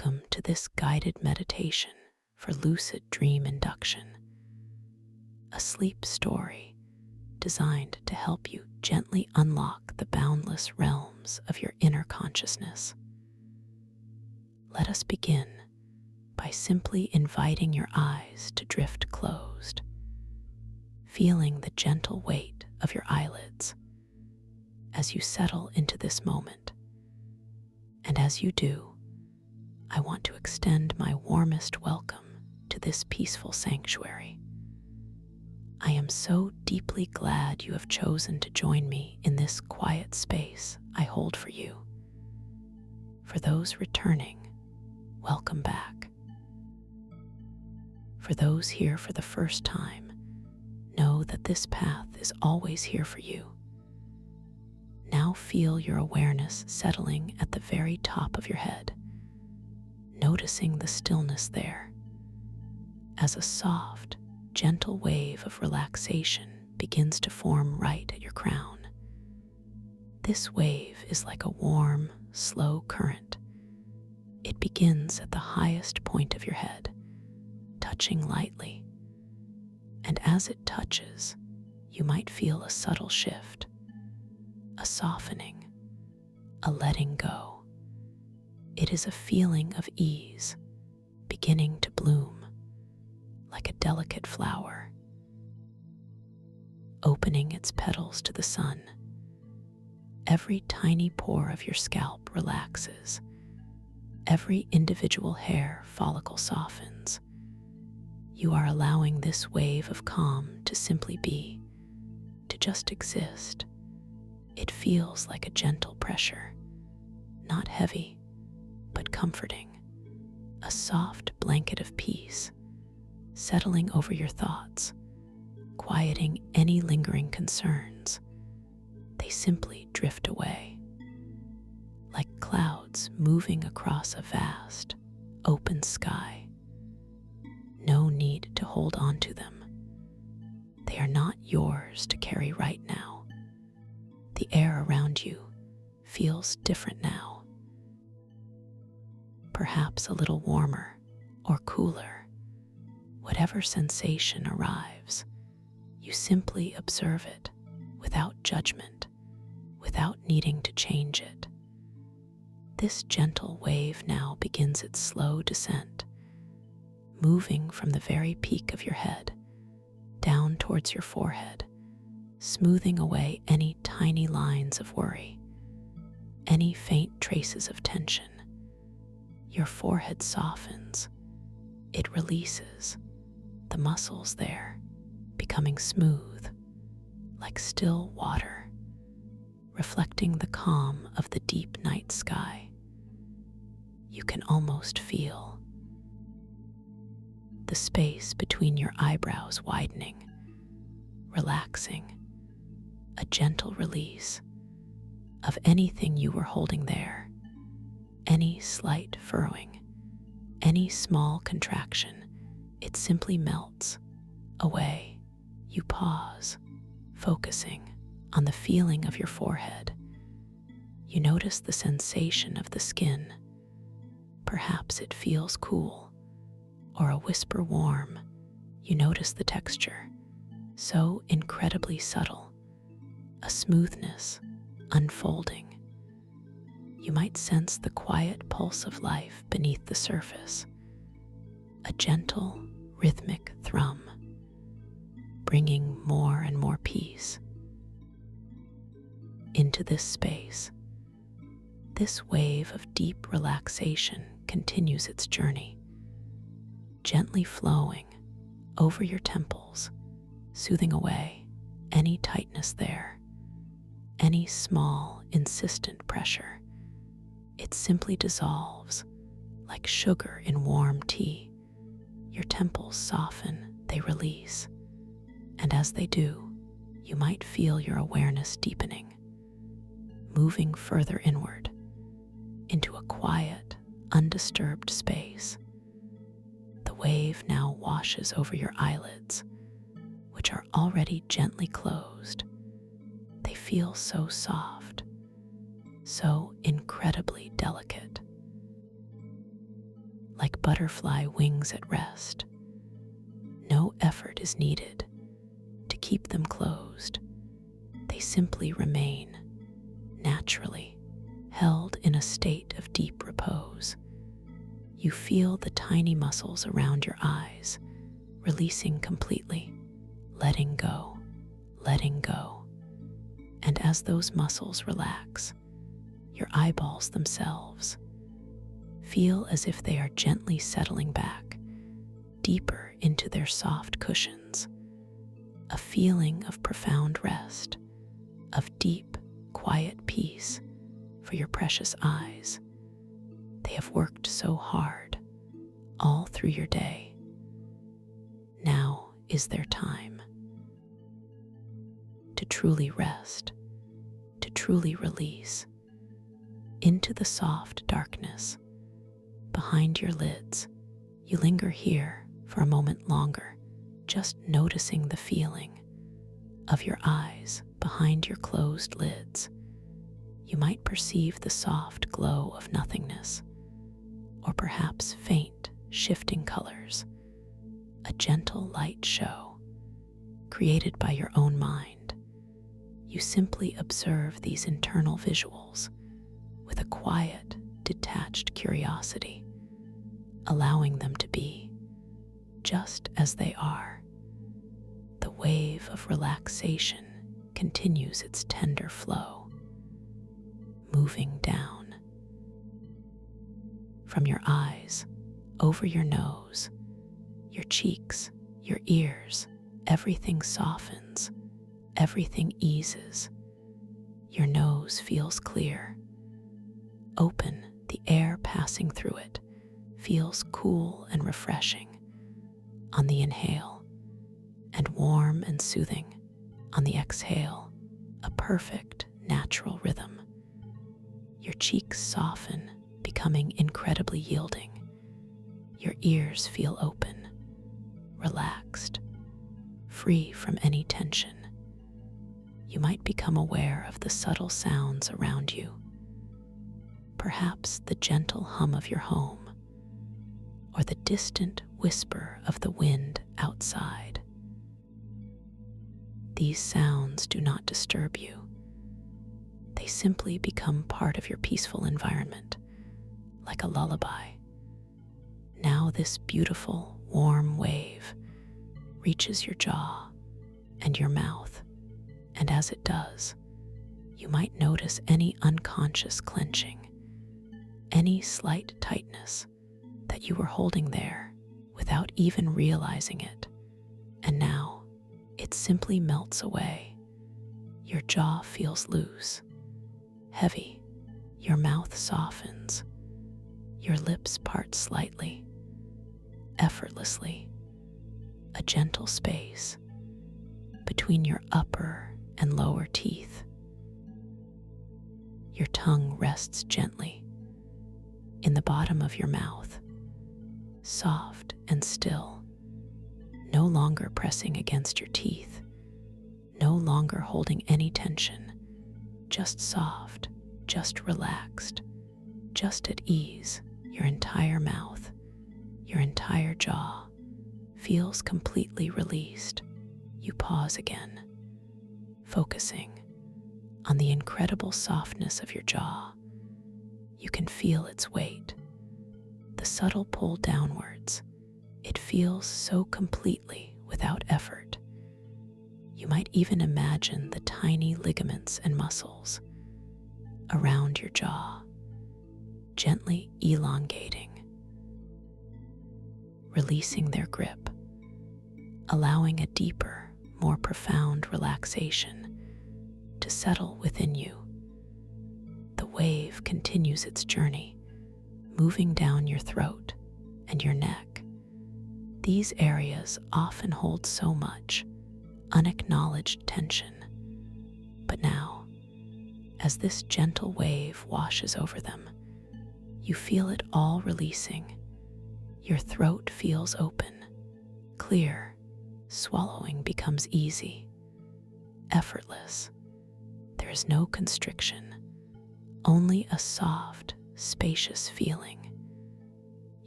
Welcome to this guided meditation for lucid dream induction, a sleep story designed to help you gently unlock the boundless realms of your inner consciousness. Let us begin by simply inviting your eyes to drift closed, feeling the gentle weight of your eyelids as you settle into this moment. And as you do, I want to extend my warmest welcome to this peaceful sanctuary. I am so deeply glad you have chosen to join me in this quiet space I hold for you. For those returning, welcome back. For those here for the first time, know that this path is always here for you. Now feel your awareness settling at the very top of your head, noticing the stillness there as a soft, gentle wave of relaxation begins to form right at your crown. This wave is like a warm, slow current. It begins at the highest point of your head, touching lightly, and as it touches, you might feel a subtle shift, a softening, a letting go. It is a feeling of ease, beginning to bloom, like a delicate flower, opening its petals to the sun. Every tiny pore of your scalp relaxes. Every individual hair follicle softens. You are allowing this wave of calm to simply be, to just exist. It feels like a gentle pressure, not heavy, but comforting, a soft blanket of peace, settling over your thoughts, quieting any lingering concerns. They simply drift away, like clouds moving across a vast, open sky. No need to hold on to them. They are not yours to carry right now. The air around you feels different now. Perhaps a little warmer or cooler. Whatever sensation arrives, you simply observe it without judgment, without needing to change it. This gentle wave now begins its slow descent, moving from the very peak of your head down towards your forehead, smoothing away any tiny lines of worry, any faint traces of tension. Your forehead softens, it releases, the muscles there becoming smooth, like still water, reflecting the calm of the deep night sky. You can almost feel the space between your eyebrows widening, relaxing, a gentle release of anything you were holding there. Any slight furrowing, any small contraction, it simply melts away. You pause, focusing on the feeling of your forehead. You notice the sensation of the skin. Perhaps it feels cool, or a whisper warm. You notice the texture, so incredibly subtle, a smoothness unfolding. You might sense the quiet pulse of life beneath the surface, a gentle, rhythmic thrum, bringing more and more peace into this space. This wave of deep relaxation continues its journey, gently flowing over your temples, soothing away any tightness there, any small, insistent pressure. It simply dissolves like sugar in warm tea. Your temples soften, they release, and as they do, you might feel your awareness deepening, moving further inward into a quiet, undisturbed space. The wave now washes over your eyelids, which are already gently closed. They feel so soft, so incredibly delicate. like butterfly wings at rest. No effort is needed to keep them closed. They simply remain, naturally, held in a state of deep repose. You feel the tiny muscles around your eyes releasing completely, letting go, letting go. And as those muscles relax, your eyeballs themselves feel as if they are gently settling back, deeper into their soft cushions. A feeling of profound rest, of deep, quiet peace for your precious eyes. They have worked so hard all through your day. Now is their time to truly rest, to truly release into the soft darkness behind your lids. You linger here for a moment longer, just noticing the feeling of your eyes behind your closed lids. You might perceive the soft glow of nothingness, or perhaps faint, shifting colors, a gentle light show created by your own mind. You simply observe these internal visuals with a quiet, detached curiosity, allowing them to be just as they are. The wave of relaxation continues its tender flow, moving down from your eyes, over your nose, your cheeks, your ears. Everything softens, everything eases. Your nose feels clear, open. The air passing through it feels cool and refreshing on the inhale, and warm and soothing on the exhale, a perfect natural rhythm. Your cheeks soften, becoming incredibly yielding. Your ears feel open, relaxed, free from any tension. You might become aware of the subtle sounds around you, perhaps the gentle hum of your home, or the distant whisper of the wind outside. These sounds do not disturb you. They simply become part of your peaceful environment, like a lullaby. Now this beautiful, warm wave reaches your jaw and your mouth, and as it does, you might notice any unconscious clenching, any slight tightness that you were holding there without even realizing it. And now it simply melts away. Your jaw feels loose, heavy. Your mouth softens. Your lips part slightly, effortlessly. A gentle space between your upper and lower teeth. Your tongue rests gently in the bottom of your mouth, soft and still, no longer pressing against your teeth, no longer holding any tension, just soft, just relaxed, just at ease. Your entire mouth, your entire jaw feels completely released. You pause again, focusing on the incredible softness of your jaw. You can feel its weight, the subtle pull downwards. It feels so completely without effort. You might even imagine the tiny ligaments and muscles around your jaw gently elongating, releasing their grip, allowing a deeper, more profound relaxation to settle within you. The wave continues its journey, moving down your throat and your neck. These areas often hold so much unacknowledged tension, but now, as this gentle wave washes over them, you feel it all releasing. Your throat feels open, clear. Swallowing becomes easy, effortless. There is no constriction, only a soft, spacious feeling.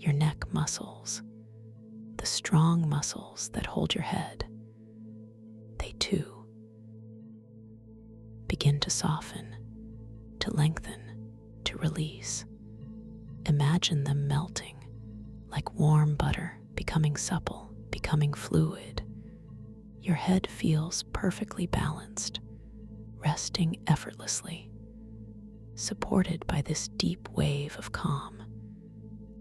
your neck muscles, the strong muscles that hold your head, they too begin to soften, to lengthen, to release. Imagine them melting like warm butter, becoming supple, becoming fluid. Your head feels perfectly balanced, resting effortlessly, supported by this deep wave of calm.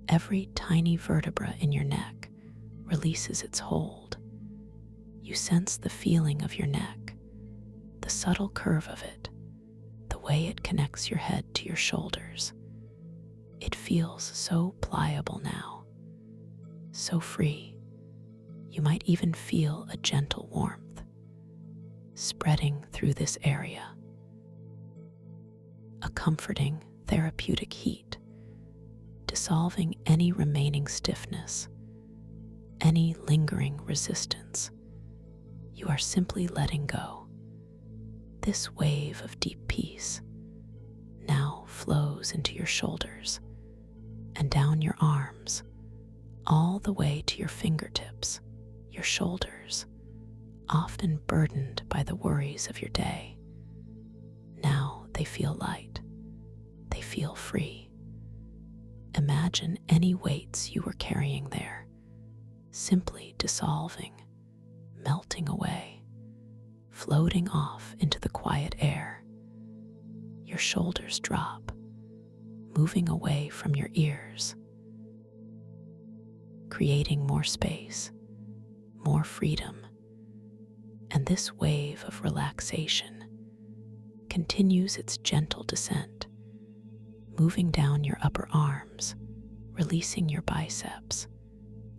Every tiny vertebra in your neck releases its hold. You sense the feeling of your neck, the subtle curve of it, the way it connects your head to your shoulders. It feels so pliable now, so free. You might even feel a gentle warmth spreading through this area, a comforting, therapeutic heat, dissolving any remaining stiffness, any lingering resistance. You are simply letting go. This wave of deep peace now flows into your shoulders and down your arms, all the way to your fingertips, your shoulders, often burdened by the worries of your day. Now they feel light. They feel free. Imagine any weights you were carrying there, simply dissolving, melting away, floating off into the quiet air. Your shoulders drop, moving away from your ears, creating more space, more freedom. And this wave of relaxation continues its gentle descent, moving down your upper arms, releasing your biceps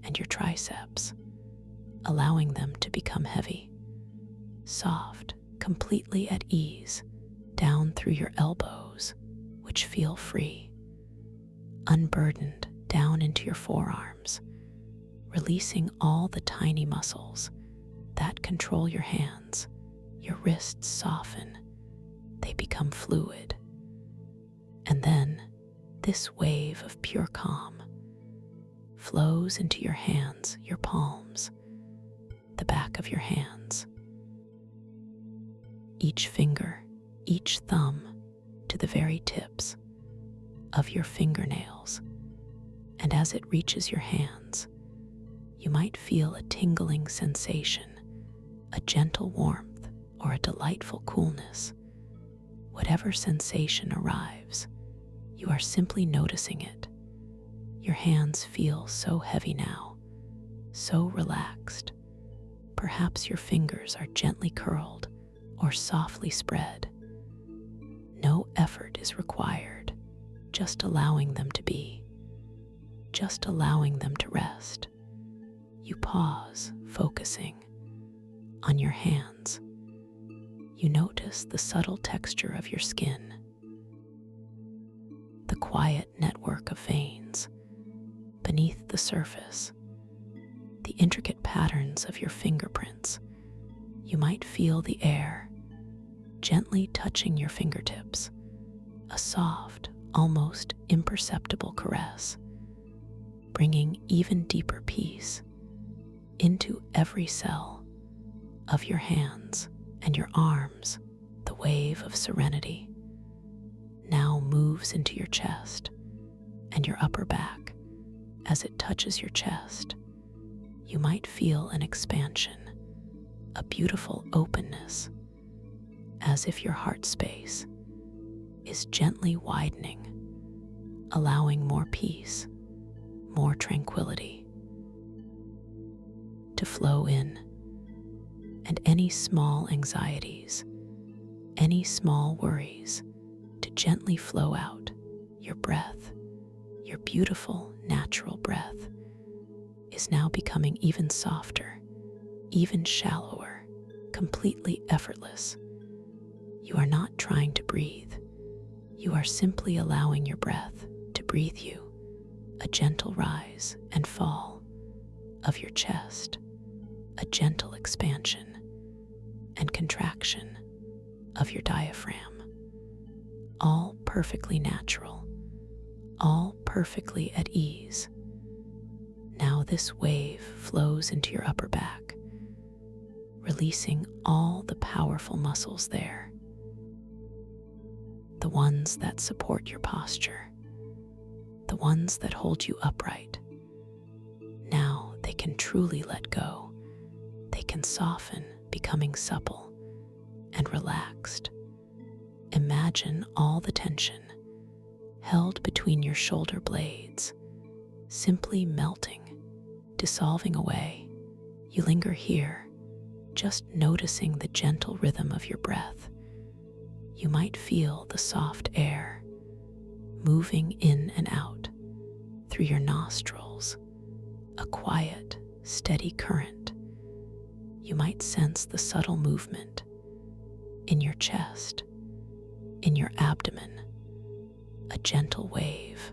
and your triceps, allowing them to become heavy, soft, completely at ease, down through your elbows, which feel free, unburdened down into your forearms, releasing all the tiny muscles that control your hands. Your wrists soften, they become fluid. And then this wave of pure calm flows into your hands, your palms, the back of your hands, each finger, each thumb, to the very tips of your fingernails. And as it reaches your hands, you might feel a tingling sensation, a gentle warmth, or a delightful coolness. Whatever sensation arrives, you are simply noticing it. Your hands feel so heavy now, so relaxed. Perhaps your fingers are gently curled or softly spread. No effort is required, just allowing them to be, just allowing them to rest. You pause, focusing on your hands. You notice the subtle texture of your skin, the quiet network of veins beneath the surface, the intricate patterns of your fingerprints. You might feel the air gently touching your fingertips, a soft, almost imperceptible caress, bringing even deeper peace into every cell of your hands and your arms. The wave of serenity now moves into your chest and your upper back. As it touches your chest, you might feel an expansion, a beautiful openness, as if your heart space is gently widening, allowing more peace, more tranquility to flow in, and any small anxieties, any small worries to gently flow out. Your breath, your beautiful natural breath, is now becoming even softer, even shallower, completely effortless. You are not trying to breathe. You are simply allowing your breath to breathe you, a gentle rise and fall of your chest, a gentle expansion and contraction of your diaphragm, all perfectly natural, all perfectly at ease. this wave flows into your upper back, releasing all the powerful muscles there, the ones that support your posture, the ones that hold you upright. Now they can truly let go. They can soften, becoming supple and relaxed. Imagine all the tension held between your shoulder blades simply melting, dissolving away. You linger here, just noticing the gentle rhythm of your breath. You might feel the soft air moving in and out through your nostrils, a quiet, steady current. You might sense the subtle movement in your chest, in your abdomen, a gentle wave,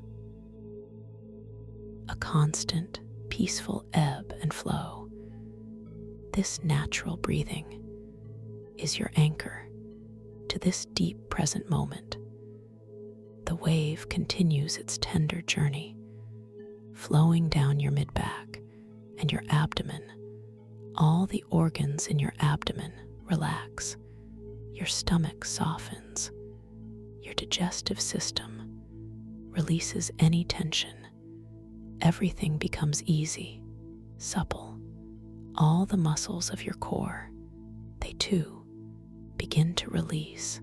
a constant, peaceful ebb and flow. This natural breathing is your anchor to this deep present moment. The wave continues its tender journey, flowing down your mid-back and your abdomen. All the organs in your abdomen relax. Your stomach softens. Your digestive system releases any tension. Everything becomes easy, supple. All the muscles of your core, they too begin to release,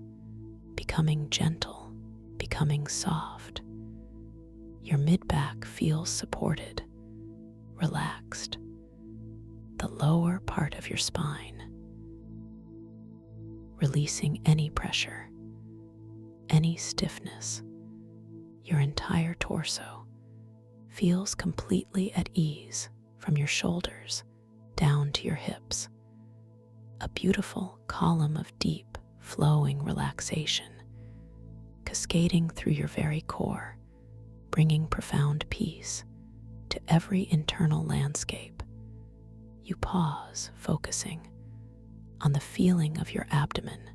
becoming gentle, becoming soft. Your mid-back feels supported, relaxed. The lower part of your spine, releasing any pressure, any stiffness. Your entire torso feels completely at ease from your shoulders down to your hips. A beautiful column of deep, flowing relaxation, cascading through your very core, bringing profound peace to every internal landscape. You pause, focusing on the feeling of your abdomen.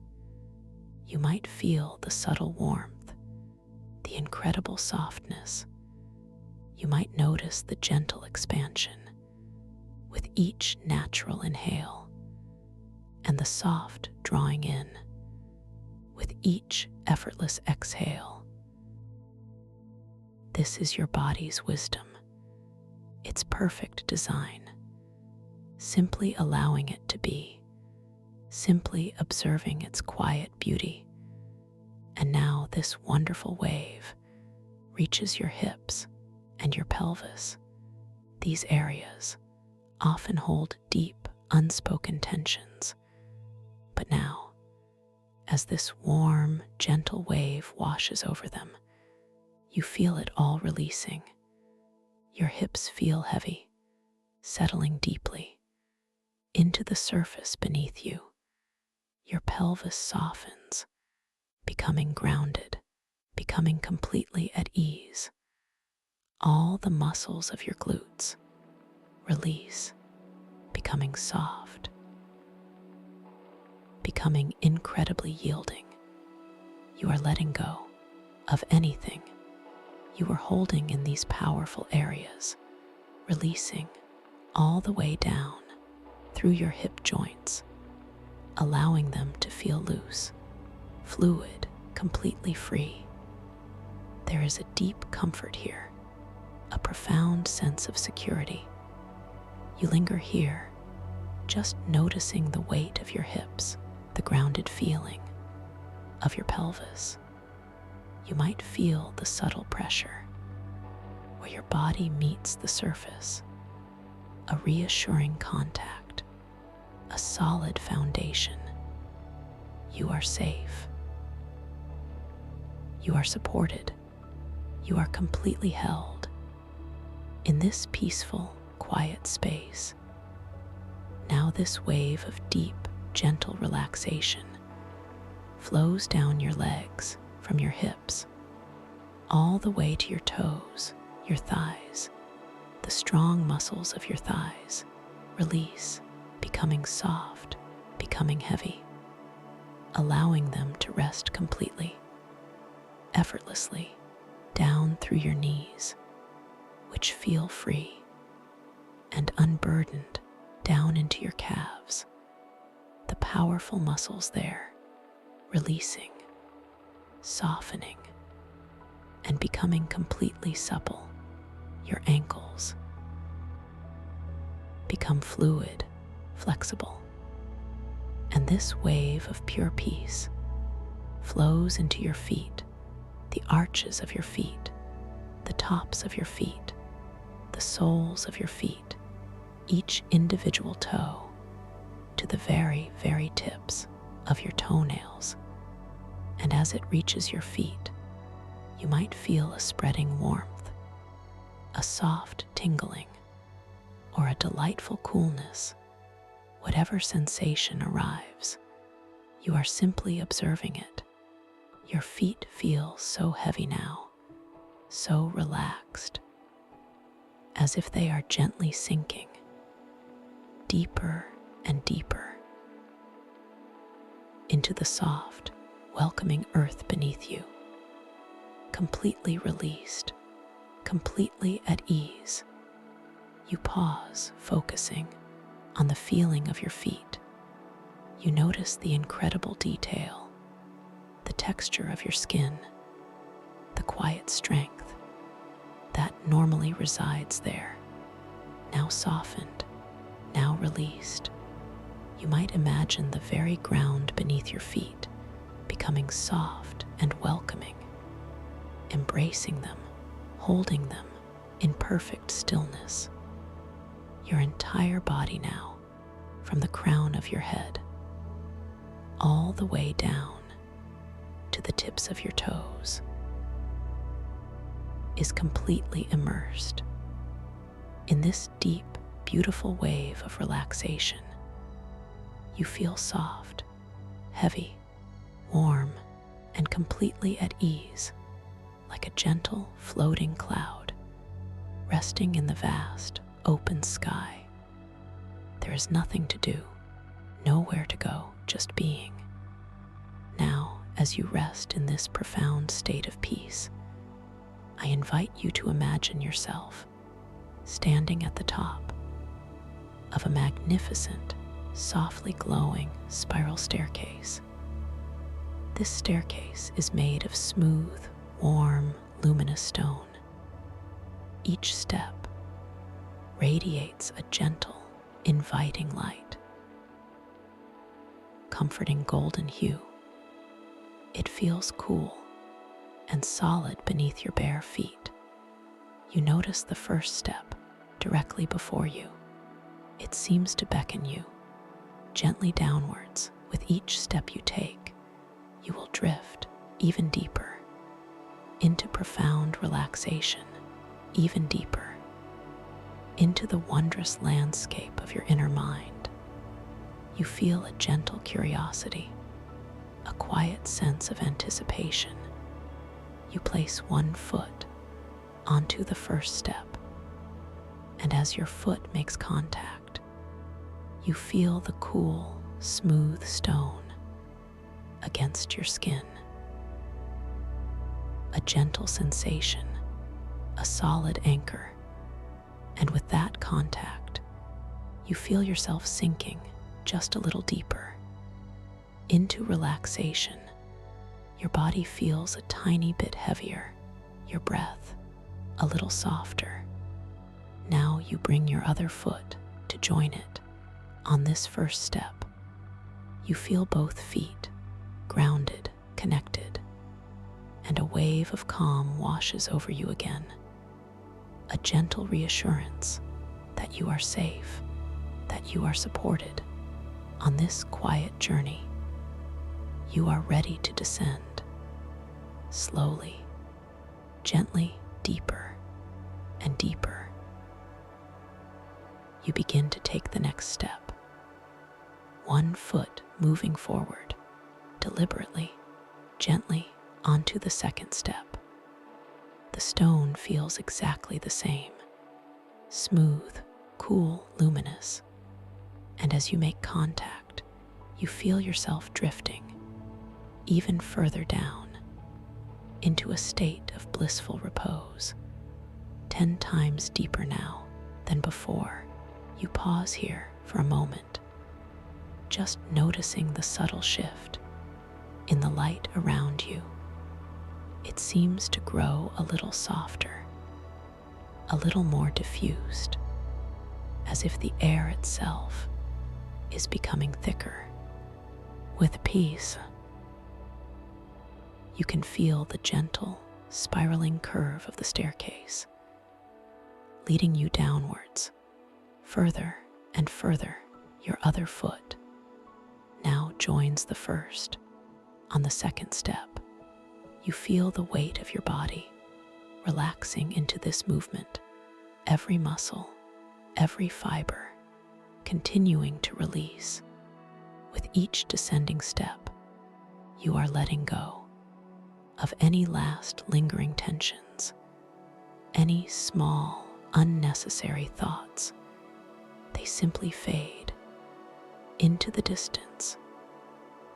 You might feel the subtle warmth, the incredible softness. You might notice the gentle expansion with each natural inhale, and the soft drawing in with each effortless exhale. This is your body's wisdom, its perfect design, simply allowing it to be, simply observing its quiet beauty. And now this wonderful wave reaches your hips and your pelvis. These areas often hold deep, unspoken tensions. But now, as this warm, gentle wave washes over them, you feel it all releasing. Your hips feel heavy, settling deeply into the surface beneath you. Your pelvis softens, becoming grounded, becoming completely at ease. All the muscles of your glutes release, becoming soft, becoming incredibly yielding. You are letting go of anything you were holding in these powerful areas, releasing all the way down through your hip joints, allowing them to feel loose, fluid, completely free. There is a deep comfort here, a profound sense of security. You linger here, just noticing the weight of your hips, the grounded feeling of your pelvis. You might feel the subtle pressure where your body meets the surface, a reassuring contact, a solid foundation. You are safe. You are supported. You are completely held in this peaceful, quiet space. Now this wave of deep, gentle relaxation flows down your legs from your hips all the way to your toes, your thighs. The strong muscles of your thighs release, becoming soft, becoming heavy, allowing them to rest completely, effortlessly, down through your knees, which feel free. and unburdened down into your calves, the powerful muscles there, releasing, softening, and becoming completely supple. Your ankles become fluid, flexible, and this wave of pure peace flows into your feet, the arches of your feet, the tops of your feet, the soles of your feet, each individual toe, to the very, very tips of your toenails. And as it reaches your feet, you might feel a spreading warmth, a soft tingling, or a delightful coolness. Whatever sensation arrives, you are simply observing it. Your feet feel so heavy now, so relaxed, as if they are gently sinking deeper and deeper into the soft, welcoming earth beneath you. Completely released, completely at ease, you pause, focusing on the feeling of your feet. You notice the incredible detail, the texture of your skin, the quiet strength that normally resides there, now softened, now released. You might imagine the very ground beneath your feet becoming soft and welcoming, embracing them, holding them in perfect stillness. Your entire body now, from the crown of your head, all the way down to the tips of your toes, is completely immersed in this deep, beautiful wave of relaxation. You feel soft, heavy, warm, and completely at ease, like a gentle, floating cloud, resting in the vast, open sky. There is nothing to do, nowhere to go, just being. Now, as you rest in this profound state of peace, I invite you to imagine yourself standing at the top of a magnificent, softly glowing spiral staircase. This staircase is made of smooth, warm, luminous stone. Each step radiates a gentle, inviting light, comforting golden hue. It feels cool and solid beneath your bare feet. You notice the first step directly before you. It seems to beckon you gently downwards. With each step you take, you will drift even deeper into profound relaxation, even deeper into the wondrous landscape of your inner mind. You feel a gentle curiosity, a quiet sense of anticipation. You place one foot onto the first step, and as your foot makes contact, you feel the cool, smooth stone against your skin. A gentle sensation, a solid anchor, and with that contact, you feel yourself sinking just a little deeper into relaxation. Your body feels a tiny bit heavier, your breath a little softer. Now you bring your other foot to join it on this first step. You feel both feet grounded, connected, and a wave of calm washes over you again. A gentle reassurance that you are safe, that you are supported on this quiet journey. You are ready to descend, slowly, gently, deeper and deeper. You begin to take the next step, one foot moving forward, deliberately, gently onto the second step. The stone feels exactly the same, smooth, cool, luminous, and as you make contact, you feel yourself drifting even further down into a state of blissful repose, 10 times deeper now than before. You pause here for a moment, just noticing the subtle shift in the light around you. It seems to grow a little softer, a little more diffused, as if the air itself is becoming thicker. With peace, you can feel the gentle, spiraling curve of the staircase, leading you downwards, further and further. Your other foot now joins the first on the second step. You feel the weight of your body relaxing into this movement, every muscle, every fiber continuing to release. With each descending step, you are letting go of any last lingering tensions, any small, unnecessary thoughts. They simply fade into the distance.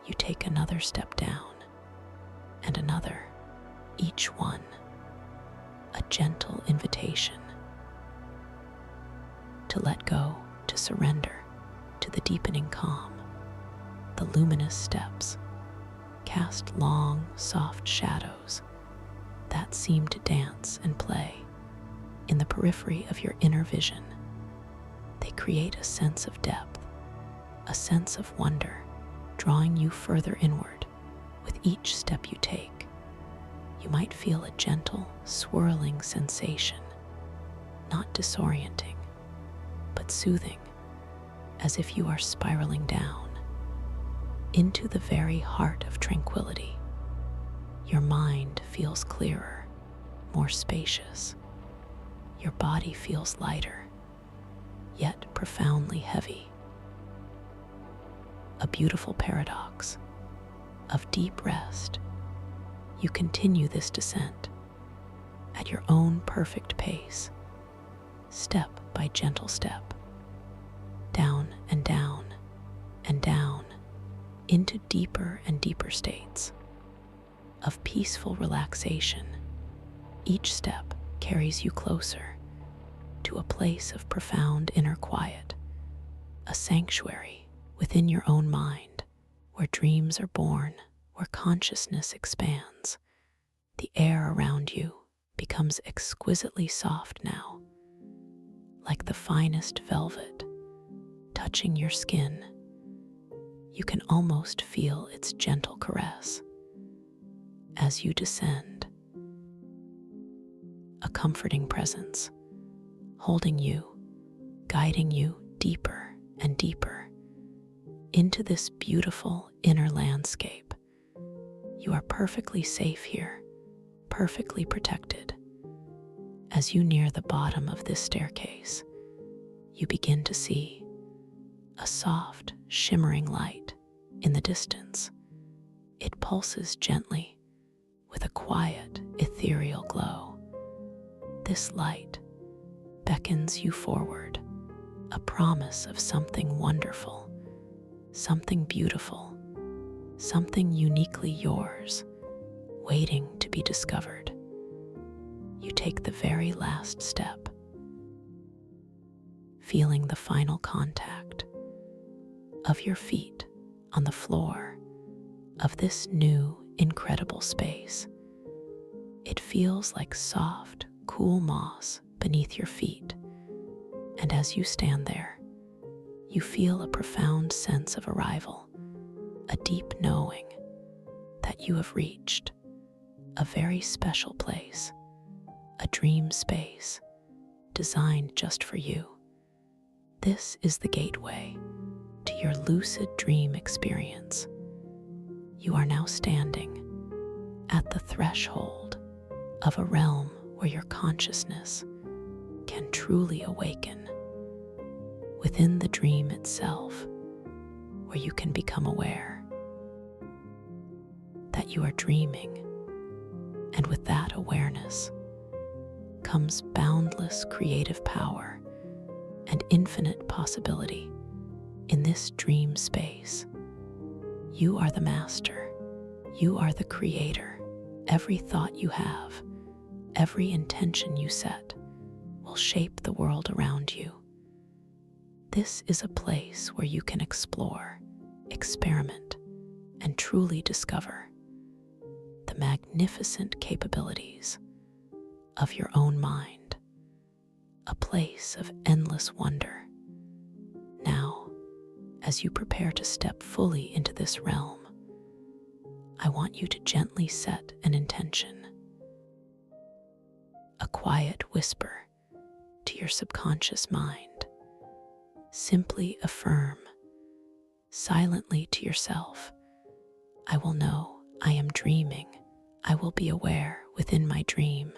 You take another step down and another, each one a gentle invitation to let go, to surrender to the deepening calm. The luminous steps cast long, soft shadows that seem to dance and play in the periphery of your inner vision. They create a sense of depth, a sense of wonder, drawing you further inward. With each step you take, you might feel a gentle, swirling sensation, not disorienting, but soothing, as if you are spiraling down into the very heart of tranquility. Your mind feels clearer, more spacious. Your body feels lighter, yet profoundly heavy. A beautiful paradox of deep rest. You continue this descent at your own perfect pace, step by gentle step, down and down and down, into deeper and deeper states of peaceful relaxation. Each step carries you closer to a place of profound inner quiet, a sanctuary within your own mind, where dreams are born, where consciousness expands. The air around you becomes exquisitely soft now, like the finest velvet touching your skin. You can almost feel its gentle caress as you descend, a comforting presence holding you, guiding you deeper and deeper into this beautiful inner landscape. You are perfectly safe here, perfectly protected. As you near the bottom of this staircase, you begin to see a soft, shimmering light in the distance. It pulses gently with a quiet, ethereal glow. This light beckons you forward, a promise of something wonderful, something beautiful, something uniquely yours, waiting to be discovered. You take the very last step, feeling the final contact of your feet on the floor of this new, incredible space. It feels like soft, cool moss beneath your feet, and as you stand there, you feel a profound sense of arrival, a deep knowing that you have reached a very special place, a dream space designed just for you. This is the gateway to your lucid dream experience. You are now standing at the threshold of a realm where your consciousness can truly awaken. Within the dream itself, where you can become aware that you are dreaming, and with that awareness comes boundless creative power and infinite possibility. In this dream space, you are the master, you are the creator. Every thought you have, every intention you set will shape the world around you. This is a place where you can explore, experiment, and truly discover the magnificent capabilities of your own mind, a place of endless wonder. Now, as you prepare to step fully into this realm, I want you to gently set an intention, a quiet whisper to your subconscious mind. Simply affirm silently to yourself, I will know I am dreaming. I will be aware within my dream.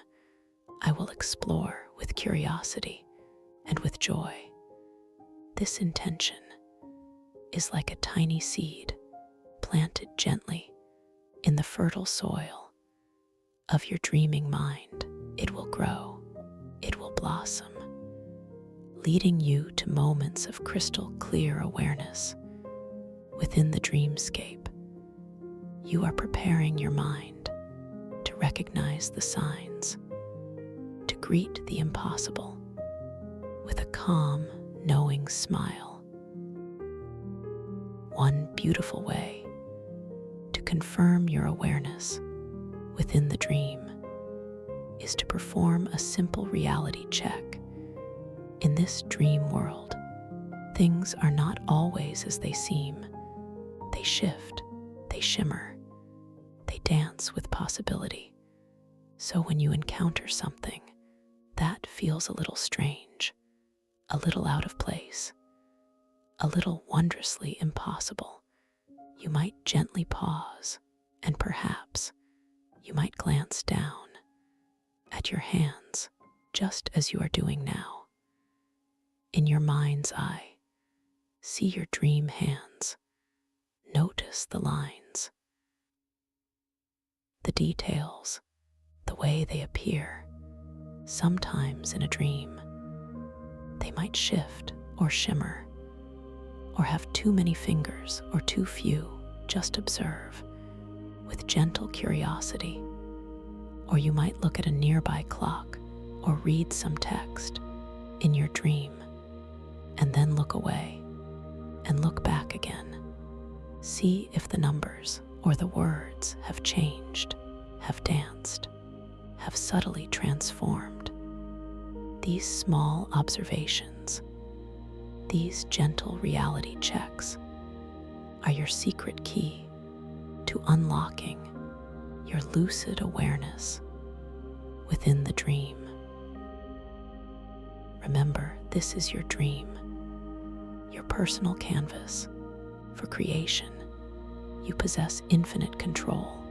I will explore with curiosity and with joy. This intention is like a tiny seed planted gently in the fertile soil of your dreaming mind. It will grow, it will blossom, leading you to moments of crystal clear awareness within the dreamscape. You are preparing your mind to recognize the signs, to greet the impossible with a calm, knowing smile. One beautiful way to confirm your awareness within the dream is to perform a simple reality check. In this dream world, things are not always as they seem. They shift, they shimmer, they dance with possibility. So when you encounter something that feels a little strange, a little out of place, a little wondrously impossible, you might gently pause, and perhaps you might glance down at your hands, just as you are doing now. In your mind's eye, see your dream hands. Notice the lines, the details, the way they appear. Sometimes in a dream, they might shift or shimmer, or have too many fingers or too few. Just observe with gentle curiosity. Or you might look at a nearby clock or read some text in your dream, and then look away and look back again. See if the numbers or the words have changed, have danced, have subtly transformed. These small observations, these gentle reality checks, are your secret key to unlocking your lucid awareness within the dream. Remember, this is your dream, your personal canvas for creation. You possess infinite control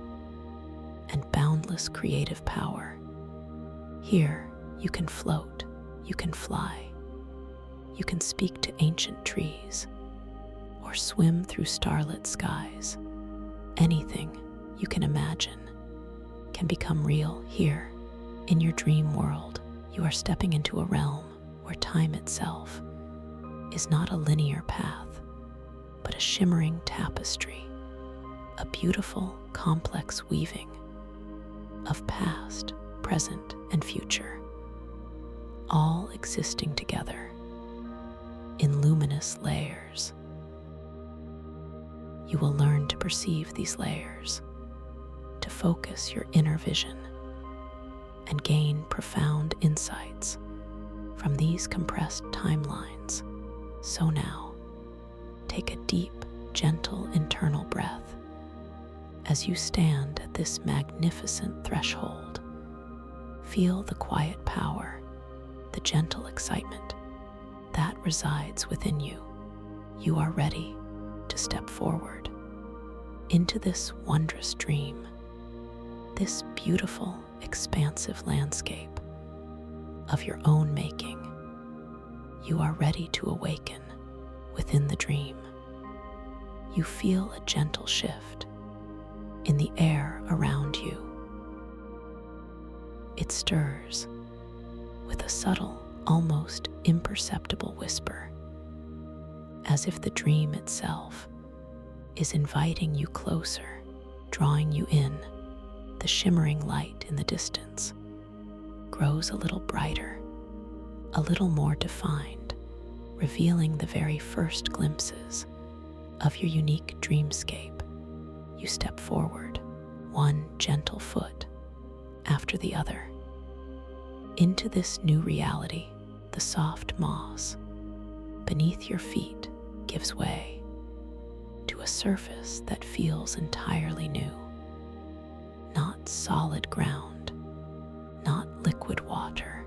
and boundless creative power. Here, you can float, you can fly, you can speak to ancient trees, or swim through starlit skies. Anything you can imagine can become real here. In your dream world, you are stepping into a realm where time itself is not a linear path, but a shimmering tapestry, a beautiful, complex weaving of past, present, and future, all existing together in luminous layers. You will learn to perceive these layers, to focus your inner vision, and gain profound insights from these compressed timelines. So now, take a deep, gentle internal breath as you stand at this magnificent threshold. Feel the quiet power, the gentle excitement that resides within you. You are ready to step forward into this wondrous dream, this beautiful, expansive landscape of your own making. You are ready to awaken within the dream. You feel a gentle shift in the air around you. It stirs with a subtle, almost imperceptible whisper, as if the dream itself is inviting you closer, drawing you in. The shimmering light in the distance grows a little brighter, a little more defined, revealing the very first glimpses of your unique dreamscape. You step forward, one gentle foot after the other. Into this new reality, the soft moss beneath your feet gives way to a surface that feels entirely new. Not solid ground, not liquid water,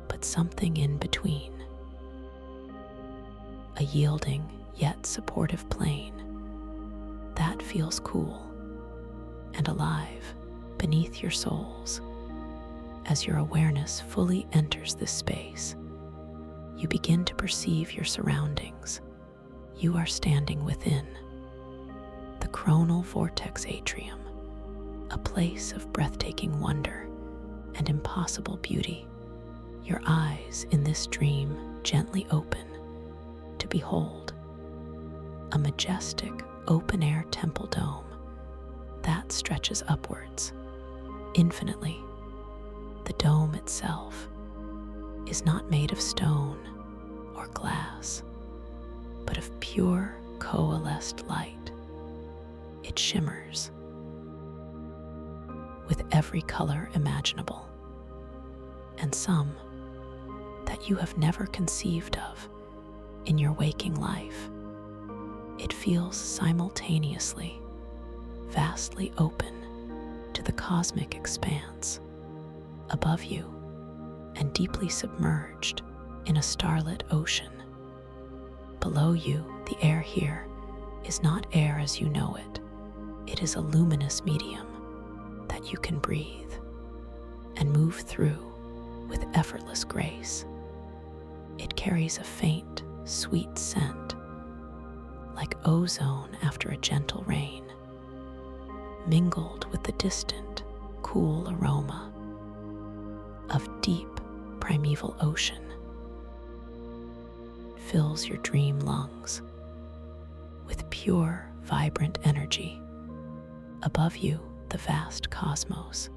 but something in between. A yielding yet supportive plane that feels cool and alive beneath your soles. As your awareness fully enters this space, you begin to perceive your surroundings. You are standing within the coronal vortex atrium, a place of breathtaking wonder and impossible beauty. Your eyes in this dream gently open to behold a majestic open-air temple dome that stretches upwards infinitely. The dome itself is not made of stone or glass, but of pure coalesced light. It shimmers with every color imaginable, and some that you have never conceived of in your waking life. It feels simultaneously vastly open to the cosmic expanse above you and deeply submerged in a starlit ocean. Below you, the air here is not air as you know it. It is a luminous medium that you can breathe and move through with effortless grace. It carries a faint, sweet scent, like ozone after a gentle rain, mingled with the distant, cool aroma of deep, primeval ocean. It fills your dream lungs with pure, vibrant energy. Above you, the vast cosmos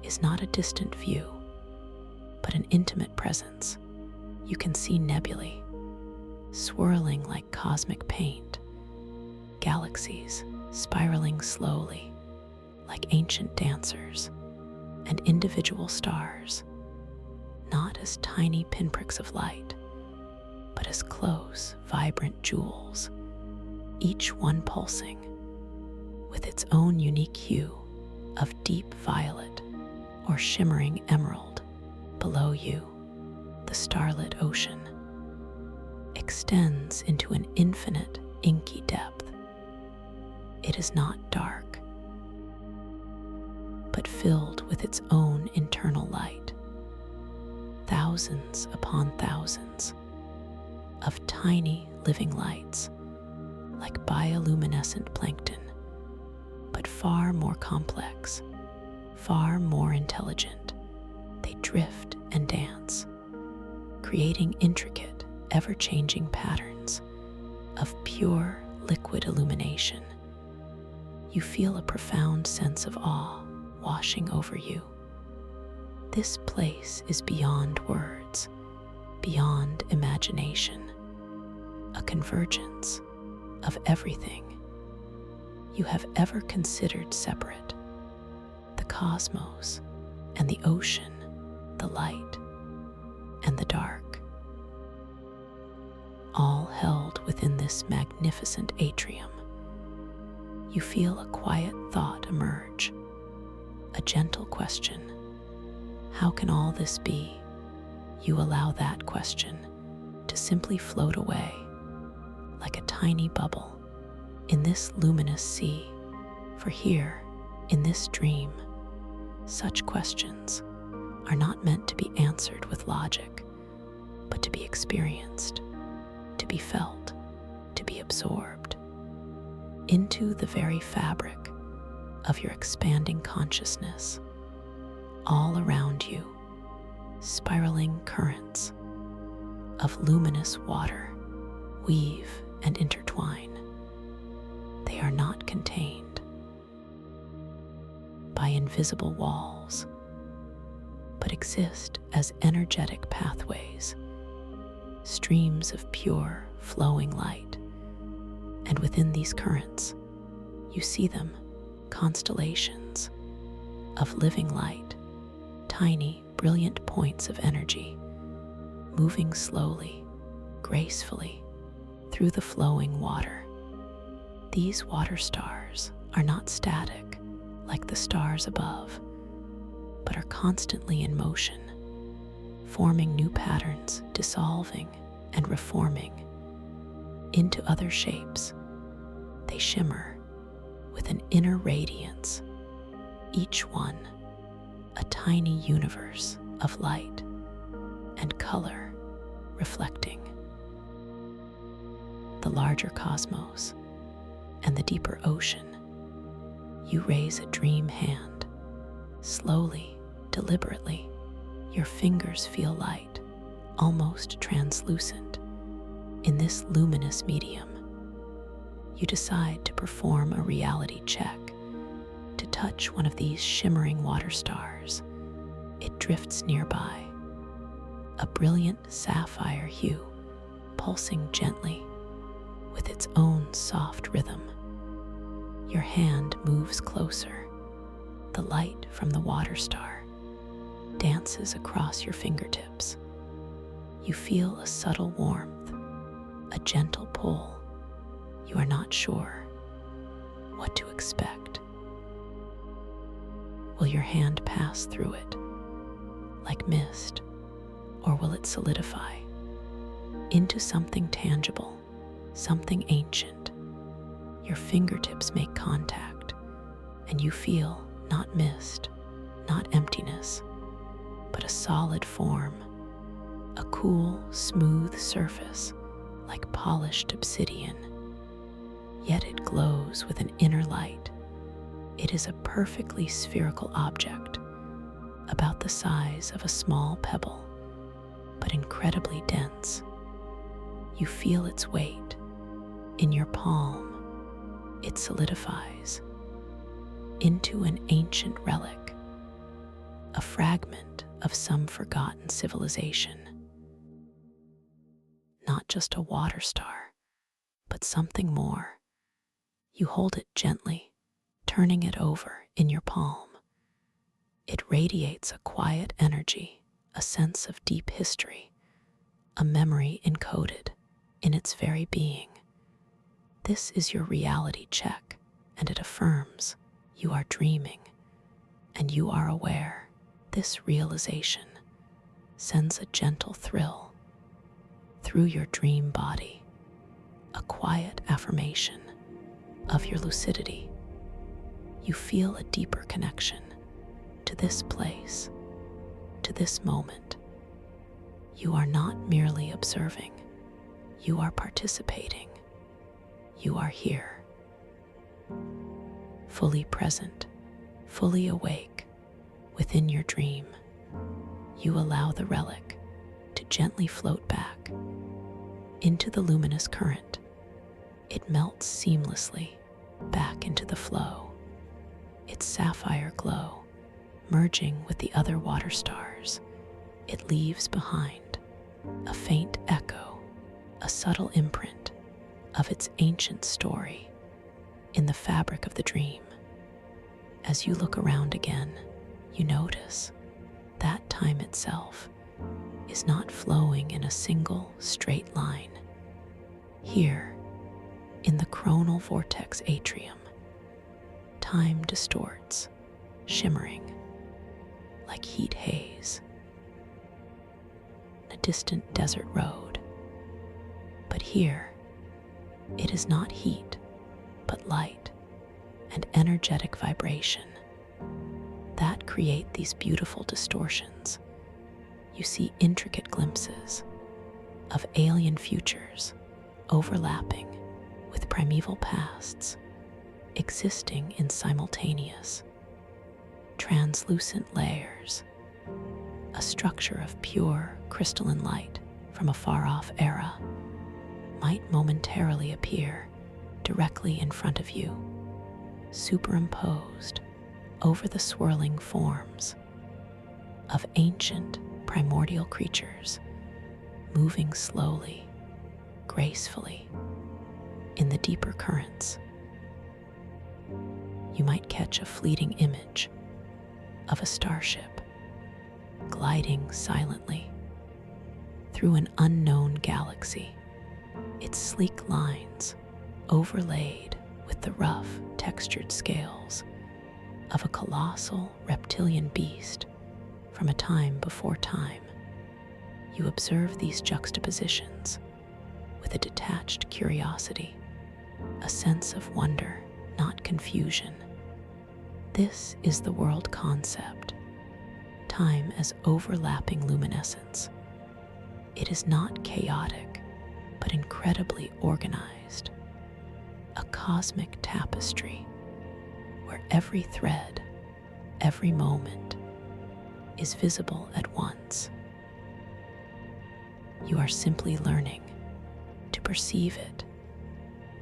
is not a distant view, but an intimate presence. You can see nebulae swirling like cosmic paint, galaxies spiraling slowly like ancient dancers, and individual stars, not as tiny pinpricks of light, but as close, vibrant jewels, each one pulsing with its own unique hue of deep violet or shimmering emerald. Below you, the starlit ocean extends into an infinite, inky depth. It is not dark, but filled with its own internal light. Thousands upon thousands of tiny living lights, like bioluminescent plankton, but far more complex, far more intelligent. They drift and dance, creating intricate, ever-changing patterns of pure liquid illumination. You feel a profound sense of awe washing over you. This place is beyond words, beyond imagination, a convergence of everything you have ever considered separate: the cosmos and the ocean, the light and the dark, all held within this magnificent atrium. You feel a quiet thought emerge, a gentle question. How can all this be? You allow that question to simply float away like a tiny bubble in this luminous sea. For here, in this dream, such questions are not meant to be answered with logic, but to be experienced, to be felt, to be absorbed into the very fabric of your expanding consciousness. All around you, spiraling currents of luminous water weave and intertwine. They are not contained by invisible walls, but exist as energetic pathways streams of pure, flowing light. And within these currents, you see them, constellations of living light, tiny, brilliant points of energy, moving slowly, gracefully through the flowing water. These water stars are not static like the stars above, but are constantly in motion, forming new patterns, dissolving and reforming into other shapes. They shimmer with an inner radiance, each one a tiny universe of light and color reflecting the larger cosmos and the deeper ocean. You raise a dream hand. Slowly, deliberately, your fingers feel light, almost translucent. In this luminous medium, you decide to perform a reality check, to touch one of these shimmering water stars. It drifts nearby, a brilliant sapphire hue, pulsing gently with its own soft rhythm. Your hand moves closer. The light from the water star dances across your fingertips. You feel a subtle warmth, a gentle pull. You are not sure what to expect. Will your hand pass through it like mist, or will it solidify into something tangible, something ancient? Your fingertips make contact, and you feel not mist, not emptiness, but a solid form, a cool, smooth surface like polished obsidian. Yet it glows with an inner light. It is a perfectly spherical object, about the size of a small pebble, but incredibly dense. You feel its weight. In your palm, it solidifies into an ancient relic, a fragment of some forgotten civilization. Not just a water star, but something more. You hold it gently, turning it over in your palm. It radiates a quiet energy, a sense of deep history, a memory encoded in its very being. This is your reality check, and it affirms you are dreaming, and you are aware. This realization sends a gentle thrill through your dream body, a quiet affirmation of your lucidity. You feel a deeper connection to this place, to this moment. You are not merely observing, you are participating. You are here, fully present, fully awake within your dream. You allow the relic to gently float back into the luminous current. It melts seamlessly back into the flow, its sapphire glow merging with the other water stars. It leaves behind a faint echo, a subtle imprint of its ancient story in the fabric of the dream. As you look around again, you notice that time itself is not flowing in a single straight line. Here, in the chronal vortex atrium, time distorts, shimmering like heat haze, a distant desert road. But here, it is not heat, but light and energetic vibration that create these beautiful distortions. You see intricate glimpses of alien futures overlapping with primeval pasts, existing in simultaneous, translucent layers. A structure of pure crystalline light from a far-off era might momentarily appear directly in front of you, superimposed over the swirling forms of ancient primordial creatures moving slowly, gracefully, in the deeper currents. You might catch a fleeting image of a starship gliding silently through an unknown galaxy, its sleek lines overlaid with the rough, textured scales of a colossal reptilian beast from a time before time. You observe these juxtapositions with a detached curiosity, a sense of wonder, not confusion. This is the world concept, time as overlapping luminescence. It is not chaotic, but incredibly organized, a cosmic tapestry where every thread, every moment is visible at once. You are simply learning to perceive it,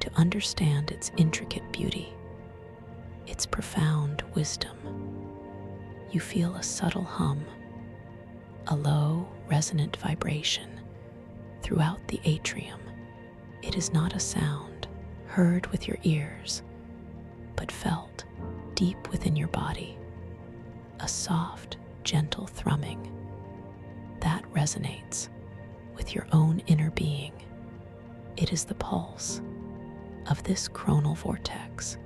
to understand its intricate beauty, its profound wisdom. You feel a subtle hum, a low, resonant vibration throughout the atrium. It is not a sound heard with your ears, but felt deep within your body, a soft, gentle thrumming that resonates with your own inner being. It is the pulse of this chronal vortex,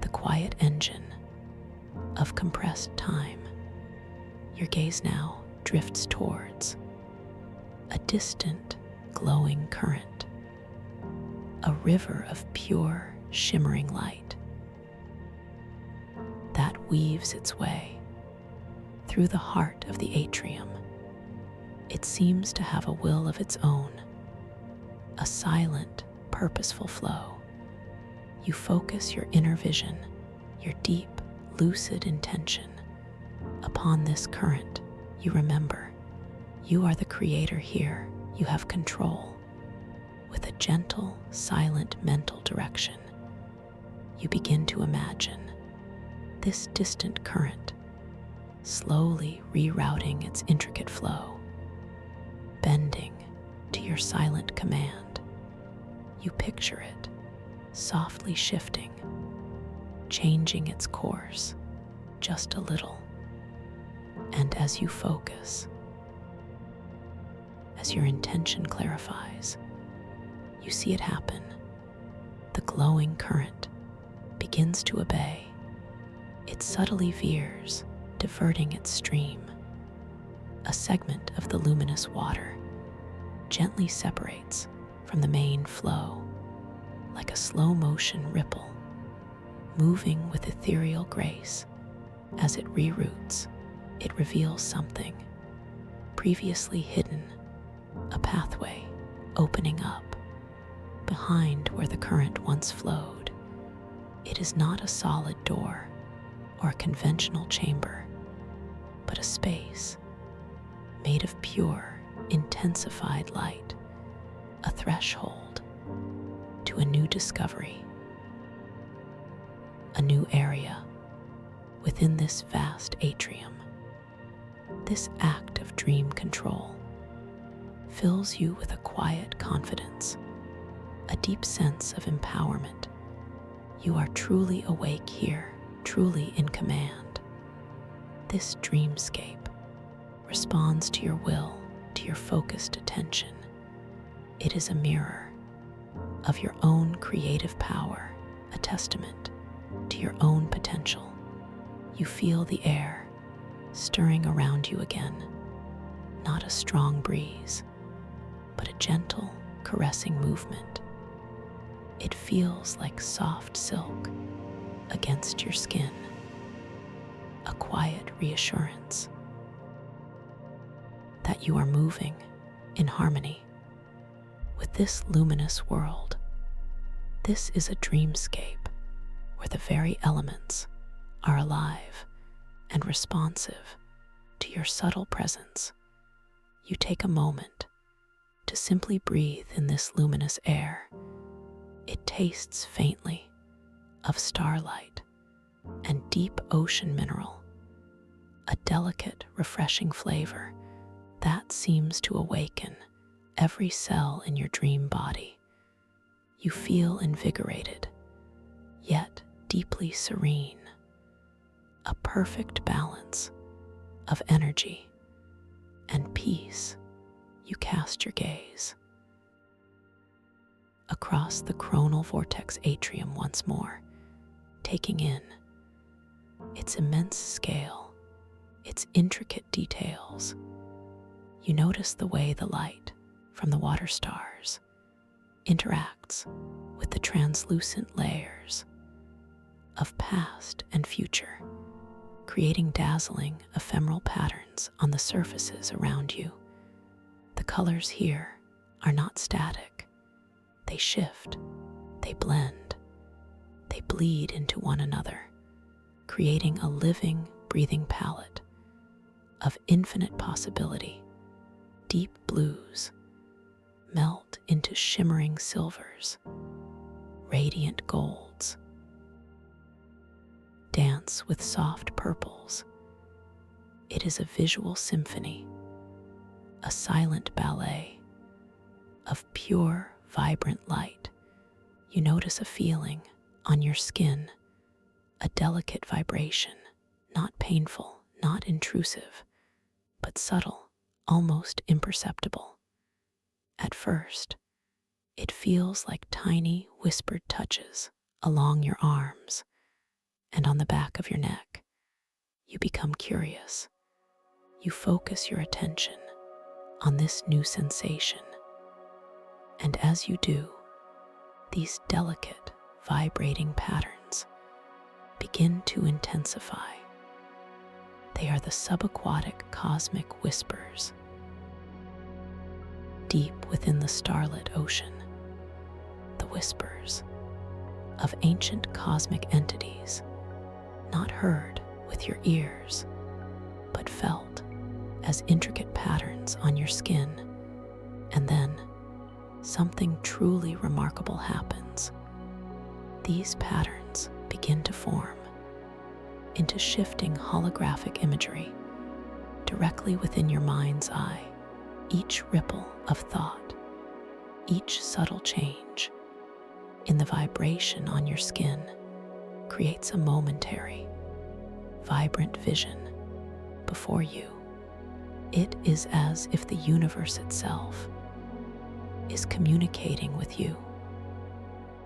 the quiet engine of compressed time. Your gaze now drifts towards a distant, glowing current, a river of pure, shimmering light that weaves its way through the heart of the atrium. It seems to have a will of its own, a silent, purposeful flow. You focus your inner vision, your deep, lucid intention upon this current. You remember, you are the creator here. You have control. With a gentle, silent mental direction, you begin to imagine this distant current slowly rerouting its intricate flow, bending to your silent command. You picture it softly shifting, changing its course just a little. And as you focus, as your intention clarifies, you see it happen. The glowing current begins to obey. It subtly veers, diverting its stream. A segment of the luminous water gently separates from the main flow, like a slow-motion ripple, moving with ethereal grace. As it reroutes, it reveals something previously hidden, a pathway opening up behind where the current once flowed. It is not a solid door or a conventional chamber, but a space made of pure, intensified light, a threshold to a new discovery, a new area within this vast atrium. This act of dream control fills you with a quiet confidence, a deep sense of empowerment. You are truly awake here, truly in command. This dreamscape responds to your will, to your focused attention. It is a mirror of your own creative power, a testament to your own potential. You feel the air stirring around you again, not a strong breeze, but a gentle, caressing movement. It feels like soft silk against your skin, a quiet reassurance that you are moving in harmony with this luminous world. This is a dreamscape where the very elements are alive and responsive to your subtle presence. You take a moment to simply breathe in this luminous air. It tastes faintly of starlight and deep ocean mineral, a delicate, refreshing flavor that seems to awaken every cell in your dream body. You feel invigorated, yet deeply serene, a perfect balance of energy and peace. You cast your gaze across the coronal vortex atrium once more, taking in its immense scale, its intricate details. You notice the way the light from the water stars interacts with the translucent layers of past and future, creating dazzling ephemeral patterns on the surfaces around you. The colors here are not static. They shift, they blend, they bleed into one another, creating a living, breathing palette of infinite possibility. Deep blues melt into shimmering silvers, radiant golds dance with soft purples. It is a visual symphony, a silent ballet of pure, vibrant light. You notice a feeling on your skin, a delicate vibration, not painful, not intrusive, but subtle, almost imperceptible. At first, it feels like tiny whispered touches along your arms and on the back of your neck. You become curious. You focus your attention on this new sensation. And as you do, these delicate, vibrating patterns begin to intensify. They are the subaquatic cosmic whispers. Deep within the starlit ocean, the whispers of ancient cosmic entities, not heard with your ears, but felt as intricate patterns on your skin. And then something truly remarkable happens. These patterns begin to form into shifting holographic imagery directly within your mind's eye. Each ripple of thought, each subtle change in the vibration on your skin creates a momentary, vibrant vision before you. It is as if the universe itself is communicating with you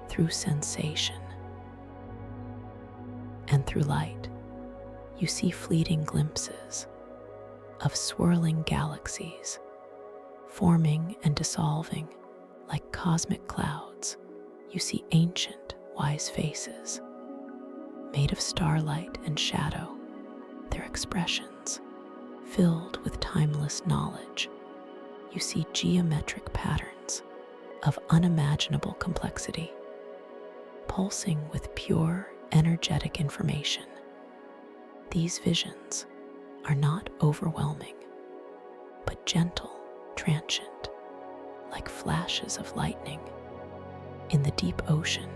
through sensation and through light. You see fleeting glimpses of swirling galaxies forming and dissolving like cosmic clouds. You see ancient, wise faces made of starlight and shadow, their expressions filled with timeless knowledge. You see geometric patterns of unimaginable complexity, pulsing with pure, energetic information. These visions are not overwhelming, but gentle, transient, like flashes of lightning in the deep ocean,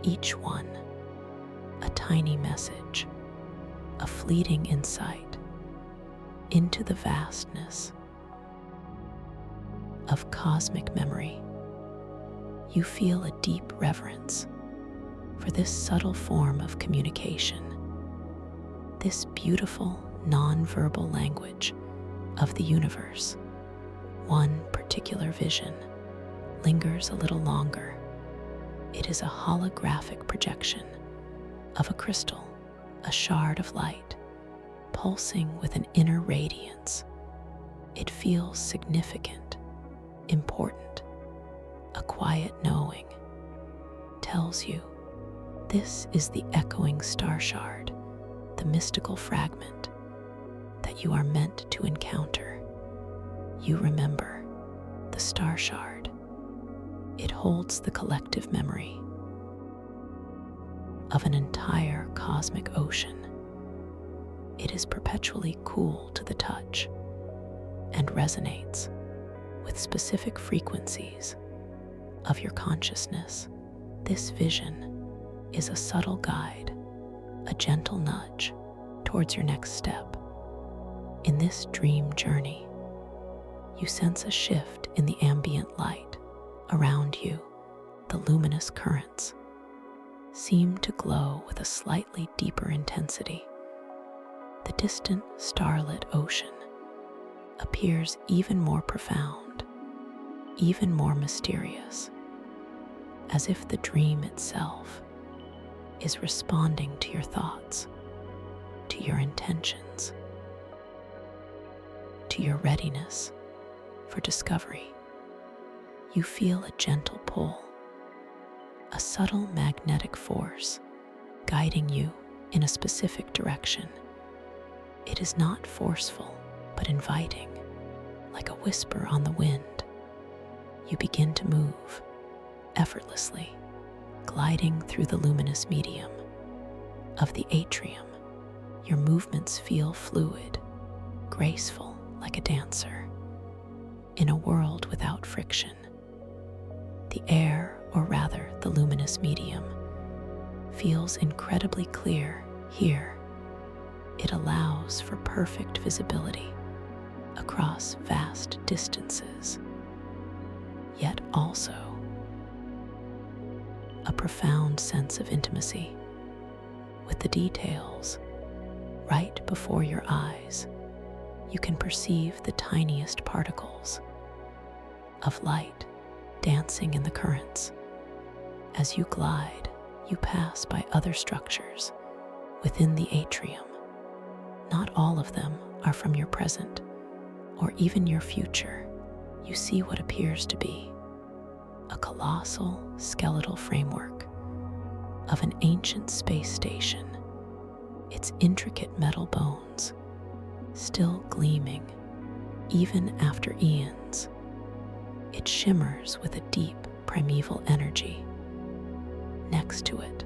each one a tiny message, a fleeting insight into the vastness of cosmic memory. You feel a deep reverence for this subtle form of communication, this beautiful, non-verbal language of the universe. One particular vision lingers a little longer. It is a holographic projection of a crystal, a shard of light, pulsing with an inner radiance. It feels significant, important. A quiet knowing tells you this is the echoing star shard, the mystical fragment that you are meant to encounter. You remember the star shard. It holds the collective memory of an entire cosmic ocean. It is perpetually cool to the touch and resonates with specific frequencies of your consciousness. This vision is a subtle guide, a gentle nudge towards your next step. In this dream journey, you sense a shift in the ambient light around you, the luminous currents seem to glow with a slightly deeper intensity. The distant starlit ocean appears even more profound, even more mysterious, as if the dream itself is responding to your thoughts, to your intentions, to your readiness for discovery. You feel a gentle pull, a subtle magnetic force guiding you in a specific direction. It is not forceful, but inviting, like a whisper on the wind. You begin to move effortlessly, gliding through the luminous medium of the atrium. Your movements feel fluid, graceful like a dancer. In a world without friction, the air, or rather the luminous medium, feels incredibly clear here. It allows for perfect visibility across vast distances, yet also a profound sense of intimacy with the details right before your eyes. You can perceive the tiniest particles of light dancing in the currents. As you glide, you pass by other structures within the atrium. Not all of them are from your present or even your future. You see what appears to be a colossal skeletal framework of an ancient space station, its intricate metal bones still gleaming even after eons. It shimmers with a deep primeval energy. Next to it,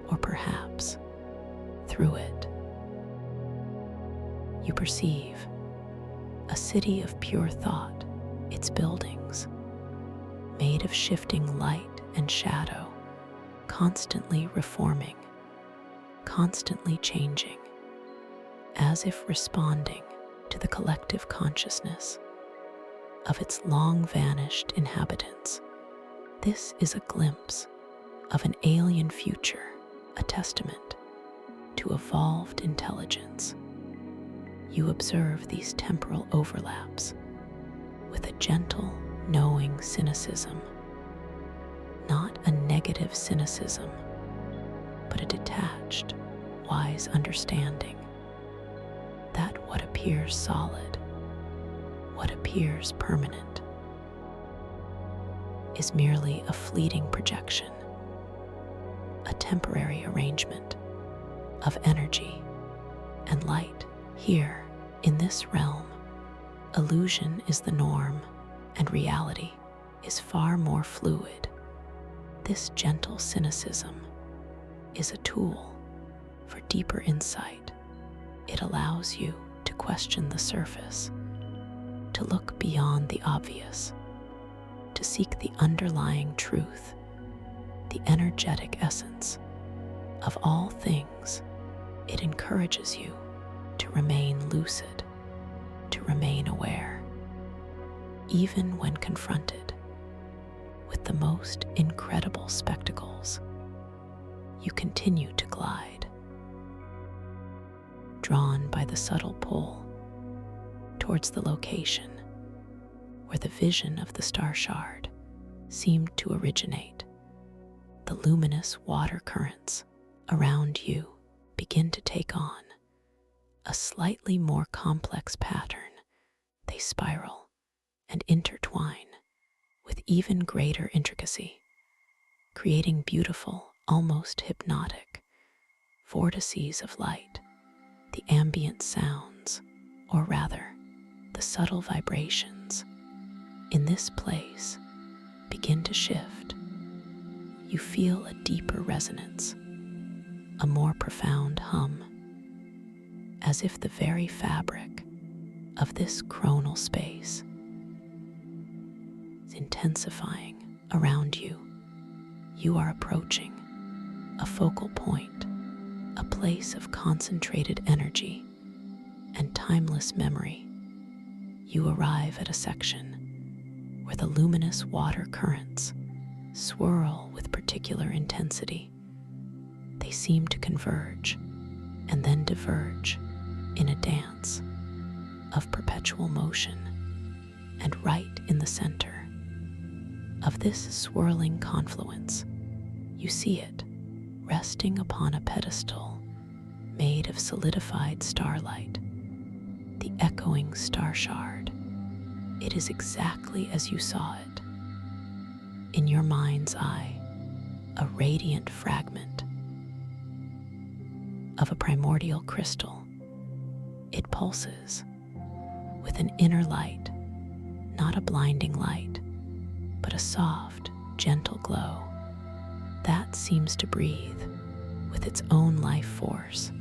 or perhaps through it, you perceive a city of pure thought, its buildings made of shifting light and shadow, constantly reforming, constantly changing, as if responding to the collective consciousness of its long-vanished inhabitants. This is a glimpse of an alien future, a testament to evolved intelligence. You observe these temporal overlaps with a gentle, knowing cynicism, not a negative cynicism, but a detached, wise understanding that what appears solid, what appears permanent, is merely a fleeting projection, a temporary arrangement of energy and light. Here, in this realm, illusion is the norm and reality is far more fluid. This gentle cynicism is a tool for deeper insight. It allows you to question the surface, to look beyond the obvious, to seek the underlying truth, the energetic essence of all things. It encourages you to remain lucid, to remain aware, even when confronted with the most incredible spectacles. You continue to glide, drawn by the subtle pull towards the location where the vision of the star shard seemed to originate. The luminous water currents around you begin to take on a slightly more complex pattern. They spiral and intertwine with even greater intricacy, creating beautiful, almost hypnotic vortices of light. The ambient sounds, or rather, the subtle vibrations in this place begin to shift. You feel a deeper resonance, a more profound hum, as if the very fabric of this chronal space is intensifying around you. You are approaching a focal point, a place of concentrated energy and timeless memory. You arrive at a section where the luminous water currents swirl with particular intensity. They seem to converge and then diverge in a dance of perpetual motion. And right in the center of this swirling confluence, you see it resting upon a pedestal made of solidified starlight, the echoing star shard. It is exactly as you saw it. In your mind's eye, a radiant fragment of a primordial crystal. It pulses with an inner light, not a blinding light, but a soft, gentle glow that seems to breathe with its own life force.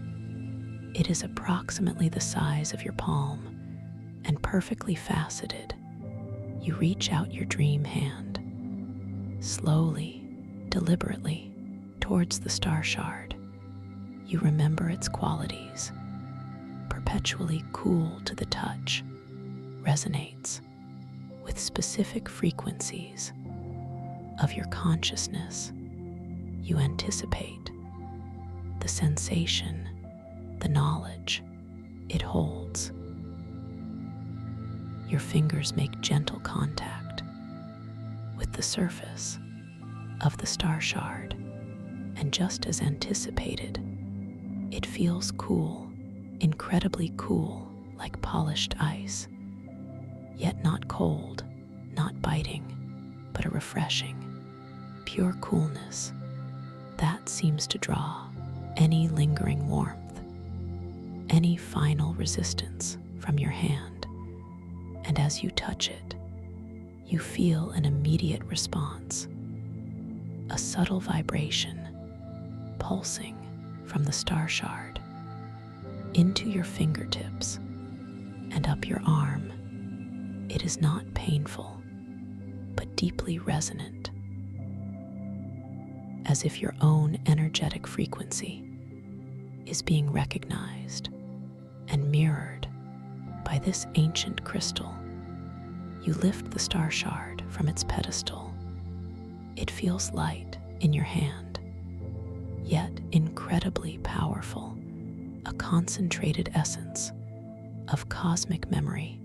It is approximately the size of your palm and perfectly faceted. You reach out your dream hand, slowly, deliberately, towards the star shard. You remember its qualities, perpetually cool to the touch, resonates with specific frequencies of your consciousness. You anticipate the sensation, the knowledge it holds. Your fingers make gentle contact with the surface of the star shard, and just as anticipated, it feels cool, incredibly cool, like polished ice, yet not cold, not biting, but a refreshing, pure coolness that seems to draw any lingering warmth, any final resistance from your hand. And as you touch it, you feel an immediate response, a subtle vibration pulsing from the star shard into your fingertips and up your arm. It is not painful, but deeply resonant, as if your own energetic frequency is being recognized and mirrored by this ancient crystal. You lift the star shard from its pedestal. It feels light in your hand, yet incredibly powerful, a concentrated essence of cosmic memory.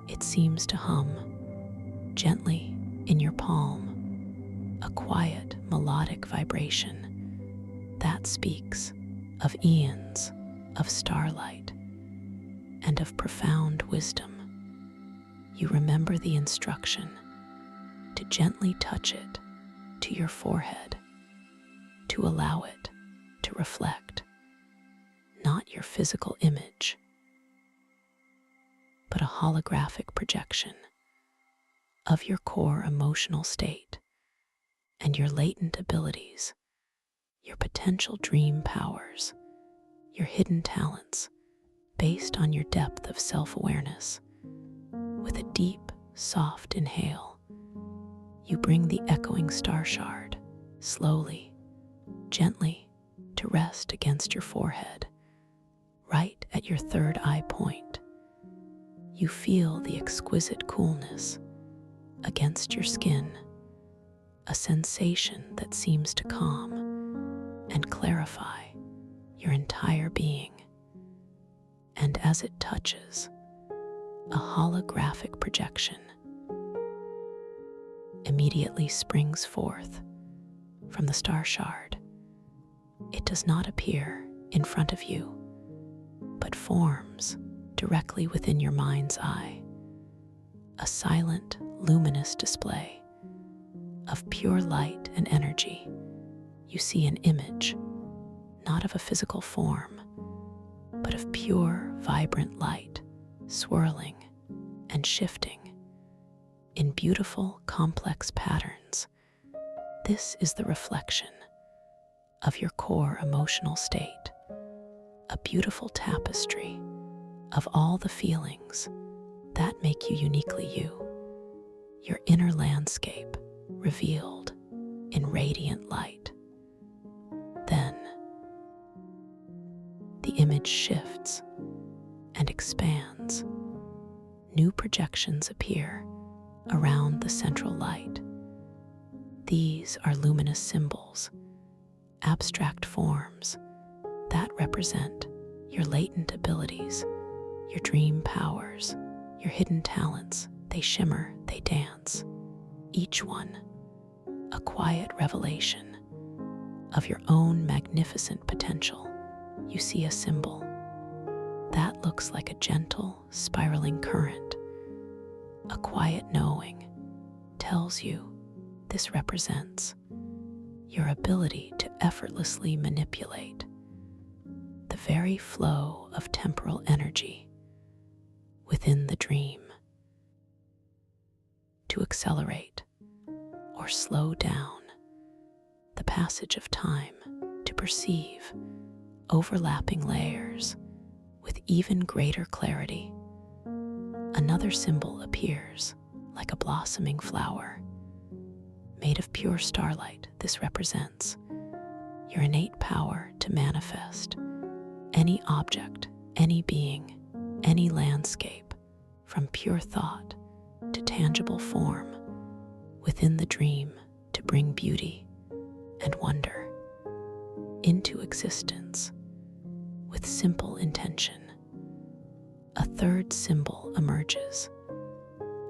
It seems to hum gently in your palm, a quiet, melodic vibration that speaks of eons of starlight and of profound wisdom. You remember the instruction to gently touch it to your forehead, to allow it to reflect not your physical image, but a holographic projection of your core emotional state and your latent abilities, your potential dream powers, your hidden talents, based on your depth of self-awareness. With a deep, soft inhale, you bring the echoing star shard slowly, gently, to rest against your forehead, right at your third eye point. You feel the exquisite coolness against your skin, a sensation that seems to calm and clarify your entire being. And as it touches, a holographic projection immediately springs forth from the star shard. It does not appear in front of you, but forms directly within your mind's eye, a silent, luminous display of pure light and energy. You see an image, not of a physical form, but of pure, vibrant light, swirling and shifting in beautiful, complex patterns. This is the reflection of your core emotional state, a beautiful tapestry of all the feelings that make you uniquely you, your inner landscape revealed in radiant light. Then, the image shifts and expands. New projections appear around the central light. These are luminous symbols, abstract forms that represent your latent abilities, your dream powers, your hidden talents. They shimmer, they dance, each one a quiet revelation of your own magnificent potential. You see a symbol that looks like a gentle, spiraling current. A quiet knowing tells you this represents your ability to effortlessly manipulate the very flow of temporal energy within the dream, to accelerate or slow down the passage of time, to perceive overlapping layers with even greater clarity. Another symbol appears like a blossoming flower made of pure starlight. This represents your innate power to manifest any object, any being, any landscape, from pure thought to tangible form within the dream, to bring beauty and wonder into existence with simple intention. A third symbol emerges,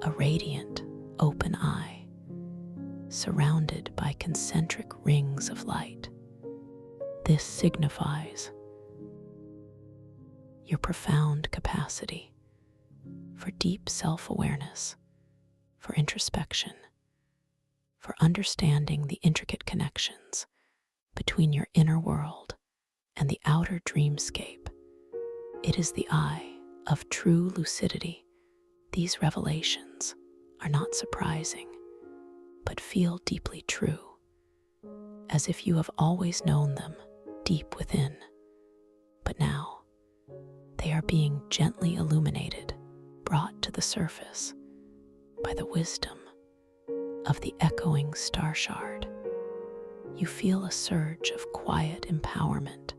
a radiant, open eye, surrounded by concentric rings of light. This signifies your profound capacity for deep self-awareness, for introspection, for understanding the intricate connections between your inner world and the outer dreamscape. It is the eye of true lucidity. These revelations are not surprising, but feel deeply true, as if you have always known them deep within. But now, they are being gently illuminated, brought to the surface by the wisdom of the echoing star shard. You feel a surge of quiet empowerment,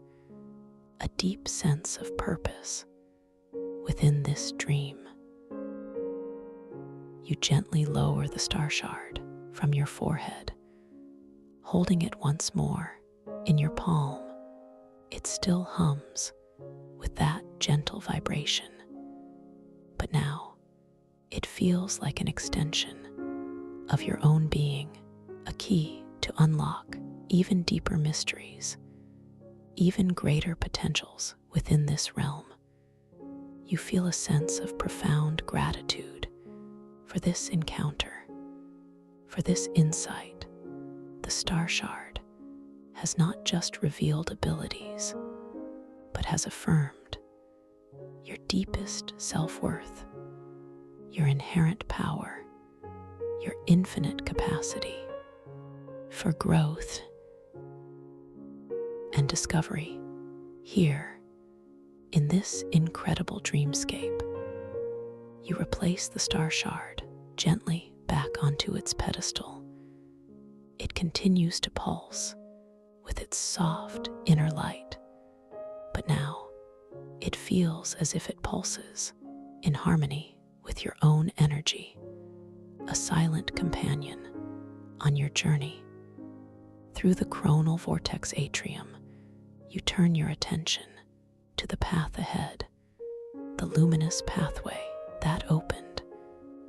a deep sense of purpose within this dream. You gently lower the star shard from your forehead, holding it once more in your palm. It still hums with that gentle vibration, but now it feels like an extension of your own being, a key to unlock even deeper mysteries, even greater potentials within this realm. You feel a sense of profound gratitude for this encounter, for this insight. The star shard has not just revealed abilities, but has affirmed your deepest self-worth, your inherent power, your infinite capacity for growth and discovery. Here, in this incredible dreamscape, you replace the star shard gently back onto its pedestal. It continues to pulse with its soft inner light, but now it feels as if it pulses in harmony with your own energy, a silent companion on your journey. Through the coronal vortex atrium, you turn your attention to the path ahead, the luminous pathway that opened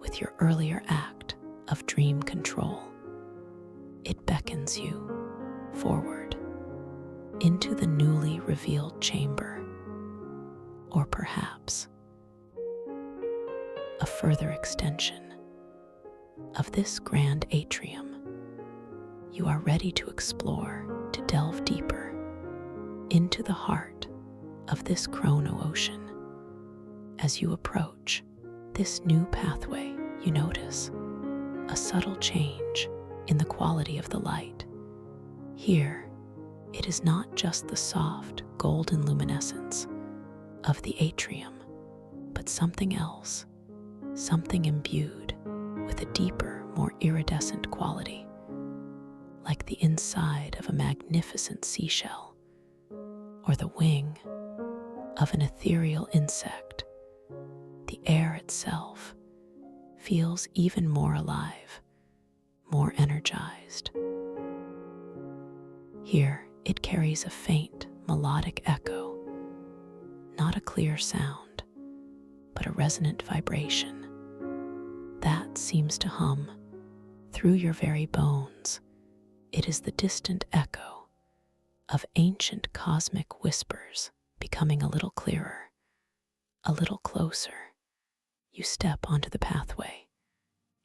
with your earlier act of dream control. It beckons you forward into the newly revealed chamber, or perhaps a further extension of this grand atrium. You are ready to explore, to delve deeper into the heart of this chrono ocean. As you approach this new pathway, you notice a subtle change in the quality of the light. Here, it is not just the soft golden luminescence of the atrium, but something else, something imbued with a deeper, more iridescent quality, like the inside of a magnificent seashell or the wing of an ethereal insect. The air itself feels even more alive, more energized. Here, it carries a faint, melodic echo, not a clear sound, but a resonant vibration that seems to hum through your very bones. It is the distant echo of ancient cosmic whispers becoming a little clearer, a little closer. You step onto the pathway.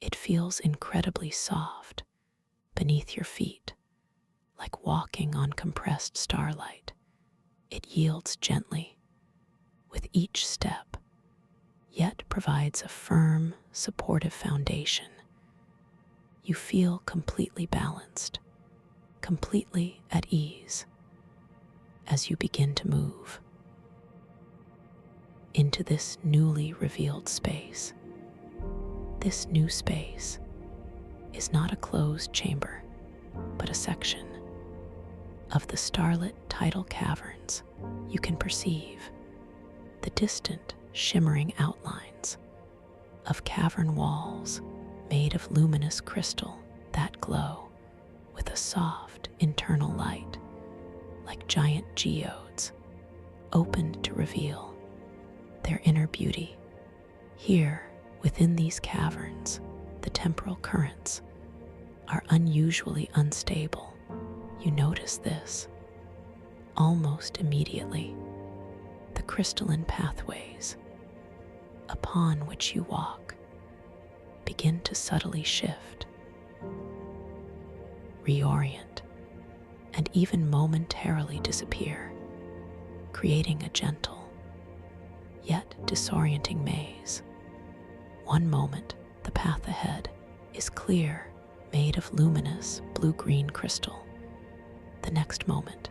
It feels incredibly soft beneath your feet, like walking on compressed starlight. It yields gently with each step, yet provides a firm, supportive foundation. You feel completely balanced, completely at ease as you begin to move into this newly revealed space. This new space is not a closed chamber, but a section of the starlit tidal caverns. You can perceive the distant, shimmering outlines of cavern walls made of luminous crystal that glow with a soft internal light, like giant geodes opened to reveal their inner beauty. Here, within these caverns, the temporal currents are unusually unstable. You notice this almost immediately. The crystalline pathways upon which you walk begin to subtly shift, reorient, and even momentarily disappear, creating a gentle yet disorienting maze. One moment, the path ahead is clear, made of luminous blue-green crystal. The next moment,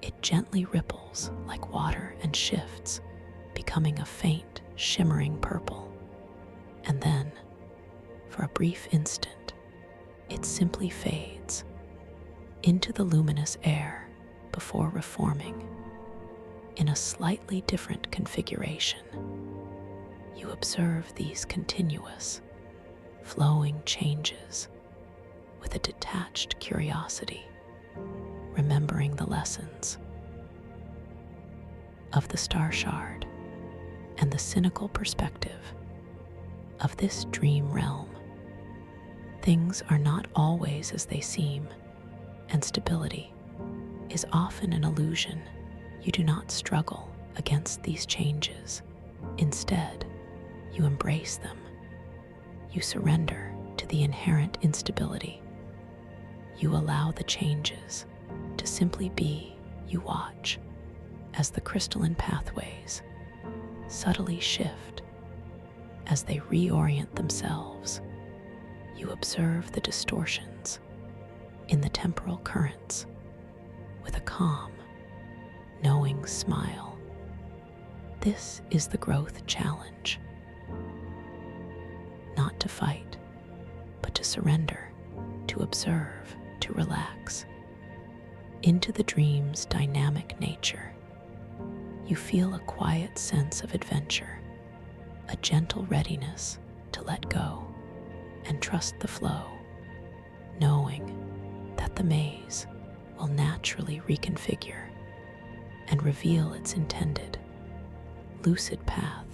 it gently ripples like water and shifts, becoming a faint, shimmering purple. And then, for a brief instant, it simply fades into the luminous air before reforming in a slightly different configuration. You observe these continuous, flowing changes with a detached curiosity, remembering the lessons of the star shard and the cynical perspective of this dream realm. Things are not always as they seem, and stability is often an illusion. You do not struggle against these changes. Instead, you embrace them. You surrender to the inherent instability. You allow the changes to simply be. You watch as the crystalline pathways subtly shift, as they reorient themselves. You observe the distortions in the temporal currents with a calm, knowing smile. This is the growth challenge. Not to fight, but to surrender, to observe, to relax. Into the dream's dynamic nature, you feel a quiet sense of adventure, a gentle readiness to let go and trust the flow, knowing that the maze will naturally reconfigure and reveal its intended, lucid path.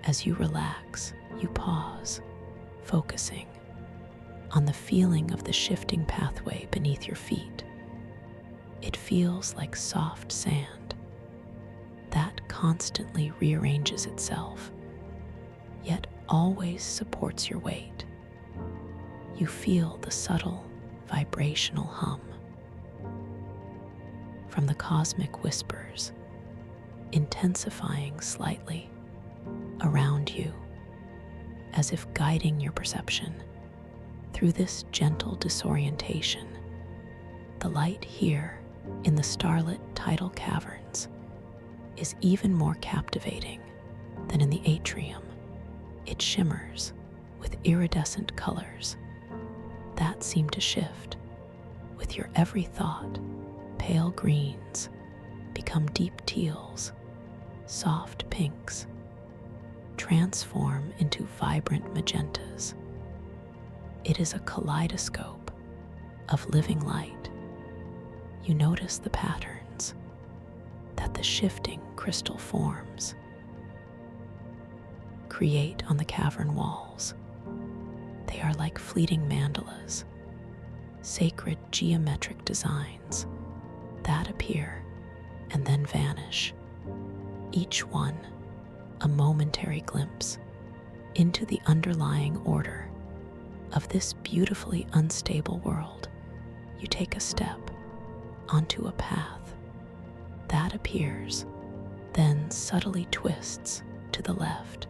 As you relax, you pause, focusing on the feeling of the shifting pathway beneath your feet. It feels like soft sand that constantly rearranges itself, yet always supports your weight. You feel the subtle vibrational hum from the cosmic whispers, intensifying slightly around you, as if guiding your perception through this gentle disorientation. The light here in the starlit tidal caverns is even more captivating than in the atrium. It shimmers with iridescent colors that seem to shift with your every thought. Pale greens become deep teals, soft pinks transform into vibrant magentas. It is a kaleidoscope of living light. You notice the patterns that the shifting crystal forms create on the cavern walls. They are like fleeting mandalas, sacred geometric designs that appear and then vanish, each one a momentary glimpse into the underlying order of this beautifully unstable world. You take a step onto a path that appears, then subtly twists to the left.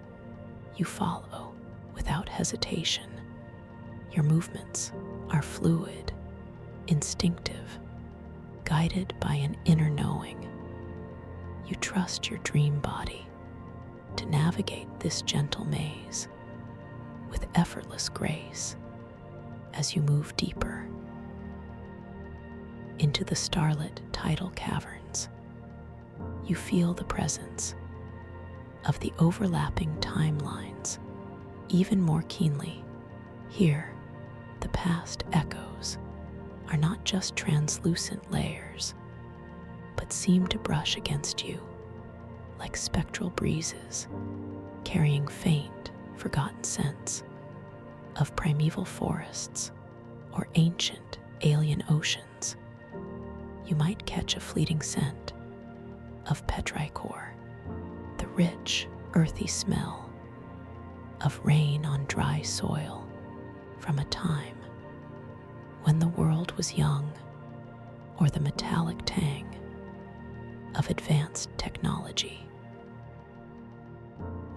You follow without hesitation. Your movements are fluid, instinctive, guided by an inner knowing. You trust your dream body to navigate this gentle maze with effortless grace as you move deeper into the starlit tidal caverns. You feel the presence of the overlapping timelines even more keenly. Here, the past echoes are not just translucent layers, but seem to brush against you like spectral breezes, carrying faint, forgotten scents of primeval forests or ancient alien oceans. You might catch a fleeting scent of petrichor, the rich, earthy smell of rain on dry soil from a time when the world was young, or the metallic tang of advanced technology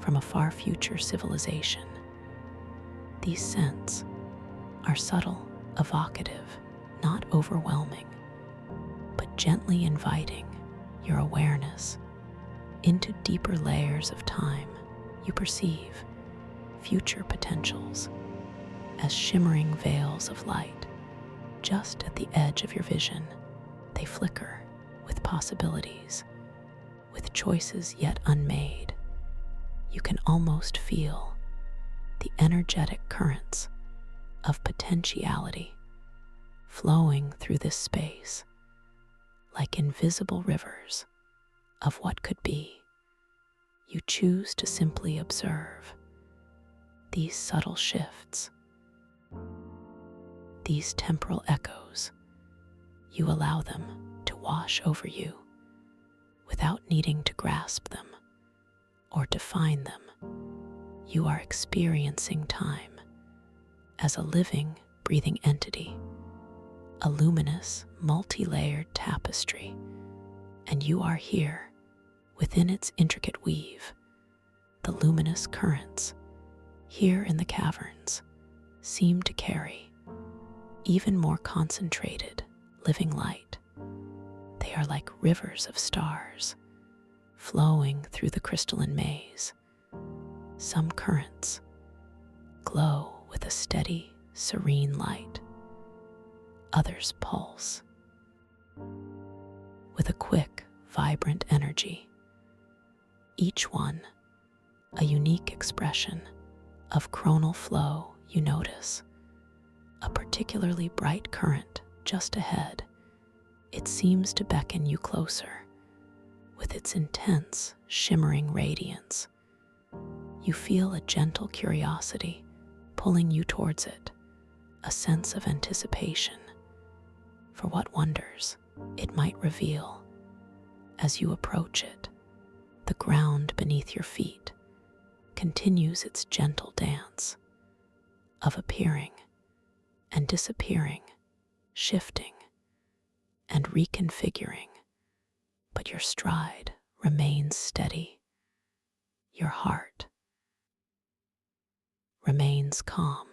from a far future civilization. These scents are subtle, evocative, not overwhelming, but gently inviting your awareness into deeper layers of time. You perceive future potentials as shimmering veils of light just at the edge of your vision. They flicker with possibilities, with choices yet unmade. You can almost feel the energetic currents of potentiality flowing through this space like invisible rivers of what could be. You choose to simply observe these subtle shifts, these temporal echoes. You allow them to wash over you without needing to grasp them or define them. You are experiencing time as a living, breathing entity, a luminous, multi-layered tapestry, and you are here within its intricate weave. The luminous currents here in the caverns seem to carry even more concentrated, living light. They are like rivers of stars flowing through the crystalline maze. Some currents glow with a steady, serene light. Others pulse with a quick, vibrant energy. Each one a unique expression of chronal flow. You notice a particularly bright current just ahead. It seems to beckon you closer with its intense, shimmering radiance. You feel a gentle curiosity pulling you towards it, a sense of anticipation for what wonders it might reveal. As you approach it, the ground beneath your feet continues its gentle dance of appearing and disappearing, shifting and reconfiguring, but your stride remains steady. Your heart remains calm.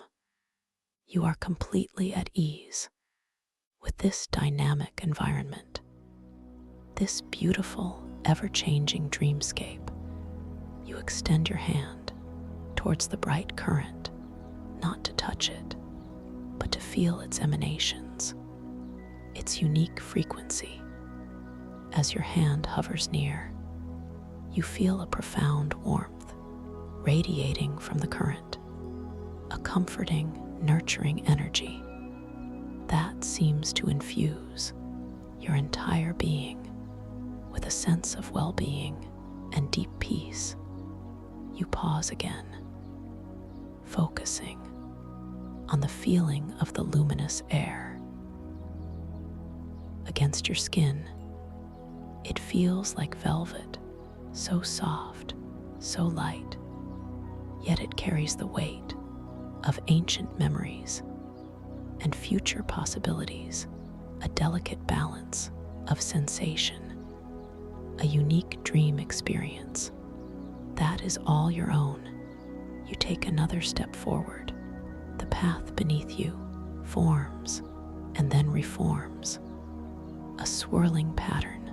You are completely at ease with this dynamic environment, this beautiful, ever-changing dreamscape. You extend your hand towards the bright current, not to touch it, but to feel its emanations, its unique frequency. As your hand hovers near, you feel a profound warmth radiating from the current, a comforting, nurturing energy that seems to infuse your entire being with a sense of well-being and deep peace. You pause again, focusing on the feeling of the luminous air against your skin. It feels like velvet, so soft, so light, yet it carries the weight of ancient memories and future possibilities, a delicate balance of sensation, a unique dream experience that is all your own. You take another step forward. The path beneath you forms and then reforms, a swirling pattern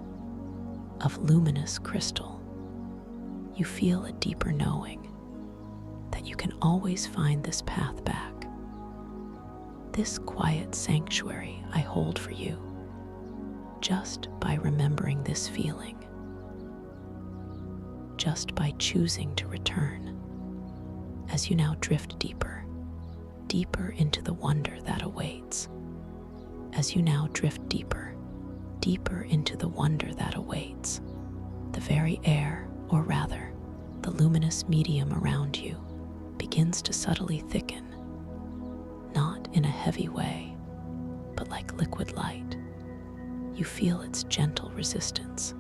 of luminous crystal. You feel a deeper knowing that you can always find this path back. This quiet sanctuary I hold for you just by remembering this feeling, just by choosing to return, as you now drift deeper, deeper into the wonder that awaits. As you now drift deeper, deeper into the wonder that awaits, the very air, or rather, the luminous medium around you, begins to subtly thicken, not in a heavy way, but like liquid light. You feel its gentle resistance,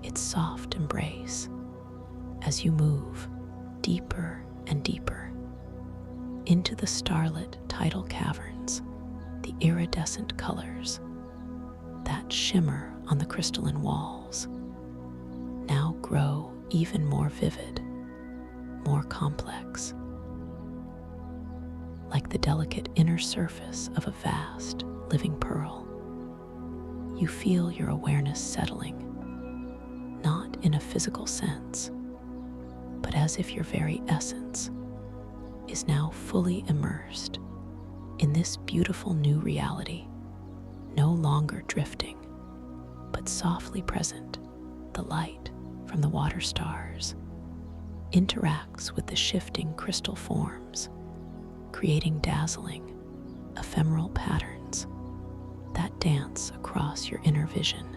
its soft embrace, as you move deeper and deeper into the starlit tidal caverns. The iridescent colors that shimmer on the crystalline walls now grow even more vivid, more complex, like the delicate inner surface of a vast living pearl. You feel your awareness settling, not in a physical sense, but as if your very essence is now fully immersed in this beautiful new reality, no longer drifting, but softly present. The light from the water stars interacts with the shifting crystal forms, creating dazzling, ephemeral patterns that dance across your inner vision.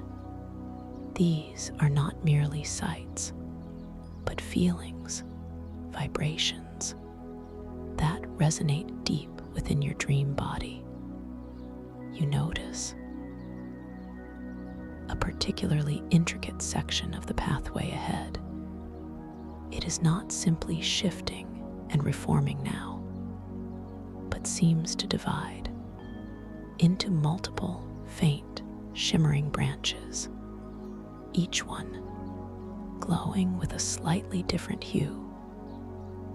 These are not merely sights, but feelings, vibrations that resonate deep within your dream body. You notice a particularly intricate section of the pathway ahead. It is not simply shifting and reforming now, but seems to divide into multiple faint, shimmering branches, each one glowing with a slightly different hue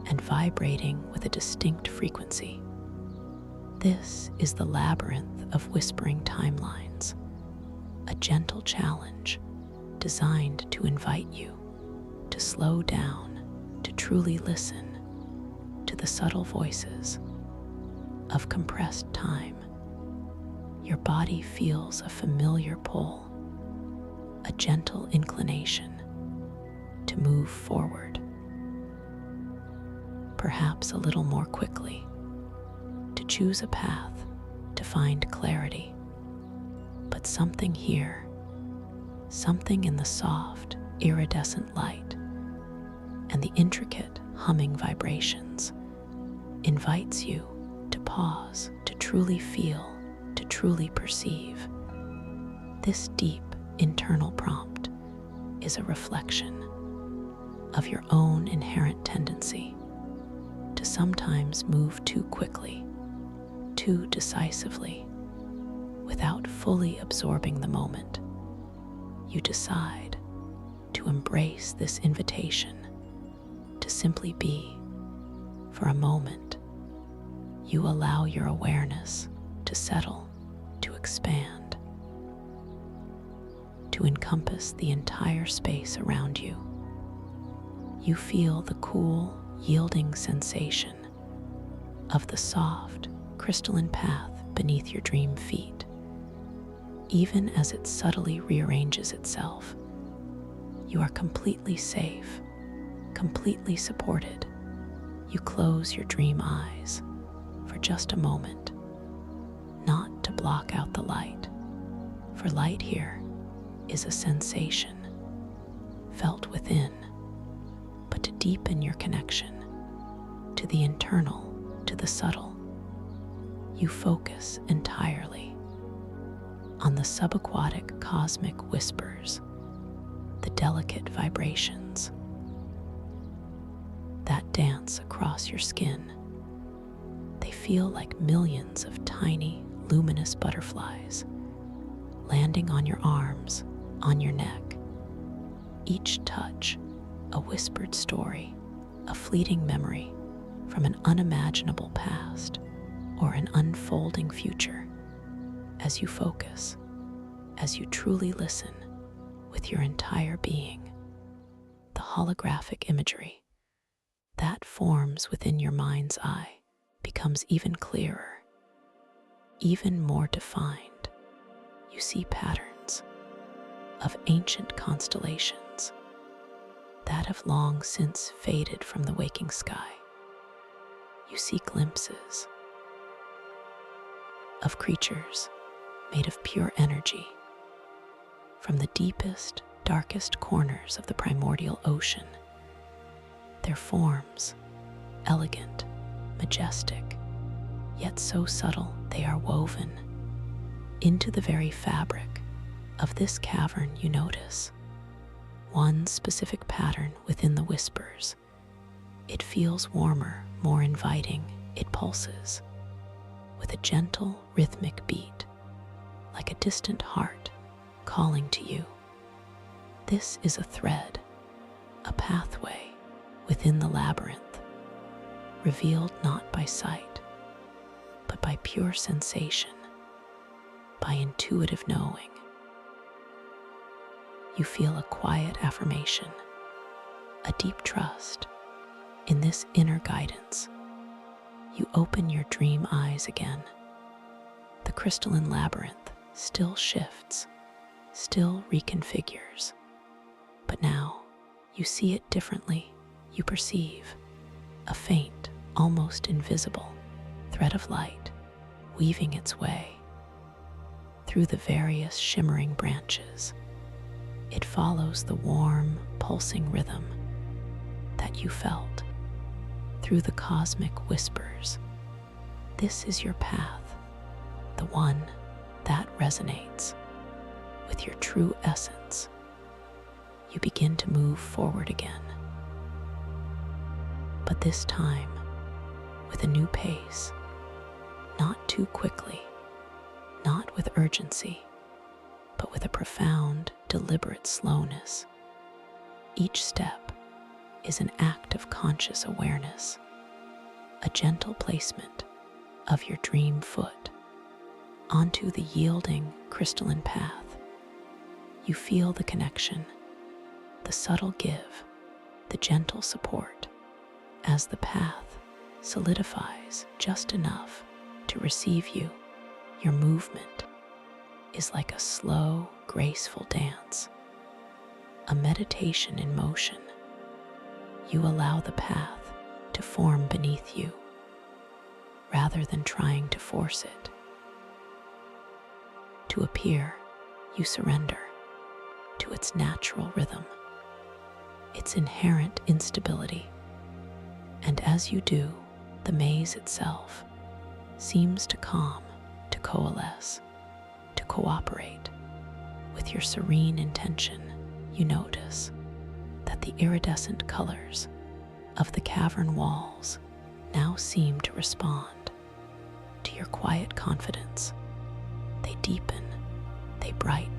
and vibrating with a distinct frequency. This is the labyrinth of whispering timelines, a gentle challenge designed to invite you to slow down, to truly listen to the subtle voices of compressed time. Your body feels a familiar pull, a gentle inclination to move forward, perhaps a little more quickly, to choose a path, to find clarity. But something here, something in the soft, iridescent light and the intricate humming vibrations, invites you to pause, to truly feel, to truly perceive. This deep internal prompt is a reflection of your own inherent tendency to sometimes move too quickly, too decisively, without fully absorbing the moment. You decide to embrace this invitation to simply be. For a moment, you allow your awareness to settle, to expand, to encompass the entire space around you. You feel the cool, yielding sensation of the soft, crystalline path beneath your dream feet. Even as it subtly rearranges itself, you are completely safe, completely supported, you close your dream eyes for just a moment, not to block out the light, for light here is a sensation felt within, but to deepen your connection to the internal, to the subtle. You focus entirely on the subaquatic cosmic whispers, the delicate vibrations that dance across your skin. They feel like millions of tiny, luminous butterflies landing on your arms, on your neck. Each touch, a whispered story, a fleeting memory from an unimaginable past or an unfolding future. As you focus, as you truly listen with your entire being, the holographic imagery that forms within your mind's eye becomes even clearer, even more defined. You see patterns of ancient constellations that have long since faded from the waking sky. You see glimpses of creatures made of pure energy from the deepest, darkest corners of the primordial ocean. Their forms, elegant, majestic, yet so subtle they are woven into the very fabric of this cavern. You notice one specific pattern within the whispers. It feels warmer, more inviting. It pulses with a gentle, rhythmic beat, like a distant heart calling to you. This is a thread, a pathway within the labyrinth, revealed not by sight, but by pure sensation, by intuitive knowing. You feel a quiet affirmation, a deep trust in this inner guidance. You open your dream eyes again. The crystalline labyrinth still shifts, still reconfigures, but now you see it differently. You perceive a faint, almost invisible thread of light weaving its way through the various shimmering branches. It follows the warm, pulsing rhythm that you felt through the cosmic whispers. This is your path, the one that resonates with your true essence. You begin to move forward again, but this time with a new pace, not too quickly, not with urgency, but with a profound, deliberate slowness. Each step is an act of conscious awareness, a gentle placement of your dream foot onto the yielding crystalline path. You feel the connection, the subtle give, the gentle support, as the path solidifies just enough to receive you. Your movement is like a slow, graceful dance, a meditation in motion. You allow the path to form beneath you, rather than trying to force it to appear. You surrender to its natural rhythm, its inherent instability, and as you do, the maze itself seems to calm, to coalesce, to cooperate with your serene intention. You notice that the iridescent colors of the cavern walls now seem to respond to your quiet confidence. They deepen, they brighten.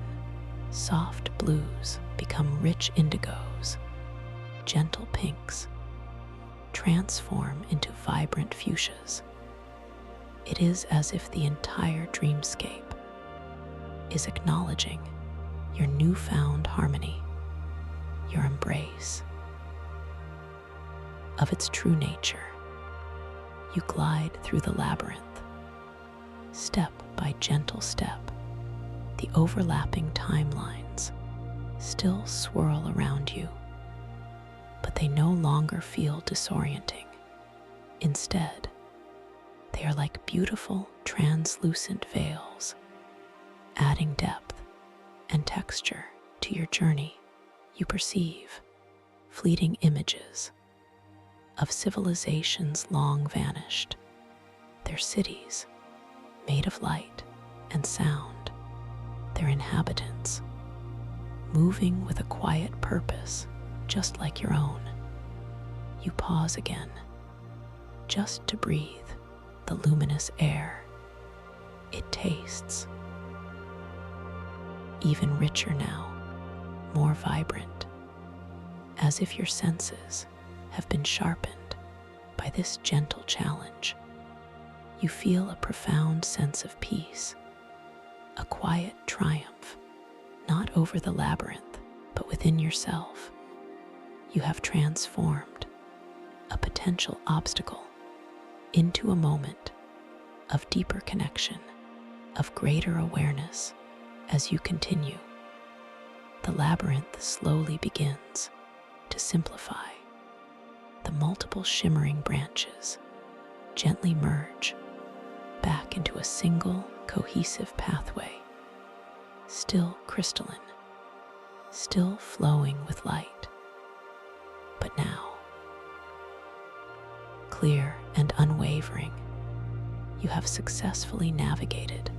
Soft blues become rich indigos, gentle pinks transform into vibrant fuchsias. It is as if the entire dreamscape is acknowledging your newfound harmony, your embrace of its true nature. You glide through the labyrinth, step by gentle step. The overlapping timelines still swirl around you, but they no longer feel disorienting. Instead, they are like beautiful, translucent veils, adding depth and texture to your journey. You perceive fleeting images of civilizations long vanished, their cities made of light and sound, their inhabitants moving with a quiet purpose just like your own. You pause again, just to breathe the luminous air. It tastes even richer now, more vibrant, as if your senses have been sharpened by this gentle challenge. You feel a profound sense of peace, a quiet triumph, not over the labyrinth, but within yourself. You have transformed a potential obstacle into a moment of deeper connection, of greater awareness. As you continue, the labyrinth slowly begins to simplify. The multiple shimmering branches gently merge back into a single cohesive pathway, still crystalline, still flowing with light, but now clear and unwavering. You have successfully navigated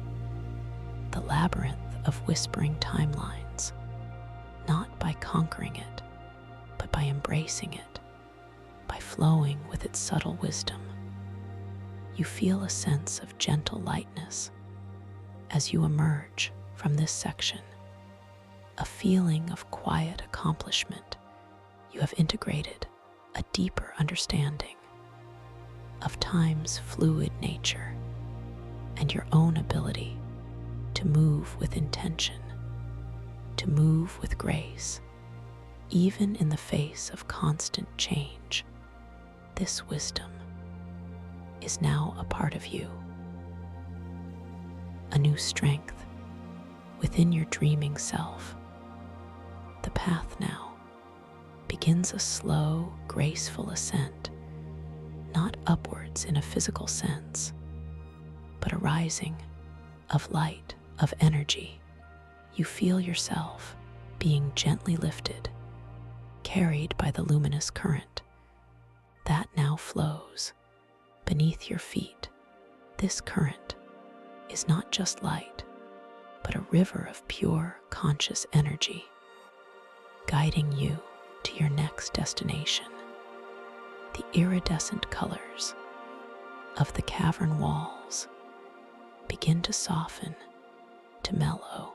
the labyrinth of whispering timelines, not by conquering it, but by embracing it, by flowing with its subtle wisdom. You feel a sense of gentle lightness as you emerge from this section, a feeling of quiet accomplishment. You have integrated a deeper understanding of time's fluid nature and your own ability to move with intention, to move with grace, even in the face of constant change. This wisdom is now a part of you, a new strength within your dreaming self. The path now begins a slow, graceful ascent, not upwards in a physical sense, but a rising of light, of energy. You feel yourself being gently lifted, carried by the luminous current that now flows beneath your feet. This current is not just light, but a river of pure, conscious energy, guiding you to your next destination. The iridescent colors of the cavern walls begin to soften, to mellow,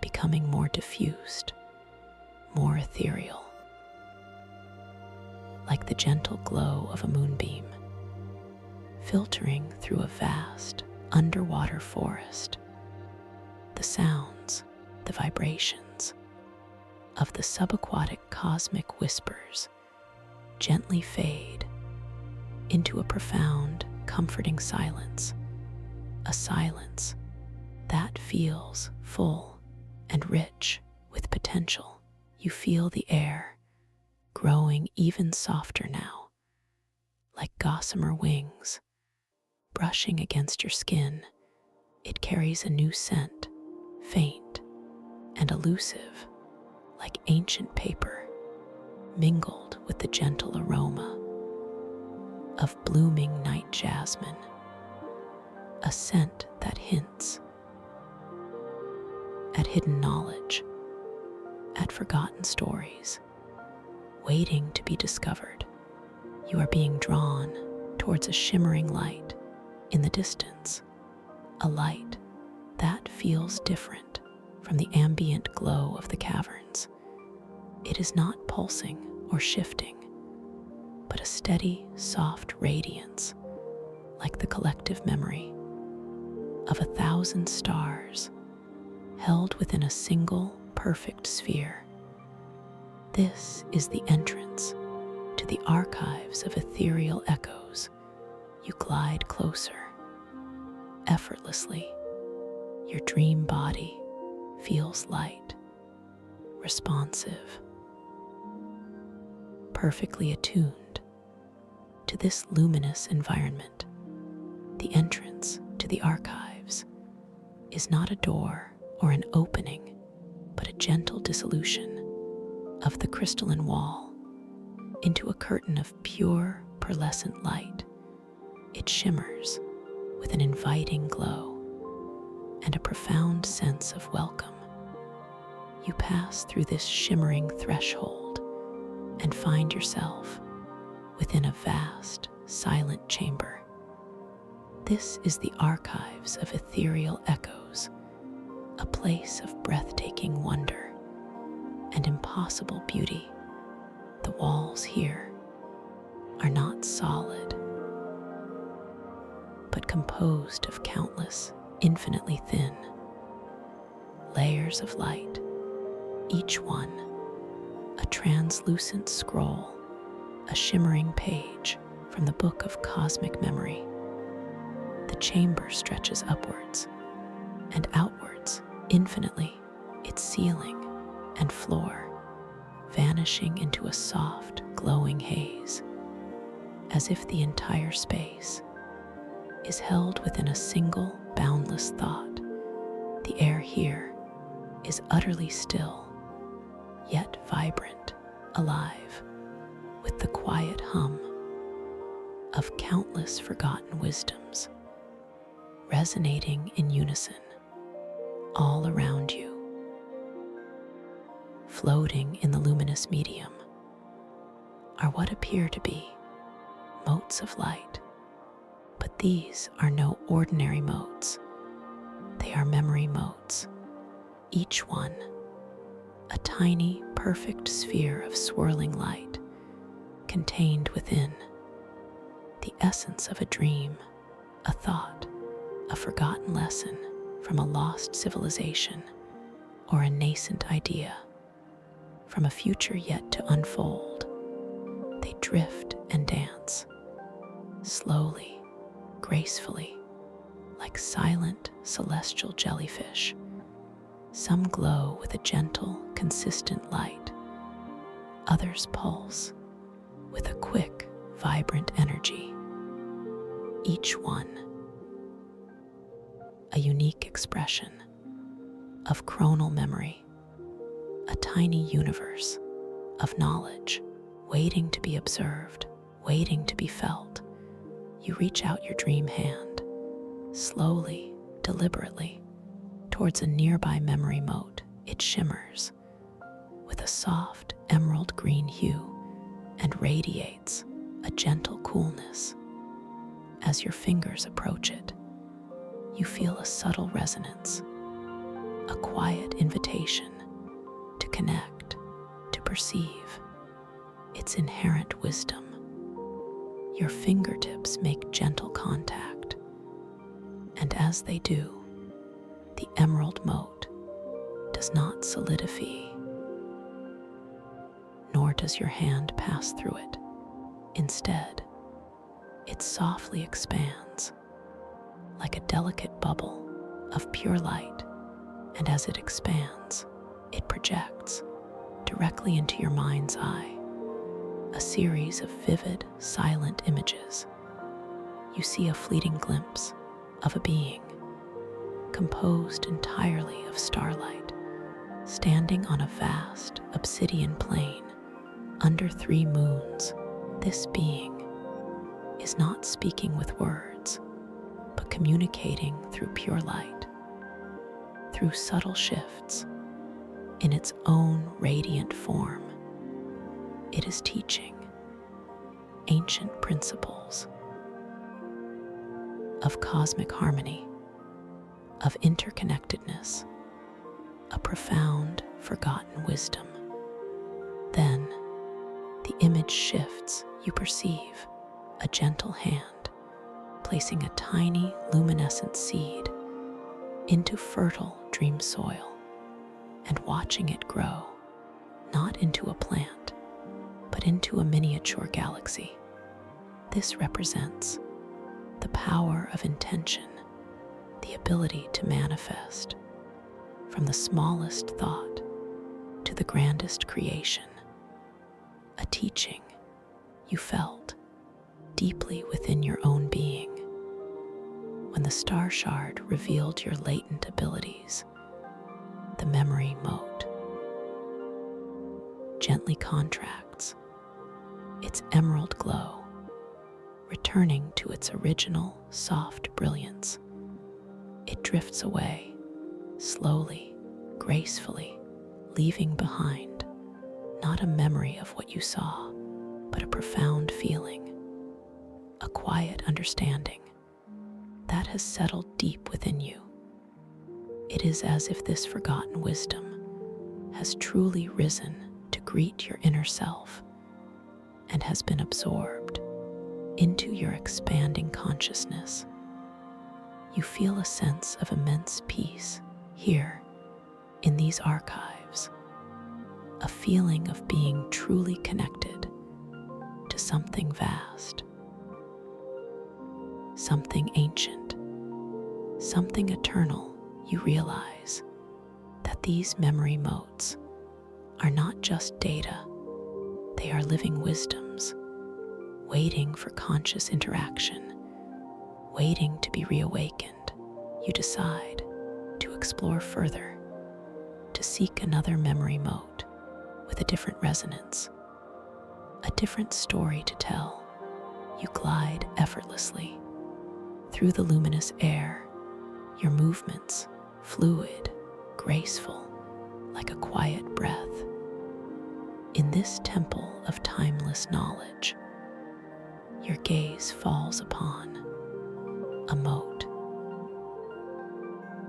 becoming more diffused, more ethereal, like the gentle glow of a moonbeam, filtering through a vast underwater forest. The sounds, the vibrations of the subaquatic cosmic whispers gently fade into a profound, comforting silence, a silence that feels full and rich with potential. You feel the air growing even softer now, like gossamer wings brushing against your skin. It carries a new scent, faint and elusive, like ancient paper, mingled with the gentle aroma of blooming night jasmine, a scent that hints at hidden knowledge, at forgotten stories, waiting to be discovered. You are being drawn towards a shimmering light in the distance, a light that feels different from the ambient glow of the caverns. It is not pulsing or shifting, but a steady, soft radiance, like the collective memory of 1,000 stars held within a single perfect sphere. This is the entrance to the archives of ethereal echoes. You glide closer, effortlessly. Your dream body feels light, responsive, perfectly attuned to this luminous environment. The entrance to the archives is not a door or an opening, but a gentle dissolution of the crystalline wall into a curtain of pure, pearlescent light. It shimmers with an inviting glow and a profound sense of welcome. You pass through this shimmering threshold and find yourself within a vast, silent chamber. This is the archives of ethereal echoes, a place of breathtaking wonder and impossible beauty. The walls here are not solid, but composed of countless, infinitely thin layers of light, each one a translucent scroll, a shimmering page from the book of cosmic memory. The chamber stretches upwards and outwards infinitely, its ceiling and floor vanishing into a soft, glowing haze, as if the entire space is held within a single, boundless thought. The air here is utterly still, yet vibrant, alive, with the quiet hum of countless forgotten wisdoms resonating in unison all around you. Floating in the luminous medium are what appear to be motes of light, but these are no ordinary motes. They are memory motes, each one a tiny, perfect sphere of swirling light contained within the essence of a dream, a thought, a forgotten lesson from a lost civilization, or a nascent idea from a future yet to unfold. They drift and dance, slowly, gracefully, like silent, celestial jellyfish. Some glow with a gentle, consistent light. Others pulse with a quick, vibrant energy. Each one a unique expression of chronal memory, a tiny universe of knowledge waiting to be observed, waiting to be felt. You reach out your dream hand, slowly, deliberately, towards a nearby memory mote. It shimmers with a soft emerald green hue and radiates a gentle coolness. As your fingers approach it, you feel a subtle resonance, a quiet invitation to connect, to perceive its inherent wisdom. Your fingertips make gentle contact, and as they do, the emerald mote does not solidify, nor does your hand pass through it. Instead, it softly expands like a delicate bubble of pure light, and as it expands, it projects directly into your mind's eye a series of vivid, silent images. You see a fleeting glimpse of a being composed entirely of starlight, standing on a vast obsidian plain under 3 moons. This being is not speaking with words, but communicating through pure light, through subtle shifts in its own radiant form. It is teaching ancient principles of cosmic harmony, of interconnectedness, a profound, forgotten wisdom. Then, the image shifts. You perceive a gentle hand placing a tiny, luminescent seed into fertile dream soil and watching it grow, not into a plant, but into a miniature galaxy. This represents the power of intention, the ability to manifest from the smallest thought to the grandest creation. A teaching you felt deeply within your own being. When the star shard revealed your latent abilities, the memory mote gently contracts, its emerald glow returning to its original soft brilliance. It drifts away, slowly, gracefully, leaving behind not a memory of what you saw, but a profound feeling, a quiet understanding that has settled deep within you. It is as if this forgotten wisdom has truly risen to greet your inner self and has been absorbed into your expanding consciousness. You feel a sense of immense peace here in these archives, a feeling of being truly connected to something vast, something ancient, something eternal. You realize that these memory motes are not just data, they are living wisdoms, waiting for conscious interaction, waiting to be reawakened. You decide to explore further, to seek another memory mote with a different resonance, a different story to tell. You glide effortlessly through the luminous air, your movements fluid, graceful, like a quiet breath. In this temple of timeless knowledge, your gaze falls upon a mote,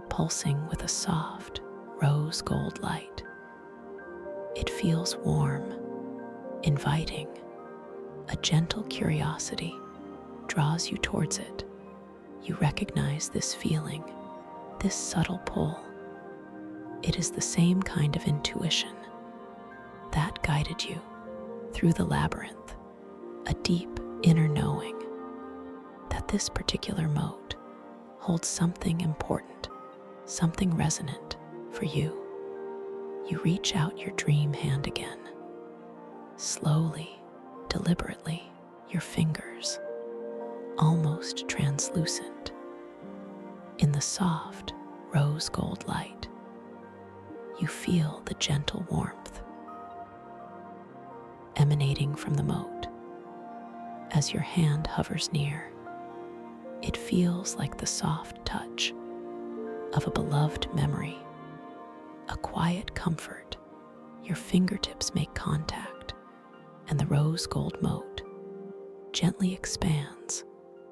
pulsing with a soft rose gold light. It feels warm, inviting. A gentle curiosity draws you towards it. You recognize this feeling, this subtle pull. It is the same kind of intuition that guided you through the labyrinth, a deep inner knowing that this particular mote holds something important, something resonant for you. You reach out your dream hand again, slowly, deliberately, your fingers almost translucent in the soft rose gold light. You feel the gentle warmth emanating from the mote. As your hand hovers near, it feels like the soft touch of a beloved memory, a quiet comfort. Your fingertips make contact, and the rose gold mote gently expands,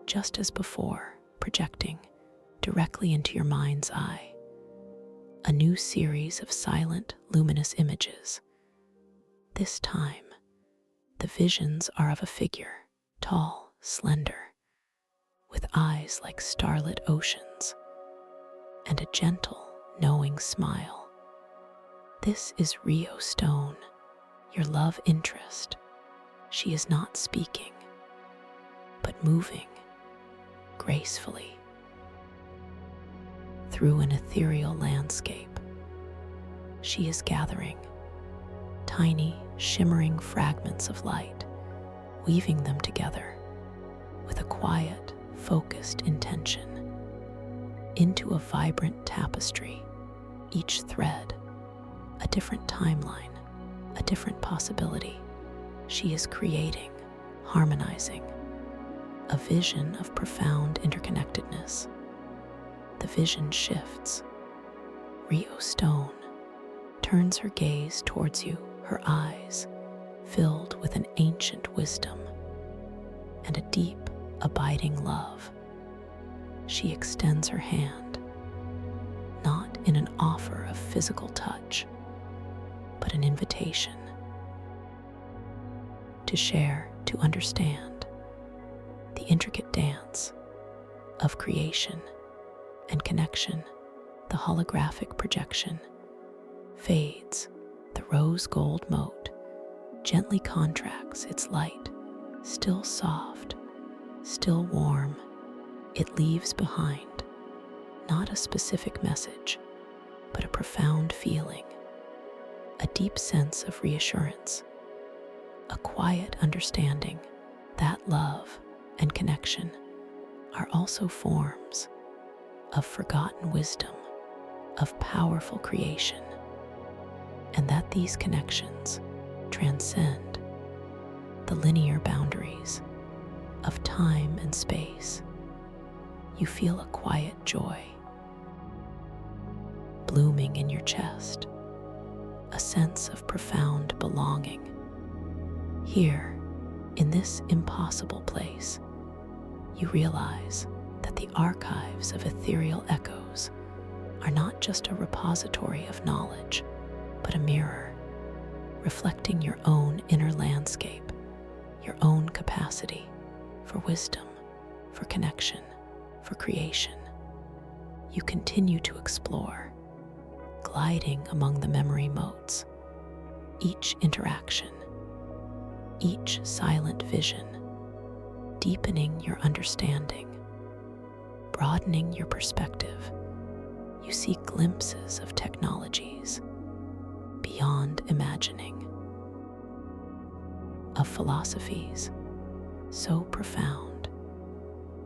just as before, projecting directly into your mind's eye. A new series of silent, luminous images. This time, the visions are of a figure, tall, slender, with eyes like starlit oceans, and a gentle, knowing smile. This is Rio Stone, your love interest. She is not speaking, but moving gracefully through an ethereal landscape. She is gathering tiny, shimmering fragments of light, weaving them together with a quiet, focused intention into a vibrant tapestry, each thread a different timeline, a different possibility. She is creating, harmonizing, a vision of profound interconnectedness. The vision shifts. Rio Stone turns her gaze towards you, her eyes filled with an ancient wisdom and a deep, abiding love. She extends her hand, not in an offer of physical touch, but an invitation to share, to understand the intricate dance of creation and connection. The holographic projection fades. The rose gold mote gently contracts its light, still soft, still warm. It leaves behind not a specific message, but a profound feeling, a deep sense of reassurance, a quiet understanding that love, and connection are also forms of forgotten wisdom, of powerful creation, and that these connections transcend the linear boundaries of time and space. You feel a quiet joy blooming in your chest, a sense of profound belonging. Here, in this impossible place, you realize that the archives of ethereal echoes are not just a repository of knowledge, but a mirror reflecting your own inner landscape, your own capacity for wisdom, for connection, for creation. You continue to explore, gliding among the memory motes, each interaction, each silent vision, deepening your understanding, broadening your perspective. You see glimpses of technologies beyond imagining, of philosophies so profound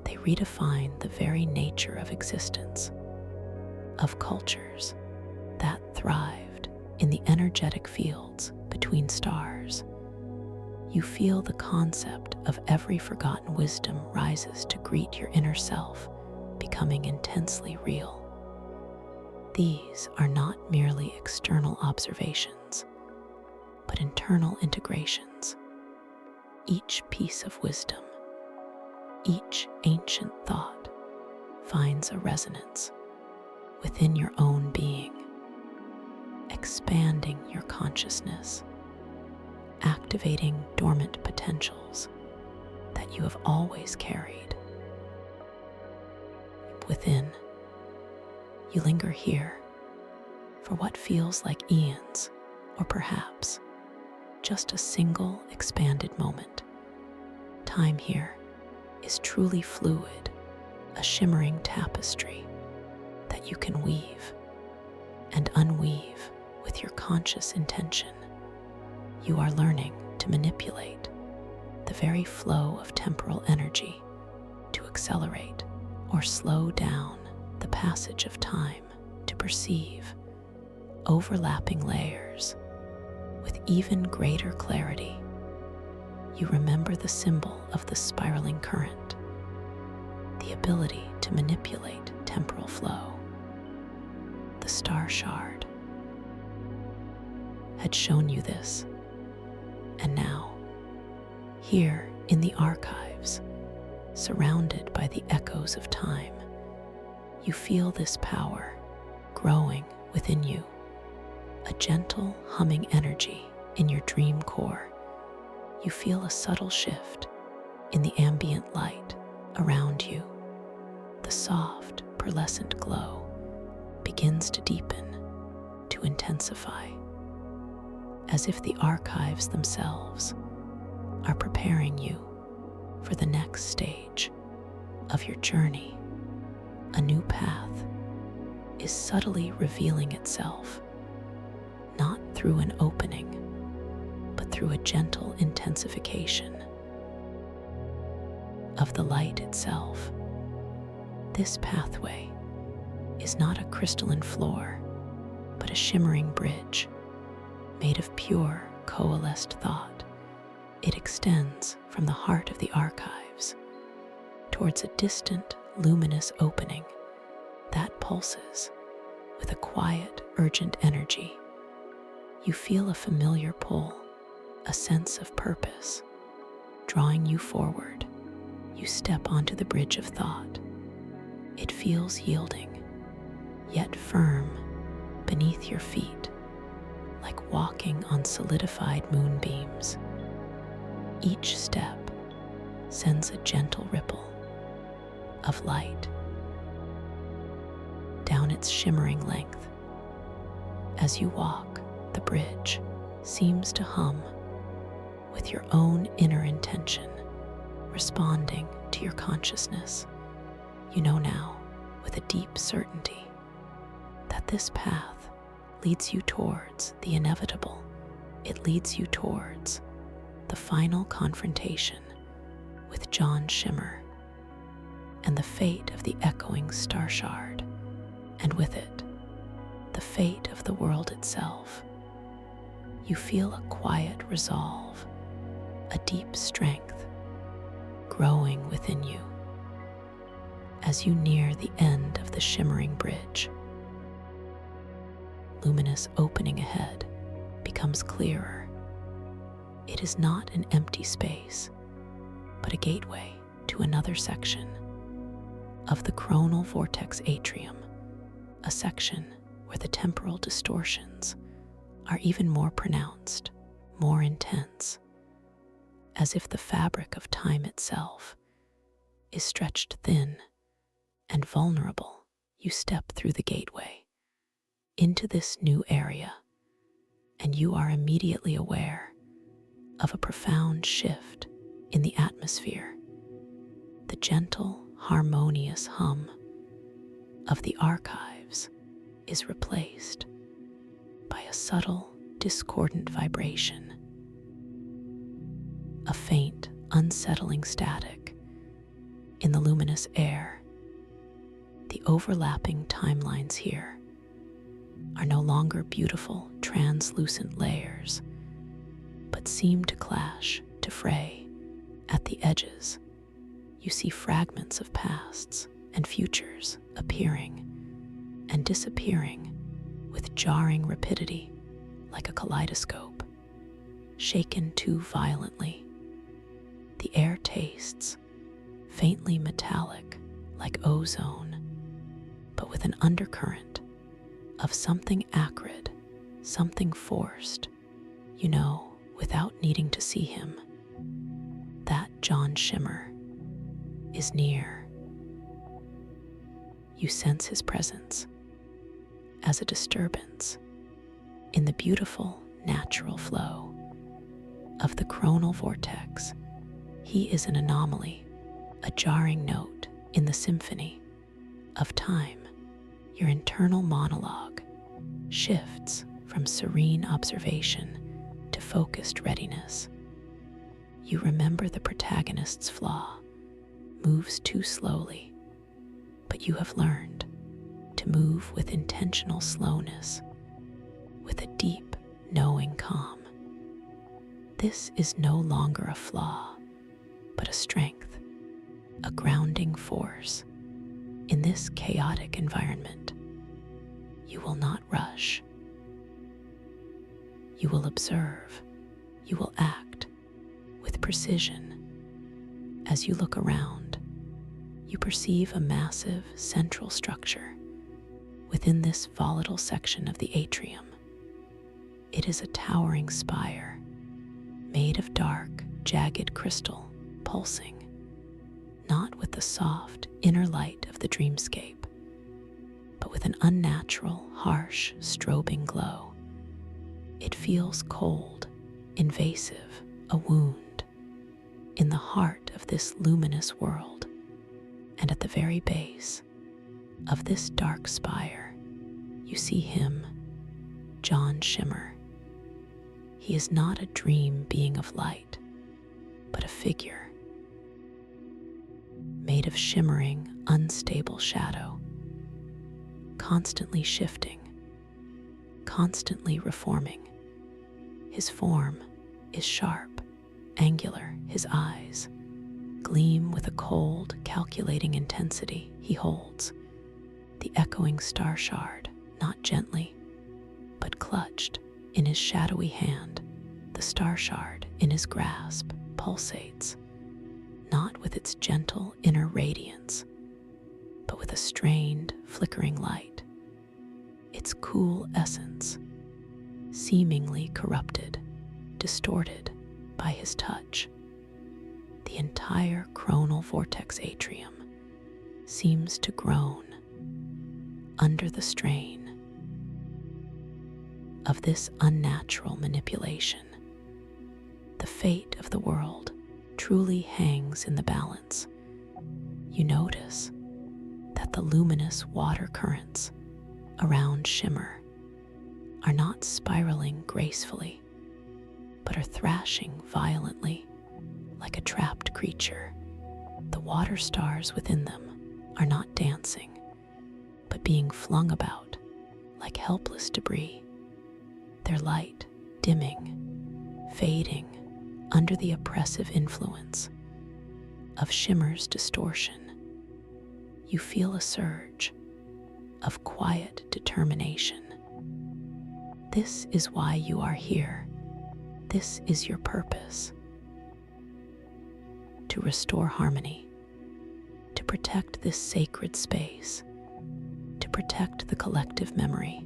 they redefine the very nature of existence, of cultures that thrived in the energetic fields between stars. You feel the concept of every forgotten wisdom rises to greet your inner self, becoming intensely real. These are not merely external observations, but internal integrations. Each piece of wisdom, each ancient thought finds a resonance within your own being, expanding your consciousness, activating dormant potentials that you have always carried. Within, you linger here for what feels like eons, or perhaps just a single expanded moment. Time here is truly fluid, a shimmering tapestry that you can weave and unweave with your conscious intention. You are learning to manipulate the very flow of temporal energy to accelerate or slow down the passage of time, to perceive overlapping layers with even greater clarity. You remember the symbol of the spiraling current, the ability to manipulate temporal flow. The star shard had shown you this, and now, here in the archives, surrounded by the echoes of time, you feel this power growing within you, a gentle humming energy in your dream core. You feel a subtle shift in the ambient light around you. The soft, pearlescent glow begins to deepen, to intensify, as if the archives themselves are preparing you for the next stage of your journey. A new path is subtly revealing itself, not through an opening, but through a gentle intensification of the light itself. This pathway is not a crystalline floor, but a shimmering bridge made of pure, coalesced thought. It extends from the heart of the archives towards a distant, luminous opening that pulses with a quiet, urgent energy. You feel a familiar pull, a sense of purpose, drawing you forward. You step onto the bridge of thought. It feels yielding, yet firm beneath your feet, like walking on solidified moonbeams. Each step sends a gentle ripple of light down its shimmering length. As you walk, the bridge seems to hum with your own inner intention, responding to your consciousness. You know now, with a deep certainty, that this path leads you towards the inevitable. It leads you towards the final confrontation with John shimmer and the fate of the echoing star shard, and with it, the fate of the world itself. You feel a quiet resolve, a deep strength growing within you as you near the end of the shimmering bridge. Luminous opening ahead becomes clearer. It is not an empty space, but a gateway to another section of the coronal vortex atrium, a section where the temporal distortions are even more pronounced, more intense, as if the fabric of time itself is stretched thin and vulnerable. You step through the gateway into this new area, and you are immediately aware of a profound shift in the atmosphere. The gentle, harmonious hum of the archives is replaced by a subtle, discordant vibration, a faint, unsettling static in the luminous air. The overlapping timelines here are no longer beautiful, translucent layers, but seem to clash, to fray at the edges. You see fragments of pasts and futures appearing and disappearing with jarring rapidity, like a kaleidoscope, shaken too violently. The air tastes faintly metallic, like ozone, but with an undercurrent of something acrid, something forced. You know, without needing to see him, that John shimmer is near. You sense his presence as a disturbance in the beautiful, natural flow of the coronal vortex. He is an anomaly, a jarring note in the symphony of time. Your internal monologue shifts from serene observation to focused readiness. You remember the protagonist's flaw, moves too slowly, but you have learned to move with intentional slowness, with a deep, knowing calm. This is no longer a flaw, but a strength, a grounding force. In this chaotic environment, you will not rush. You will observe. You will act with precision. As you look around, you perceive a massive central structure within this volatile section of the atrium. It is a towering spire made of dark, jagged crystal, pulsing, not with the soft inner light of the dreamscape, but with an unnatural, harsh, strobing glow. It feels cold, invasive, a wound in the heart of this luminous world. And at the very base of this dark spire, you see him, John shimmer. He is not a dream being of light, but a figure made of shimmering, unstable shadow, constantly shifting, constantly reforming. His form is sharp, angular. His eyes gleam with a cold, calculating intensity. He holds the echoing star shard, not gently, but clutched in his shadowy hand. The star shard in his grasp pulsates, not with its gentle inner radiance, but with a strained, flickering light. Its cool essence, seemingly corrupted, distorted by his touch. The entire coronal vortex atrium seems to groan under the strain of this unnatural manipulation. The fate of the world truly hangs in the balance. You notice that the luminous water currents around shimmer are not spiraling gracefully, but are thrashing violently like a trapped creature. The water stars within them are not dancing, but being flung about like helpless debris, their light dimming, fading under the oppressive influence of Shimmer's distortion. You feel a surge of quiet determination. This is why you are here. This is your purpose. To restore harmony, to protect this sacred space, to protect the collective memory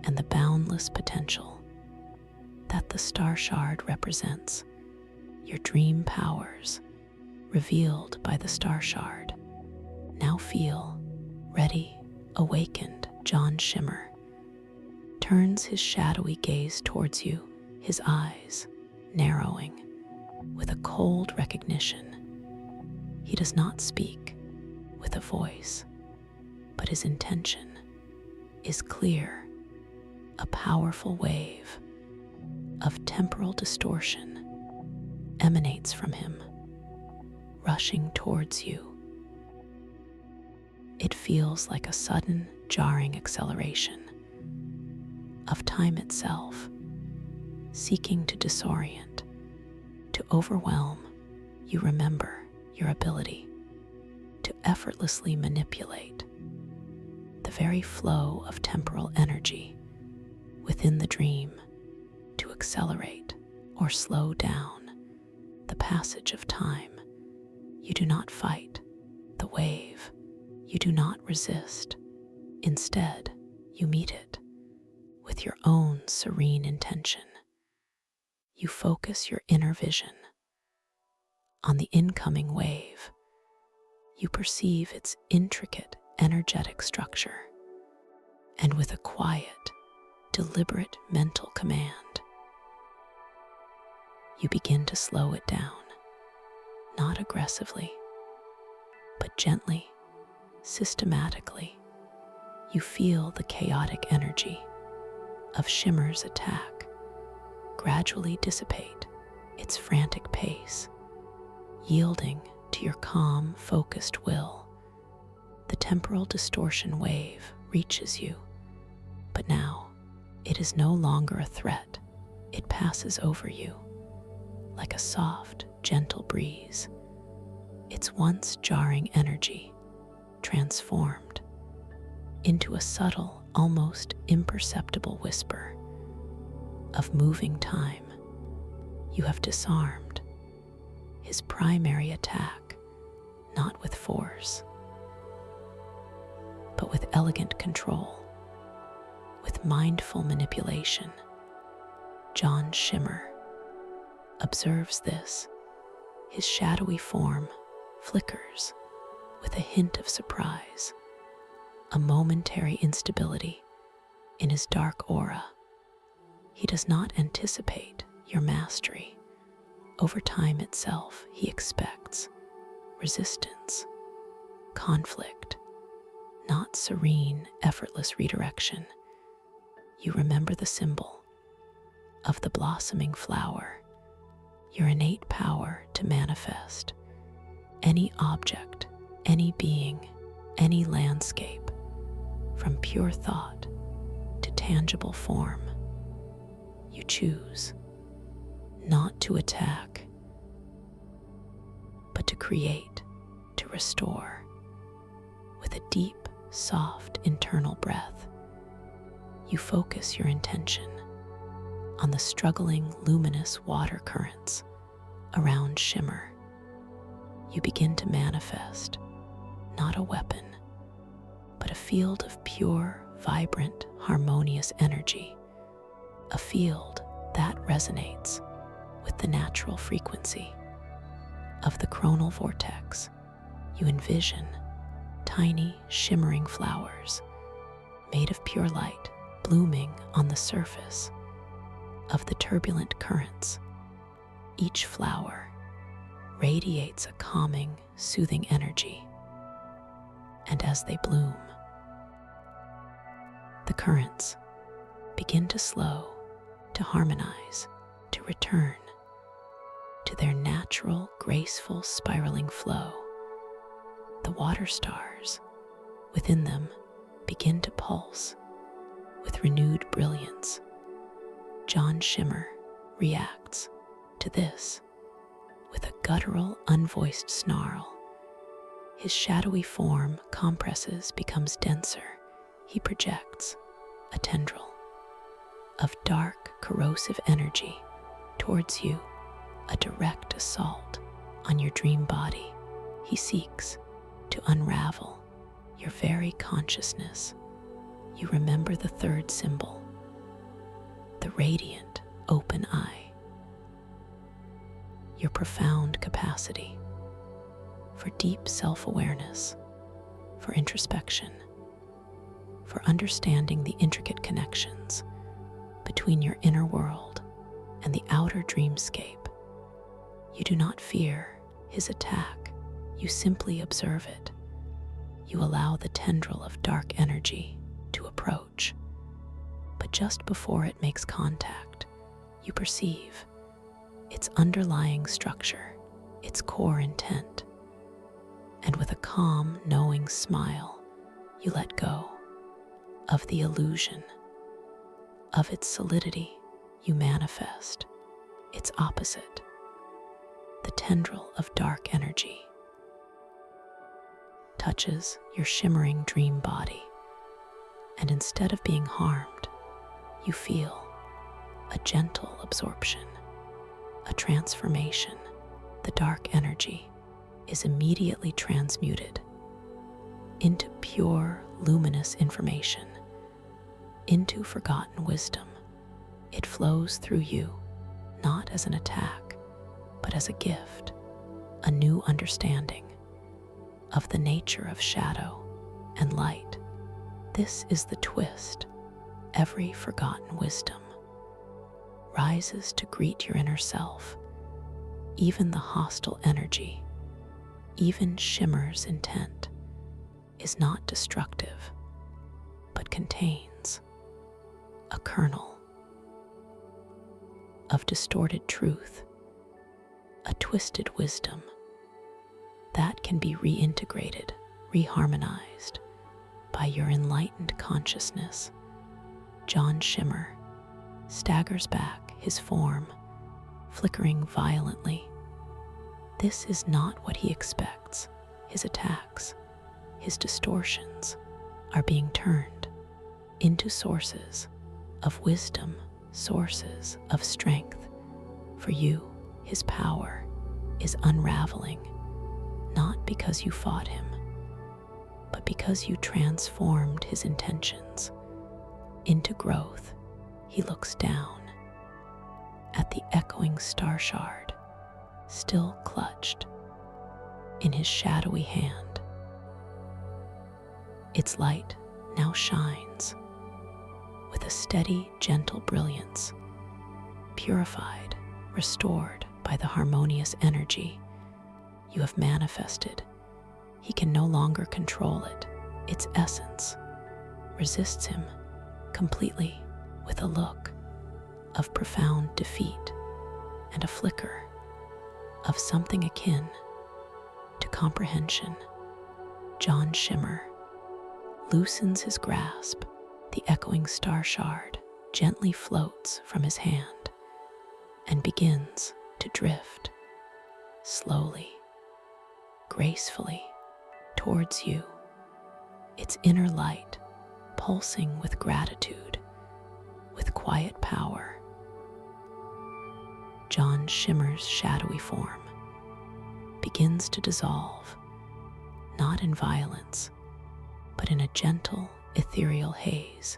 and the boundless potential that the star shard represents. Your dream powers, revealed by the star shard, now feel ready, awakened. John Shimmer turns his shadowy gaze towards you, his eyes narrowing with a cold recognition. He does not speak with a voice, but his intention is clear. A powerful wave of temporal distortion emanates from him, rushing towards you. It feels like a sudden, jarring acceleration of time itself, seeking to disorient, to overwhelm. You remember your ability to effortlessly manipulate the very flow of temporal energy within the dream, to accelerate or slow down the passage of time. You do not fight the wave. You do not resist. Instead, you meet it with your own serene intention. You focus your inner vision on the incoming wave. You perceive its intricate, energetic structure, and with a quiet, deliberate mental command, you begin to slow it down, not aggressively, but gently, systematically. You feel the chaotic energy of Shimmer's attack gradually dissipate its frantic pace, yielding to your calm, focused will. The temporal distortion wave reaches you, but now it is no longer a threat. It passes over you like a soft, gentle breeze. Its once jarring energy transformed into a subtle, almost imperceptible whisper of moving time. You have disarmed his primary attack, not with force, but with elegant control, with mindful manipulation. John Shimmer observes this. His shadowy form flickers with a hint of surprise, a momentary instability in his dark aura. He does not anticipate your mastery over time itself. He expects resistance, conflict, not serene, effortless redirection. You remember the symbol of the blossoming flower, your innate power to manifest any object, any being, any landscape, from pure thought to tangible form. You choose not to attack, but to create, to restore. With a deep, soft internal breath, you focus your intention on the struggling, luminous water currents around Shimmer. You begin to manifest not a weapon, but a field of pure, vibrant, harmonious energy, a field that resonates with the natural frequency of the chronal vortex. You envision tiny, shimmering flowers made of pure light blooming on the surface of the turbulent currents. Each flower radiates a calming, soothing energy, and as they bloom, the currents begin to slow, to harmonize, to return to into their natural, graceful, spiraling flow. The water stars within them begin to pulse with renewed brilliance. John Shimmer reacts to this with a guttural, unvoiced snarl. His shadowy form compresses, becomes denser. He projects a tendril of dark, corrosive energy towards you, a direct assault on your dream body. He seeks to unravel your very consciousness. You remember the third symbol, the radiant open eye, your profound capacity for deep self-awareness, for introspection, for understanding the intricate connections between your inner world and the outer dreamscape. You do not fear his attack, you simply observe it. You allow the tendril of dark energy to approach, but just before it makes contact, you perceive its underlying structure, its core intent, and with a calm, knowing smile, you let go of the illusion. Of its solidity, you manifest its opposite, the tendril of dark energy touches your shimmering dream body, and instead of being harmed, you feel a gentle absorption, a transformation. The dark energy is immediately transmuted into pure, luminous information, into forgotten wisdom. It flows through you, not as an attack, but as a gift, a new understanding of the nature of shadow and light. This is the twist. Every forgotten wisdom rises to greet your inner self. Even the hostile energy, even Shimmer's intent, is not destructive, but contains a kernel of distorted truth, a twisted wisdom that can be reintegrated, reharmonized by your enlightened consciousness. John Shimmer staggers back, his form flickering violently. This is not what he expects. His attacks, his distortions, are being turned into sources of wisdom, sources of strength. For you, his power is unraveling, not because you fought him, but because you transformed his intentions into growth. He looks down at the echoing star shard, still clutched in his shadowy hand. Its light now shines with a steady, gentle brilliance, purified, restored by the harmonious energy you have manifested. He can no longer control it. Its essence resists him completely, with a look of profound defeat and a flicker of something akin to comprehension. John Shimmer loosens his grasp. The echoing star shard gently floats from his hand and begins to drift slowly, gracefully towards you, its inner light pulsing with gratitude, with quiet power. John Shimmer's shadowy form begins to dissolve, not in violence, but in a gentle, ethereal haze.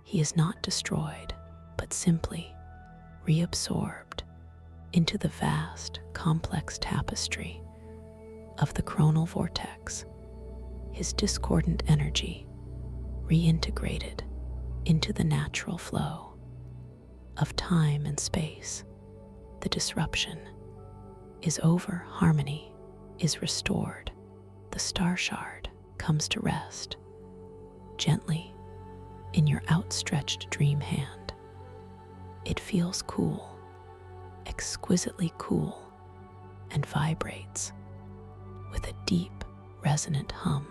He is not destroyed, but simply reabsorbed into the vast, complex tapestry of the chronal vortex, his discordant energy reintegrated into the natural flow of time and space. The disruption is over, harmony is restored. The star shard comes to rest gently in your outstretched dream hand. It feels cool exquisitely cool and vibrates with a deep, resonant hum,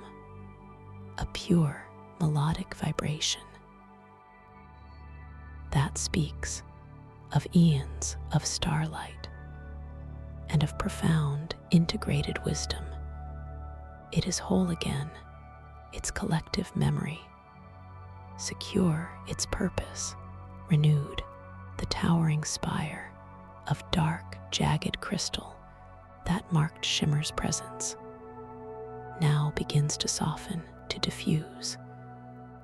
a pure, melodic vibration that speaks of eons of starlight and of profound, integrated wisdom. It is whole again, its collective memory, secure its purpose, renewed. The towering spire of dark, jagged crystal that marked Shimmer's presence now begins to soften, to diffuse,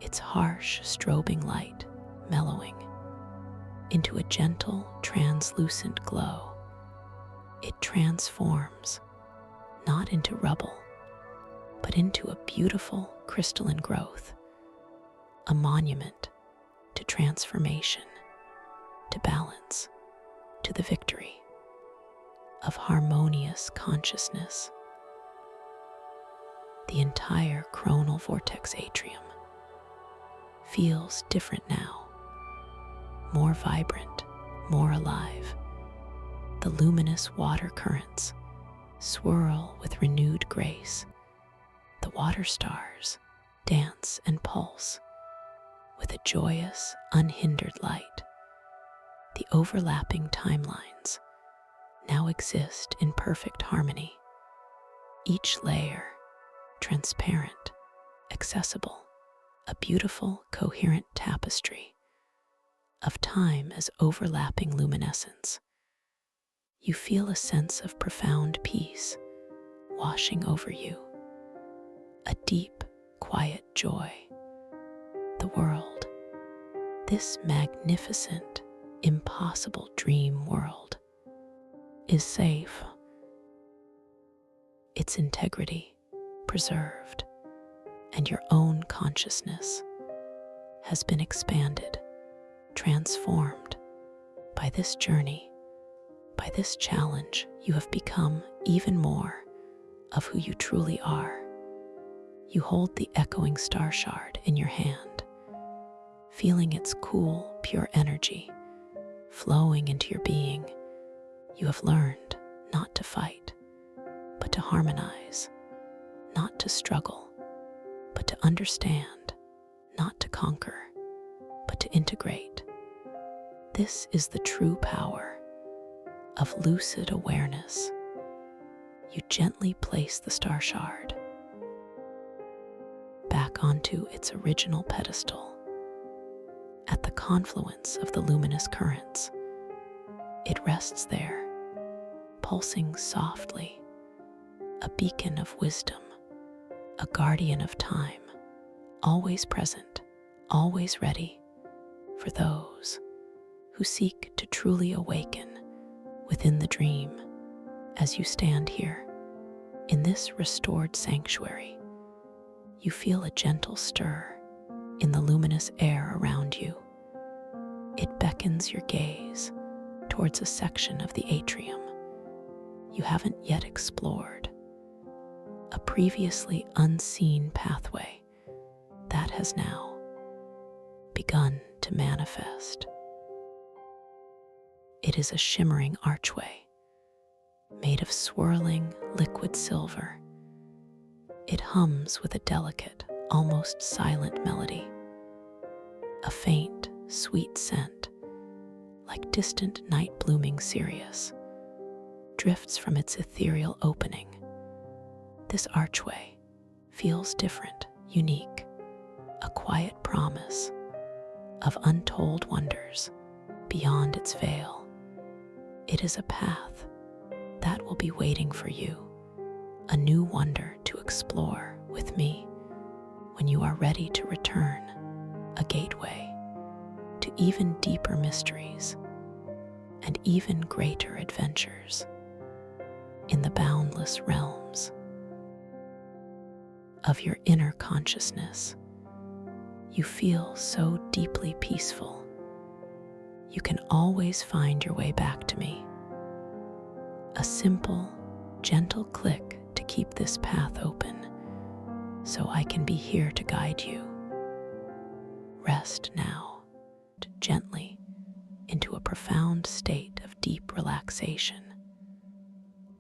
its harsh, strobing light mellowing into a gentle, translucent glow. It transforms not into rubble, but into a beautiful crystalline growth, a monument to transformation, to balance, to the victory of harmonious consciousness. The entire coronal vortex atrium feels different now, more vibrant, more alive. The luminous water currents swirl with renewed grace. The water stars dance and pulse with a joyous, unhindered light. The overlapping timelines now exist in perfect harmony, each layer transparent, accessible, a beautiful, coherent tapestry of time as overlapping luminescence. You feel a sense of profound peace washing over you, a deep, quiet joy. The world, this magnificent, impossible dream world, is safe, its integrity preserved, and your own consciousness has been expanded, transformed by this journey, by this challenge. You have become even more of who you truly are. You hold the echoing star shard in your hand, feeling its cool, pure energy flowing into your being. You have learned not to fight, but to harmonize, not to struggle, but to understand, not to conquer, but to integrate. This is the true power of lucid awareness. You gently place the star shard back onto its original pedestal at the confluence of the luminous currents. It rests there, pulsing softly, a beacon of wisdom, a guardian of time, always present, always ready for those who seek to truly awaken within the dream. As you stand here in this restored sanctuary, you feel a gentle stir in the luminous air around you. It beckons your gaze towards a section of the atrium you haven't yet explored, a previously unseen pathway that has now begun to manifest. It is a shimmering archway made of swirling liquid silver. It hums with a delicate, almost silent melody. A faint, sweet scent, like distant night blooming cereus, drifts from its ethereal opening. This archway feels different, unique, a quiet promise of untold wonders beyond its veil. It is a path that will be waiting for you, a new wonder to explore with me when you are ready to return, a gateway to even deeper mysteries and even greater adventures in the boundless realms of your inner consciousness. You feel so deeply peaceful. You can always find your way back to me. A simple, gentle click to keep this path open, so I can be here to guide you. Rest now, gently, into a profound state of deep relaxation,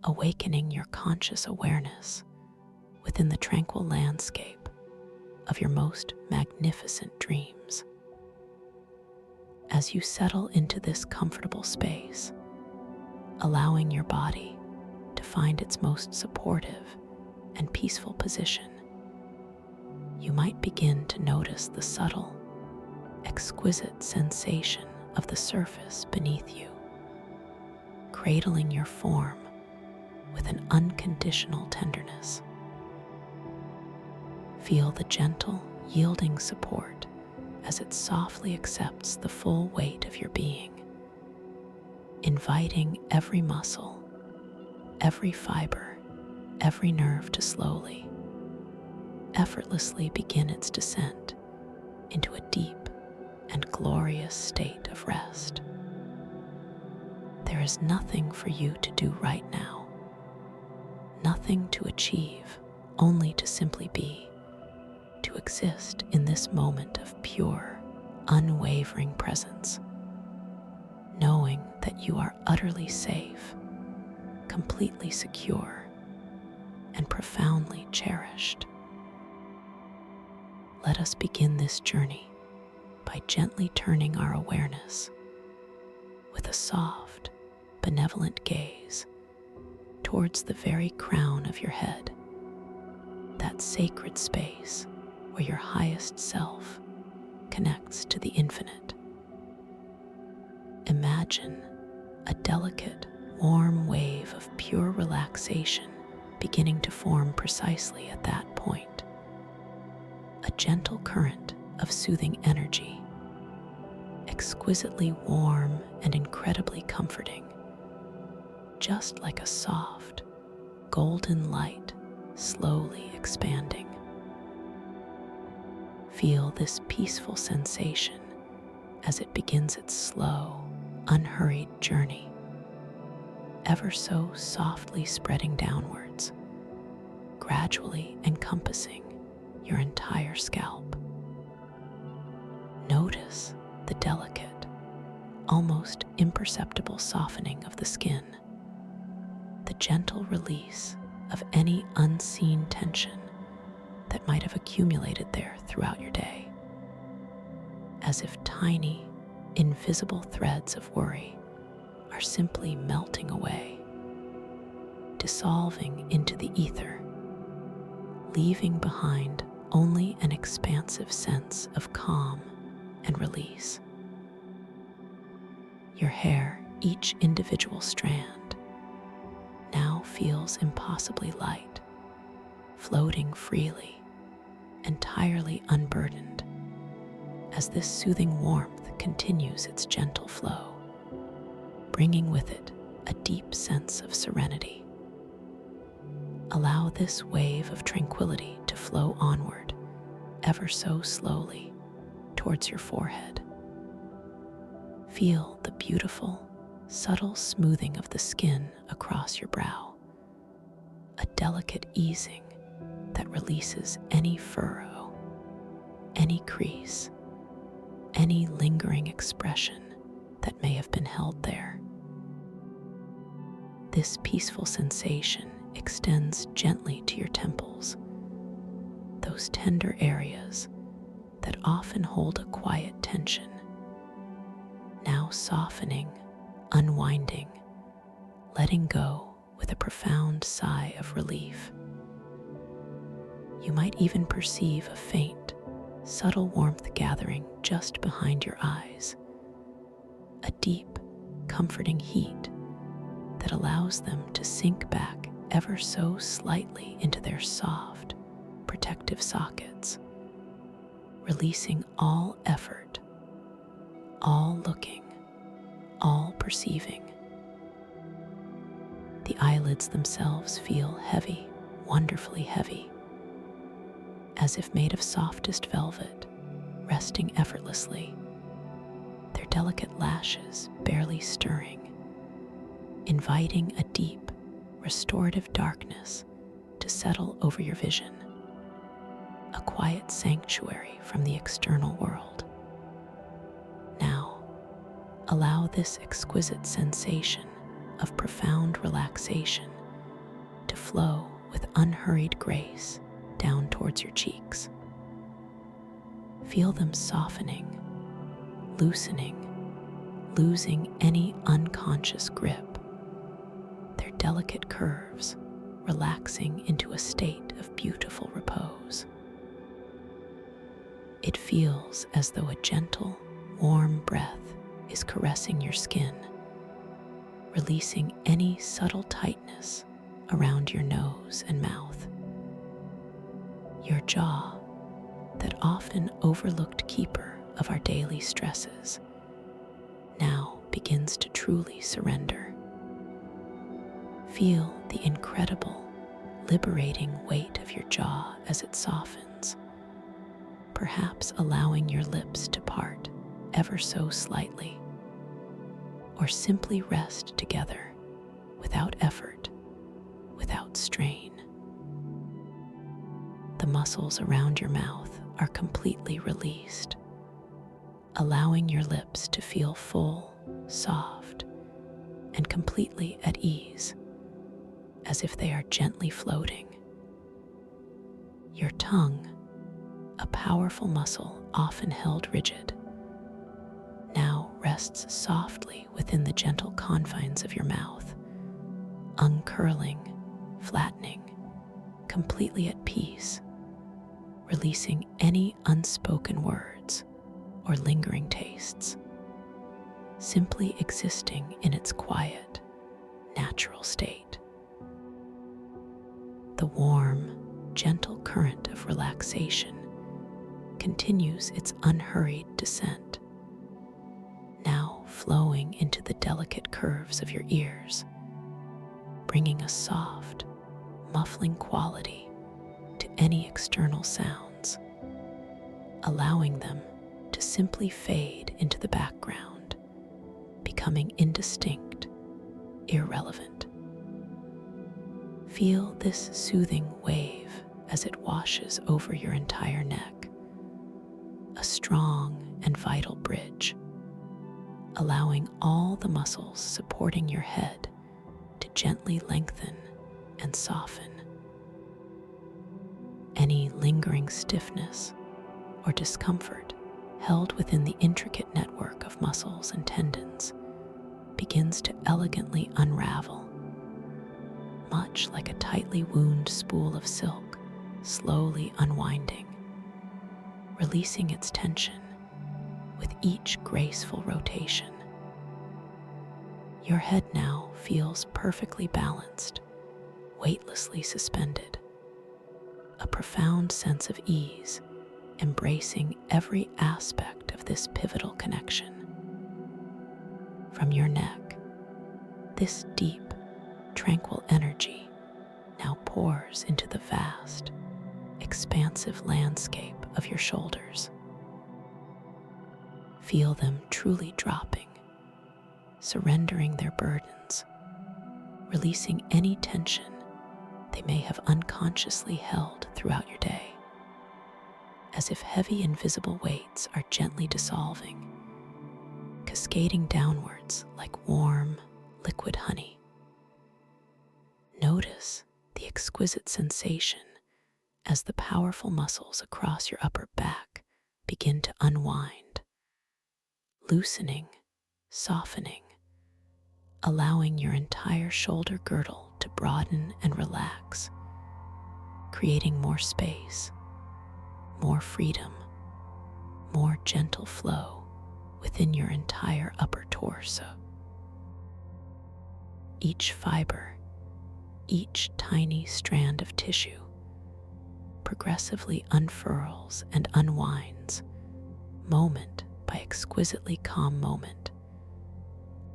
awakening your conscious awareness within the tranquil landscape of your most magnificent dreams. As you settle into this comfortable space, allowing your body to find its most supportive and peaceful position, you might begin to notice the subtle, exquisite sensation of the surface beneath you, cradling your form with an unconditional tenderness. Feel the gentle, yielding support as it softly accepts the full weight of your being, inviting every muscle, every fiber, every nerve to slowly, effortlessly begin its descent into a deep and glorious state of rest. There is nothing for you to do right now, nothing to achieve, only to simply be, to exist in this moment of pure, unwavering presence, knowing that you are utterly safe, completely secure, and profoundly cherished. Let us begin this journey by gently turning our awareness with a soft, benevolent gaze towards the very crown of your head, that sacred space where your highest self connects to the infinite. Imagine a delicate, warm wave of pure relaxation beginning to form precisely at that point. A gentle current of soothing energy, exquisitely warm and incredibly comforting, just like a soft, golden light slowly expanding. Feel this peaceful sensation as it begins its slow, unhurried journey, ever so softly spreading downwards, gradually encompassing your entire scalp. Notice the delicate, almost imperceptible softening of the skin, the gentle release of any unseen tension that might have accumulated there throughout your day, as if tiny, invisible threads of worry are simply melting away, dissolving into the ether, leaving behind only an expansive sense of calm and release. Your hair, each individual strand, now feels impossibly light, floating freely, entirely unburdened, as this soothing warmth continues its gentle flow, bringing with it a deep sense of serenity. Allow this wave of tranquility to flow onward, ever so slowly, towards your forehead. Feel the beautiful, subtle smoothing of the skin across your brow, a delicate easing that releases any furrow, any crease, any lingering expression that may have been held there. This peaceful sensation extends gently to your temples, those tender areas that often hold a quiet tension, now softening, unwinding, letting go with a profound sigh of relief. You might even perceive a faint, subtle warmth gathering just behind your eyes, a deep, comforting heat that allows them to sink back ever so slightly into their soft, protective sockets, releasing all effort, all looking, all perceiving. The eyelids themselves feel heavy, wonderfully heavy, as if made of softest velvet, resting effortlessly, their delicate lashes barely stirring, inviting a deep, restorative darkness to settle over your vision, a quiet sanctuary from the external world. Now, Allow this exquisite sensation of profound relaxation to flow with unhurried grace down towards your cheeks. Feel them softening, loosening, losing any unconscious grip, their delicate curves relaxing into a state of beautiful repose. It feels as though a gentle, warm breath is caressing your skin, releasing any subtle tightness around your nose and mouth. Your jaw, that often overlooked keeper of our daily stresses, now begins to truly surrender. Feel the incredible, liberating weight of your jaw as it softens, perhaps allowing your lips to part ever so slightly, or simply rest together without effort, without strain. The muscles around your mouth are completely released, allowing your lips to feel full, soft, and completely at ease, as if they are gently floating. Your tongue, a powerful muscle often held rigid, now rests softly within the gentle confines of your mouth, uncurling, flattening, completely at peace, releasing any unspoken words or lingering tastes, simply existing in its quiet, natural state. The warm, gentle current of relaxation continues its unhurried descent, now flowing into the delicate curves of your ears, bringing a soft, muffling quality to any external sounds, allowing them to simply fade into the background, becoming indistinct, irrelevant. Feel this soothing wave as it washes over your entire neck, a strong and vital bridge, allowing all the muscles supporting your head to gently lengthen and soften. Any lingering stiffness or discomfort held within the intricate network of muscles and tendons begins to elegantly unravel, much like a tightly wound spool of silk slowly unwinding, releasing its tension with each graceful rotation. Your head now feels perfectly balanced, weightlessly suspended, a profound sense of ease embracing every aspect of this pivotal connection. From your neck, this deep, tranquil energy now pours into the vast, expansive landscape of your shoulders. Feel them truly dropping, surrendering their burdens, releasing any tension they may have unconsciously held throughout your day, as if heavy invisible weights are gently dissolving, cascading downwards like warm, liquid honey. Notice the exquisite sensation as the powerful muscles across your upper back begin to unwind, loosening, softening, allowing your entire shoulder girdle to broaden and relax, creating more space, more freedom, more gentle flow within your entire upper torso. Each fiber, each tiny strand of tissue progressively unfurls and unwinds, moment by exquisitely calm moment,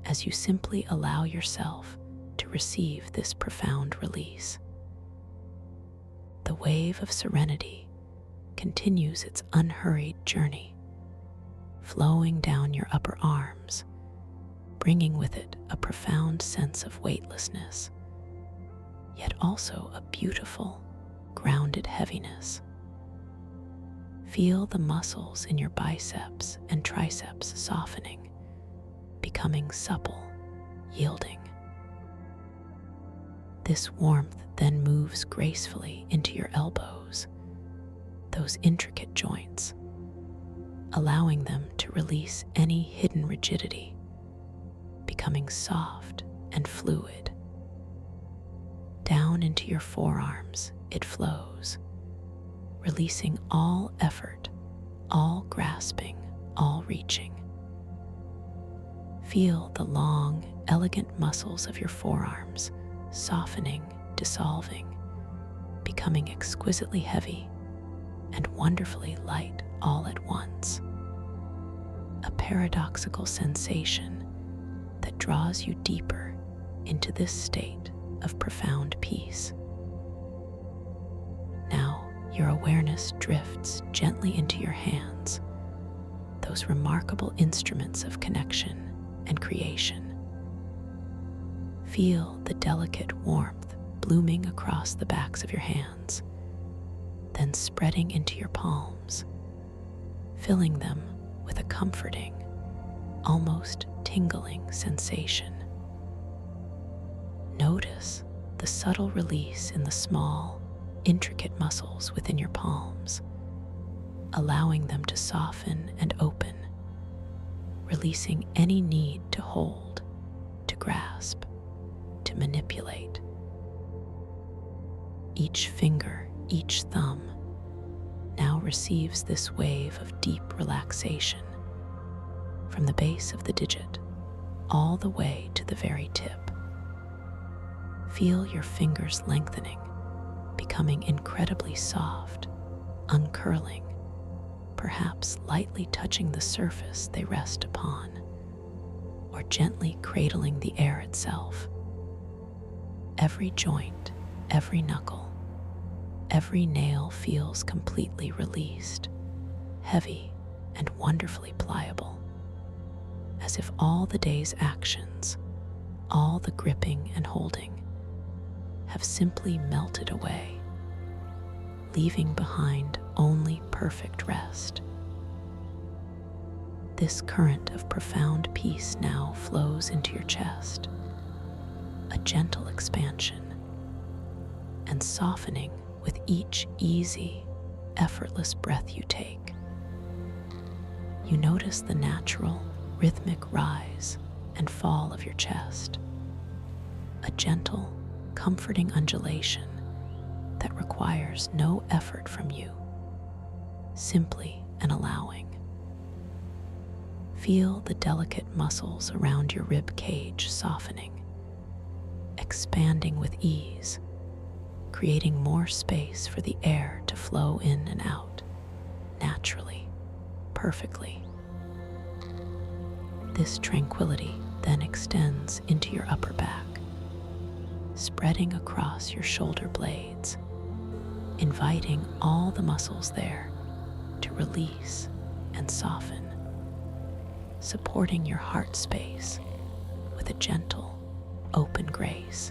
as you simply allow yourself to receive this profound release. The wave of serenity continues its unhurried journey, flowing down your upper arms, bringing with it a profound sense of weightlessness, yet also a beautiful, grounded heaviness. Feel the muscles in your biceps and triceps softening, becoming supple, yielding. This warmth then moves gracefully into your elbows, those intricate joints, allowing them to release any hidden rigidity, becoming soft and fluid. Down into your forearms, it flows, releasing all effort, all grasping, all reaching. Feel the long, elegant muscles of your forearms softening, dissolving, becoming exquisitely heavy and wonderfully light all at once. A paradoxical sensation that draws you deeper into this state of profound peace. Now, your awareness drifts gently into your hands, those remarkable instruments of connection and creation. Feel the delicate warmth blooming across the backs of your hands, then spreading into your palms, filling them with a comforting, almost tingling sensation. Notice the subtle release in the small, intricate muscles within your palms, allowing them to soften and open, releasing any need to hold, to grasp, to manipulate. Each finger, each thumb, now receives this wave of deep relaxation, from the base of the digit all the way to the very tip. Feel your fingers lengthening, becoming incredibly soft, uncurling, perhaps lightly touching the surface they rest upon, or gently cradling the air itself. Every joint, every knuckle, every nail feels completely released, heavy and wonderfully pliable, as if all the day's actions, all the gripping and holding, have simply melted away, leaving behind only perfect rest. This current of profound peace now flows into your chest, a gentle expansion, and softening with each easy, effortless breath you take. You notice the natural, rhythmic rise and fall of your chest, a gentle, comforting undulation that requires no effort from you, simply an allowing. Feel the delicate muscles around your rib cage softening, expanding with ease, creating more space for the air to flow in and out, naturally, perfectly. This tranquility then extends into your upper back, spreading across your shoulder blades, inviting all the muscles there to release and soften, supporting your heart space with a gentle, open grace.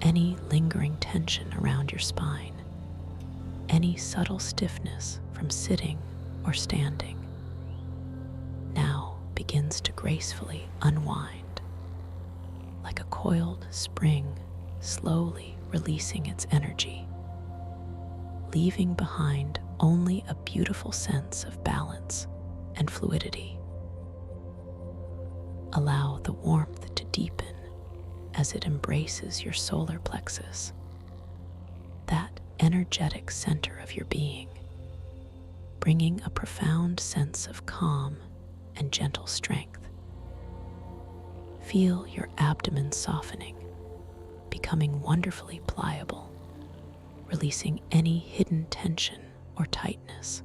Any lingering tension around your spine, any subtle stiffness from sitting or standing, now begins to gracefully unwind, like a coiled spring slowly releasing its energy, leaving behind only a beautiful sense of balance and fluidity. Allow the warmth to deepen as it embraces your solar plexus, that energetic center of your being, bringing a profound sense of calm and gentle strength. Feel your abdomen softening, becoming wonderfully pliable, releasing any hidden tension or tightness.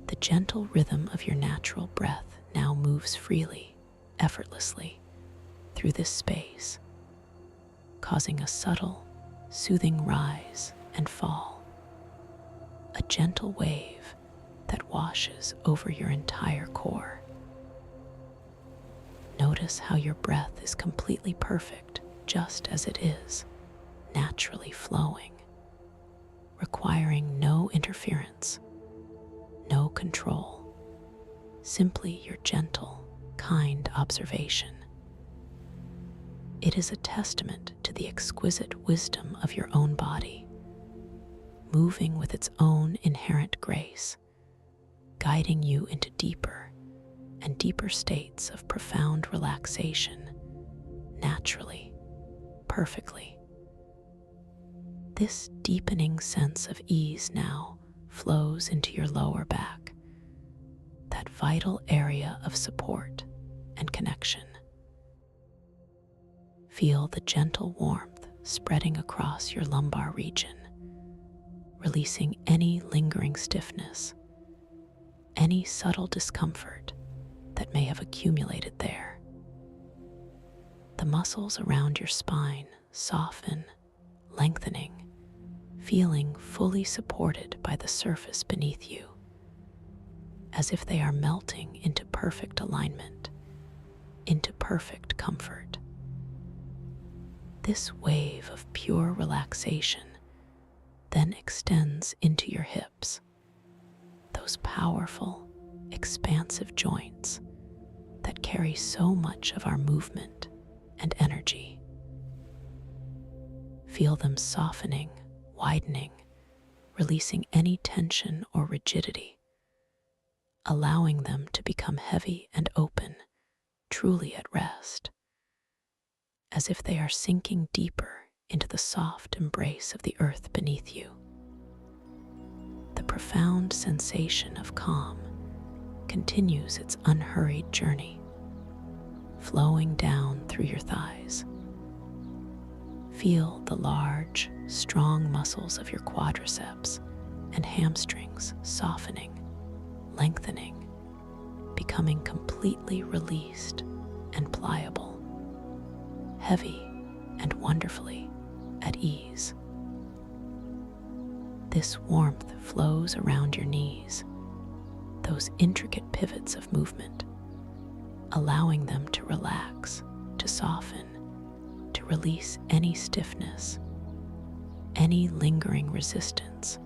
The gentle rhythm of your natural breath now moves freely, effortlessly, through this space, causing a subtle, soothing rise and fall, a gentle wave that washes over your entire core. Notice how your breath is completely perfect, just as it is, naturally flowing, requiring no interference, no control, simply your gentle, kind observation. It is a testament to the exquisite wisdom of your own body, moving with its own inherent grace, guiding you into deeper and deeper states of profound relaxation, naturally, perfectly. This deepening sense of ease now flows into your lower back, that vital area of support and connection. Feel the gentle warmth spreading across your lumbar region, releasing any lingering stiffness, any subtle discomfort that may have accumulated there. The muscles around your spine soften, lengthening, feeling fully supported by the surface beneath you, as if they are melting into perfect alignment, into perfect comfort. This wave of pure relaxation then extends into your hips, those powerful, expansive joints that carry so much of our movement and energy. Feel them softening, widening, releasing any tension or rigidity, allowing them to become heavy and open, truly at rest, as if they are sinking deeper into the soft embrace of the earth beneath you. The profound sensation of calm continues its unhurried journey, flowing down through your thighs. Feel the large, strong muscles of your quadriceps and hamstrings softening, lengthening, becoming completely released and pliable, heavy and wonderfully at ease. This warmth flows around your knees, those intricate pivots of movement, allowing them to relax, to soften, to release any stiffness, any lingering resistance,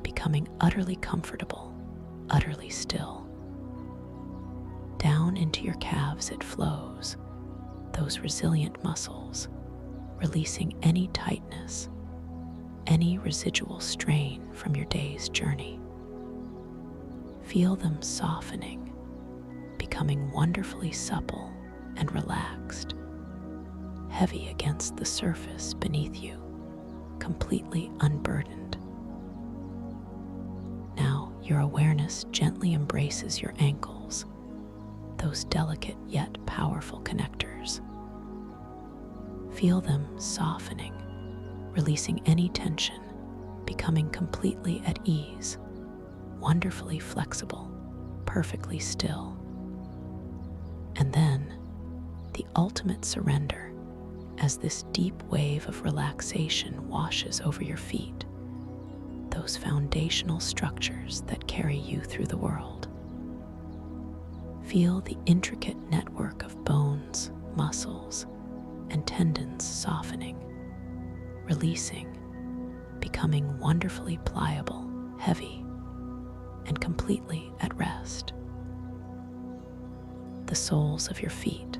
becoming utterly comfortable, utterly still. Down into your calves it flows, those resilient muscles, releasing any tightness, any residual strain from your day's journey. Feel them softening, becoming wonderfully supple and relaxed, heavy against the surface beneath you, completely unburdened. Now your awareness gently embraces your ankles, those delicate yet powerful connectors. Feel them softening, releasing any tension, becoming completely at ease, wonderfully flexible, perfectly still. And then, the ultimate surrender, as this deep wave of relaxation washes over your feet, those foundational structures that carry you through the world. Feel the intricate network of bones, muscles, and tendons softening, releasing, becoming wonderfully pliable, heavy, and completely at rest. The soles of your feet,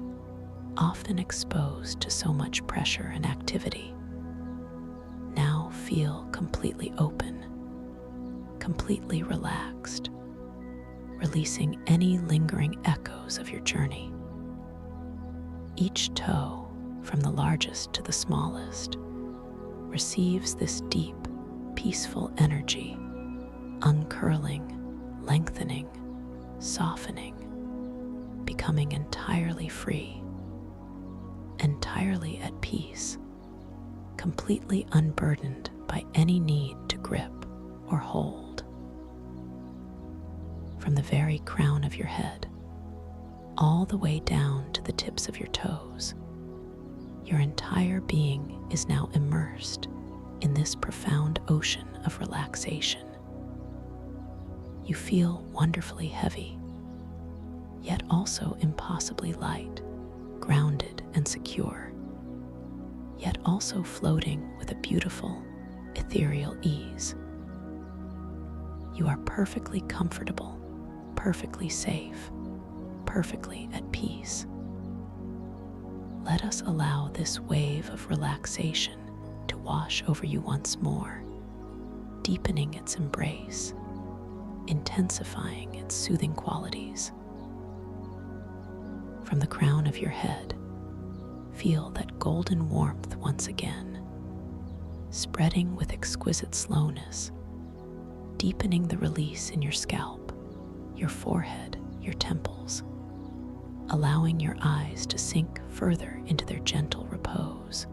often exposed to so much pressure and activity, now feel completely open, completely relaxed, releasing any lingering echoes of your journey. Each toe, from the largest to the smallest, receives this deep, peaceful energy, uncurling, lengthening, softening, becoming entirely free, entirely at peace, completely unburdened by any need to grip or hold. From the very crown of your head, all the way down to the tips of your toes, your entire being is now immersed in this profound ocean of relaxation. You feel wonderfully heavy, yet also impossibly light, grounded and secure, yet also floating with a beautiful, ethereal ease. You are perfectly comfortable, perfectly safe, perfectly at peace. Let us allow this wave of relaxation to wash over you once more, deepening its embrace, intensifying its soothing qualities. From the crown of your head, feel that golden warmth once again, spreading with exquisite slowness, deepening the release in your scalp, your forehead, your temples, allowing your eyes to sink further into their gentle repose,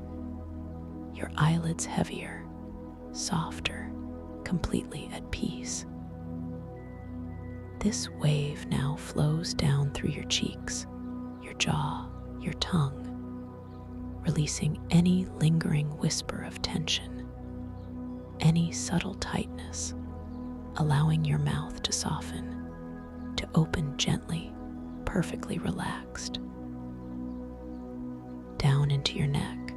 your eyelids heavier, softer, completely at peace. This wave now flows down through your cheeks, your jaw, your tongue, releasing any lingering whisper of tension, any subtle tightness, allowing your mouth to soften, to open gently, perfectly relaxed. Down into your neck,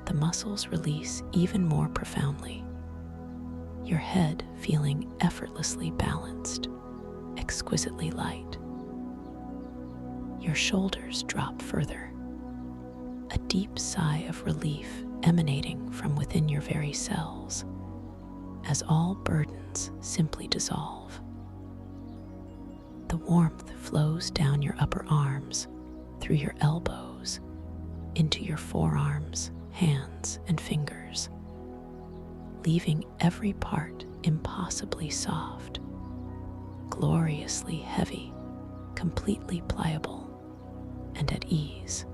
the muscles release even more profoundly, your head feeling effortlessly balanced, exquisitely light. Your shoulders drop further, a deep sigh of relief emanating from within your very cells, as all burdens simply dissolve. The warmth flows down your upper arms, through your elbows, into your forearms, hands, and fingers, leaving every part impossibly soft, gloriously heavy, completely pliable, and at ease.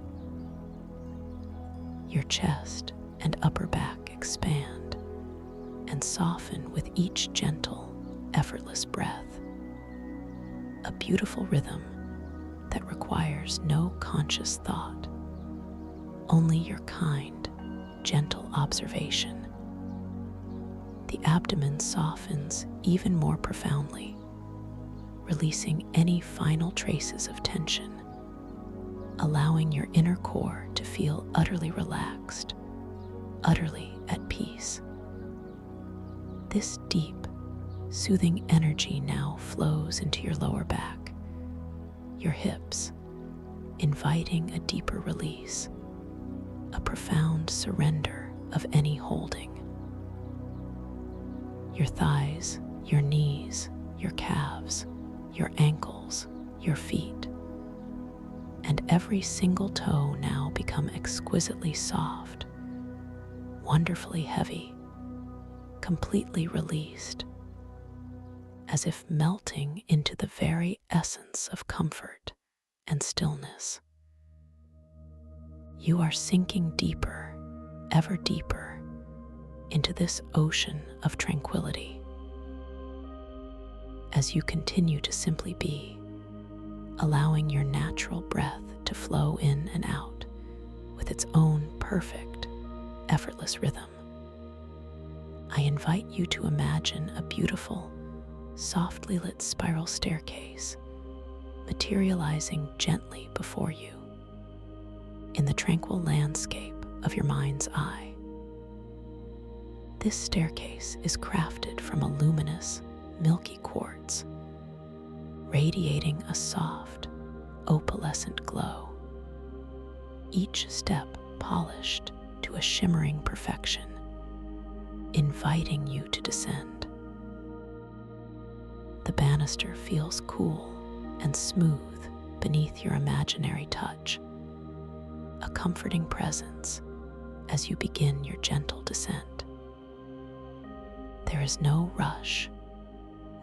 Your chest and upper back expand and soften with each gentle, effortless breath. A beautiful rhythm that requires no conscious thought, only your kind, gentle observation. The abdomen softens even more profoundly, releasing any final traces of tension, allowing your inner core to feel utterly relaxed, utterly at peace. This deep, soothing energy now flows into your lower back, your hips, inviting a deeper release, a profound surrender of any holding. Your thighs, your knees, your calves, your ankles, your feet, and every single toe now become exquisitely soft, wonderfully heavy, completely released, as if melting into the very essence of comfort and stillness. You are sinking deeper, ever deeper, into this ocean of tranquility. As you continue to simply be, allowing your natural breath to flow in and out with its own perfect, effortless rhythm, I invite you to imagine a beautiful, softly lit spiral staircase materializing gently before you in the tranquil landscape of your mind's eye. This staircase is crafted from a luminous, milky quartz, radiating a soft, opalescent glow, each step polished to a shimmering perfection, inviting you to descend. The banister feels cool and smooth beneath your imaginary touch, a comforting presence as you begin your gentle descent. There is no rush,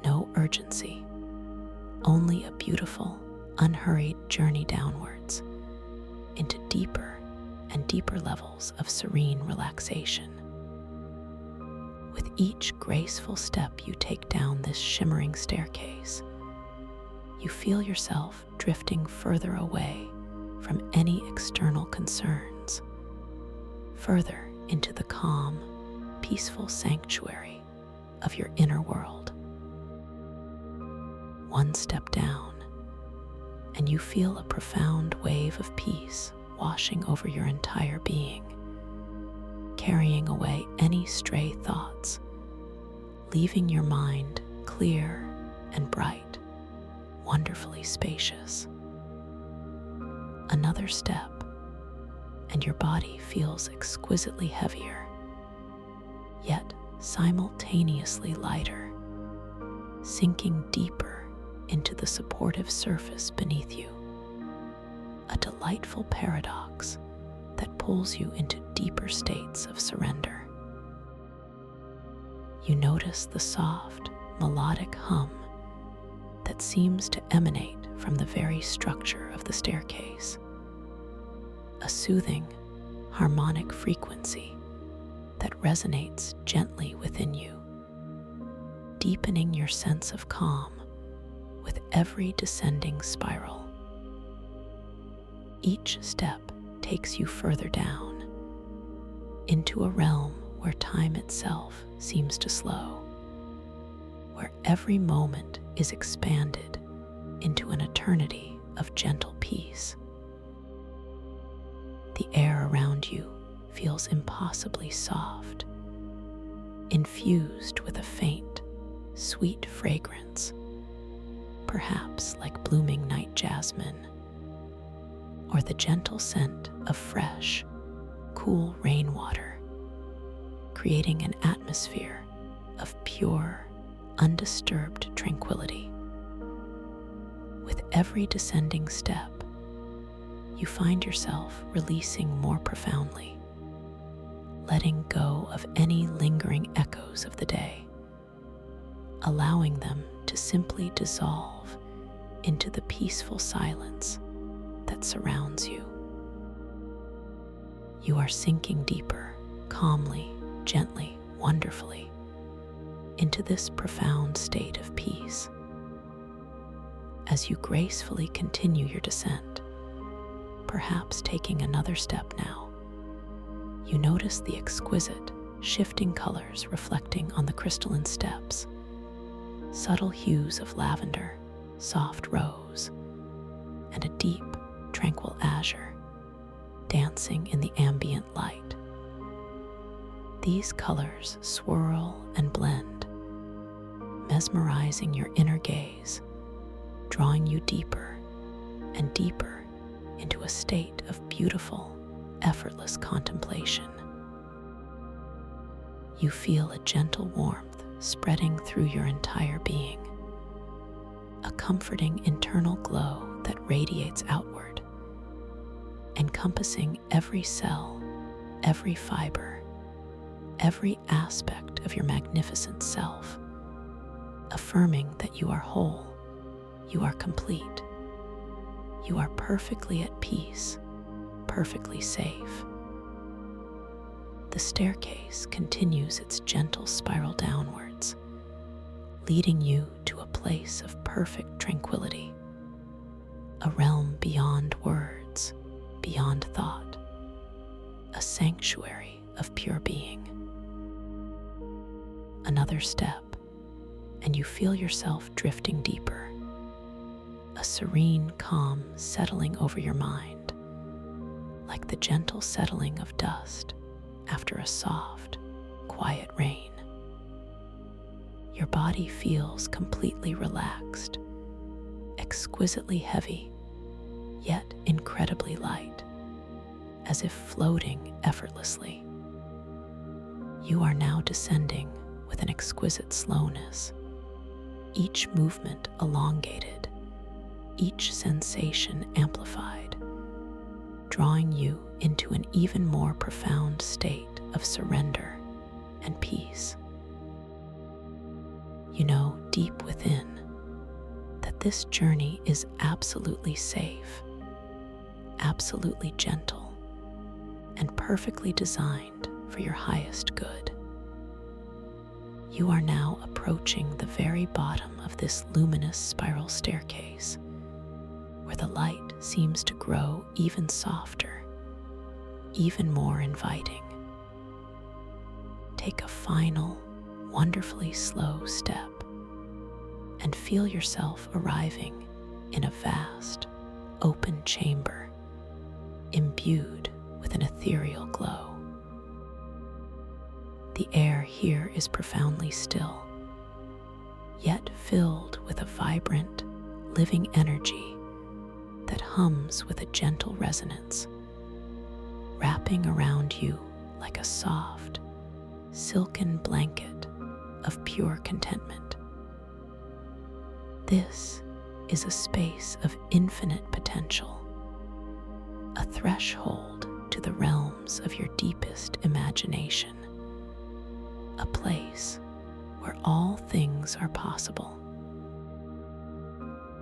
no urgency, only a beautiful, unhurried journey downwards into deeper and deeper levels of serene relaxation. With each graceful step you take down this shimmering staircase, you feel yourself drifting further away from any external concerns, further into the calm, peaceful sanctuary of your inner world. One step down, and you feel a profound wave of peace washing over your entire being, carrying away any stray thoughts, leaving your mind clear and bright, wonderfully spacious. Another step, and your body feels exquisitely heavier, yet simultaneously lighter, sinking deeper into the supportive surface beneath you. A delightful paradox that pulls you into deeper states of surrender. You notice the soft, melodic hum that seems to emanate from the very structure of the staircase. A soothing, harmonic frequency that resonates gently within you, deepening your sense of calm with every descending spiral. Each step takes you further down, into a realm where time itself seems to slow, where every moment is expanded into an eternity of gentle peace. The air around you feels impossibly soft, infused with a faint, sweet fragrance, perhaps like blooming night jasmine, or the gentle scent of fresh, cool rainwater, creating an atmosphere of pure, undisturbed tranquility. With every descending step, you find yourself releasing more profoundly, letting go of any lingering echoes of the day, allowing them to simply dissolve into the peaceful silence that surrounds you. You are sinking deeper, calmly, gently, wonderfully, into this profound state of peace. As you gracefully continue your descent, perhaps taking another step now, you notice the exquisite, shifting colors reflecting on the crystalline steps, subtle hues of lavender, soft rose, and a deep, tranquil azure dancing in the ambient light. These colors swirl and blend, mesmerizing your inner gaze, drawing you deeper and deeper into a state of beautiful, effortless contemplation. You feel a gentle warmth spreading through your entire being, a comforting internal glow that radiates outward, encompassing every cell, every fiber, every aspect of your magnificent self, affirming that you are whole, you are complete, you are perfectly at peace, perfectly safe. The staircase continues its gentle spiral downwards, leading you to a place of perfect tranquility, a realm beyond words, beyond thought, a sanctuary of pure being. Another step, and you feel yourself drifting deeper, a serene calm settling over your mind, like the gentle settling of dust after a soft, quiet rain. Your body feels completely relaxed, exquisitely heavy, yet incredibly light, as if floating effortlessly. You are now descending with an exquisite slowness, each movement elongated, each sensation amplified, drawing you into an even more profound state of surrender and peace. You know deep within that this journey is absolutely safe, absolutely gentle, and perfectly designed for your highest good. You are now approaching the very bottom of this luminous spiral staircase, where the light seems to grow even softer, even more inviting. Take a final, wonderfully slow step and feel yourself arriving in a vast, open chamber, imbued with an ethereal glow. The air here is profoundly still, yet filled with a vibrant, living energy that hums with a gentle resonance, wrapping around you like a soft, silken blanket of pure contentment. This is a space of infinite potential, a threshold to the realms of your deepest imagination, a place where all things are possible.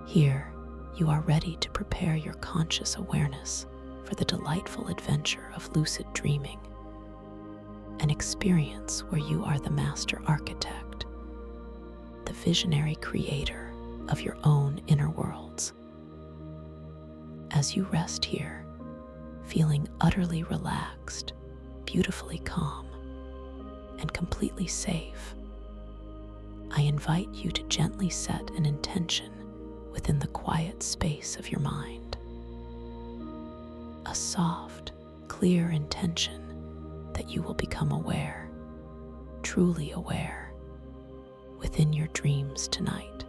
Here, you are ready to prepare your conscious awareness for the delightful adventure of lucid dreaming, an experience where you are the master architect, the visionary creator of your own inner worlds. As you rest here, feeling utterly relaxed, beautifully calm, and completely safe, I invite you to gently set an intention within the quiet space of your mind. A soft, clear intention that you will become aware, truly aware, within your dreams tonight.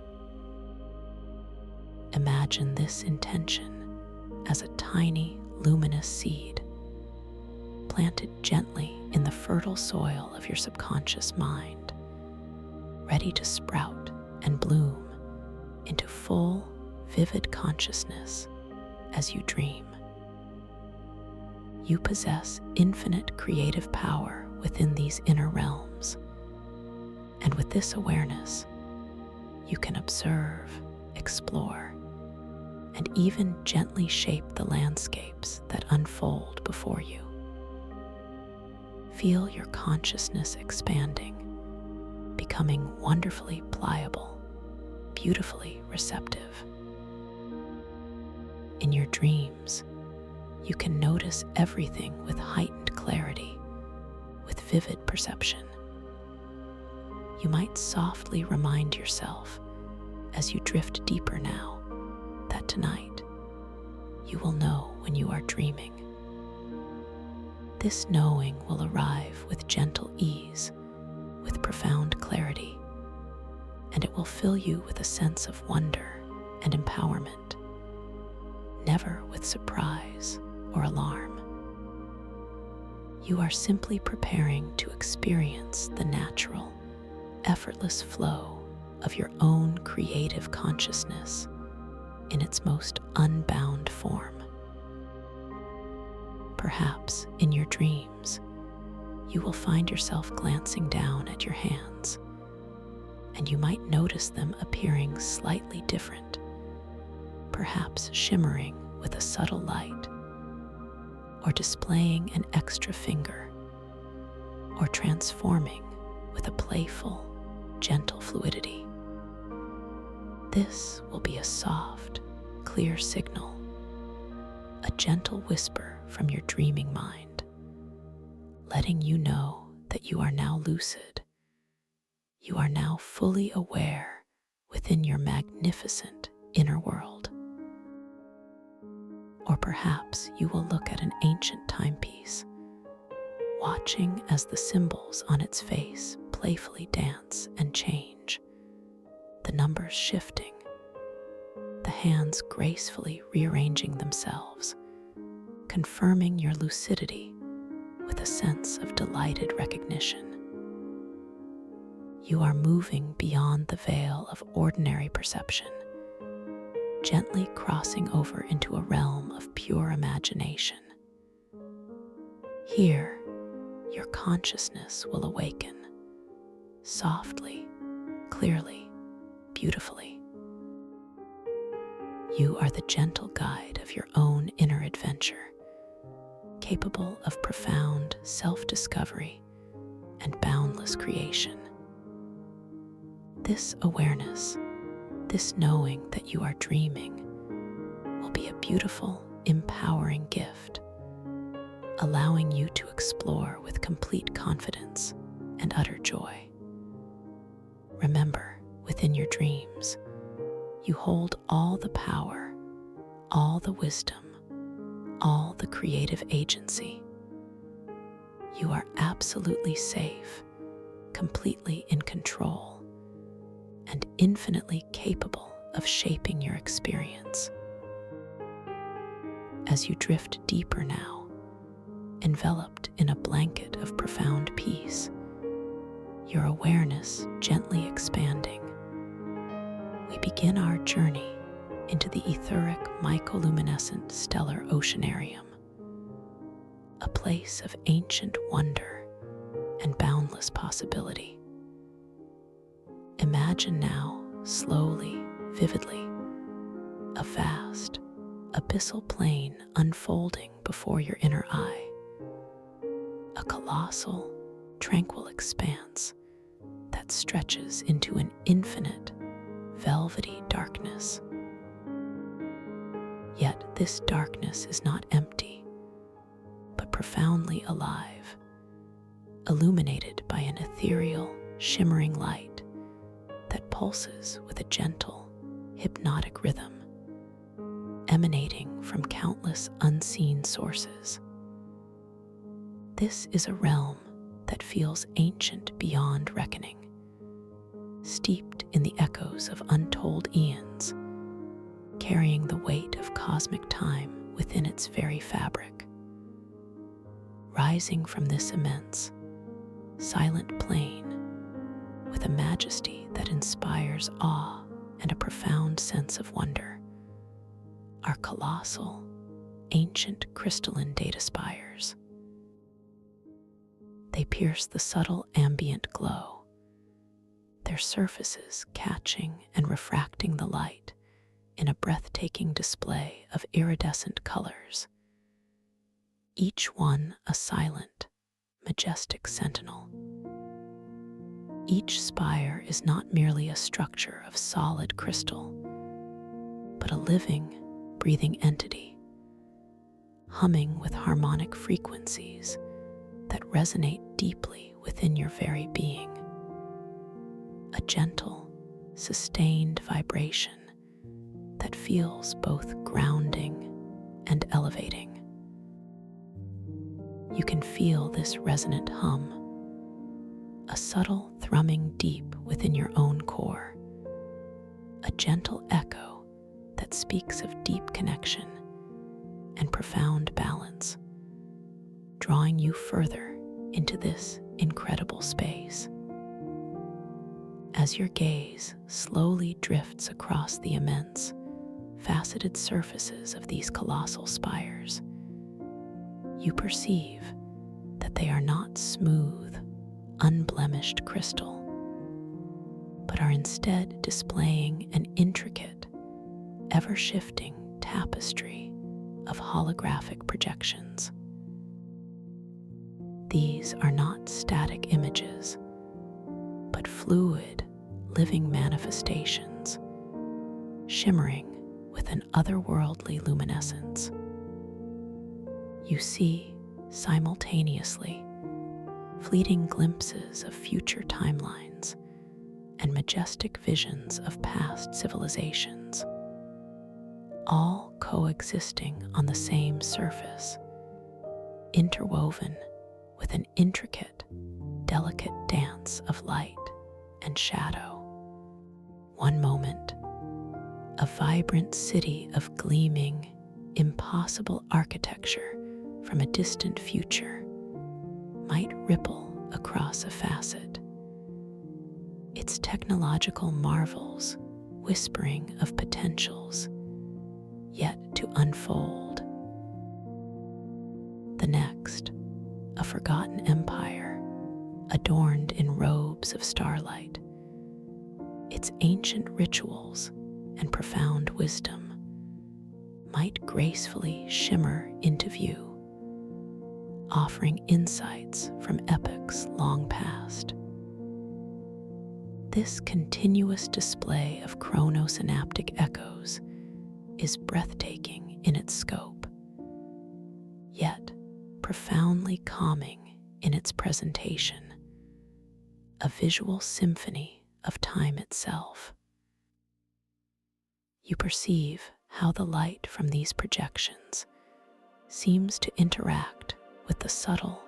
Imagine this intention as a tiny, luminous seed planted gently in the fertile soil of your subconscious mind, ready to sprout and bloom into full, vivid consciousness as you dream. You possess infinite creative power within these inner realms, and with this awareness, you can observe, explore, and even gently shape the landscapes that unfold before you. Feel your consciousness expanding, becoming wonderfully pliable, beautifully receptive. In your dreams, you can notice everything with heightened clarity, with vivid perception. You might softly remind yourself, as you drift deeper now, that tonight you will know when you are dreaming. This knowing will arrive with gentle ease, with profound clarity, and it will fill you with a sense of wonder and empowerment, never with surprise or alarm. You are simply preparing to experience the natural, effortless flow of your own creative consciousness in its most unbound form. Perhaps in your dreams, you will find yourself glancing down at your hands, and you might notice them appearing slightly different, perhaps shimmering with a subtle light, or displaying an extra finger, or transforming with a playful, gentle fluidity. This will be a soft, clear signal, a gentle whisper from your dreaming mind, letting you know that you are now lucid. You are now fully aware within your magnificent inner world. Or perhaps you will look at an ancient timepiece, watching as the symbols on its face playfully dance and change, the numbers shifting, the hands gracefully rearranging themselves, confirming your lucidity with a sense of delighted recognition. You are moving beyond the veil of ordinary perception, gently crossing over into a realm of pure imagination. Here, your consciousness will awaken, softly, clearly, beautifully. You are the gentle guide of your own inner adventure, capable of profound self-discovery and boundless creation. This awareness, this knowing that you are dreaming, will be a beautiful, empowering gift, allowing you to explore with complete confidence and utter joy. Remember, within your dreams, you hold all the power, all the wisdom, all the creative agency. You are absolutely safe, completely in control, and infinitely capable of shaping your experience. As you drift deeper now, enveloped in a blanket of profound peace, your awareness gently expanding, we begin our journey into the etheric mycoluminescent stellar oceanarium, a place of ancient wonder and boundless possibility. Imagine now, slowly, vividly, a vast, abyssal plain unfolding before your inner eye, a colossal, tranquil expanse that stretches into an infinite, velvety darkness. Yet this darkness is not empty, but profoundly alive, illuminated by an ethereal, shimmering light that pulses with a gentle, hypnotic rhythm, emanating from countless unseen sources. This is a realm that feels ancient beyond reckoning, steeped in the echoes of untold eons, carrying the weight of cosmic time within its very fabric. Rising from this immense, silent plain, with a majesty that inspires awe and a profound sense of wonder, are colossal, ancient crystalline data spires. They pierce the subtle ambient glow, their surfaces catching and refracting the light in a breathtaking display of iridescent colors, each one a silent, majestic sentinel. Each spire is not merely a structure of solid crystal, but a living, breathing entity, humming with harmonic frequencies that resonate deeply within your very being. A gentle, sustained vibration that feels both grounding and elevating. You can feel this resonant hum, a subtle thrumming deep within your own core, a gentle echo that speaks of deep connection and profound balance, drawing you further into this incredible space. As your gaze slowly drifts across the immense, faceted surfaces of these colossal spires, you perceive that they are not smooth, unblemished crystal, but are instead displaying an intricate, ever-shifting tapestry of holographic projections. These are not static images, but fluid, living manifestations, shimmering with an otherworldly luminescence. You see, simultaneously, fleeting glimpses of future timelines and majestic visions of past civilizations, all coexisting on the same surface, interwoven with an intricate, delicate dance of light and shadow. One moment, a vibrant city of gleaming, impossible architecture from a distant future might ripple across a facet, its technological marvels whispering of potentials yet to unfold. The next, a forgotten empire adorned in robes of starlight, its ancient rituals and profound wisdom might gracefully shimmer into view, offering insights from epochs long past. This continuous display of chronosynaptic echoes is breathtaking in its scope, yet profoundly calming in its presentation, a visual symphony of time itself. You perceive how the light from these projections seems to interact with the subtle,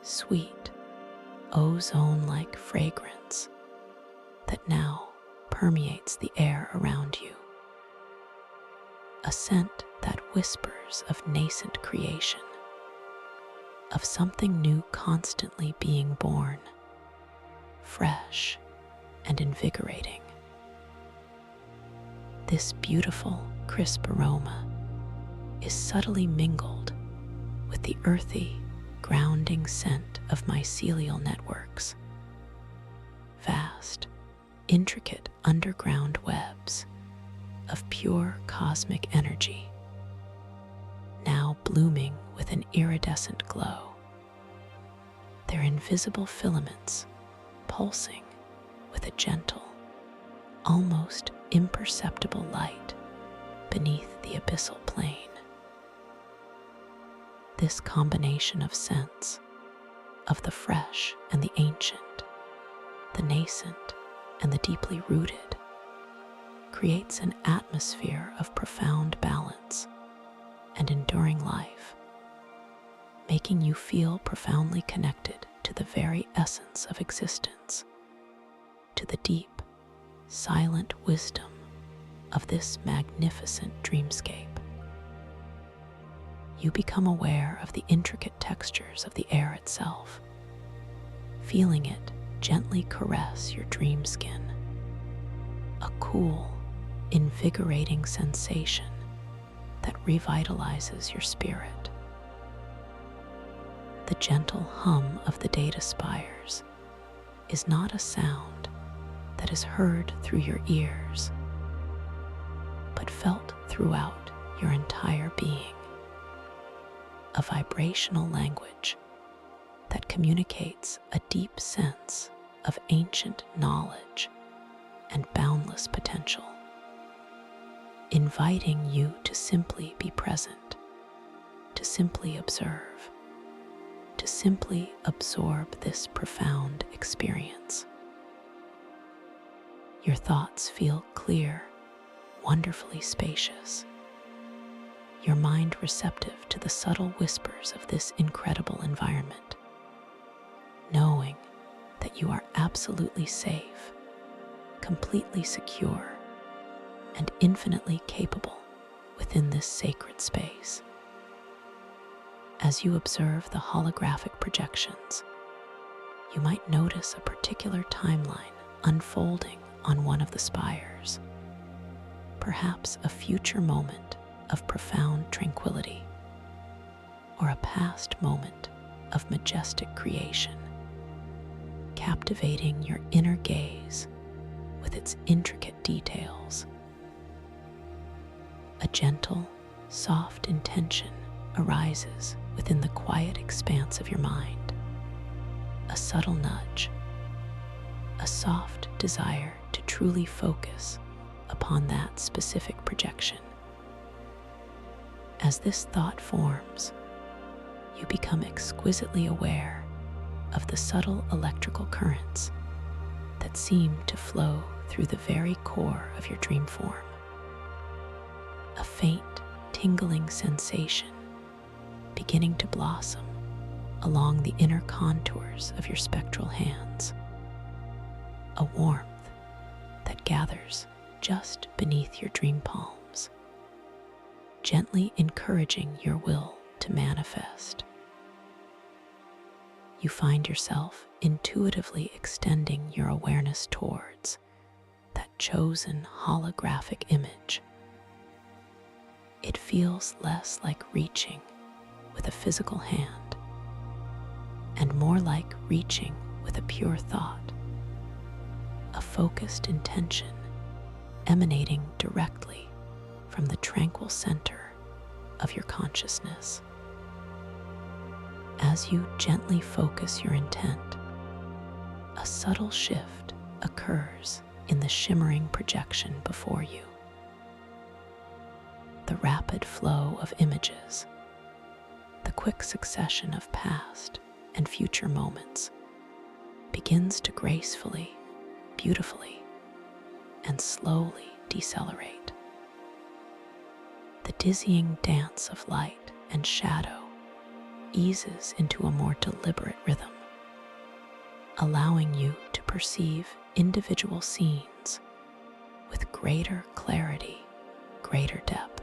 sweet, ozone-like fragrance that now permeates the air around you. A scent that whispers of nascent creation, of something new constantly being born, fresh and invigorating. This beautiful, crisp aroma is subtly mingled with the earthy, grounding scent of mycelial networks, vast, intricate underground webs of pure cosmic energy, now blooming with an iridescent glow, their invisible filaments pulsing with a gentle, almost imperceptible light beneath the abyssal plain. This combination of scents, of the fresh and the ancient, the nascent and the deeply rooted, creates an atmosphere of profound balance and enduring life, making you feel profoundly connected to the very essence of existence, to the deep, silent wisdom of this magnificent dreamscape. You become aware of the intricate textures of the air itself, feeling it gently caress your dream skin, a cool, invigorating sensation that revitalizes your spirit. The gentle hum of the data spires is not a sound that is heard through your ears, but felt throughout your entire being. A vibrational language that communicates a deep sense of ancient knowledge and boundless potential, inviting you to simply be present, to simply observe, to simply absorb this profound experience. Your thoughts feel clear, wonderfully spacious, your mind receptive to the subtle whispers of this incredible environment, knowing that you are absolutely safe, completely secure, and infinitely capable within this sacred space. As you observe the holographic projections, you might notice a particular timeline unfolding on one of the spires, perhaps a future moment of profound tranquility, or a past moment of majestic creation, captivating your inner gaze with its intricate details. A gentle, soft intention arises within the quiet expanse of your mind, a subtle nudge, a soft desire to truly focus upon that specific projection. As this thought forms, you become exquisitely aware of the subtle electrical currents that seem to flow through the very core of your dream form. A faint, tingling sensation beginning to blossom along the inner contours of your spectral hands. A warmth that gathers just beneath your dream palms, gently encouraging your will to manifest. You find yourself intuitively extending your awareness towards that chosen holographic image. It feels less like reaching with a physical hand and more like reaching with a pure thought, a focused intention emanating directly from the tranquil center of your consciousness. As you gently focus your intent, a subtle shift occurs in the shimmering projection before you. The rapid flow of images, the quick succession of past and future moments begins to gracefully, beautifully, and slowly decelerate. The dizzying dance of light and shadow eases into a more deliberate rhythm, allowing you to perceive individual scenes with greater clarity, greater depth.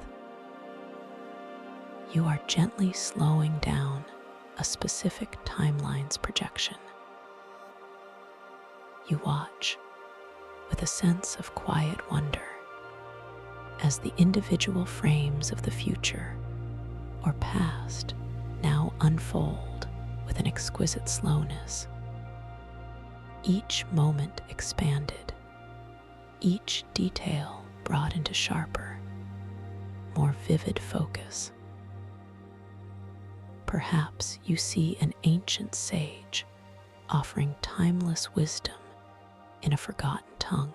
You are gently slowing down a specific timeline's projection. You watch with a sense of quiet wonder as the individual frames of the future or past now unfold with an exquisite slowness. Each moment expanded, each detail brought into sharper, more vivid focus. Perhaps you see an ancient sage offering timeless wisdom in a forgotten tongue,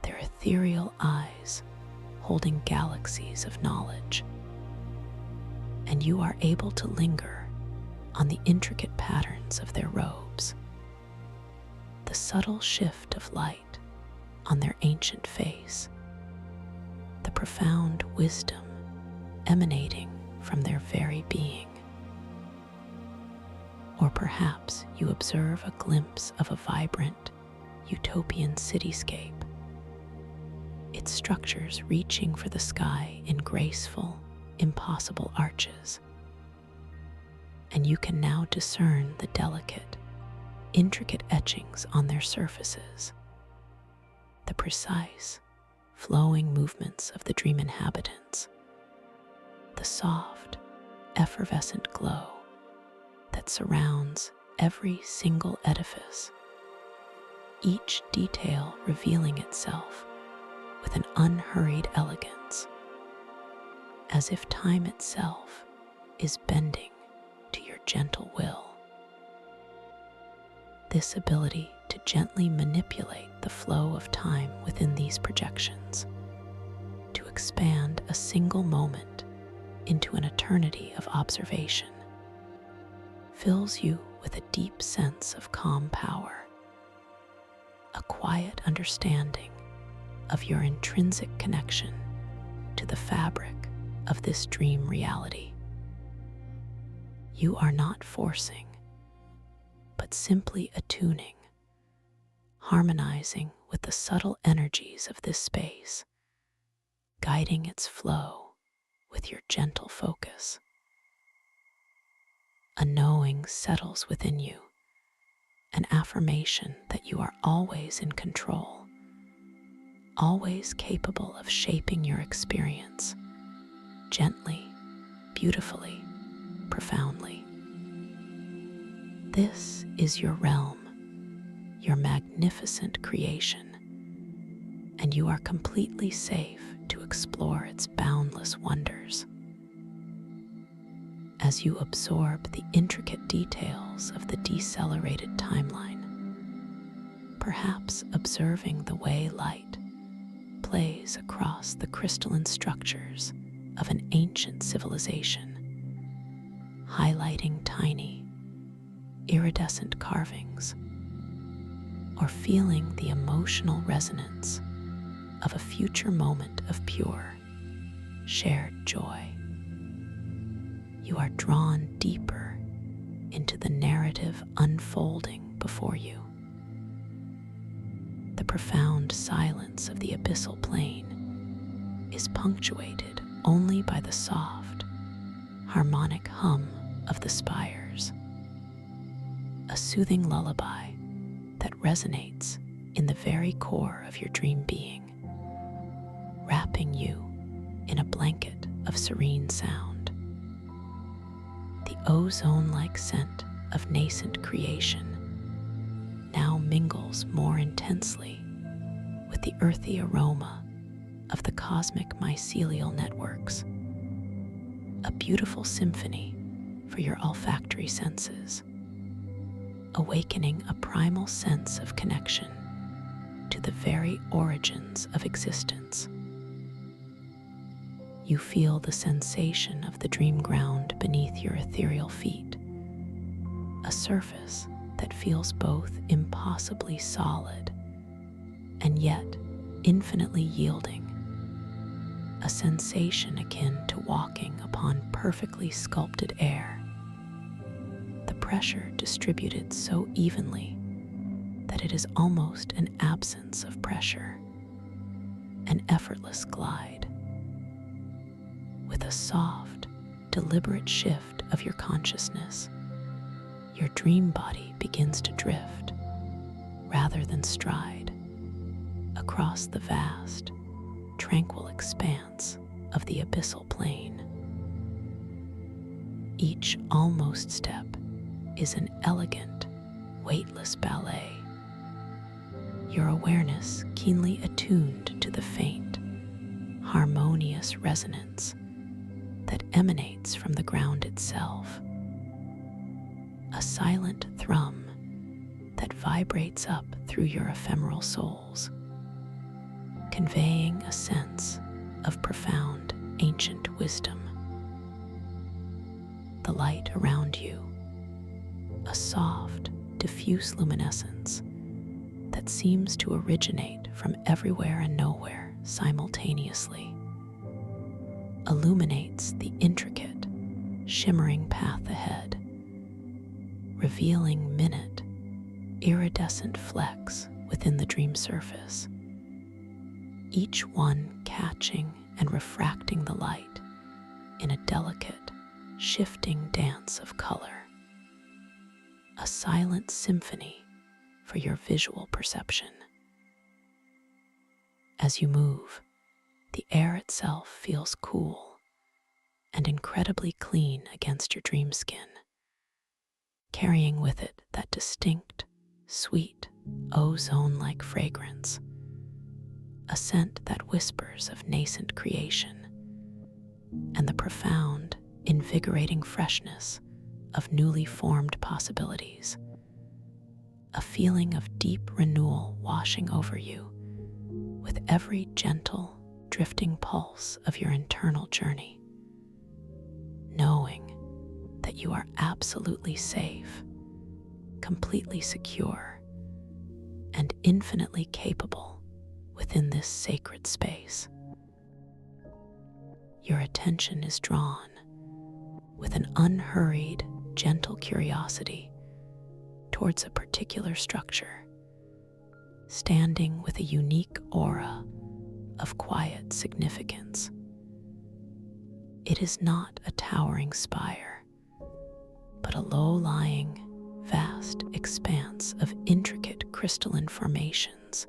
their ethereal eyes holding galaxies of knowledge. And you are able to linger on the intricate patterns of their robes, the subtle shift of light on their ancient face, the profound wisdom emanating from their very being. Or perhaps you observe a glimpse of a vibrant, utopian cityscape, its structures reaching for the sky in graceful, impossible arches. And you can now discern the delicate, intricate etchings on their surfaces, the precise, flowing movements of the dream inhabitants, the soft, effervescent glow that surrounds every single edifice, each detail revealing itself with an unhurried elegance, as if time itself is bending to your gentle will. This ability to gently manipulate the flow of time within these projections, to expand a single moment into an eternity of observation, fills you with a deep sense of calm power, a quiet understanding of your intrinsic connection to the fabric of this dream reality. You are not forcing, but simply attuning, harmonizing with the subtle energies of this space, guiding its flow with your gentle focus. A knowing settles within you, an affirmation that you are always in control, always capable of shaping your experience, gently, beautifully, profoundly. This is your realm, your magnificent creation, and you are completely safe to explore its boundless wonders. As you absorb the intricate details of the decelerated timeline, perhaps observing the way light plays across the crystalline structures of an ancient civilization, highlighting tiny, iridescent carvings, or feeling the emotional resonance of a future moment of pure, shared joy. You are drawn deeper into the narrative unfolding before you. The profound silence of the abyssal plain is punctuated only by the soft, harmonic hum of the spires, a soothing lullaby that resonates in the very core of your dream being, wrapping you in a blanket of serene sound. The ozone-like scent of nascent creation now mingles more intensely with the earthy aroma of the cosmic mycelial networks, a beautiful symphony for your olfactory senses, awakening a primal sense of connection to the very origins of existence. You feel the sensation of the dream ground beneath your ethereal feet, a surface that feels both impossibly solid and yet infinitely yielding, a sensation akin to walking upon perfectly sculpted air, the pressure distributed so evenly that it is almost an absence of pressure, an effortless glide. With a soft, deliberate shift of your consciousness, your dream body begins to drift, rather than stride, across the vast, tranquil expanse of the abyssal plane. Each almost step is an elegant, weightless ballet, your awareness keenly attuned to the faint, harmonious resonance that emanates from the ground itself, a silent thrum that vibrates up through your ephemeral souls, conveying a sense of profound ancient wisdom. The light around you, a soft, diffuse luminescence that seems to originate from everywhere and nowhere simultaneously, illuminates the intricate, shimmering path ahead, revealing minute, iridescent flecks within the dream surface, each one catching and refracting the light in a delicate, shifting dance of color, a silent symphony for your visual perception. As you move, the air itself feels cool and incredibly clean against your dream skin, carrying with it that distinct, sweet, ozone-like fragrance, a scent that whispers of nascent creation and the profound, invigorating freshness of newly formed possibilities, a feeling of deep renewal washing over you with every gentle, drifting pulse of your internal journey, knowing that you are absolutely safe, completely secure, and infinitely capable within this sacred space. Your attention is drawn with an unhurried, gentle curiosity towards a particular structure, standing with a unique aura of quiet significance. It is not a towering spire, but a low-lying, vast expanse of intricate crystalline formations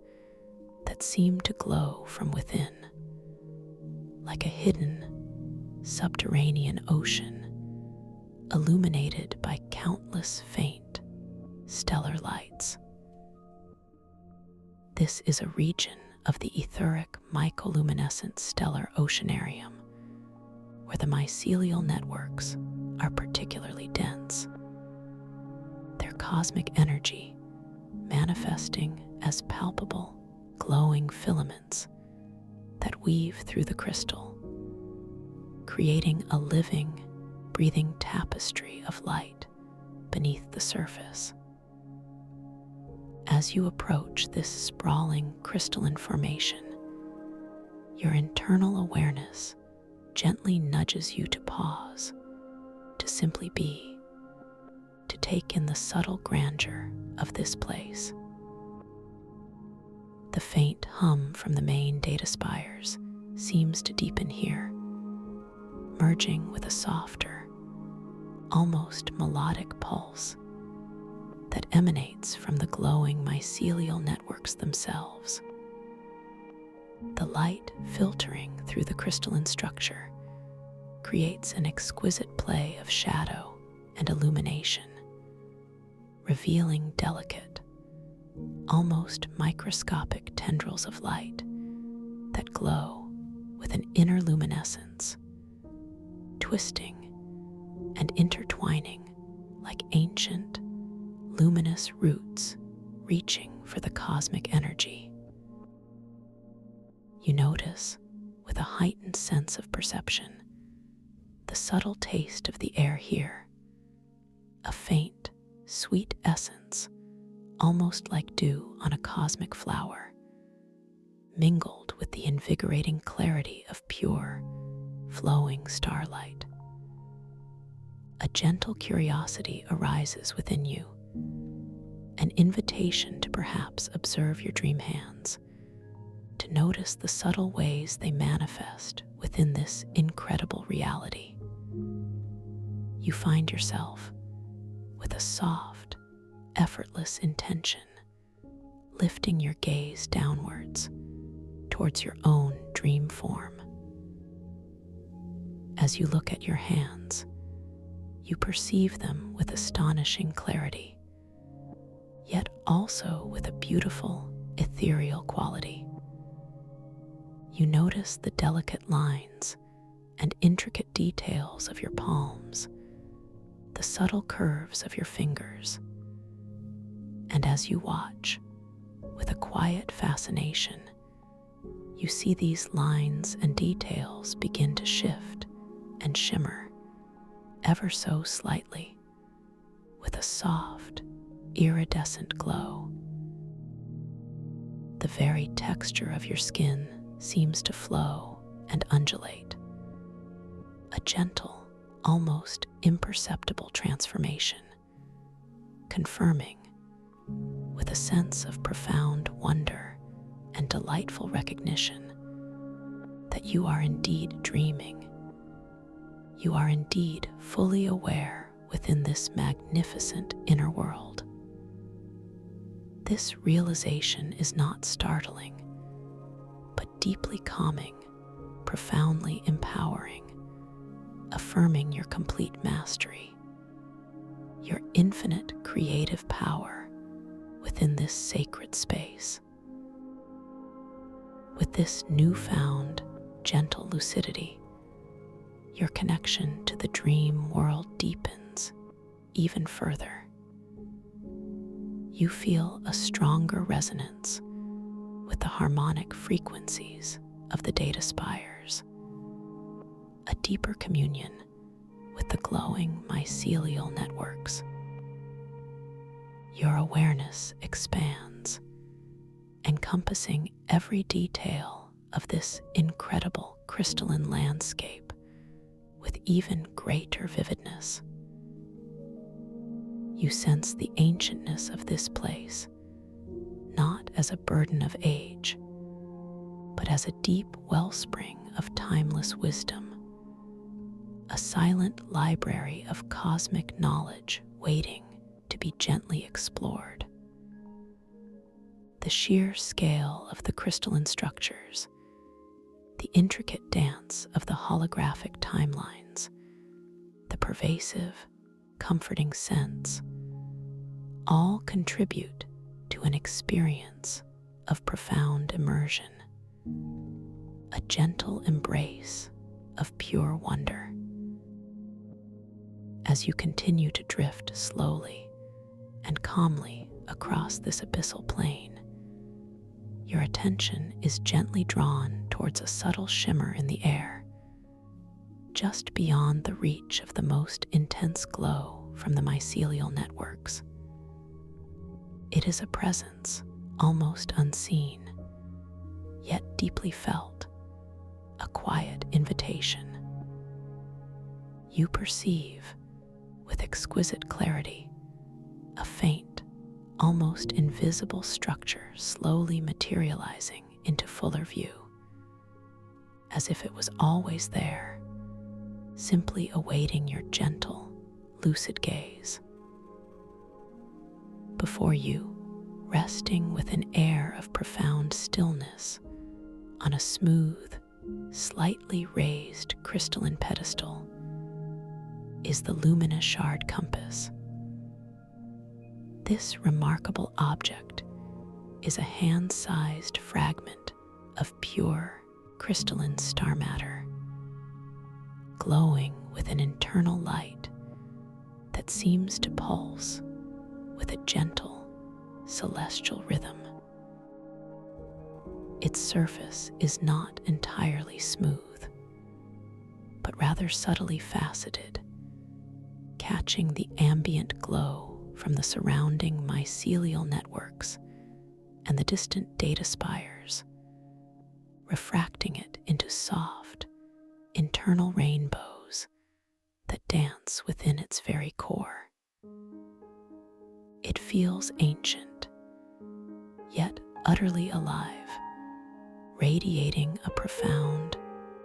that seem to glow from within, like a hidden, subterranean ocean illuminated by countless faint, stellar lights. This is a region of the etheric mycoluminescent stellar oceanarium, where the mycelial networks are particularly dense, their cosmic energy manifesting as palpable, glowing filaments that weave through the crystal, creating a living, breathing tapestry of light beneath the surface. As you approach this sprawling crystalline formation, your internal awareness gently nudges you to pause, to simply be, to take in the subtle grandeur of this place. The faint hum from the main data spires seems to deepen here, merging with a softer, almost melodic pulse that emanates from the glowing mycelial networks themselves. The light filtering through the crystalline structure creates an exquisite play of shadow and illumination, revealing delicate, almost microscopic tendrils of light that glow with an inner luminescence, twisting and intertwining like ancient, luminous roots reaching for the cosmic energy. You notice, with a heightened sense of perception, the subtle taste of the air here, a faint, sweet essence, almost like dew on a cosmic flower, mingled with the invigorating clarity of pure, flowing starlight. A gentle curiosity arises within you, an invitation to perhaps observe your dream hands, to notice the subtle ways they manifest within this incredible reality. You find yourself with a soft, effortless intention, lifting your gaze downwards towards your own dream form. As you look at your hands, you perceive them with astonishing clarity, yet also with a beautiful, ethereal quality. You notice the delicate lines and intricate details of your palms, the subtle curves of your fingers, and as you watch, with a quiet fascination, you see these lines and details begin to shift and shimmer ever so slightly with a soft, iridescent glow. The very texture of your skin seems to flow and undulate, a gentle, almost imperceptible transformation, confirming, with a sense of profound wonder and delightful recognition, that you are indeed dreaming. You are indeed fully aware within this magnificent inner world. This realization is not startling, but deeply calming, profoundly empowering, affirming your complete mastery, your infinite creative power within this sacred space. With this newfound, gentle lucidity, your connection to the dream world deepens even further. You feel a stronger resonance with the harmonic frequencies of the data spires, a deeper communion with the glowing mycelial networks. Your awareness expands, encompassing every detail of this incredible crystalline landscape with even greater vividness. You sense the ancientness of this place, not as a burden of age, but as a deep wellspring of timeless wisdom, a silent library of cosmic knowledge waiting to be gently explored. The sheer scale of the crystalline structures, the intricate dance of the holographic timelines, the pervasive, comforting sense, all contribute to an experience of profound immersion, a gentle embrace of pure wonder. As you continue to drift slowly and calmly across this abyssal plain, your attention is gently drawn towards a subtle shimmer in the air, just beyond the reach of the most intense glow from the mycelial networks. It is a presence almost unseen, yet deeply felt, a quiet invitation. You perceive, with exquisite clarity, a faint, almost invisible structure slowly materializing into fuller view, as if it was always there, simply awaiting your gentle, lucid gaze. Before you, resting with an air of profound stillness on a smooth, slightly raised crystalline pedestal, is the luminous shard compass. This remarkable object is a hand-sized fragment of pure crystalline star matter, glowing with an internal light that seems to pulse with a gentle, celestial rhythm. Its surface is not entirely smooth, but rather subtly faceted, catching the ambient glow from the surrounding mycelial networks and the distant data spires, refracting it into soft, internal rainbows that dance within its very core. It feels ancient, yet utterly alive, radiating a profound,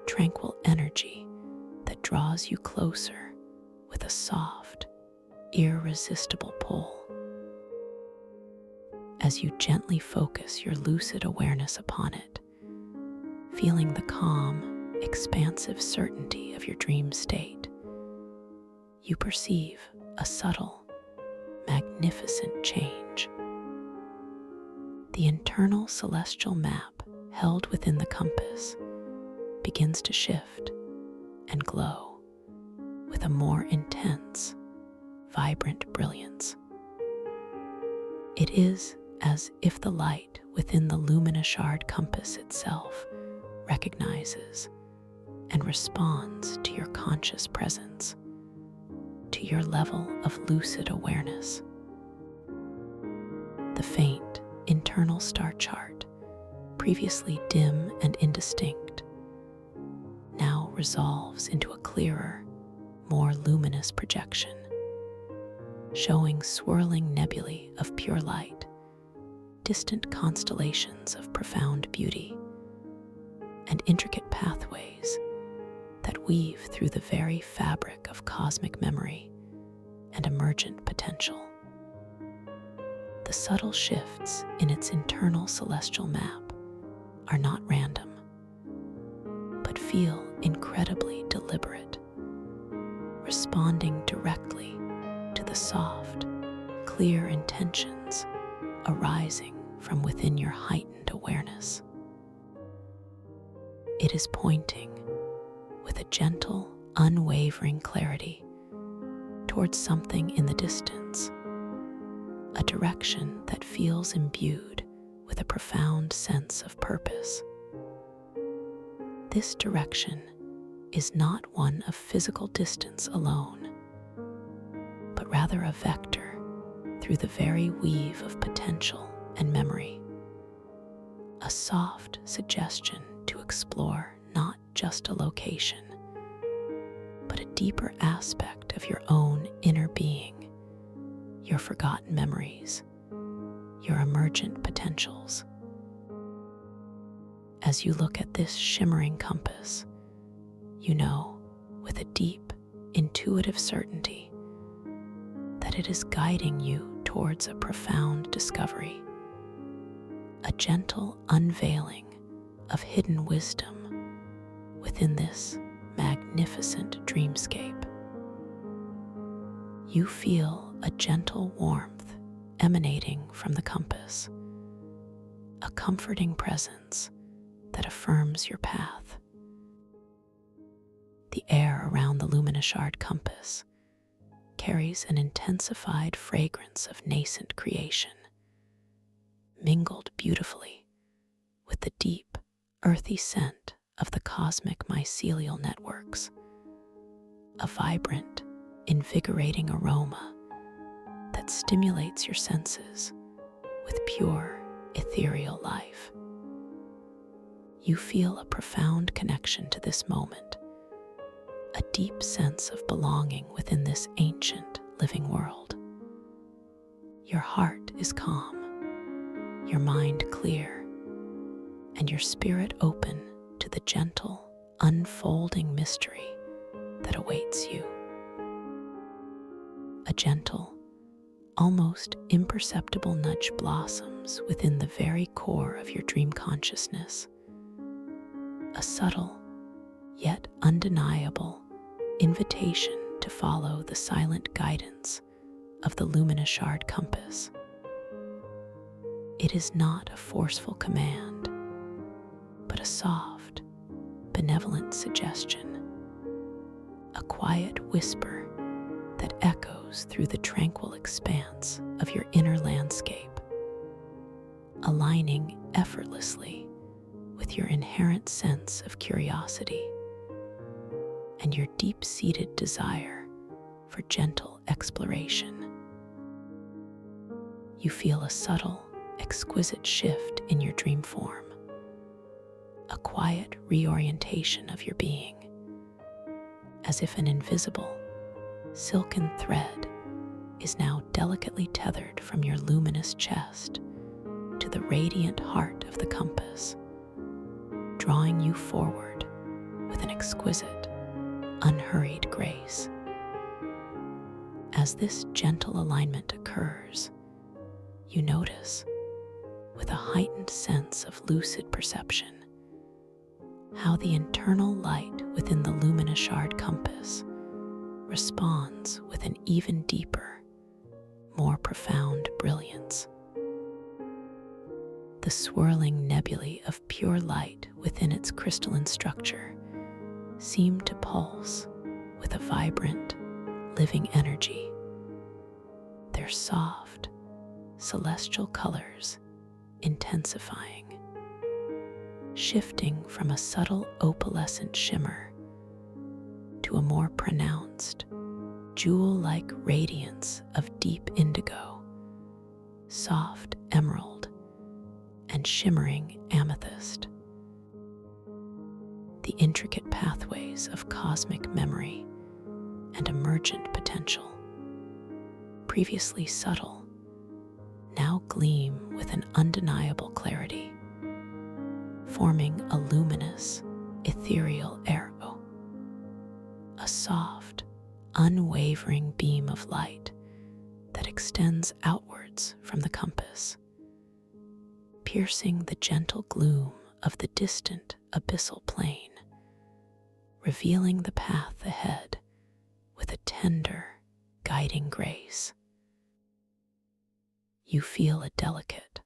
tranquil energy that draws you closer with a soft, irresistible pull. As you gently focus your lucid awareness upon it, feeling the calm, expansive certainty of your dream state, you perceive a subtle, magnificent change. The internal celestial map held within the compass begins to shift and glow with a more intense, vibrant brilliance. It is as if the light within the luminous shard compass itself recognizes and responds to your conscious presence, to your level of lucid awareness. The faint internal star chart, previously dim and indistinct, now resolves into a clearer, more luminous projection, showing swirling nebulae of pure light, distant constellations of profound beauty, and intricate pathways that weave through the very fabric of cosmic memory and emergent potential. The subtle shifts in its internal celestial map are not random, but feel incredibly deliberate, responding directly to the soft, clear intentions arising from within your heightened awareness. It is pointing with a gentle, unwavering clarity towards something in the distance, a direction that feels imbued with a profound sense of purpose. This direction is not one of physical distance alone, but rather a vector through the very weave of potential and memory, a soft suggestion to explore not just a location, but a deeper aspect of your own inner being, your forgotten memories, your emergent potentials. As you look at this shimmering compass, you know with a deep, intuitive certainty that it is guiding you towards a profound discovery, a gentle unveiling of hidden wisdom within this magnificent dreamscape. You feel a gentle warmth emanating from the compass, a comforting presence that affirms your path. The air around the luminous shard compass carries an intensified fragrance of nascent creation, mingled beautifully with the deep, earthy scent of the cosmic mycelial networks, a vibrant, invigorating aroma that stimulates your senses with pure, ethereal life. You feel a profound connection to this moment, a deep sense of belonging within this ancient, living world. Your heart is calm, your mind clear, and your spirit open to the gentle, unfolding mystery that awaits you. A gentle, almost imperceptible nudge blossoms within the very core of your dream consciousness, a subtle, yet undeniable invitation to follow the silent guidance of the luminous shard compass. It is not a forceful command, but a soft, benevolent suggestion, a quiet whisper that echoes through the tranquil expanse of your inner landscape, aligning effortlessly with your inherent sense of curiosity and your deep-seated desire for gentle exploration. You feel a subtle, exquisite shift in your dream form, a quiet reorientation of your being, as if an invisible, silken thread is now delicately tethered from your luminous chest to the radiant heart of the compass, drawing you forward with an exquisite, unhurried grace. As this gentle alignment occurs, you notice, with a heightened sense of lucid perception, how the internal light within the luminous shard compass responds with an even deeper, more profound brilliance. The swirling nebulae of pure light within its crystalline structure seem to pulse with a vibrant, living energy, their soft, celestial colors intensifying, shifting from a subtle opalescent shimmer to a more pronounced, jewel-like radiance of deep indigo, soft emerald, and shimmering amethyst. The intricate pathways of cosmic memory and emergent potential, previously subtle, now gleam with an undeniable clarity, forming a luminous, ethereal arrow, a soft, unwavering beam of light that extends outwards from the compass, piercing the gentle gloom of the distant abyssal plain, revealing the path ahead with a tender, guiding grace. You feel a delicate,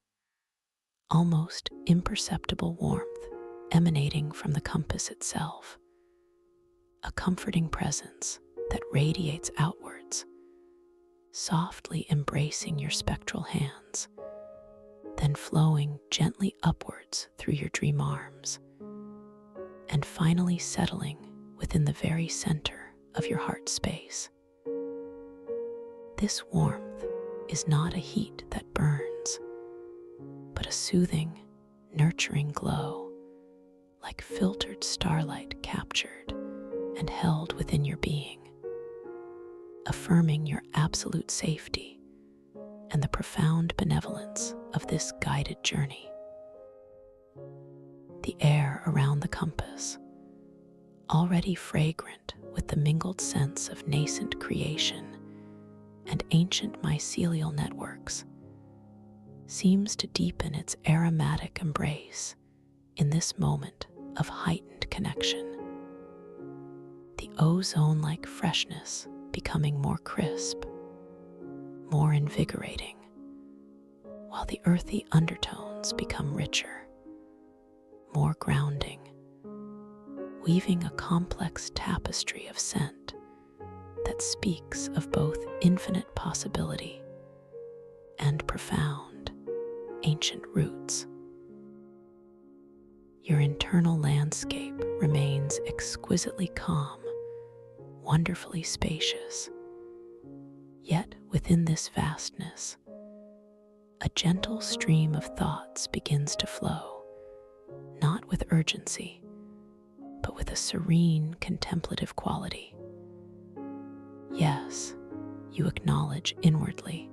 almost imperceptible warmth emanating from the compass itself, a comforting presence that radiates outwards, softly embracing your spectral hands, then flowing gently upwards through your dream arms, and finally settling within the very center of your heart space. This warmth is not a heat that burns, but a soothing, nurturing glow, like filtered starlight captured and held within your being, affirming your absolute safety and the profound benevolence of this guided journey. The air around the compass, already fragrant with the mingled scents of nascent creation and ancient mycelial networks, seems to deepen its aromatic embrace in this moment of heightened connection. The ozone-like freshness becoming more crisp, more invigorating, while the earthy undertones become richer, more grounding, weaving a complex tapestry of scent that speaks of both infinite possibility and profound, ancient roots. Your internal landscape remains exquisitely calm, wonderfully spacious. Yet within this vastness, a gentle stream of thoughts begins to flow, not with urgency, but with a serene, contemplative quality. Yes, you acknowledge inwardly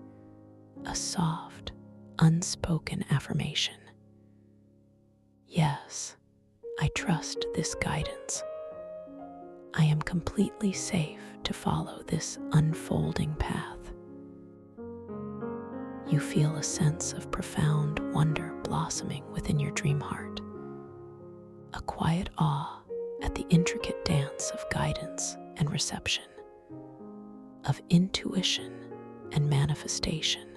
a soft, unspoken affirmation. Yes, I trust this guidance. I am completely safe to follow this unfolding path. You feel a sense of profound wonder blossoming within your dream heart, a quiet awe at the intricate dance of guidance and reception, of intuition and manifestation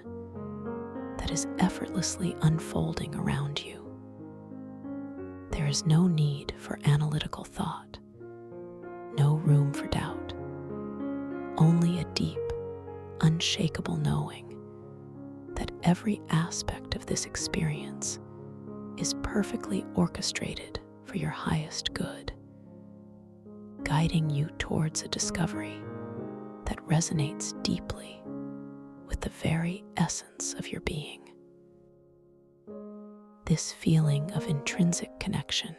that is effortlessly unfolding around you. There is no need for analytical thought, no room for doubt, only a deep, unshakable knowing that every aspect of this experience is perfectly orchestrated for your highest good, guiding you towards a discovery that resonates deeply with the very essence of your being. This feeling of intrinsic connection,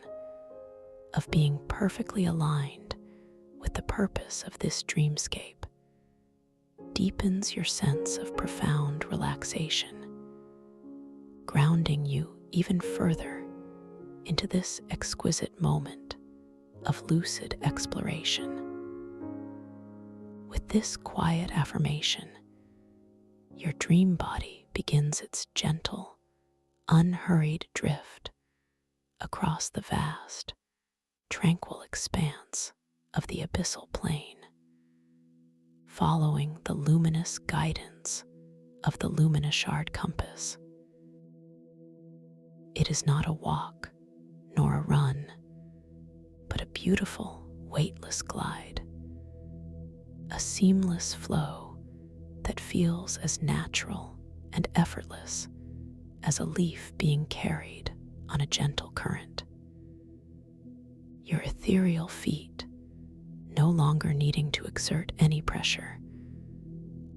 of being perfectly aligned with the purpose of this dreamscape, deepens your sense of profound relaxation, grounding you even further into this exquisite moment of lucid exploration. With this quiet affirmation, your dream body begins its gentle, unhurried drift across the vast, tranquil expanse of the abyssal plane, following the luminous guidance of the Luminashard compass. It is not a walk nor a run, but a beautiful, weightless glide, a seamless flow that feels as natural and effortless as a leaf being carried on a gentle current. Your ethereal feet, no longer needing to exert any pressure,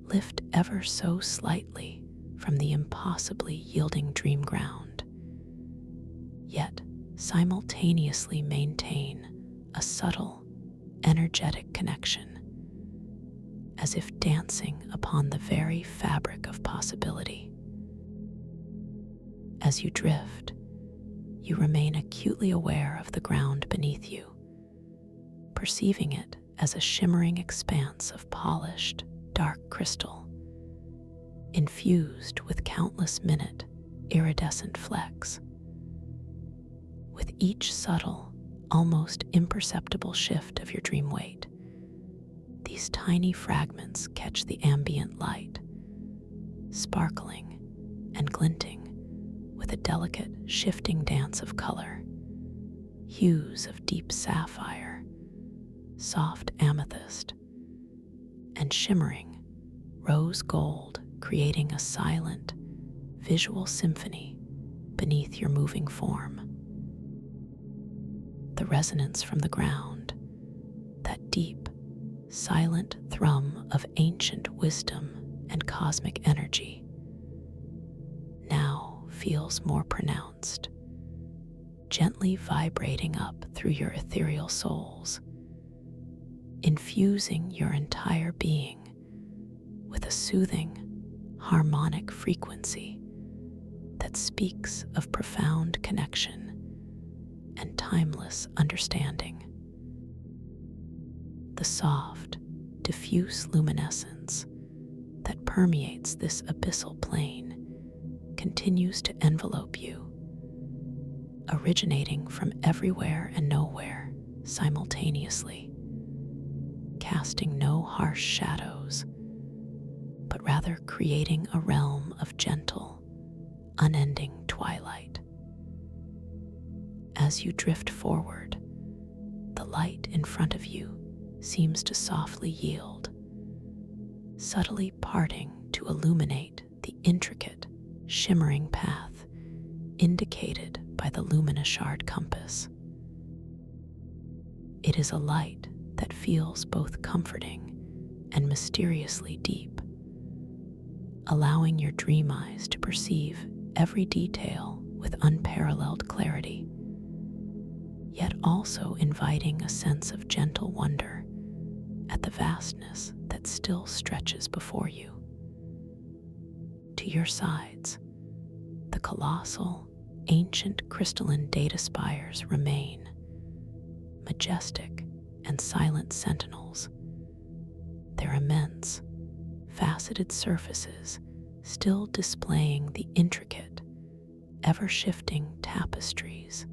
lift ever so slightly from the impossibly yielding dream ground, yet simultaneously maintain a subtle, energetic connection, as if dancing upon the very fabric of possibility. As you drift, you remain acutely aware of the ground beneath you, perceiving it as a shimmering expanse of polished, dark crystal, infused with countless minute, iridescent flecks. With each subtle, almost imperceptible shift of your dream weight, these tiny fragments catch the ambient light, sparkling and glinting with a delicate, shifting dance of color, hues of deep sapphire, soft amethyst, and shimmering rose gold, creating a silent, visual symphony beneath your moving form. The resonance from the ground, that deep, silent thrum of ancient wisdom and cosmic energy, now feels more pronounced, gently vibrating up through your ethereal souls, infusing your entire being with a soothing, harmonic frequency that speaks of profound connection and timeless understanding. The soft, diffuse luminescence that permeates this abyssal plane continues to envelope you, originating from everywhere and nowhere simultaneously, casting no harsh shadows, but rather creating a realm of gentle, unending twilight. As you drift forward, the light in front of you seems to softly yield, subtly parting to illuminate the intricate, shimmering path indicated by the Luminashard compass. It is a light that feels both comforting and mysteriously deep, allowing your dream eyes to perceive every detail with unparalleled clarity, yet also inviting a sense of gentle wonder at the vastness that still stretches before you. To your sides, the colossal, ancient crystalline data spires remain, majestic and silent sentinels, their immense, faceted surfaces still displaying the intricate, ever-shifting tapestries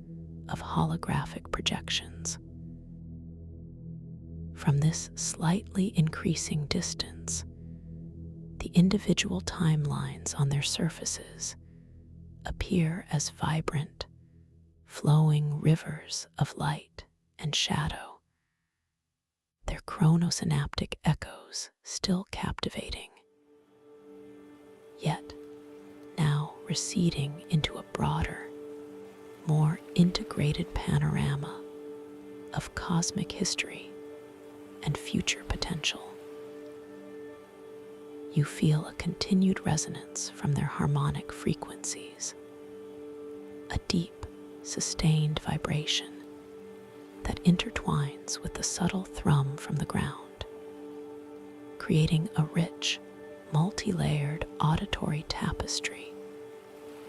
of holographic projections. From this slightly increasing distance, the individual timelines on their surfaces appear as vibrant, flowing rivers of light and shadow, their chronosynaptic echoes still captivating, yet now receding into a broader, more integrated panorama of cosmic history and future potential. You feel a continued resonance from their harmonic frequencies, a deep, sustained vibration that intertwines with the subtle thrum from the ground, creating a rich, multi-layered auditory tapestry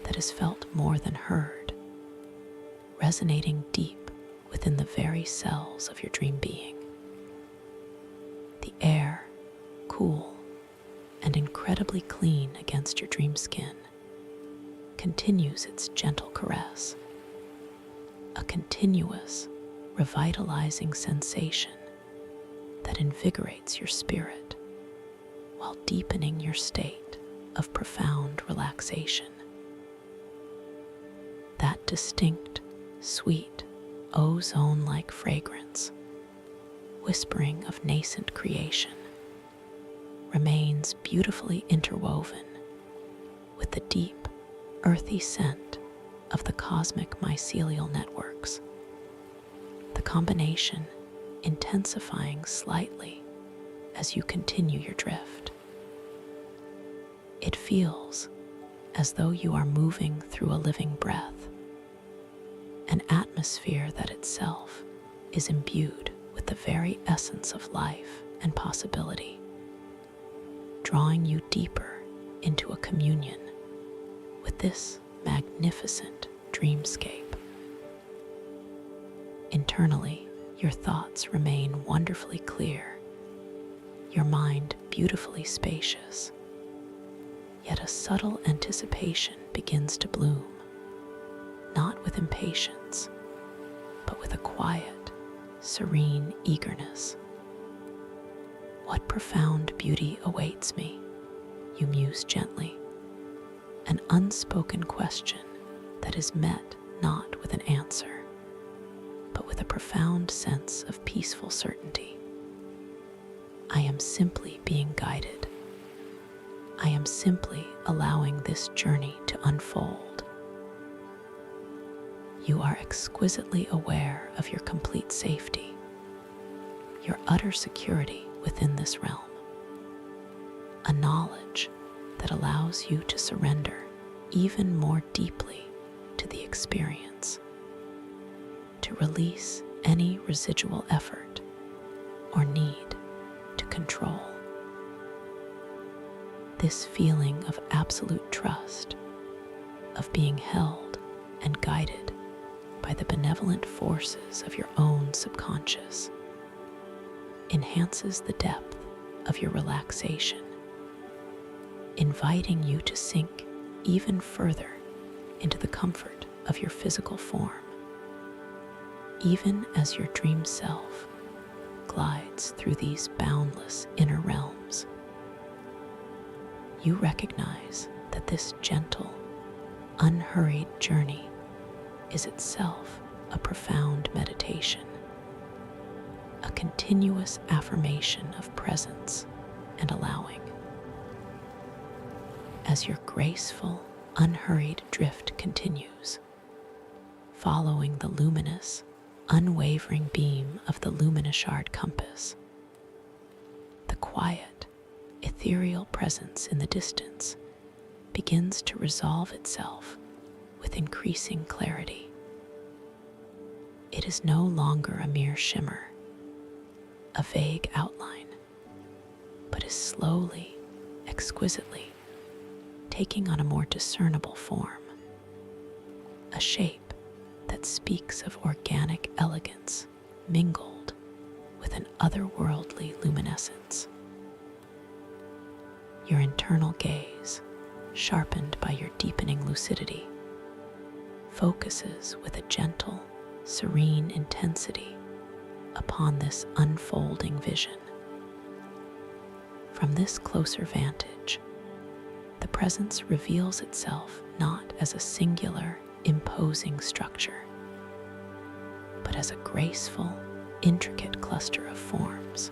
that is felt more than heard. resonating deep within the very cells of your dream being. The air, cool and incredibly clean against your dream skin, continues its gentle caress, a continuous, revitalizing sensation that invigorates your spirit while deepening your state of profound relaxation. That distinct, sweet, ozone-like fragrance, whispering of nascent creation, remains beautifully interwoven with the deep, earthy scent of the cosmic mycelial networks, the combination intensifying slightly as you continue your drift. It feels as though you are moving through a living breath, an atmosphere that itself is imbued with the very essence of life and possibility, drawing you deeper into a communion with this magnificent dreamscape. Internally, your thoughts remain wonderfully clear, your mind beautifully spacious, yet a subtle anticipation begins to bloom, not with impatience, but with a quiet, serene eagerness. What profound beauty awaits me, you muse gently, an unspoken question that is met not with an answer, but with a profound sense of peaceful certainty. I am simply being guided. I am simply allowing this journey to unfold. You are exquisitely aware of your complete safety, your utter security within this realm, a knowledge that allows you to surrender even more deeply to the experience, to release any residual effort or need to control. This feeling of absolute trust, of being held and guided by the benevolent forces of your own subconscious, enhances the depth of your relaxation, inviting you to sink even further into the comfort of your physical form, even as your dream self glides through these boundless inner realms. You recognize that this gentle, unhurried journey is itself a profound meditation, a continuous affirmation of presence and allowing. As your graceful, unhurried drift continues, following the luminous, unwavering beam of the Luminishard compass, the quiet, ethereal presence in the distance begins to resolve itself with increasing clarity. It is no longer a mere shimmer, a vague outline, but is slowly, exquisitely taking on a more discernible form, a shape that speaks of organic elegance mingled with an otherworldly luminescence. Your internal gaze, sharpened by your deepening lucidity, focuses with a gentle, serene intensity upon this unfolding vision. From this closer vantage, the presence reveals itself not as a singular, imposing structure, but as a graceful, intricate cluster of forms,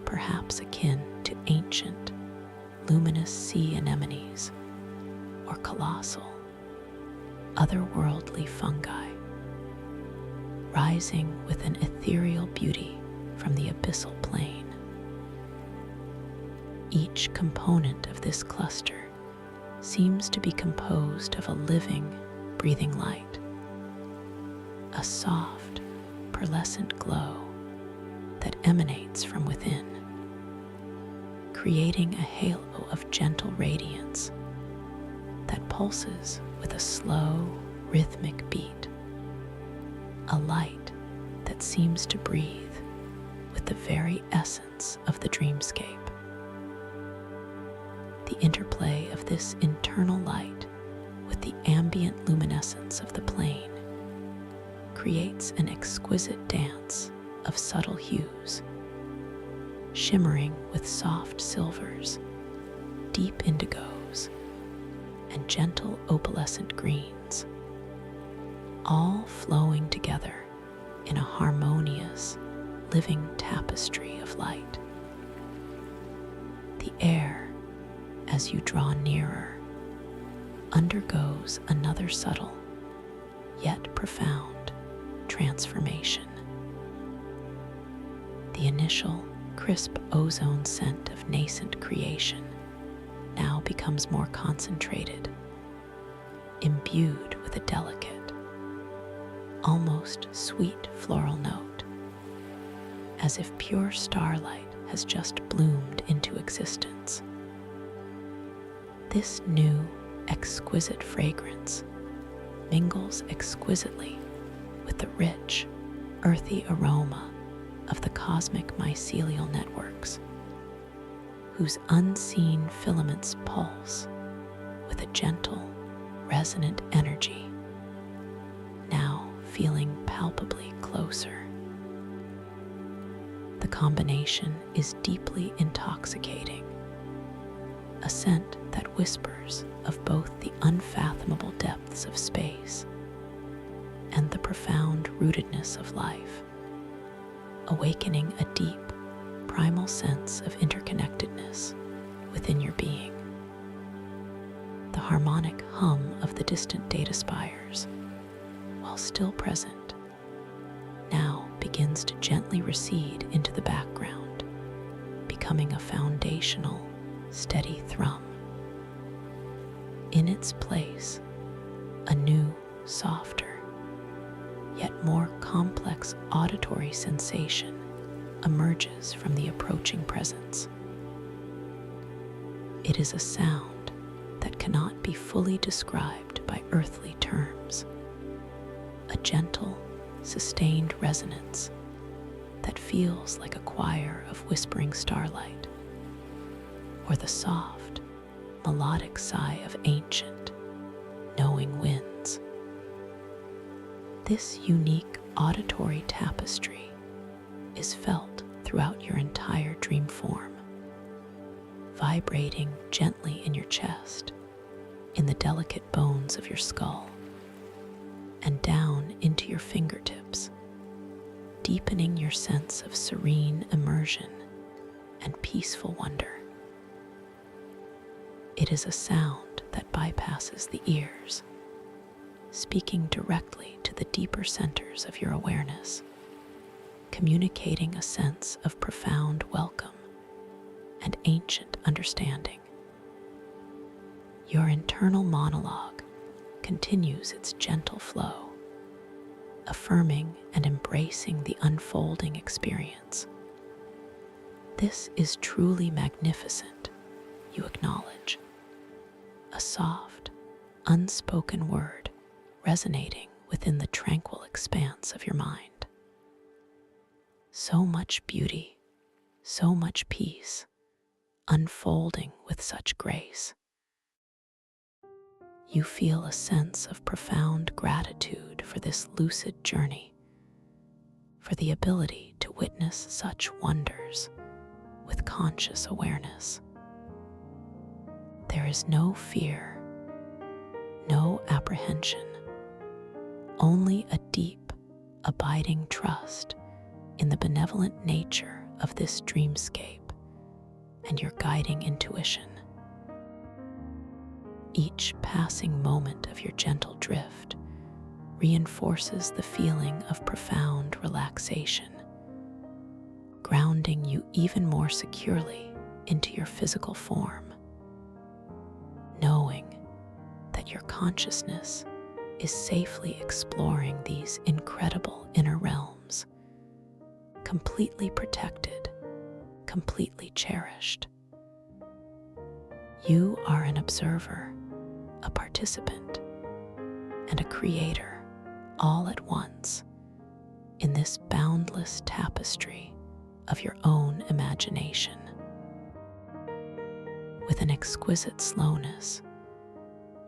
perhaps akin to ancient, luminous sea anemones or colossal, otherworldly fungi, rising with an ethereal beauty from the abyssal plain. Each component of this cluster seems to be composed of a living, breathing light, a soft, pearlescent glow that emanates from within, creating a halo of gentle radiance that pulses with a slow, rhythmic beat, a light that seems to breathe with the very essence of the dreamscape. The interplay of this internal light with the ambient luminescence of the plane creates an exquisite dance of subtle hues, shimmering with soft silvers, deep indigos, and gentle opalescent greens, all flowing together in a harmonious, living tapestry of light. The air, as you draw nearer, undergoes another subtle, yet profound, transformation. The initial, crisp ozone scent of nascent creation now becomes more concentrated, imbued with a delicate, almost sweet floral note, as if pure starlight has just bloomed into existence. This new, exquisite fragrance mingles exquisitely with the rich, earthy aroma of the cosmic mycelial networks, whose unseen filaments pulse with a gentle, resonant energy, now feeling palpably closer. The combination is deeply intoxicating, a scent that whispers of both the unfathomable depths of space and the profound rootedness of life, awakening a deep, primal sense of interconnectedness within your being. The harmonic hum of the distant data spires, while still present, now begins to gently recede into the background, becoming a foundational, steady thrum. In its place, a new, softer, yet more complex auditory sensation emerges from the approaching presence. It is a sound that cannot be fully described by earthly terms, a gentle, sustained resonance that feels like a choir of whispering starlight, or the soft, melodic sigh of ancient, knowing winds. This unique auditory tapestry is felt throughout your entire dream form, vibrating gently in your chest, in the delicate bones of your skull, and down into your fingertips, deepening your sense of serene immersion and peaceful wonder. It is a sound that bypasses the ears, speaking directly to the deeper centers of your awareness, communicating a sense of profound welcome and ancient understanding. Your internal monologue continues its gentle flow, affirming and embracing the unfolding experience. This is truly magnificent, you acknowledge, a soft, unspoken word resonating within the tranquil expanse of your mind. So much beauty, so much peace, unfolding with such grace. You feel a sense of profound gratitude for this lucid journey, for the ability to witness such wonders with conscious awareness. There is no fear, no apprehension, only a deep, abiding trust in the benevolent nature of this dreamscape and your guiding intuition. Each passing moment of your gentle drift reinforces the feeling of profound relaxation, grounding you even more securely into your physical form, knowing that your consciousness is safely exploring these incredible inner realms, completely protected, completely cherished. You are an observer, a participant, and a creator all at once, in this boundless tapestry of your own imagination. With an exquisite slowness,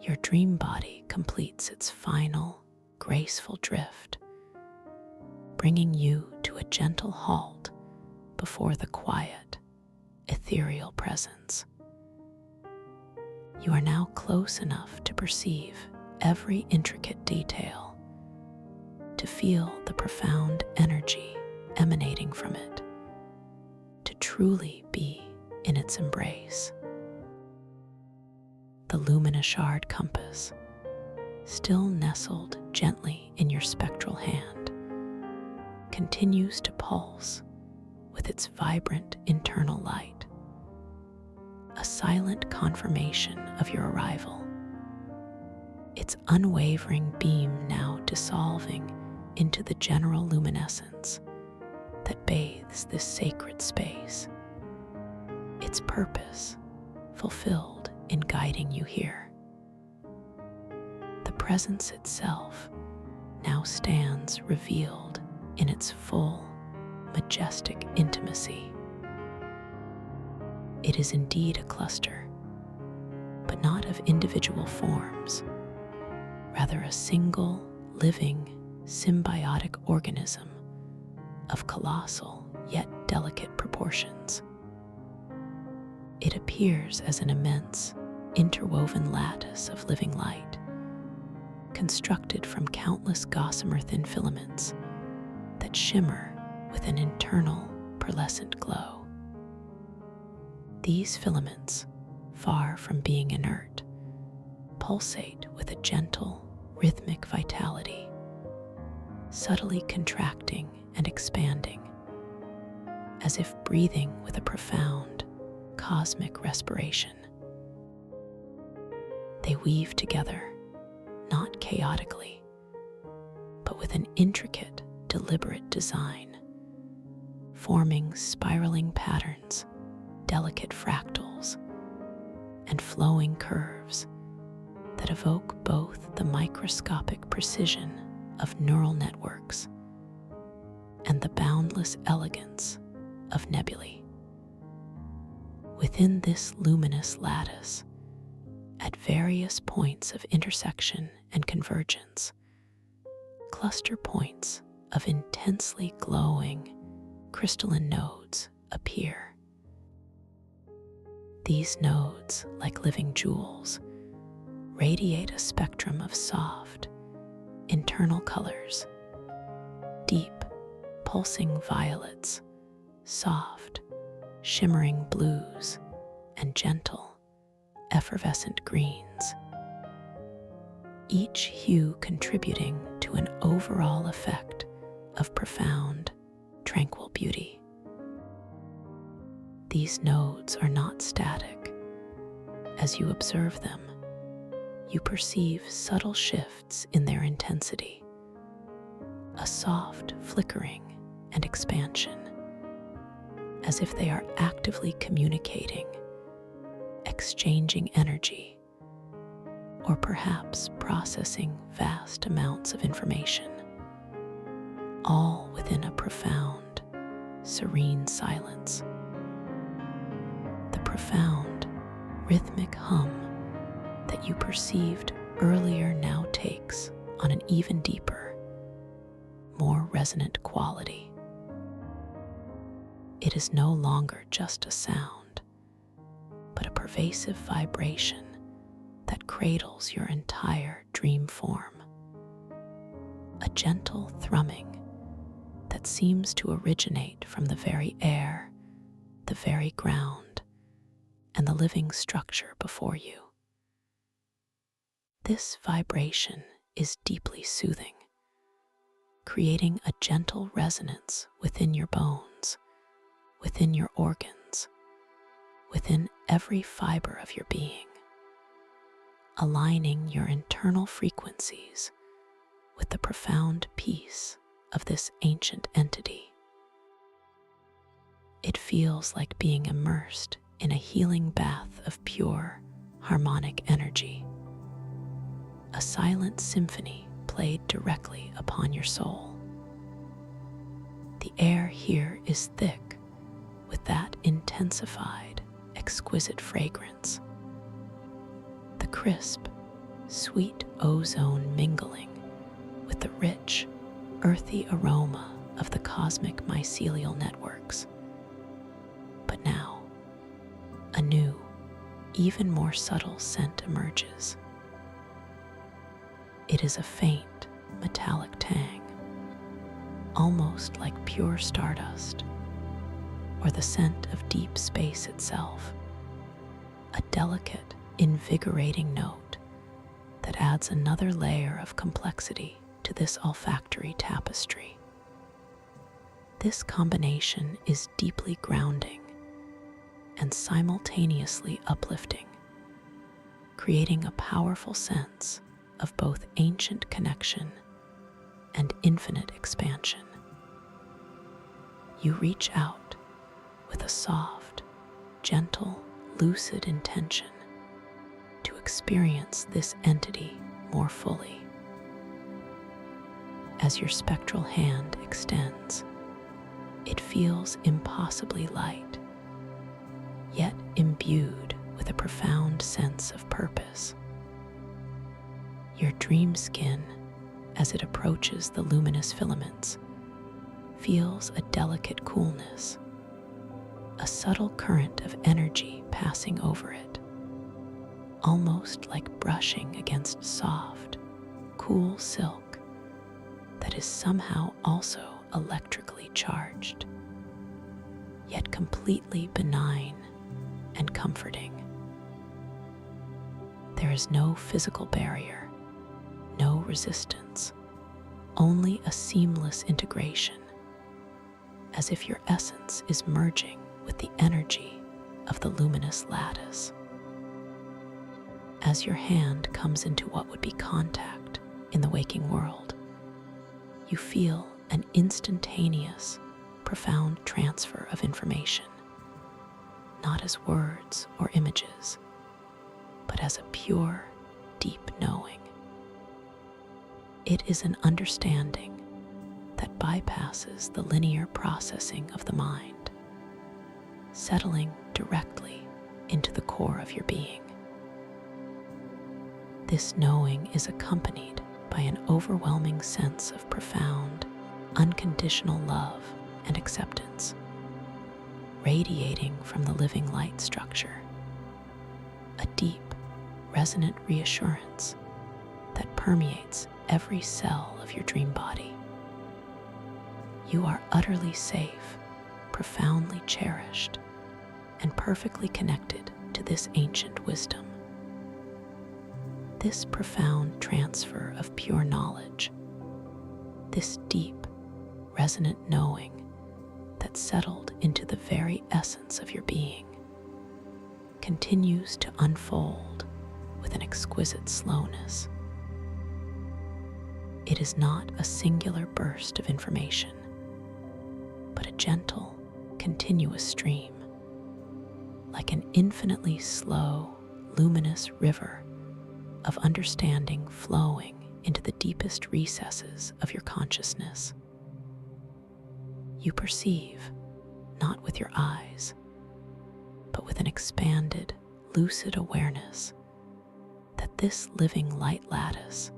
your dream body completes its final, graceful drift, bringing you to a gentle halt before the quiet, ethereal presence. You are now close enough to perceive every intricate detail, to feel the profound energy emanating from it, to truly be in its embrace. The luminous shard compass, still nestled gently in your spectral hand, continues to pulse with its vibrant internal light, a silent confirmation of your arrival, its unwavering beam now dissolving into the general luminescence that bathes this sacred space, its purpose fulfilled in guiding you here. The presence itself now stands revealed in its full, majestic intimacy. It is indeed a cluster, but not of individual forms, rather a single, living, symbiotic organism of colossal yet delicate proportions. It appears as an immense, interwoven lattice of living light, constructed from countless gossamer thin filaments that shimmer with an internal pearlescent glow. These filaments, far from being inert, pulsate with a gentle, rhythmic vitality, subtly contracting and expanding, as if breathing with a profound, cosmic respiration. They weave together, not chaotically, but with an intricate, deliberate design, forming spiraling patterns, delicate fractals, and flowing curves that evoke both the microscopic precision of neural networks and the boundless elegance of nebulae. Within this luminous lattice, at various points of intersection and convergence, cluster points of intensely glowing crystalline nodes appear. These nodes, like living jewels, radiate a spectrum of soft, internal colors: deep, pulsing violets, soft, shimmering blues, and gentle, effervescent greens, each hue contributing to an overall effect of profound, tranquil beauty. These nodes are not static. As you observe them, you perceive subtle shifts in their intensity, a soft flickering and expansion, as if they are actively communicating, exchanging energy, or perhaps processing vast amounts of information, all within a profound, serene silence. The profound, rhythmic hum that you perceived earlier now takes on an even deeper, more resonant quality. It is no longer just a sound, but a pervasive vibration that cradles your entire dream form. A gentle thrumming that seems to originate from the very air, the very ground, and the living structure before you. This vibration is deeply soothing, creating a gentle resonance within your bones, within your organs, within every fiber of your being, aligning your internal frequencies with the profound peace of this ancient entity. It feels like being immersed in a healing bath of pure, harmonic energy, a silent symphony played directly upon your soul. The air here is thick with that intensified, exquisite fragrance. The crisp, sweet ozone mingling with the rich, earthy aroma of the cosmic mycelial networks. But now, a new, even more subtle scent emerges. It is a faint, metallic tang, almost like pure stardust, or the scent of deep space itself, a delicate, invigorating note that adds another layer of complexity to this olfactory tapestry. This combination is deeply grounding and simultaneously uplifting, creating a powerful sense of both ancient connection and infinite expansion. You reach out with a soft, gentle, lucid intention to experience this entity more fully. As your spectral hand extends, it feels impossibly light, yet imbued with a profound sense of purpose. Your dream skin, as it approaches the luminous filaments, feels a delicate coolness, a subtle current of energy passing over it, almost like brushing against soft, cool silk that is somehow also electrically charged, yet completely benign and comforting. There is no physical barrier, no resistance, only a seamless integration, as if your essence is merging with the energy of the luminous lattice. As your hand comes into what would be contact in the waking world, you feel an instantaneous, profound transfer of information, not as words or images, but as a pure, deep knowing. It is an understanding that bypasses the linear processing of the mind, settling directly into the core of your being. This knowing is accompanied by an overwhelming sense of profound, unconditional love and acceptance, radiating from the living light structure, a deep, resonant reassurance that permeates every cell of your dream body. You are utterly safe, profoundly cherished, and perfectly connected to this ancient wisdom. This profound transfer of pure knowledge, this deep, resonant knowing that settled into the very essence of your being, continues to unfold with an exquisite slowness. It is not a singular burst of information, but a gentle, continuous stream, like an infinitely slow, luminous river of understanding flowing into the deepest recesses of your consciousness. You perceive, not with your eyes, but with an expanded, lucid awareness, that this living light lattice,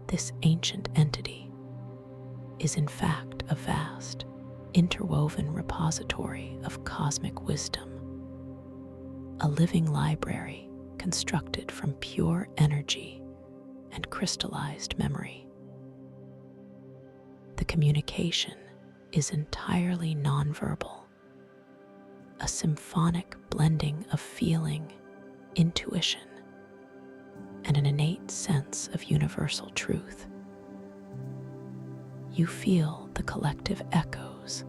this ancient entity, is in fact a vast, interwoven repository of cosmic wisdom, a living library constructed from pure energy and crystallized memory. The communication is entirely nonverbal, a symphonic blending of feeling, intuition, and an innate sense of universal truth. You feel the collective echoes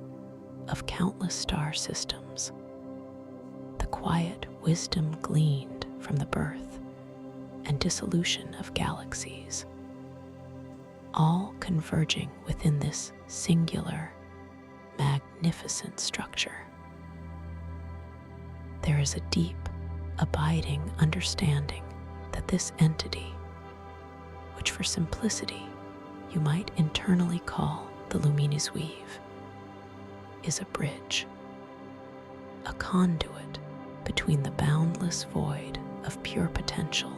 of countless star systems, the quiet wisdom gleaned from the birth and dissolution of galaxies, all converging within this singular, magnificent structure. There is a deep, abiding understanding that this entity, which for simplicity you might internally call the luminous weave, is a bridge, a conduit between the boundless void of pure potential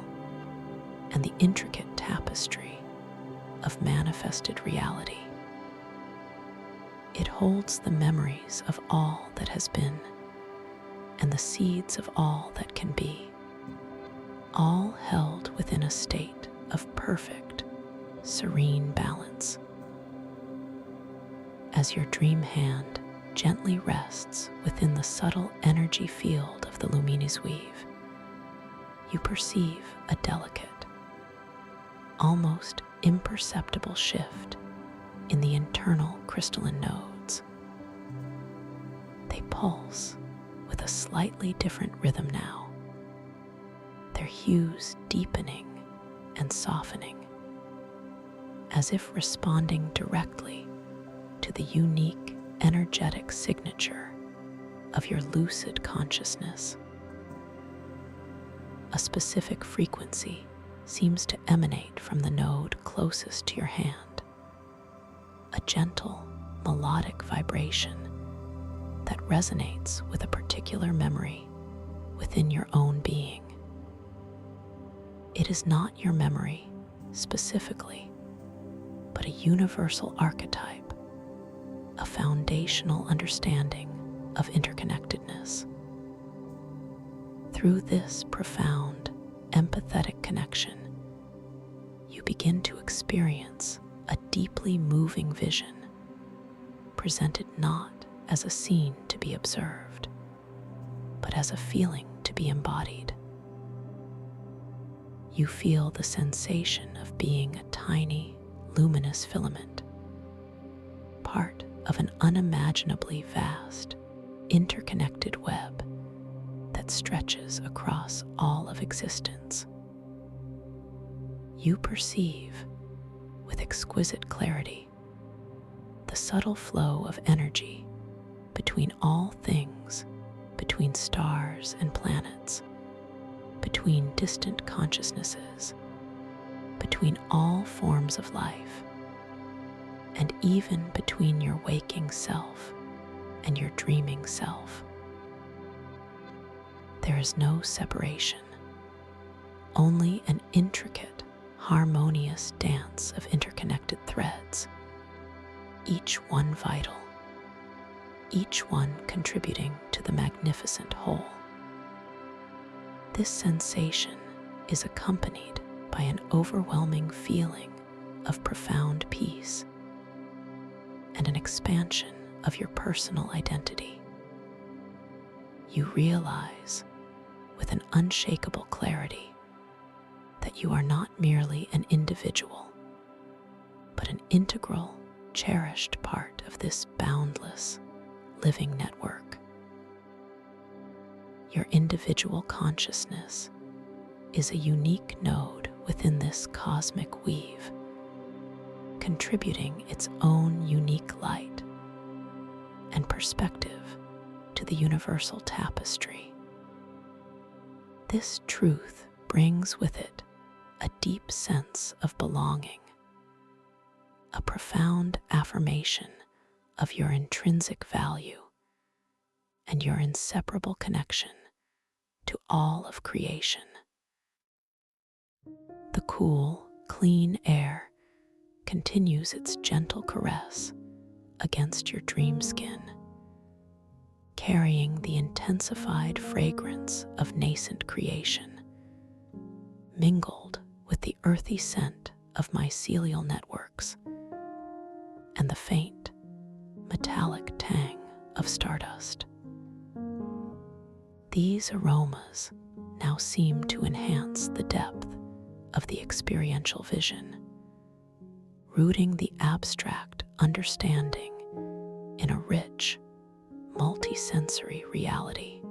and the intricate tapestry of manifested reality. It holds the memories of all that has been and the seeds of all that can be, all held within a state of perfect, serene balance. As your dream hand gently rests within the subtle energy field of the Luminis weave, you perceive a delicate, almost imperceptible shift in the internal crystalline nodes. They pulse with a slightly different rhythm now, their hues deepening and softening, as if responding directly to the unique energetic signature of your lucid consciousness. A specific frequency seems to emanate from the node closest to your hand, a gentle, melodic vibration that resonates with a particular memory within your own being. It is not your memory specifically, but a universal archetype, a foundational understanding of interconnectedness. Through this profound, empathetic connection, you begin to experience a deeply moving vision, presented not as a scene to be observed, but as a feeling to be embodied. You feel the sensation of being a tiny, luminous filament, part of an unimaginably vast, interconnected web that stretches across all of existence. You perceive, with exquisite clarity, the subtle flow of energy between all things, between stars and planets, between distant consciousnesses, between all forms of life, and even between your waking self and your dreaming self. There is no separation, only an intricate, harmonious dance of interconnected threads, each one vital, each one contributing to the magnificent whole. This sensation is accompanied by an overwhelming feeling of profound peace and an expansion of your personal identity. You realize, with an unshakable clarity, that you are not merely an individual, but an integral, cherished part of this boundless, living network. Your individual consciousness is a unique node within this cosmic weave, contributing its own unique light and perspective to the universal tapestry. This truth brings with it a deep sense of belonging, a profound affirmation of your intrinsic value and your inseparable connection to all of creation. The cool, clean air continues its gentle caress against your dream skin, carrying the intensified fragrance of nascent creation, mingled with the earthy scent of mycelial networks and the faint, metallic tang of stardust. These aromas now seem to enhance the depth of the experiential vision, rooting the abstract understanding in a rich, multisensory reality.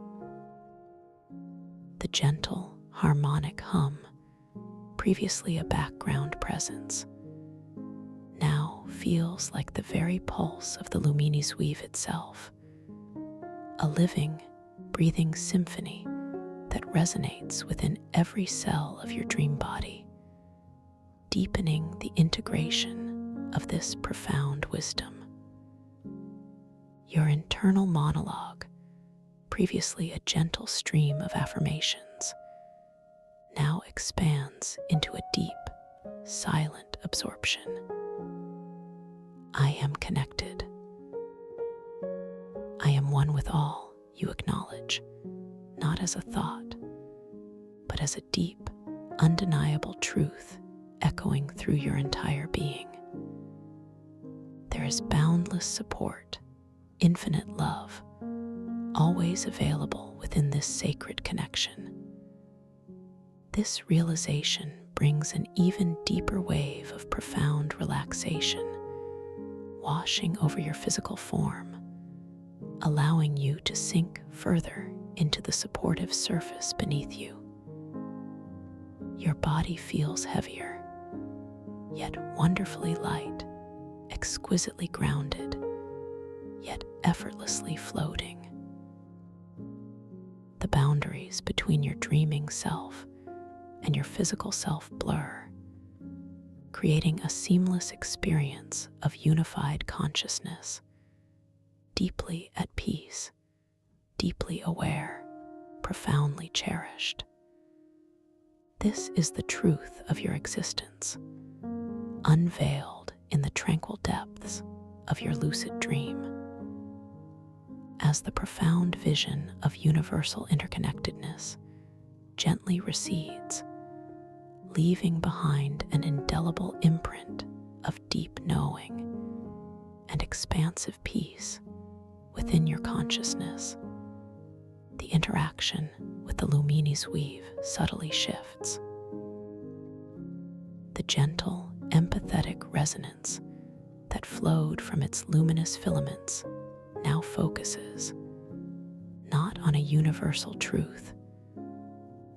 The gentle, harmonic hum, previously a background presence, now feels like the very pulse of the Luminis weave itself, a living, breathing symphony that resonates within every cell of your dream body, deepening the integration of this profound wisdom. Your internal monologue, previously a gentle stream of affirmations, now expands into a deep, silent absorption. I am connected. I am one with all, you acknowledge, not as a thought, but as a deep, undeniable truth echoing through your entire being. There is boundless support, infinite love, always available within this sacred connection. This realization brings an even deeper wave of profound relaxation, washing over your physical form, allowing you to sink further into the supportive surface beneath you. Your body feels heavier, yet wonderfully light, exquisitely grounded, yet effortlessly floating. The boundaries between your dreaming self and your physical self blur, creating a seamless experience of unified consciousness, deeply at peace, deeply aware, profoundly cherished. This is the truth of your existence, unveiled in the tranquil depths of your lucid dream. As the profound vision of universal interconnectedness gently recedes, leaving behind an indelible imprint of deep knowing and expansive peace within your consciousness, the interaction with the Lumini's weave subtly shifts. The gentle, empathetic resonance that flowed from its luminous filaments now focuses not on a universal truth,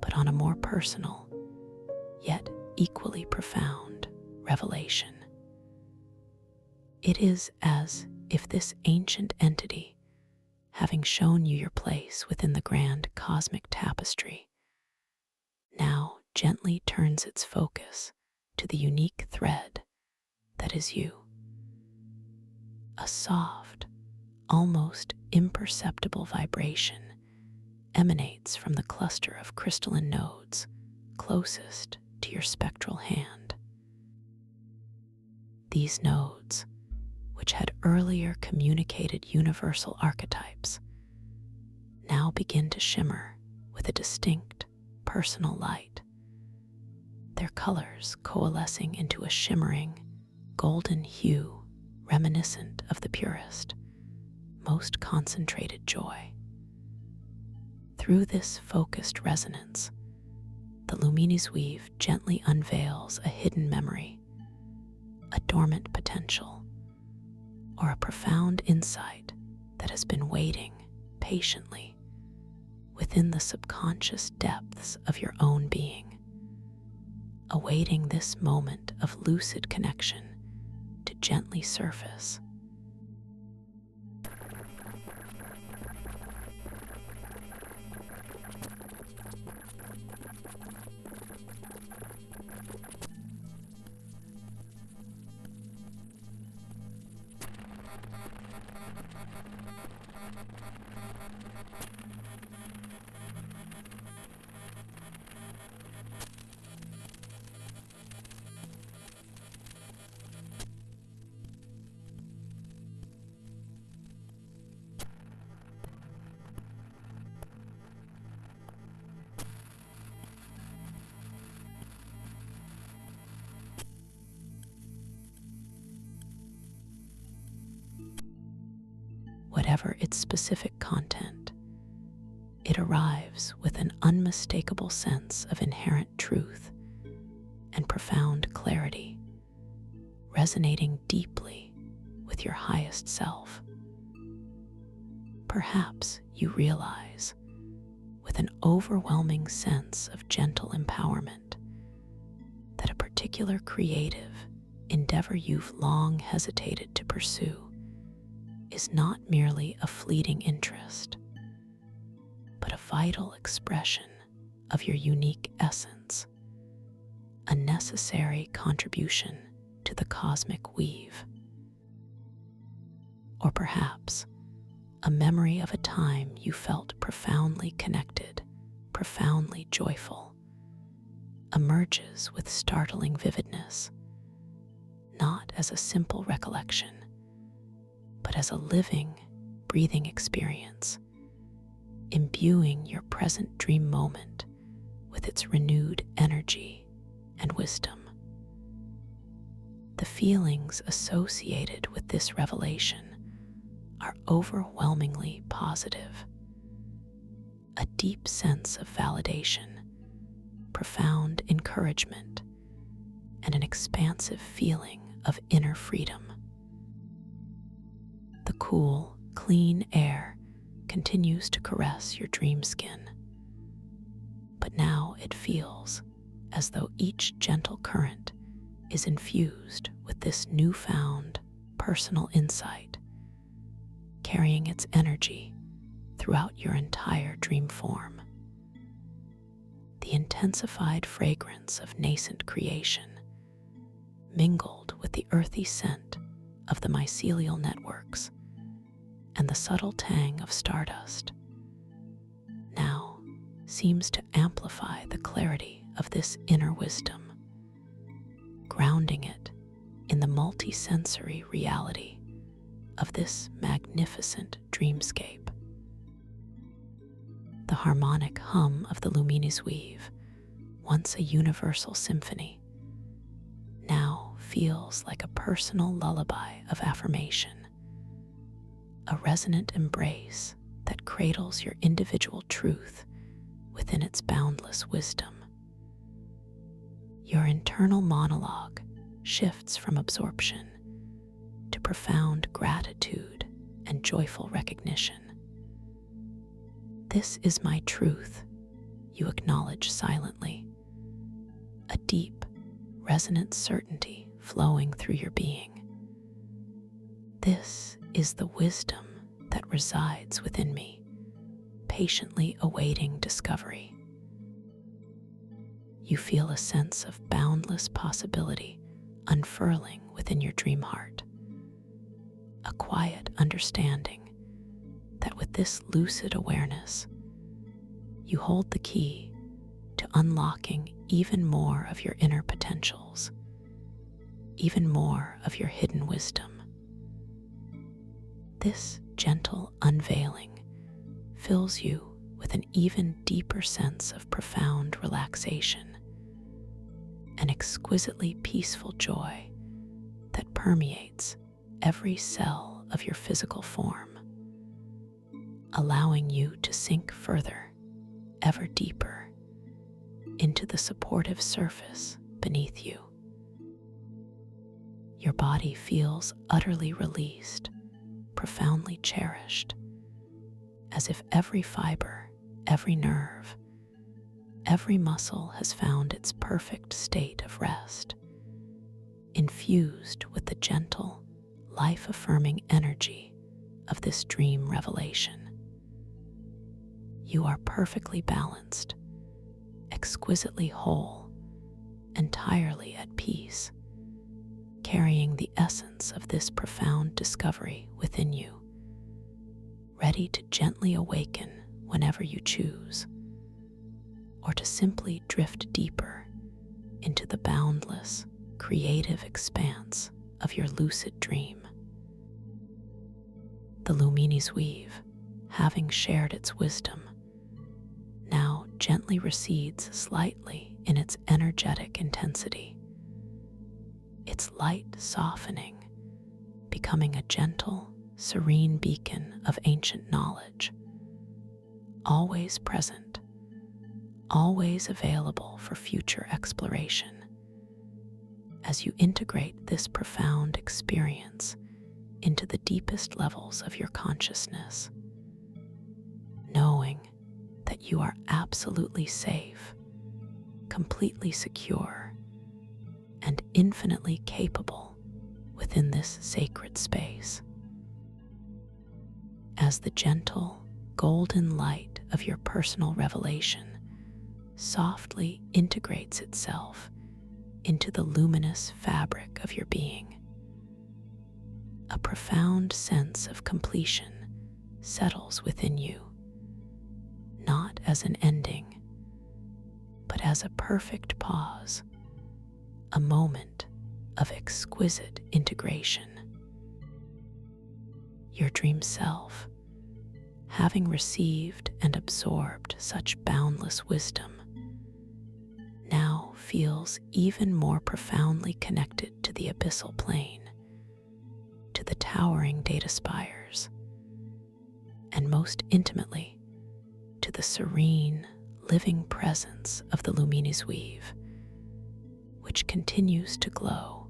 but on a more personal, yet equally profound revelation. It is as if this ancient entity, having shown you your place within the grand cosmic tapestry, now gently turns its focus to the unique thread that is you. A soft, almost imperceptible vibration emanates from the cluster of crystalline nodes closest to your spectral hand. These nodes, which had earlier communicated universal archetypes, now begin to shimmer with a distinct, personal light, their colors coalescing into a shimmering, golden hue reminiscent of the purest, most concentrated joy. Through this focused resonance, the Lumini's weave gently unveils a hidden memory, a dormant potential, or a profound insight that has been waiting patiently within the subconscious depths of your own being, awaiting this moment of lucid connection to gently surface. Whatever its specific content, it arrives with an unmistakable sense of inherent truth and profound clarity, resonating deeply with your highest self. Perhaps you realize, with an overwhelming sense of gentle empowerment, that a particular creative endeavor you've long hesitated to pursue is not merely a fleeting interest, but a vital expression of your unique essence, a necessary contribution to the cosmic weave. Or perhaps a memory of a time you felt profoundly connected, profoundly joyful, emerges with startling vividness, not as a simple recollection, but as a living, breathing experience, imbuing your present dream moment with its renewed energy and wisdom. The feelings associated with this revelation are overwhelmingly positive. A deep sense of validation, profound encouragement, and an expansive feeling of inner freedom. The cool, clean air continues to caress your dream skin, but now it feels as though each gentle current is infused with this newfound personal insight, carrying its energy throughout your entire dream form. The intensified fragrance of nascent creation, mingled with the earthy scent of the mycelial networks and the subtle tang of stardust, now seems to amplify the clarity of this inner wisdom, grounding it in the multisensory reality of this magnificent dreamscape. The harmonic hum of the Luminis weave, once a universal symphony, now feels like a personal lullaby of affirmation, a resonant embrace that cradles your individual truth within its boundless wisdom. Your internal monologue shifts from absorption to profound gratitude and joyful recognition. This is my truth, you acknowledge silently, a deep, resonant certainty flowing through your being. This is the wisdom that resides within me, patiently awaiting discovery. You feel a sense of boundless possibility unfurling within your dream heart, a quiet understanding that with this lucid awareness, you hold the key to unlocking even more of your inner potentials, even more of your hidden wisdom. This gentle unveiling fills you with an even deeper sense of profound relaxation, an exquisitely peaceful joy that permeates every cell of your physical form, allowing you to sink further, ever deeper, into the supportive surface beneath you. Your body feels utterly released, profoundly cherished, as if every fiber, every nerve, every muscle has found its perfect state of rest, infused with the gentle, life-affirming energy of this dream revelation. You are perfectly balanced, exquisitely whole, entirely at peace, carrying the essence of this profound discovery within you, ready to gently awaken whenever you choose, or to simply drift deeper into the boundless, creative expanse of your lucid dream. The Luminis weave, having shared its wisdom, now gently recedes slightly in its energetic intensity, its light softening, becoming a gentle, serene beacon of ancient knowledge, always present, always available for future exploration. As you integrate this profound experience into the deepest levels of your consciousness, knowing that you are absolutely safe, completely secure, and infinitely capable within this sacred space. As the gentle, golden light of your personal revelation softly integrates itself into the luminous fabric of your being, a profound sense of completion settles within you, not as an ending, but as a perfect pause, a moment of exquisite integration. Your dream self, having received and absorbed such boundless wisdom, now feels even more profoundly connected to the abyssal plane, to the towering data spires, and most intimately to the serene, living presence of the luminis weave, which continues to glow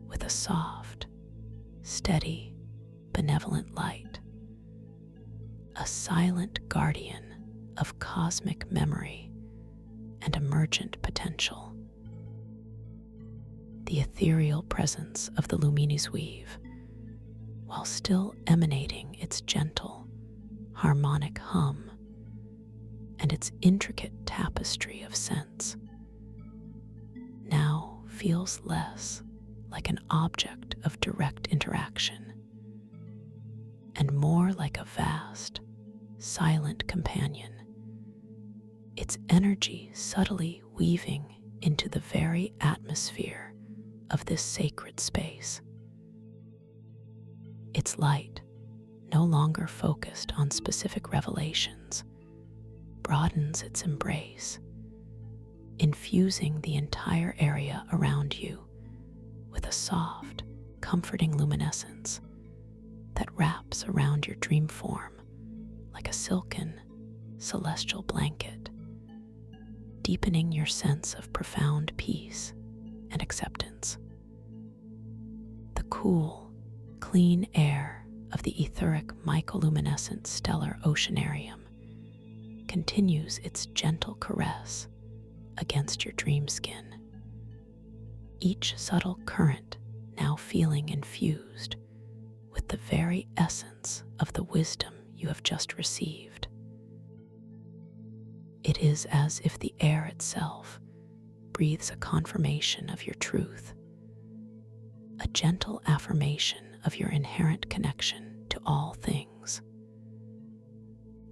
with a soft, steady, benevolent light, a silent guardian of cosmic memory and emergent potential. The ethereal presence of the luminis weave, while still emanating its gentle, harmonic hum and its intricate tapestry of scents, now feels less like an object of direct interaction and more like a vast, silent companion, its energy subtly weaving into the very atmosphere of this sacred space. Its light, no longer focused on specific revelations, broadens its embrace, infusing the entire area around you with a soft, comforting luminescence that wraps around your dream form like a silken, celestial blanket, deepening your sense of profound peace and acceptance. The cool, clean air of the etheric mycoluminescent stellar oceanarium continues its gentle caress against your dream skin, each subtle current now feeling infused with the very essence of the wisdom you have just received. It is as if the air itself breathes a confirmation of your truth, a gentle affirmation of your inherent connection to all things.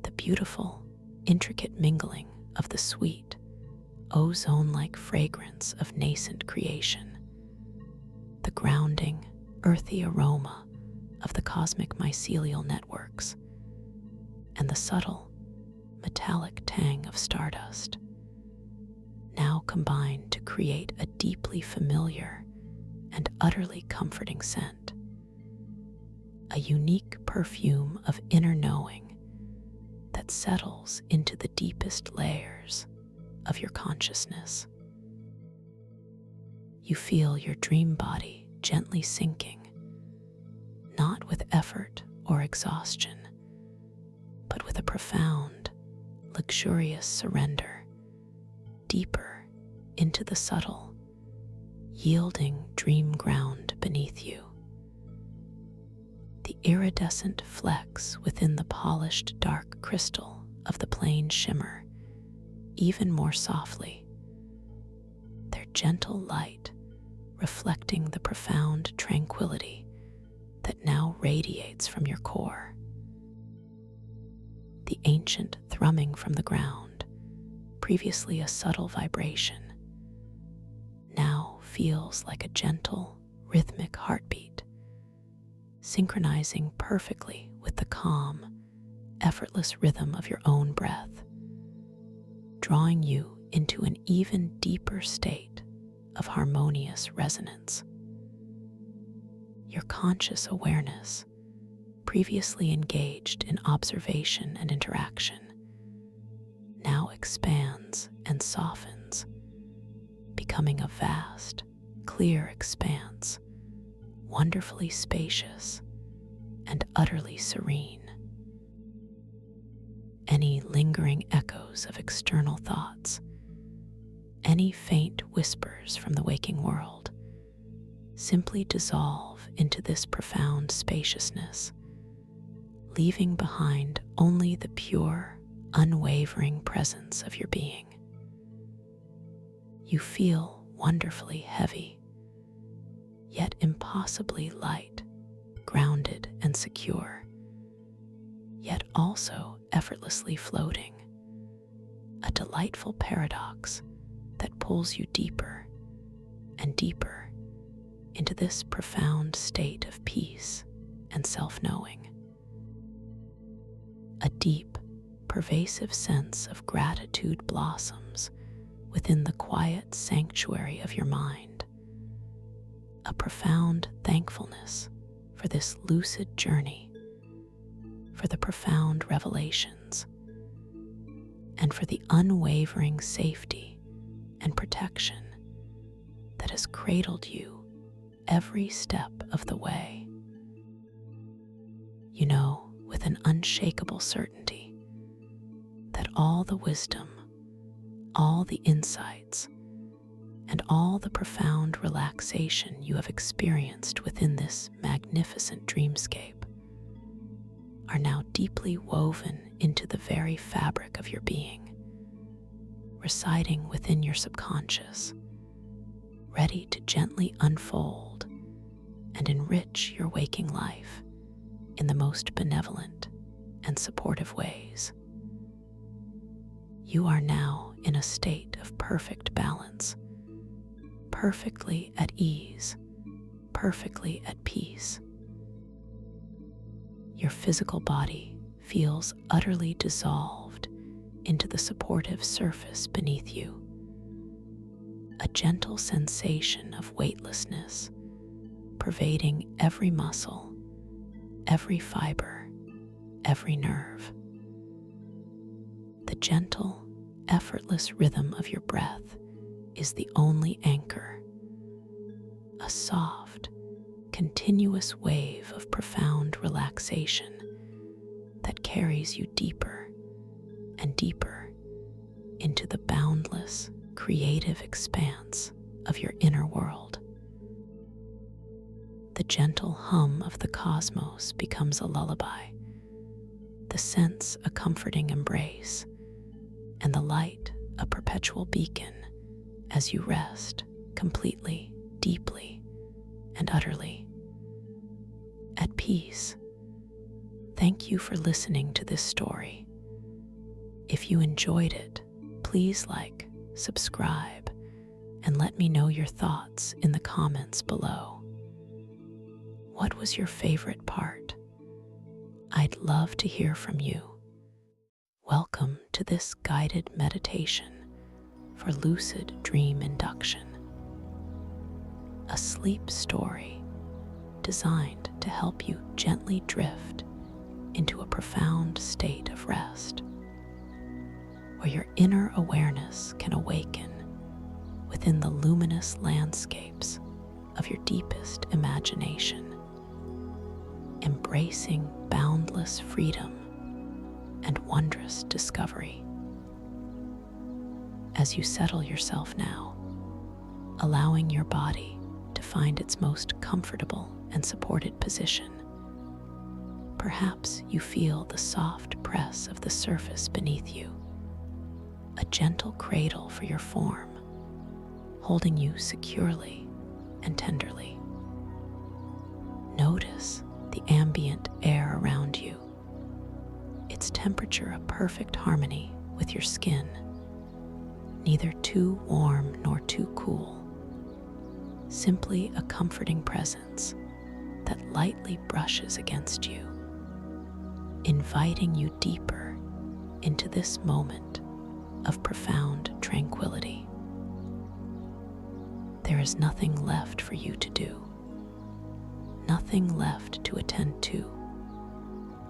The beautiful, intricate mingling of the sweet, ozone-like fragrance of nascent creation, the grounding, earthy aroma of the cosmic mycelial networks, and the subtle, metallic tang of stardust, now combine to create a deeply familiar and utterly comforting scent, a unique perfume of inner knowing that settles into the deepest layers of your consciousness. You feel your dream body gently sinking, not with effort or exhaustion, but with a profound, luxurious surrender, deeper into the subtle, yielding dream ground beneath you. The iridescent flecks within the polished dark crystal of the plane shimmer even more softly, their gentle light reflecting the profound tranquility that now radiates from your core. The ancient thrumming from the ground, previously a subtle vibration, now feels like a gentle, rhythmic heartbeat, synchronizing perfectly with the calm, effortless rhythm of your own breath, drawing you into an even deeper state of harmonious resonance. Your conscious awareness, previously engaged in observation and interaction, now expands and softens, becoming a vast, clear expanse, wonderfully spacious and utterly serene. Any lingering echoes of external thoughts, any faint whispers from the waking world, simply dissolve into this profound spaciousness, leaving behind only the pure, unwavering presence of your being. You feel wonderfully heavy, yet impossibly light, grounded and secure. yet also effortlessly floating, a delightful paradox that pulls you deeper and deeper into this profound state of peace and self-knowing. A deep, pervasive sense of gratitude blossoms within the quiet sanctuary of your mind, a profound thankfulness for this lucid journey, for the profound revelations, and for the unwavering safety and protection that has cradled you every step of the way. You know with an unshakable certainty that all the wisdom, all the insights, and all the profound relaxation you have experienced within this magnificent dreamscape are now deeply woven into the very fabric of your being, residing within your subconscious, ready to gently unfold and enrich your waking life in the most benevolent and supportive ways. You are now in a state of perfect balance, perfectly at ease, perfectly at peace. Your physical body feels utterly dissolved into the supportive surface beneath you. A gentle sensation of weightlessness pervading every muscle, every fiber, every nerve. The gentle, effortless rhythm of your breath is the only anchor, a soft, continuous wave of profound relaxation that carries you deeper and deeper into the boundless, creative expanse of your inner world. The gentle hum of the cosmos becomes a lullaby, the sense a comforting embrace, and the light a perpetual beacon as you rest completely, deeply, and utterly at peace. Thank you for listening to this story. If you enjoyed it, please like, subscribe, and let me know your thoughts in the comments below. What was your favorite part? I'd love to hear from you. Welcome to this guided meditation for lucid dream induction, a sleep story designed to help you gently drift into a profound state of rest, where your inner awareness can awaken within the luminous landscapes of your deepest imagination, embracing boundless freedom and wondrous discovery. As you settle yourself now, allowing your body to find its most comfortable and supported position, perhaps you feel the soft press of the surface beneath you, a gentle cradle for your form, holding you securely and tenderly. Notice the ambient air around you, its temperature a perfect harmony with your skin, neither too warm nor too cool, simply a comforting presence that lightly brushes against you, inviting you deeper into this moment of profound tranquility. There is nothing left for you to do, nothing left to attend to,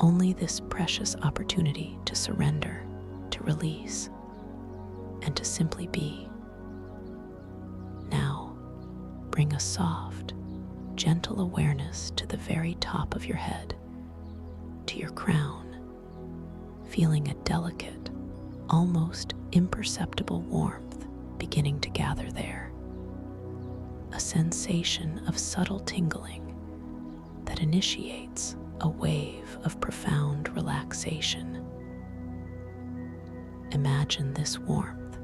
only this precious opportunity to surrender, to release, and to simply be. Now, bring a soft, gentle awareness to the very top of your head, to your crown, feeling a delicate, almost imperceptible warmth beginning to gather there. A sensation of subtle tingling that initiates a wave of profound relaxation. Imagine this warmth,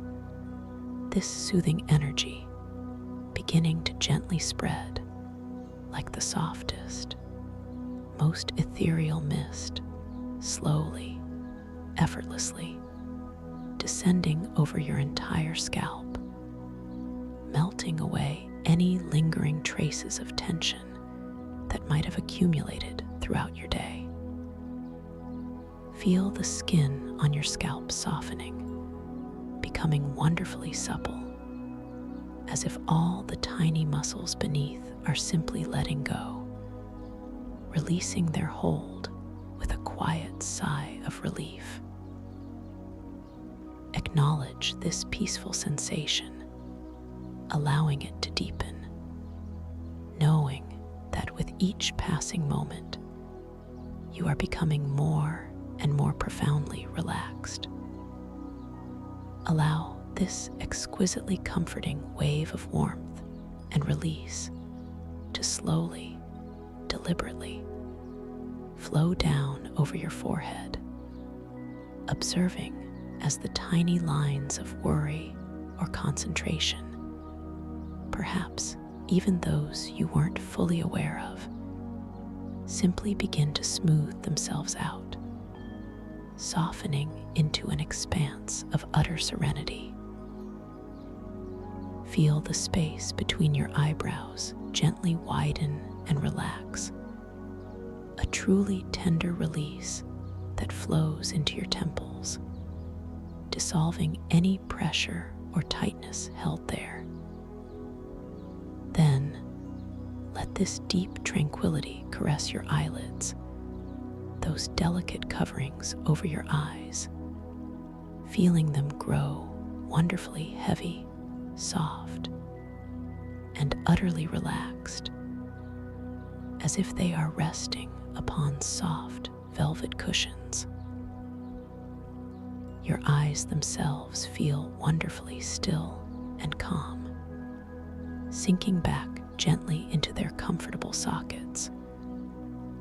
this soothing energy beginning to gently spread like the softest, most ethereal mist slowly, effortlessly, descending over your entire scalp, melting away any lingering traces of tension that might have accumulated throughout your day. Feel the skin on your scalp softening, becoming wonderfully supple, as if all the tiny muscles beneath are simply letting go, releasing their hold with a quiet sigh of relief. Acknowledge this peaceful sensation, allowing it to deepen, knowing that with each passing moment, you are becoming more and more profoundly relaxed. Allow this exquisitely comforting wave of warmth and release to slowly, deliberately flow down over your forehead, observing as the tiny lines of worry or concentration, perhaps even those you weren't fully aware of, simply begin to smooth themselves out, softening into an expanse of utter serenity. Feel the space between your eyebrows gently widen and relax, a truly tender release that flows into your temples, dissolving any pressure or tightness held there. Then, let this deep tranquility caress your eyelids, those delicate coverings over your eyes, feeling them grow wonderfully heavy, soft, and utterly relaxed, as if they are resting upon soft velvet cushions. Your eyes themselves feel wonderfully still and calm, sinking back gently into their comfortable sockets,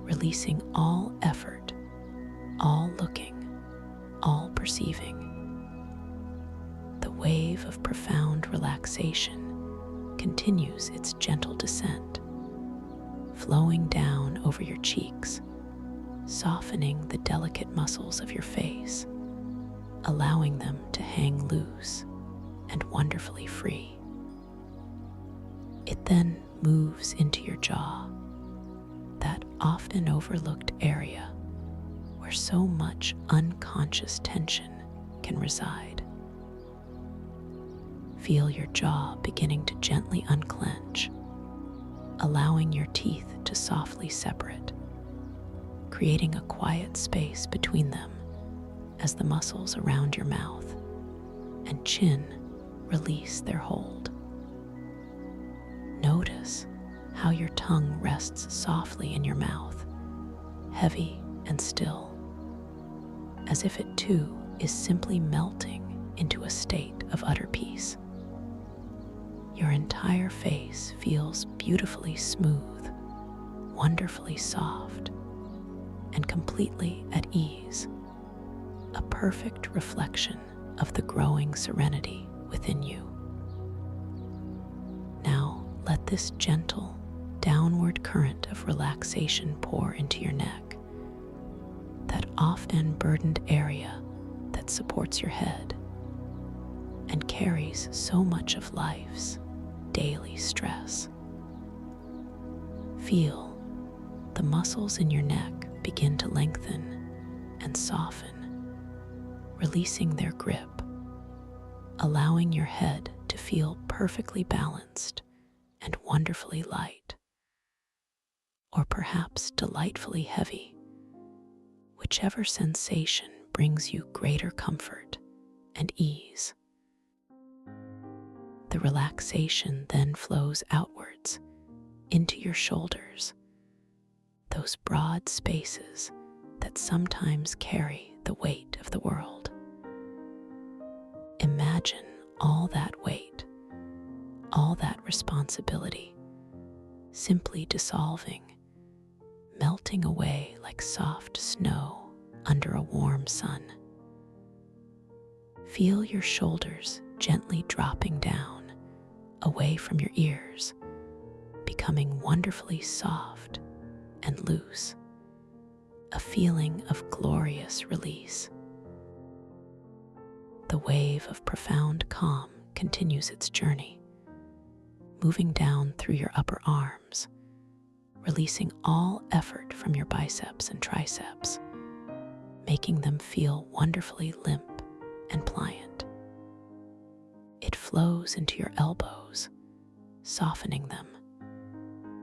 releasing all effort, all looking, all perceiving. The wave of profound relaxation continues its gentle descent, flowing down over your cheeks, softening the delicate muscles of your face, allowing them to hang loose and wonderfully free. It then moves into your jaw, that often overlooked area where so much unconscious tension can reside. Feel your jaw beginning to gently unclench, allowing your teeth to softly separate, creating a quiet space between them as the muscles around your mouth and chin release their hold. Notice how your tongue rests softly in your mouth, heavy and still, as if it too is simply melting into a state of utter peace. Your entire face feels beautifully smooth, wonderfully soft, and completely at ease, a perfect reflection of the growing serenity within you. Now, let this gentle, downward current of relaxation pour into your neck, that often burdened area that supports your head and carries so much of life's daily stress. Feel the muscles in your neck begin to lengthen and soften, releasing their grip, allowing your head to feel perfectly balanced and wonderfully light, or perhaps delightfully heavy, whichever sensation brings you greater comfort and ease. The relaxation then flows outwards into your shoulders, those broad spaces that sometimes carry the weight of the world. Imagine all that weight, all that responsibility, simply dissolving, melting away like soft snow under a warm sun. Feel your shoulders gently dropping down, away from your ears, becoming wonderfully soft and loose, a feeling of glorious release. The wave of profound calm continues its journey, moving down through your upper arms, releasing all effort from your biceps and triceps, making them feel wonderfully limp and pliant. It flows into your elbows, softening them,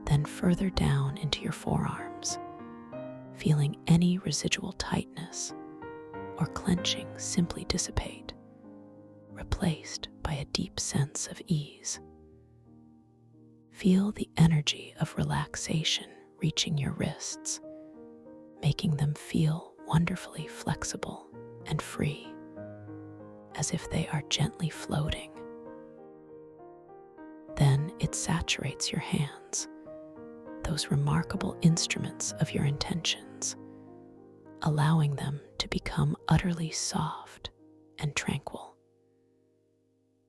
then further down into your forearms, feeling any residual tightness or clenching simply dissipate, replaced by a deep sense of ease. Feel the energy of relaxation reaching your wrists, making them feel wonderfully flexible and free, as if they are gently floating. Then it saturates your hands, those remarkable instruments of your intentions, allowing them to become utterly soft and tranquil.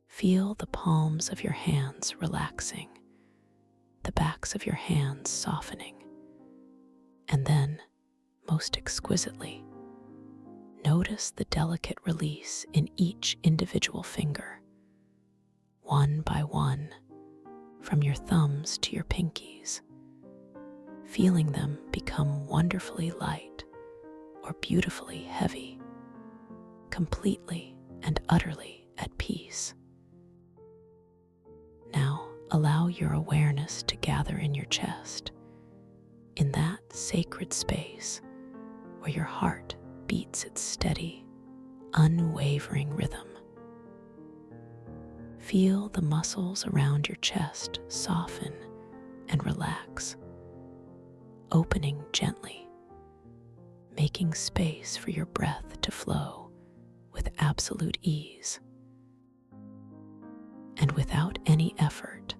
Feel the palms of your hands relaxing, the backs of your hands softening, and then, most exquisitely, notice the delicate release in each individual finger, one by one, from your thumbs to your pinkies, feeling them become wonderfully light or beautifully heavy, completely and utterly at peace. Now allow your awareness to gather in your chest, in that sacred space where your heart beats its steady, unwavering rhythm. Feel the muscles around your chest soften and relax, opening gently, making space for your breath to flow with absolute ease. And without any effort,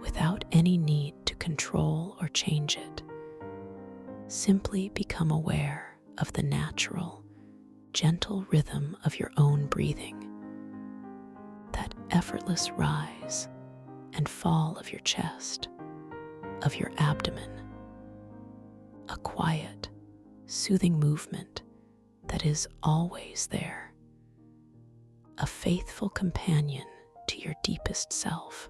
without any need to control or change it, simply become aware of the natural, gentle rhythm of your own breathing, that effortless rise and fall of your chest, of your abdomen, a quiet, soothing movement that is always there, a faithful companion to your deepest self.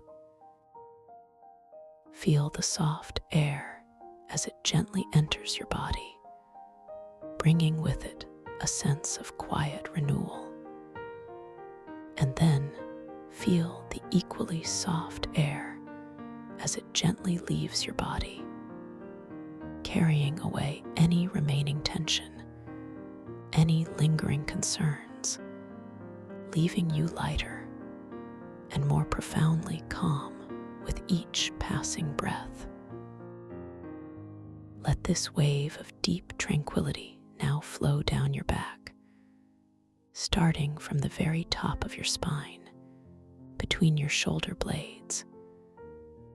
Feel the soft air as it gently enters your body, bringing with it a sense of quiet renewal. And then feel the equally soft air as it gently leaves your body, carrying away any remaining tension, any lingering concerns, leaving you lighter and more profoundly calm with each passing breath. Let this wave of deep tranquility now flow down your back, starting from the very top of your spine, between your shoulder blades,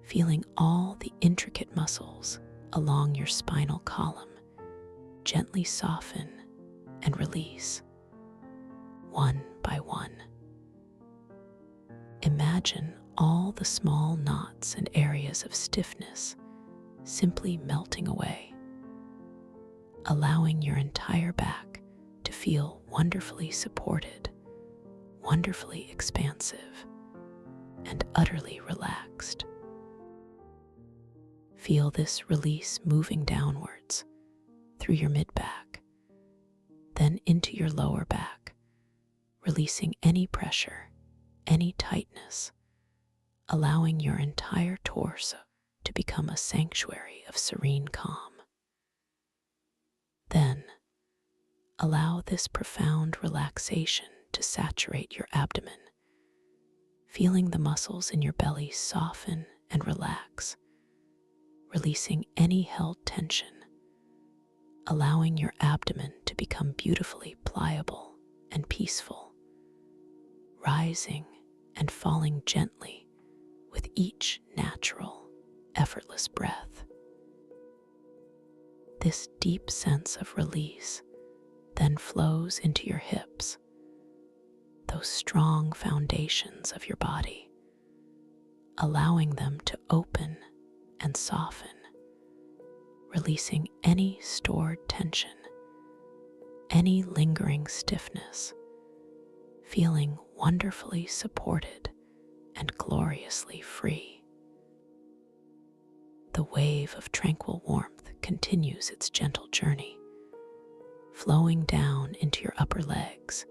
feeling all the intricate muscles along your spinal column gently soften and release, one by one. Imagine all the small knots and areas of stiffness simply melting away, allowing your entire back to feel wonderfully supported, wonderfully expansive, and utterly relaxed. Feel this release moving downwards through your mid-back, then into your lower back, releasing any pressure, any tightness, allowing your entire torso to become a sanctuary of serene calm. Then, allow this profound relaxation to saturate your abdomen, feeling the muscles in your belly soften and relax, releasing any held tension, allowing your abdomen to become beautifully pliable and peaceful, rising and falling gently with each natural, effortless breath. This deep sense of release then flows into your hips, those strong foundations of your body, allowing them to open and soften, releasing any stored tension, any lingering stiffness, feeling wonderfully supported and gloriously free. The wave of tranquil warmth continues its gentle journey, flowing down into your upper legs,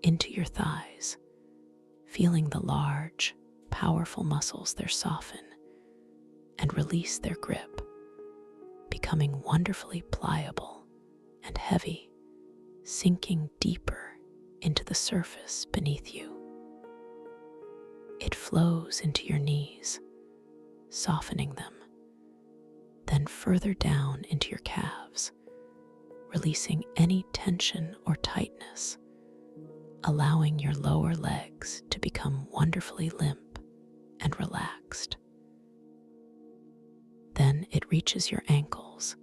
into your thighs, feeling the large, powerful muscles there soften and release their grip, becoming wonderfully pliable and heavy, sinking deeper into the surface beneath you. It flows into your knees, softening them, then further down into your calves, releasing any tension or tightness, allowing your lower legs to become wonderfully limp and relaxed. Then it reaches your ankles,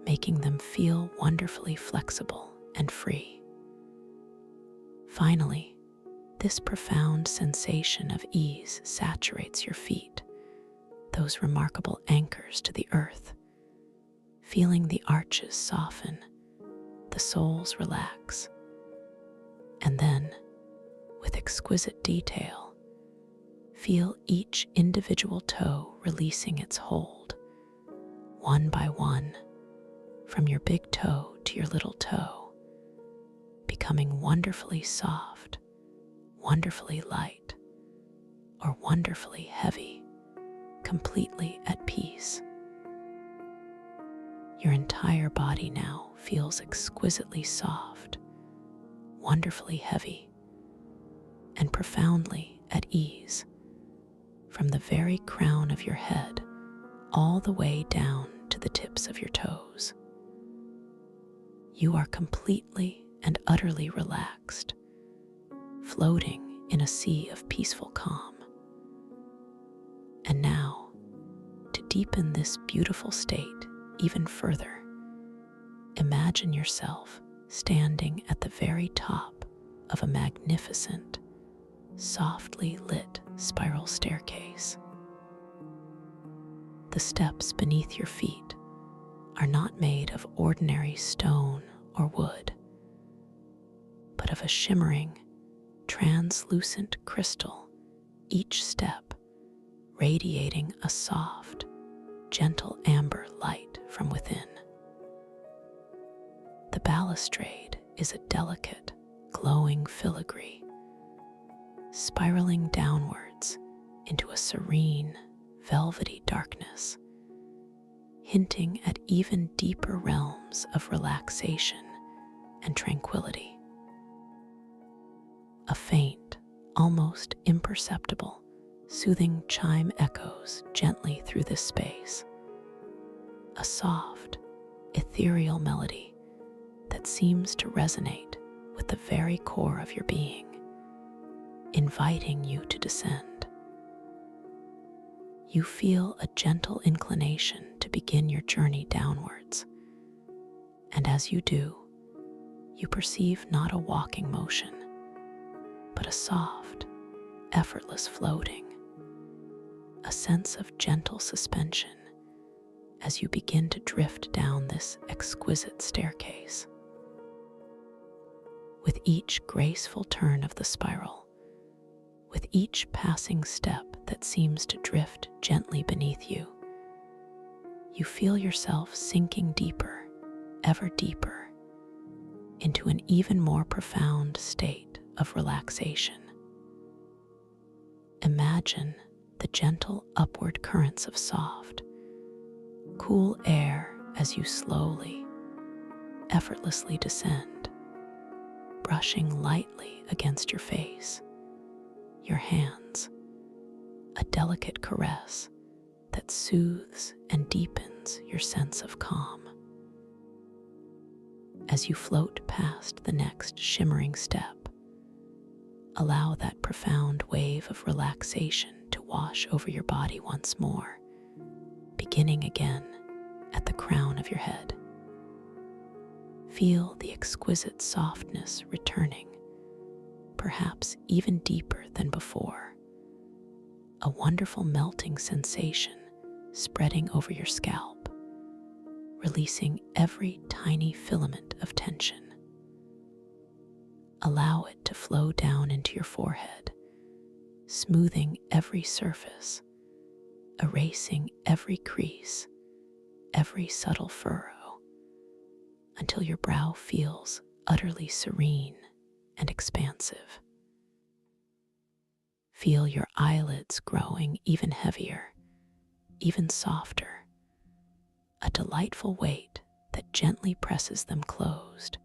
making them feel wonderfully flexible and free. Finally, this profound sensation of ease saturates your feet, those remarkable anchors to the earth, feeling the arches soften, the soles relax, and then, with exquisite detail, feel each individual toe releasing its hold, one by one, from your big toe to your little toe, becoming wonderfully soft, wonderfully light, or wonderfully heavy, completely at peace. Your entire body now feels exquisitely soft, wonderfully heavy, and profoundly at ease, from the very crown of your head all the way down to the tips of your toes. You are completely and utterly relaxed, floating in a sea of peaceful calm. And now, to deepen this beautiful state even further, imagine yourself standing at the very top of a magnificent, softly lit spiral staircase. The steps beneath your feet are not made of ordinary stone or wood, but of a shimmering, translucent crystal, each step radiating a soft, gentle amber light from within. The balustrade is a delicate, glowing filigree, spiraling downwards into a serene, velvety darkness, hinting at even deeper realms of relaxation and tranquility. A faint, almost imperceptible, soothing chime echoes gently through this space, a soft, ethereal melody that seems to resonate with the very core of your being, inviting you to descend. You feel a gentle inclination to begin your journey downwards, and as you do, you perceive not a walking motion, but a soft, effortless floating, a sense of gentle suspension as you begin to drift down this exquisite staircase. With each graceful turn of the spiral, with each passing step that seems to drift gently beneath you, you feel yourself sinking deeper, ever deeper, into an even more profound state of relaxation. Imagine the gentle upward currents of soft, cool air as you slowly, effortlessly descend, brushing lightly against your face, your hands, a delicate caress that soothes and deepens your sense of calm. As you float past the next shimmering step, allow that profound wave of relaxation to wash over your body once more, beginning again at the crown of your head. Feel the exquisite softness returning, perhaps even deeper than before, a wonderful melting sensation spreading over your scalp, releasing every tiny filament of tension. Allow it to flow down into your forehead, smoothing every surface, erasing every crease, every subtle furrow, until your brow feels utterly serene and expansive. Feel your eyelids growing even heavier, even softer, a delightful weight that gently presses them closed,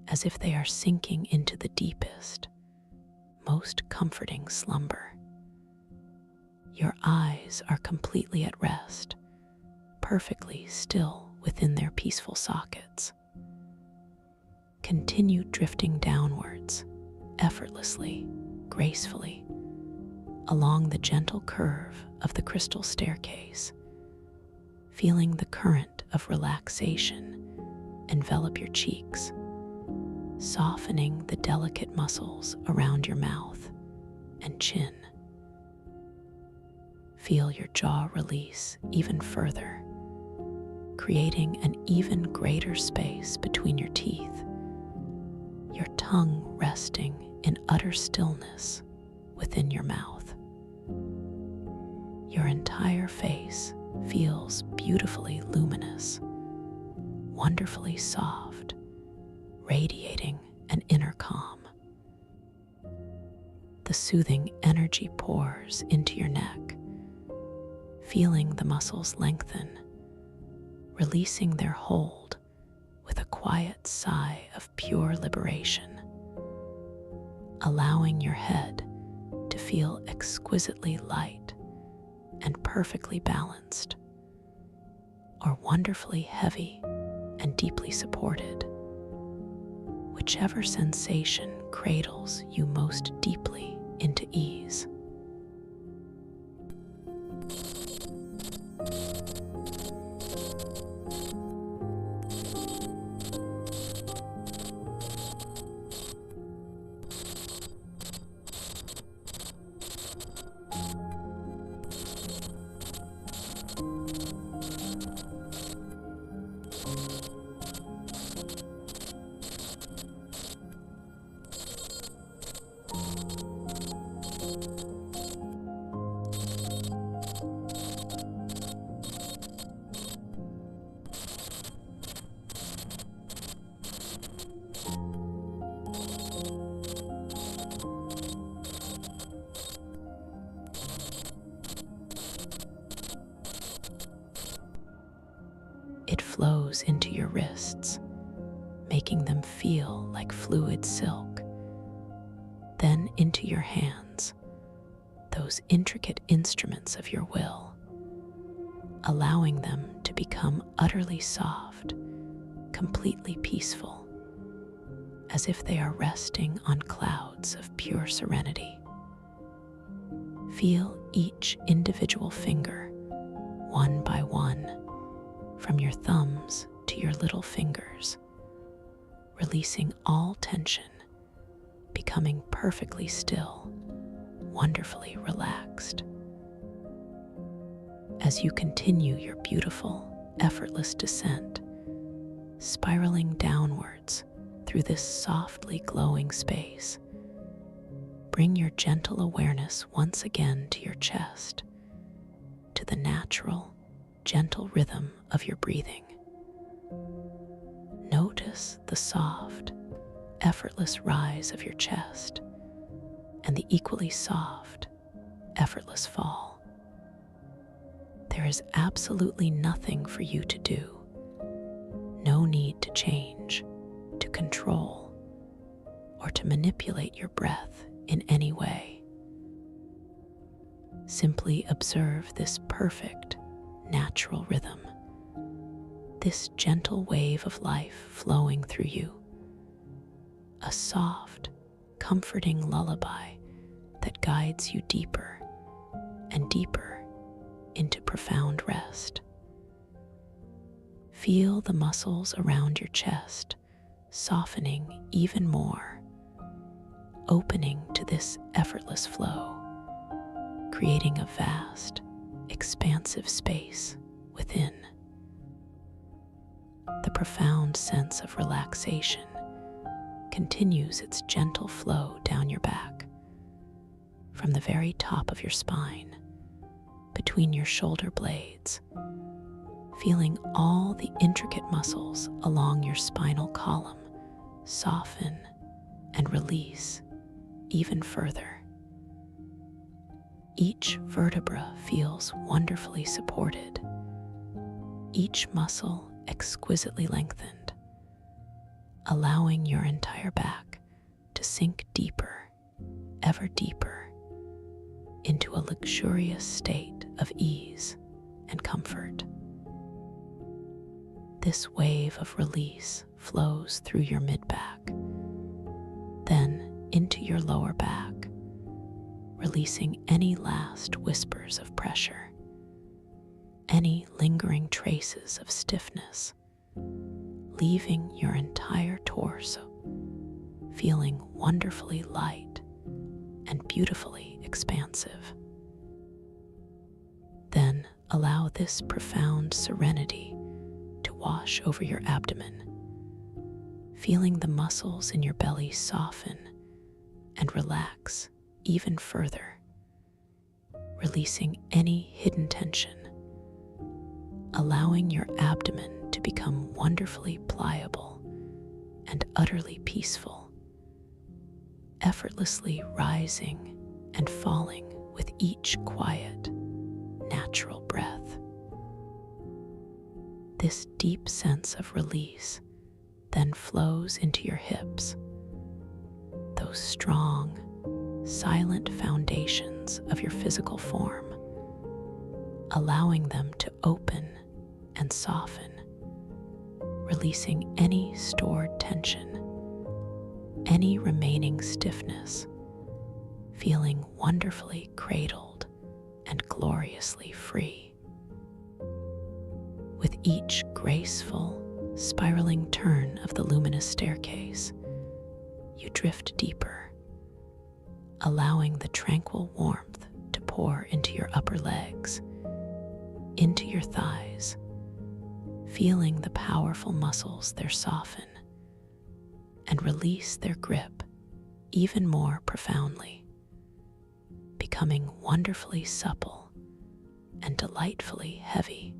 as if they are sinking into the deepest, most comforting slumber. Your eyes are completely at rest, perfectly still within their peaceful sockets. Continue drifting downwards, effortlessly, gracefully, along the gentle curve of the crystal staircase, feeling the current of relaxation envelop your cheeks, softening the delicate muscles around your mouth and chin. Feel your jaw release even further, creating an even greater space between your teeth, your tongue resting in utter stillness within your mouth. Your entire face feels beautifully luminous, wonderfully soft, radiating an inner calm. The soothing energy pours into your neck, feeling the muscles lengthen, releasing their hold with a quiet sigh of pure liberation, allowing your head to feel exquisitely light and perfectly balanced, or wonderfully heavy and deeply supported, whichever sensation cradles you most deeply into ease. It flows into your wrists, making them feel like fluid silk, then into your hands, those intricate instruments of your will, allowing them to become utterly soft, completely peaceful, as if they are resting on clouds of pure serenity. Feel each individual finger, one by one, from your thumbs to your little fingers, releasing all tension, becoming perfectly still, wonderfully relaxed. As you continue your beautiful, effortless descent, spiraling downwards through this softly glowing space, bring your gentle awareness once again to your chest, to the natural, gentle rhythm of your breathing. Notice the soft, effortless rise of your chest and the equally soft, effortless fall. There is absolutely nothing for you to do, no need to change, to control, or to manipulate your breath in any way. Simply observe this perfect, natural rhythm, this gentle wave of life flowing through you, a soft, comforting lullaby that guides you deeper and deeper into profound rest. Feel the muscles around your chest softening even more, opening to this effortless flow, creating a vast, expansive space within. The profound sense of relaxation continues its gentle flow down your back, from the very top of your spine, between your shoulder blades, feeling all the intricate muscles along your spinal column soften and release even further. Each vertebra feels wonderfully supported, each muscle exquisitely lengthened, allowing your entire back to sink deeper, ever deeper, into a luxurious state of ease and comfort. This wave of release flows through your mid-back, then into your lower back, releasing any last whispers of pressure, any lingering traces of stiffness, leaving your entire torso feeling wonderfully light and beautifully expansive. Then allow this profound serenity to wash over your abdomen, feeling the muscles in your belly soften and relax even further, releasing any hidden tension, allowing your abdomen to become wonderfully pliable and utterly peaceful, effortlessly rising and falling with each quiet, natural breath. This deep sense of release then flows into your hips, those strong, silent foundations of your physical form, allowing them to open and soften, releasing any stored tension, any remaining stiffness, feeling wonderfully cradled and gloriously free. With each graceful, spiraling turn of the luminous staircase, you drift deeper, allowing the tranquil warmth to pour into your upper legs, into your thighs, feeling the powerful muscles there soften and release their grip even more profoundly, becoming wonderfully supple and delightfully heavy,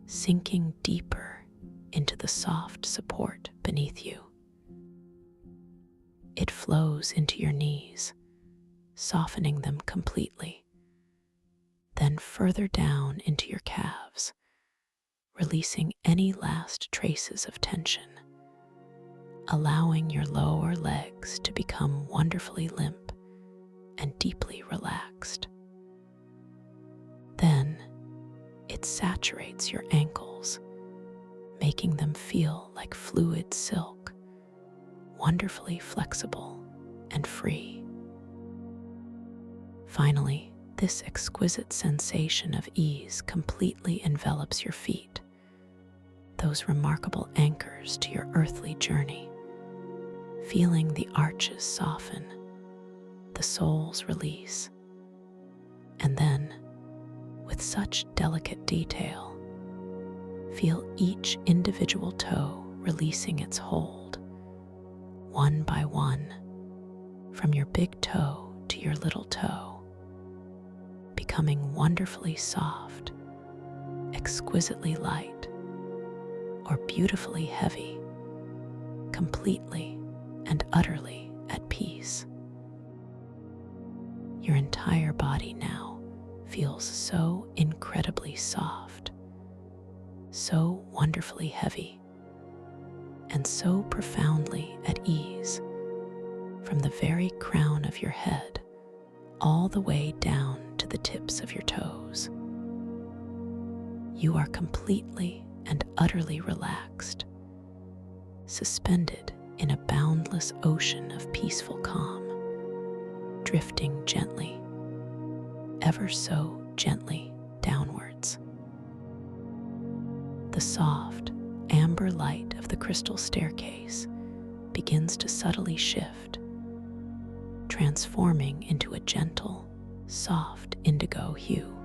sinking deeper into the soft support beneath you. It flows into your knees, softening them completely, then further down into your calves, releasing any last traces of tension, allowing your lower legs to become wonderfully limp and deeply relaxed. Then it saturates your ankles, making them feel like fluid silk, wonderfully flexible and free. Finally, this exquisite sensation of ease completely envelops your feet, those remarkable anchors to your earthly journey, feeling the arches soften, the soles release, and then, with such delicate detail, feel each individual toe releasing its hold, one by one, from your big toe to your little toe, becoming wonderfully soft, exquisitely light, or beautifully heavy, completely and utterly at peace. Your entire body now feels so incredibly soft, so wonderfully heavy, and so profoundly at ease, from the very crown of your head all the way down to the tips of your toes. You are completely and utterly relaxed, suspended in a boundless ocean of peaceful calm, drifting gently, ever so gently downwards. The soft, amber light of the crystal staircase begins to subtly shift, transforming into a gentle, soft indigo hue,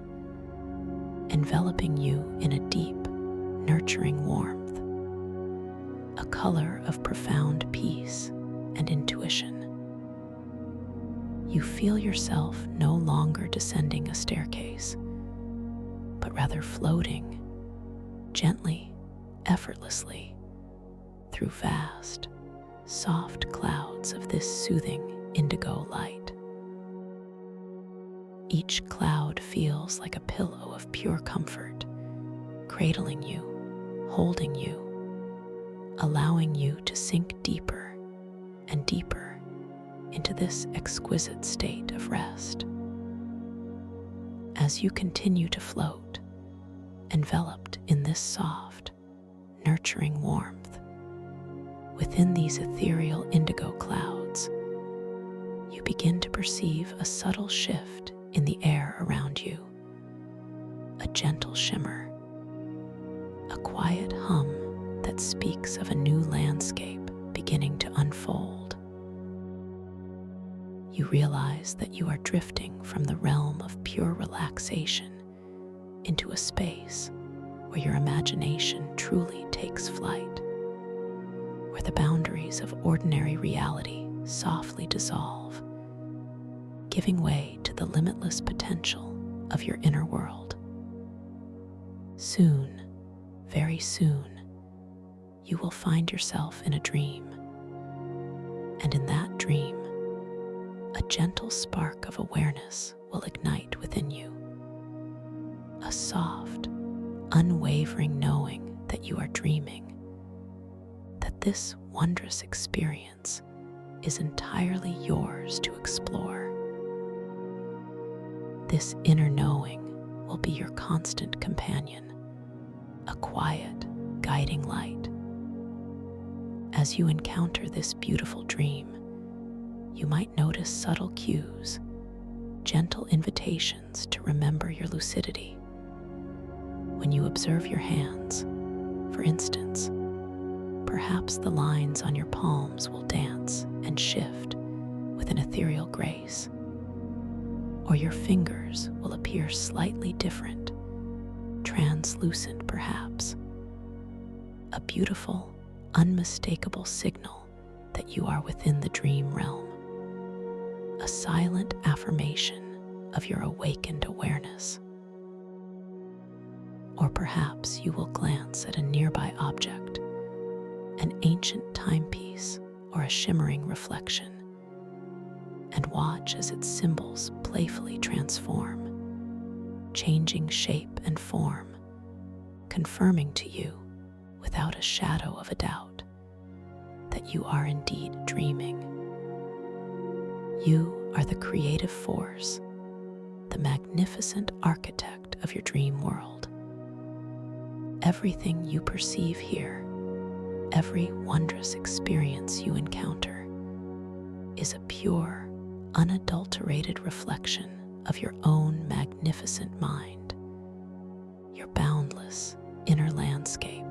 enveloping you in a deep, nurturing warmth. a color of profound peace and intuition. You feel yourself no longer descending a staircase, but rather floating gently, effortlessly through vast, soft clouds of this soothing indigo light. Each cloud feels like a pillow of pure comfort, cradling you, holding you, allowing you to sink deeper and deeper into this exquisite state of rest. As you continue to float, enveloped in this soft, nurturing warmth, within these ethereal indigo clouds, you begin to perceive a subtle shift in the air around you, a gentle shimmer, a quiet hum that speaks of a new landscape beginning to unfold. You realize that you are drifting from the realm of pure relaxation into a space where your imagination truly takes flight, where the boundaries of ordinary reality softly dissolve, giving way to the limitless potential of your inner world. Soon, very soon, you will find yourself in a dream, and in that dream, a gentle spark of awareness will ignite within you. A soft, unwavering knowing that you are dreaming, that this wondrous experience is entirely yours to explore. This inner knowing will be your constant companion, a quiet, guiding light. As you encounter this beautiful dream, you might notice subtle cues, gentle invitations to remember your lucidity. When you observe your hands, for instance, perhaps the lines on your palms will dance and shift with an ethereal grace, or your fingers will appear slightly different, translucent perhaps, a beautiful, unmistakable signal that you are within the dream realm, a silent affirmation of your awakened awareness. Or perhaps you will glance at a nearby object, an ancient timepiece or a shimmering reflection, and watch as its symbols playfully transform, changing shape and form, confirming to you, without a shadow of a doubt, that you are indeed dreaming. You are the creative force, the magnificent architect of your dream world. Everything you perceive here, every wondrous experience you encounter, is a pure, unadulterated reflection of your own magnificent mind, your boundless inner landscape.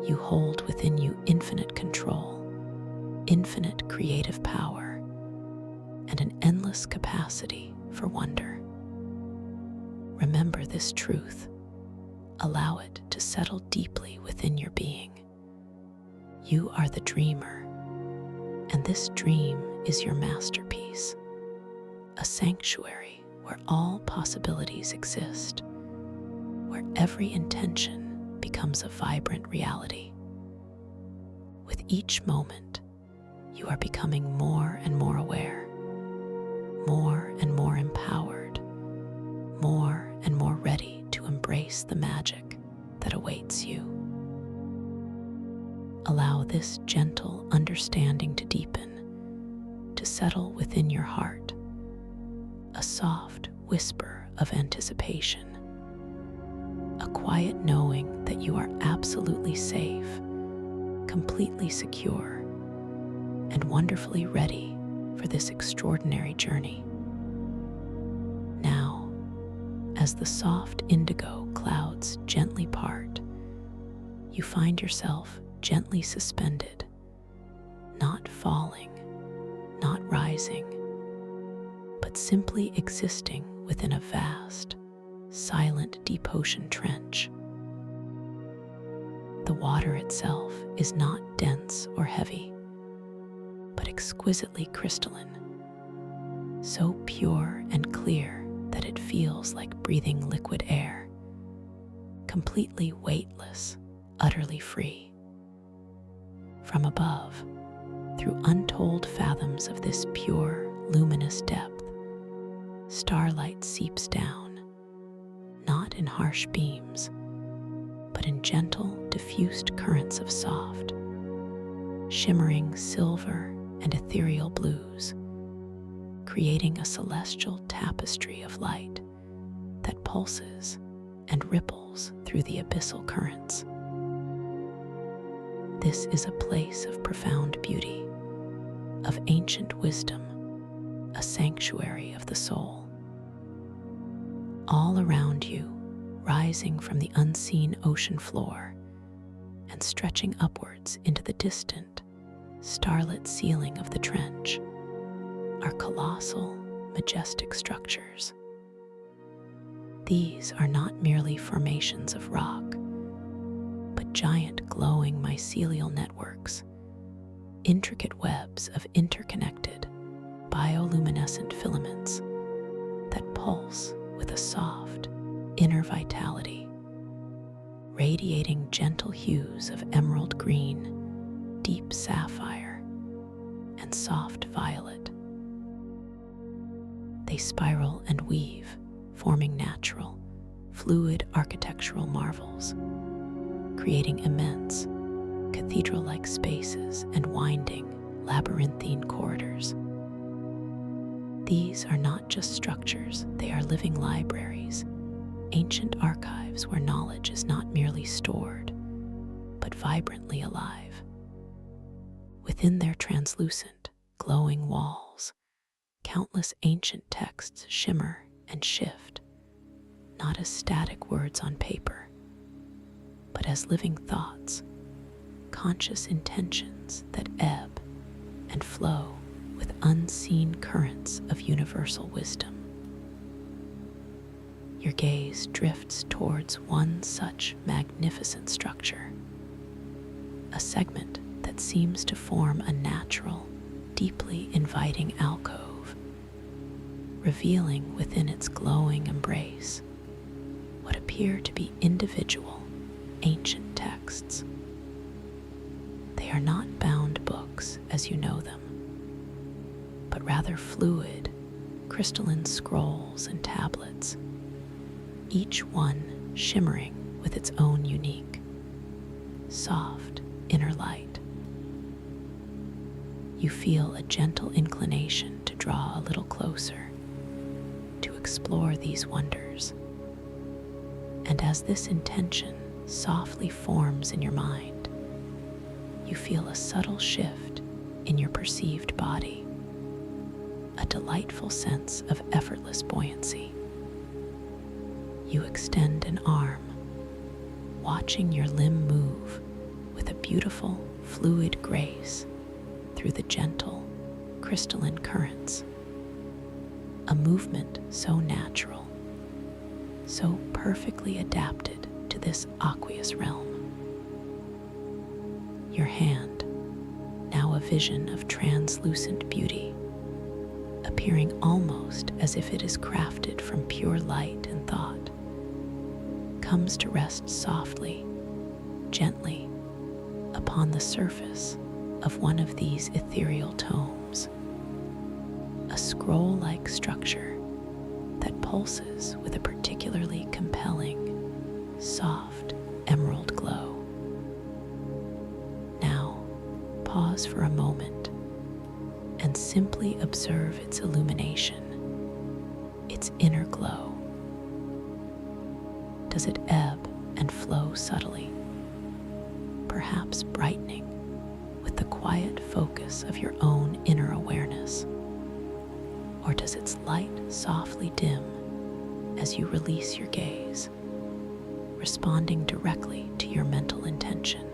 You hold within you infinite control, infinite creative power, and an endless capacity for wonder. Remember this truth. Allow it to settle deeply within your being. You are the dreamer, and this dream is your masterpiece, a sanctuary where all possibilities exist, where every intention becomes a vibrant reality. With each moment, you are becoming more and more aware, more and more empowered, more and more ready to embrace the magic that awaits you. Allow this gentle understanding to deepen, to settle within your heart, a soft whisper of anticipation, a quiet knowing that you are absolutely safe, completely secure, and wonderfully ready for this extraordinary journey. Now, as the soft indigo clouds gently part, you find yourself gently suspended, not falling, not rising, but simply existing within a vast, silent deep ocean trench. The water itself is not dense or heavy, but exquisitely crystalline, so pure and clear that it feels like breathing liquid air, completely weightless, utterly free. From above, through untold fathoms of this pure, luminous depth, starlight seeps down, not in harsh beams, but in gentle, diffused currents of soft, shimmering silver and ethereal blues, creating a celestial tapestry of light that pulses and ripples through the abyssal currents. This is a place of profound beauty, of ancient wisdom, a sanctuary of the soul. All around you, rising from the unseen ocean floor and stretching upwards into the distant, starlit ceiling of the trench, are colossal, majestic structures. These are not merely formations of rock, but giant glowing mycelial networks, intricate webs of interconnected, bioluminescent filaments that pulse with a soft, inner vitality, radiating gentle hues of emerald green, deep sapphire, and soft violet. They spiral and weave, forming natural, fluid architectural marvels, creating immense, cathedral-like spaces and winding, labyrinthine corridors. These are not just structures, they are living libraries, ancient archives where knowledge is not merely stored, but vibrantly alive. Within their translucent, glowing walls, countless ancient texts shimmer and shift, not as static words on paper, but as living thoughts, conscious intentions that ebb and flow with unseen currents of universal wisdom. Your gaze drifts towards one such magnificent structure, a segment that seems to form a natural, deeply inviting alcove, revealing within its glowing embrace what appear to be individual, ancient texts. They are not bound books as you know them, but rather fluid, crystalline scrolls and tablets, each one shimmering with its own unique, soft inner light. You feel a gentle inclination to draw a little closer, to explore these wonders. And as this intention softly forms in your mind, you feel a subtle shift in your perceived body, a delightful sense of effortless buoyancy. You extend an arm, watching your limb move with a beautiful, fluid grace through the gentle, crystalline currents. A movement so natural, so perfectly adapted to this aqueous realm. Your hand, now a vision of translucent beauty, appearing almost as if it is crafted from pure light and thought, comes to rest softly, gently, upon the surface of one of these ethereal tomes, a scroll-like structure that pulses with a particularly compelling, soft emerald glow. Now, pause for a moment and simply observe its illumination, its inner glow. Does it ebb and flow subtly, perhaps brightening with the quiet focus of your own inner awareness? Or does its light softly dim as you release your gaze, responding directly to your mental intention?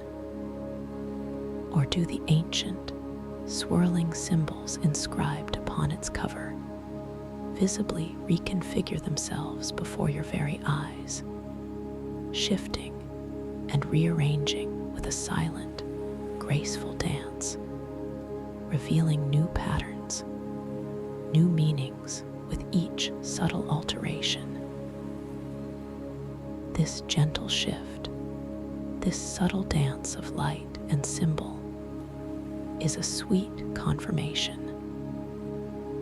Or do the ancient, swirling symbols inscribed upon its cover visibly reconfigure themselves before your very eyes, shifting and rearranging a silent, graceful dance, revealing new patterns, new meanings with each subtle alteration. This gentle shift, this subtle dance of light and symbol, is a sweet confirmation,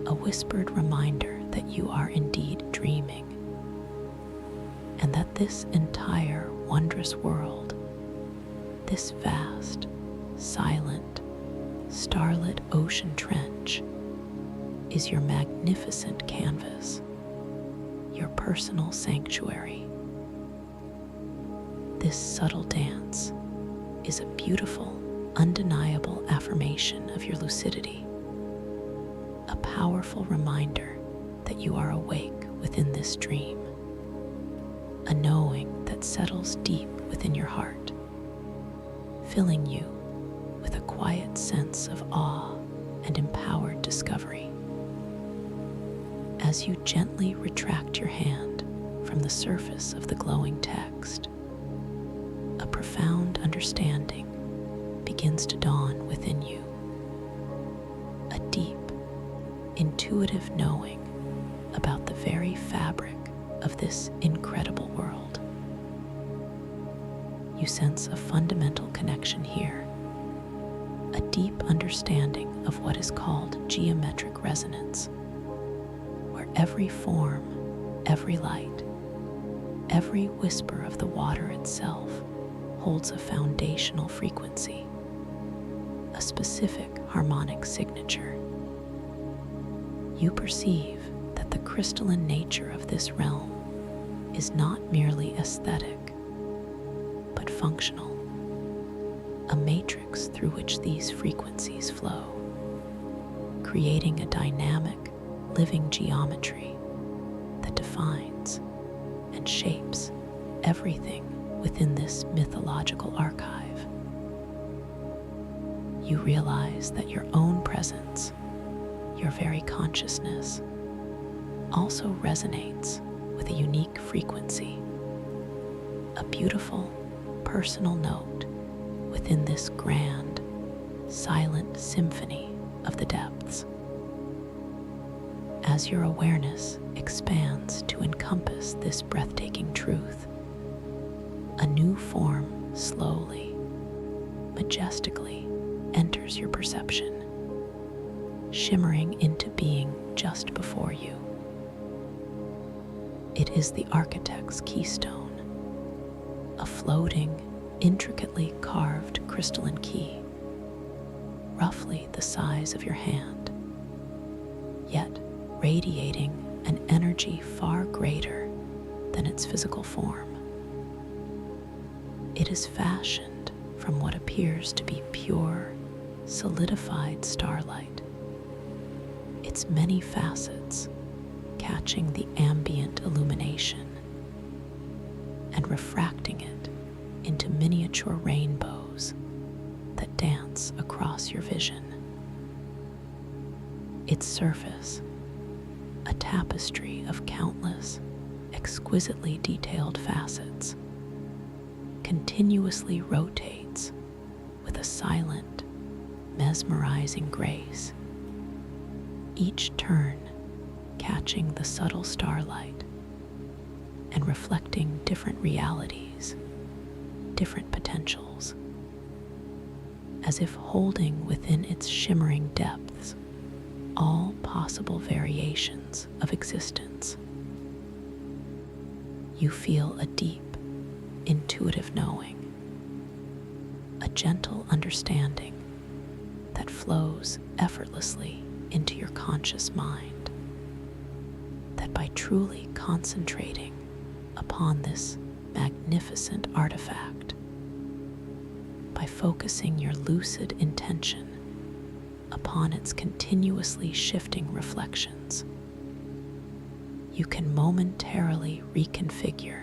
a whispered reminder that you are indeed dreaming, and that this entire wondrous world, this vast, silent, starlit ocean trench, is your magnificent canvas, your personal sanctuary. This subtle dance is a beautiful, undeniable affirmation of your lucidity, a powerful reminder that you are awake within this dream, a knowing that settles deep within your heart, filling you with a quiet sense of awe and empowered discovery. As you gently retract your hand from the surface of the glowing text, a profound understanding begins to dawn within you, a deep, intuitive knowing about the very fabric of this incredible world. You sense a fundamental connection here, a deep understanding of what is called geometric resonance, where every form, every light, every whisper of the water itself holds a foundational frequency, a specific harmonic signature. You perceive that the crystalline nature of this realm is not merely aesthetic, but functional, a matrix through which these frequencies flow, creating a dynamic, living geometry that defines and shapes everything within this mythological archive. You realize that your own presence, your very consciousness, also resonates with a unique frequency, a beautiful, personal note within this grand, silent symphony of the depths. As your awareness expands to encompass this breathtaking truth, a new form slowly, majestically enters your perception, shimmering into being just before you. It is the architect's keystone, a floating, intricately carved crystalline key, roughly the size of your hand, yet radiating an energy far greater than its physical form. It is fashioned from what appears to be pure, solidified starlight, its many facets catching the ambient illumination and refracting it into miniature rainbows that dance across your vision. Its surface, a tapestry of countless, exquisitely detailed facets, continuously rotates with a silent, mesmerizing grace, each turn catching the subtle starlight and reflecting different realities, different potentials, as if holding within its shimmering depths all possible variations of existence. You feel a deep, intuitive knowing, a gentle understanding that flows effortlessly into your conscious mind, that by truly concentrating upon this magnificent artifact, by focusing your lucid intention upon its continuously shifting reflections, you can momentarily reconfigure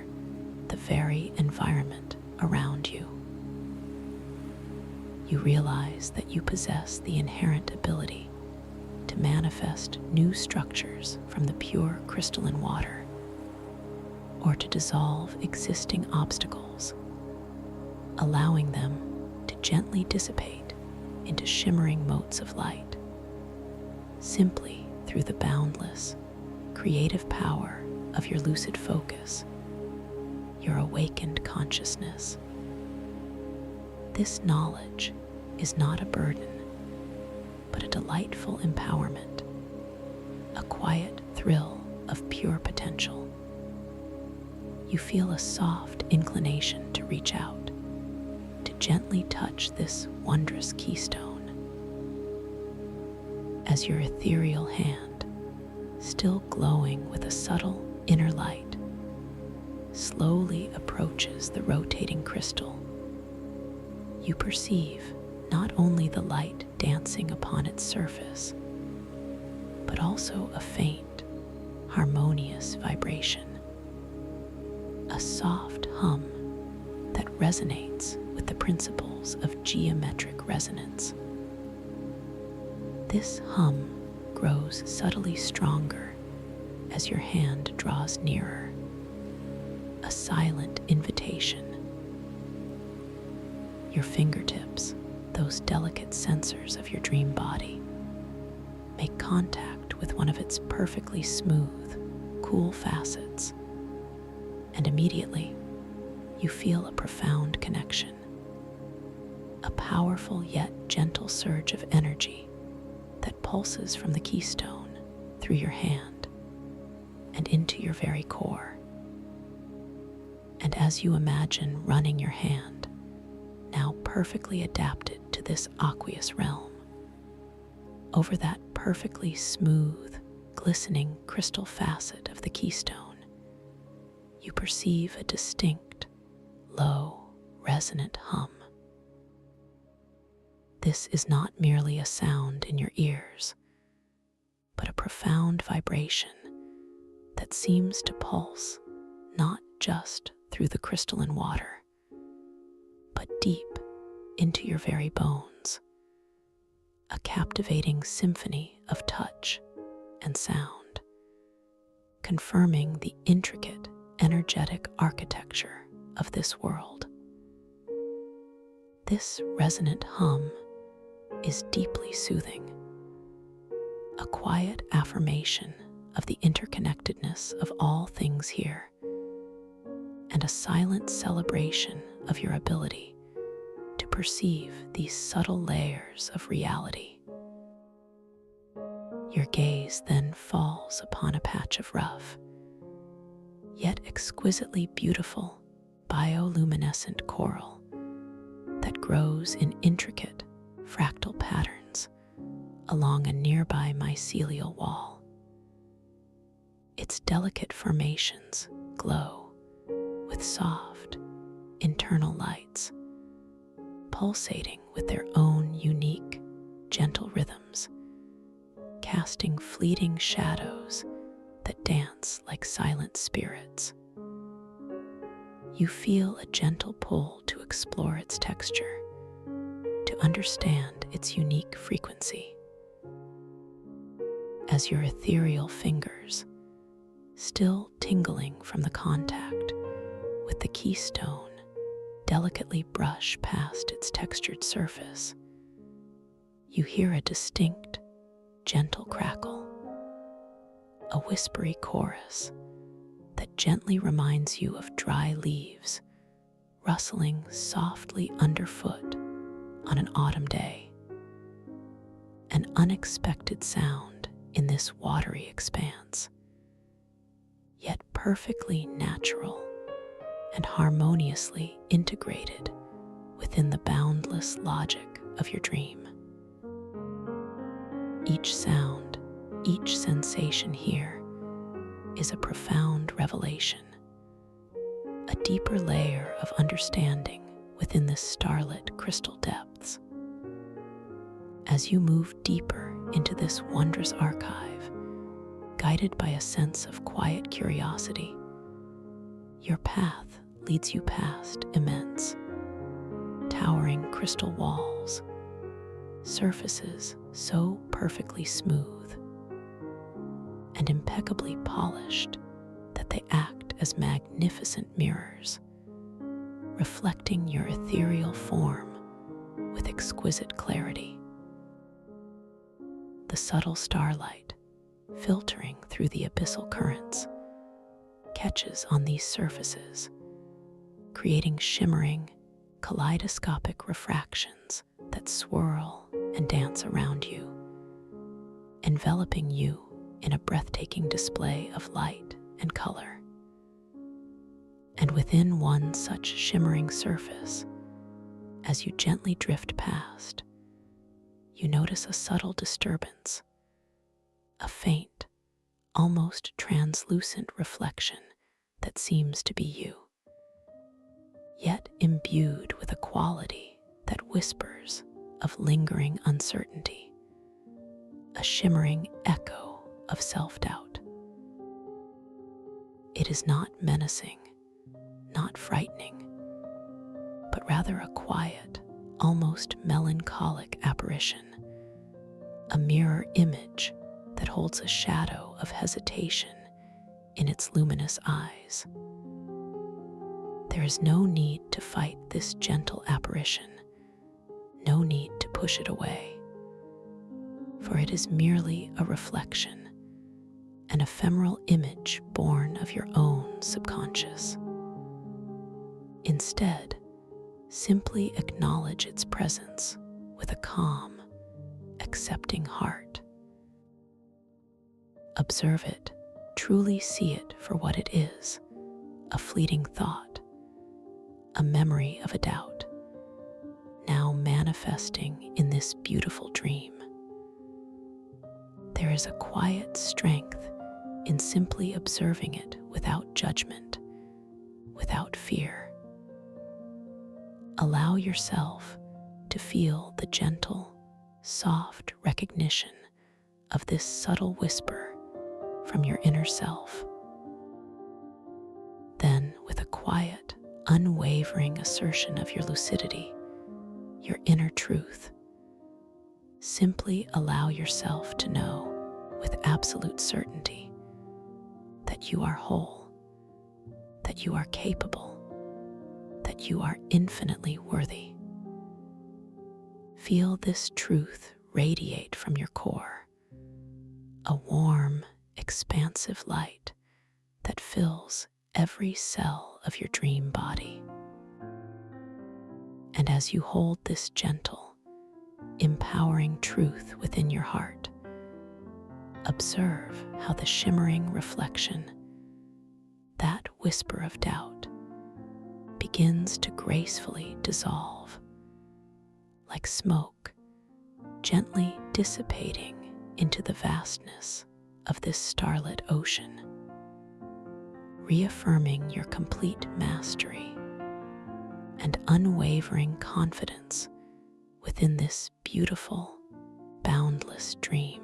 the very environment around you. You realize that you possess the inherent ability to manifest new structures from the pure crystalline water, or to dissolve existing obstacles, allowing them to gently dissipate into shimmering motes of light, simply through the boundless, creative power of your lucid focus, your awakened consciousness. This knowledge is not a burden, but a delightful empowerment, a quiet thrill of pure potential. You feel a soft inclination to reach out, to gently touch this wondrous keystone. As your ethereal hand, still glowing with a subtle inner light, slowly approaches the rotating crystal, you perceive not only the light dancing upon its surface, but also a faint, harmonious vibration, a soft hum that resonates with the principles of geometric resonance. This hum grows subtly stronger as your hand draws nearer, a silent invitation. Your fingertips, those delicate sensors of your dream body, make contact with one of its perfectly smooth, cool facets, and immediately you feel a profound connection, a powerful yet gentle surge of energy that pulses from the keystone through your hand and into your very core. And as you imagine running your hand, now perfectly adapted to this aqueous realm, over that perfectly smooth, glistening crystal facet of the keystone, you perceive a distinct, low, resonant hum. This is not merely a sound in your ears, but a profound vibration that seems to pulse not just through the crystalline water, but deep into your very bones, a captivating symphony of touch and sound, confirming the intricate, energetic architecture of this world. This resonant hum is deeply soothing, a quiet affirmation of the interconnectedness of all things here, and a silent celebration of your ability to perceive these subtle layers of reality. Your gaze then falls upon a patch of rough, yet exquisitely beautiful bioluminescent coral that grows in intricate fractal patterns along a nearby mycelial wall. Its delicate formations glow with soft, internal lights, pulsating with their own unique, gentle rhythms, casting fleeting shadows that dance like silent spirits. You feel a gentle pull to explore its texture, to understand its unique frequency. As your ethereal fingers, still tingling from the contact with the keystone, delicately brush past its textured surface, you hear a distinct, gentle crackle, a whispery chorus that gently reminds you of dry leaves rustling softly underfoot on an autumn day. An unexpected sound in this watery expanse, yet perfectly natural and harmoniously integrated within the boundless logic of your dream. Each sound, each sensation here is a profound revelation, a deeper layer of understanding within the starlit crystal depths. As you move deeper into this wondrous archive, guided by a sense of quiet curiosity, your path leads you past immense, towering crystal walls, surfaces so perfectly smooth and impeccably polished that they act as magnificent mirrors, reflecting your ethereal form with exquisite clarity. The subtle starlight, filtering through the abyssal currents, catches on these surfaces, creating shimmering, kaleidoscopic refractions that swirl and dance around you, enveloping you in a breathtaking display of light and color. And within one such shimmering surface, as you gently drift past, you notice a subtle disturbance, a faint, almost translucent reflection that seems to be you, yet imbued with a quality that whispers of lingering uncertainty, a shimmering echo of self-doubt. It is not menacing, not frightening, but rather a quiet, almost melancholic apparition, a mirror image that holds a shadow of hesitation in its luminous eyes. There is no need to fight this gentle apparition, no need to push it away, for it is merely a reflection, an ephemeral image born of your own subconscious. Instead, simply acknowledge its presence with a calm, accepting heart. Observe it, truly see it for what it is, a fleeting thought, a memory of a doubt, now manifesting in this beautiful dream. There is a quiet strength in simply observing it without judgment, without fear. Allow yourself to feel the gentle, soft recognition of this subtle whisper from your inner self. Then, with a quiet, unwavering assertion of your lucidity, your inner truth, simply allow yourself to know with absolute certainty that you are whole, that you are capable, that you are infinitely worthy. Feel this truth radiate from your core, a warm, expansive light that fills every cell of your dream body. And as you hold this gentle, empowering truth within your heart, observe how the shimmering reflection, that whisper of doubt, begins to gracefully dissolve, like smoke, gently dissipating into the vastness of this starlit ocean, reaffirming your complete mastery and unwavering confidence within this beautiful, boundless dream.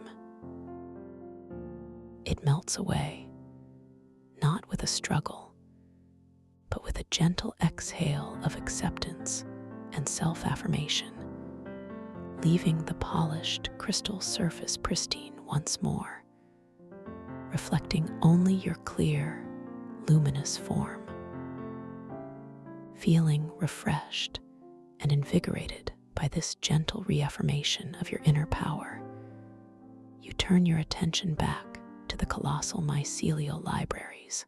It melts away, not with a struggle, but with a gentle exhale of acceptance and self-affirmation, leaving the polished crystal surface pristine once more, reflecting only your clear, luminous form. Feeling refreshed and invigorated by this gentle reaffirmation of your inner power, you turn your attention back to the colossal mycelial libraries.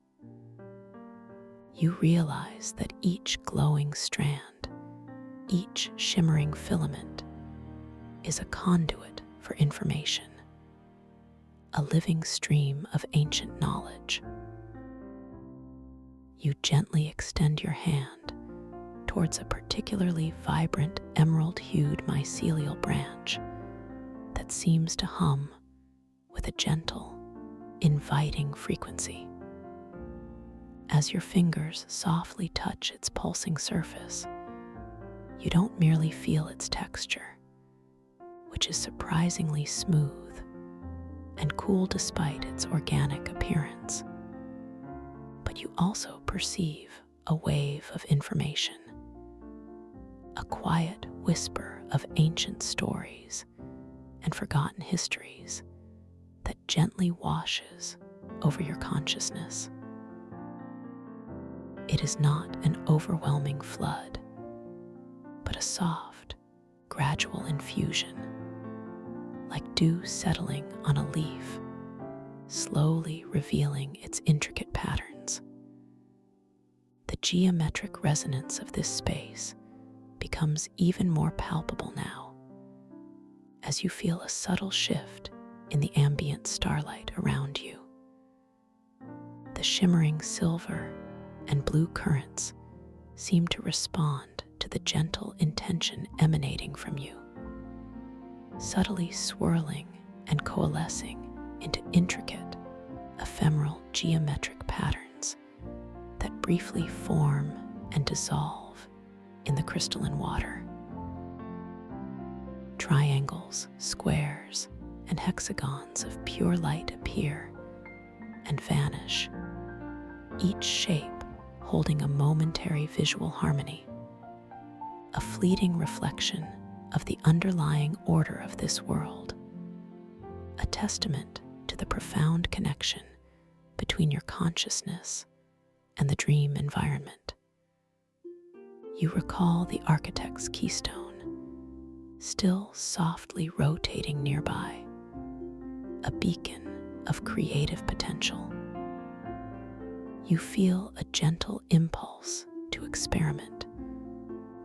You realize that each glowing strand, each shimmering filament, is a conduit for information, a living stream of ancient knowledge. You gently extend your hand towards a particularly vibrant emerald-hued mycelial branch that seems to hum with a gentle, inviting frequency. As your fingers softly touch its pulsing surface, you don't merely feel its texture, which is surprisingly smooth and cool despite its organic appearance, but you also perceive a wave of information, a quiet whisper of ancient stories and forgotten histories that gently washes over your consciousness. It is not an overwhelming flood, but a soft, gradual infusion, like dew settling on a leaf, slowly revealing its intricate patterns. The geometric resonance of this space becomes even more palpable now, as you feel a subtle shift in the ambient starlight around you. The shimmering silver and blue currents seem to respond to the gentle intention emanating from you, subtly swirling and coalescing into intricate, ephemeral geometric patterns that briefly form and dissolve in the crystalline water. Triangles, squares, and hexagons of pure light appear and vanish, each shape holding a momentary visual harmony, a fleeting reflection of the underlying order of this world, a testament to the profound connection between your consciousness and the dream environment. You recall the architect's keystone, still softly rotating nearby, a beacon of creative potential. You feel a gentle impulse to experiment,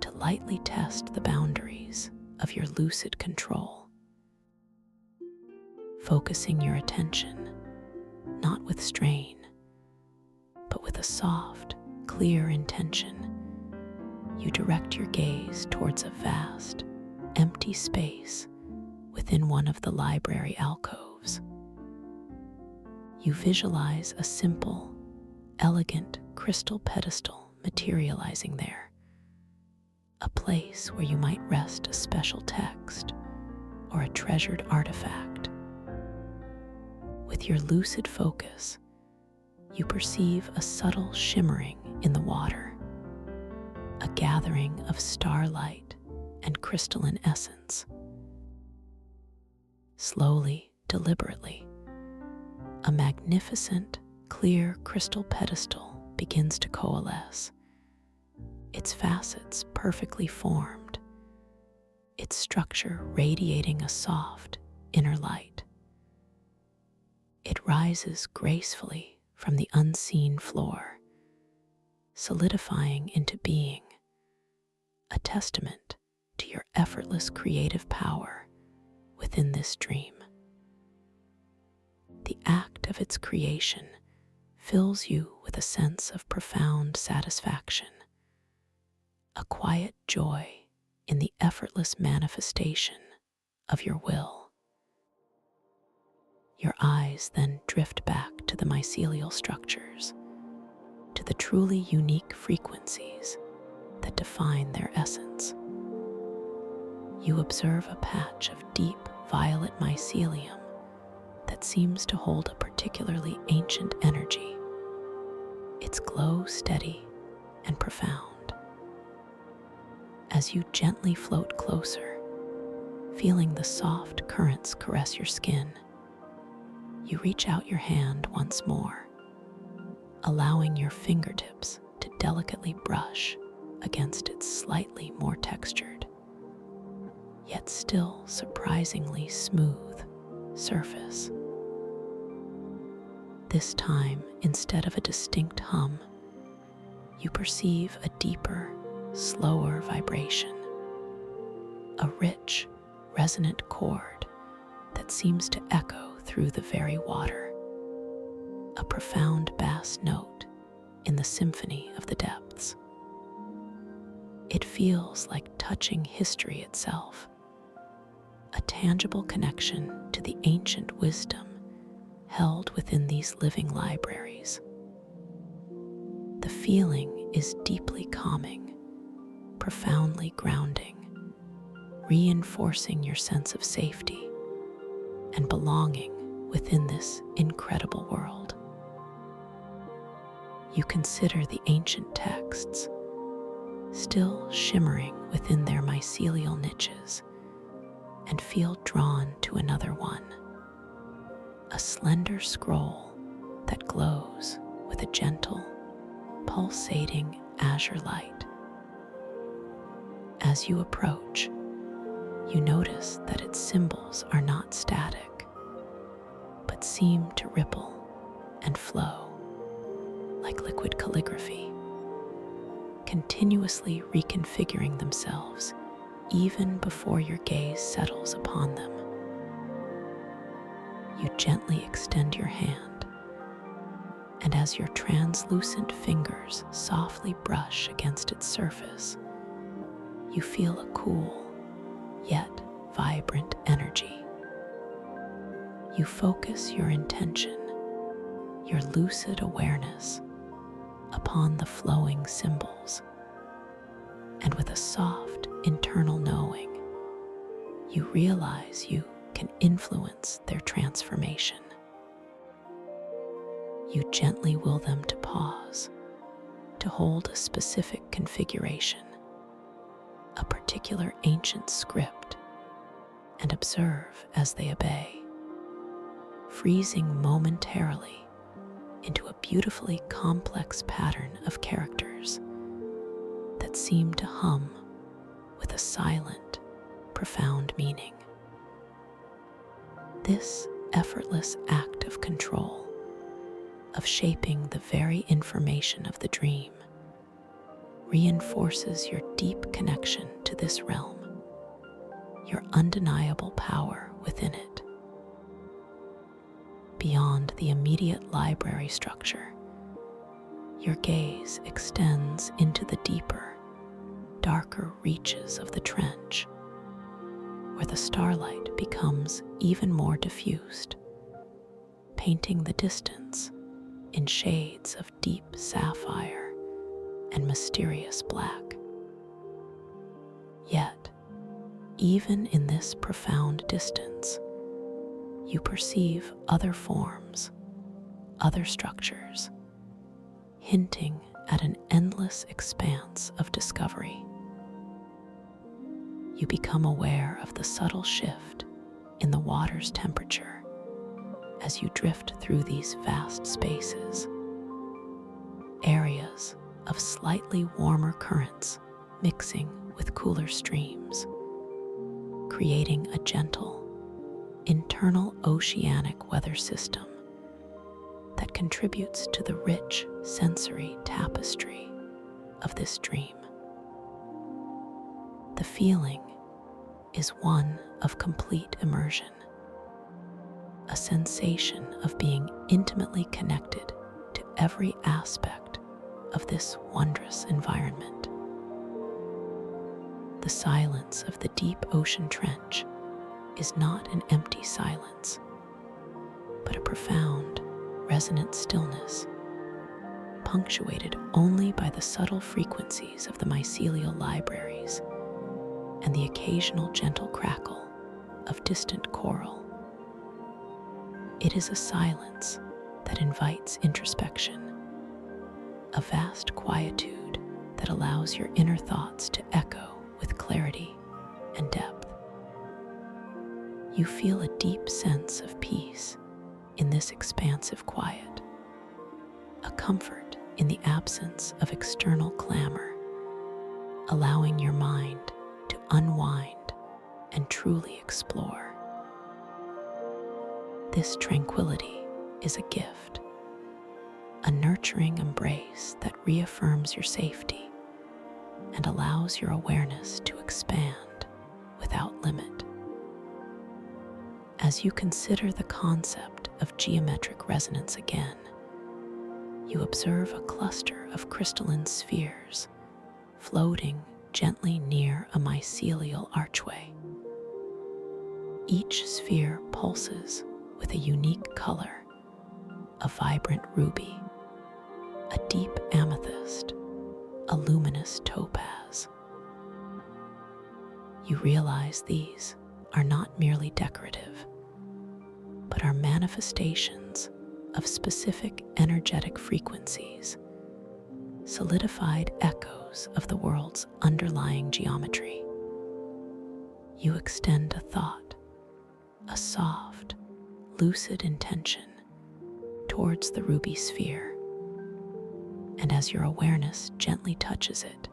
to lightly test the boundaries of your lucid control, focusing your attention not with strain, but with a soft, clear intention. You direct your gaze towards a vast, empty space within one of the library alcoves. You visualize a simple, elegant crystal pedestal materializing there, a place where you might rest a special text or a treasured artifact. With your lucid focus, you perceive a subtle shimmering in the water, a gathering of starlight and crystalline essence. Slowly, deliberately, a magnificent, clear crystal pedestal begins to coalesce, its facets perfectly formed, its structure radiating a soft, inner light. It rises gracefully from the unseen floor, solidifying into being, a testament to your effortless creative power within this dream. The act of its creation fills you with a sense of profound satisfaction, a quiet joy in the effortless manifestation of your will. Your eyes then drift back to the mycelial structures, to the truly unique frequencies that define their essence. You observe a patch of deep violet mycelium that seems to hold a particularly ancient energy, its glow steady and profound. As you gently float closer, feeling the soft currents caress your skin, you reach out your hand once more, allowing your fingertips to delicately brush against its slightly more textured, yet still surprisingly smooth surface. This time, instead of a distinct hum, you perceive a deeper, slower vibration, a rich, resonant chord that seems to echo through the very water, a profound bass note in the symphony of the depths. It feels like touching history itself, a tangible connection to the ancient wisdom held within these living libraries. The feeling is deeply calming, profoundly grounding, reinforcing your sense of safety and belonging within this incredible world. You consider the ancient texts, still shimmering within their mycelial niches, and feel drawn to another one, a slender scroll that glows with a gentle, pulsating azure light. As you approach, You notice that its symbols are not static, but seem to ripple and flow like liquid calligraphy, continuously reconfiguring themselves even before your gaze settles upon them. You gently extend your hand, and as your translucent fingers softly brush against its surface, you feel a cool yet vibrant energy. You focus your intention, your lucid awareness, upon the flowing symbols, and with a soft internal knowing, you realize you can influence their transformation. You gently will them to pause, to hold a specific configuration, a particular ancient script, and observe as they obey, freezing momentarily into a beautifully complex pattern of characters that seem to hum with a silent, profound meaning. This effortless act of control, of shaping the very information of the dream, reinforces your deep connection to this realm, your undeniable power within it. Beyond the immediate library structure, your gaze extends into the deeper, darker reaches of the trench, where the starlight becomes even more diffused, painting the distance in shades of deep sapphire and mysterious black. Yet, even in this profound distance, you perceive other forms, other structures, hinting at an endless expanse of discovery. You become aware of the subtle shift in the water's temperature as you drift through these vast spaces, areas of slightly warmer currents mixing with cooler streams, creating a gentle, internal oceanic weather system that contributes to the rich sensory tapestry of this dream. The feeling is one of complete immersion, a sensation of being intimately connected to every aspect of this wondrous environment. The silence of the deep ocean trench is not an empty silence, but a profound, resonant stillness, punctuated only by the subtle frequencies of the mycelial libraries and the occasional gentle crackle of distant coral. It is a silence that invites introspection, a vast quietude that allows your inner thoughts to echo with clarity and depth. You feel a deep sense of peace in this expansive quiet, a comfort in the absence of external clamor, allowing your mind to unwind and truly explore. This tranquility is a gift, a nurturing embrace that reaffirms your safety and allows your awareness to expand without limit. As you consider the concept of geometric resonance again, you observe a cluster of crystalline spheres floating gently near a mycelial archway. Each sphere pulses with a unique color, a vibrant ruby, a deep amethyst, a luminous topaz. You realize these are not merely decorative, but are manifestations of specific energetic frequencies, solidified echoes of the world's underlying geometry. You extend a thought, a soft, lucid intention towards the ruby sphere, and as your awareness gently touches it,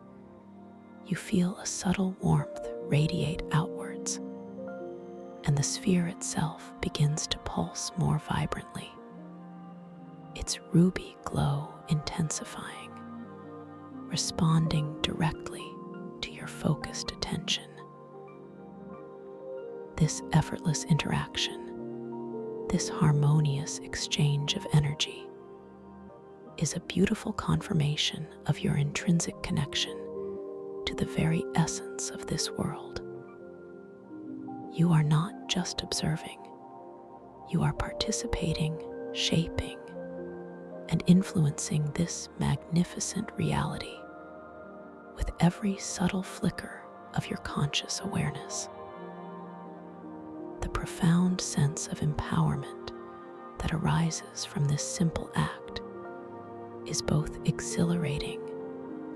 you feel a subtle warmth radiate outwards, and the sphere itself begins to pulse more vibrantly, its ruby glow intensifying, responding directly to your focused attention. This effortless interaction, this harmonious exchange of energy, is a beautiful confirmation of your intrinsic connection to the very essence of this world. You are not just observing, you are participating, shaping, and influencing this magnificent reality with every subtle flicker of your conscious awareness. The profound sense of empowerment that arises from this simple act is both exhilarating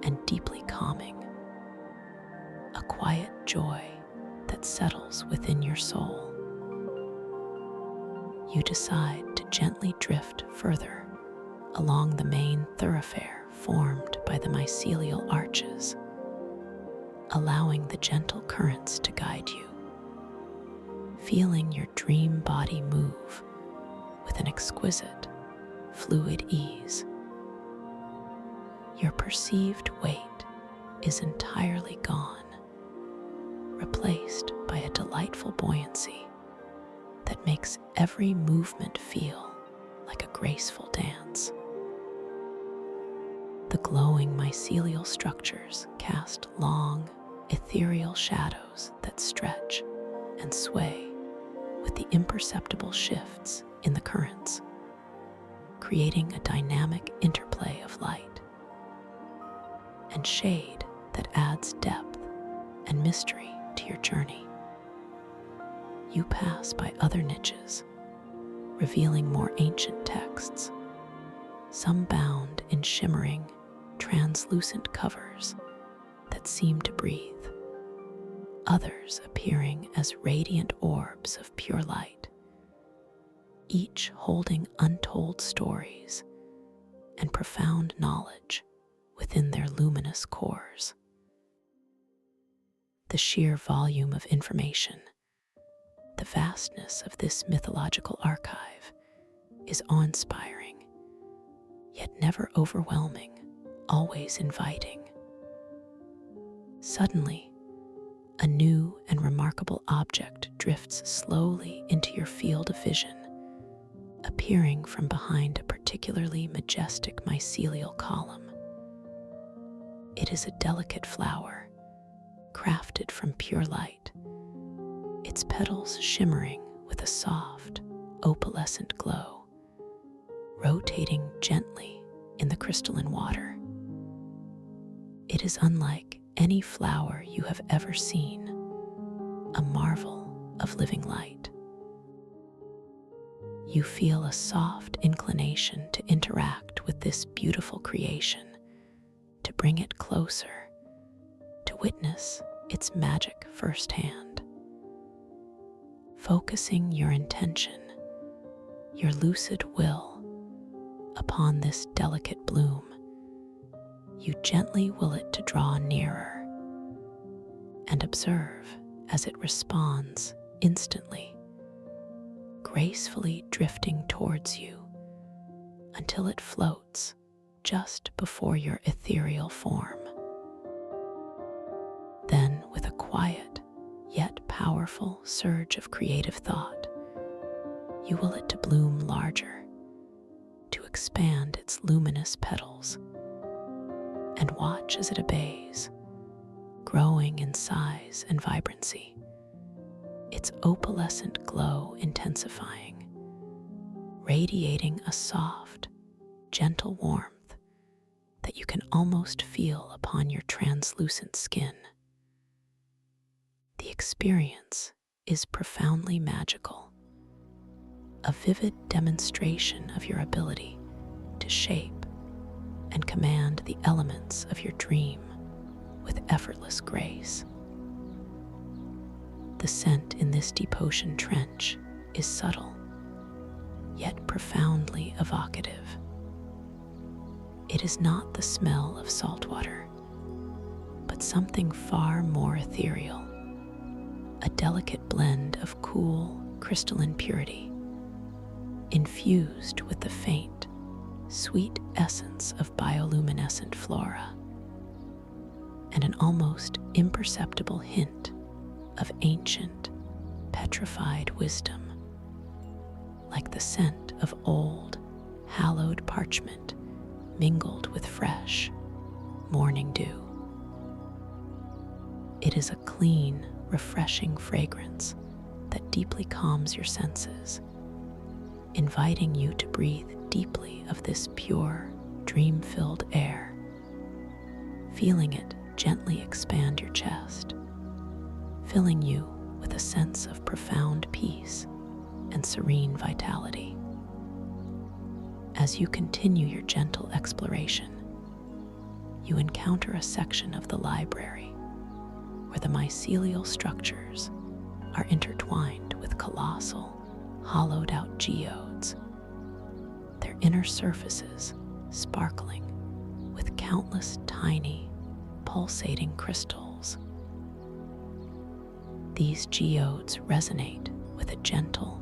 and deeply calming, a quiet joy that settles within your soul. You decide to gently drift further along the main thoroughfare formed by the mycelial arches, allowing the gentle currents to guide you, feeling your dream body move with an exquisite, fluid ease. Your perceived weight is entirely gone, replaced by a delightful buoyancy that makes every movement feel like a graceful dance. The glowing mycelial structures cast long, ethereal shadows that stretch and sway with the imperceptible shifts in the currents, creating a dynamic interplay of light and shade that adds depth and mystery to your journey. You pass by other niches, revealing more ancient texts, some bound in shimmering, translucent covers that seem to breathe, others appearing as radiant orbs of pure light, each holding untold stories and profound knowledge within their luminous cores. The sheer volume of information, the vastness of this mythological archive is awe-inspiring, yet never overwhelming, always inviting. Suddenly, a new and remarkable object drifts slowly into your field of vision, appearing from behind a particularly majestic mycelial column. It is a delicate flower, crafted from pure light, its petals shimmering with a soft, opalescent glow, rotating gently in the crystalline water. It is unlike any flower you have ever seen, a marvel of living light. You feel a soft inclination to interact with this beautiful creation, to bring it closer, to witness its magic firsthand. Focusing your intention, your lucid will, upon this delicate bloom, you gently will it to draw nearer and observe as it responds instantly, gracefully drifting towards you until it floats just before your ethereal form. Then, with a quiet yet powerful surge of creative thought, you will it to bloom larger, to expand its luminous petals, and watch as it obeys, growing in size and vibrancy, its opalescent glow intensifying, radiating a soft, gentle warmth that you can almost feel upon your translucent skin. The experience is profoundly magical, a vivid demonstration of your ability to shape and command the elements of your dream with effortless grace. The scent in this deep ocean trench is subtle, yet profoundly evocative. It is not the smell of salt water, but something far more ethereal, a delicate blend of cool, crystalline purity, infused with the faint, sweet essence of bioluminescent flora, and an almost imperceptible hint of ancient, petrified wisdom, like the scent of old, hallowed parchment mingled with fresh, morning dew. It is a clean, refreshing fragrance that deeply calms your senses, inviting you to breathe deeply of this pure, dream-filled air, feeling it gently expand your chest, filling you with a sense of profound peace and serene vitality. As you continue your gentle exploration, you encounter a section of the library where the mycelial structures are intertwined with colossal, hollowed-out geodes, their inner surfaces sparkling with countless tiny, pulsating crystals. These geodes resonate with a gentle,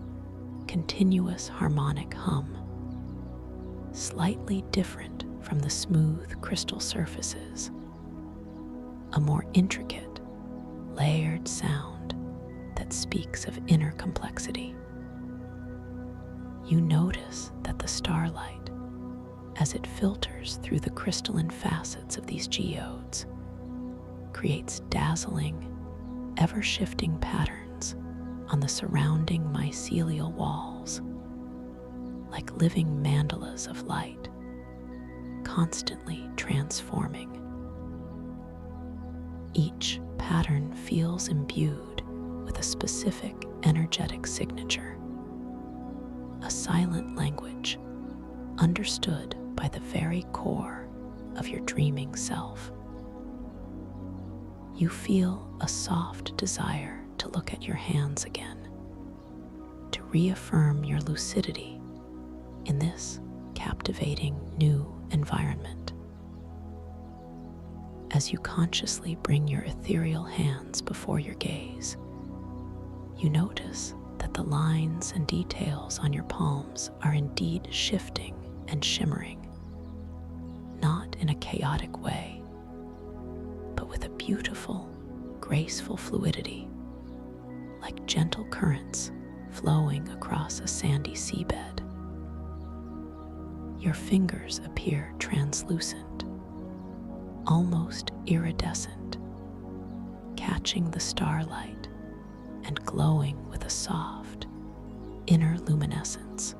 continuous harmonic hum, slightly different from the smooth crystal surfaces, a more intricate, layered sound that speaks of inner complexity. You notice that the starlight, as it filters through the crystalline facets of these geodes, creates dazzling, ever-shifting patterns on the surrounding mycelial walls, like living mandalas of light, constantly transforming. Each pattern feels imbued with a specific energetic signature, a silent language understood by the very core of your dreaming self. You feel a soft desire to look at your hands again, to reaffirm your lucidity in this captivating new environment. As you consciously bring your ethereal hands before your gaze, you notice that the lines and details on your palms are indeed shifting and shimmering, not in a chaotic way, but with a beautiful, graceful fluidity, like gentle currents flowing across a sandy seabed. Your fingers appear translucent, almost iridescent, catching the starlight and glowing with a soft, inner luminescence.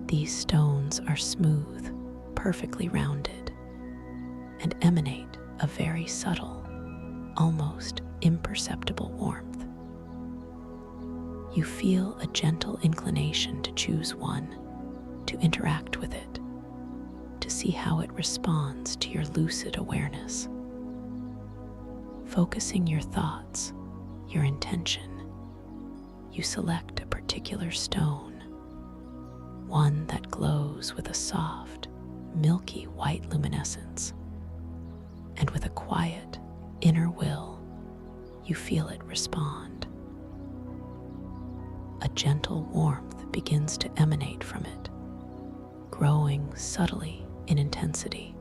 These stones are smooth, perfectly rounded, and emanate a very subtle, almost imperceptible warmth. You feel a gentle inclination to choose one, to interact with it, to see how it responds to your lucid awareness. Focusing your thoughts, your intention, you select a particular stone, one that glows with a soft, milky white luminescence, and with a quiet, inner will, you feel it respond. A gentle warmth begins to emanate from it, growing subtly in intensity,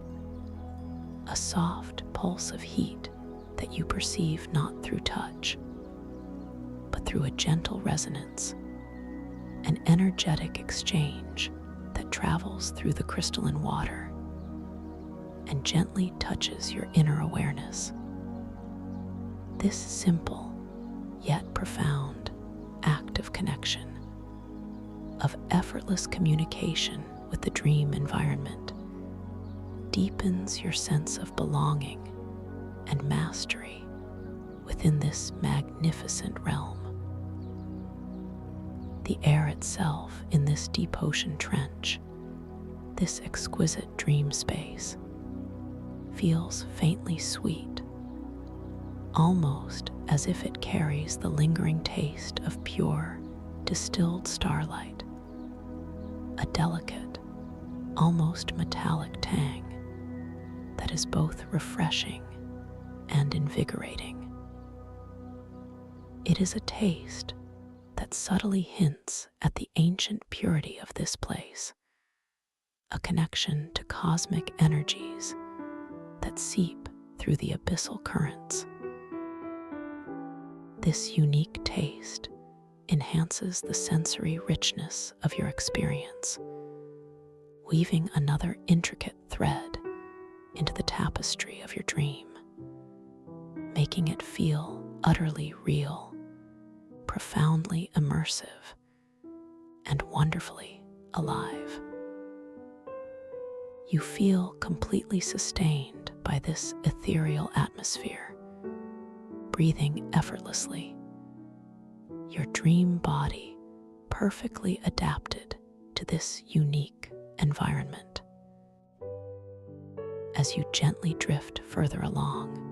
a soft pulse of heat that you perceive not through touch, but through a gentle resonance, an energetic exchange that travels through the crystalline water, and gently touches your inner awareness. This simple, yet profound act of connection, of effortless communication with the dream environment, deepens your sense of belonging and mastery within this magnificent realm. The air itself in this deep ocean trench, this exquisite dream space, feels faintly sweet, almost as if it carries the lingering taste of pure, distilled starlight, a delicate, almost metallic tang that is both refreshing and invigorating. It is a taste that subtly hints at the ancient purity of this place, a connection to cosmic energies that seep through the abyssal currents. This unique taste enhances the sensory richness of your experience, weaving another intricate thread into the tapestry of your dream, making it feel utterly real, profoundly immersive, and wonderfully alive. You feel completely sustained by this ethereal atmosphere, breathing effortlessly, your dream body perfectly adapted to this unique environment. As you gently drift further along,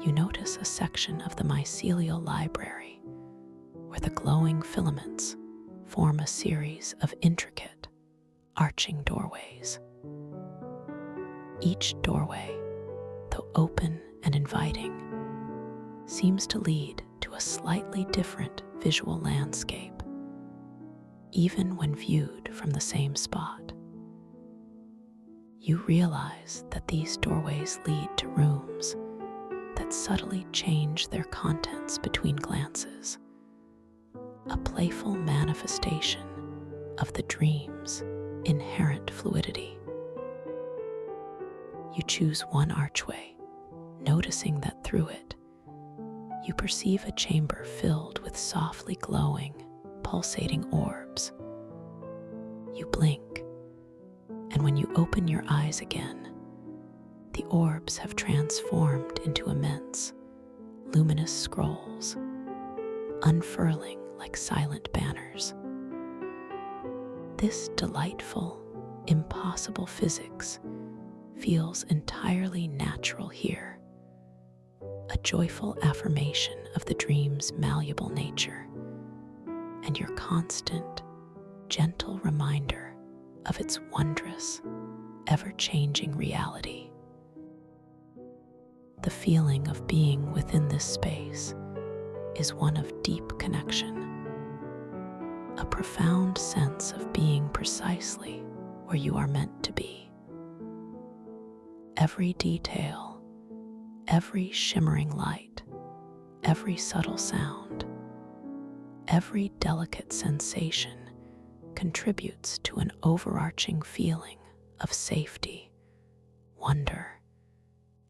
you notice a section of the mycelial library where the glowing filaments form a series of intricate, arching doorways. Each doorway, though open and inviting, seems to lead to a slightly different visual landscape, even when viewed from the same spot. You realize that these doorways lead to rooms that subtly change their contents between glances, a playful manifestation of the dream's inherent fluidity. You choose one archway, noticing that through it, you perceive a chamber filled with softly glowing, pulsating orbs. You blink, and when you open your eyes again, the orbs have transformed into immense, luminous scrolls, unfurling like silent banners. This delightful, impossible physics feels entirely natural here, a joyful affirmation of the dream's malleable nature, and your constant, gentle reminder of its wondrous, ever-changing reality. The feeling of being within this space is one of deep connection, a profound sense of being precisely where you are meant to be. Every detail, every shimmering light, every subtle sound, every delicate sensation contributes to an overarching feeling of safety, wonder,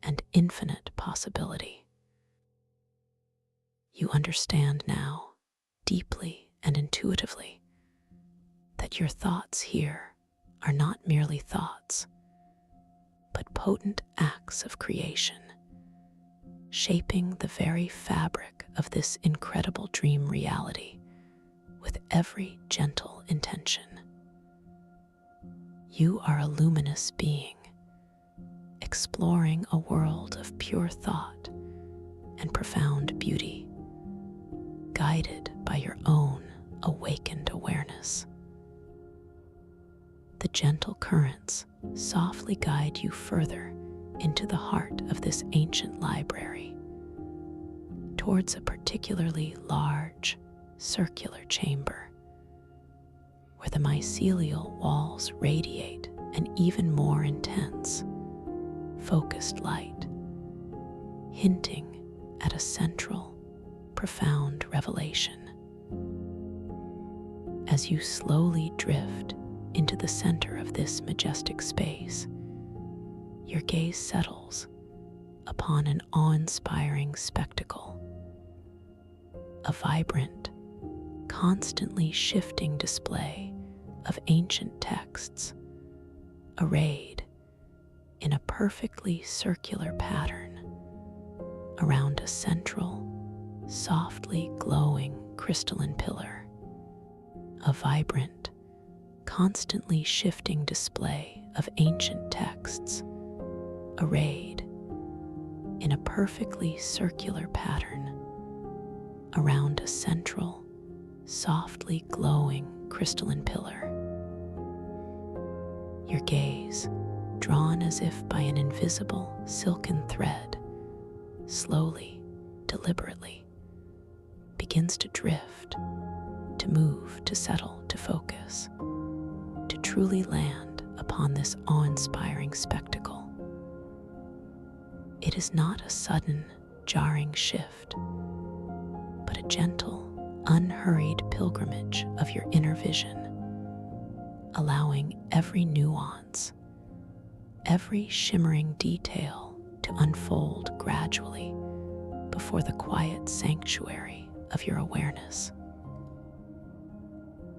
and infinite possibility. You understand now, deeply and intuitively, that your thoughts here are not merely thoughts, but potent acts of creation, shaping the very fabric of this incredible dream reality with every gentle intention. You are a luminous being, exploring a world of pure thought and profound beauty, guided by your own awakened awareness. The gentle currents softly guide you further into the heart of this ancient library, towards a particularly large, circular chamber, where the mycelial walls radiate an even more intense, focused light, hinting at a central, profound revelation. As you slowly drift into the center of this majestic space, your gaze settles upon an awe-inspiring spectacle. A vibrant, constantly shifting display of ancient texts arrayed in a perfectly circular pattern around a central, softly glowing crystalline pillar. A vibrant, constantly shifting display of ancient texts arrayed in a perfectly circular pattern around a central, softly glowing crystalline pillar. Your gaze, drawn as if by an invisible silken thread, slowly, deliberately, begins to drift, to move, to settle, to focus, to truly land upon this awe-inspiring spectacle. It is not a sudden, jarring shift, but a gentle, unhurried pilgrimage of your inner vision, allowing every nuance, every shimmering detail to unfold gradually before the quiet sanctuary of your awareness.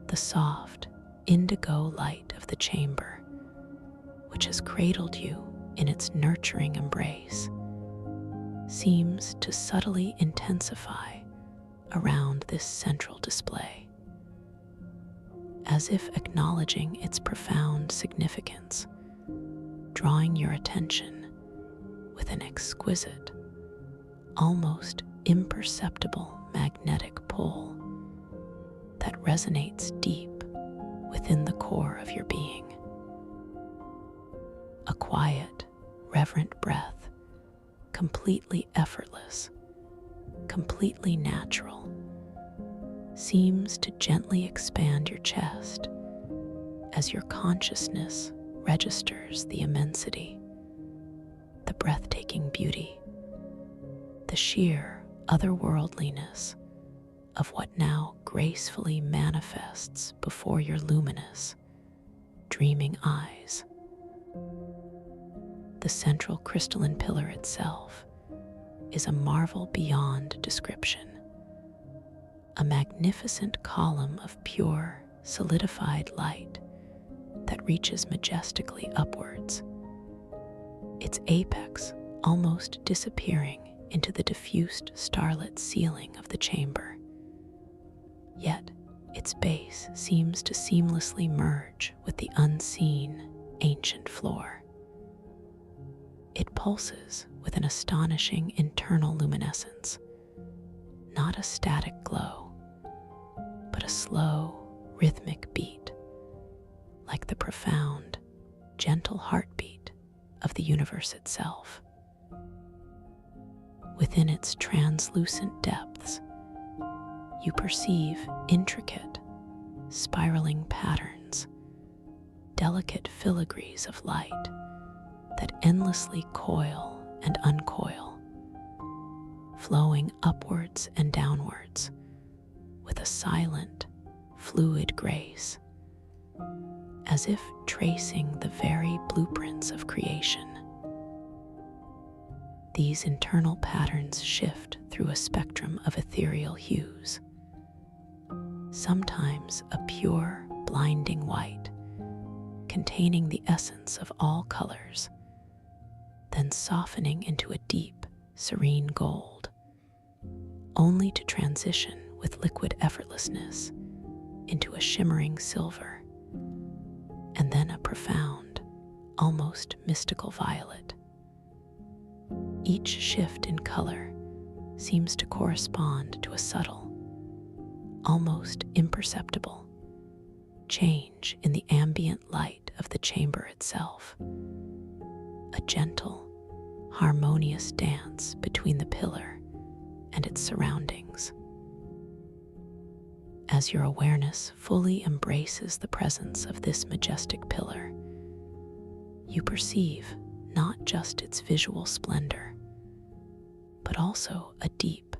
The soft, indigo light of the chamber, which has cradled you in its nurturing embrace, seems to subtly intensify around this central display, as if acknowledging its profound significance, drawing your attention with an exquisite, almost imperceptible magnetic pull that resonates deep within the core of your being. A quiet, reverent breath, completely effortless, completely natural, seems to gently expand your chest as your consciousness registers the immensity, the breathtaking beauty, the sheer otherworldliness of what now gracefully manifests before your luminous, dreaming eyes. The central crystalline pillar itself is a marvel beyond description, a magnificent column of pure, solidified light that reaches majestically upwards, its apex almost disappearing into the diffused starlit ceiling of the chamber. Yet its base seems to seamlessly merge with the unseen, ancient floor. It pulses with an astonishing internal luminescence, not a static glow, but a slow, rhythmic beat, like the profound, gentle heartbeat of the universe itself. Within its translucent depths, you perceive intricate, spiraling patterns, delicate filigrees of light that endlessly coil and uncoil, flowing upwards and downwards with a silent, fluid grace, as if tracing the very blueprints of creation. These internal patterns shift through a spectrum of ethereal hues, sometimes a pure, blinding white, containing the essence of all colors, then softening into a deep, serene gold, only to transition with liquid effortlessness into a shimmering silver, and then a profound, almost mystical violet. Each shift in color seems to correspond to a subtle, almost imperceptible change in the ambient light of the chamber itself, a gentle, harmonious dance between the pillar and its surroundings. As your awareness fully embraces the presence of this majestic pillar, you perceive not just its visual splendor, but also a deep,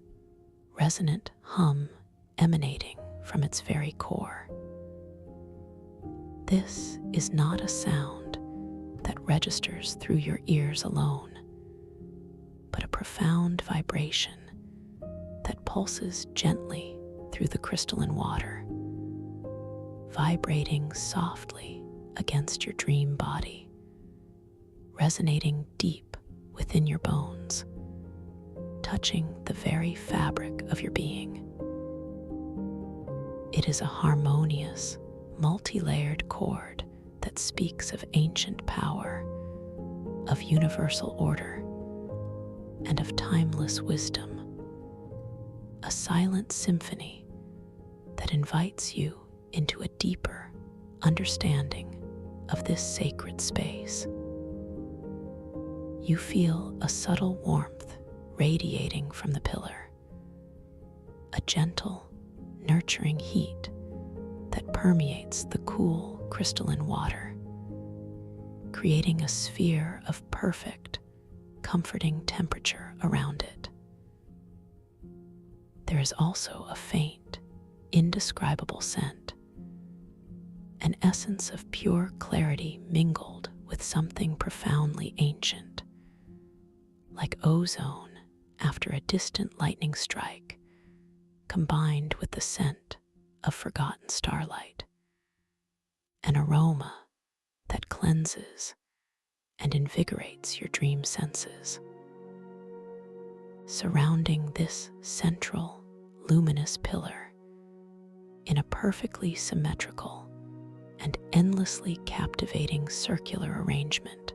resonant hum emanating from its very core. This is not a sound, that registers through your ears alone, but a profound vibration that pulses gently through the crystalline water, vibrating softly against your dream body, resonating deep within your bones, touching the very fabric of your being. It is a harmonious, multi-layered chord that speaks of ancient power, of universal order, and of timeless wisdom. A silent symphony that invites you into a deeper understanding of this sacred space. You feel a subtle warmth radiating from the pillar, a gentle, nurturing heat that permeates the cool, crystalline water, creating a sphere of perfect, comforting temperature around it. There is also a faint, indescribable scent, an essence of pure clarity mingled with something profoundly ancient, like ozone after a distant lightning strike, combined with the scent of forgotten starlight, an aroma that cleanses and invigorates your dream senses. Surrounding this central, luminous pillar, in a perfectly symmetrical and endlessly captivating circular arrangement,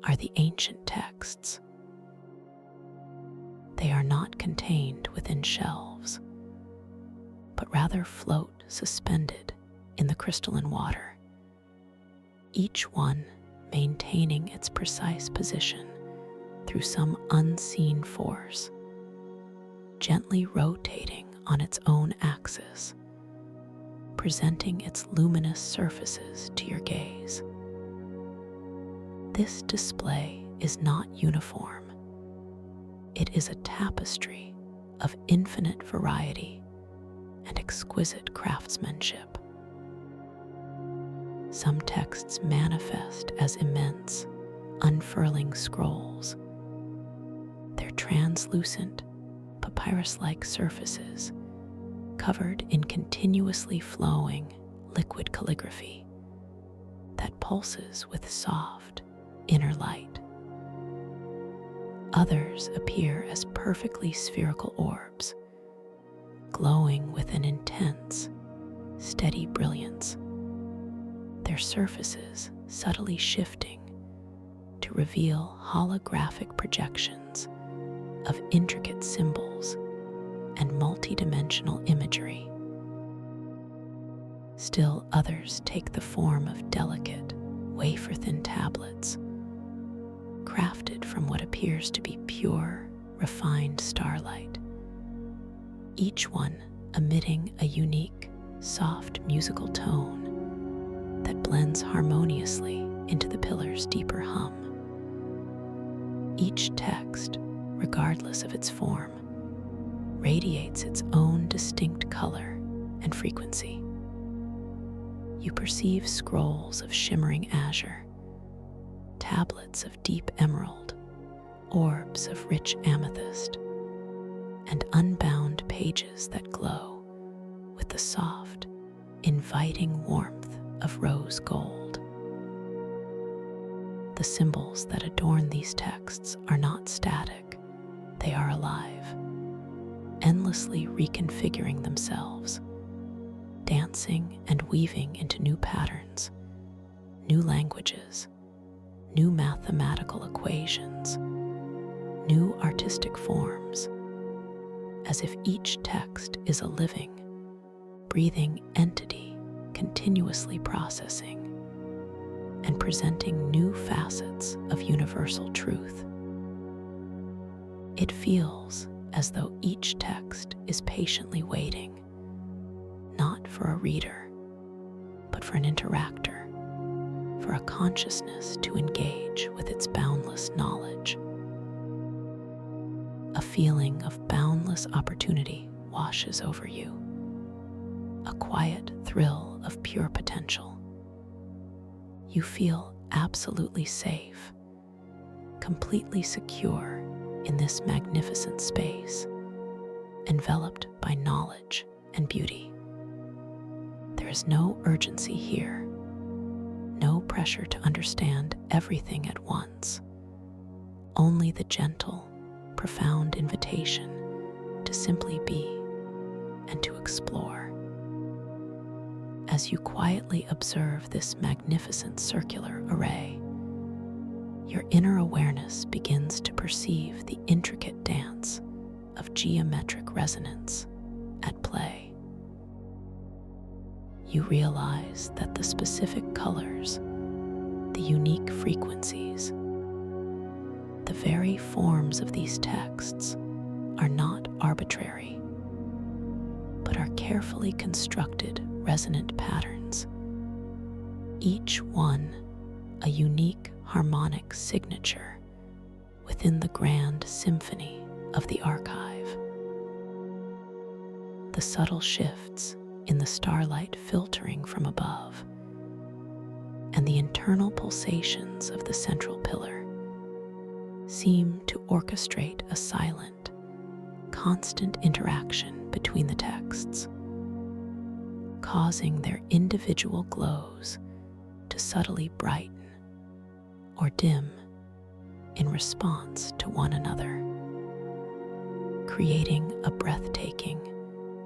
are the ancient texts. They are not contained within shelves, but rather float suspended in the crystalline water, each one maintaining its precise position through some unseen force, gently rotating on its own axis, presenting its luminous surfaces to your gaze. This display is not uniform. It is a tapestry of infinite variety and exquisite craftsmanship. Some texts manifest as immense, unfurling scrolls, their translucent, papyrus-like surfaces covered in continuously flowing liquid calligraphy that pulses with soft, inner light. Others appear as perfectly spherical orbs, glowing with an intense, steady brilliance, their surfaces subtly shifting to reveal holographic projections of intricate symbols and multidimensional imagery. Still others take the form of delicate, wafer-thin tablets, crafted from what appears to be pure, refined starlight, each one emitting a unique, soft musical tone that blends harmoniously into the pillar's deeper hum. Each text, regardless of its form, radiates its own distinct color and frequency. You perceive scrolls of shimmering azure, tablets of deep emerald, orbs of rich amethyst, and unbound pages that glow with the soft, inviting warmth of rose gold. The symbols that adorn these texts are not static, they are alive, endlessly reconfiguring themselves, dancing and weaving into new patterns, new languages, new mathematical equations, new artistic forms, as if each text is a living, breathing entity continuously processing and presenting new facets of universal truth. It feels as though each text is patiently waiting, not for a reader, but for an interactor, for a consciousness to engage with its boundless knowledge. A feeling of boundless opportunity washes over you, a quiet thrill of pure potential. You feel absolutely safe, completely secure in this magnificent space, enveloped by knowledge and beauty. There is no urgency here, no pressure to understand everything at once, only the gentle, profound invitation to simply be and to explore. As you quietly observe this magnificent circular array, your inner awareness begins to perceive the intricate dance of geometric resonance at play. You realize that the specific colors, the unique frequencies, the very forms of these texts are not arbitrary, but are carefully constructed resonant patterns, each one a unique harmonic signature within the grand symphony of the archive. The subtle shifts in the starlight filtering from above, and the internal pulsations of the central pillar seem to orchestrate a silent, constant interaction between the texts, causing their individual glows to subtly brighten or dim in response to one another, creating a breathtaking,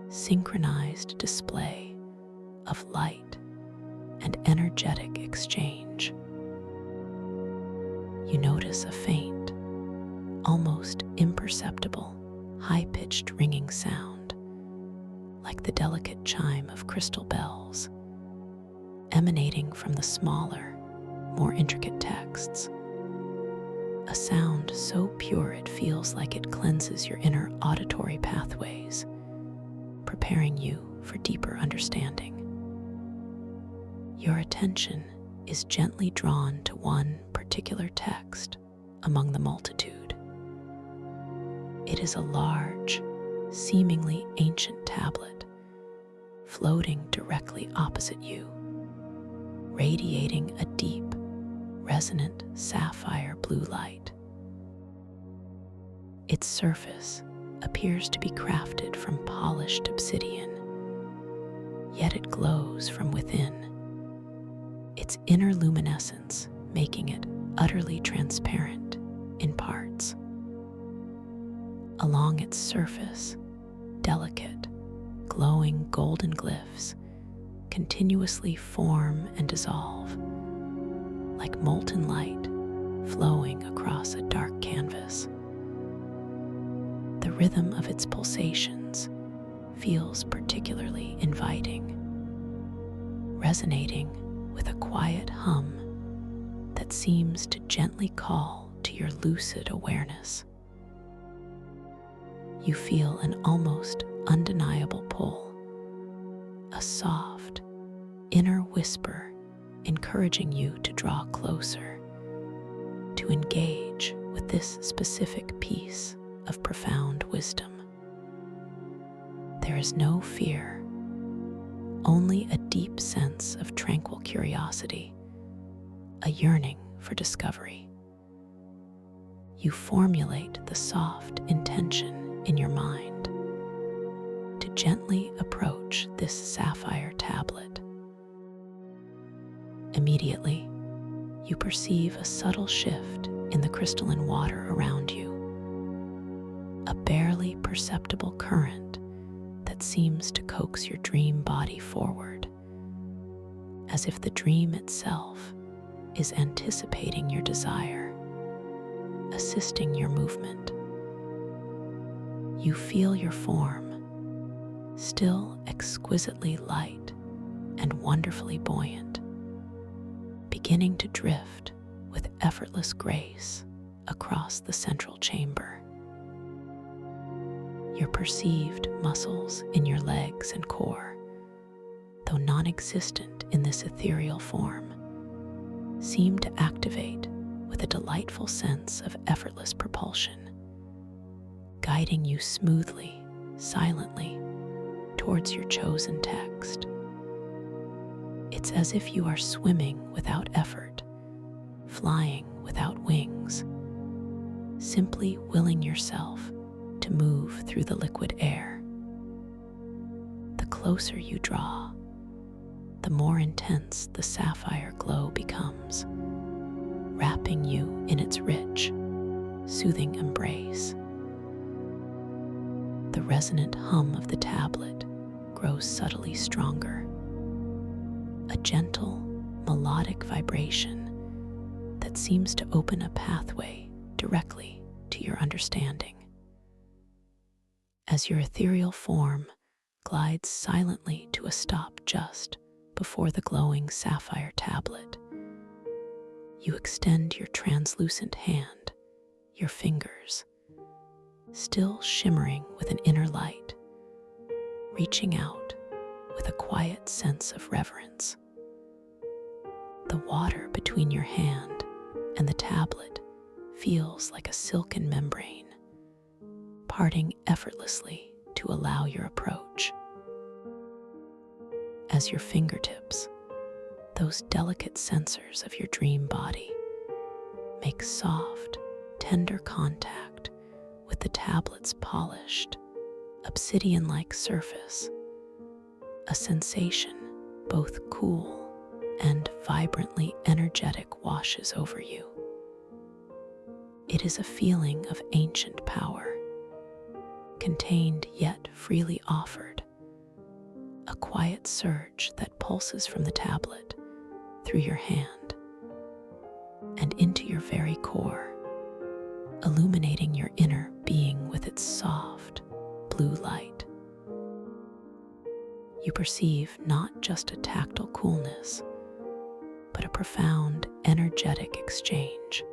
synchronized display of light and energetic exchange. You notice a faint, almost imperceptible, high-pitched ringing sound, like the delicate chime of crystal bells, emanating from the smaller, more intricate texts. A sound so pure it feels like it cleanses your inner auditory pathways, preparing you for deeper understanding. Your attention is gently drawn to one particular text among the multitude. It is a large, seemingly ancient tablet, floating directly opposite you, radiating a deep, resonant sapphire blue light. Its surface appears to be crafted from polished obsidian, yet it glows from within, its inner luminescence making it utterly transparent in parts. Along its surface, delicate, glowing golden glyphs continuously form and dissolve, like molten light flowing across a dark canvas. The rhythm of its pulsations feels particularly inviting, resonating with a quiet hum that seems to gently call to your lucid awareness. You feel an almost undeniable pull, a soft, inner whisper encouraging you to draw closer, to engage with this specific piece of profound wisdom. There is no fear, only a deep sense of tranquil curiosity, a yearning for discovery. You formulate the soft intention in your mind to gently approach this sapphire tablet. Immediately, you perceive a subtle shift in the crystalline water around you, a barely perceptible current that seems to coax your dream body forward, as if the dream itself is anticipating your desire, assisting your movement. You feel your form, still exquisitely light and wonderfully buoyant, beginning to drift with effortless grace across the central chamber. Your perceived muscles in your legs and core, though non-existent in this ethereal form, seem to activate with a delightful sense of effortless propulsion, guiding you smoothly, silently, towards your chosen text. It's as if you are swimming without effort, flying without wings, simply willing yourself to move through the liquid air. The closer you draw, the more intense the sapphire glow becomes, wrapping you in its rich, soothing embrace. The resonant hum of the tablet grows subtly stronger, a gentle, melodic vibration that seems to open a pathway directly to your understanding. As your ethereal form glides silently to a stop just before the glowing sapphire tablet, you extend your translucent hand, your fingers, still shimmering with an inner light, reaching out with a quiet sense of reverence. The water between your hand and the tablet feels like a silken membrane, parting effortlessly to allow your approach. As your fingertips, those delicate sensors of your dream body, make soft, tender contact with the tablet's polished, obsidian-like surface, a sensation both cool and vibrantly energetic washes over you. It is a feeling of ancient power, contained yet freely offered, a quiet surge that pulses from the tablet through your hand and into your very core, illuminating your inner being with its soft, blue light. You perceive not just a tactile coolness, but a profound, energetic exchange,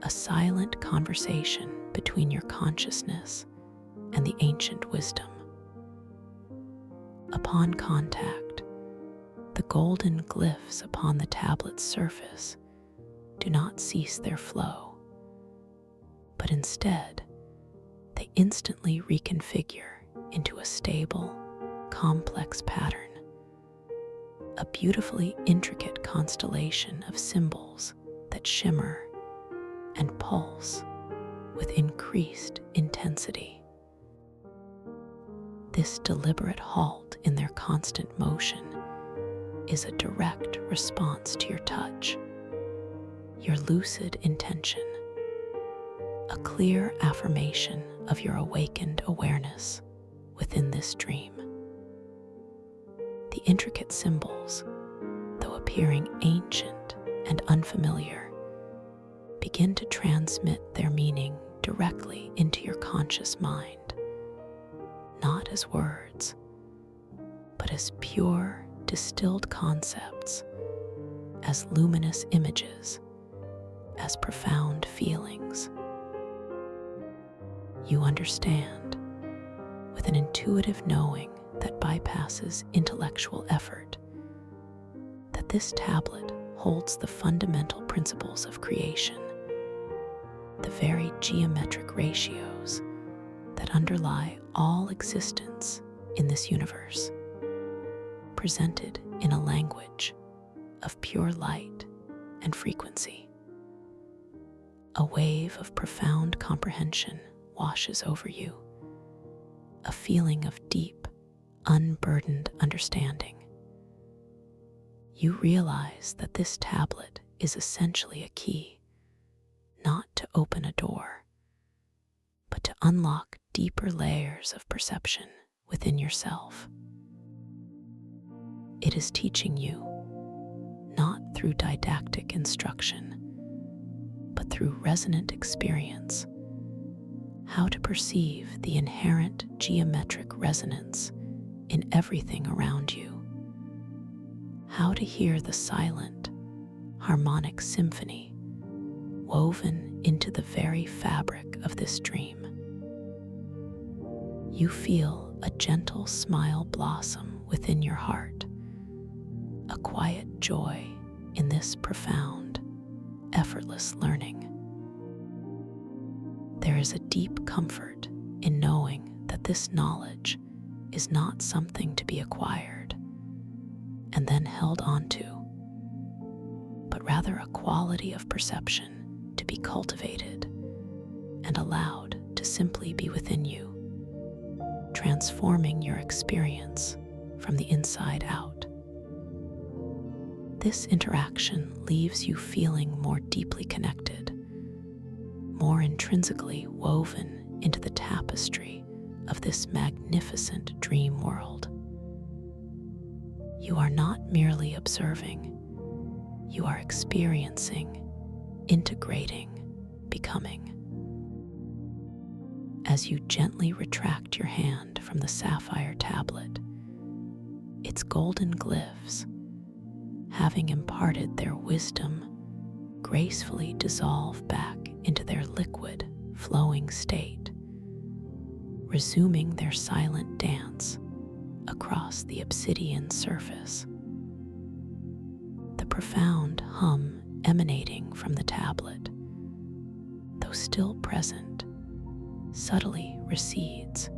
a silent conversation between your consciousness and the ancient wisdom. Upon contact, the golden glyphs upon the tablet's surface do not cease their flow, but instead, they instantly reconfigure into a stable, complex pattern, a beautifully intricate constellation of symbols that shimmer and pulse with increased intensity. This deliberate halt in their constant motion is a direct response to your touch, your lucid intention, a clear affirmation of your awakened awareness within this dream. The intricate symbols, though appearing ancient and unfamiliar, begin to transmit their meaning directly into your conscious mind, not as words, but as pure, distilled concepts, as luminous images, as profound feelings. You understand, with an intuitive knowing that bypasses intellectual effort, that this tablet holds the fundamental principles of creation, the very geometric ratios that underlie all existence in this universe, presented in a language of pure light and frequency. A wave of profound comprehension washes over you, a feeling of deep, unburdened understanding. You realize that this tablet is essentially a key, not to open a door, but to unlock deeper layers of perception within yourself. It is teaching you, not through didactic instruction, but through resonant experience, how to perceive the inherent geometric resonance in everything around you, how to hear the silent, harmonic symphony woven into the very fabric of this dream. You feel a gentle smile blossom within your heart, a quiet joy in this profound, effortless learning. There is a deep comfort in knowing that this knowledge is not something to be acquired and then held onto, but rather a quality of perception to be cultivated and allowed to simply be within you, transforming your experience from the inside out. This interaction leaves you feeling more deeply connected, more intrinsically woven into the tapestry of this magnificent dream world. You are not merely observing, you are experiencing, integrating, becoming. As you gently retract your hand from the sapphire tablet, its golden glyphs, having imparted their wisdom, gracefully dissolve back into their liquid, flowing state, resuming their silent dance across the obsidian surface. The profound hum emanating from the tablet, though still present, subtly recedes,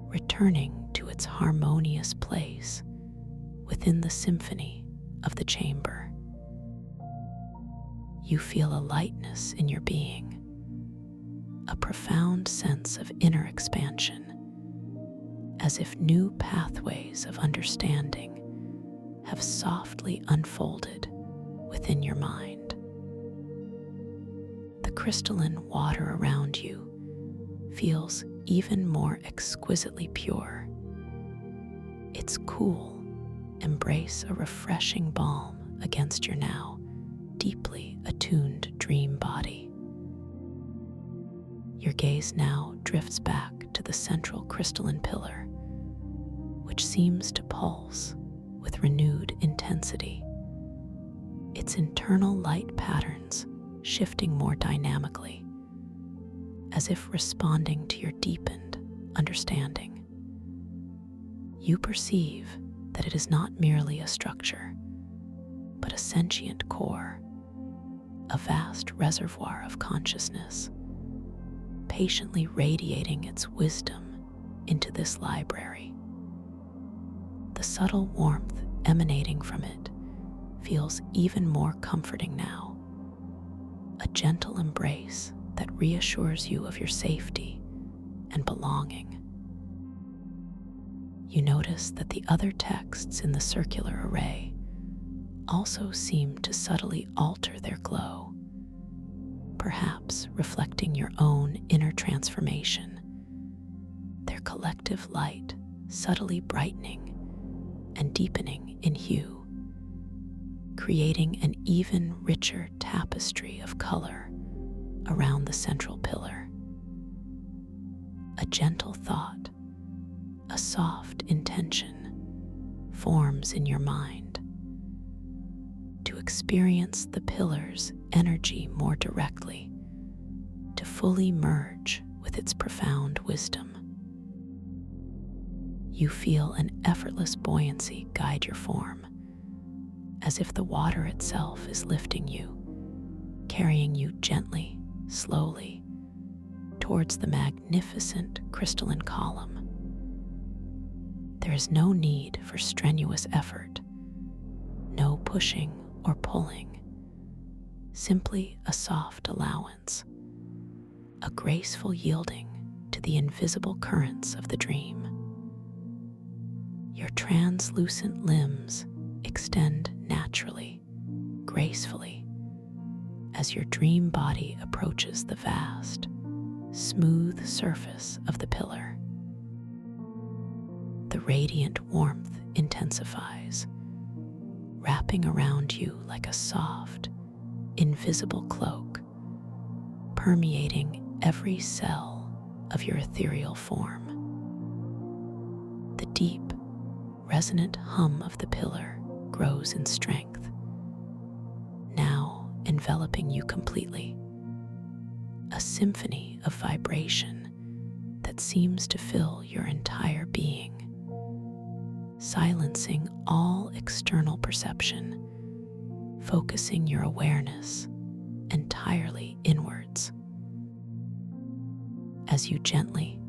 returning to its harmonious place within the symphony of the chamber. You feel a lightness in your being, a profound sense of inner expansion, as if new pathways of understanding have softly unfolded within your mind. The crystalline water around you feels even more exquisitely pure. Its cool embrace a refreshing balm against your now deeply attuned dream body. Your gaze now drifts back to the central crystalline pillar, which seems to pulse with renewed intensity, its internal light patterns shifting more dynamically, as if responding to your deepened understanding. You perceive that it is not merely a structure, but a sentient core, a vast reservoir of consciousness, patiently radiating its wisdom into this library. The subtle warmth emanating from it feels even more comforting now, a gentle embrace that reassures you of your safety and belonging. You notice that the other texts in the circular array also seem to subtly alter their glow, perhaps reflecting your own inner transformation, their collective light subtly brightening and deepening in hue, creating an even richer tapestry of color around the central pillar. A gentle thought, a soft intention forms in your mind to experience the pillar's energy more directly, to fully merge with its profound wisdom. You feel an effortless buoyancy guide your form, as if the water itself is lifting you, carrying you gently, slowly, towards the magnificent crystalline column. There is no need for strenuous effort, no pushing or pulling, simply a soft allowance, a graceful yielding to the invisible currents of the dream. Your translucent limbs extend naturally, gracefully, as your dream body approaches the vast, smooth surface of the pillar. The radiant warmth intensifies, wrapping around you like a soft, invisible cloak, permeating every cell of your ethereal form. The deep, resonant hum of the pillar grows in strength, now enveloping you completely, a symphony of vibration that seems to fill your entire being, silencing all external perception, focusing your awareness entirely inwards. As you gently,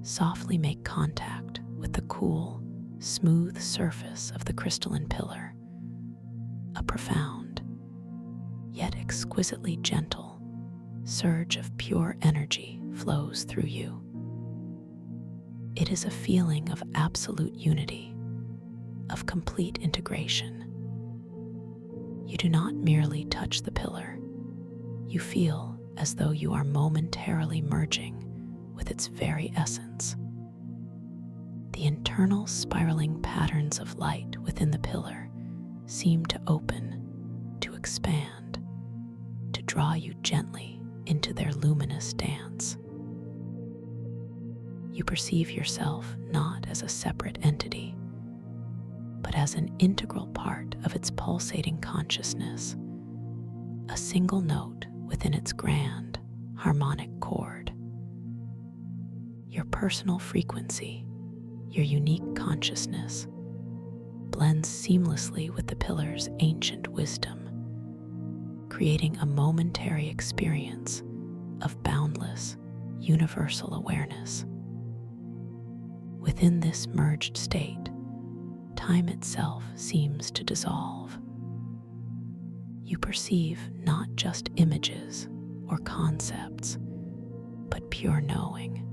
softly make contact with the cool, smooth surface of the crystalline pillar, a profound, yet exquisitely gentle surge of pure energy flows through you. It is a feeling of absolute unity, of complete integration. You do not merely touch the pillar, you feel as though you are momentarily merging with its very essence. The internal spiraling patterns of light within the pillar seem to open, to expand, to draw you gently into their luminous dance. You perceive yourself not as a separate entity, but as an integral part of its pulsating consciousness, a single note within its grand, harmonic chord. Your personal frequency, your unique consciousness, blends seamlessly with the pillar's ancient wisdom, creating a momentary experience of boundless, universal awareness. Within this merged state, time itself seems to dissolve. You perceive not just images or concepts, but pure knowing.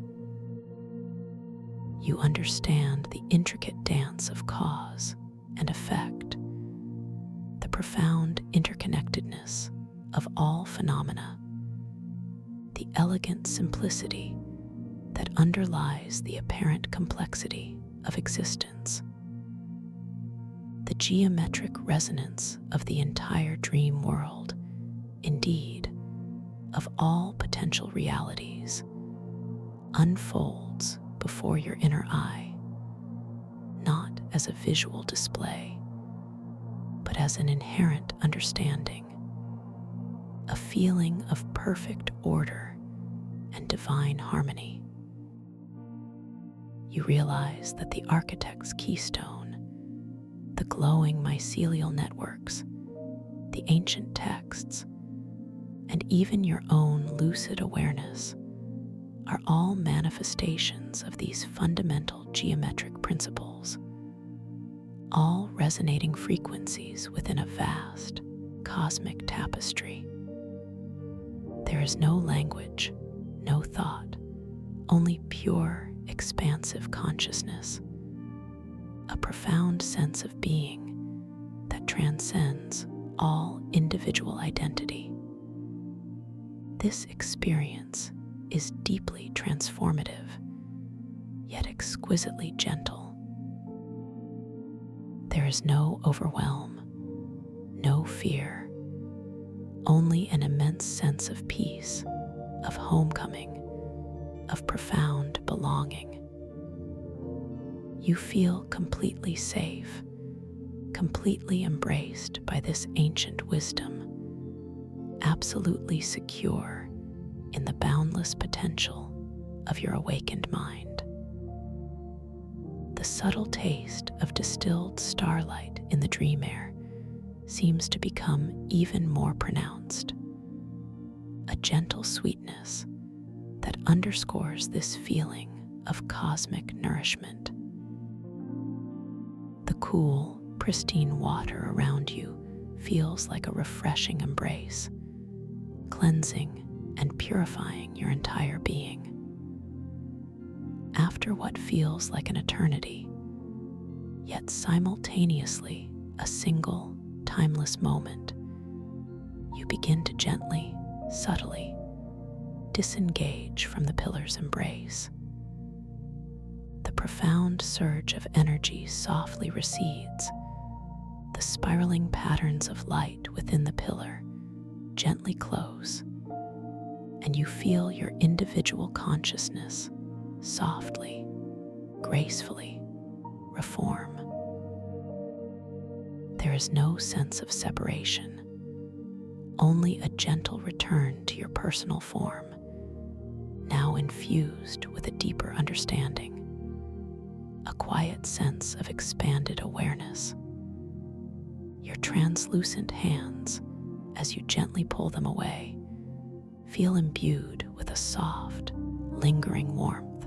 You understand the intricate dance of cause and effect, the profound interconnectedness of all phenomena, the elegant simplicity that underlies the apparent complexity of existence. The geometric resonance of the entire dream world, indeed, of all potential realities, unfolds before your inner eye, not as a visual display, but as an inherent understanding, a feeling of perfect order and divine harmony. You realize that the architect's keystone, the glowing mycelial networks, the ancient texts, and even your own lucid awareness are all manifestations of these fundamental geometric principles, all resonating frequencies within a vast cosmic tapestry. There is no language, no thought, only pure, expansive consciousness, a profound sense of being that transcends all individual identity. This experience is deeply transformative, yet exquisitely gentle. There is no overwhelm, no fear, only an immense sense of peace, of homecoming, of profound belonging. You feel completely safe, completely embraced by this ancient wisdom, absolutely secure in the boundless potential of your awakened mind. The subtle taste of distilled starlight in the dream air seems to become even more pronounced, a gentle sweetness that underscores this feeling of cosmic nourishment. The cool, pristine water around you feels like a refreshing embrace, cleansing and purifying your entire being. After what feels like an eternity, yet simultaneously a single, timeless moment, you begin to gently, subtly disengage from the pillar's embrace. The profound surge of energy softly recedes, the spiraling patterns of light within the pillar gently close, and you feel your individual consciousness softly, gracefully reform. There is no sense of separation, only a gentle return to your personal form, now infused with a deeper understanding, a quiet sense of expanded awareness. Your translucent hands, as you gently pull them away, feel imbued with a soft, lingering warmth,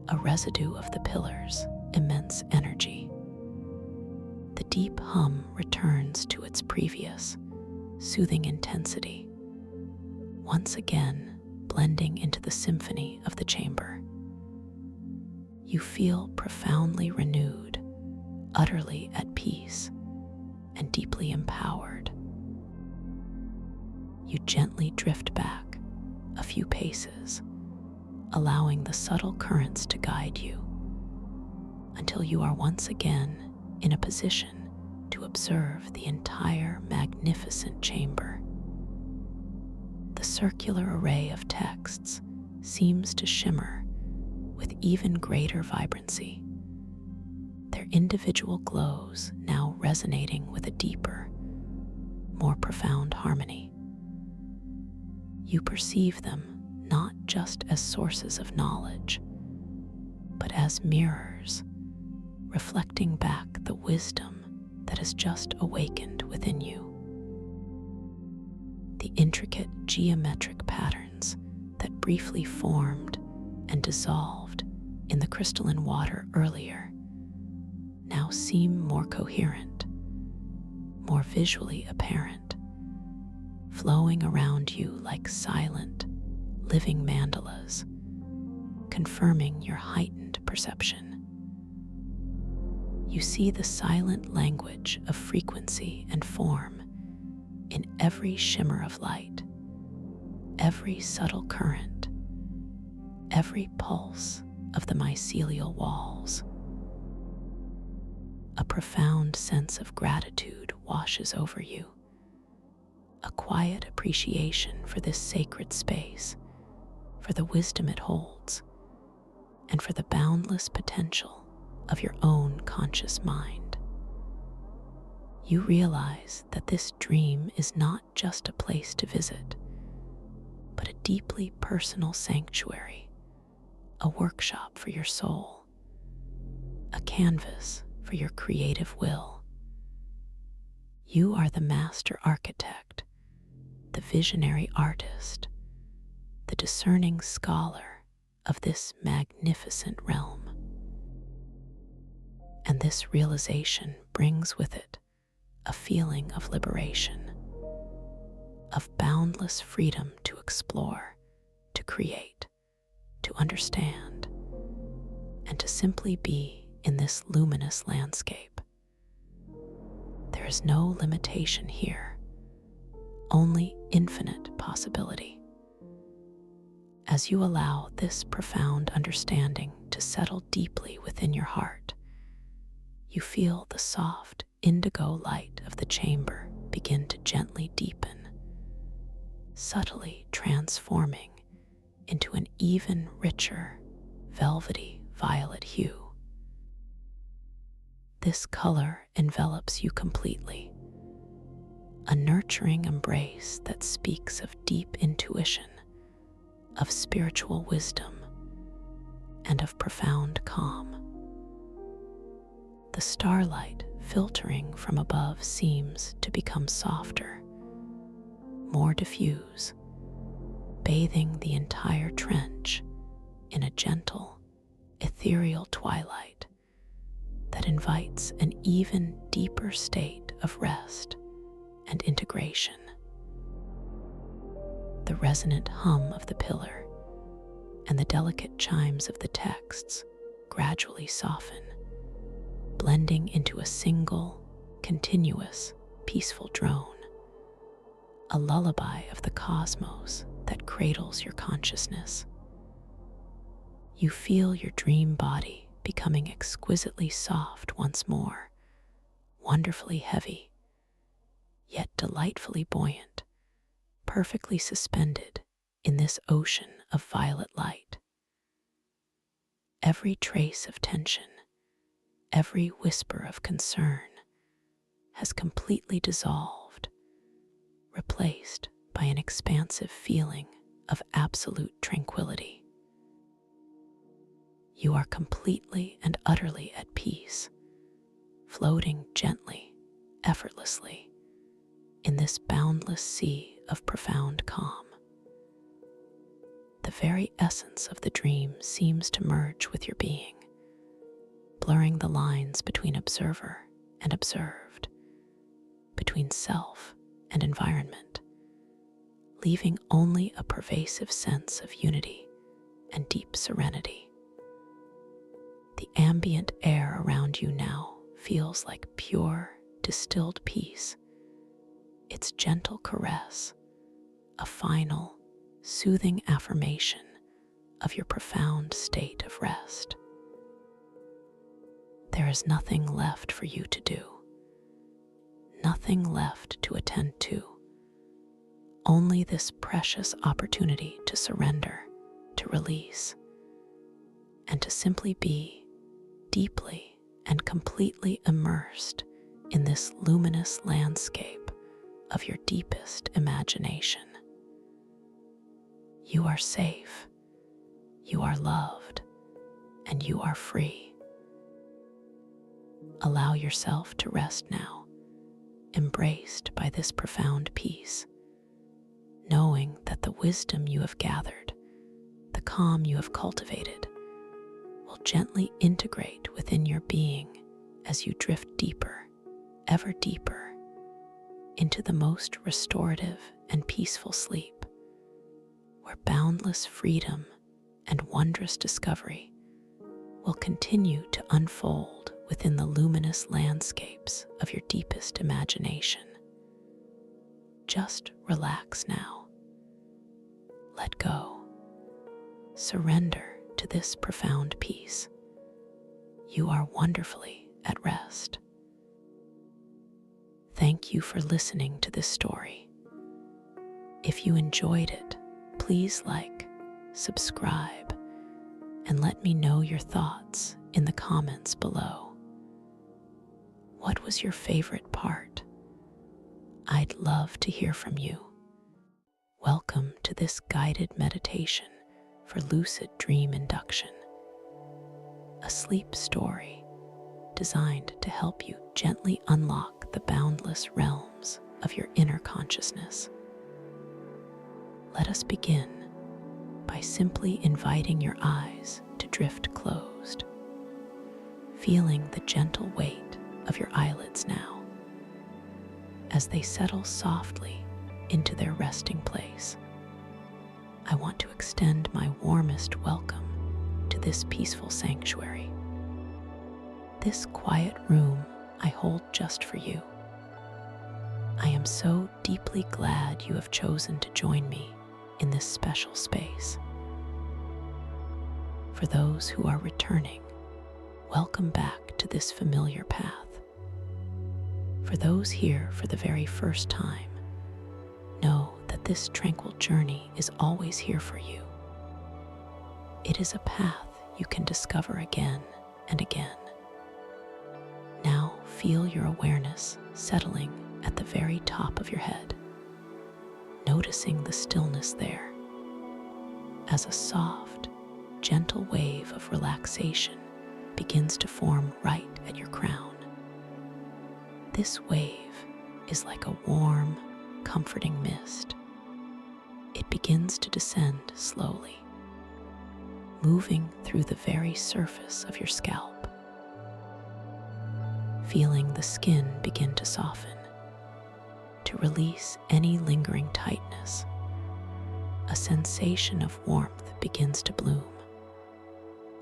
a residue of the pillar's immense energy. The deep hum returns to its previous, soothing intensity, once again blending into the symphony of the chamber. You feel profoundly renewed, utterly at peace, and deeply empowered. You gently drift back a few paces, allowing the subtle currents to guide you until you are once again in a position to observe the entire magnificent chamber. The circular array of texts seems to shimmer with even greater vibrancy, their individual glows now resonating with a deeper, more profound harmony. You perceive them not just as sources of knowledge, but as mirrors reflecting back the wisdom that has just awakened within you. The intricate geometric patterns that briefly formed and dissolved in the crystalline water earlier now seem more coherent, more visually apparent, flowing around you like silent, living mandalas, confirming your heightened perception. You see the silent language of frequency and form in every shimmer of light, every subtle current, every pulse of the mycelial walls. A profound sense of gratitude washes over you, a quiet appreciation for this sacred space, for the wisdom it holds, and for the boundless potential of your own conscious mind. You realize that this dream is not just a place to visit, but a deeply personal sanctuary, a workshop for your soul, a canvas for your creative will. You are the master architect, the visionary artist, the discerning scholar of this magnificent realm. And this realization brings with it a feeling of liberation, of boundless freedom to explore, to create, to understand, and to simply be in this luminous landscape. There is no limitation here, only infinite possibility. As you allow this profound understanding to settle deeply within your heart, you feel the soft indigo light of the chamber begin to gently deepen, subtly transforming into an even richer, velvety violet hue. This color envelops you completely, a nurturing embrace that speaks of deep intuition, of spiritual wisdom, and of profound calm. The starlight filtering from above seems to become softer, more diffuse, bathing the entire trench in a gentle, ethereal twilight that invites an even deeper state of rest and integration. The resonant hum of the pillar and the delicate chimes of the texts gradually soften, blending into a single, continuous, peaceful drone, a lullaby of the cosmos that cradles your consciousness. You feel your dream body becoming exquisitely soft once more, wonderfully heavy, yet delightfully buoyant, perfectly suspended in this ocean of violet light. Every trace of tension, every whisper of concern has completely dissolved, replaced by an expansive feeling of absolute tranquility. You are completely and utterly at peace, floating gently, effortlessly, in this boundless sea of profound calm. The very essence of the dream seems to merge with your being, blurring the lines between observer and observed, between self and environment, leaving only a pervasive sense of unity and deep serenity. The ambient air around you now feels like pure, distilled peace, its gentle caress, a final, soothing affirmation of your profound state of rest. There is nothing left for you to do, nothing left to attend to, only this precious opportunity to surrender, to release, and to simply be deeply and completely immersed in this luminous landscape of your deepest imagination. You are safe, you are loved, and you are free. Allow yourself to rest now, embraced by this profound peace, knowing that the wisdom you have gathered, the calm you have cultivated, will gently integrate within your being as you drift deeper, ever deeper, into the most restorative and peaceful sleep, where boundless freedom and wondrous discovery will continue to unfold within the luminous landscapes of your deepest imagination. Just relax now. Let go. Surrender to this profound peace. You are wonderfully at rest. Thank you for listening to this story. If you enjoyed it, please like, subscribe, and let me know your thoughts in the comments below. What was your favorite part? I'd love to hear from you. Welcome to this guided meditation for lucid dream induction, a sleep story designed to help you gently unlock the boundless realms of your inner consciousness. Let us begin by simply inviting your eyes to drift closed, feeling the gentle weight of your eyelids now as they settle softly into their resting place. I want to extend my warmest welcome to this peaceful sanctuary, this quiet room I hold just for you. I am so deeply glad you have chosen to join me in this special space. For those who are returning, welcome back to this familiar path. For those here for the very first time, know that this tranquil journey is always here for you. It is a path you can discover again and again. Now feel your awareness settling at the very top of your head, noticing the stillness there as a soft, gentle wave of relaxation begins to form right at your crown. This wave is like a warm, comforting mist. It begins to descend slowly, moving through the very surface of your scalp, feeling the skin begin to soften, to release any lingering tightness. A sensation of warmth begins to bloom,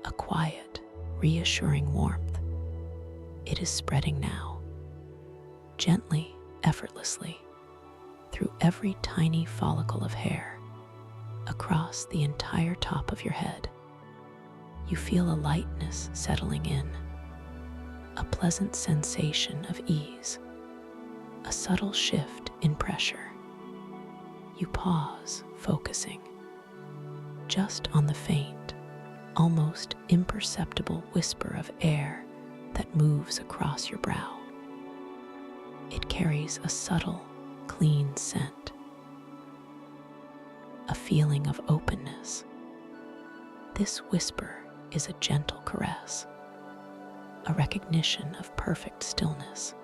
a quiet, reassuring warmth. It is spreading now, gently, effortlessly, through every tiny follicle of hair, across the entire top of your head. You feel a lightness settling in, a pleasant sensation of ease, a subtle shift in pressure. You pause, focusing, just on the faint, almost imperceptible whisper of air that moves across your brow. It carries a subtle, clean scent, a feeling of openness. This whisper is a gentle caress, a recognition of perfect stillness.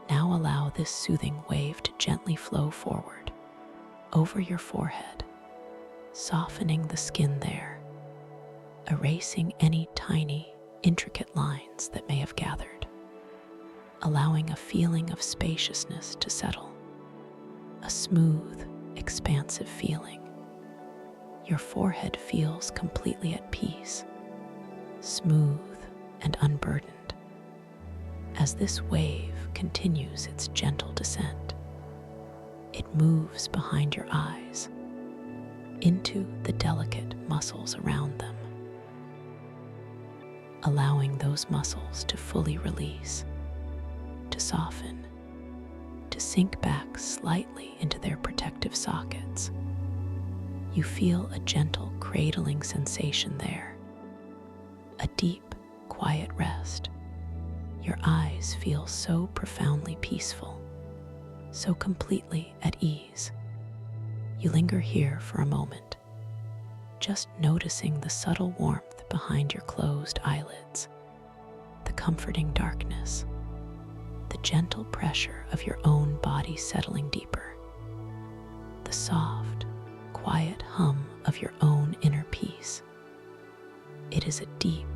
Now allow this soothing wave to gently flow forward, over your forehead, softening the skin there, erasing any tiny, intricate lines that may have gathered, allowing a feeling of spaciousness to settle. a smooth, expansive feeling. Your forehead feels completely at peace, smooth and unburdened. As this wave continues its gentle descent, it moves behind your eyes into the delicate muscles around them, allowing those muscles to fully release, to soften, to sink back slightly into their protective sockets. You feel a gentle cradling sensation there, a deep, quiet rest. Your eyes feel so profoundly peaceful, so completely at ease. You linger here for a moment, just noticing the subtle warmth behind your closed eyelids, the comforting darkness, the gentle pressure of your own body settling deeper, the soft, quiet hum of your own inner peace. It is a deep,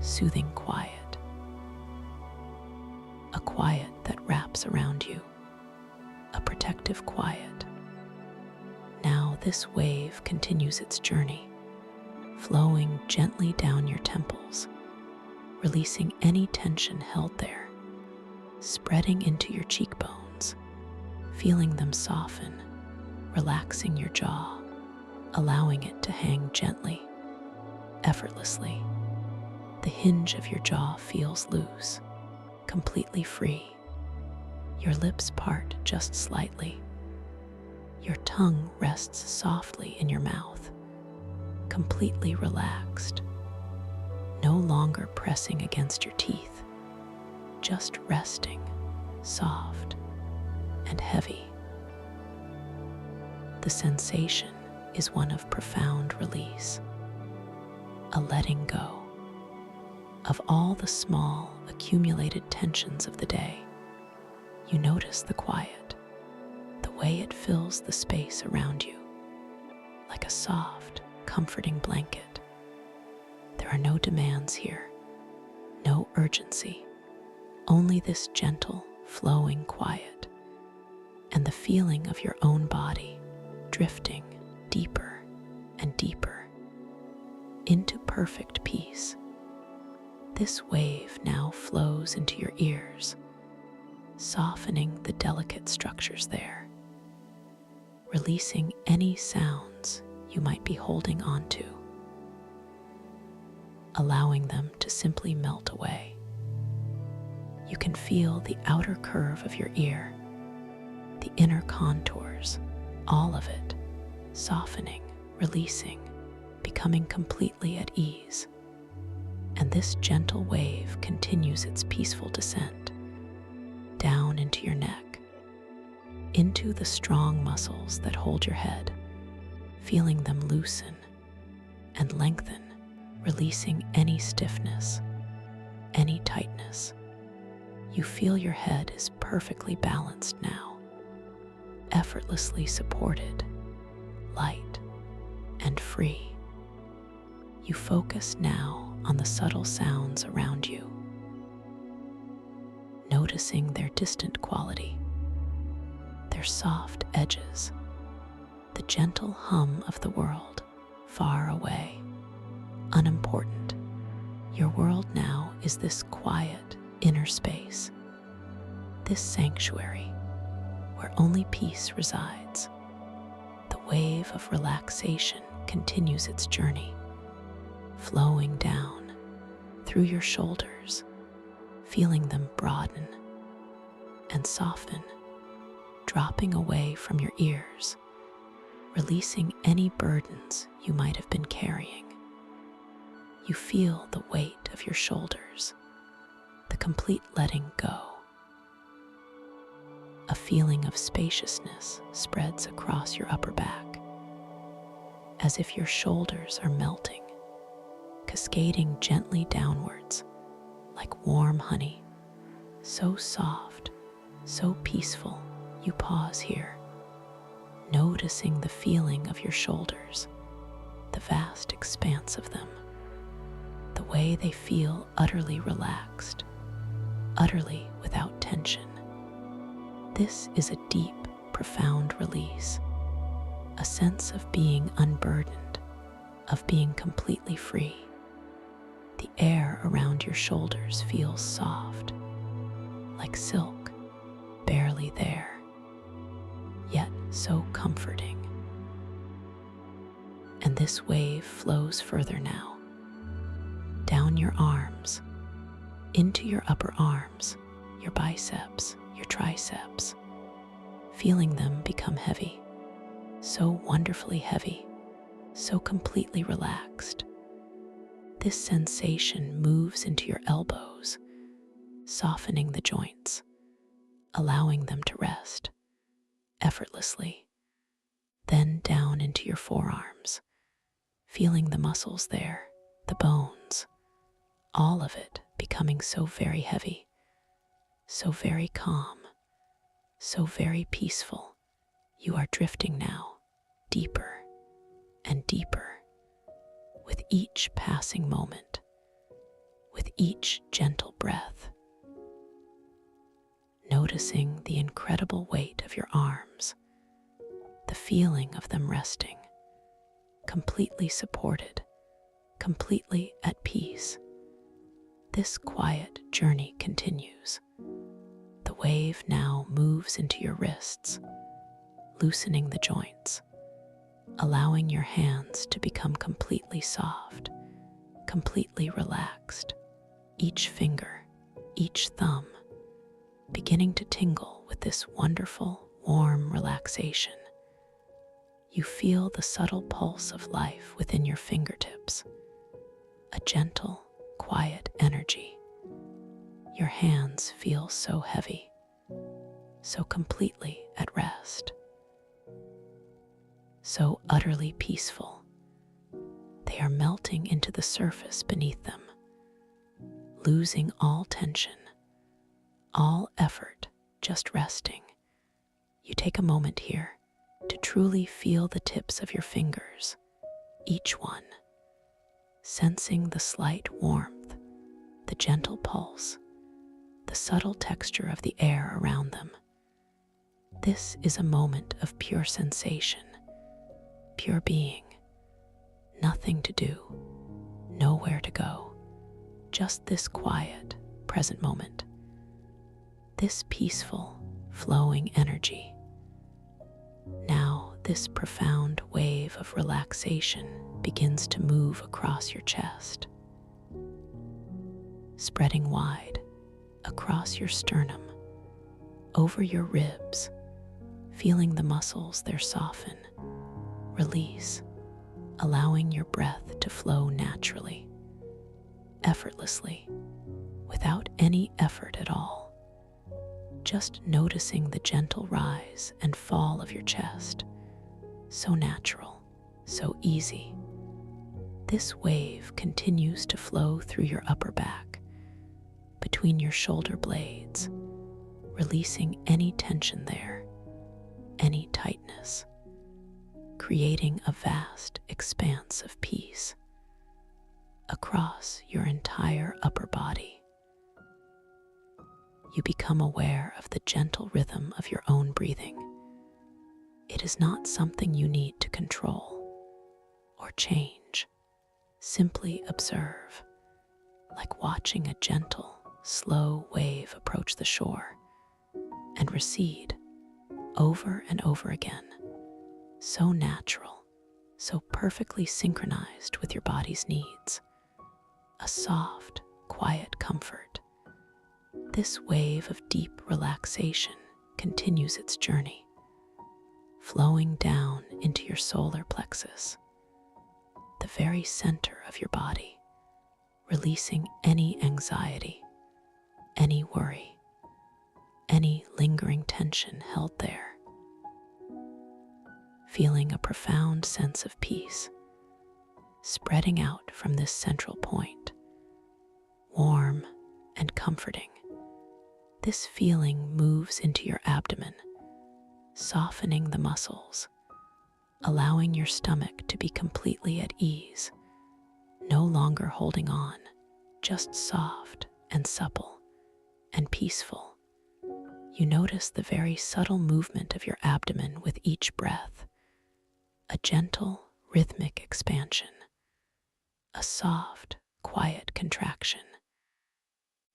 soothing quiet, a quiet that wraps around you, a protective quiet. Now this wave continues its journey, flowing gently down your temples, releasing any tension held there, spreading into your cheekbones, feeling them soften, relaxing your jaw, allowing it to hang gently, effortlessly. The hinge of your jaw feels loose, completely free. Your lips part just slightly. Your tongue rests softly in your mouth, completely relaxed, no longer pressing against your teeth, just resting, soft and heavy. The sensation is one of profound release, a letting go of all the small, accumulated tensions of the day. You notice the quiet, the way it fills the space around you, like a soft, comforting blanket. There are no demands here, no urgency, only this gentle, flowing quiet, and the feeling of your own body drifting deeper and deeper into perfect peace. This wave now flows into your ears, softening the delicate structures there, releasing any sounds you might be holding onto, allowing them to simply melt away. You can feel the outer curve of your ear, the inner contours, all of it softening, releasing, becoming completely at ease. And this gentle wave continues its peaceful descent down into your neck, into the strong muscles that hold your head, feeling them loosen and lengthen, releasing any stiffness, any tightness. You feel your head is perfectly balanced now, effortlessly supported, light and free. You focus now on the subtle sounds around you, noticing their distant quality, their soft edges, the gentle hum of the world far away, unimportant. Your world now is this quiet inner space, this sanctuary where only peace resides. The wave of relaxation continues its journey, flowing down through your shoulders, feeling them broaden and soften, dropping away from your ears, releasing any burdens you might have been carrying. You feel the weight of your shoulders, the complete letting go. A feeling of spaciousness spreads across your upper back, as if your shoulders are melting, cascading gently downwards like warm honey, so soft, so peaceful. You pause here, noticing the feeling of your shoulders, the vast expanse of them, the way they feel utterly relaxed, utterly without tension. This is a deep, profound release, a sense of being unburdened, of being completely free. The air around your shoulders feels soft, like silk, barely there, yet so comforting. And this wave flows further now, down your arms, into your upper arms, your biceps, your triceps, feeling them become heavy, so wonderfully heavy, so completely relaxed. This sensation moves into your elbows, softening the joints, allowing them to rest effortlessly, then down into your forearms, feeling the muscles there, the bones, all of it becoming so very heavy, so very calm, so very peaceful. You are drifting now, deeper and deeper, with each passing moment, with each gentle breath, noticing the incredible weight of your arms, the feeling of them resting, completely supported, completely at peace. This quiet journey continues. The wave now moves into your wrists, loosening the joints, allowing your hands to become completely soft, completely relaxed. Each finger, each thumb, beginning to tingle with this wonderful, warm relaxation. You feel the subtle pulse of life within your fingertips, a gentle, quiet energy. Your hands feel so heavy, so completely at rest, so utterly peaceful. They are melting into the surface beneath them, losing all tension, all effort, just resting. You take a moment here to truly feel the tips of your fingers, each one, sensing the slight warmth, the gentle pulse, the subtle texture of the air around them. This is a moment of pure sensation, pure being, nothing to do, nowhere to go, just this quiet, present moment, this peaceful, flowing energy. Now, this profound wave of relaxation begins to move across your chest, spreading wide across your sternum, over your ribs, feeling the muscles there soften, release, allowing your breath to flow naturally, effortlessly, without any effort at all. Just noticing the gentle rise and fall of your chest, so natural, so easy. This wave continues to flow through your upper back, between your shoulder blades, releasing any tension there, any tightness, creating a vast expanse of peace across your entire upper body. You become aware of the gentle rhythm of your own breathing. It is not something you need to control or change. Simply observe, like watching a gentle, slow wave approach the shore and recede over and over again. So natural, so perfectly synchronized with your body's needs. A soft, quiet comfort. This wave of deep relaxation continues its journey, flowing down into your solar plexus, the very center of your body, releasing any anxiety, any worry, any lingering tension held there. Feeling a profound sense of peace spreading out from this central point, warm and comforting. This feeling moves into your abdomen, softening the muscles, allowing your stomach to be completely at ease, no longer holding on, just soft and supple and peaceful. You notice the very subtle movement of your abdomen with each breath, a gentle, rhythmic expansion, a soft, quiet contraction.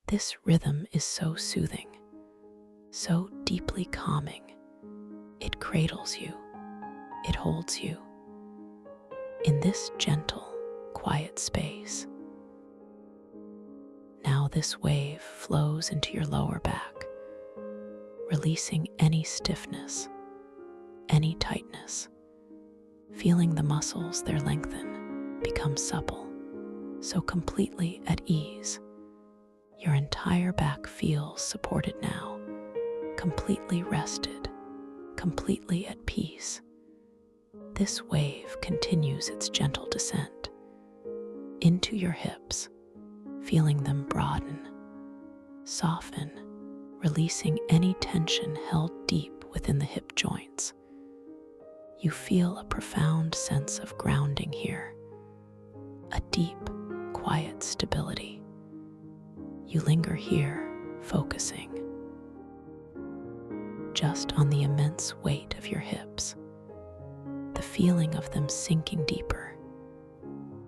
This rhythm is so soothing, so deeply calming. It cradles you, it holds you in this gentle, quiet space. Now this wave flows into your lower back, releasing any stiffness, any tightness, feeling the muscles there lengthen, become supple, so completely at ease. Your entire back feels supported now, completely rested, completely at peace. This wave continues its gentle descent into your hips, feeling them broaden, soften, releasing any tension held deep within the hip joints. You feel a profound sense of grounding here, a deep, quiet stability. You linger here, focusing just on the immense weight of your hips, the feeling of them sinking deeper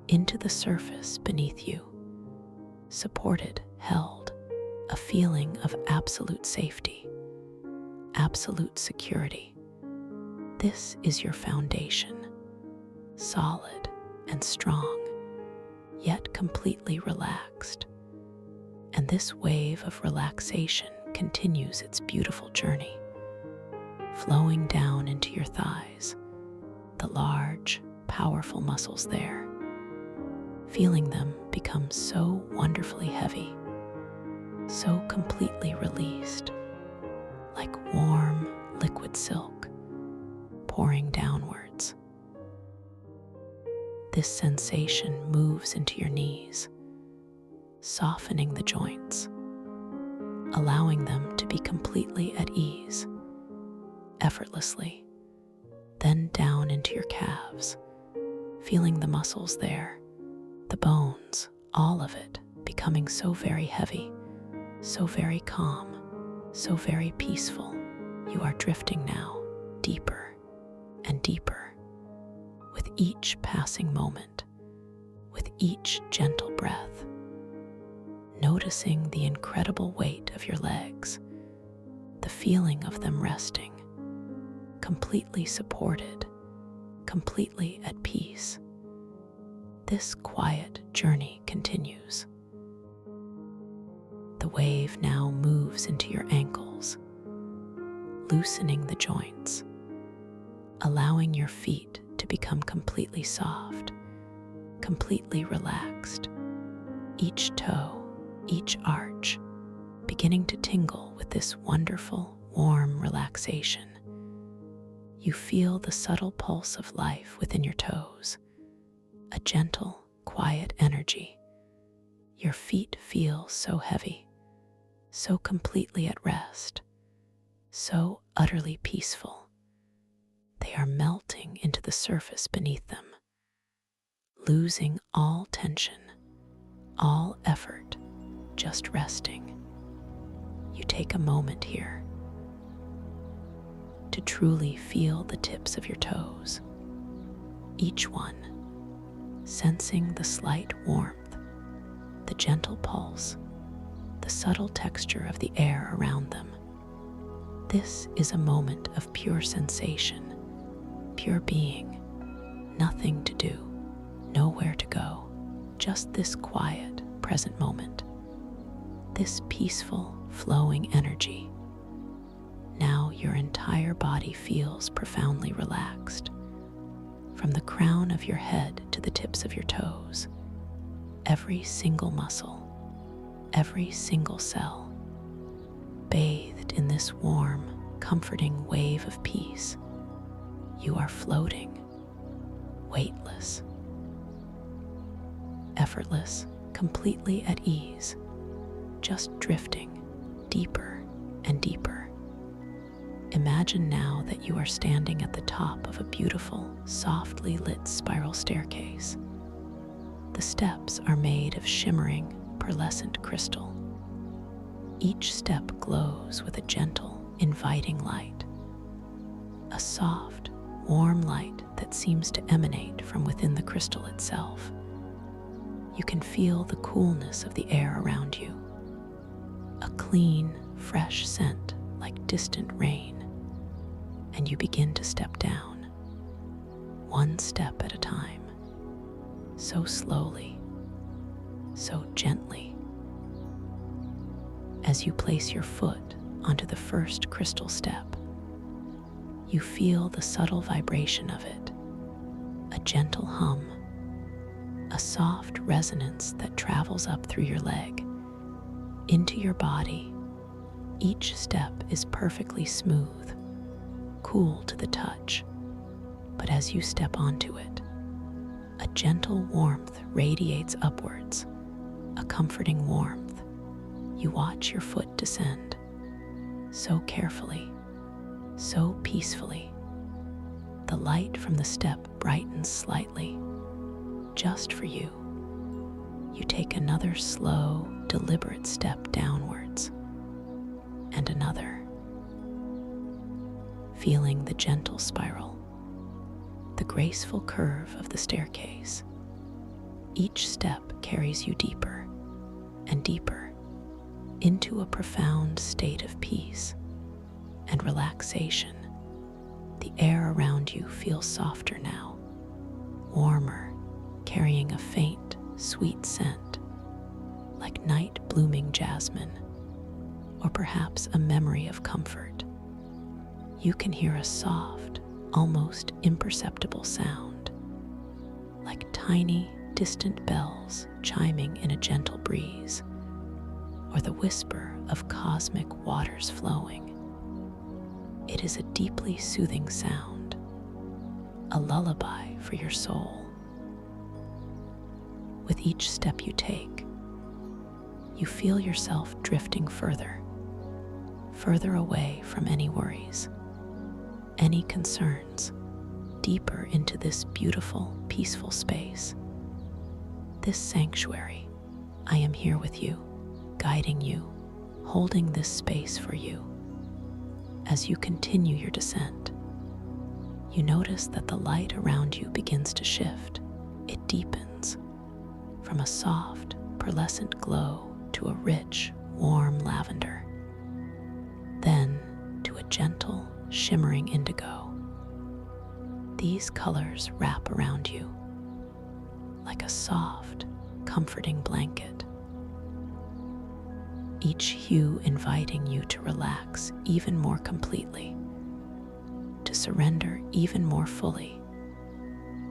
into the surface beneath you, supported, held, a feeling of absolute safety, absolute security. This is your foundation, solid and strong, yet completely relaxed. And this wave of relaxation continues its beautiful journey, flowing down into your thighs, the large, powerful muscles there. Feeling them become so wonderfully heavy, so completely released, like warm, liquid silk pouring downwards. This sensation moves into your knees, softening the joints, allowing them to be completely at ease, effortlessly, then down into your calves, feeling the muscles there, the bones, all of it becoming so very heavy, so very calm, so very peaceful. You are drifting now deeper and deeper with each passing moment, with each gentle breath, noticing the incredible weight of your legs, the feeling of them resting, completely supported, completely at peace. This quiet journey continues. The wave now moves into your ankles, loosening the joints, allowing your feet to become completely soft, completely relaxed. Each toe, each arch, beginning to tingle with this wonderful, warm relaxation. You feel the subtle pulse of life within your toes, a gentle, quiet energy. Your feet feel so heavy, so completely at rest, so utterly peaceful. They are melting into the surface beneath them, losing all tension, all effort, just resting. You take a moment here to truly feel the tips of your toes, each one sensing the slight warmth, the gentle pulse, the subtle texture of the air around them. This is a moment of pure sensation, pure being, nothing to do, nowhere to go, just this quiet, present moment, this peaceful, flowing energy. Now your entire body feels profoundly relaxed, from the crown of your head to the tips of your toes. Every single muscle, every single cell, bathed in this warm, comforting wave of peace. You are floating, weightless, effortless, completely at ease, just drifting deeper and deeper. Imagine now that you are standing at the top of a beautiful, softly lit spiral staircase. The steps are made of shimmering, pearlescent crystal. Each step glows with a gentle, inviting light. A soft, warm light that seems to emanate from within the crystal itself. You can feel the coolness of the air around you. A clean, fresh scent like distant rain. And you begin to step down, one step at a time, so slowly, so gently. As you place your foot onto the first crystal step, you feel the subtle vibration of it, a gentle hum, a soft resonance that travels up through your leg, into your body. Each step is perfectly smooth, cool to the touch, but as you step onto it, a gentle warmth radiates upwards, a comforting warmth. You watch your foot descend, so carefully, so peacefully. The light from the step brightens slightly, just for you. You take another slow, deliberate step downwards, and another, feeling the gentle spiral, the graceful curve of the staircase. Each step carries you deeper and deeper into a profound state of peace and relaxation. The air around you feels softer now, warmer, carrying a faint, sweet scent, like night blooming jasmine, or perhaps a memory of comfort. You can hear a soft, almost imperceptible sound, like tiny, distant bells chiming in a gentle breeze, or the whisper of cosmic waters flowing. It is a deeply soothing sound, a lullaby for your soul. With each step you take, you feel yourself drifting further away from any worries, any concerns, deeper into this beautiful, peaceful space. This sanctuary. I am here with you, guiding you, holding this space for you. As you continue your descent, you notice that the light around you begins to shift. It deepens from a soft, pearlescent glow to a rich, warm lavender, then to a gentle, shimmering indigo. These colors wrap around you like a soft, comforting blanket, each hue inviting you to relax even more completely, to surrender even more fully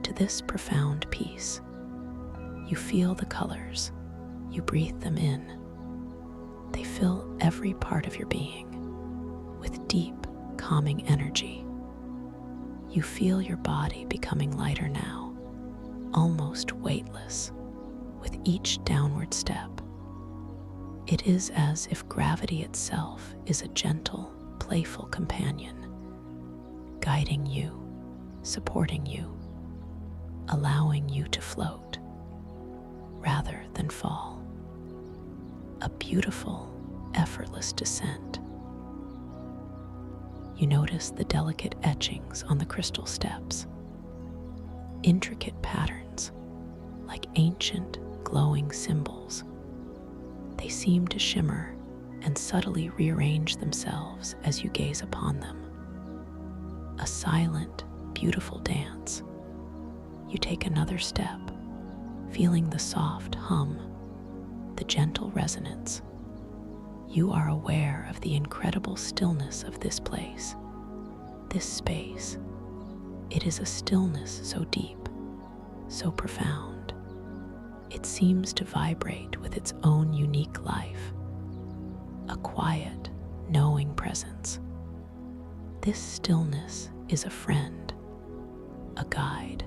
to this profound peace. You feel the colors, you breathe them in. They fill every part of your being with deep, calming energy. You feel your body becoming lighter now, almost weightless, with each downward step. It is as if gravity itself is a gentle, playful companion, guiding you, supporting you, allowing you to float rather than fall. A beautiful, effortless descent. You notice the delicate etchings on the crystal steps, intricate patterns like ancient, glowing symbols. They seem to shimmer and subtly rearrange themselves as you gaze upon them. A silent, beautiful dance. You take another step, feeling the soft hum, the gentle resonance. You are aware of the incredible stillness of this place, this space. It is a stillness so deep, so profound. It seems to vibrate with its own unique life, a quiet, knowing presence. This stillness is a friend, a guide,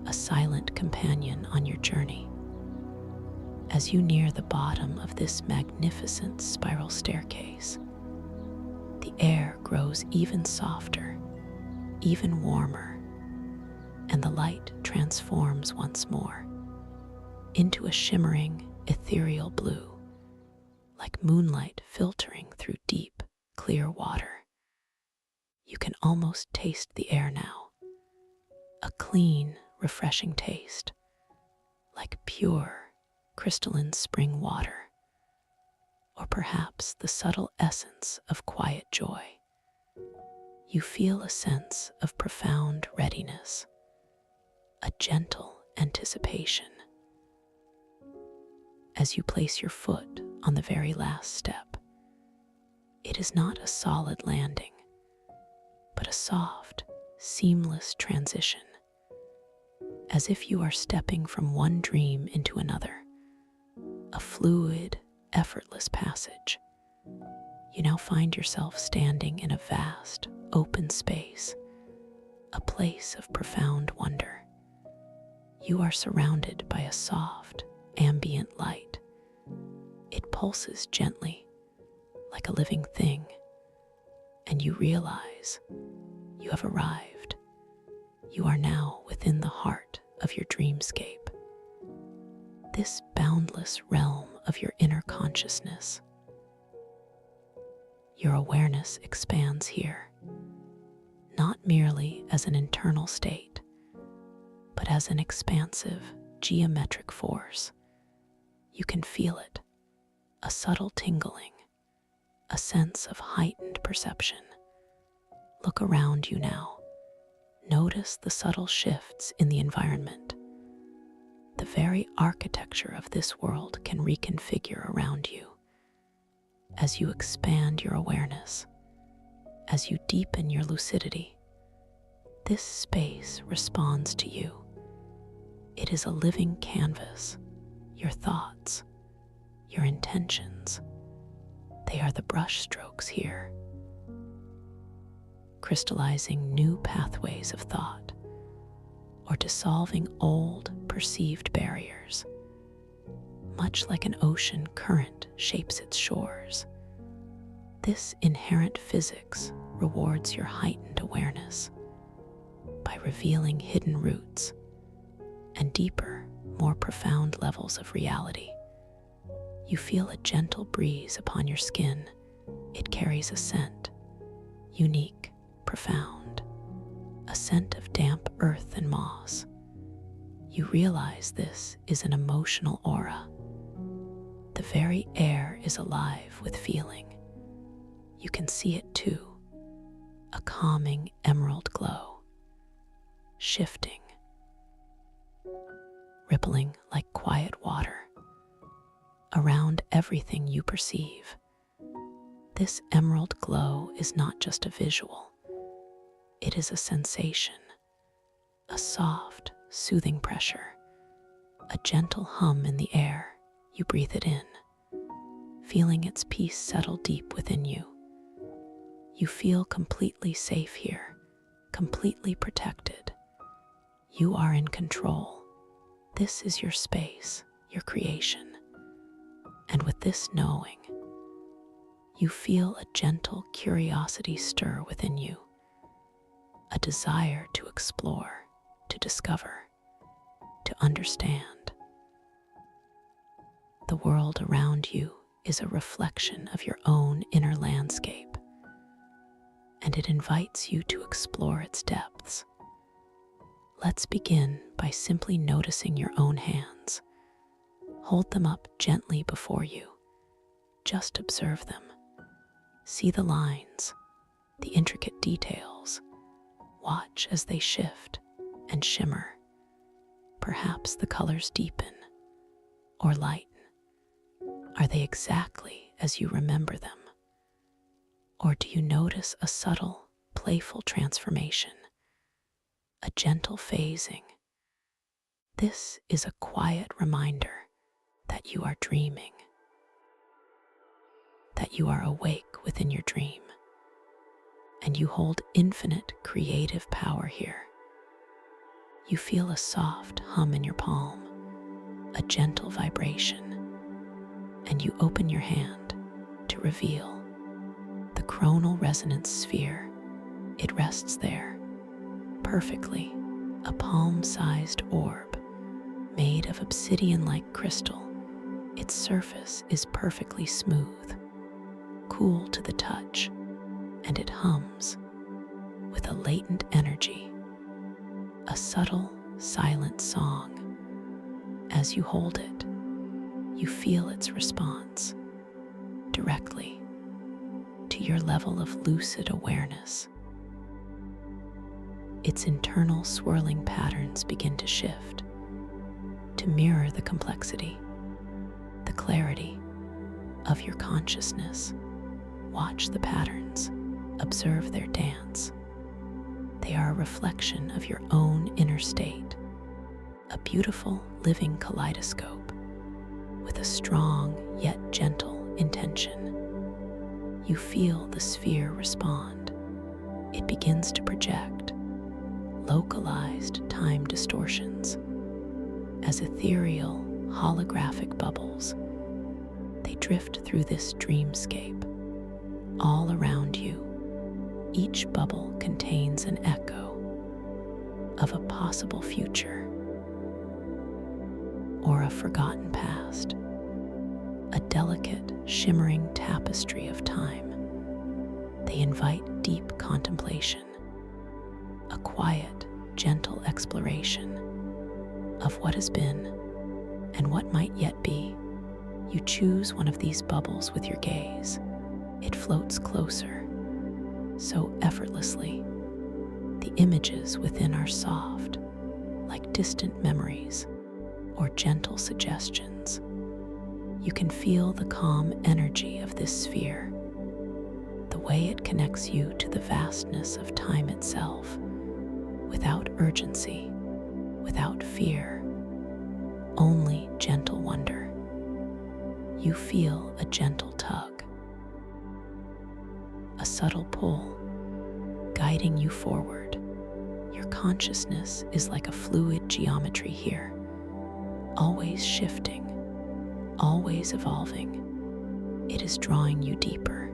a silent companion on your journey. As you near the bottom of this magnificent spiral staircase, the air grows even softer, even warmer, and the light transforms once more into a shimmering, ethereal blue, like moonlight filtering through deep, clear water. You can almost taste the air now, a clean, refreshing taste, like pure, crystalline spring water, or perhaps the subtle essence of quiet joy. You feel a sense of profound readiness, a gentle anticipation. As you place your foot on the very last step, it is not a solid landing, but a soft, seamless transition, as if you are stepping from one dream into another, a fluid, effortless passage. You now find yourself standing in a vast, open space, a place of profound wonder. You are surrounded by a soft, ambient light. It pulses gently, like a living thing, and you realize you have arrived. You are now within the heart of your dreamscape, this boundless realm of your inner consciousness. Your awareness expands here, not merely as an internal state, but as an expansive, geometric force. You can feel it, a subtle tingling, a sense of heightened perception. Look around you now. Notice the subtle shifts in the environment. The very architecture of this world can reconfigure around you. As you expand your awareness, as you deepen your lucidity, this space responds to you. It is a living canvas. Your thoughts, your intentions, they are the brush strokes here, crystallizing new pathways of thought or dissolving old perceived barriers. Much like an ocean current shapes its shores, this inherent physics rewards your heightened awareness by revealing hidden roots and deeper, more profound levels of reality. You feel a gentle breeze upon your skin. It carries a scent, unique, profound, a scent of damp earth and moss. You realize this is an emotional aura. The very air is alive with feeling. You can see it too, a calming emerald glow, shifting, rippling like quiet water around everything you perceive. This emerald glow is not just a visual, it is a sensation, a soft, soothing pressure, a gentle hum in the air. You breathe it in, feeling its peace settle deep within you. You feel completely safe here, completely protected. You are in control. This is your space, your creation. And with this knowing, you feel a gentle curiosity stir within you, a desire to explore, to discover, to understand. The world around you is a reflection of your own inner landscape, and it invites you to explore its depths. Let's begin by simply noticing your own hands. Hold them up gently before you. Just observe them. See the lines, the intricate details. Watch as they shift and shimmer. Perhaps the colors deepen or lighten. Are they exactly as you remember them? Or do you notice a subtle, playful transformation, a gentle phasing? This is a quiet reminder that you are dreaming, that you are awake within your dream, and you hold infinite creative power here. You feel a soft hum in your palm, a gentle vibration, and you open your hand to reveal the chronal resonance sphere. It rests there, perfectly, a palm-sized orb made of obsidian-like crystal, its Its surface is perfectly smooth, cool to the touch, and it hums with a latent energy, a subtle, silent song. As you hold it, you feel its response directly to your level of lucid awareness. Its internal swirling patterns begin to shift to mirror the complexity, the clarity of your consciousness. Watch the patterns, observe their dance. They are a reflection of your own inner state, a beautiful living kaleidoscope with a strong yet gentle intention. You feel the sphere respond. It begins to project localized time distortions as ethereal, holographic bubbles. They drift through this dreamscape all around you. Each bubble contains an echo of a possible future or a forgotten past, a delicate, shimmering tapestry of time. They invite deep contemplation, a quiet, gentle exploration of what has been and what might yet be. You choose one of these bubbles with your gaze. It floats closer, so effortlessly. The images within are soft, like distant memories or gentle suggestions. You can feel the calm energy of this sphere, the way it connects you to the vastness of time itself, without urgency, without fear, only gentle wonder. You feel a gentle tug, a subtle pull, guiding you forward. Your consciousness is like a fluid geometry here, always shifting, always evolving. It is drawing you deeper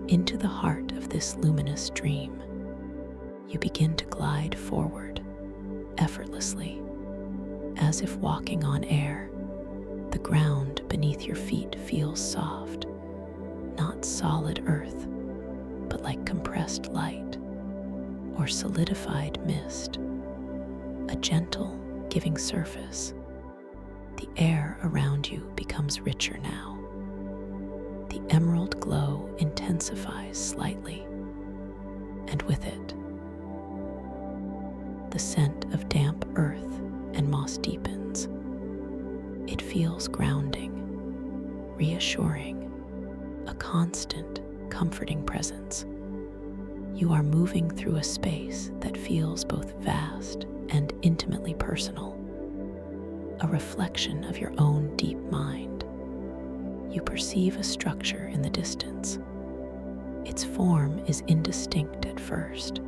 into the heart of this luminous dream. You begin to glide forward effortlessly, as if walking on air. The ground beneath your feet feels soft, not solid earth, but like compressed light or solidified mist, a gentle, giving surface. The air around you becomes richer now. The emerald glow intensifies slightly, and with it, the scent of damp earth and moss deepens. It feels grounding, reassuring, a constant, comforting presence. You are moving through a space that feels both vast and intimately personal, a reflection of your own deep mind. You perceive a structure in the distance. Its form is indistinct at first,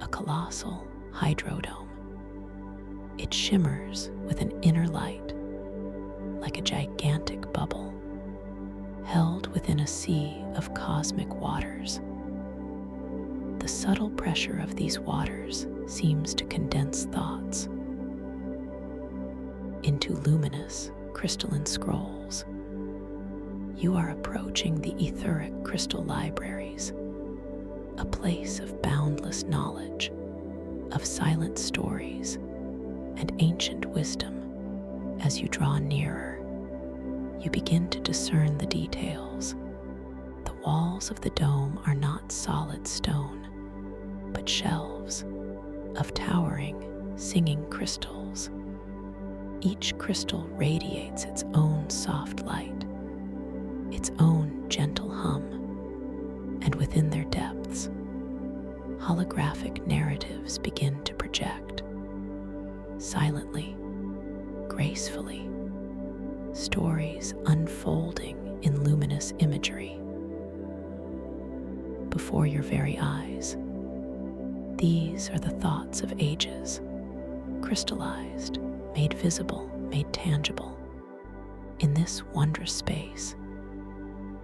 a colossal hydrodome. It shimmers with an inner light, like a gigantic bubble held within a sea of cosmic waters. The subtle pressure of these waters seems to condense thoughts into luminous, crystalline scrolls. You are approaching the etheric crystal libraries, a place of boundless knowledge, of silent stories, and ancient wisdom. As you draw nearer, you begin to discern the details. The walls of the dome are not solid stone, but shelves of towering, singing crystals. Each crystal radiates its own soft light, its own gentle hum, and within their depths, holographic narratives begin to project. Silently, gracefully, stories unfolding in luminous imagery before your very eyes. These are the thoughts of ages, crystallized, made visible, made tangible. In this wondrous space,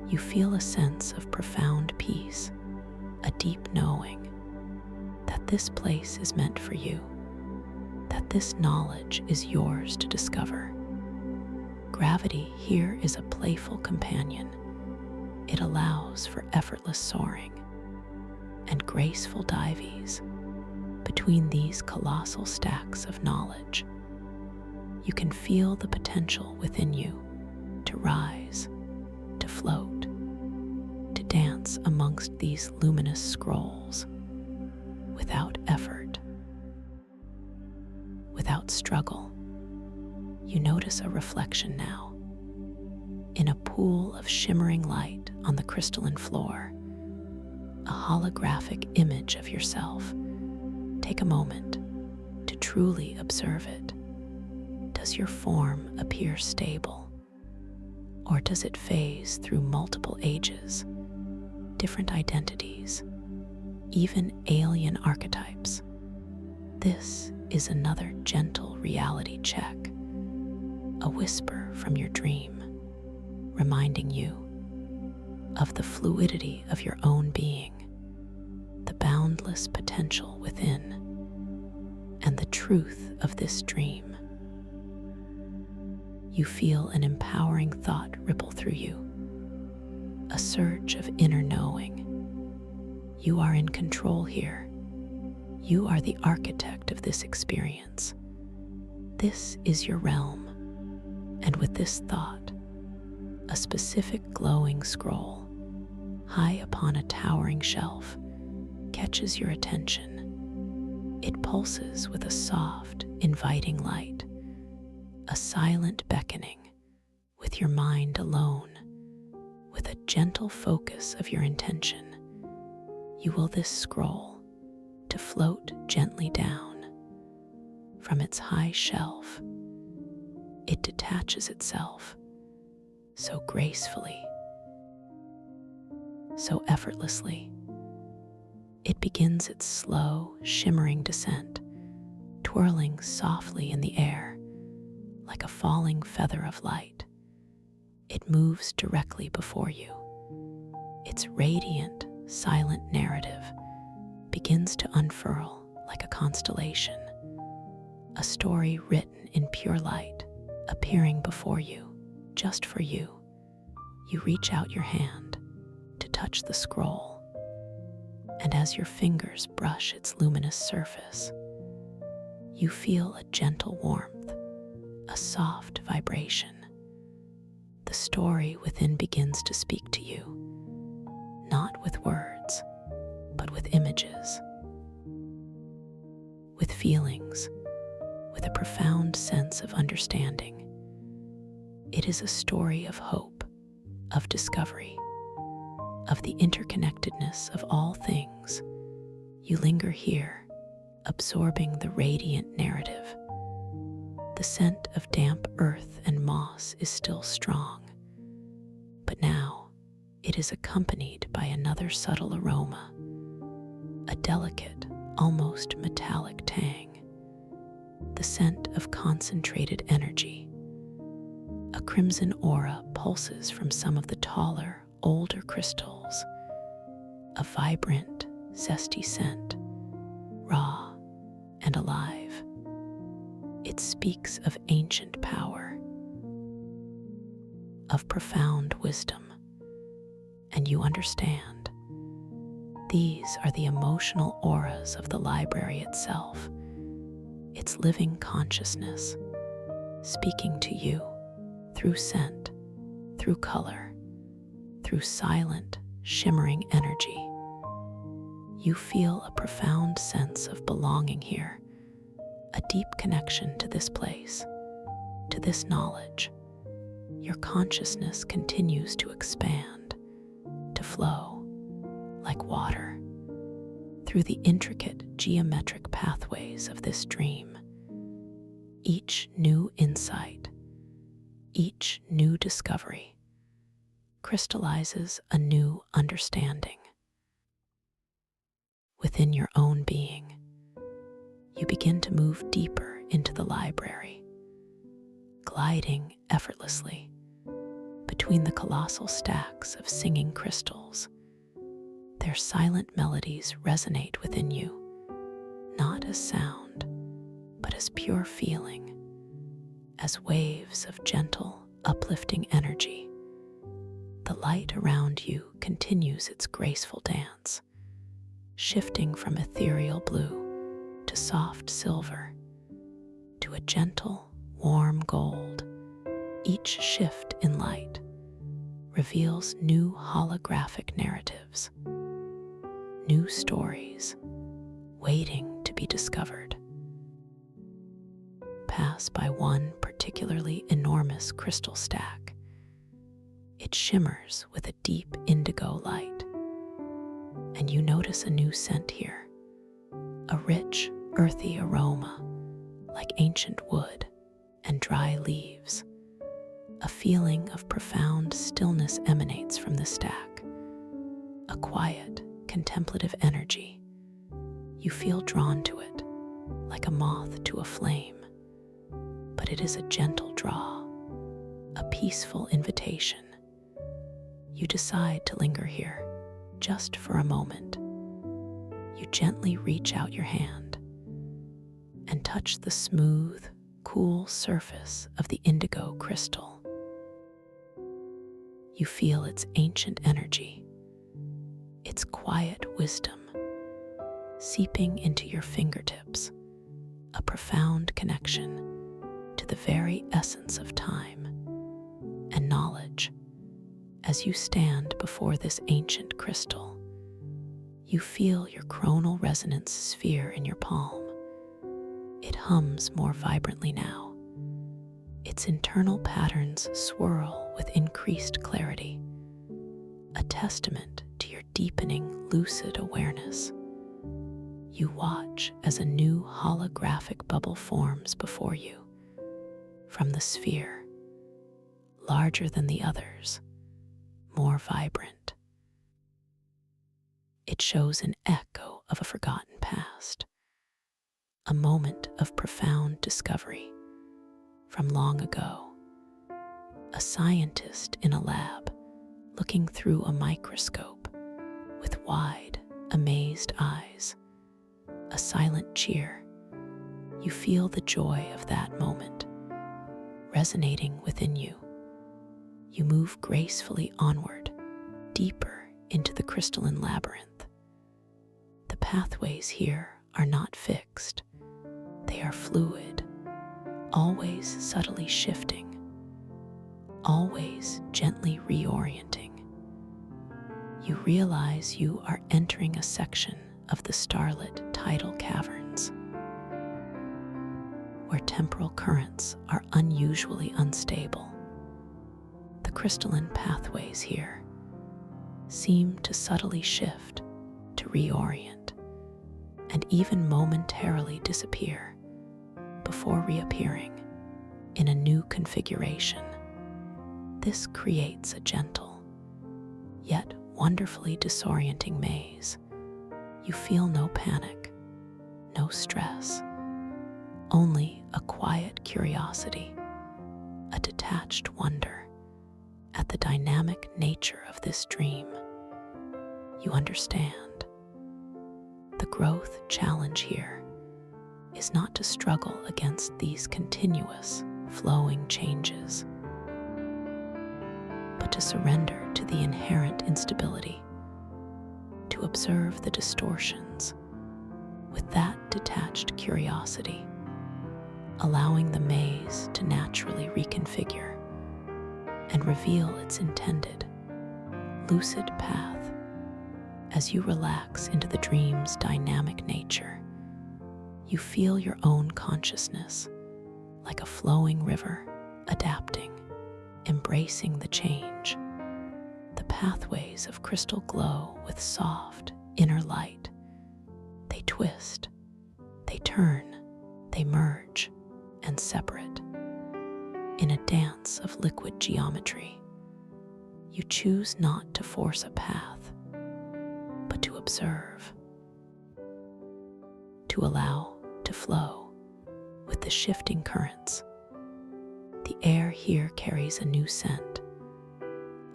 you feel a sense of profound peace, a deep knowing that this place is meant for you, that this knowledge is yours to discover. Gravity here is a playful companion. It allows for effortless soaring and graceful dives between these colossal stacks of knowledge. You can feel the potential within you to rise, to float, to dance amongst these luminous scrolls without effort, without struggle. You notice a reflection now in a pool of shimmering light on the crystalline floor, a holographic image of yourself. Take a moment to truly observe it. Does your form appear stable, or does it phase through multiple ages, different identities, even alien archetypes? This is another gentle reality check, a whisper from your dream, reminding you of the fluidity of your own being, the boundless potential within, and the truth of this dream. You feel an empowering thought ripple through you, a surge of inner knowing. You are in control here. You are the architect of this experience. This is your realm. And with this thought, a specific glowing scroll, high upon a towering shelf, catches your attention. It pulses with a soft, inviting light, a silent beckoning, with your mind alone, with a gentle focus of your intention. You will this scroll to float gently down from its high shelf. It detaches itself so gracefully, so effortlessly. It begins its slow, shimmering descent, twirling softly in the air like a falling feather of light. It moves directly before you. Its radiant, silent narrative begins to unfurl like a constellation, a story written in pure light, appearing before you, just for you. You reach out your hand to touch the scroll, and as your fingers brush its luminous surface, you feel a gentle warmth, a soft vibration. The story within begins to speak to you, not with words, but with images, with feelings, with a profound sense of understanding. It is a story of hope, of discovery, of the interconnectedness of all things. You linger here, absorbing the radiant narrative. The scent of damp earth and moss is still strong, but now it is accompanied by another subtle aroma, a delicate, almost metallic tang, the scent of concentrated energy. A crimson aura pulses from some of the taller, older crystals, a vibrant, zesty scent, raw and alive. It speaks of ancient power, of profound wisdom, and you understand. These are the emotional auras of the library itself, its living consciousness, speaking to you through scent, through color, through silent, shimmering energy. You feel a profound sense of belonging here, a deep connection to this place, to this knowledge. Your consciousness continues to expand, to flow like water through the intricate geometric pathways of this dream. Each new insight, each new discovery crystallizes a new understanding. Within your own being, you begin to move deeper into the library, gliding effortlessly between the colossal stacks of singing crystals. Their silent melodies resonate within you, not as sound, but as pure feeling, as waves of gentle, uplifting energy. The light around you continues its graceful dance, shifting from ethereal blue to soft silver to a gentle, warm gold. Each shift in light reveals new holographic narratives, new stories waiting to be discovered. Pass by one particularly enormous crystal stack. It shimmers with a deep indigo light, and you notice a new scent here, a rich, earthy aroma like ancient wood and dry leaves. A feeling of profound stillness emanates from the stack, a quiet, contemplative energy. You feel drawn to it, like a moth to a flame. But it is a gentle draw, a peaceful invitation. You decide to linger here, just for a moment. You gently reach out your hand and touch the smooth, cool surface of the indigo crystal. You feel its ancient energy, its quiet wisdom, seeping into your fingertips, a profound connection to the very essence of time and knowledge. As you stand before this ancient crystal, you feel your chronal resonance sphere in your palm. It hums more vibrantly now. Its internal patterns swirl with increased clarity, a testament to your deepening lucid awareness. You watch as a new holographic bubble forms before you from the sphere, larger than the others, more vibrant. It shows an echo of a forgotten past, a moment of profound discovery from long ago. A scientist in a lab looking through a microscope with wide, amazed eyes, a silent cheer. You feel the joy of that moment resonating within you. You move gracefully onward, deeper into the crystalline labyrinth. The pathways here are not fixed. They are fluid, always subtly shifting, always gently reorienting. You realize you are entering a section of the starlit tidal caverns, where temporal currents are unusually unstable. The crystalline pathways here seem to subtly shift, to reorient, and even momentarily disappear before reappearing in a new configuration. This creates a gentle, yet wonderfully disorienting maze. You feel no panic, no stress, only a quiet curiosity, a detached wonder at the dynamic nature of this dream. You understand. The growth challenge here is not to struggle against these continuous, flowing changes, but to surrender to the inherent instability, to observe the distortions with that detached curiosity, allowing the maze to naturally reconfigure and reveal its intended, lucid path. As you relax into the dream's dynamic nature, you feel your own consciousness like a flowing river, adapting, embracing the change. The pathways of crystal glow with soft inner light. They twist, they turn, they merge and separate in a dance of liquid geometry. You choose not to force a path, but to observe, to allow to flow with the shifting currents. The air here carries a new scent,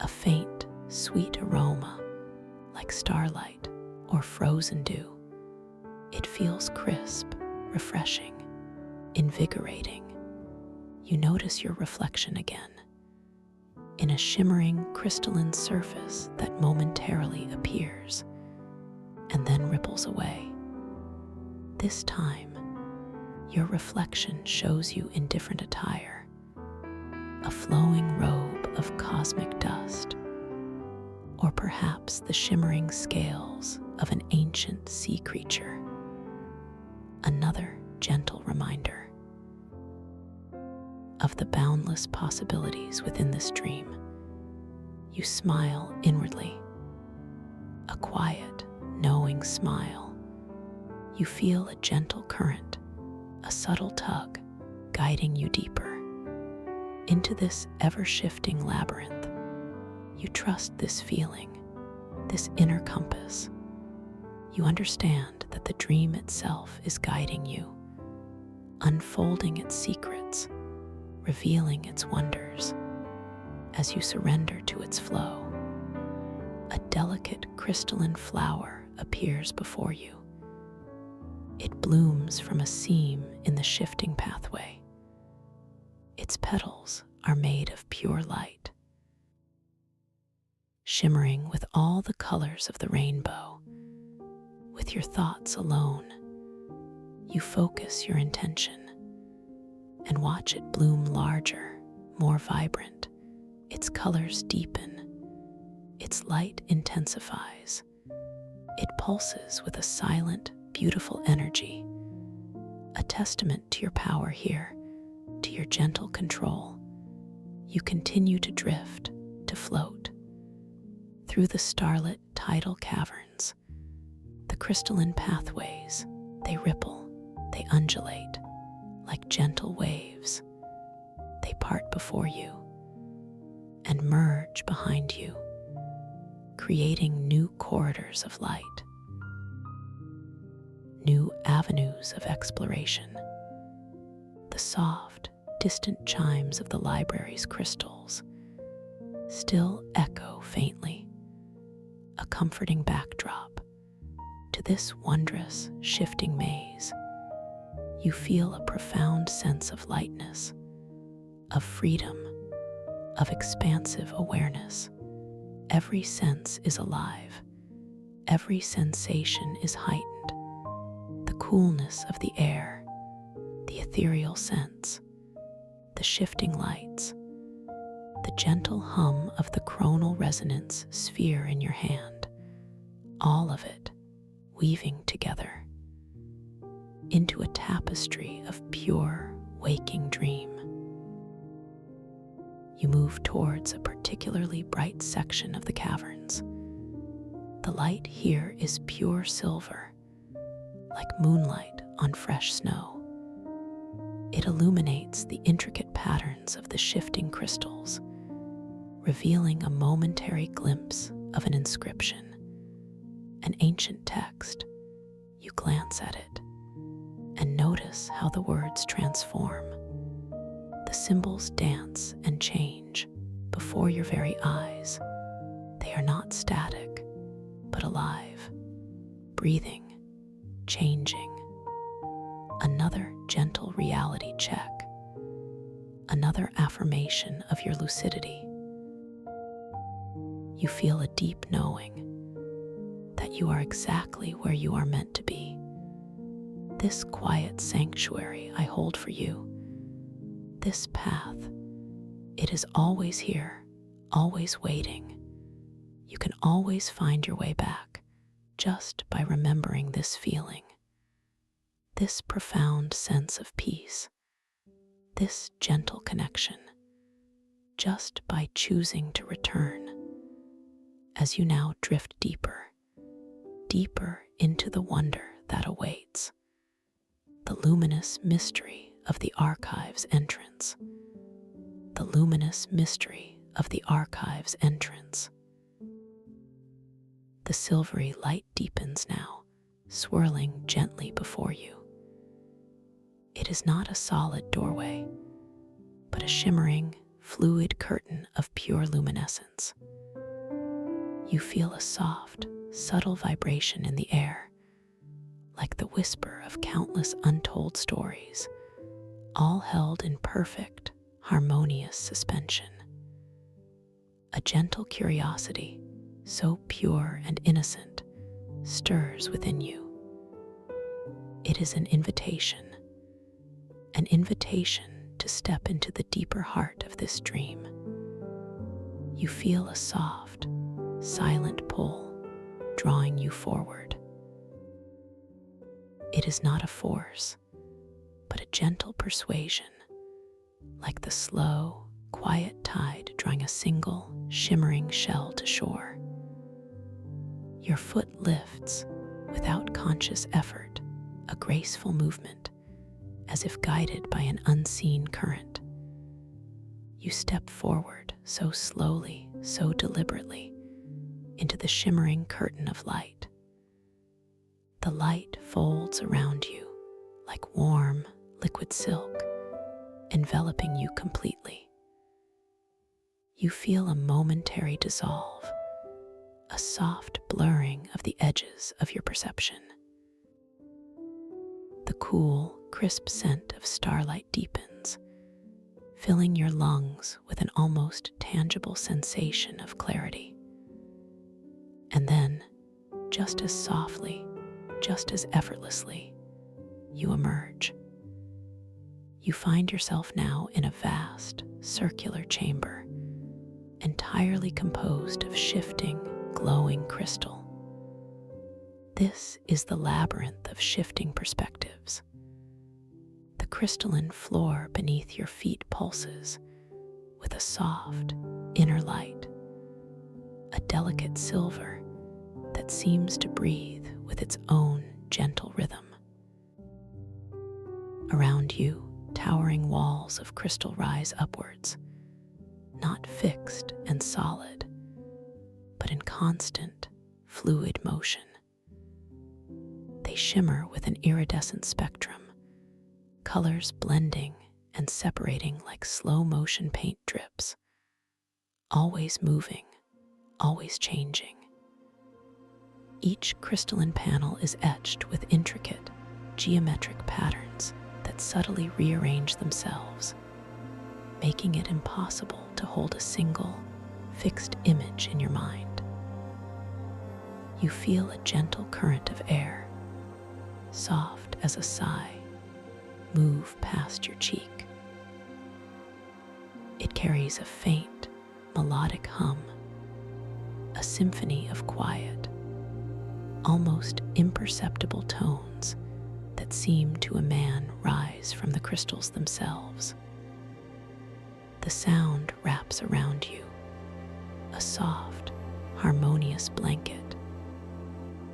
a faint, sweet aroma like starlight or frozen dew. It feels crisp, refreshing, invigorating. You notice your reflection again, in a shimmering crystalline surface that momentarily appears and then ripples away. This time, your reflection shows you in different attire, a flowing robe of cosmic dust, or perhaps the shimmering scales of an ancient sea creature. Another gentle reminder of the boundless possibilities within this dream. You smile inwardly, a quiet, knowing smile. You feel a gentle current, a subtle tug guiding you deeper into this ever-shifting labyrinth. You trust this feeling, this inner compass. You understand that the dream itself is guiding you, unfolding its secrets, revealing its wonders. As you surrender to its flow, a delicate crystalline flower appears before you. It blooms from a seam in the shifting pathway. Its petals are made of pure light, shimmering with all the colors of the rainbow. With your thoughts alone, you focus your intention and watch it bloom larger, more vibrant. Its colors deepen, its light intensifies. It pulses with a silent, beautiful energy, a testament to your power here, to your gentle control. You continue to drift, to float. Through the starlit tidal caverns, the crystalline pathways, they ripple, they undulate, like gentle waves. They part before you and merge behind you, creating new corridors of light, new avenues of exploration. The soft, distant chimes of the library's crystals still echo faintly, a comforting backdrop to this wondrous, shifting maze. You feel a profound sense of lightness, of freedom, of expansive awareness. Every sense is alive. Every sensation is heightened. The coolness of the air, the ethereal scents, the shifting lights, the gentle hum of the chronal resonance sphere in your hand, all of it weaving together into a tapestry of pure waking dream. You move towards a particularly bright section of the caverns. The light here is pure silver, like moonlight on fresh snow. It illuminates the intricate patterns of the shifting crystals, revealing a momentary glimpse of an inscription, an ancient text. You glance at it and notice how the words transform. The symbols dance and change before your very eyes. They are not static, but alive, breathing, changing. Another gentle reality check, another affirmation of your lucidity. You feel a deep knowing that you are exactly where you are meant to be. This quiet sanctuary I hold for you, this path, it is always here, always waiting. You can always find your way back just by remembering this feeling, this profound sense of peace, this gentle connection, just by choosing to return. As you now drift deeper, deeper into the wonder that awaits, the luminous mystery of the archive's entrance, the luminous mystery of the archive's entrance. The silvery light deepens now, swirling gently before you. It is not a solid doorway, but a shimmering, fluid curtain of pure luminescence. You feel a soft, subtle vibration in the air, like the whisper of countless untold stories, all held in perfect, harmonious suspension. A gentle curiosity, so pure and innocent, stirs within you. It is an invitation to step into the deeper heart of this dream. You feel a soft, silent pull drawing you forward. It is not a force, but a gentle persuasion, like the slow, quiet tide drawing a single, shimmering shell to shore. Your foot lifts, without conscious effort, a graceful movement, as if guided by an unseen current. You step forward so slowly, so deliberately, into the shimmering curtain of light. The light folds around you like warm, liquid silk, enveloping you completely. You feel a momentary dissolve, a soft blurring of the edges of your perception. The cool, crisp scent of starlight deepens, filling your lungs with an almost tangible sensation of clarity. And then, just as softly, just as effortlessly, you emerge. You find yourself now in a vast, circular chamber, entirely composed of shifting, glowing crystal. This is the labyrinth of shifting perspectives. The crystalline floor beneath your feet pulses with a soft, inner light, a delicate silver that seems to breathe with its own gentle rhythm. Around you, towering walls of crystal rise upwards, not fixed and solid, but in constant, fluid motion. They shimmer with an iridescent spectrum, colors blending and separating like slow-motion paint drips, always moving, always changing. Each crystalline panel is etched with intricate, geometric patterns that subtly rearrange themselves, making it impossible to hold a single, fixed image in your mind. You feel a gentle current of air, soft as a sigh, move past your cheek. It carries a faint, melodic hum, a symphony of quiet, almost imperceptible tones that seem to a man rise from the crystals themselves. The sound wraps around you, a soft, harmonious blanket,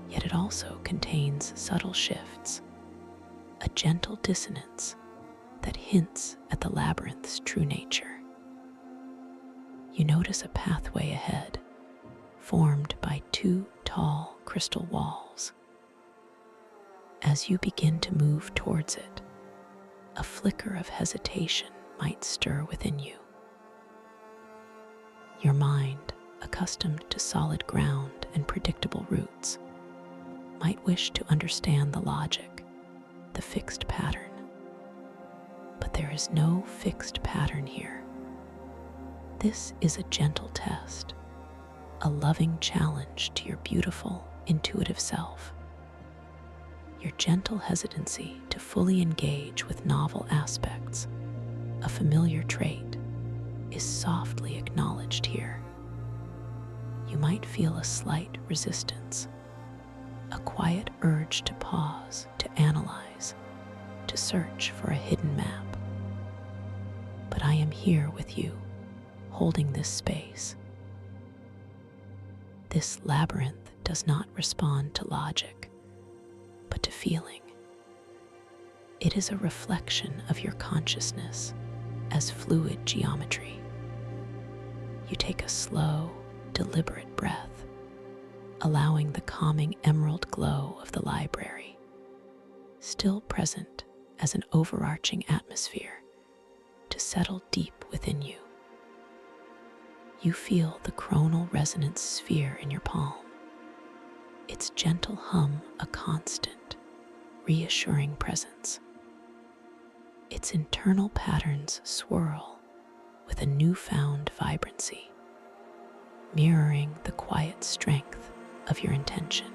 yet it also contains subtle shifts, a gentle dissonance that hints at the labyrinth's true nature. You notice a pathway ahead, formed by two tall crystal walls. As you begin to move towards it, a flicker of hesitation might stir within you. Your mind, accustomed to solid ground and predictable routes, might wish to understand the logic, the fixed pattern. But there is no fixed pattern here. This is a gentle test, a loving challenge to your beautiful, intuitive self. Your gentle hesitancy to fully engage with novel aspects, a familiar trait, is softly acknowledged here. You might feel a slight resistance, a quiet urge to pause, to analyze, to search for a hidden map. But I am here with you, holding this space. This labyrinth does not respond to logic, but to feeling. It is a reflection of your consciousness as fluid geometry. You take a slow, deliberate breath, allowing the calming emerald glow of the library, still present as an overarching atmosphere, to settle deep within you. You feel the chronal resonance sphere in your palm, its gentle hum a constant, reassuring presence. Its internal patterns swirl with a newfound vibrancy, mirroring the quiet strength of your intention.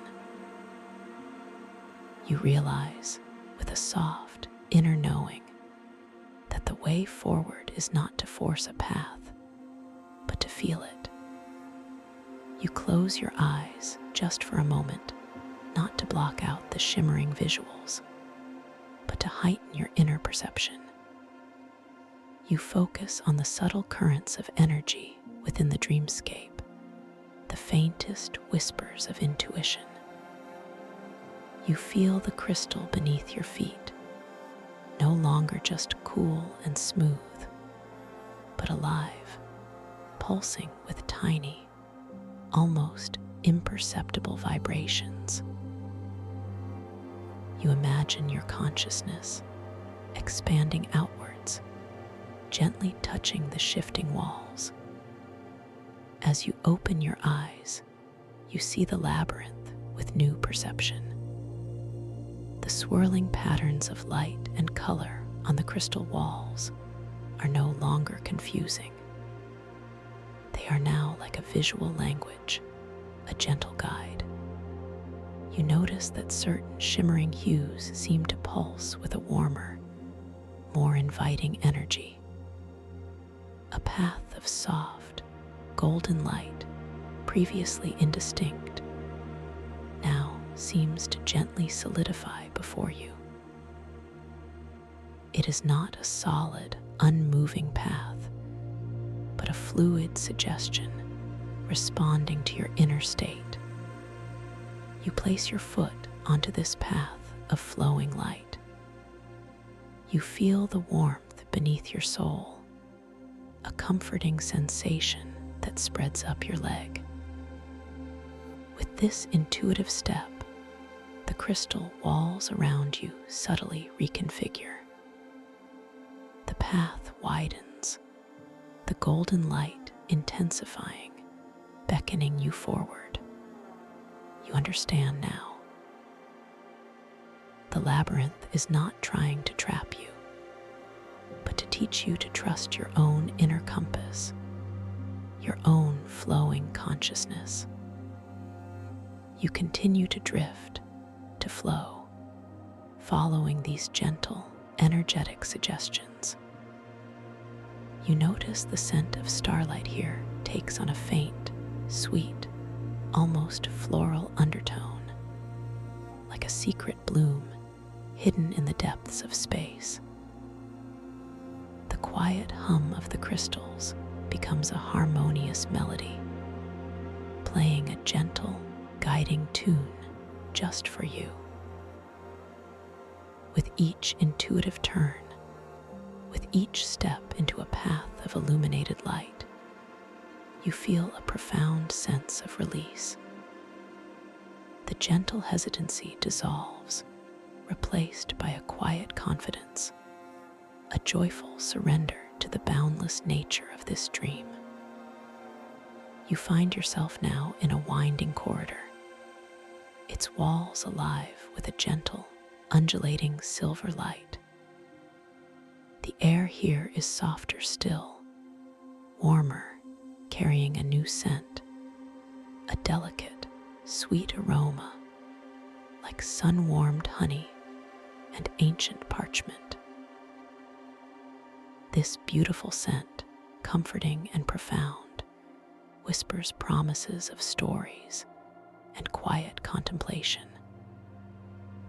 You realize, with a soft inner knowing, that the way forward is not to force a path, but to feel it. You close your eyes just for a moment, not to block out the shimmering visuals, but to heighten your inner perception. You focus on the subtle currents of energy within the dreamscape, the faintest whispers of intuition. You feel the crystal beneath your feet, no longer just cool and smooth, but alive, pulsing with tiny, almost imperceptible vibrations. You imagine your consciousness expanding outwards, gently touching the shifting walls. As you open your eyes, you see the labyrinth with new perception. The swirling patterns of light and color on the crystal walls are no longer confusing. They are now like a visual language, a gentle guide. You notice that certain shimmering hues seem to pulse with a warmer, more inviting energy. A path of soft, golden light, previously indistinct, now seems to gently solidify before you. It is not a solid, unmoving path, but a fluid suggestion responding to your inner state. You place your foot onto this path of flowing light. You feel the warmth beneath your soul, a comforting sensation that spreads up your leg. With this intuitive step, the crystal walls around you subtly reconfigure. The path widens, the golden light intensifying, beckoning you forward. You understand now. The labyrinth is not trying to trap you, but to teach you to trust your own inner compass, your own flowing consciousness. You continue to drift, to flow, following these gentle, energetic suggestions. You notice the scent of starlight here takes on a faint, sweet, almost floral undertone, like a secret bloom hidden in the depths of space. The quiet hum of the crystals becomes a harmonious melody, playing a gentle, guiding tune just for you. With each intuitive turn, with each step into a path of illuminated light, you feel a profound sense of release. The gentle hesitancy dissolves, replaced by a quiet confidence, a joyful surrender to the boundless nature of this dream. You find yourself now in a winding corridor, its walls alive with a gentle, undulating silver light. The air here is softer still, warmer, carrying a new scent, a delicate, sweet aroma, like sun-warmed honey and ancient parchment. This beautiful scent, comforting and profound, whispers promises of stories and quiet contemplation.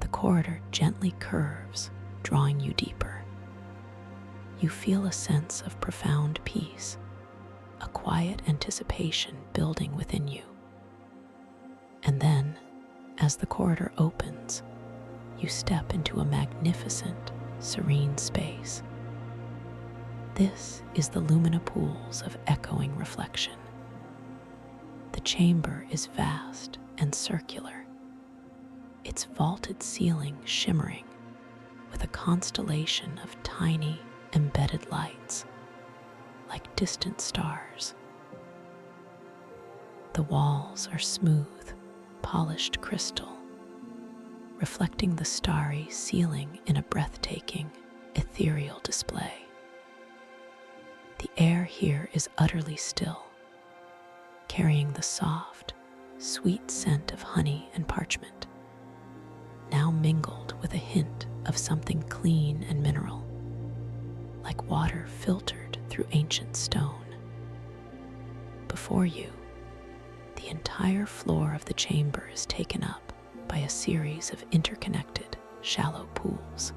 The corridor gently curves, drawing you deeper. You feel a sense of profound peace, a quiet anticipation building within you. And then, as the corridor opens, you step into a magnificent, serene space. This is the lumina pools of echoing reflection. The chamber is vast and circular, its vaulted ceiling shimmering with a constellation of tiny, embedded lights, like distant stars. The walls are smooth, polished crystal, reflecting the starry ceiling in a breathtaking, ethereal display. The air here is utterly still, carrying the soft, sweet scent of honey and parchment, now mingled with a hint of something clean and mineral, like water filtered through ancient stone. Before you, the entire floor of the chamber is taken up by a series of interconnected, shallow pools.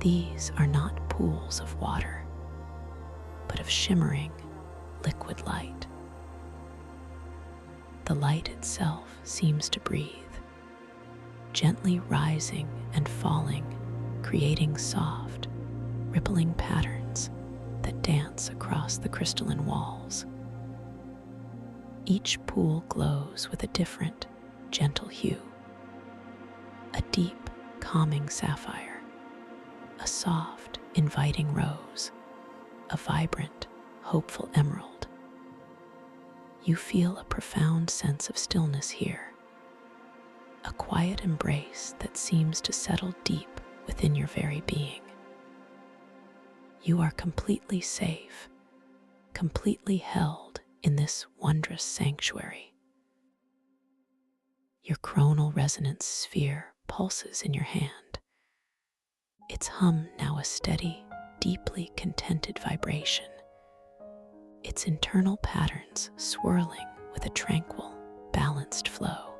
These are not pools of water, but of shimmering, liquid light. The light itself seems to breathe, gently rising and falling, creating soft, rippling patterns that dance across the crystalline walls. Each pool glows with a different, gentle hue: a deep, calming sapphire, a soft, inviting rose, a vibrant, hopeful emerald. You feel a profound sense of stillness here, a quiet embrace that seems to settle deep within your very being. You are completely safe, completely held in this wondrous sanctuary. Your chronal resonance sphere pulses in your hand, its hum now a steady, deeply contented vibration, its internal patterns swirling with a tranquil, balanced flow.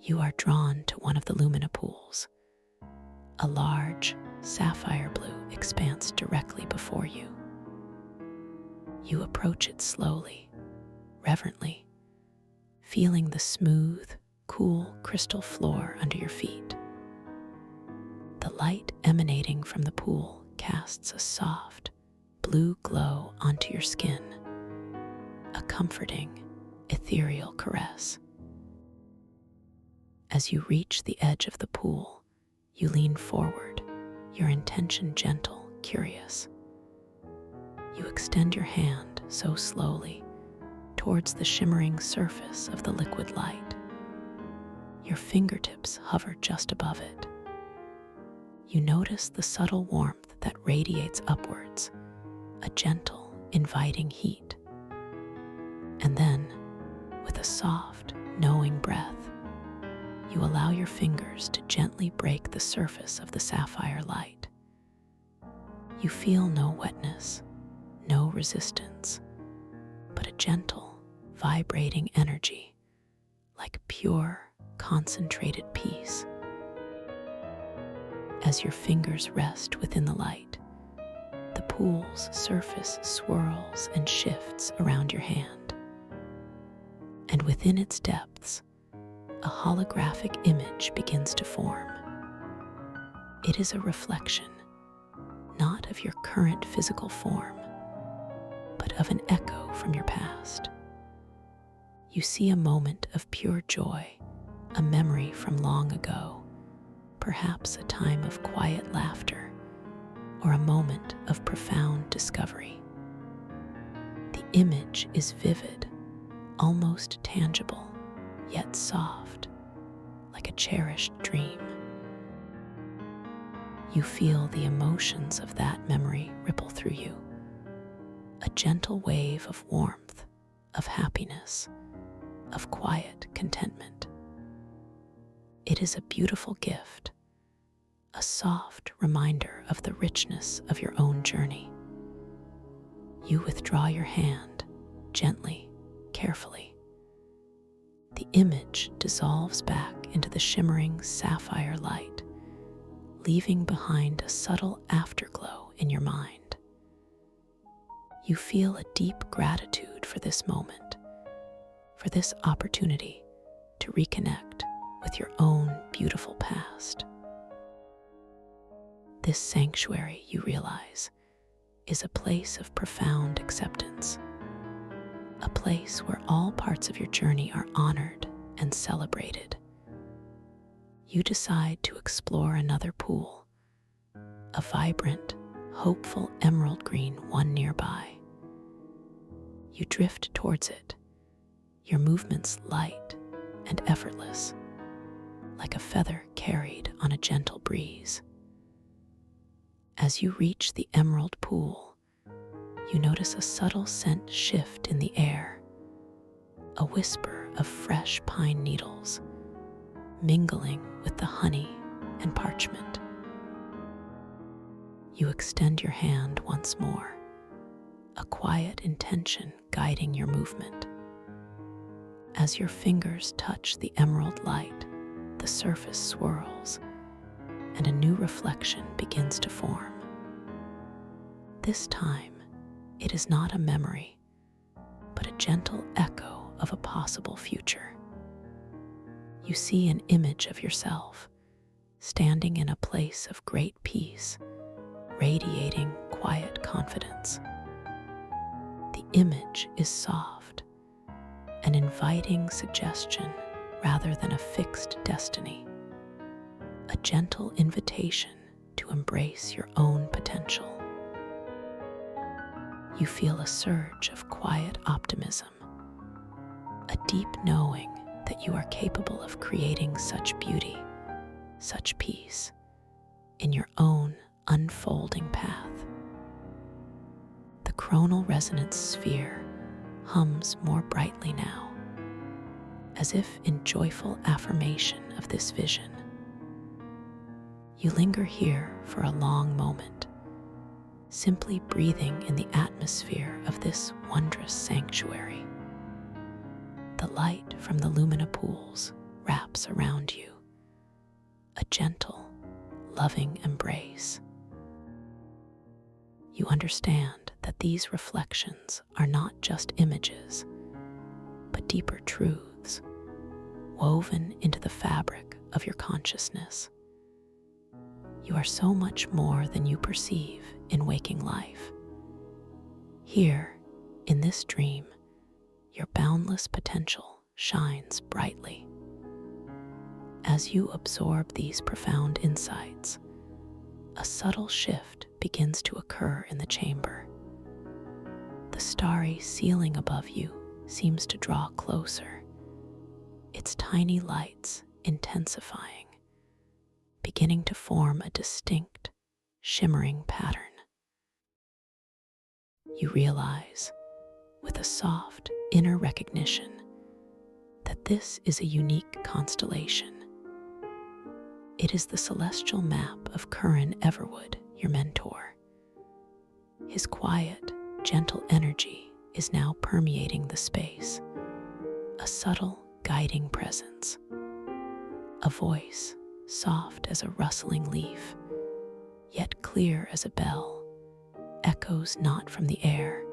You are drawn to one of the lumina pools, a large, sapphire blue expanse directly before you. You approach it slowly, reverently, feeling the smooth, cool crystal floor under your feet. The light emanating from the pool casts a soft, blue glow onto your skin, a comforting, ethereal caress. As you reach the edge of the pool, you lean forward, your intention gentle, curious. You extend your hand so slowly towards the shimmering surface of the liquid light. Your fingertips hover just above it. You notice the subtle warmth that radiates upwards, a gentle, inviting heat. And then, with a soft, knowing breath, you allow your fingers to gently break the surface of the sapphire light. You feel no wetness, no resistance, but a gentle, vibrating energy, like pure, concentrated peace. As your fingers rest within the light, the pool's surface swirls and shifts around your hand. And within its depths, a holographic image begins to form. It is a reflection, not of your current physical form, but of an echo from your past. You see a moment of pure joy, a memory from long ago, perhaps a time of quiet laughter, or a moment of profound discovery. The image is vivid, almost tangible, yet soft, like a cherished dream. You feel the emotions of that memory ripple through you, a gentle wave of warmth, of happiness, of quiet contentment. It is a beautiful gift, a soft reminder of the richness of your own journey. You withdraw your hand, gently, carefully. The image dissolves back into the shimmering sapphire light, leaving behind a subtle afterglow in your mind. You feel a deep gratitude for this moment, for this opportunity to reconnect with your own beautiful past. This sanctuary, you realize, is a place of profound acceptance, a place where all parts of your journey are honored and celebrated. You decide to explore another pool, a vibrant, hopeful emerald green one nearby. You drift towards it, your movements light and effortless, like a feather carried on a gentle breeze. As you reach the emerald pool, you notice a subtle scent shift in the air, a whisper of fresh pine needles mingling with the honey and parchment. You extend your hand once more, a quiet intention guiding your movement. As your fingers touch the emerald light, the surface swirls, and a new reflection begins to form. This time, it is not a memory, but a gentle echo of a possible future. You see an image of yourself, standing in a place of great peace, radiating quiet confidence. The image is soft, an inviting suggestion rather than a fixed destiny, a gentle invitation to embrace your own potential. You feel a surge of quiet optimism, a deep knowing that you are capable of creating such beauty, such peace, in your own unfolding path. The coronal resonance sphere hums more brightly now, as if in joyful affirmation of this vision. You linger here for a long moment, simply breathing in the atmosphere of this wondrous sanctuary. The light from the lumina pools wraps around you, a gentle, loving embrace. You understand that these reflections are not just images, but deeper truths woven into the fabric of your consciousness. You are so much more than you perceive in waking life. Here, in this dream, your boundless potential shines brightly. As you absorb these profound insights, a subtle shift begins to occur in the chamber. The starry ceiling above you seems to draw closer, its tiny lights intensifying, beginning to form a distinct, shimmering pattern. You realize, with a soft inner recognition, that this is a unique constellation. It is the celestial map of Curran Everwood, your mentor. His quiet, gentle energy is now permeating the space, a subtle, guiding presence. A voice, soft as a rustling leaf, yet clear as a bell, echoes not from the air,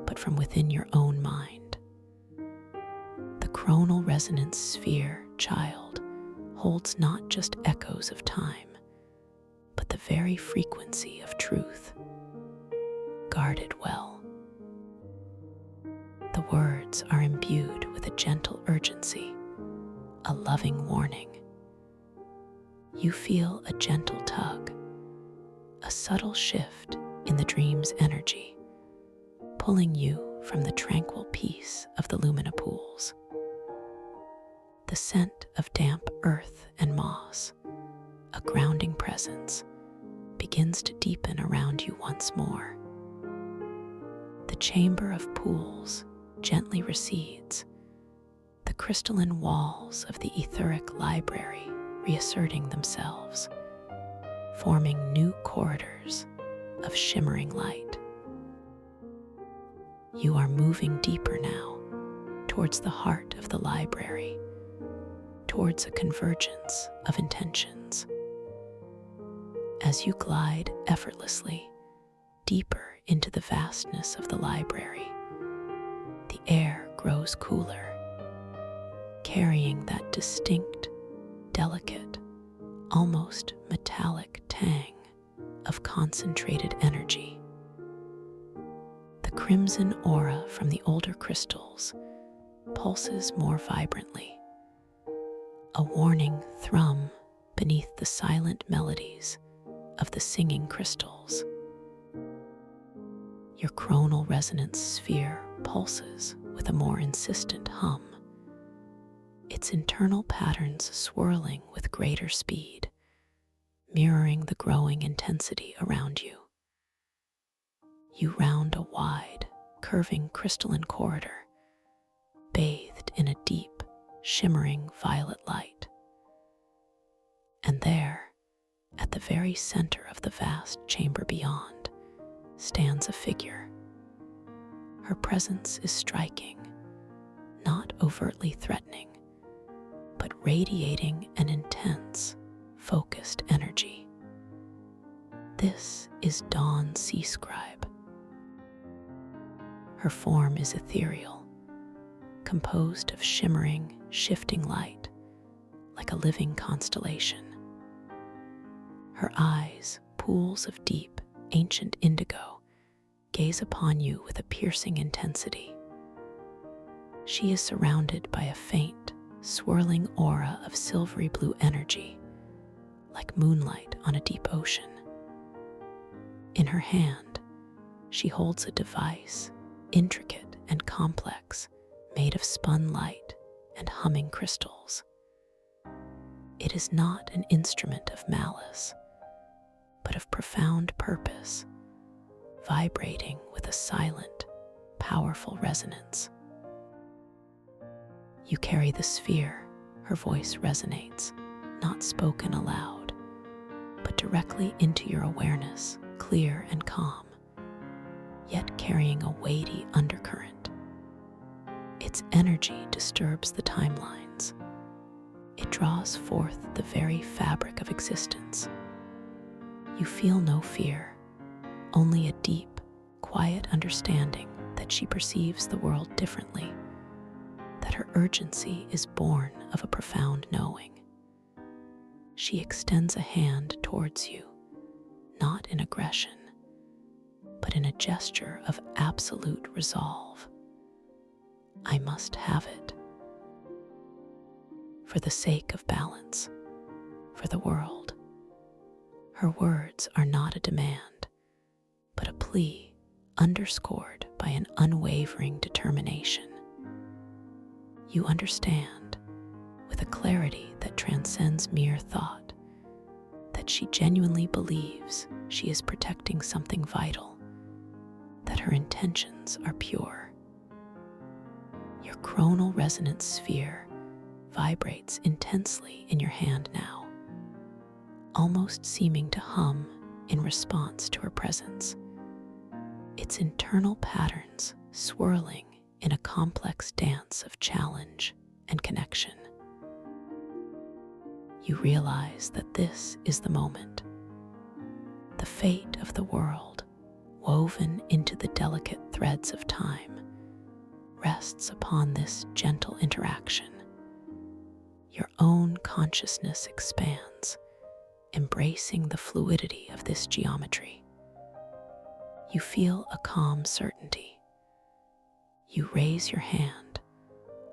but from within your own mind. The coronal resonance sphere, child, holds not just echoes of time, but the very frequency of truth. Guard it well. The words are imbued with a gentle urgency, a loving warning. You feel a gentle tug, a subtle shift in the dream's energy, pulling you from the tranquil peace of the lumina pools. The scent of damp earth and moss, a grounding presence, begins to deepen around you once more. The chamber of pools gently recedes, the crystalline walls of the etheric library reasserting themselves, forming new corridors of shimmering light. You are moving deeper now towards the heart of the library, towards a convergence of intentions. As you glide effortlessly deeper into the vastness of the library, the air grows cooler, carrying that distinct, delicate, almost metallic tang of concentrated energy. The crimson aura from the older crystals pulses more vibrantly, a warning thrum beneath the silent melodies of the singing crystals. Your coronal resonance sphere pulses with a more insistent hum, its internal patterns swirling with greater speed, mirroring the growing intensity around you. You round a wide, curving crystalline corridor, bathed in a deep, shimmering violet light. And there, at the very center of the vast chamber beyond, stands a figure. Her presence is striking, not overtly threatening, but radiating an intense, focused energy. This is Dawn Sea Scribe. Her form is ethereal, composed of shimmering, shifting light, like a living constellation. Her eyes, pools of deep, ancient indigo, gaze upon you with a piercing intensity. She is surrounded by a faint, swirling aura of silvery blue energy, like moonlight on a deep ocean. In her hand, she holds a device, intricate and complex, made of spun light and humming crystals. It is not an instrument of malice, but of profound purpose, vibrating with a silent, powerful resonance. You carry the sphere, her voice resonates, not spoken aloud, but directly into your awareness, clear and calm, yet carrying a weighty undercurrent. Its energy disturbs the timelines. It draws forth the very fabric of existence. You feel no fear, only a deep, quiet understanding that she perceives the world differently, that her urgency is born of a profound knowing. She extends a hand towards you, not in aggression, but in a gesture of absolute resolve. I must have it. For the sake of balance, for the world. Her words are not a demand, but a plea underscored by an unwavering determination. You understand, with a clarity that transcends mere thought, that she genuinely believes she is protecting something vital, that her intentions are pure. Your chronal resonance sphere vibrates intensely in your hand now, almost seeming to hum in response to her presence, its internal patterns swirling in a complex dance of challenge and connection. You realize that this is the moment. The fate of the world, woven into the delicate threads of time, rests upon this gentle interaction. Your own consciousness expands, embracing the fluidity of this geometry. You feel a calm certainty. You raise your hand,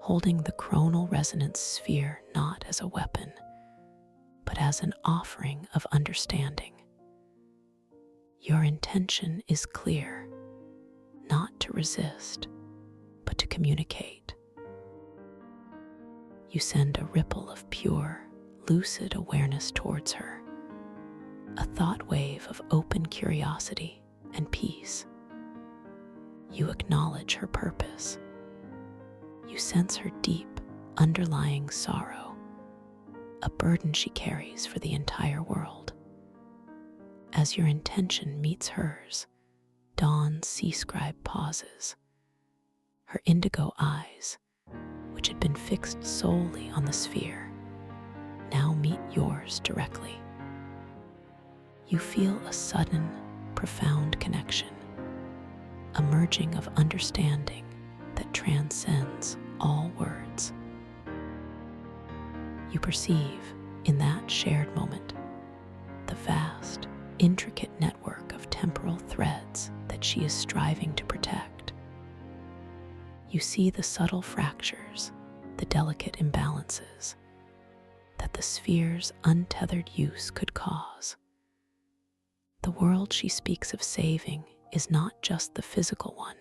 holding the chronal resonance sphere not as a weapon, but as an offering of understanding. Your intention is clear, not to resist, but to communicate. You send a ripple of pure, lucid awareness towards her, a thought wave of open curiosity and peace. You acknowledge her purpose. You sense her deep, underlying sorrow, a burden she carries for the entire world. As your intention meets hers, Dawn Sea Scribe pauses. Her indigo eyes, which had been fixed solely on the sphere, now meet yours directly. You feel a sudden, profound connection, a merging of understanding that transcends all words. You perceive, in that shared moment, the vast, intricate network of temporal threads that she is striving to protect. You see the subtle fractures, the delicate imbalances that the sphere's untethered use could cause. The world she speaks of saving is not just the physical one,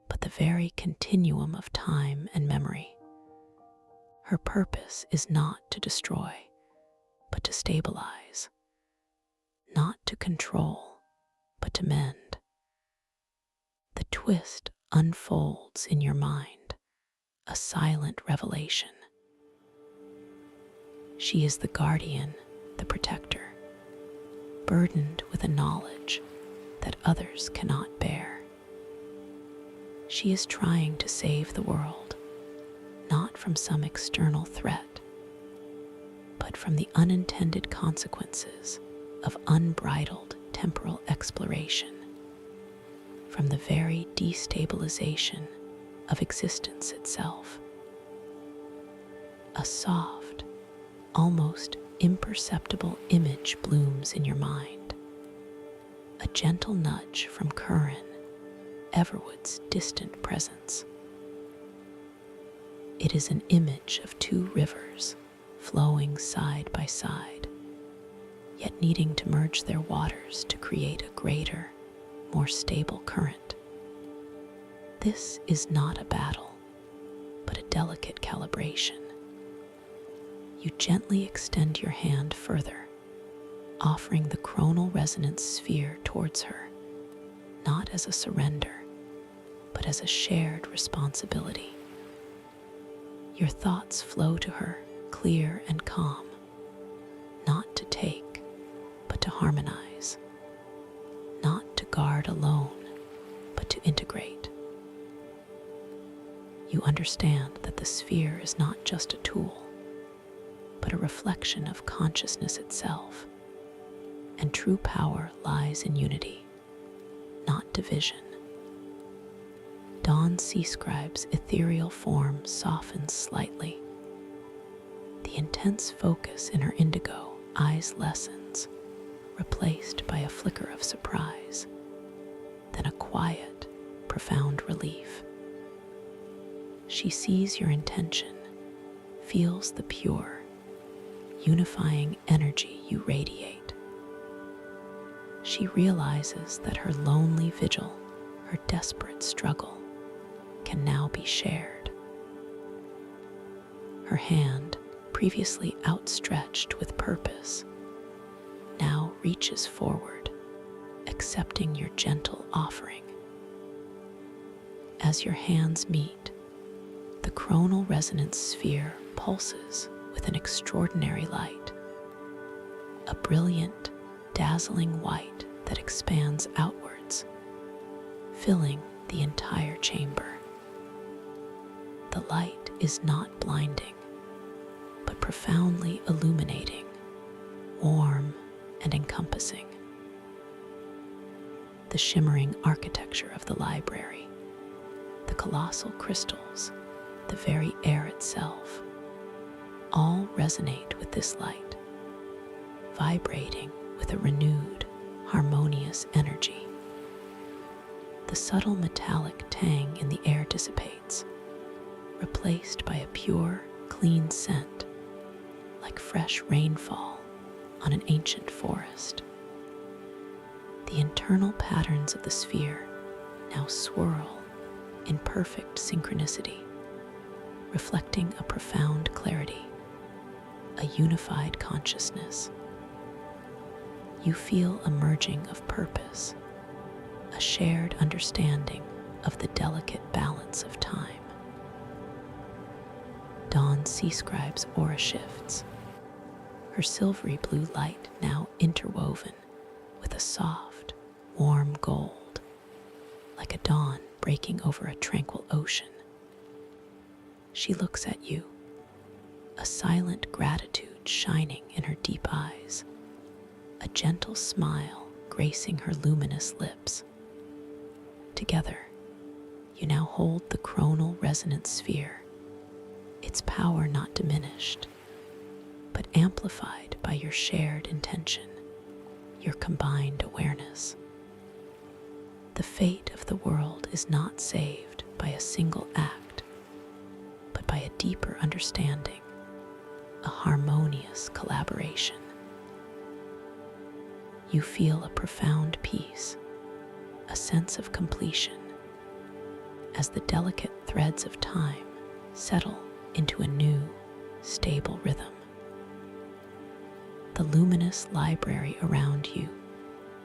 but the very continuum of time and memory. Her purpose is not to destroy, but to stabilize, not to control, but to mend. The twist unfolds in your mind, a silent revelation. She is the guardian, the protector, burdened with a knowledge that others cannot bear. She is trying to save the world, not from some external threat, but from the unintended consequences of unbridled temporal exploration, from the very destabilization of existence itself. A soft, almost imperceptible image blooms in your mind, a gentle nudge from Curran, Everwood's distant presence. It is an image of two rivers flowing side by side, yet needing to merge their waters to create a greater, more stable current. This is not a battle, but a delicate calibration. You gently extend your hand further, offering the chronal resonance sphere towards her, not as a surrender, but as a shared responsibility. Your thoughts flow to her, clear and calm, not to take, but to harmonize, not to guard alone, but to integrate. You understand that the sphere is not just a tool, but a reflection of consciousness itself, and true power lies in unity, not division. Dawn Sea Scribe's ethereal form softens slightly. The intense focus in her indigo eyes lessens, replaced by a flicker of surprise, then a quiet, profound relief. She sees your intention, feels the pure, unifying energy you radiate. She realizes that her lonely vigil, her desperate struggle, can now be shared. Her hand, previously outstretched with purpose, now reaches forward, accepting your gentle offering. As your hands meet, the chronal resonance sphere pulses with an extraordinary light, a brilliant, dazzling white that expands outwards, filling the entire chamber. The light is not blinding, but profoundly illuminating, warm and encompassing. The shimmering architecture of the library, the colossal crystals, the very air itself, all resonate with this light, vibrating with a renewed, harmonious energy. The subtle metallic tang in the air dissipates, replaced by a pure, clean scent, like fresh rainfall on an ancient forest. The internal patterns of the sphere now swirl in perfect synchronicity, reflecting a profound clarity, a unified consciousness. You feel a merging of purpose, a shared understanding of the delicate balance of time. Dawn Sea Scribe's aura shifts, her silvery blue light now interwoven with a soft, warm gold, like a dawn breaking over a tranquil ocean. She looks at you, a silent gratitude shining in her deep eyes, a gentle smile gracing her luminous lips. Together, you now hold the chronal resonance sphere, its power not diminished, but amplified by your shared intention, your combined awareness. The fate of the world is not saved by a single act, but by a deeper understanding, a harmonious collaboration. You feel a profound peace, a sense of completion, as the delicate threads of time settle into a new, stable rhythm. The luminous library around you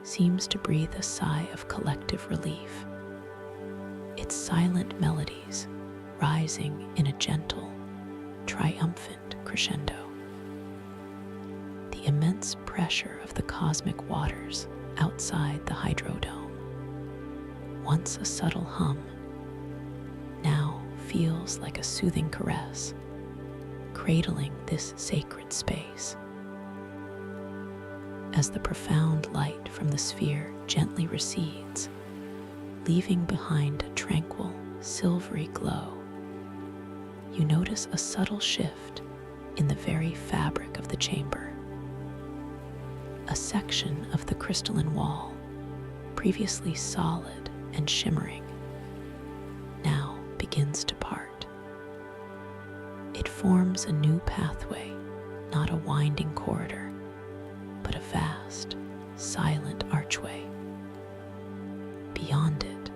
seems to breathe a sigh of collective relief, its silent melodies rising in a gentle, triumphant crescendo. The immense pressure of the cosmic waters outside the hydrodome, once a subtle hum, now feels like a soothing caress, cradling this sacred space. As the profound light from the sphere gently recedes, leaving behind a tranquil, silvery glow, you notice a subtle shift in the very fabric of the chamber. A section of the crystalline wall, previously solid and shimmering, now begins to part. It forms a new pathway, not a winding corridor, but a vast, silent archway. Beyond it,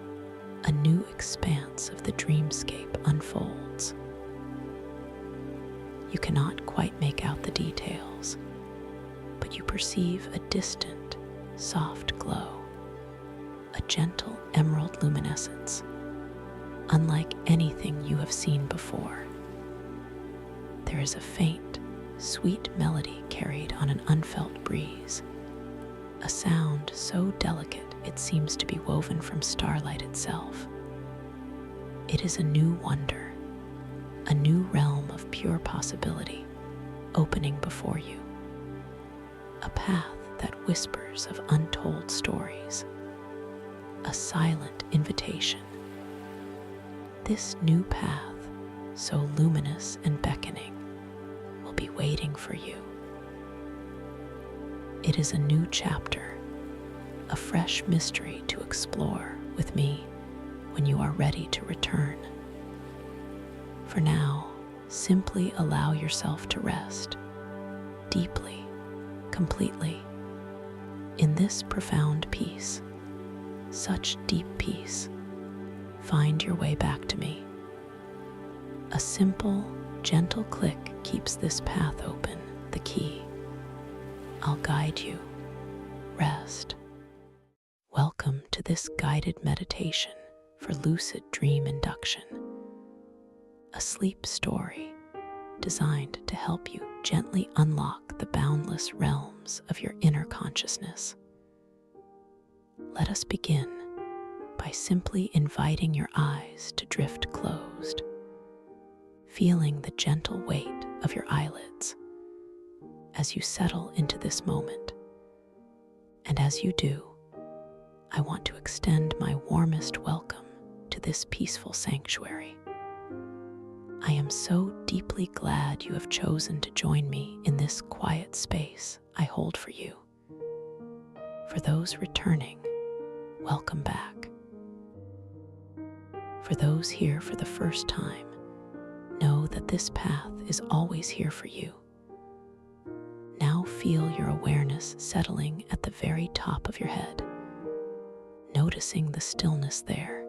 a new expanse of the dreamscape unfolds. You cannot quite make out the details, but you perceive a distant, soft glow, a gentle emerald luminescence, unlike anything you have seen before. There is a faint, sweet melody carried on an unfelt breeze, a sound so delicate it seems to be woven from starlight itself. It is a new wonder, a new realm of pure possibility opening before you, a path that whispers of untold stories, a silent invitation. This new path, so luminous and beckoning, will be waiting for you. It is a new chapter, a fresh mystery to explore with me when you are ready to return. For now, simply allow yourself to rest deeply, completely, in this profound peace. Such deep peace. Find your way back to me. A simple, gentle click keeps this path open, the key. I'll guide you. Rest. Welcome to this guided meditation for lucid dream induction, a sleep story designed to help you gently unlock the boundless realms of your inner consciousness. Let us begin by simply inviting your eyes to drift closed, feeling the gentle weight of your eyelids as you settle into this moment. And as you do, I want to extend my warmest welcome to this peaceful sanctuary. I am so deeply glad you have chosen to join me in this quiet space I hold for you. For those returning, welcome back. For those here for the first time, know that this path is always here for you. Now feel your awareness settling at the very top of your head, noticing the stillness there.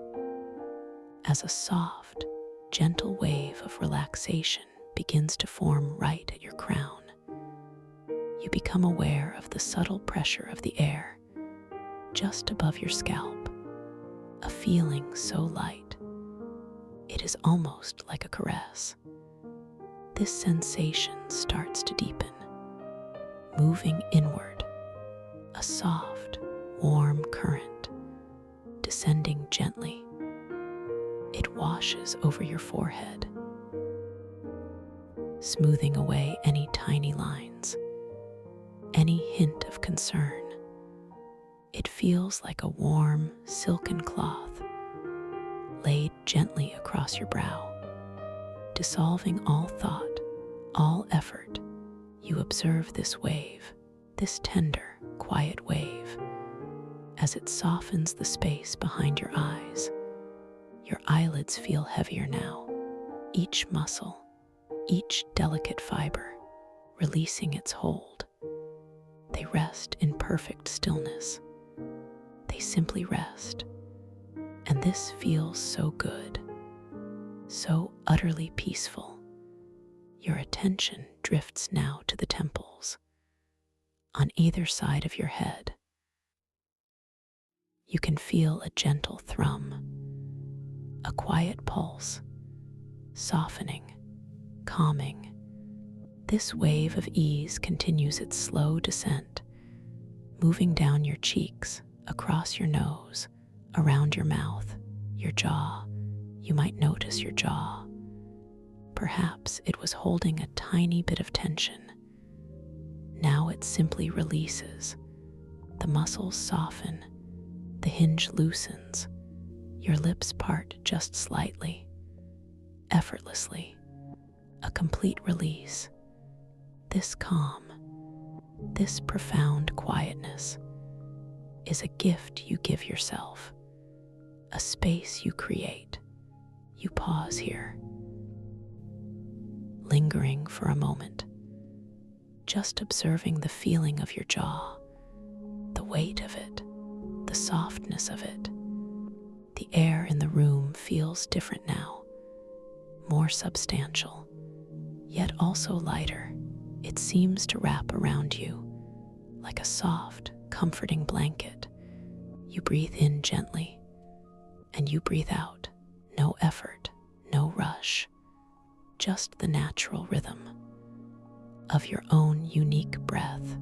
As a soft, gentle wave of relaxation begins to form right at your crown, you become aware of the subtle pressure of the air just above your scalp, a feeling so light, it is almost like a caress. This sensation starts to deepen, moving inward, a soft, warm current, descending gently. It washes over your forehead, smoothing away any tiny lines, any hint of concern. It feels like a warm, silken cloth laid gently across your brow, dissolving all thought, all effort. You observe this wave, this tender, quiet wave, as it softens the space behind your eyes. Your eyelids feel heavier now, each muscle, each delicate fiber, releasing its hold. They rest in perfect stillness. They simply rest. And this feels so good, so utterly peaceful. Your attention drifts now to the temples. On either side of your head, you can feel a gentle thrum, a quiet pulse, softening, calming. This wave of ease continues its slow descent, moving down your cheeks, across your nose, around your mouth, your jaw. You might notice your jaw. Perhaps it was holding a tiny bit of tension. Now it simply releases. The muscles soften, the hinge loosens, your lips part just slightly, effortlessly, a complete release. This calm, this profound quietness is a gift you give yourself, a space you create. You pause here, lingering for a moment, just observing the feeling of your jaw, the weight of it, the softness of it. The air in the room feels different now, more substantial, yet also lighter. It seems to wrap around you like a soft, comforting blanket. You breathe in gently, and you breathe out. No effort, no rush, just the natural rhythm of your own unique breath.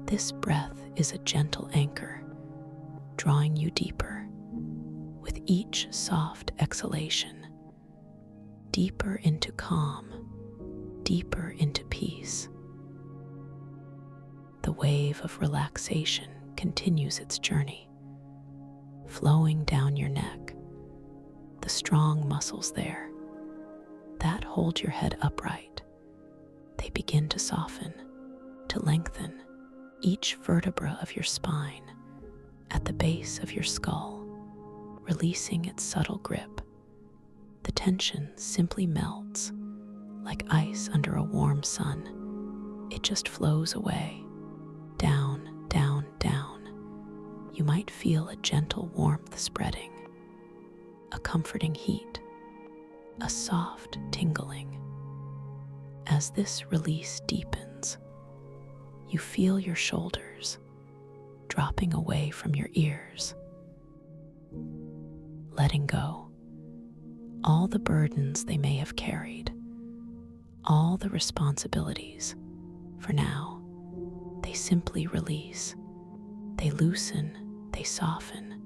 This breath is a gentle anchor, drawing you deeper with each soft exhalation, deeper into calm, deeper into peace. The wave of relaxation continues its journey, flowing down your neck. The strong muscles there that hold your head upright, they begin to soften, to lengthen. Each vertebra of your spine, at the base of your skull, releasing its subtle grip. The tension simply melts, like ice under a warm sun. It just flows away, down, down, down. You might feel a gentle warmth spreading, a comforting heat, a soft tingling. As this release deepens, you feel your shoulders dropping away from your ears, letting go all the burdens they may have carried, all the responsibilities. For now, they simply release. They loosen, they soften,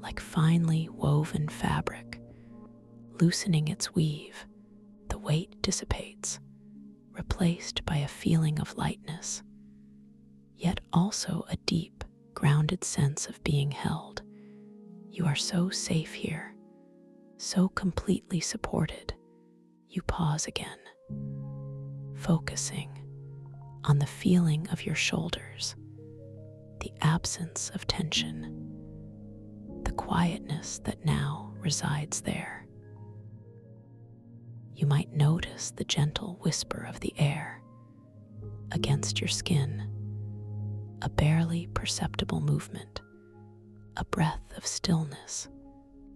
like finely woven fabric. Loosening its weave, the weight dissipates, replaced by a feeling of lightness, yet also a deep, grounded sense of being held. You are so safe here, so completely supported. You pause again, focusing on the feeling of your shoulders, the absence of tension, the quietness that now resides there. You might notice the gentle whisper of the air against your skin, a barely perceptible movement, a breath of stillness,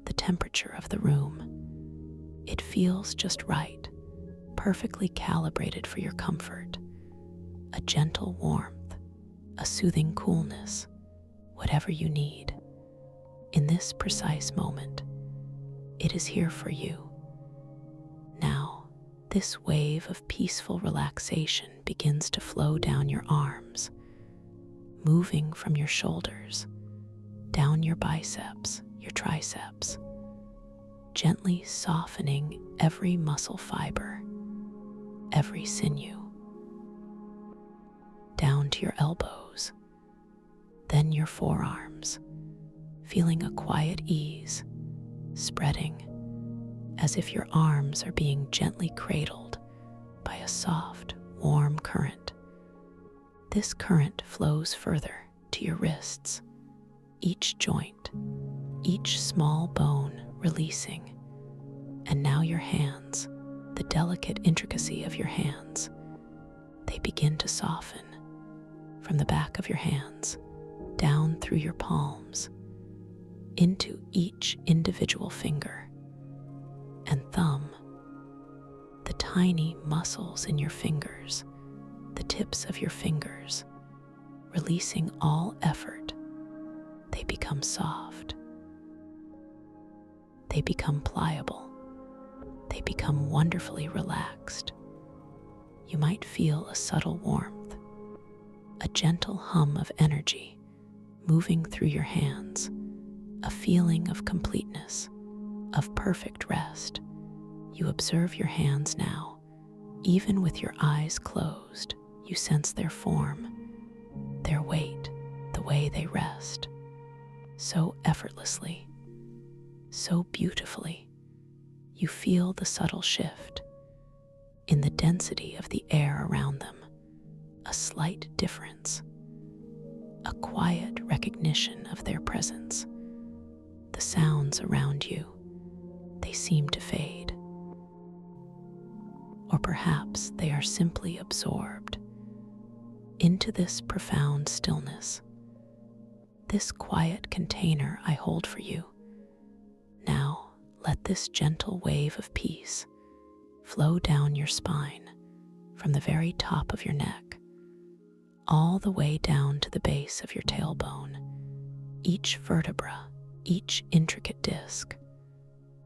the temperature of the room. It feels just right, perfectly calibrated for your comfort, a gentle warmth, a soothing coolness, whatever you need. In this precise moment, it is here for you. Now, this wave of peaceful relaxation begins to flow down your arms, moving from your shoulders, down your biceps, your triceps, gently softening every muscle fiber, every sinew, down to your elbows, then your forearms, feeling a quiet ease spreading as if your arms are being gently cradled by a soft, warm current. This current flows further to your wrists, each joint, each small bone releasing. And now your hands, the delicate intricacy of your hands, they begin to soften from the back of your hands, down through your palms, into each individual finger and thumb, the tiny muscles in your fingers, the tips of your fingers, releasing all effort. They become soft. they become pliable. They become wonderfully relaxed. You might feel a subtle warmth, a gentle hum of energy moving through your hands, a feeling of completeness, of perfect rest. You observe your hands now. Even with your eyes closed, you sense their form, their weight, the way they rest. So effortlessly, so beautifully, you feel the subtle shift in the density of the air around them, a slight difference, a quiet recognition of their presence. The sounds around you, they seem to fade. Or perhaps they are simply absorbed into this profound stillness, this quiet container I hold for you. Now, let this gentle wave of peace flow down your spine from the very top of your neck, all the way down to the base of your tailbone, each vertebra, each intricate disc,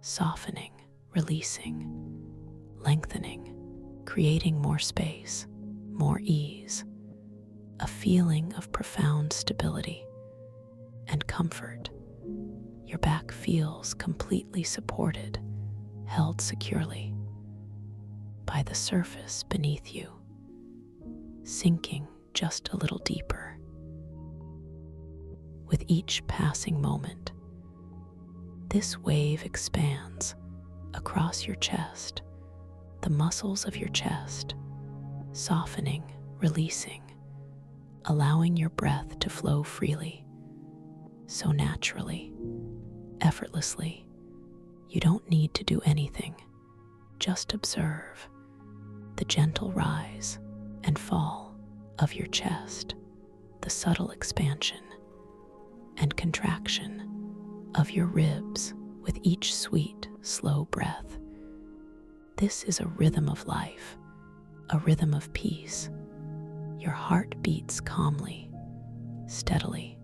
softening, releasing, lengthening, creating more space, more ease, a feeling of profound stability and comfort. Your back feels completely supported, held securely by the surface beneath you, sinking just a little deeper. With each passing moment, this wave expands across your chest, the muscles of your chest, softening, releasing, allowing your breath to flow freely, so naturally, effortlessly. You don't need to do anything, just observe the gentle rise and fall of your chest, the subtle expansion and contraction of your ribs with each sweet, slow breath. This is a rhythm of life, a rhythm of peace. Your heart beats calmly, steadily,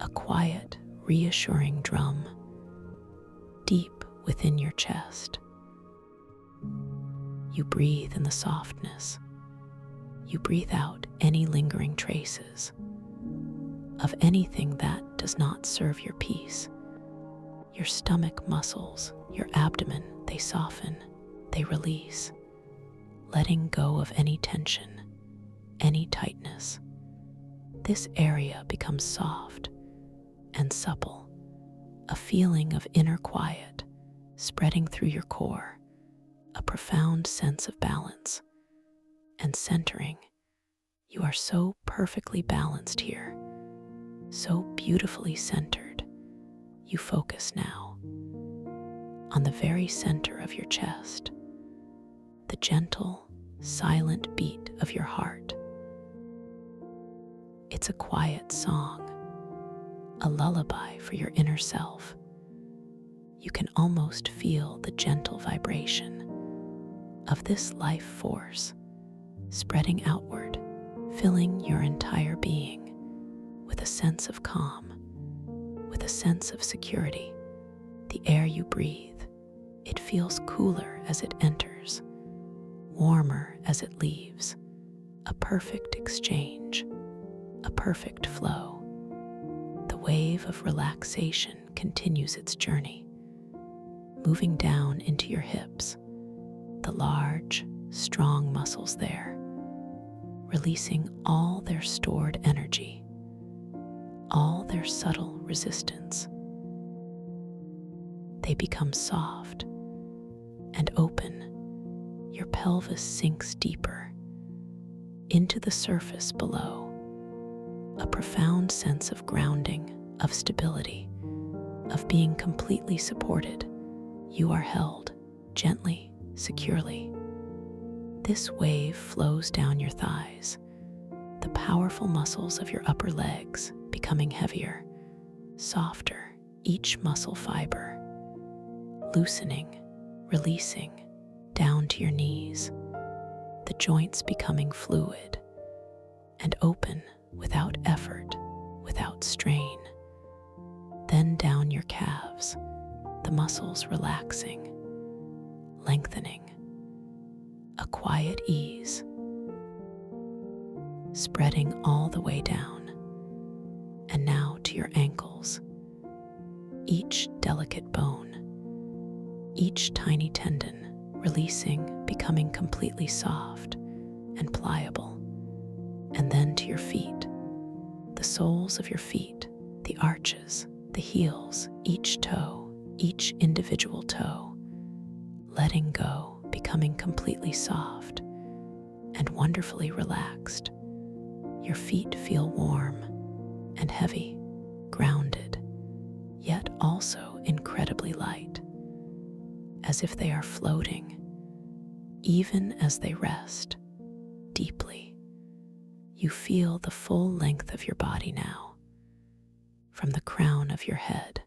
a quiet, reassuring drum deep within your chest. You breathe in the softness. You breathe out any lingering traces of anything that does not serve your peace. Your stomach muscles, your abdomen, they soften, they release, letting go of any tension, any tightness. This area becomes soft and supple, a feeling of inner quiet spreading through your core, a profound sense of balance and centering. You are so perfectly balanced here, so beautifully centered. You focus now on the very center of your chest, the gentle, silent beat of your heart. It's a quiet song, a lullaby for your inner self. You can almost feel the gentle vibration of this life force spreading outward, filling your entire being with a sense of calm, with a sense of security. The air you breathe, it feels cooler as it enters, warmer as it leaves, a perfect exchange, a perfect flow. The wave of relaxation continues its journey, moving down into your hips, the large, strong muscles there, releasing all their stored energy, all their subtle resistance. They become soft and open. Your pelvis sinks deeper into the surface below, a profound sense of grounding, of stability, of being completely supported. You are held gently, securely. This wave flows down your thighs, the powerful muscles of your upper legs becoming heavier, softer, each muscle fiber, loosening, releasing, down to your knees, the joints becoming fluid and open without effort, without strain. Then down your calves, the muscles relaxing, lengthening, a quiet ease, spreading all the way down, and now to your ankles. Each delicate bone, each tiny tendon releasing, becoming completely soft and pliable. And then to your feet, the soles of your feet, the arches, the heels, each toe, each individual toe, letting go, becoming completely soft and wonderfully relaxed. Your feet feel warm and heavy, grounded, yet also incredibly light, as if they are floating, even as they rest deeply. You feel the full length of your body now, from the crown of your head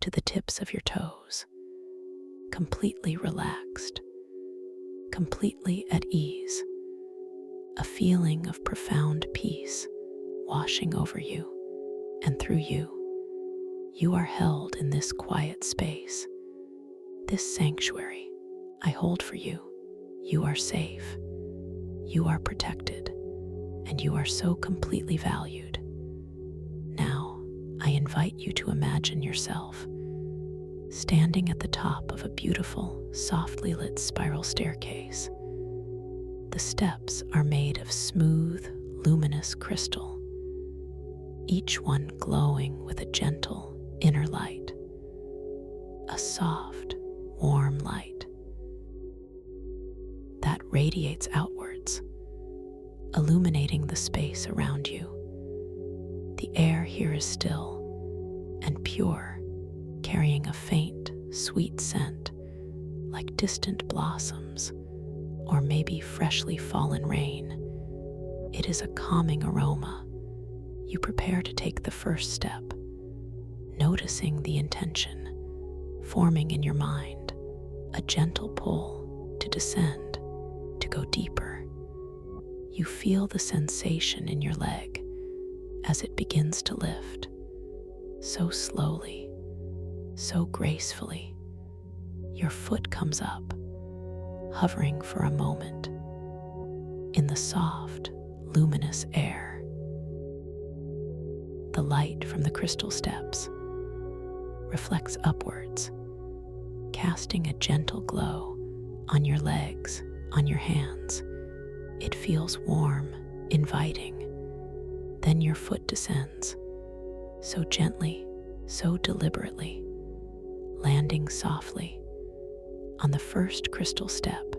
to the tips of your toes, completely relaxed, completely at ease, a feeling of profound peace washing over you and through you. You are held in this quiet space, this sanctuary I hold for you. You are safe, you are protected, and you are so completely valued. Now, I invite you to imagine yourself standing at the top of a beautiful, softly lit spiral staircase. The steps are made of smooth, luminous crystal, each one glowing with a gentle inner light, a soft, warm light that radiates outwards, illuminating the space around you. The air here is still and pure, carrying a faint, sweet scent, like distant blossoms or maybe freshly fallen rain. It is a calming aroma. You prepare to take the first step, noticing the intention forming in your mind, a gentle pull to descend, to go deeper. You feel the sensation in your leg as it begins to lift, so slowly, so gracefully. Your foot comes up, hovering for a moment in the soft, luminous air. The light from the crystal steps reflects upwards, casting a gentle glow on your legs, on your hands. It feels warm, inviting. Then your foot descends, so gently, so deliberately, landing softly on the first crystal step.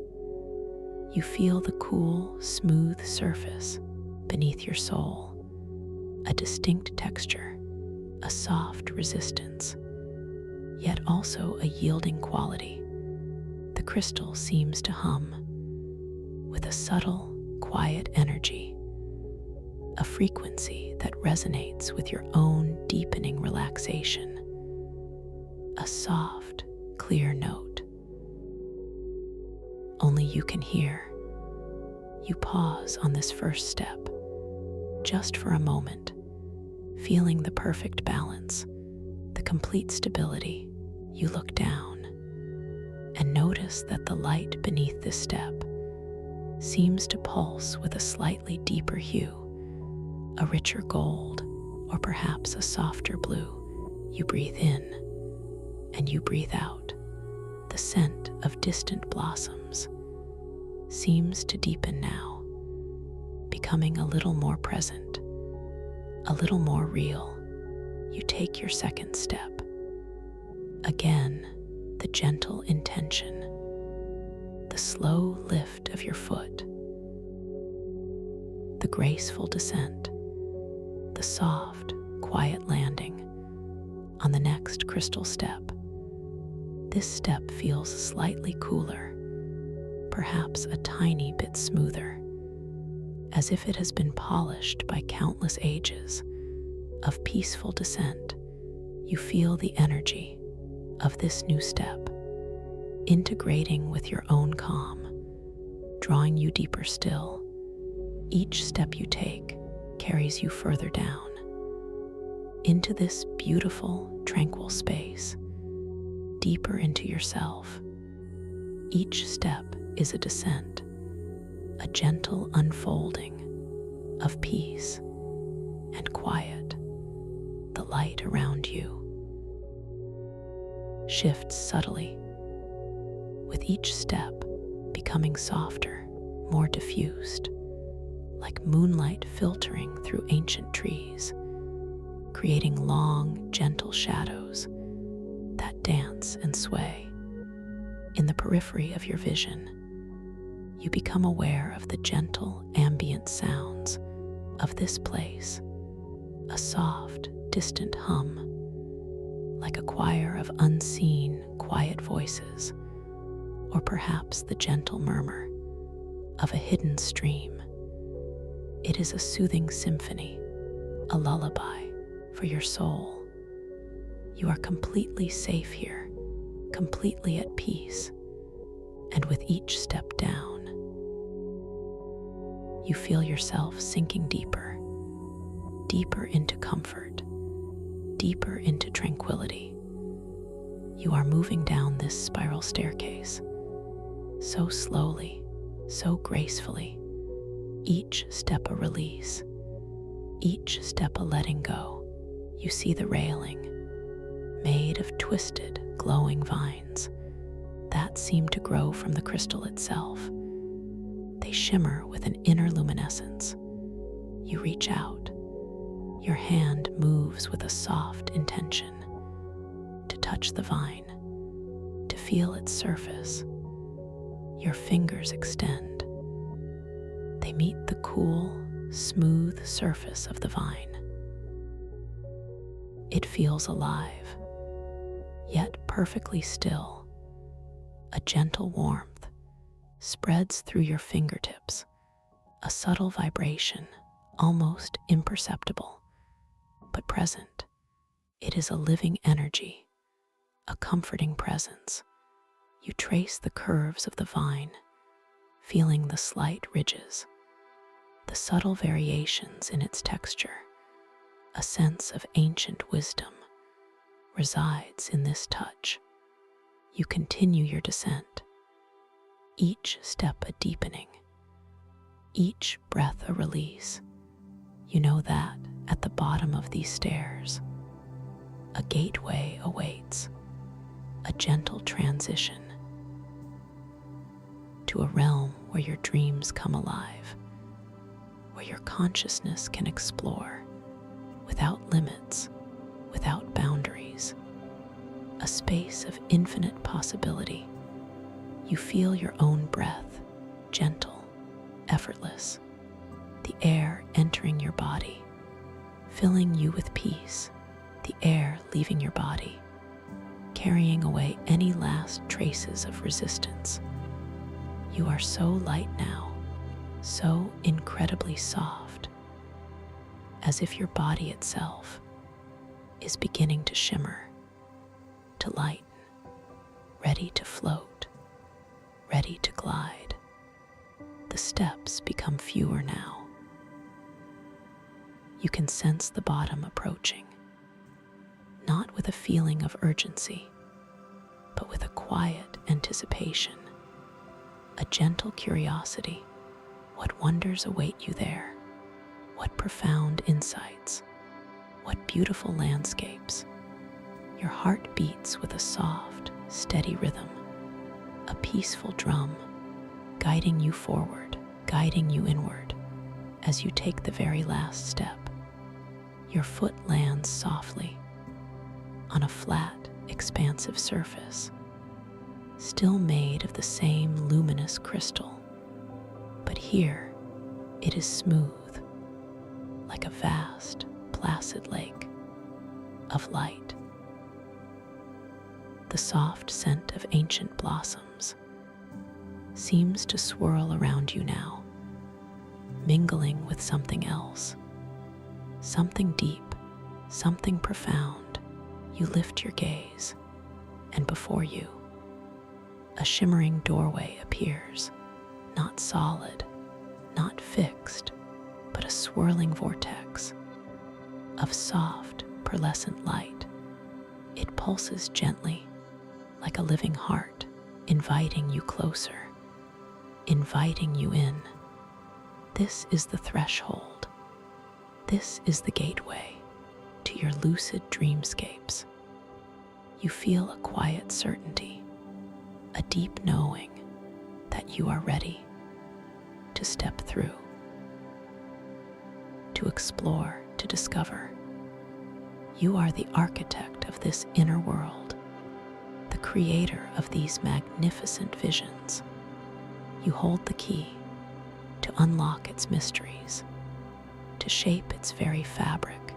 You feel the cool, smooth surface beneath your sole, a distinct texture, a soft resistance, yet also a yielding quality. The crystal seems to hum with a subtle, quiet energy, a frequency that resonates with your own deepening relaxation, a soft, clear note only you can hear. You pause on this first step, just for a moment, feeling the perfect balance, the complete stability. You look down and notice that the light beneath this step seems to pulse with a slightly deeper hue, a richer gold, or perhaps a softer blue. You breathe in and you breathe out. The scent of distant blossoms seems to deepen now, becoming a little more present, a little more real. You take your second step. Again, the gentle intention, the slow lift of your foot, the graceful descent, the soft, quiet landing on the next crystal step. This step feels slightly cooler, perhaps a tiny bit smoother, as if it has been polished by countless ages of peaceful descent. You feel the energy of this new step, integrating with your own calm, drawing you deeper still. Each step you take carries you further down, into this beautiful, tranquil space, deeper into yourself. Each step is a descent, a gentle unfolding of peace and quiet. The light around you shifts subtly, with each step becoming softer, more diffused, like moonlight filtering through ancient trees, creating long, gentle shadows that dance and sway. In the periphery of your vision, you become aware of the gentle, ambient sounds of this place, a soft, distant hum, like a choir of unseen, quiet voices, or perhaps the gentle murmur of a hidden stream. It is a soothing symphony, a lullaby for your soul. You are completely safe here, completely at peace, and with each step down, you feel yourself sinking deeper, deeper into comfort, deeper into tranquility. You are moving down this spiral staircase, so slowly, so gracefully, each step a release, each step a letting go. You see the railing, made of twisted, glowing vines that seem to grow from the crystal itself. They shimmer with an inner luminescence. You reach out. Your hand moves with a soft intention to touch the vine, to feel its surface. Your fingers extend. They meet the cool, smooth surface of the vine. It feels alive, yet perfectly still. A gentle warmth spreads through your fingertips, a subtle vibration, almost imperceptible, but present. It is a living energy, a comforting presence. You trace the curves of the vine, feeling the slight ridges, the subtle variations in its texture. A sense of ancient wisdom resides in this touch. You continue your descent, each step a deepening, each breath a release. You know that at the bottom of these stairs, a gateway awaits, a gentle transition to a realm where your dreams come alive, where your consciousness can explore without limits, without boundaries, a space of infinite possibility. You feel your own breath, gentle, effortless, the air entering your body, filling you with peace, the air leaving your body, carrying away any last traces of resistance. You are so light now, so incredibly soft, as if your body itself is beginning to shimmer, to lighten, ready to float, ready to glide. The steps become fewer now. You can sense the bottom approaching, not with a feeling of urgency, but with a quiet anticipation, a gentle curiosity. What wonders await you there? What profound insights? What beautiful landscapes? Your heart beats with a soft, steady rhythm, a peaceful drum, guiding you forward, guiding you inward. As you take the very last step, your foot lands softly on a flat, expansive surface, still made of the same luminous crystal, but here it is smooth, like a vast, placid lake of light. The soft scent of ancient blossoms seems to swirl around you now, mingling with something else, something deep, something profound. You lift your gaze, and before you, a shimmering doorway appears, not solid, not fixed, but a swirling vortex of soft, pearlescent light. It pulses gently, like a living heart, inviting you closer, inviting you in. This is the threshold. This is the gateway to your lucid dreamscapes. You feel a quiet certainty, a deep knowing that you are ready to step through, to explore, to discover. You are the architect of this inner world, the creator of these magnificent visions. You hold the key to unlock its mysteries, to shape its very fabric.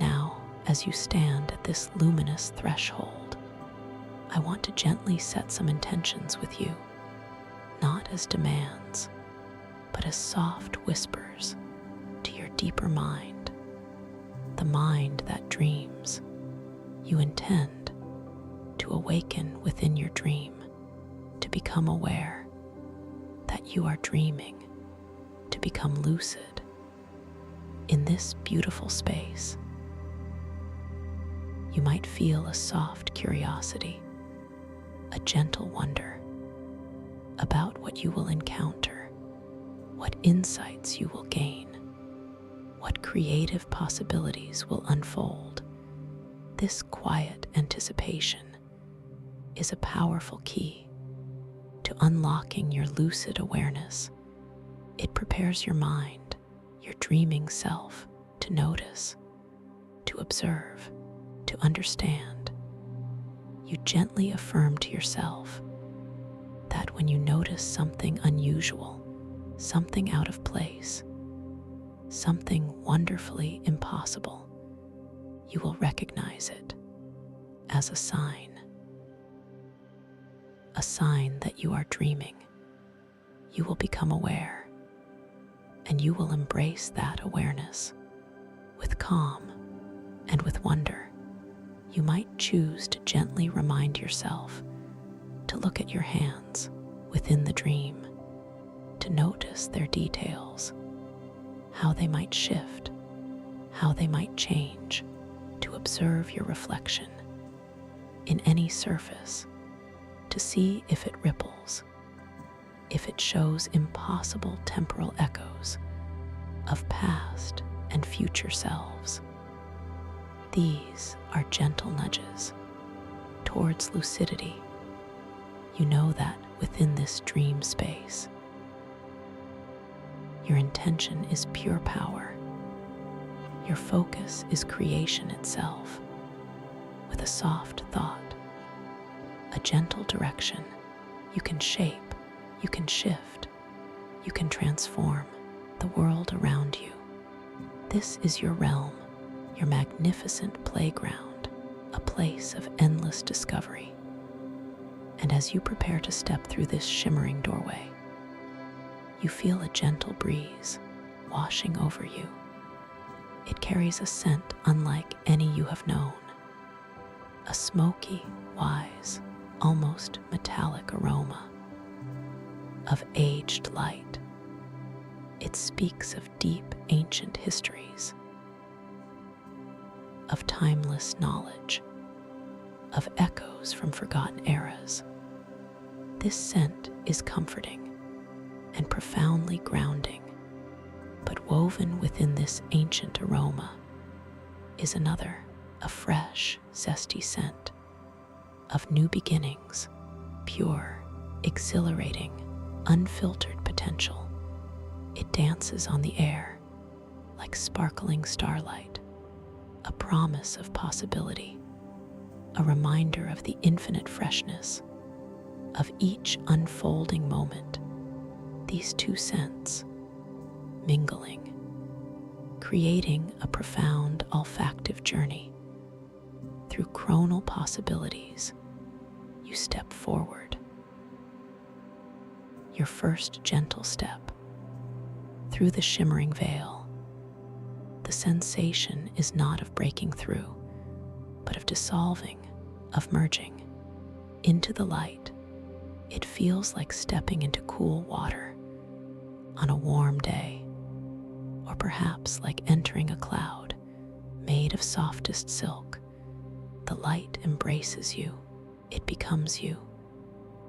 Now, as you stand at this luminous threshold, I want to gently set some intentions with you, not as demands, but as soft whispers to your deeper mind, the mind that dreams. You intend to awaken within your dream, to become aware that you are dreaming, to become lucid. In this beautiful space, you might feel a soft curiosity, a gentle wonder about what you will encounter, what insights you will gain, what creative possibilities will unfold. This quiet anticipation is a powerful key to unlocking your lucid awareness. It prepares your mind, your dreaming self, to notice, to observe, to understand. You gently affirm to yourself that when you notice something unusual, something out of place, something wonderfully impossible, you will recognize it as a sign that you are dreaming. You will become aware, and you will embrace that awareness with calm and with wonder. You might choose to gently remind yourself to look at your hands within the dream, to notice their details, how they might shift, how they might change, to observe your reflection in any surface, to see if it ripples, if it shows impossible temporal echoes of past and future selves. These are gentle nudges towards lucidity. You know that within this dream space, your intention is pure power. Your focus is creation itself. With a soft thought, a gentle direction, you can shape, you can shift, you can transform the world around you. This is your realm, your magnificent playground, a place of endless discovery. And as you prepare to step through this shimmering doorway, you feel a gentle breeze washing over you. It carries a scent unlike any you have known, a smoky, wise, almost metallic aroma of aged light. It speaks of deep, ancient histories, of timeless knowledge, of echoes from forgotten eras. This scent is comforting and profoundly grounding, but woven within this ancient aroma is another, a fresh, zesty scent of new beginnings, pure, exhilarating, unfiltered potential. It dances on the air like sparkling starlight, a promise of possibility, a reminder of the infinite freshness of each unfolding moment. These two scents mingling, creating a profound olfactive journey through chronal possibilities. You step forward, your first gentle step through the shimmering veil. The sensation is not of breaking through, but of dissolving, of merging into the light. It feels like stepping into cool water on a warm day, or perhaps like entering a cloud made of softest silk. The light embraces you, it becomes you,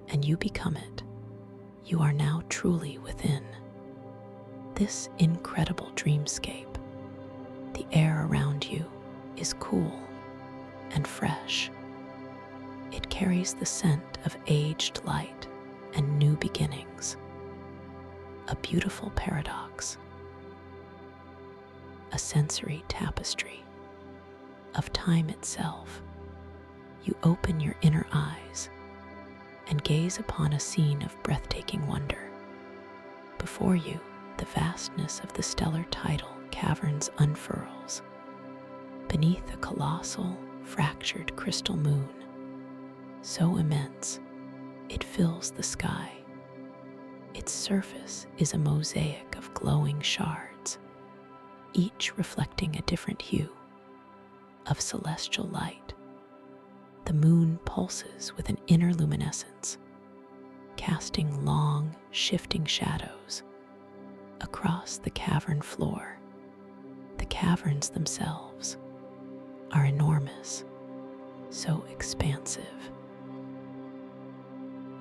and you become it. You are now truly within this incredible dreamscape. The air around you is cool and fresh. It carries the scent of aged light and new beginnings. A beautiful paradox, a sensory tapestry of time itself. You open your inner eyes and gaze upon a scene of breathtaking wonder. Before you, the vastness of the stellar tidal caverns unfurls. Beneath a colossal, fractured crystal moon, so immense, it fills the sky. Its surface is a mosaic of glowing shards, each reflecting a different hue of celestial light. The moon pulses with an inner luminescence, casting long, shifting shadows across the cavern floor. The caverns themselves are enormous, so expansive.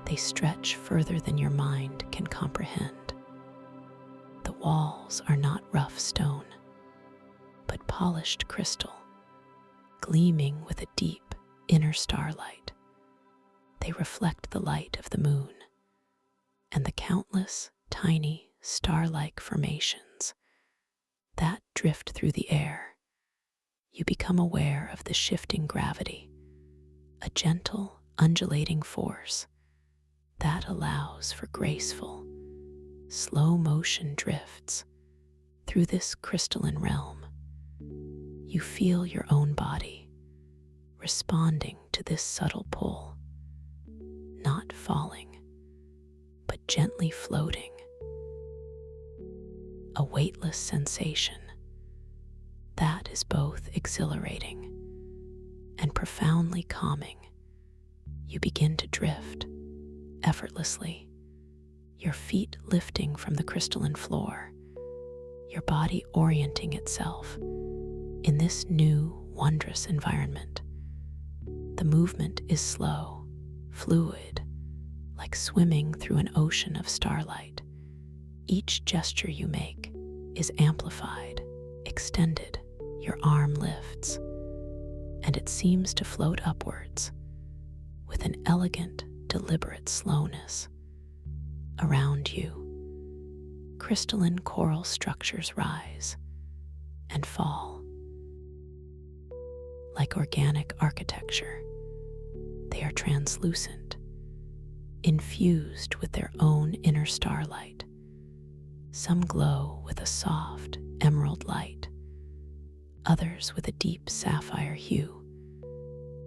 They stretch further than your mind can comprehend. The walls are not rough stone, but polished crystal, gleaming with a deep inner starlight. They reflect the light of the moon and the countless tiny star-like formations that drift through the air. You become aware of the shifting gravity, a gentle, undulating force that allows for graceful, slow-motion drifts through this crystalline realm. You feel your own body responding to this subtle pull, not falling, but gently floating. A weightless sensation that is both exhilarating and profoundly calming. You begin to drift effortlessly, your feet lifting from the crystalline floor, your body orienting itself in this new, wondrous environment. The movement is slow, fluid, like swimming through an ocean of starlight. Each gesture you make is amplified, extended. Your arm lifts, and it seems to float upwards with an elegant, deliberate slowness. Around you, crystalline coral structures rise and fall. Like organic architecture, they are translucent, infused with their own inner starlight. Some glow with a soft emerald light, others with a deep sapphire hue.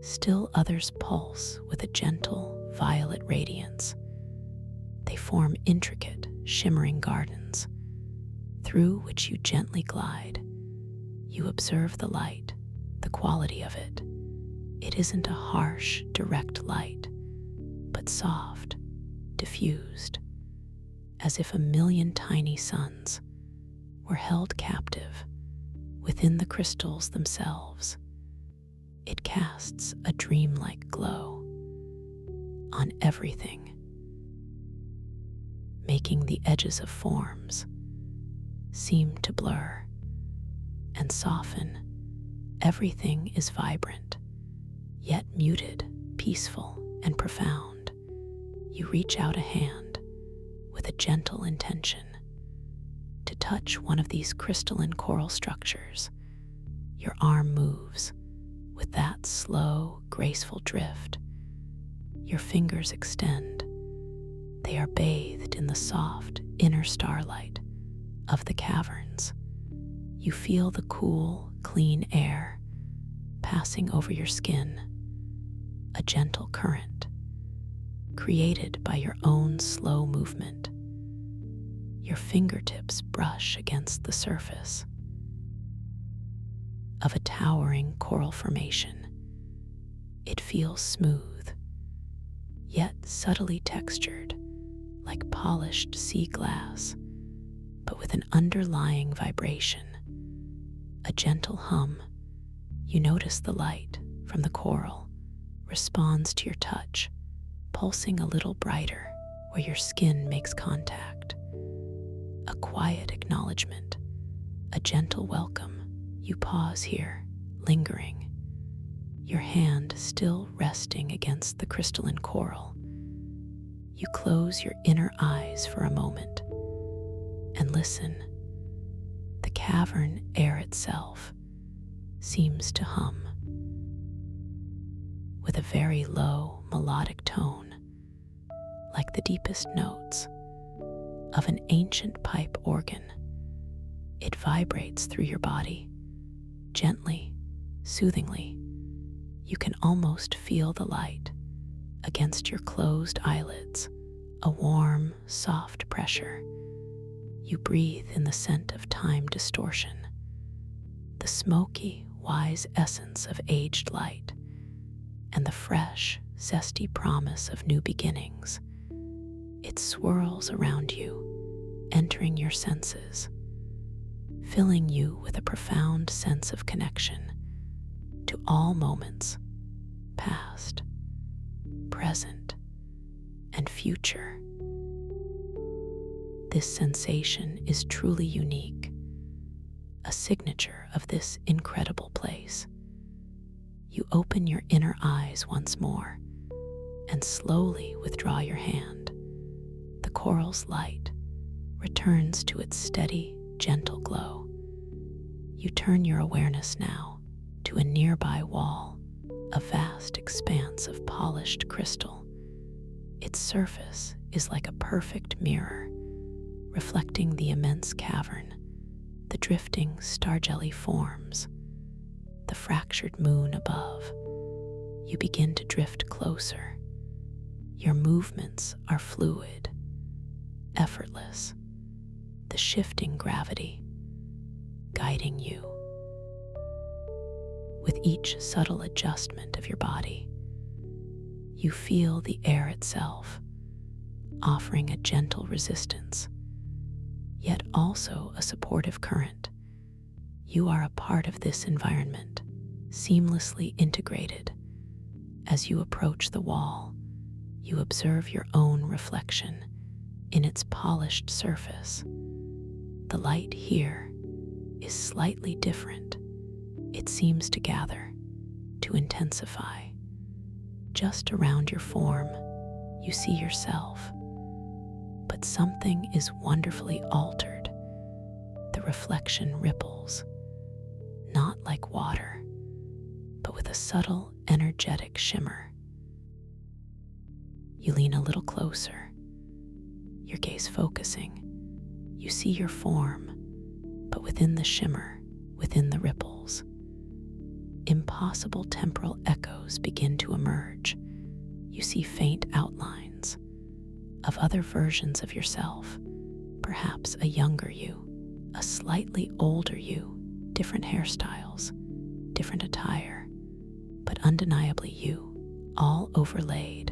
Still others pulse with a gentle violet radiance. They form intricate, shimmering gardens, through which you gently glide. You observe the light, the quality of it. It isn't a harsh, direct light, but soft, diffused, as if a million tiny suns were held captive within the crystals themselves. It casts a dreamlike glow on everything, making the edges of forms seem to blur and soften. Everything is vibrant, yet muted, peaceful, and profound. You reach out a hand with a gentle intention to touch one of these crystalline coral structures. Your arm moves with that slow, graceful drift. Your fingers extend. They are bathed in the soft, inner starlight of the caverns. You feel the cool, clean air passing over your skin, a gentle current created by your own slow movement. Your fingertips brush against the surface of a towering coral formation. It feels smooth, yet subtly textured, like polished sea glass, but with an underlying vibration. A gentle hum You notice the light from the coral responds to your touch, pulsing a little brighter where your skin makes contact. A quiet acknowledgement, a gentle welcome. You pause here, lingering, your hand still resting against the crystalline coral. You close your inner eyes for a moment and listen. The cavern air itself seems to hum with a very low melodic tone, like the deepest notes of an ancient pipe organ. It vibrates through your body, gently, soothingly. You can almost feel the light against your closed eyelids, a warm, soft pressure. You breathe in the scent of time distortion, the smoky, wise essence of aged light, and the fresh, zesty promise of new beginnings. It swirls around you, entering your senses, filling you with a profound sense of connection to all moments, past, present, and future. This sensation is truly unique, a signature of this incredible place. You open your inner eyes once more and slowly withdraw your hand. The coral's light returns to its steady, gentle glow. You turn your awareness now to a nearby wall, a vast expanse of polished crystal. Its surface is like a perfect mirror, reflecting the immense cavern, the drifting star-jelly forms, the fractured moon above. You begin to drift closer. Your movements are fluid, effortless, the shifting gravity guiding you. With each subtle adjustment of your body, you feel the air itself offering a gentle resistance, yet also a supportive current. You are a part of this environment, seamlessly integrated. As you approach the wall, you observe your own reflection in its polished surface. The light here is slightly different. It seems to gather, to intensify. Just around your form, you see yourself, but something is wonderfully altered. The reflection ripples, not like water, but with a subtle, energetic shimmer. You lean a little closer, your gaze focusing. You see your form, but within the shimmer, within the ripples, impossible temporal echoes begin to emerge. You see faint outlines of other versions of yourself, perhaps a younger you, a slightly older you, different hairstyles, different attire, but undeniably you, all overlaid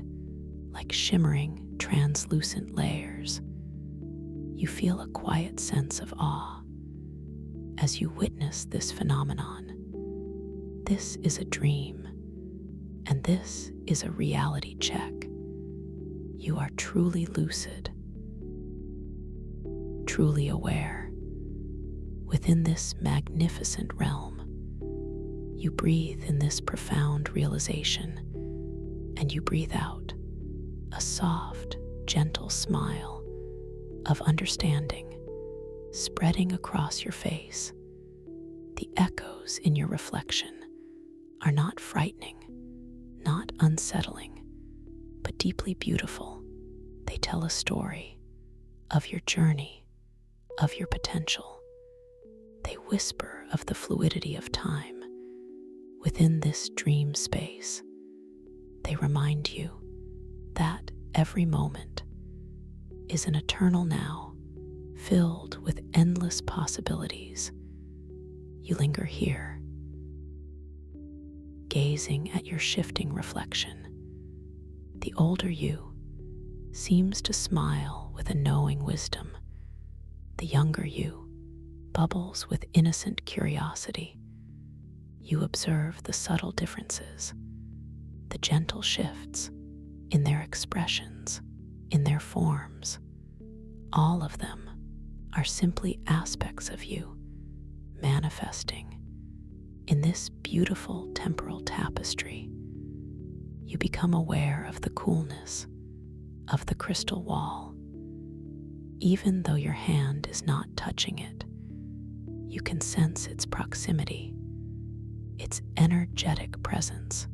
like shimmering, translucent layers. You feel a quiet sense of awe as you witness this phenomenon. This is a dream, and this is a reality check. You are truly lucid, truly aware. Within this magnificent realm, you breathe in this profound realization, and you breathe out a soft, gentle smile of understanding spreading across your face. The echoes in your reflection are not frightening, not unsettling, but deeply beautiful. They tell a story of your journey, of your potential. They whisper of the fluidity of time within this dream space. They remind you that every moment is an eternal now, filled with endless possibilities. You linger here, gazing at your shifting reflection. The older you seems to smile with a knowing wisdom. The younger you bubbles with innocent curiosity. You observe the subtle differences, the gentle shifts in their expressions, in their forms. All of them are simply aspects of you manifesting in this beautiful temporal tapestry. You become aware of the coolness of the crystal wall. Even though your hand is not touching it, you can sense its proximity, its energetic presence.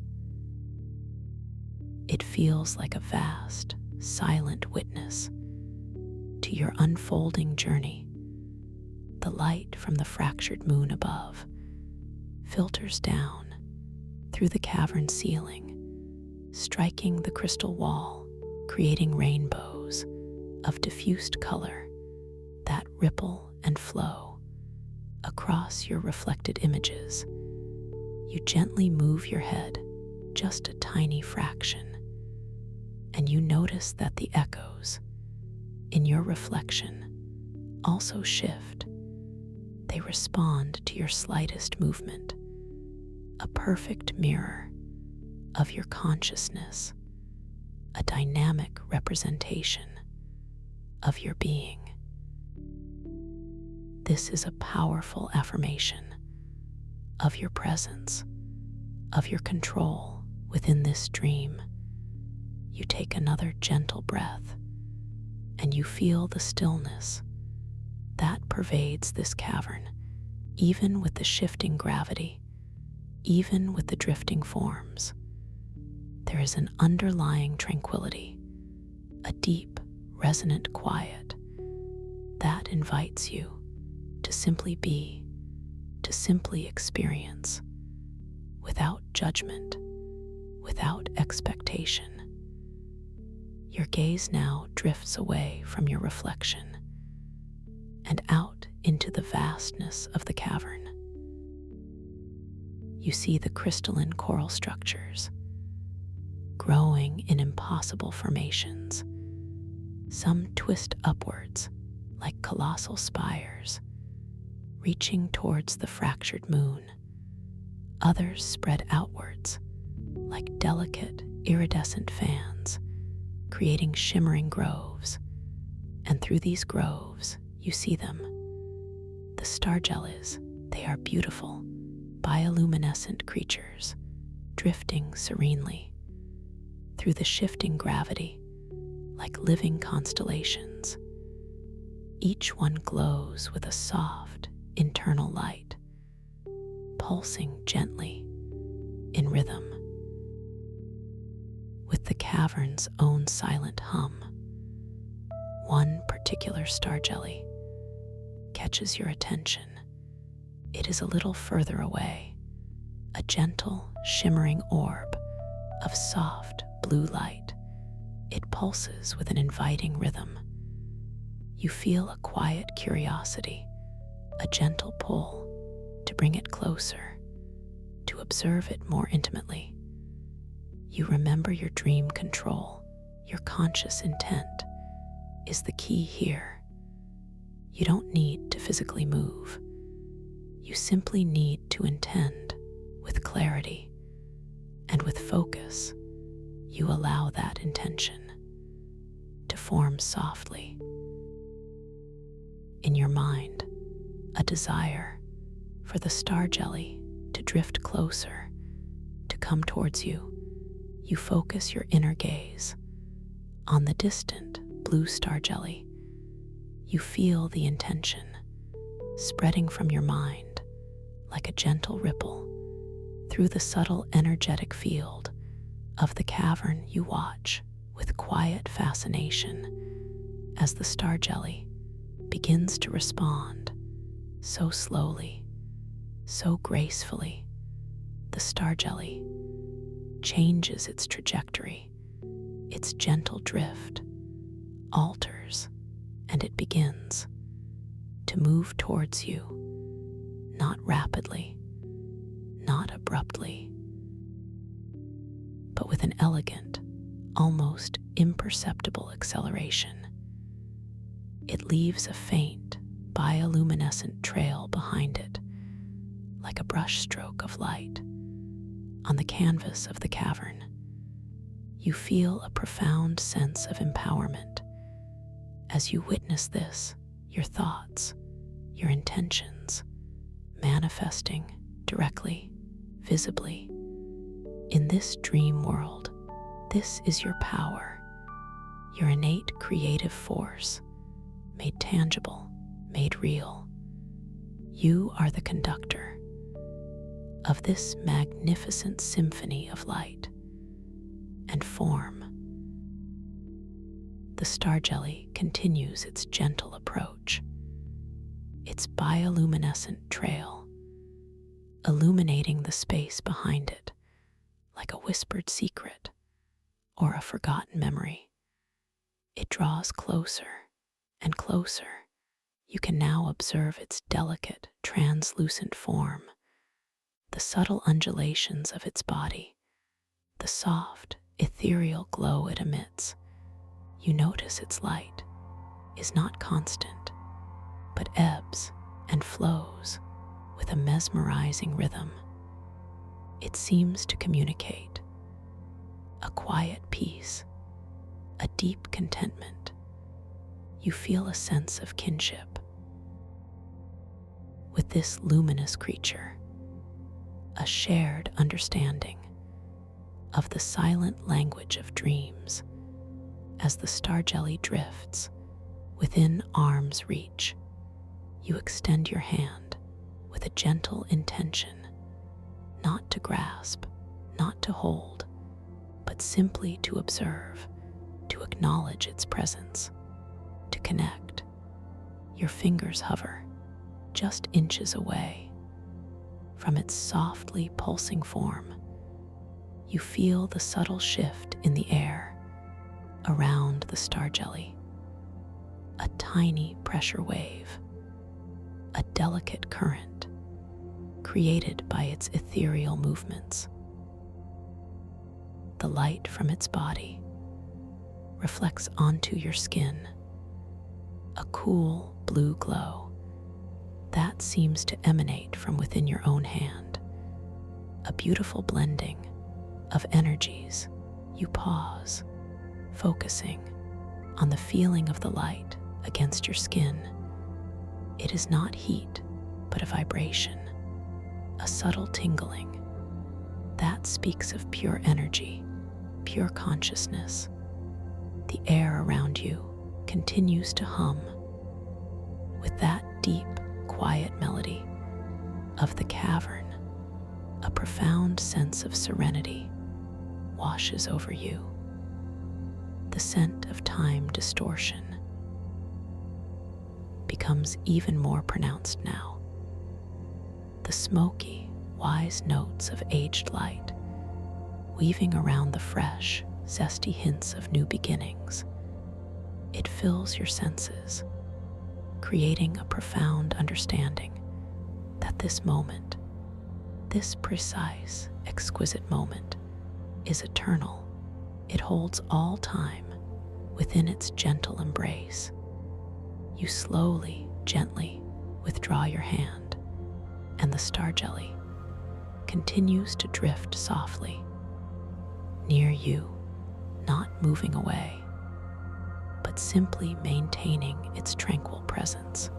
It feels like a vast, silent witness to your unfolding journey. The light from the fractured moon above filters down through the cavern ceiling, striking the crystal wall, creating rainbows of diffused color that ripple and flow across your reflected images. You gently move your head just a tiny fraction, and you notice that the echoes in your reflection also shift. They respond to your slightest movement, a perfect mirror of your consciousness, a dynamic representation of your being. This is a powerful affirmation of your presence, of your control within this dream. You take another gentle breath, and you feel the stillness that pervades this cavern, even with the shifting gravity, even with the drifting forms. There is an underlying tranquility, a deep, resonant quiet that invites you to simply be, to simply experience, without judgment, without expectation. Your gaze now drifts away from your reflection and out into the vastness of the cavern. You see the crystalline coral structures growing in impossible formations. Some twist upwards like colossal spires, reaching towards the fractured moon. Others spread outwards like delicate, iridescent fans, creating shimmering groves. And through these groves, you see them. The starjellies, they are beautiful, bioluminescent creatures, drifting serenely through the shifting gravity like living constellations. Each one glows with a soft, internal light, pulsing gently in rhythm with the cavern's own silent hum. One particular starjelly catches your attention. It is a little further away, a gentle, shimmering orb of soft blue light. It pulses with an inviting rhythm. You feel a quiet curiosity, a gentle pull to bring it closer, to observe it more intimately. You remember your dream control, your conscious intent is the key here. You don't need to physically move. You simply need to intend with clarity, and with focus, you allow that intention to form softly. In your mind, a desire for the starjelly to drift closer, to come towards you. You focus your inner gaze on the distant blue starjelly. You feel the intention spreading from your mind like a gentle ripple through the subtle energetic field of the cavern. You watch with quiet fascination as the starjelly begins to respond so slowly, so gracefully. The starjelly changes its trajectory, its gentle drift alters, and it begins to move towards you, not rapidly, not abruptly, but with an elegant, almost imperceptible acceleration. It leaves a faint, bioluminescent trail behind it, like a brushstroke of light on the canvas of the cavern. You feel a profound sense of empowerment. As you witness this, your thoughts, your intentions, manifesting directly, visibly. In this dream world, this is your power, your innate creative force, made tangible, made real. You are the conductor of this magnificent symphony of light and form. The star jelly continues its gentle approach, its bioluminescent trail, illuminating the space behind it like a whispered secret or a forgotten memory. It draws closer and closer. You can now observe its delicate, translucent form, the subtle undulations of its body, the soft, ethereal glow it emits. You notice its light is not constant, but ebbs and flows with a mesmerizing rhythm. It seems to communicate a quiet peace, a deep contentment. You feel a sense of kinship with this luminous creature, a shared understanding of the silent language of dreams. As the star jelly drifts within arm's reach, you extend your hand with a gentle intention, not to grasp, not to hold, but simply to observe, to acknowledge its presence, to connect. Your fingers hover just inches away from its softly pulsing form. You feel the subtle shift in the air around the star jelly, a tiny pressure wave, a delicate current created by its ethereal movements. The light from its body reflects onto your skin, a cool blue glow that seems to emanate from within your own hand, a beautiful blending of energies. You pause, focusing on the feeling of the light against your skin. It is not heat, but a vibration, a subtle tingling that speaks of pure energy, pure consciousness. The air around you continues to hum with that deep, quiet melody of the cavern. A profound sense of serenity washes over you. The scent of time distortion becomes even more pronounced now. The smoky, wise notes of aged light weaving around the fresh, zesty hints of new beginnings. It fills your senses, creating a profound understanding that this moment, this precise, exquisite moment, is eternal. It holds all time within its gentle embrace. You slowly, gently withdraw your hand, and the star jelly continues to drift softly near you, not moving away, but simply maintaining its tranquil presence,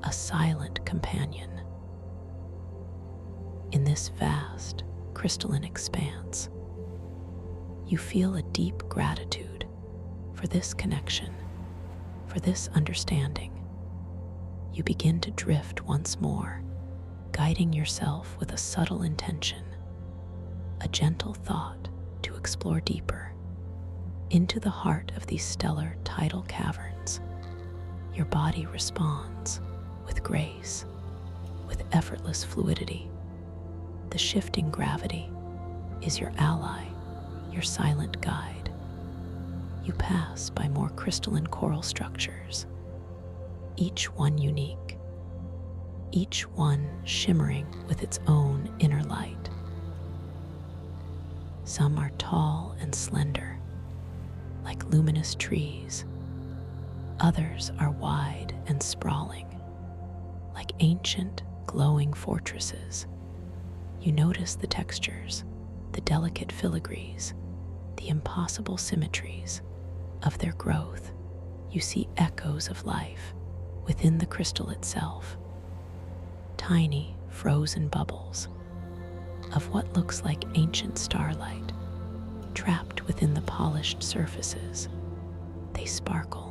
a silent companion in this vast, crystalline expanse. You feel a deep gratitude for this connection, for this understanding. You begin to drift once more, guiding yourself with a subtle intention, a gentle thought to explore deeper into the heart of these stellar tidal caverns. Your body responds with grace, with effortless fluidity. The shifting gravity is your ally, your silent guide. You pass by more crystalline coral structures, each one unique, each one shimmering with its own inner light. Some are tall and slender, like luminous trees. Others are wide and sprawling, like ancient, glowing fortresses. You notice the textures, the delicate filigrees, the impossible symmetries of their growth. You see echoes of life within the crystal itself, tiny frozen bubbles of what looks like ancient starlight trapped within the polished surfaces. They sparkle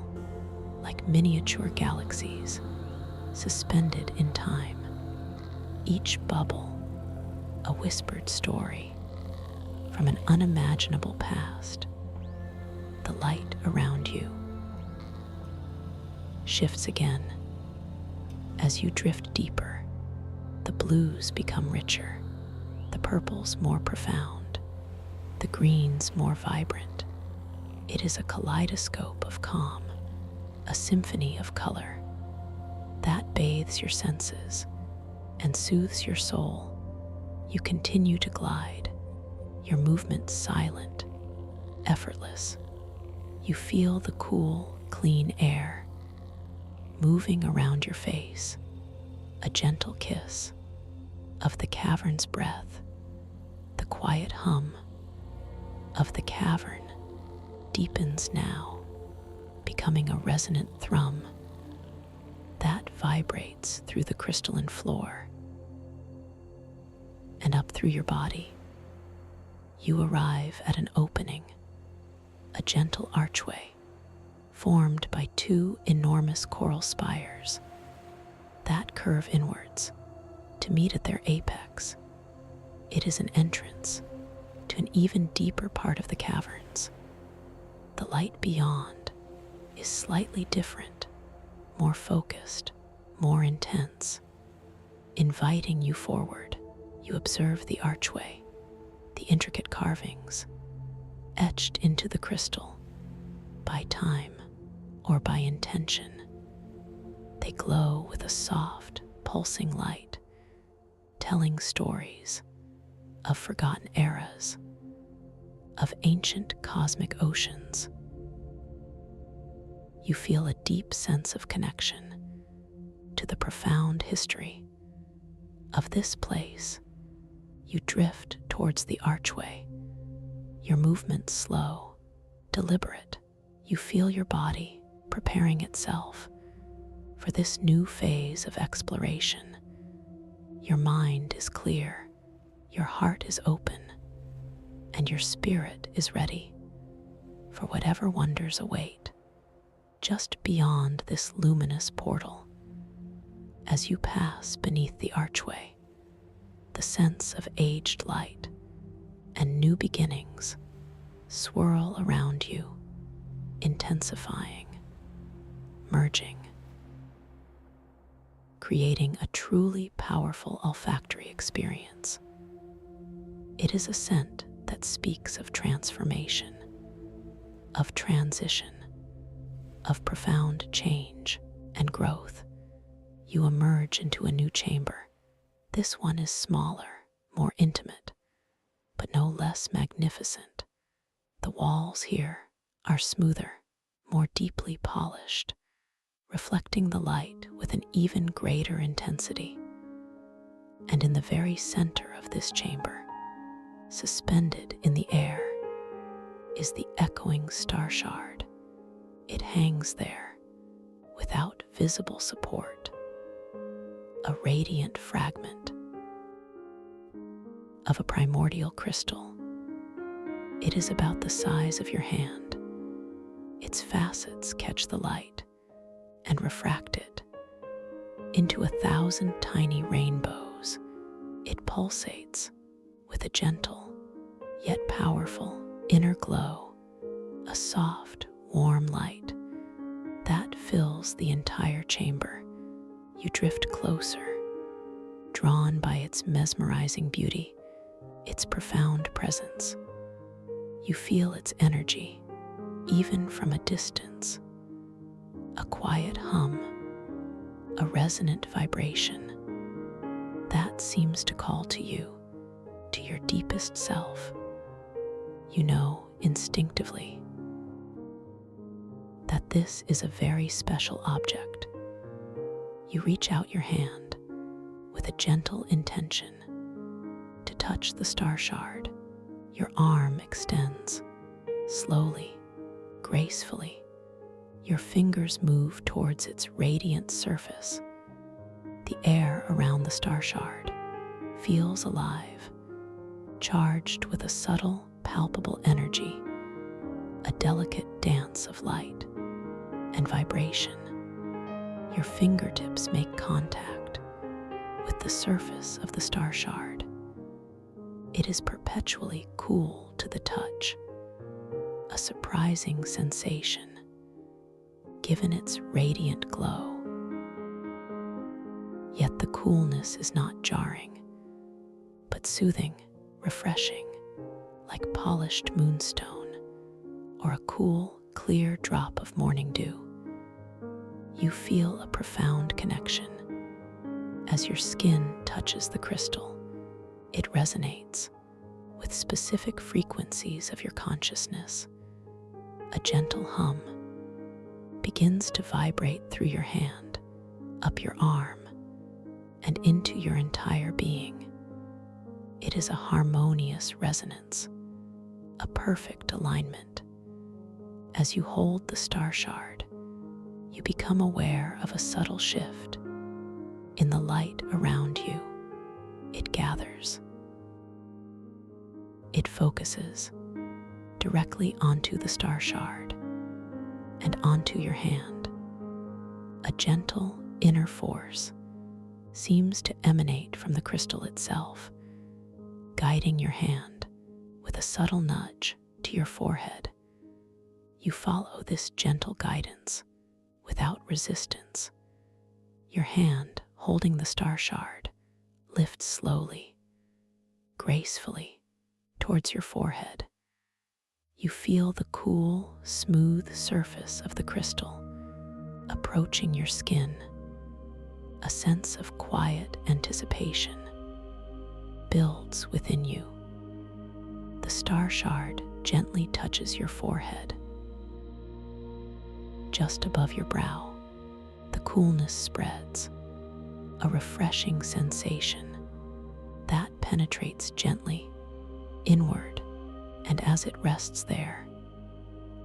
like miniature galaxies suspended in time, each bubble a whispered story from an unimaginable past. The light around you shifts again. As you drift deeper, the blues become richer, the purples more profound, the greens more vibrant. It is a kaleidoscope of calm, a symphony of color that bathes your senses and soothes your soul. You continue to glide, your movements silent, effortless. You feel the cool, clean air moving around your face, a gentle kiss of the cavern's breath. The quiet hum of the cavern deepens now, becoming a resonant thrum that vibrates through the crystalline floor and up through your body. You arrive at an opening, a gentle archway formed by two enormous coral spires that curve inwards to meet at their apex. It is an entrance to an even deeper part of the caverns. The light beyond is slightly different, more focused, more intense, inviting you forward. You observe the archway, the intricate carvings etched into the crystal by time or by intention. They glow with a soft, pulsing light, telling stories of forgotten eras, of ancient cosmic oceans. You feel a deep sense of connection to the profound history of this place. You drift towards the archway, your movements slow, deliberate. You feel your body preparing itself for this new phase of exploration. Your mind is clear, your heart is open, and your spirit is ready for whatever wonders await just beyond this luminous portal. As you pass beneath the archway, the sense of aged light and new beginnings swirl around you, intensifying, merging, creating a truly powerful olfactory experience. It is a scent that speaks of transformation, of transition, of profound change and growth. You emerge into a new chamber. This one is smaller, more intimate, but no less magnificent. The walls here are smoother, more deeply polished, reflecting the light with an even greater intensity. And in the very center of this chamber, suspended in the air, is the echoing star shard. It hangs there without visible support, a radiant fragment of a primordial crystal. It is about the size of your hand. Its facets catch the light and refract it into 1,000 tiny rainbows. It pulsates with a gentle yet powerful inner glow, a soft, warm light that fills the entire chamber. You drift closer, drawn by its mesmerizing beauty, its profound presence. You feel its energy, even from a distance. A quiet hum, a resonant vibration that seems to call to you, to your deepest self. You know instinctively that this is a very special object. You reach out your hand, with a gentle intention to touch the star shard. Your arm extends slowly, gracefully. Your fingers move towards its radiant surface. The air around the star shard feels alive, charged with a subtle, palpable energy, a delicate dance of light and vibration. Your fingertips make contact with the surface of the star shard. It is perpetually cool to the touch, a surprising sensation given its radiant glow. Yet the coolness is not jarring, but soothing, refreshing, like polished moonstone or a cool, clear drop of morning dew. You feel a profound connection. As your skin touches the crystal, it resonates with specific frequencies of your consciousness. A gentle hum begins to vibrate through your hand, up your arm, and into your entire being. It is a harmonious resonance, a perfect alignment. As you hold the star shard, you become aware of a subtle shift in the light around you. It gathers. It focuses directly onto the star shard and onto your hand. A gentle inner force seems to emanate from the crystal itself, guiding your hand with a subtle nudge to your forehead. You follow this gentle guidance without resistance. Your hand holding the star shard lifts slowly, gracefully towards your forehead. You feel the cool, smooth surface of the crystal approaching your skin. A sense of quiet anticipation builds within you. The star shard gently touches your forehead. Just above your brow, the coolness spreads, a refreshing sensation that penetrates gently inward, and as it rests there,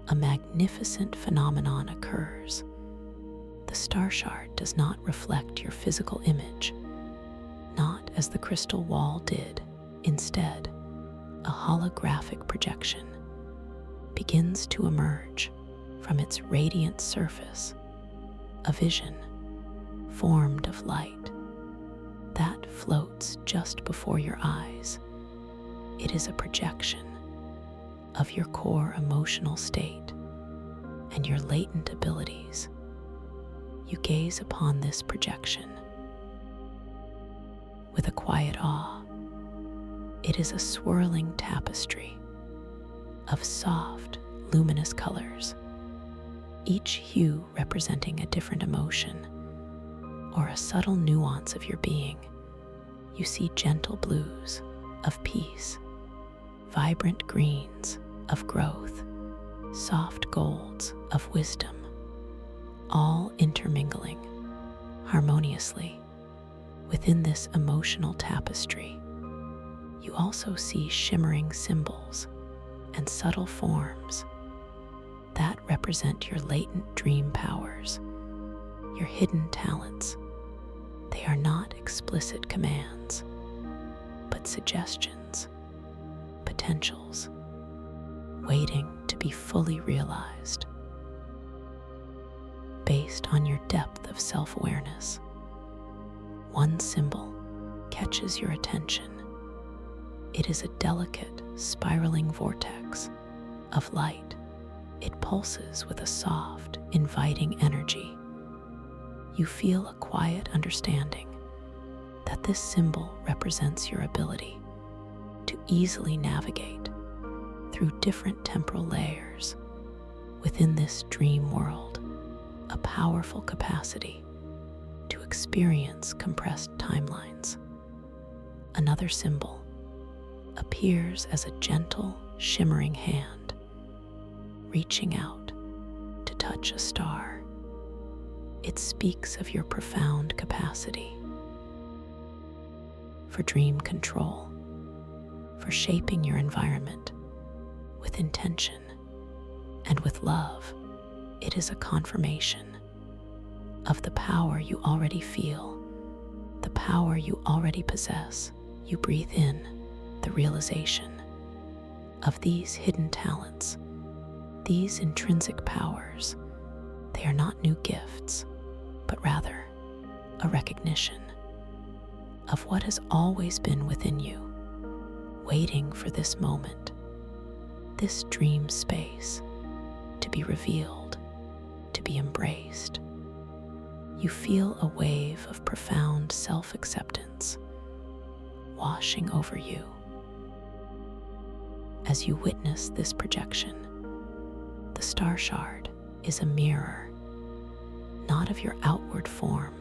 a magnificent phenomenon occurs. The star shard does not reflect your physical image, not as the crystal wall did. Instead, a holographic projection begins to emerge from its radiant surface, a vision formed of light that floats just before your eyes. It is a projection of your core emotional state and your latent abilities. You gaze upon this projection with a quiet awe. It is a swirling tapestry of soft, luminous colors, each hue representing a different emotion or a subtle nuance of your being. You see gentle blues of peace, vibrant greens of growth, soft golds of wisdom, all intermingling harmoniously within this emotional tapestry. You also see shimmering symbols and subtle forms that represent your latent dream powers, your hidden talents. They are not explicit commands, but suggestions, potentials, waiting to be fully realized. Based on your depth of self-awareness, one symbol catches your attention. It is a delicate, spiraling vortex of light. It pulses with a soft, inviting energy. You feel a quiet understanding that this symbol represents your ability to easily navigate through different temporal layers within this dream world, a powerful capacity to experience compressed timelines. Another symbol appears as a gentle, shimmering hand, reaching out to touch a star. It speaks of your profound capacity for dream control, for shaping your environment with intention and with love. It is a confirmation of the power you already feel, the power you already possess. You breathe in the realization of these hidden talents, these intrinsic powers. They are not new gifts, but rather a recognition of what has always been within you, waiting for this moment, this dream space, to be revealed, to be embraced. You feel a wave of profound self-acceptance washing over you. As you witness this projection, the star shard is a mirror, not of your outward form,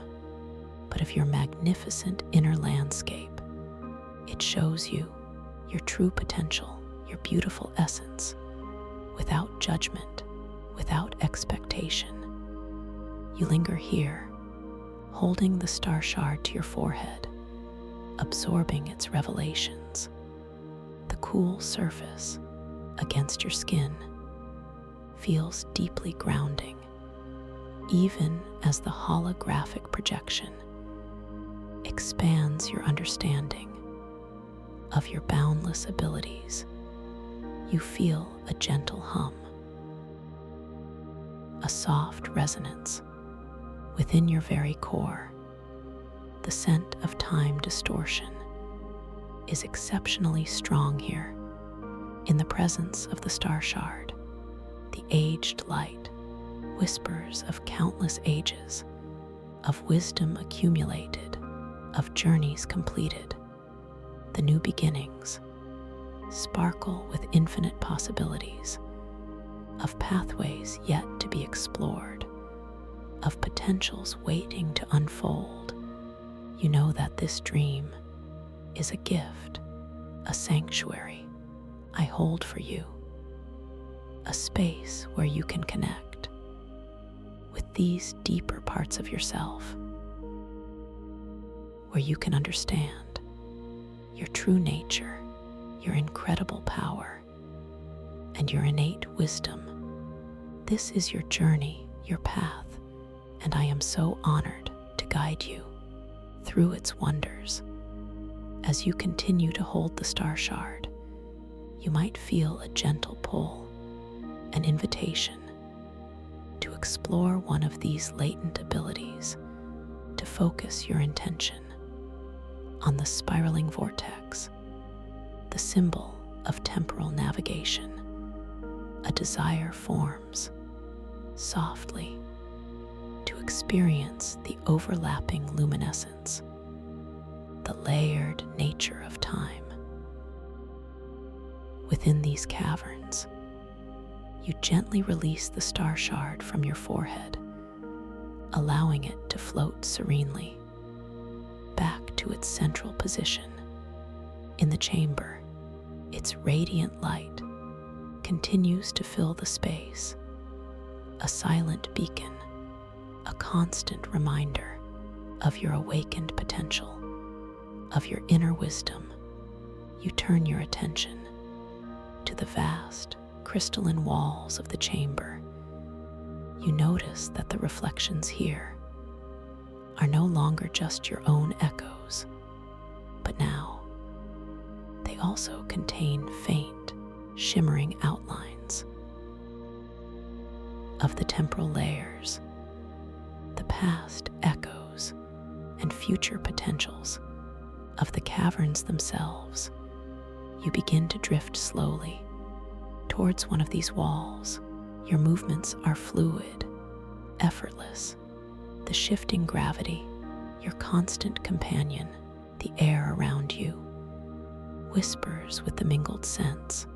but of your magnificent inner landscape. It shows you your true potential, your beautiful essence, without judgment, without expectation. You linger here, holding the star shard to your forehead, absorbing its revelations. The cool surface against your skin feels deeply grounding, even as the holographic projection expands your understanding of your boundless abilities. You feel a gentle hum, a soft resonance within your very core. The scent of time distortion is exceptionally strong here. In the presence of the star shard, the aged light whispers of countless ages, of wisdom accumulated, of journeys completed. The new beginnings sparkle with infinite possibilities, of pathways yet to be explored, of potentials waiting to unfold. You know that this dream is a gift, a sanctuary I hold for you, a space where you can connect with these deeper parts of yourself, where you can understand your true nature, your incredible power, and your innate wisdom. This is your journey, your path, and I am so honored to guide you through its wonders. As you continue to hold the star shard, you might feel a gentle pull, an invitation to explore one of these latent abilities, to focus your intention on the spiraling vortex, the symbol of temporal navigation. A desire forms softly to experience the overlapping luminescence, the layered nature of time. Within these caverns, you gently release the star shard from your forehead, allowing it to float serenely back to its central position. In the chamber, its radiant light continues to fill the space, a silent beacon, a constant reminder of your awakened potential, of your inner wisdom. You turn your attention to the vast, crystalline walls of the chamber. You notice that the reflections here are no longer just your own echoes, but now they also contain faint, shimmering outlines of the temporal layers, the past echoes and future potentials of the caverns themselves. You begin to drift slowly towards one of these walls. Your movements are fluid, effortless. The shifting gravity, your constant companion, the air around you, whispers with the mingled scents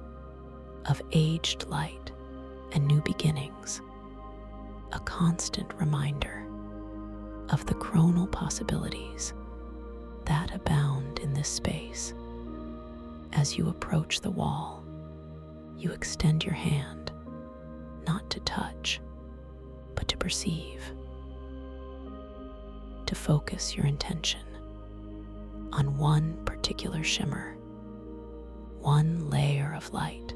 of aged light and new beginnings, a constant reminder of the chronal possibilities that abound in this space. As you approach the wall, you extend your hand, not to touch, but to perceive, to focus your intention on one particular shimmer, one layer of light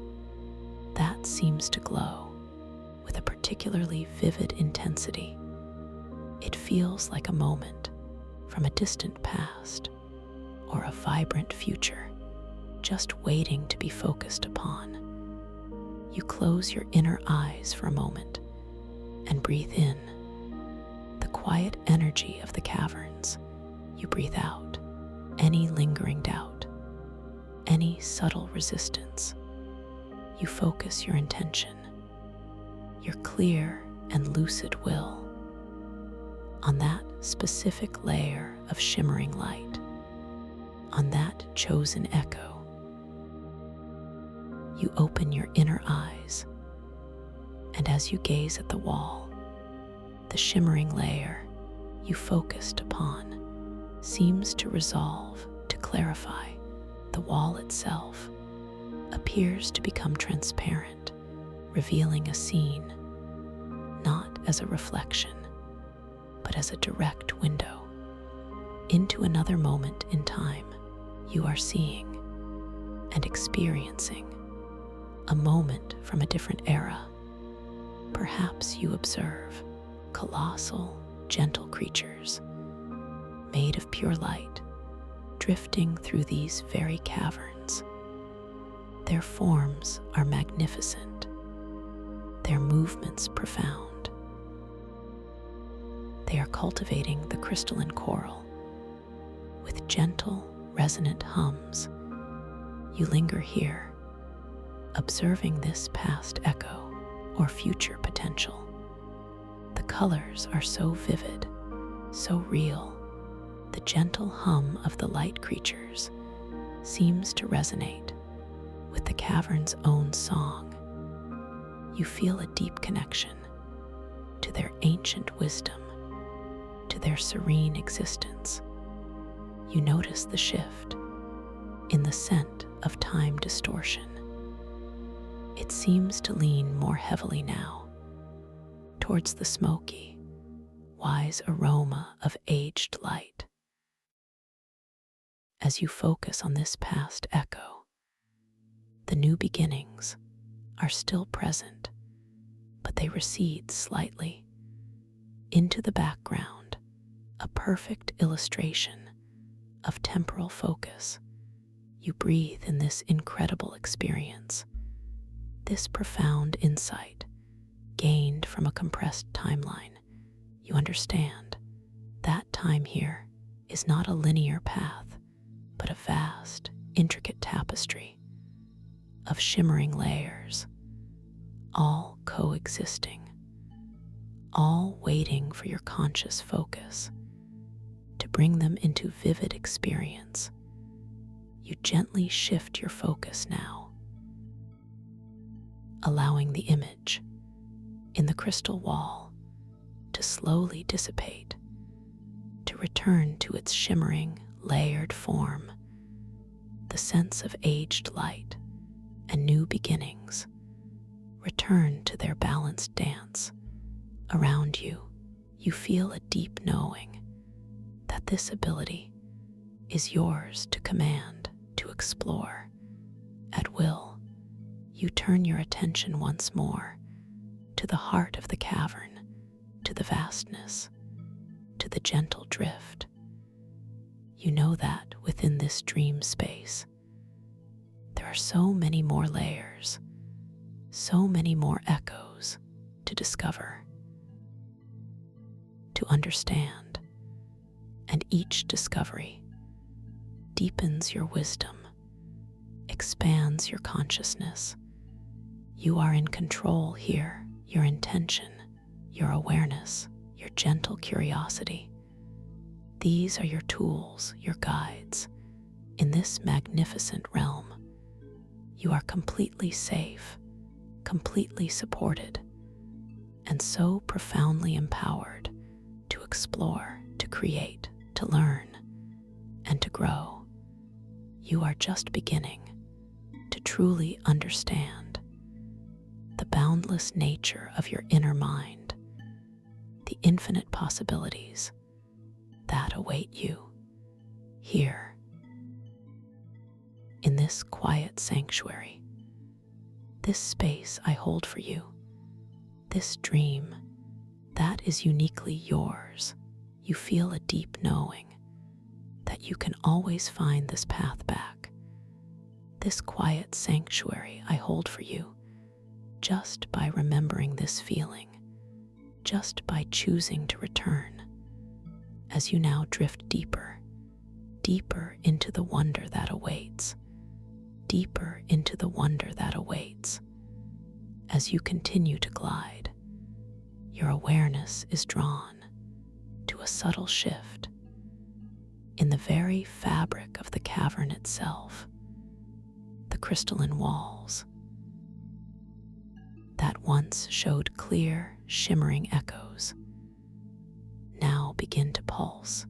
that seems to glow with a particularly vivid intensity. It feels like a moment from a distant past or a vibrant future, just waiting to be focused upon. You close your inner eyes for a moment and breathe in the quiet energy of the caverns. You breathe out any lingering doubt, any subtle resistance. You focus your intention, your clear and lucid will, on that specific layer of shimmering light, on that chosen echo. You open your inner eyes, and as you gaze at the wall, the shimmering layer you focused upon seems to resolve, to clarify. The wall itself appears to become transparent, revealing a scene, not as a reflection, but as a direct window into another moment in time. You are seeing and experiencing a moment from a different era. Perhaps you observe colossal, gentle creatures made of pure light drifting through these very caverns. Their forms are magnificent, their movements profound. They are cultivating the crystalline coral with gentle, resonant hums. You linger here, observing this past echo or future potential. The colors are so vivid, so real. The gentle hum of the light creatures seems to resonate with the cavern's own song. You feel a deep connection to their ancient wisdom, to their serene existence. You notice the shift in the scent of time distortion. It seems to lean more heavily now towards the smoky, wise aroma of aged light. As you focus on this past echo, the new beginnings are still present, but they recede slightly into the background, a perfect illustration of temporal focus. You breathe in this incredible experience, this profound insight gained from a compressed timeline. You understand that time here is not a linear path, but a vast, intricate tapestry of shimmering layers, all coexisting, all waiting for your conscious focus to bring them into vivid experience. You gently shift your focus now, allowing the image in the crystal wall to slowly dissipate, to return to its shimmering, layered form. The sense of aged light and new beginnings return to their balanced dance. Around you, you feel a deep knowing that this ability is yours to command, to explore. At will, you turn your attention once more to the heart of the cavern, to the vastness, to the gentle drift. You know that within this dream space, there are so many more layers, so many more echoes to discover, to understand, and each discovery deepens your wisdom, expands your consciousness. You are in control here. Your intention, your awareness, your gentle curiosity. These are your tools, your guides. In this magnificent realm, you are completely safe, completely supported, and so profoundly empowered to explore, to create, to learn, and to grow. You are just beginning to truly understand the boundless nature of your inner mind, the infinite possibilities that await you here this quiet sanctuary, this space I hold for you, this dream that is uniquely yours, you feel a deep knowing that you can always find this path back. This quiet sanctuary I hold for you, just by remembering this feeling, just by choosing to return, as you now drift deeper, deeper into the wonder that awaits, deeper into the wonder that awaits. As you continue to glide, your awareness is drawn to a subtle shift in the very fabric of the cavern itself. The crystalline walls that once showed clear, shimmering echoes now begin to pulse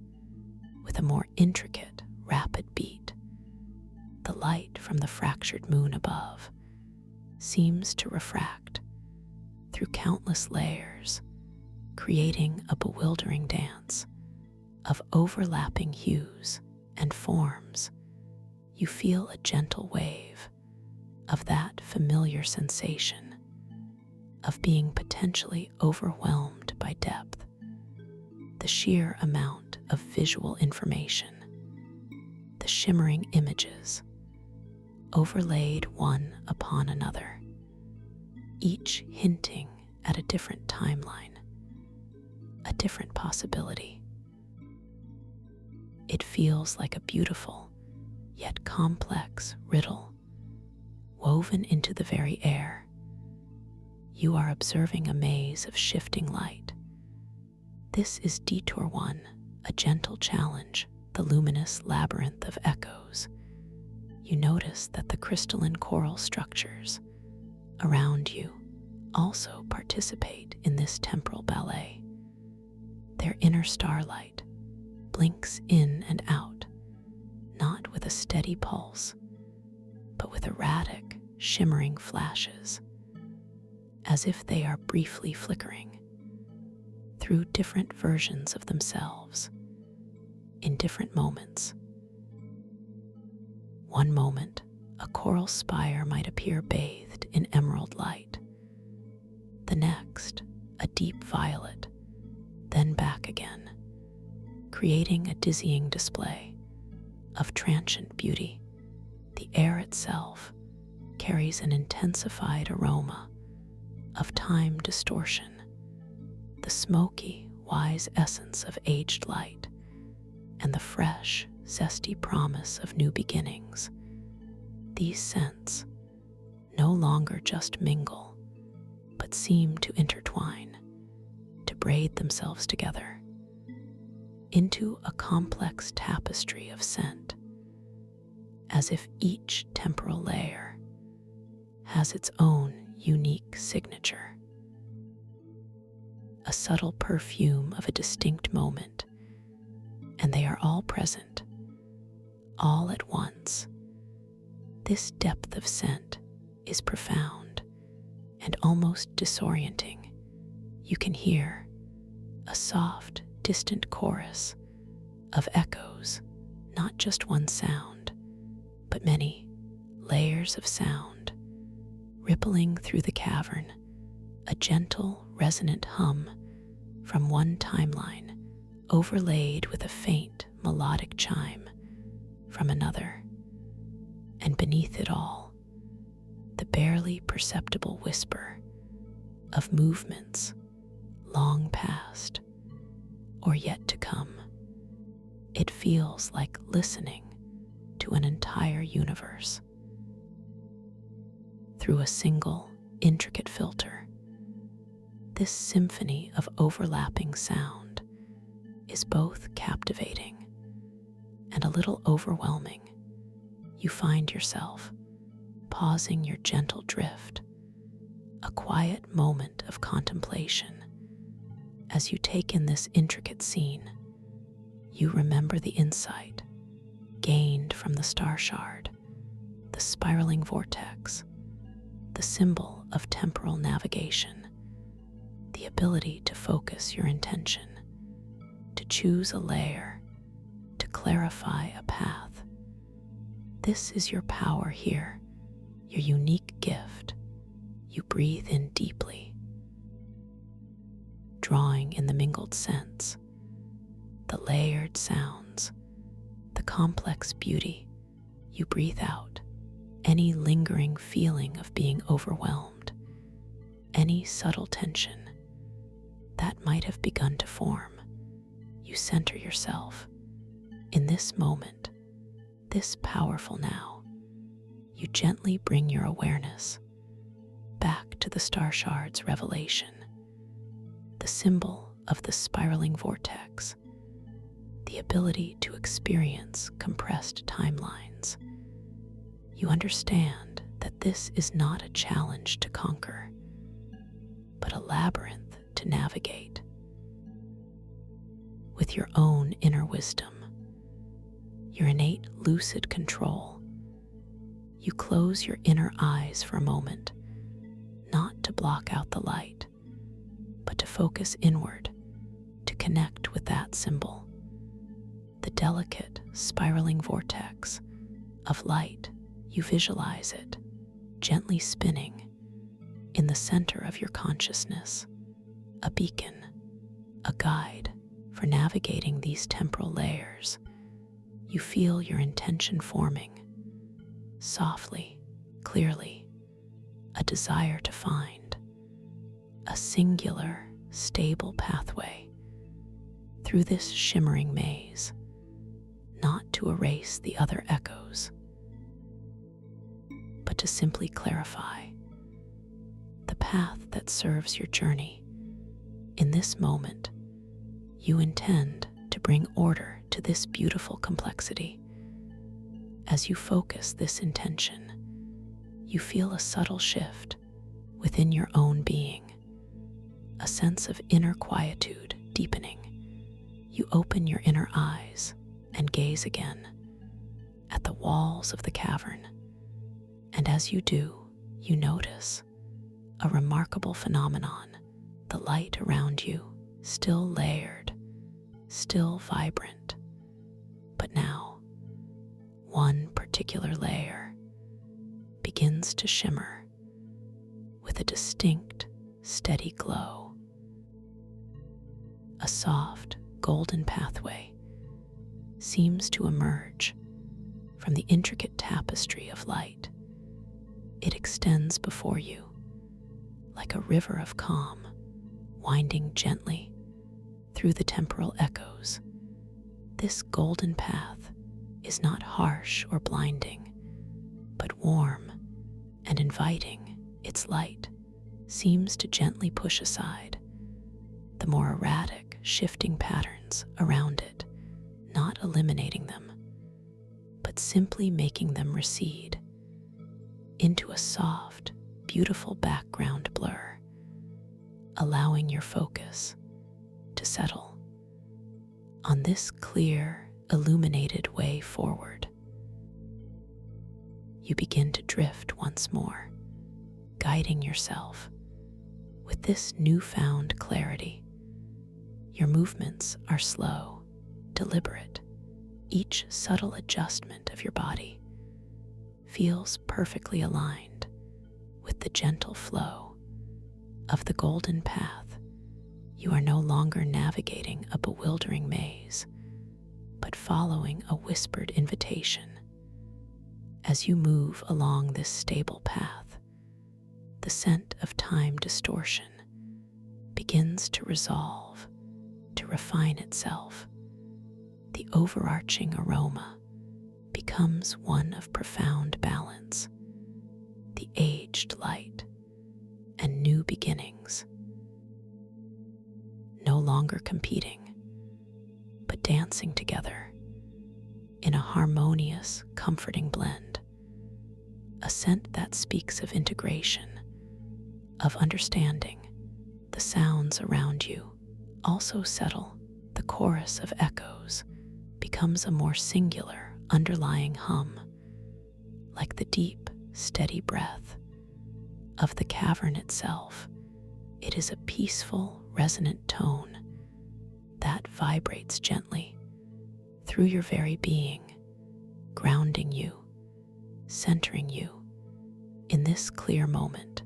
with a more intricate, rapid beat. The light from the fractured moon above seems to refract through countless layers, creating a bewildering dance of overlapping hues and forms. You feel a gentle wave of that familiar sensation of being potentially overwhelmed by depth, the sheer amount of visual information, the shimmering images overlaid one upon another, each hinting at a different timeline, a different possibility. It feels like a beautiful yet complex riddle woven into the very air. You are observing a maze of shifting light. This is Detour 1, a gentle challenge, the luminous labyrinth of echoes. You notice that the crystalline coral structures around you also participate in this temporal ballet. Their inner starlight blinks in and out, not with a steady pulse, but with erratic, shimmering flashes, as if they are briefly flickering through different versions of themselves in different moments. One moment, a coral spire might appear bathed in emerald light. The next, a deep violet, then back again, creating a dizzying display of transient beauty. The air itself carries an intensified aroma of time distortion, the smoky, wise essence of aged light, and the fresh, zesty promise of new beginnings. These scents no longer just mingle, but seem to intertwine, to braid themselves together into a complex tapestry of scent, as if each temporal layer has its own unique signature, a subtle perfume of a distinct moment, and they are all present, all at once. This depth of scent is profound and almost disorienting. You can hear a soft, distant chorus of echoes, not just one sound, but many layers of sound rippling through the cavern, a gentle, resonant hum from one timeline overlaid with a faint, melodic chime from another. And beneath it all, the barely perceptible whisper of movements long past or yet to come. It feels like listening to an entire universe through a single, intricate filter. This symphony of overlapping sound is both captivating and a little overwhelming. You find yourself pausing your gentle drift, a quiet moment of contemplation. As you take in this intricate scene, you remember the insight gained from the star shard, the spiraling vortex, the symbol of temporal navigation, the ability to focus your intention, to choose a layer, to clarify a path. This is your power here, your unique gift. You breathe in deeply, drawing in the mingled scents, the layered sounds, the complex beauty. You breathe out any lingering feeling of being overwhelmed, any subtle tension that might have begun to form. You center yourself in this moment, this powerful now. You gently bring your awareness back to the star shard's revelation, the symbol of the spiraling vortex, the ability to experience compressed timelines. You understand that this is not a challenge to conquer, but a labyrinth to navigate. With your own inner wisdom, your innate lucid control, you close your inner eyes for a moment, not to block out the light, but to focus inward, to connect with that symbol, the delicate spiraling vortex of light. You visualize it gently spinning in the center of your consciousness, a beacon, a guide for navigating these temporal layers. You feel your intention forming, softly, clearly, a desire to find a singular, stable pathway through this shimmering maze, not to erase the other echoes, but to simply clarify the path that serves your journey. In this moment, you intend to bring order to this beautiful complexity. As you focus this intention, you feel a subtle shift within your own being, a sense of inner quietude deepening. You open your inner eyes and gaze again at the walls of the cavern. And as you do, you notice a remarkable phenomenon, the light around you still layered, still vibrant. But now, one particular layer begins to shimmer with a distinct, steady glow. A soft, golden pathway seems to emerge from the intricate tapestry of light. It extends before you like a river of calm, winding gently through the temporal echoes. This golden path is not harsh or blinding, but warm and inviting. Its light seems to gently push aside the more erratic, shifting patterns around it, not eliminating them, but simply making them recede into a soft, beautiful background blur, allowing your focus to settle on this clear, illuminated way forward. You begin to drift once more, guiding yourself with this newfound clarity. Your movements are slow, deliberate. Each subtle adjustment of your body feels perfectly aligned with the gentle flow of the golden path. You are no longer navigating a bewildering maze, but following a whispered invitation. As you move along this stable path, the scent of time distortion begins to resolve, to refine itself. The overarching aroma becomes one of profound balance, the aged light and new beginnings, no longer competing, but dancing together in a harmonious, comforting blend, a scent that speaks of integration, of understanding. The sounds around you also settle. The chorus of echoes becomes a more singular, underlying hum, like the deep, steady breath of the cavern itself. It is a peaceful, resonant tone that vibrates gently through your very being, grounding you centering you in this clear moment,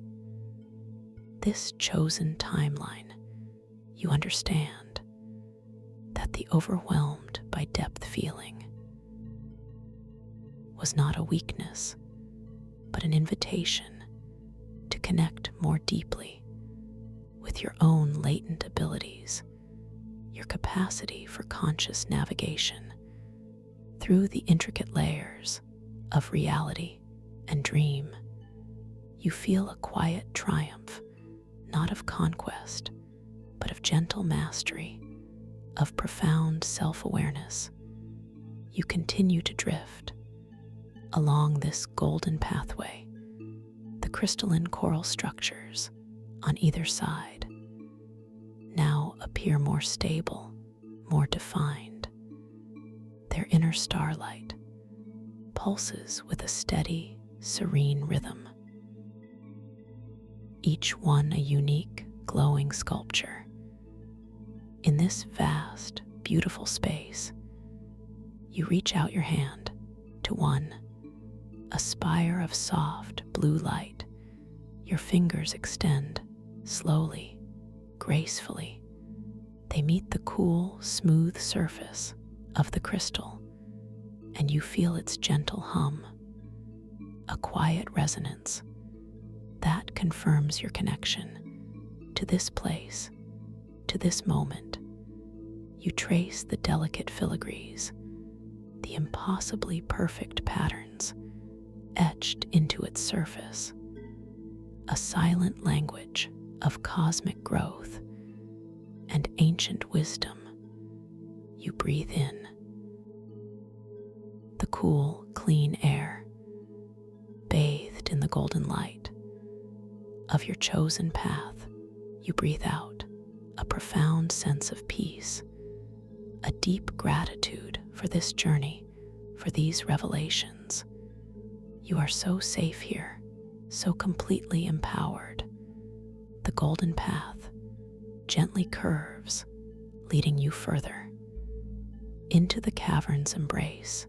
this chosen timeline. You understand that the overwhelmed by depth feeling was not a weakness, but an invitation to connect more deeply with your own latent abilities, your capacity for conscious navigation through the intricate layers of reality and dream. You feel a quiet triumph, not of conquest, but of gentle mastery, of profound self-awareness. You continue to drift along this golden pathway. The crystalline coral structures on either side now appear more stable, more defined. Their inner starlight pulses with a steady, serene rhythm, each one a unique, glowing sculpture. In this vast, beautiful space, you reach out your hand to one, a spire of soft blue light. Your fingers extend slowly, gracefully. They meet the cool, smooth surface of the crystal, and you feel its gentle hum, a quiet resonance that confirms your connection to this place, to this moment. You trace the delicate filigrees, the impossibly perfect patterns etched into its surface, a silent language of cosmic growth and ancient wisdom. You breathe in the cool, clean air, bathed in the golden light of your chosen path. You breathe out a profound sense of peace, a deep gratitude for this journey, for these revelations. You are so safe here, so completely empowered. The golden path gently curves, leading you further into the cavern's embrace.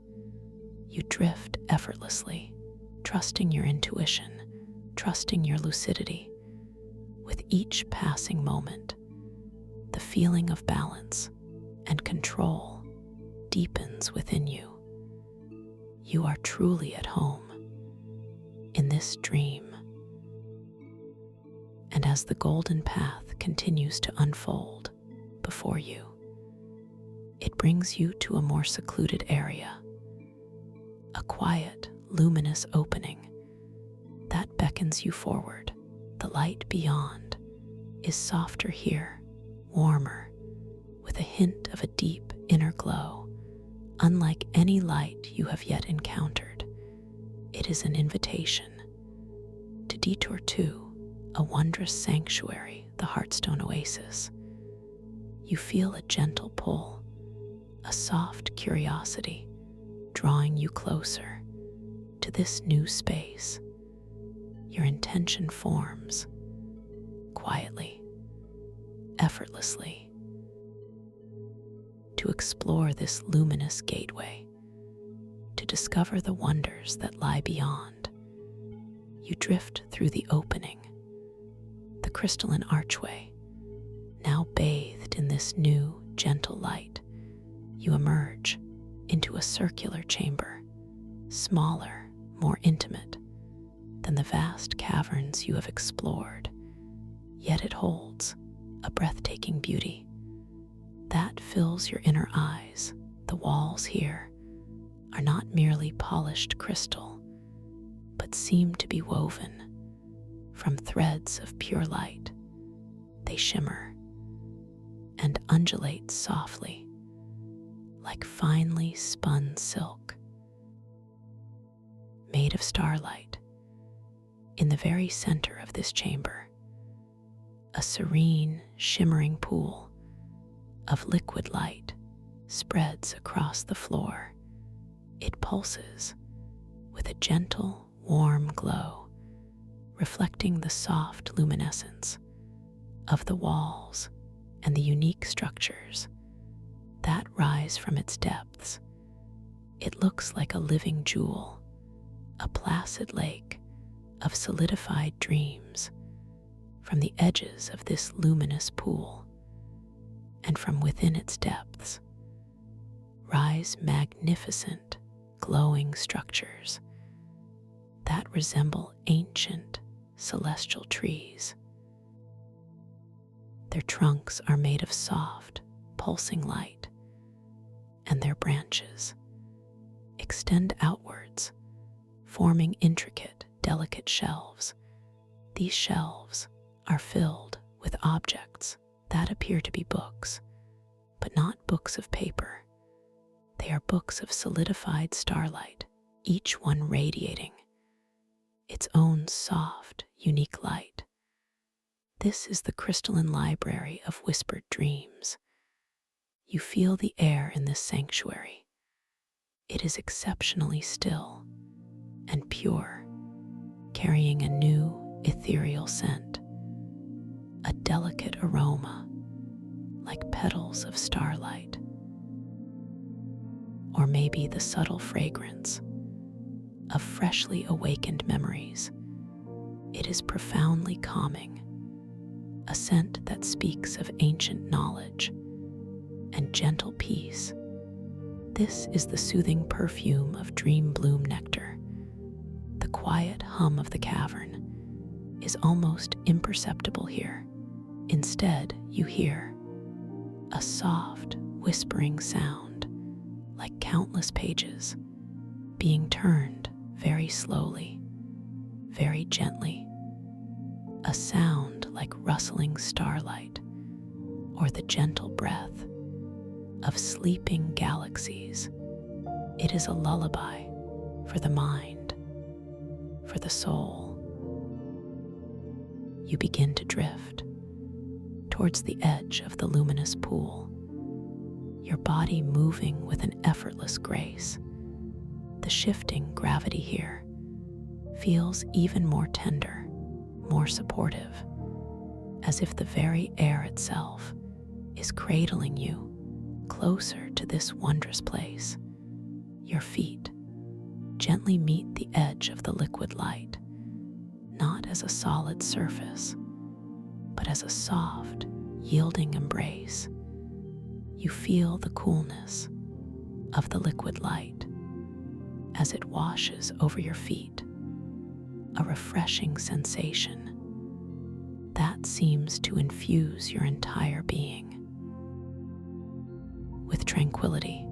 You drift effortlessly, trusting your intuition, trusting your lucidity. With each passing moment, the feeling of balance and control deepens within you. You are truly at home in this dream. And as the golden path continues to unfold before you, it brings you to a more secluded area, a quiet, luminous opening that beckons you forward. The light beyond is softer here, warmer, with a hint of a deep inner glow, unlike any light you have yet encountered. It is an invitation to detour to a wondrous sanctuary, the Heartstone Oasis. You feel a gentle pull, a soft curiosity drawing you closer to this new space. Your intention forms quietly, effortlessly, to explore this luminous gateway, to discover the wonders that lie beyond. You drift through the opening, the crystalline archway, now bathed in this new, gentle light. You emerge into a circular chamber, smaller, more intimate than the vast caverns you have explored, yet it holds a breathtaking beauty that fills your inner eyes. The walls here are not merely polished crystal, but seem to be woven from threads of pure light. They shimmer and undulate softly, like finely spun silk, made of starlight. In the very center of this chamber, a serene, shimmering pool of liquid light spreads across the floor. It pulses with a gentle, warm glow, reflecting the soft luminescence of the walls and the unique structures that rise from its depths. It looks like a living jewel, a placid lake of solidified dreams from the edges of this luminous pool, and from within its depths rise magnificent, glowing structures that resemble ancient celestial trees. Their trunks are made of soft, pulsing light, and their branches extend outwards, forming intricate, delicate shelves. These shelves are filled with objects that appear to be books, but not books of paper. They are books of solidified starlight, each one radiating its own soft, unique light. This is the crystalline library of whispered dreams. You feel the air in this sanctuary. It is exceptionally still and pure, carrying a new, ethereal scent, a delicate aroma like petals of starlight, or maybe the subtle fragrance of freshly awakened memories. It is profoundly calming, a scent that speaks of ancient knowledge and gentle peace. This is the soothing perfume of dream bloom nectar. The quiet hum of the cavern is almost imperceptible here. Instead, you hear a soft, whispering sound, like countless pages being turned very slowly, very gently. A sound like rustling starlight or the gentle breath of sleeping galaxies. It is a lullaby for the mind, for the soul. You begin to drift towards the edge of the luminous pool, your body moving with an effortless grace. The shifting gravity here feels even more tender, more supportive, as if the very air itself is cradling you closer to this wondrous place. Your feet gently meet the edge of the liquid light, not as a solid surface, but as a soft, yielding embrace. You feel the coolness of the liquid light as it washes over your feet, a refreshing sensation that seems to infuse your entire being with tranquility.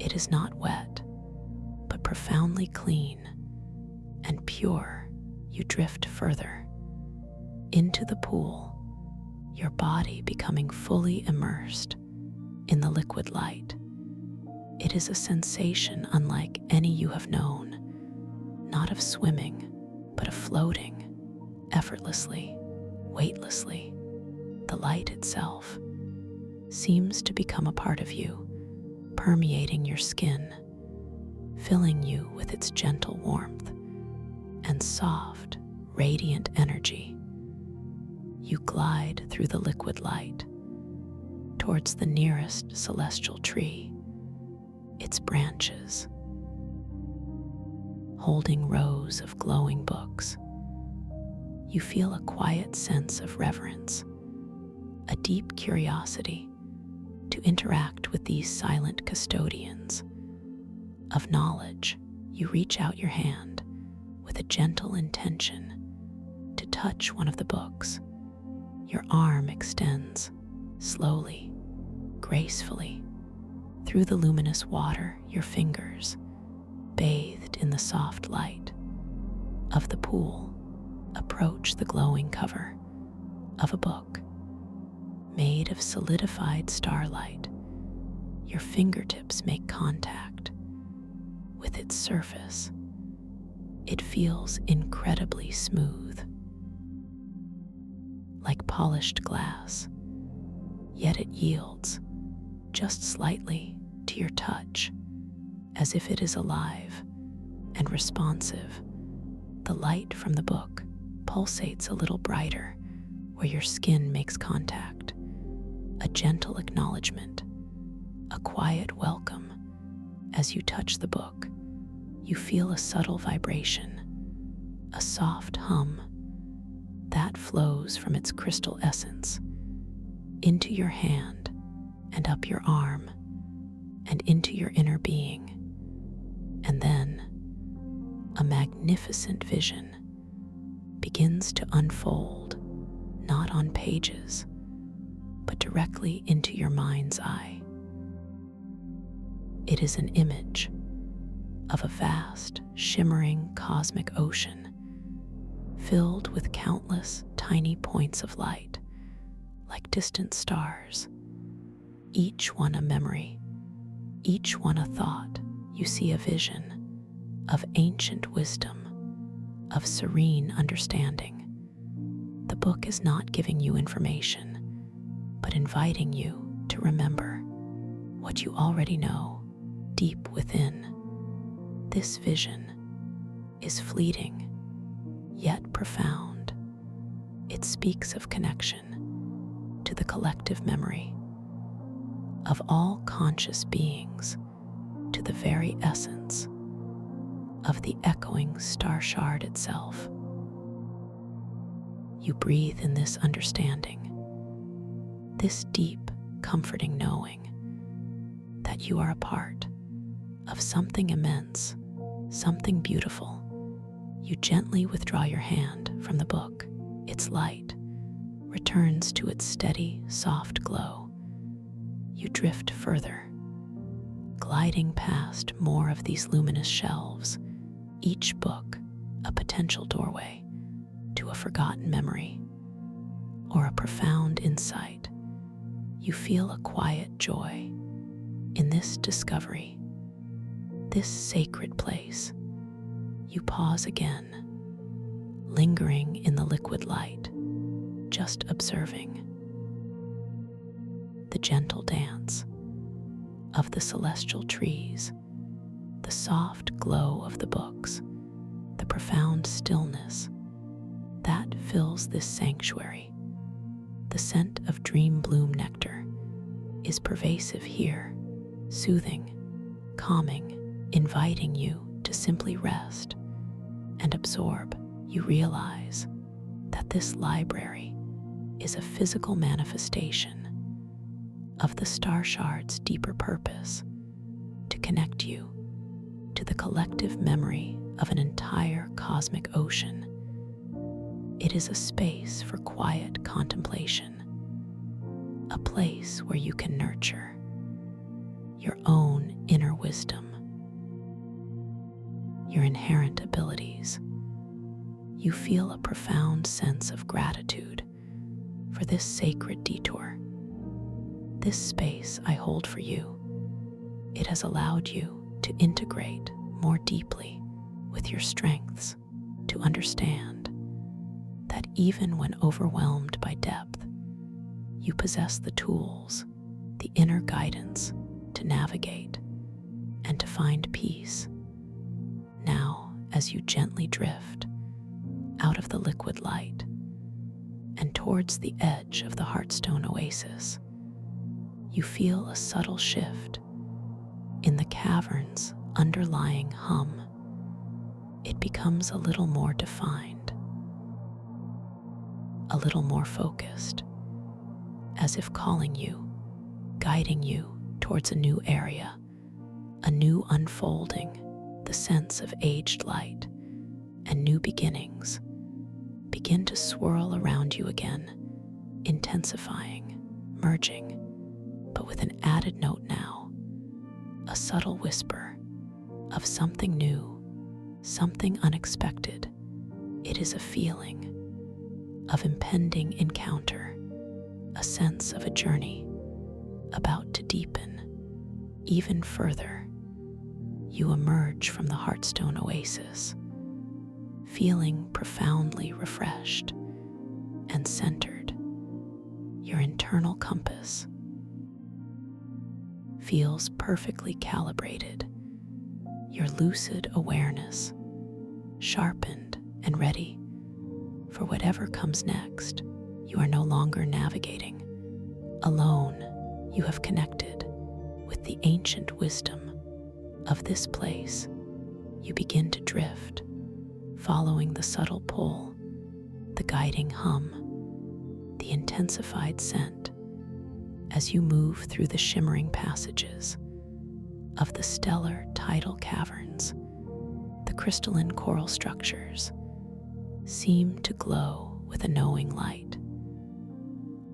It is not wet, but profoundly clean and pure. You drift further into the pool, your body becoming fully immersed in the liquid light. It is a sensation unlike any you have known, not of swimming, but of floating effortlessly, weightlessly. The light itself seems to become a part of you, permeating your skin, filling you with its gentle warmth and soft, radiant energy. You glide through the liquid light towards the nearest celestial tree, its branches holding rows of glowing books. You feel a quiet sense of reverence, a deep curiosity to interact with these silent custodians of knowledge. You reach out your hand with a gentle intention to touch one of the books. Your arm extends slowly, gracefully, through the luminous water. Your fingers, bathed in the soft light of the pool, approach the glowing cover of a book made of solidified starlight. Your fingertips make contact with its surface. It feels incredibly smooth, like polished glass, yet it yields just slightly to your touch, as if it is alive and responsive. The light from the book pulsates a little brighter where your skin makes contact, a gentle acknowledgement, a quiet welcome. As you touch the book, you feel a subtle vibration, a soft hum that flows from its crystal essence into your hand and up your arm and into your inner being. And then a magnificent vision begins to unfold, not on pages, but directly into your mind's eye. It is an image of a vast, shimmering cosmic ocean filled with countless tiny points of light, like distant stars, each one a memory, each one a thought. You see a vision of ancient wisdom, of serene understanding. The book is not giving you information, but inviting you to remember what you already know deep within. This vision is fleeting, yet profound. It speaks of connection to the collective memory of all conscious beings, to the very essence of the echoing star shard itself. You breathe in this understanding, this deep, comforting knowing that you are a part of something immense, something beautiful. You gently withdraw your hand from the book. Its light returns to its steady, soft glow. You drift further, gliding past more of these luminous shelves, each book a potential doorway to a forgotten memory or a profound insight. You feel a quiet joy in this discovery, this sacred place. You pause again, lingering in the liquid light, just observing the gentle dance of the celestial trees, the soft glow of the books, the profound stillness that fills this sanctuary. The scent of dream bloom nectar is pervasive here, soothing, calming, inviting you to simply rest and absorb. You realize that this library is a physical manifestation of the star shard's deeper purpose, to connect you to the collective memory of an entire cosmic ocean. It is a space for quiet contemplation, a place where you can nurture your own inner wisdom, your inherent abilities. You feel a profound sense of gratitude for this sacred detour. This space I hold for you, it has allowed you to integrate more deeply with your strengths, to understand that even when overwhelmed by depth, you possess the tools, the inner guidance to navigate and to find peace. Now, as you gently drift out of the liquid light and towards the edge of the Heartstone oasis, you feel a subtle shift in the cavern's underlying hum. It becomes a little more defined, a little more focused, as if calling you, guiding you towards a new area, a new unfolding. The sense of aged light and new beginnings begin to swirl around you again, intensifying, merging, but with an added note now, a subtle whisper of something new, something unexpected. It is a feeling of impending encounter, a sense of a journey about to deepen even further. You emerge from the Heartstone oasis, feeling profoundly refreshed and centered. Your internal compass feels perfectly calibrated, your lucid awareness sharpened and ready for whatever comes next. You are no longer navigating alone. You have connected with the ancient wisdom of this place. you begin to drift, following the subtle pull, the guiding hum, the intensified scent as you move through the shimmering passages of the stellar tidal caverns. The crystalline coral structures seem to glow with a knowing light,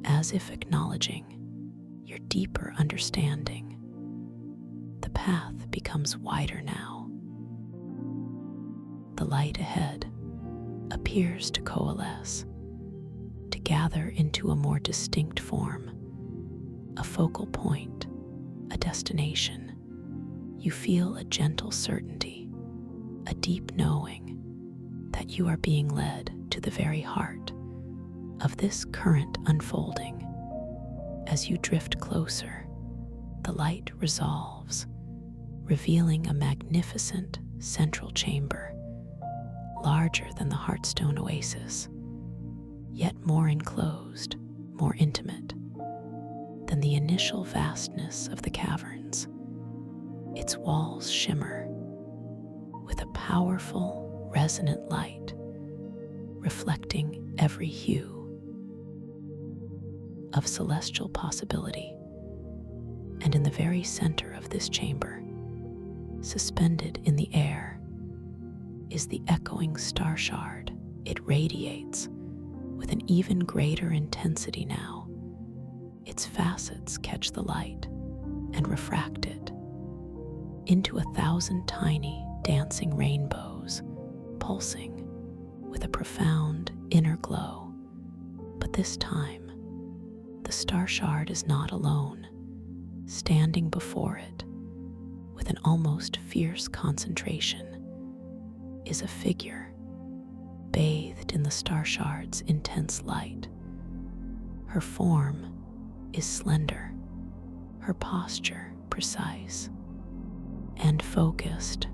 as if acknowledging your deeper understanding. The path becomes wider now. The light ahead appears to coalesce, to gather into a more distinct form, a focal point, a destination. You feel a gentle certainty, a deep knowing that you are being led to the very heart of this current unfolding. As you drift closer, the light resolves, revealing a magnificent central chamber, larger than the Heartstone oasis, yet more enclosed, more intimate than the initial vastness of the caverns. Its walls shimmer with a powerful, resonant light, reflecting every hue of celestial possibility. And in the very center of this chamber, suspended in the air, is the echoing star shard. It radiates with an even greater intensity now. Its facets catch the light and refract it into 1,000 tiny dancing rainbows, pulsing with a profound inner glow. But this time, the star shard is not alone. Standing before it, with an almost fierce concentration, is a figure bathed in the star shard's intense light. Her form is slender, her posture precise and focused.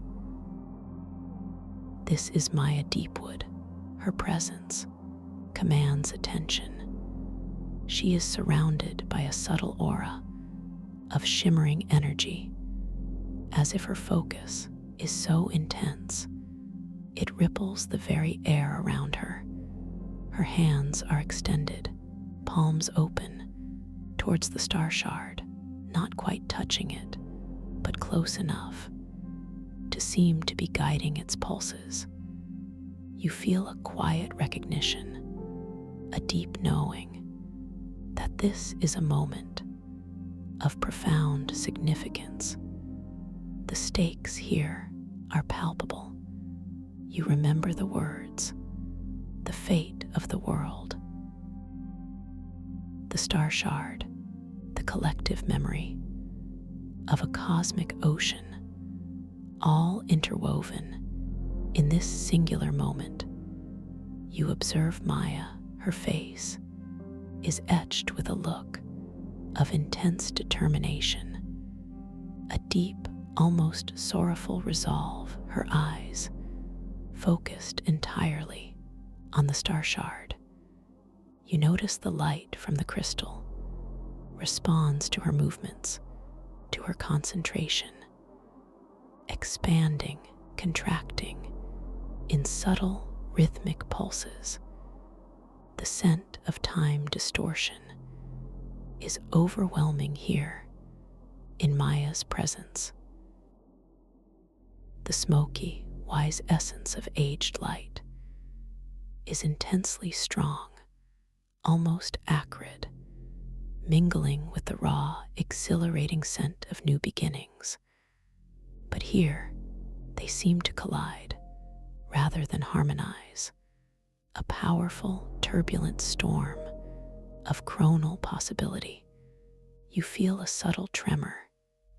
This is Maya Deepwood. Her presence commands attention. She is surrounded by a subtle aura of shimmering energy, as if her focus is so intense it ripples the very air around her. Her hands are extended, palms open, towards the star shard, not quite touching it, but close enough to seem to be guiding its pulses. You feel a quiet recognition, a deep knowing that this is a moment of profound significance. The stakes here are palpable. You remember the words, the fate of the world, the star shard, the collective memory of a cosmic ocean, all interwoven in this singular moment. You observe Maya. Her face is etched with a look of intense determination, a deep, almost sorrowful resolve. Her eyes focused entirely on the star shard. You notice the light from the crystal responds to her movements, to her concentration, expanding, contracting in subtle, rhythmic pulses. The scent of time distortion is overwhelming here in Maya's presence. The smoky, wise essence of aged light is intensely strong, almost acrid, mingling with the raw, exhilarating scent of new beginnings. But here, they seem to collide rather than harmonize. A powerful, turbulent storm of chronal possibility. You feel a subtle tremor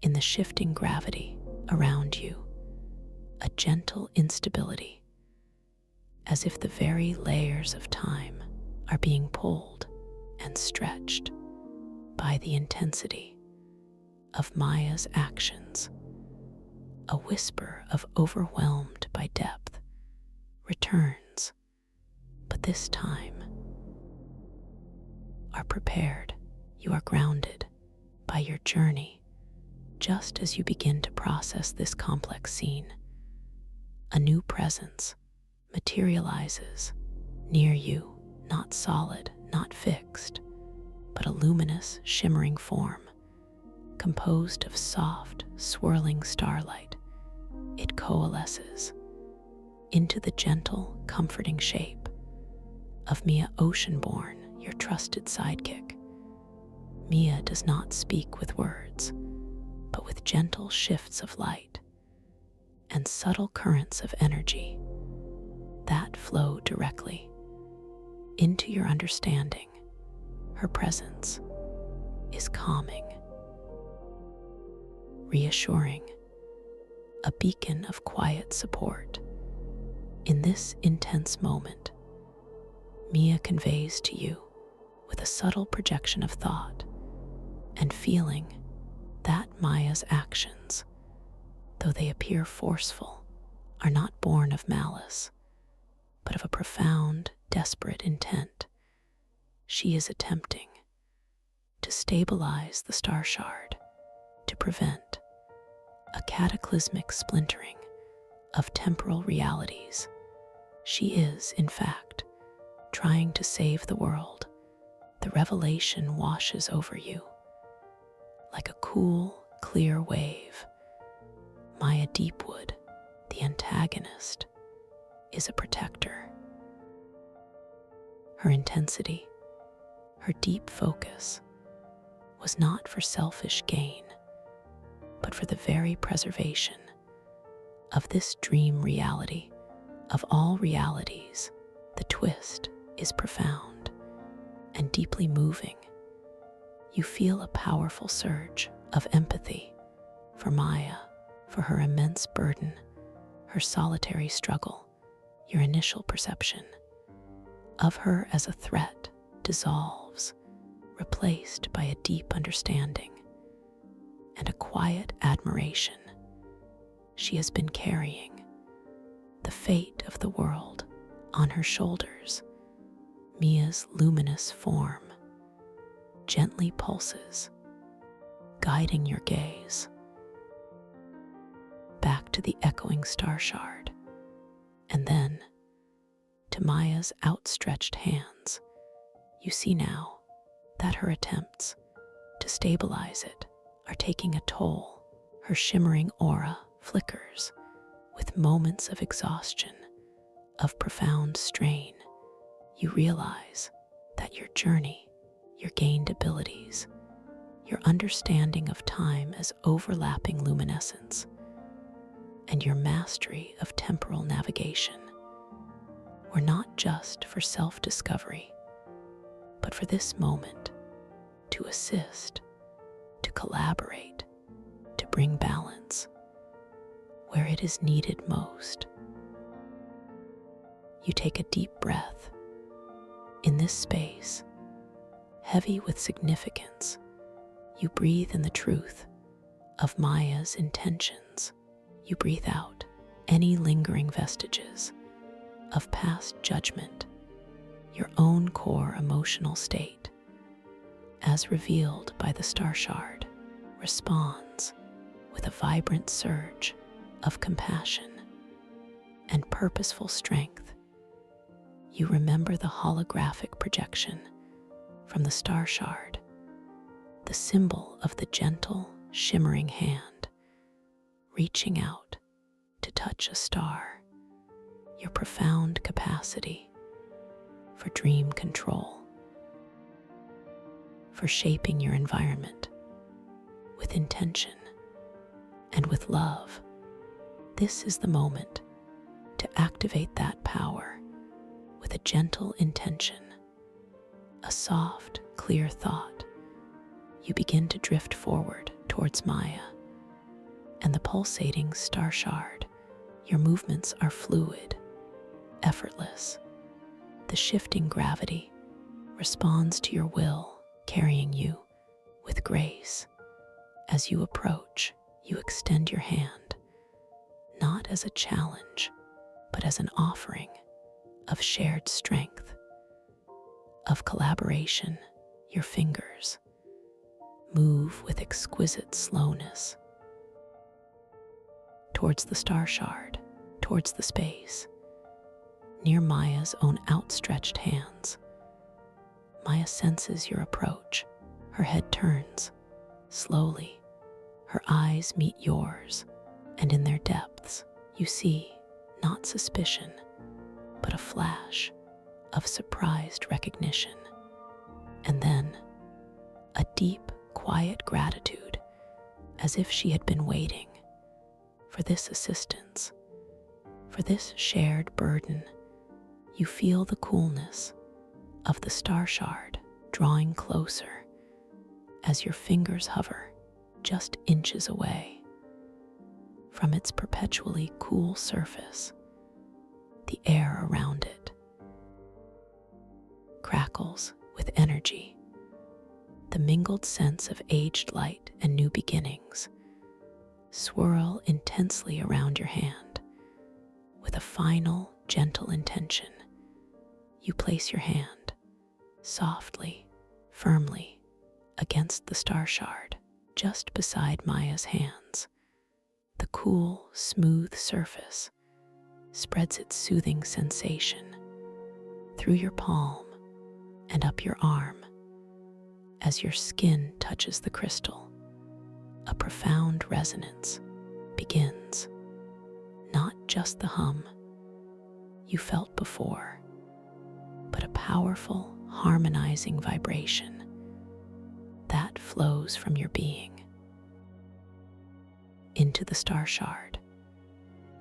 in the shifting gravity around you, a gentle instability, as if the very layers of time are being pulled and stretched by the intensity of Maya's actions. A whisper of overwhelmed by depth returns, but this time are prepared. You are grounded by your journey just as you begin to process this complex scene. A new presence materializes near you, not solid, not fixed, but a luminous, shimmering form, composed of soft, swirling starlight. It coalesces into the gentle, comforting shape of Mia Oceanborn, your trusted sidekick. Mia does not speak with words, but with gentle shifts of light and subtle currents of energy that flow directly into your understanding. Her presence is calming, reassuring, a beacon of quiet support. In this intense moment, Mia conveys to you, with a subtle projection of thought and feeling, that Maya's actions, though they appear forceful, are not born of malice, but of a profound, desperate intent. She is attempting to stabilize the star shard, to prevent a cataclysmic splintering of temporal realities. She is, in fact, trying to save the world. The revelation washes over you like a cool, clear wave. Maya Deepwood, the antagonist, is a protector. Her intensity, her deep focus, was not for selfish gain, but for the very preservation of this dream reality. Of all realities, the twist is profound and deeply moving. You feel a powerful surge of empathy for Maya, for her immense burden, her solitary struggle. Your initial perception of her as a threat dissolves, replaced by a deep understanding and a quiet admiration. She has been carrying the fate of the world on her shoulders. Mia's luminous form gently pulses, guiding your gaze back to the echoing star shard, and then to Maya's outstretched hands. You see now that her attempts to stabilize it are taking a toll. Her shimmering aura flickers with moments of exhaustion, of profound strain. You realize that your journey, your gained abilities, your understanding of time as overlapping luminescence, and your mastery of temporal navigation were not just for self-discovery, but for this moment, to assist, to collaborate, to bring balance where it is needed most. You take a deep breath. In this space, heavy with significance, you breathe in the truth of Maya's intentions. You breathe out any lingering vestiges of past judgment. Your own core emotional state, as revealed by the star shard, responds with a vibrant surge of compassion and purposeful strength. You remember the holographic projection from the star shard, the symbol of the gentle, shimmering hand reaching out to touch a star. Your profound capacity for dream control, for shaping your environment with intention and with love. This is the moment to activate that power with a gentle intention, a soft, clear thought. You begin to drift forward towards Maya and the pulsating star shard. Your movements are fluid, effortless. The shifting gravity responds to your will, carrying you with grace. As you approach, you extend your hand, not as a challenge, but as an offering of shared strength, of collaboration. Your fingers move with exquisite slowness towards the star shard, towards the space, near Maya's own outstretched hands. Maya senses your approach. Her head turns. Slowly, her eyes meet yours, and in their depths, you see not suspicion, but a flash of surprised recognition. And then, a deep, quiet gratitude, as if she had been waiting for this assistance, for this shared burden. You feel the coolness of the star shard drawing closer as your fingers hover just inches away from its perpetually cool surface. The air around it crackles with energy, the mingled sense of aged light and new beginnings swirl intensely around your hand. With a final, gentle intention, you place your hand softly, firmly against the star shard just beside Maya's hands. The cool, smooth surface spreads its soothing sensation through your palm and up your arm. As your skin touches the crystal, a profound resonance begins. Not just the hum you felt before, but a powerful, harmonizing vibration that flows from your being into the star shard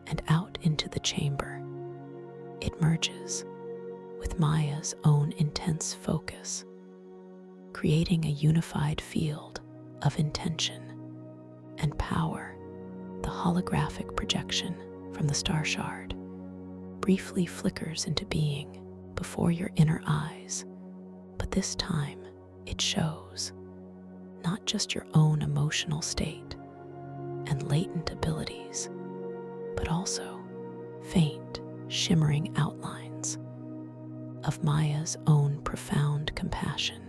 and out into the chamber. It merges with Maya's own intense focus, creating a unified field of intention and power. The holographic projection from the star shard briefly flickers into being before your inner eyes, but this time it shows not just your own emotional state and latent abilities, but also faint, shimmering outlines of Maya's own profound compassion,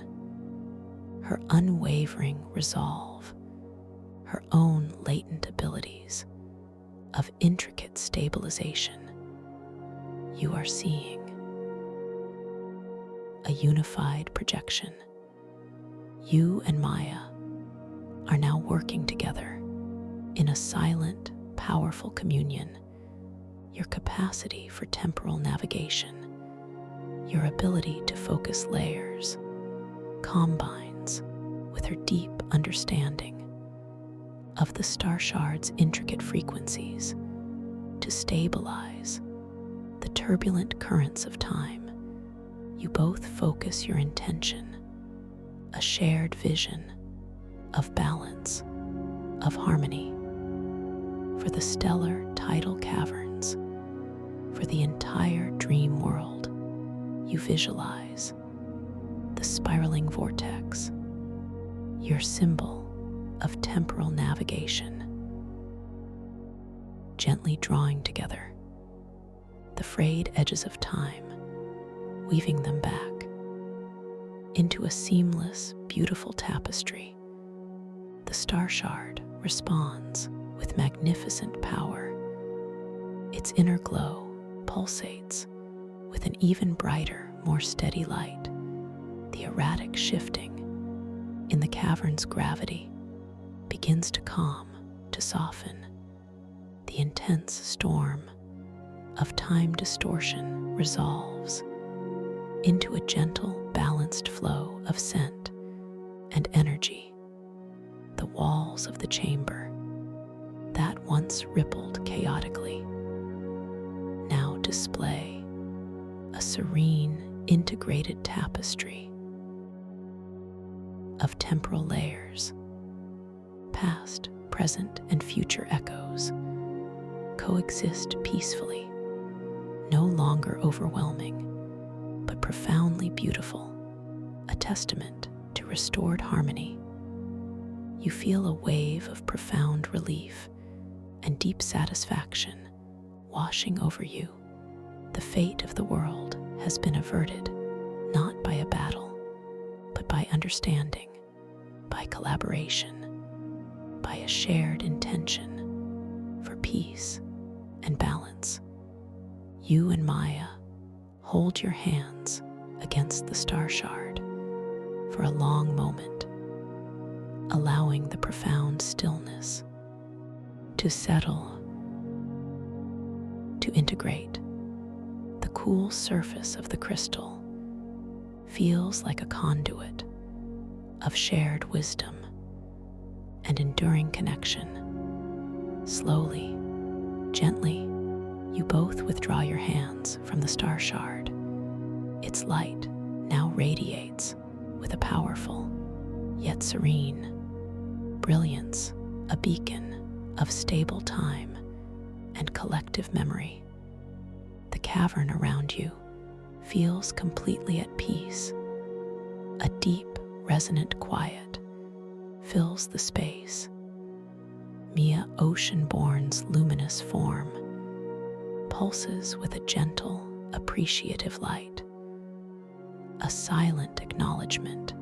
her unwavering resolve, her own latent abilities of intricate stabilization. You are seeing a unified projection. You and Maya are now working together in a silent, powerful communion. Your capacity for temporal navigation, your ability to focus layers, combines with her deep understanding of the star shard's intricate frequencies to stabilize the turbulent currents of time. You both focus your intention, a shared vision of balance, of harmony, for the stellar tidal caverns, for the entire dream world. You visualize the spiraling vortex, your symbol of temporal navigation, gently drawing together the frayed edges of time, weaving them back into a seamless, beautiful tapestry. The star shard responds with magnificent power. Its inner glow pulsates with an even brighter, more steady light. The erratic shifting in the cavern's gravity begins to calm, to soften. The intense storm of time distortion resolves into a gentle, balanced flow of scent and energy. The walls of the chamber that once rippled chaotically now display a serene, integrated tapestry of temporal layers. Past, present, and future echoes coexist peacefully, no longer overwhelming, but profoundly beautiful, a testament to restored harmony. You feel a wave of profound relief and deep satisfaction washing over you. The fate of the world has been averted, not by a battle, but by understanding, by collaboration, by a shared intention for peace and balance. You and Maya hold your hands against the star shard for a long moment, allowing the profound stillness to settle, to integrate. The cool surface of the crystal feels like a conduit of shared wisdom and enduring connection. Slowly, gently, you both withdraw your hands from the star shard. Its light now radiates with a powerful, yet serene brilliance, a beacon of stable time and collective memory. The cavern around you feels completely at peace. A deep, resonant quiet fills the space. Mia Oceanborn's luminous form pulses with a gentle, appreciative light, a silent acknowledgement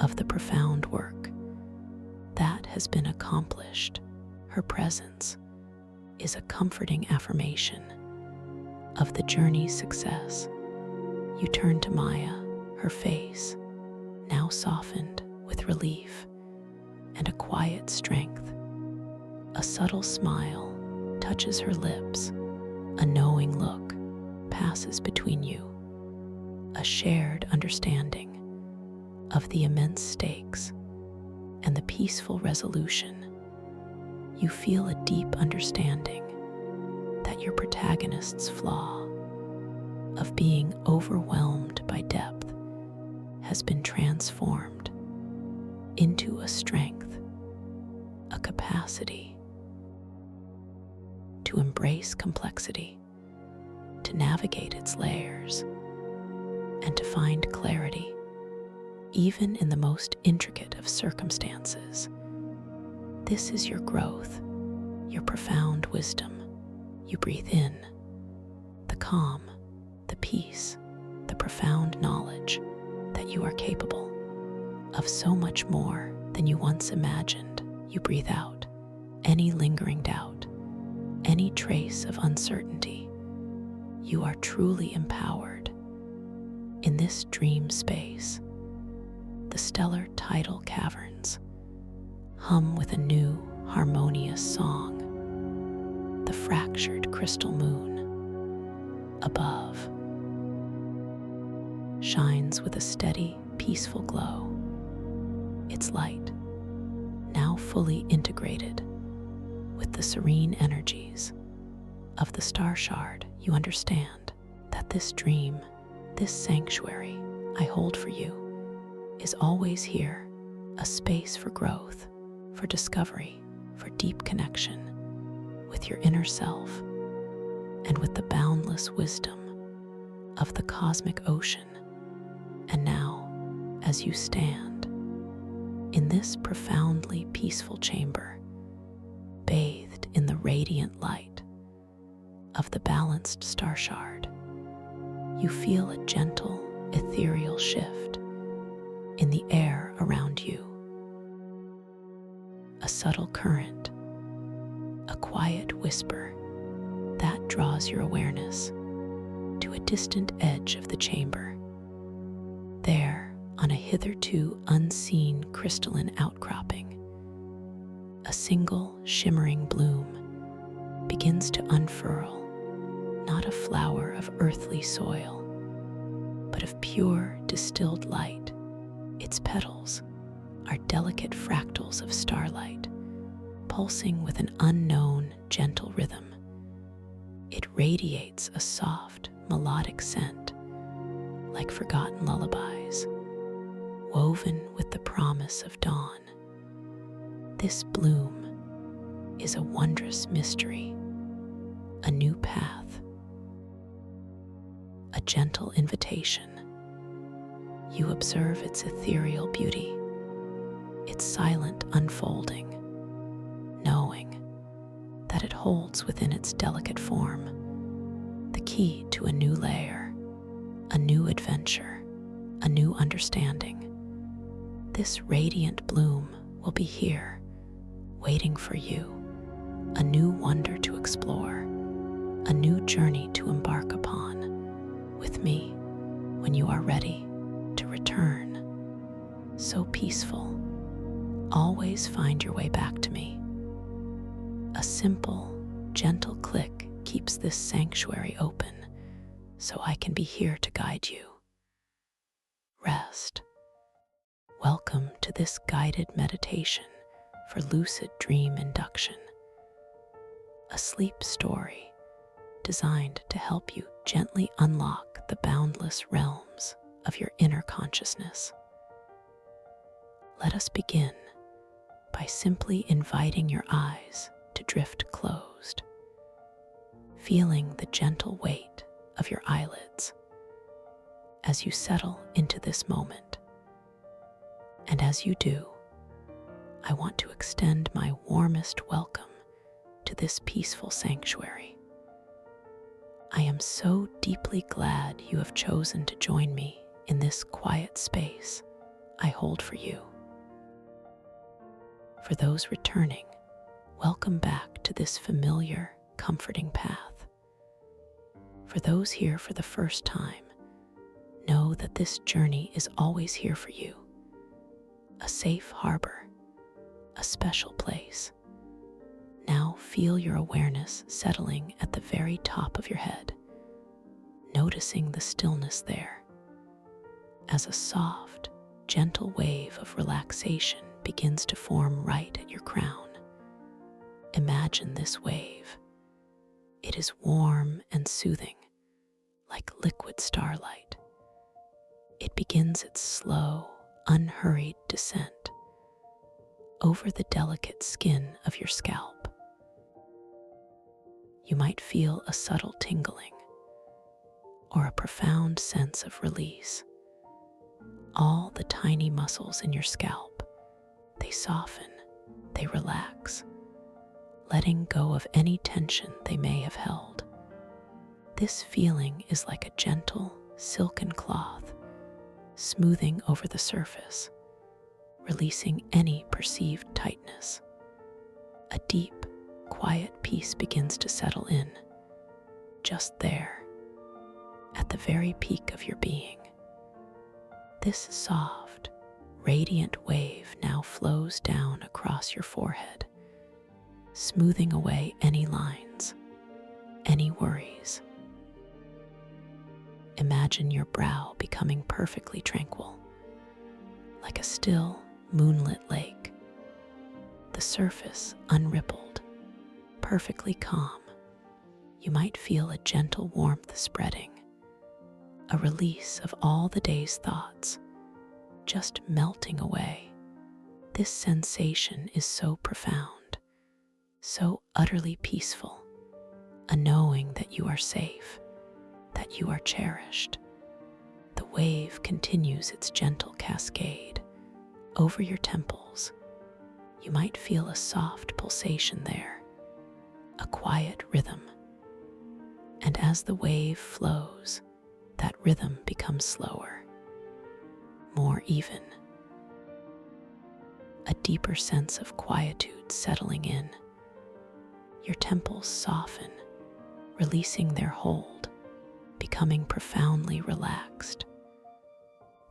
of the profound work that has been accomplished. Her presence is a comforting affirmation of the journey's success. You turn to Maya, her face now softened with relief and a quiet strength. A subtle smile touches her lips. A knowing look passes between you. A shared understanding of the immense stakes and the peaceful resolution. You feel a deep understanding that your protagonist's flaw of being overwhelmed by depth has been transformed into a strength, a capacity to embrace complexity, to navigate its layers, and to find clarity even in the most intricate of circumstances. This is your growth, your profound wisdom. You breathe in the calm, the peace, the profound knowledge that you are capable of so much more than you once imagined. You breathe out any lingering doubt, any trace of uncertainty. You are truly empowered. In this dream space, the stellar tidal caverns hum with a new, harmonious song. The fractured crystal moon above shines with a steady, peaceful glow. Its light, now fully integrated with the serene energies of the star shard, you understand that this dream, this sanctuary I hold for you, is always here, a space for growth, for discovery, for deep connection with your inner self and with the boundless wisdom of the cosmic ocean. And now, as you stand in this profoundly peaceful chamber, bathed in the radiant light of the balanced star shard, you feel a gentle, ethereal shift in the air around you. A subtle current, a quiet whisper that draws your awareness to a distant edge of the chamber. There, on a hitherto unseen crystalline outcropping, a single shimmering bloom begins to unfurl, not a flower of earthly soil, but of pure distilled light. Its petals are delicate fractals of starlight, pulsing with an unknown, gentle rhythm. It radiates a soft, melodic scent, like forgotten lullabies, woven with the promise of dawn. This bloom is a wondrous mystery, a new path, a gentle invitation. You observe its ethereal beauty, its silent unfolding, knowing that it holds within its delicate form the key to a new layer, a new adventure, a new understanding. This radiant bloom will be here, waiting for you, a new wonder to explore, a new journey to embark upon with me when you are ready to return. So peaceful, always find your way back to me. A simple, gentle click keeps this sanctuary open so I can be here to guide you. Rest. Welcome to this guided meditation for lucid dream induction, a sleep story designed to help you gently unlock the boundless realms of your inner consciousness. Let us begin by simply inviting your eyes to drift closed, feeling the gentle weight of your eyelids as you settle into this moment. And as you do, I want to extend my warmest welcome to this peaceful sanctuary. I am so deeply glad you have chosen to join me in this quiet space I hold for you. For those returning, welcome back to this familiar, comforting path. For those here for the first time, know that this journey is always here for you. A safe harbor, a special place. Now feel your awareness settling at the very top of your head, noticing the stillness there. As a soft, gentle wave of relaxation begins to form right at your crown. Imagine this wave. It is warm and soothing, like liquid starlight. It begins its slow, unhurried descent over the delicate skin of your scalp. You might feel a subtle tingling or a profound sense of release. All the tiny muscles in your scalp, they soften, they relax, letting go of any tension they may have held. This feeling is like a gentle, silken cloth, smoothing over the surface, releasing any perceived tightness. A deep, quiet peace begins to settle in, just there, at the very peak of your being. This soft, radiant wave now flows down across your forehead, smoothing away any lines, any worries. Imagine your brow becoming perfectly tranquil, like a still, moonlit lake, the surface unrippled, perfectly calm. You might feel a gentle warmth spreading, a release of all the day's thoughts, just melting away. This sensation is so profound, so utterly peaceful, a knowing that you are safe, that you are cherished. The wave continues its gentle cascade over your temples. You might feel a soft pulsation there, a quiet rhythm. And as the wave flows, that rhythm becomes slower, more even. A deeper sense of quietude settling in. Your temples soften, releasing their hold, becoming profoundly relaxed.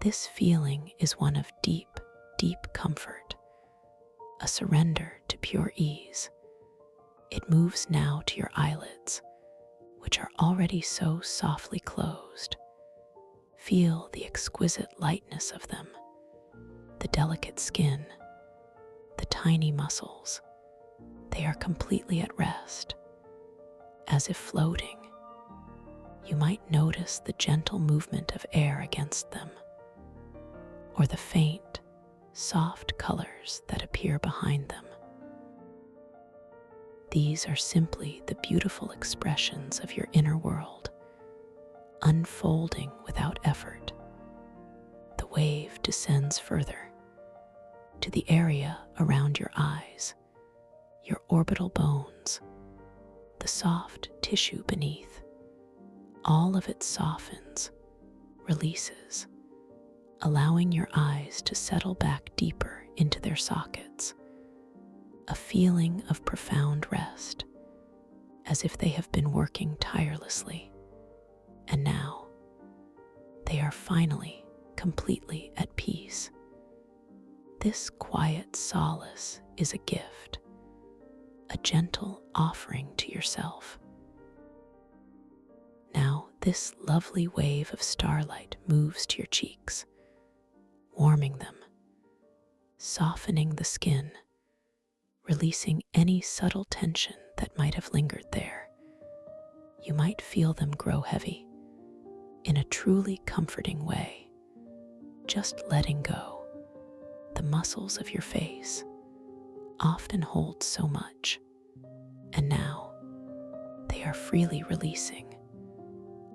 This feeling is one of deep, deep comfort, a surrender to pure ease. It moves now to your eyelids, which are already so softly closed. Feel the exquisite lightness of them, the delicate skin, the tiny muscles. They are completely at rest, as if floating. You might notice the gentle movement of air against them, or the faint, soft colors that appear behind them. These are simply the beautiful expressions of your inner world, unfolding without effort. The wave descends further to the area around your eyes, your orbital bones, the soft tissue beneath. All of it softens, releases, allowing your eyes to settle back deeper into their sockets. A feeling of profound rest as if they have been working tirelessly, and now they are finally completely at peace. This quiet solace is a gift, a gentle offering to yourself. Now, this lovely wave of starlight moves to your cheeks, warming them, softening the skin, releasing any subtle tension that might have lingered there. You might feel them grow heavy in a truly comforting way, just letting go. The muscles of your face often hold so much, and now they are freely releasing,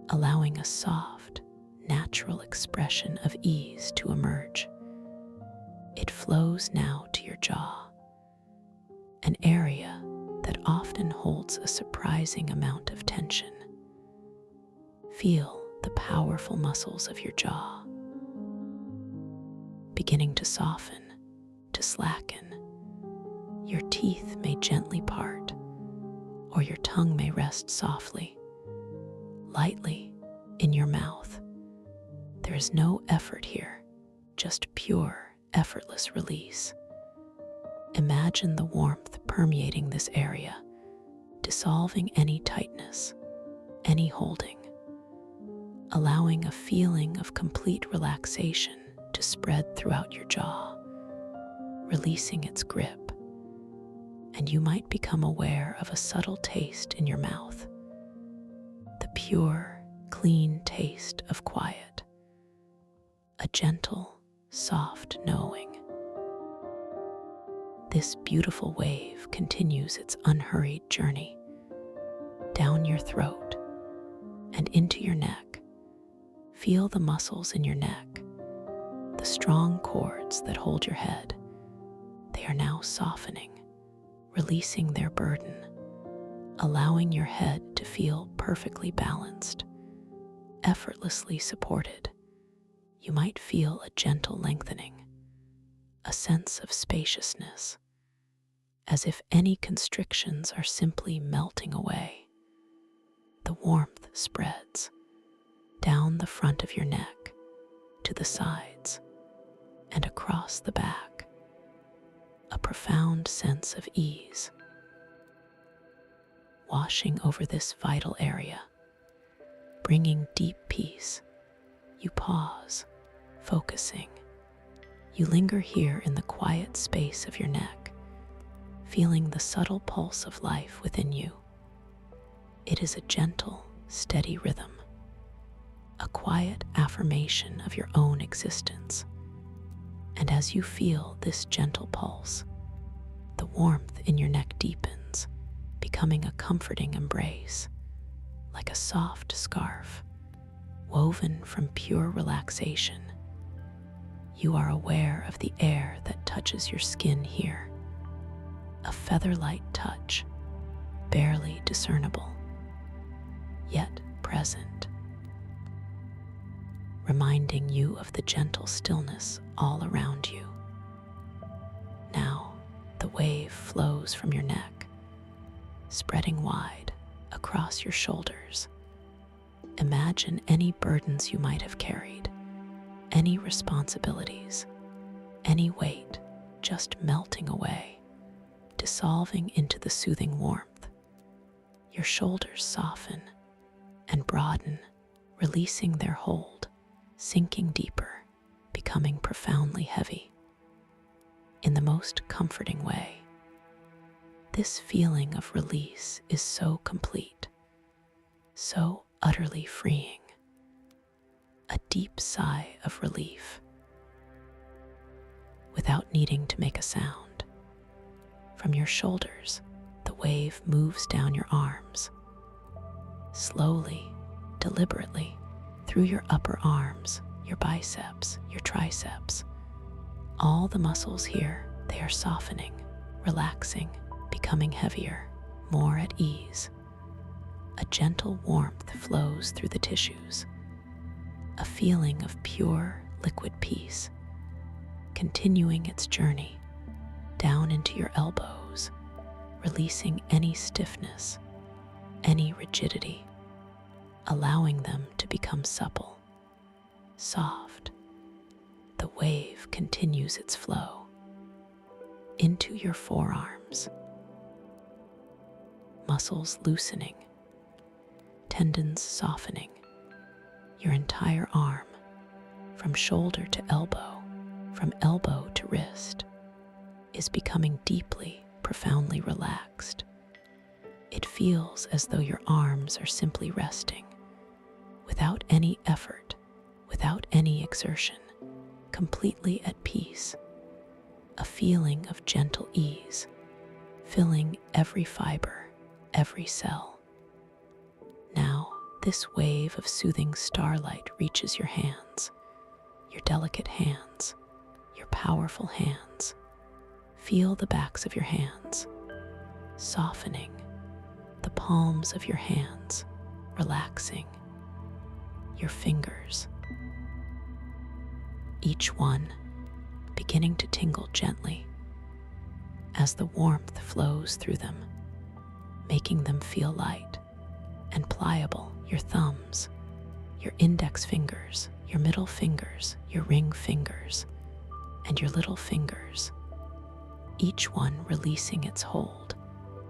allowing a soft, natural expression of ease to emerge. It flows now to your jaw, an area that often holds a surprising amount of tension. Feel the powerful muscles of your jaw beginning to soften, to slacken. Your teeth may gently part, or your tongue may rest softly, lightly in your mouth. There is no effort here, just pure, effortless release. Imagine the warmth permeating this area, dissolving any tightness, any holding, allowing a feeling of complete relaxation to spread throughout your jaw, releasing its grip, and you might become aware of a subtle taste in your mouth, the pure, clean taste of quiet, a gentle, soft knowing. This beautiful wave continues its unhurried journey down your throat and into your neck. Feel the muscles in your neck, the strong cords that hold your head. They are now softening, releasing their burden, allowing your head to feel perfectly balanced, effortlessly supported. You might feel a gentle lengthening, a sense of spaciousness, as if any constrictions are simply melting away. The warmth spreads down the front of your neck, to the sides, and across the back, a profound sense of ease washing over this vital area, bringing deep peace. You pause, focusing. You linger here in the quiet space of your neck, feeling the subtle pulse of life within you. It is a gentle, steady rhythm, a quiet affirmation of your own existence. And as you feel this gentle pulse, the warmth in your neck deepens, becoming a comforting embrace, like a soft scarf woven from pure relaxation. You are aware of the air that touches your skin here, a feather-light touch, barely discernible, yet present, reminding you of the gentle stillness all around you. Now, the wave flows from your neck, spreading wide across your shoulders. Imagine any burdens you might have carried, any responsibilities, any weight just melting away, dissolving into the soothing warmth. Your shoulders soften and broaden, releasing their hold, sinking deeper, becoming profoundly heavy. In the most comforting way, this feeling of release is so complete, so utterly freeing. A deep sigh of relief, without needing to make a sound. From your shoulders, the wave moves down your arms, slowly, deliberately, through your upper arms, your biceps, your triceps. All the muscles here, they are softening, relaxing, becoming heavier, more at ease. A gentle warmth flows through the tissues, a feeling of pure, liquid peace, continuing its journey down into your elbows, releasing any stiffness, any rigidity, allowing them to become supple, soft. The wave continues its flow into your forearms, muscles loosening, tendons softening. Your entire arm, from shoulder to elbow, from elbow to wrist, is becoming deeply, profoundly relaxed. It feels as though your arms are simply resting, without any effort, without any exertion, completely at peace. A feeling of gentle ease, filling every fiber, every cell. Now, this wave of soothing starlight reaches your hands, your delicate hands, your powerful hands. Feel the backs of your hands, softening, the palms of your hands, relaxing, your fingers, each one beginning to tingle gently as the warmth flows through them, making them feel light and pliable. Your thumbs, your index fingers, your middle fingers, your ring fingers, and your little fingers, each one releasing its hold,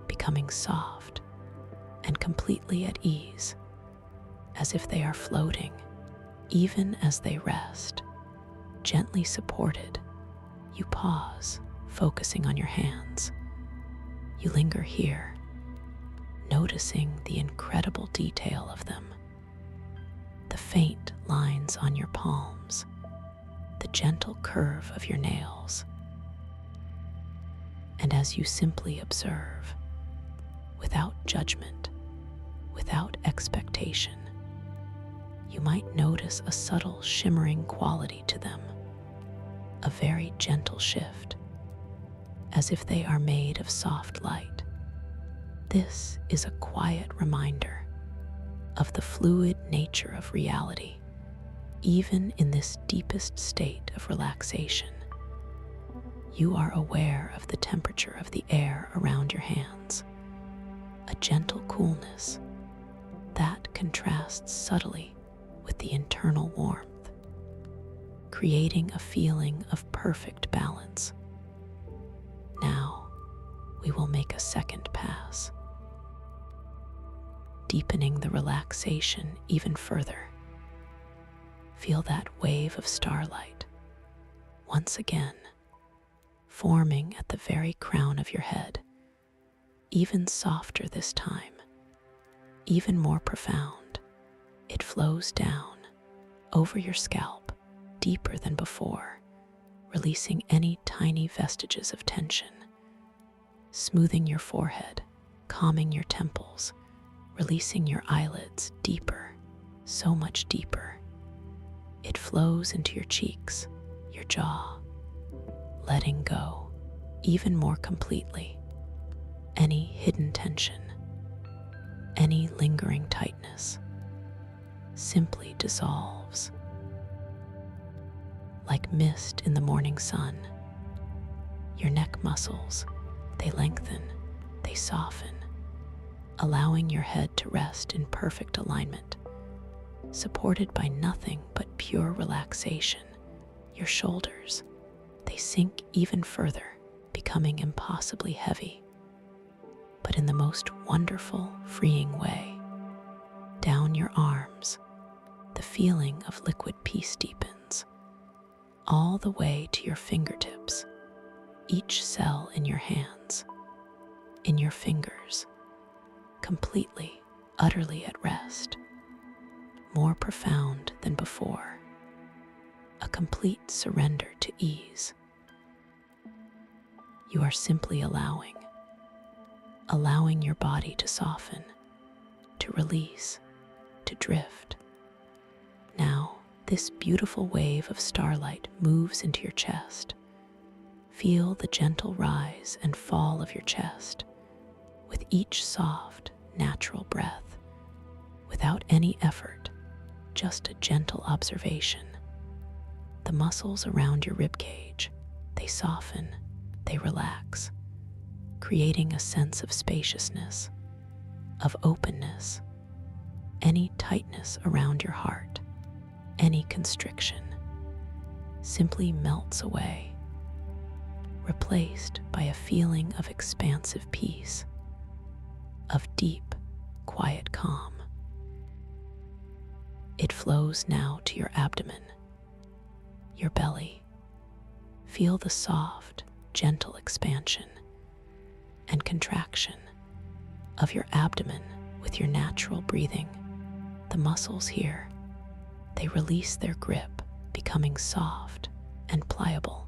becoming soft and completely at ease, as if they are floating, even as they rest, gently supported. You pause, focusing on your hands. You linger here, noticing the incredible detail of them. The faint lines on your palms, the gentle curve of your nails. And as you simply observe, without judgment, without expectation, you might notice a subtle shimmering quality to them, a very gentle shift, as if they are made of soft light. This is a quiet reminder of the fluid nature of reality, even in this deepest state of relaxation. You are aware of the temperature of the air around your hands, a gentle coolness that contrasts subtly with the internal warmth, creating a feeling of perfect balance. Now, we will make a second pass, deepening the relaxation even further. Feel that wave of starlight, once again, forming at the very crown of your head, even softer this time, even more profound. It flows down, over your scalp, deeper than before, releasing any tiny vestiges of tension, smoothing your forehead, calming your temples, releasing your eyelids deeper, so much deeper. It flows into your cheeks, your jaw, letting go even more completely any hidden tension, any lingering tightness simply dissolves. Like mist in the morning sun, your neck muscles, they lengthen, they soften, allowing your head to rest in perfect alignment, supported by nothing but pure relaxation. Your shoulders, they sink even further, becoming impossibly heavy, but in the most wonderful, freeing way. Down your arms, the feeling of liquid peace deepens, all the way to your fingertips, each cell in your hands, in your fingers, completely, utterly at rest, more profound than before, a complete surrender to ease. You are simply allowing your body to soften, to release, to drift. Now, this beautiful wave of starlight moves into your chest. Feel the gentle rise and fall of your chest with each soft, natural breath, without any effort, just a gentle observation. The muscles around your ribcage, they soften, they relax, creating a sense of spaciousness, of openness. Any tightness around your heart, any constriction, simply melts away, replaced by a feeling of expansive peace, of deep, quiet calm. It flows now to your abdomen, your belly. Feel the soft, gentle expansion and contraction of your abdomen with your natural breathing. The muscles here, they release their grip, becoming soft and pliable,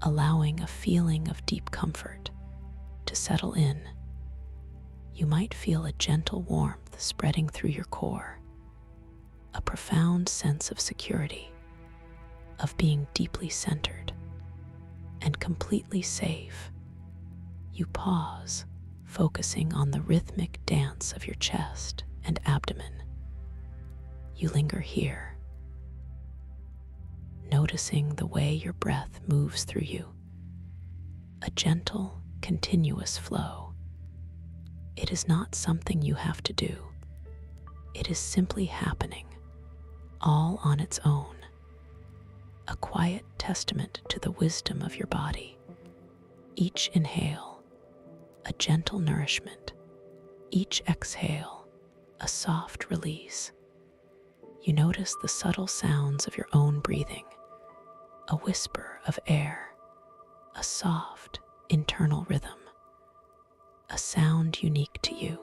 allowing a feeling of deep comfort to settle in. You might feel a gentle warmth spreading through your core, a profound sense of security, of being deeply centered and completely safe. You pause, focusing on the rhythmic dance of your chest and abdomen. You linger here, noticing the way your breath moves through you, a gentle, continuous flow. It is not something you have to do. It is simply happening, all on its own, a quiet testament to the wisdom of your body. Each inhale, a gentle nourishment. Each exhale, a soft release. You notice the subtle sounds of your own breathing, a whisper of air, a soft, internal rhythm, a sound unique to you.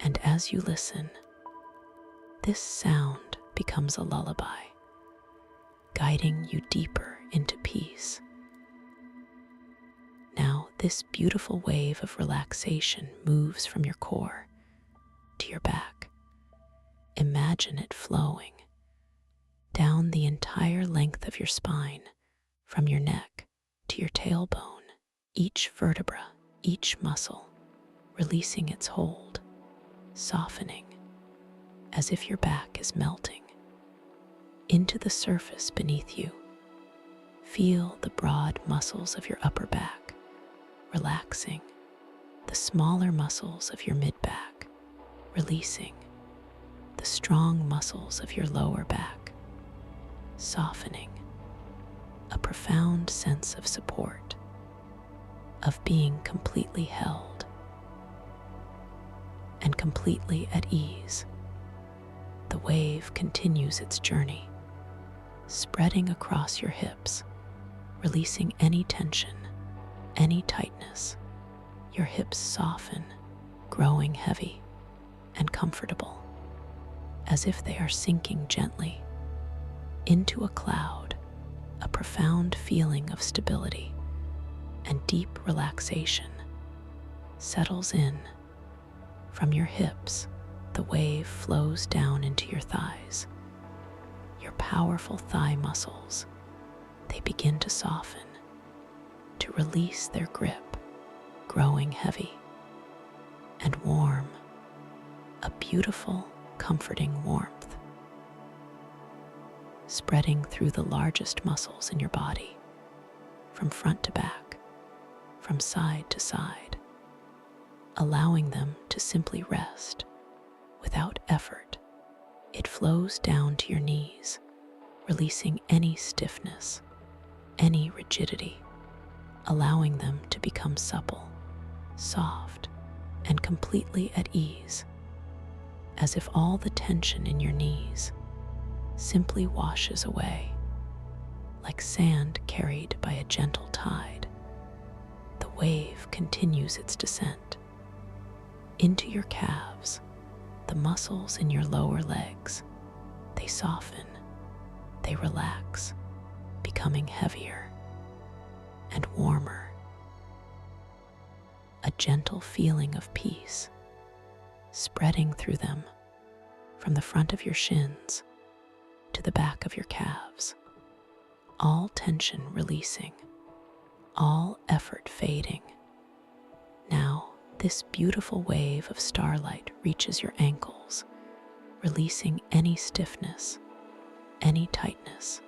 And as you listen, this sound becomes a lullaby, guiding you deeper into peace. Now, this beautiful wave of relaxation moves from your core to your back. Imagine it flowing down the entire length of your spine, from your neck to your tailbone, each vertebra, each muscle, releasing its hold, softening, as if your back is melting into the surface beneath you. Feel the broad muscles of your upper back relaxing, the smaller muscles of your mid-back releasing, the strong muscles of your lower back softening, a profound sense of support, of being completely held and completely at ease. The wave continues its journey, spreading across your hips, releasing any tension, any tightness. Your hips soften, growing heavy and comfortable, as if they are sinking gently into a cloud. A profound feeling of stability and deep relaxation settles in. From your hips, the wave flows down into your thighs. Your powerful thigh muscles, they begin to soften, to release their grip, growing heavy and warm, a beautiful, comforting warmth spreading through the largest muscles in your body, from front to back, from side to side, allowing them to simply rest without effort. It flows down to your knees, releasing any stiffness, any rigidity, allowing them to become supple, soft, and completely at ease, as if all the tension in your knees simply washes away, like sand carried by a gentle tide. The wave continues its descent into your calves, the muscles in your lower legs. They soften, they relax, becoming heavier and warmer. A gentle feeling of peace spreading through them, from the front of your shins to the back of your calves, all tension releasing, all effort fading. Now, this beautiful wave of starlight reaches your ankles, releasing any stiffness, any tightness,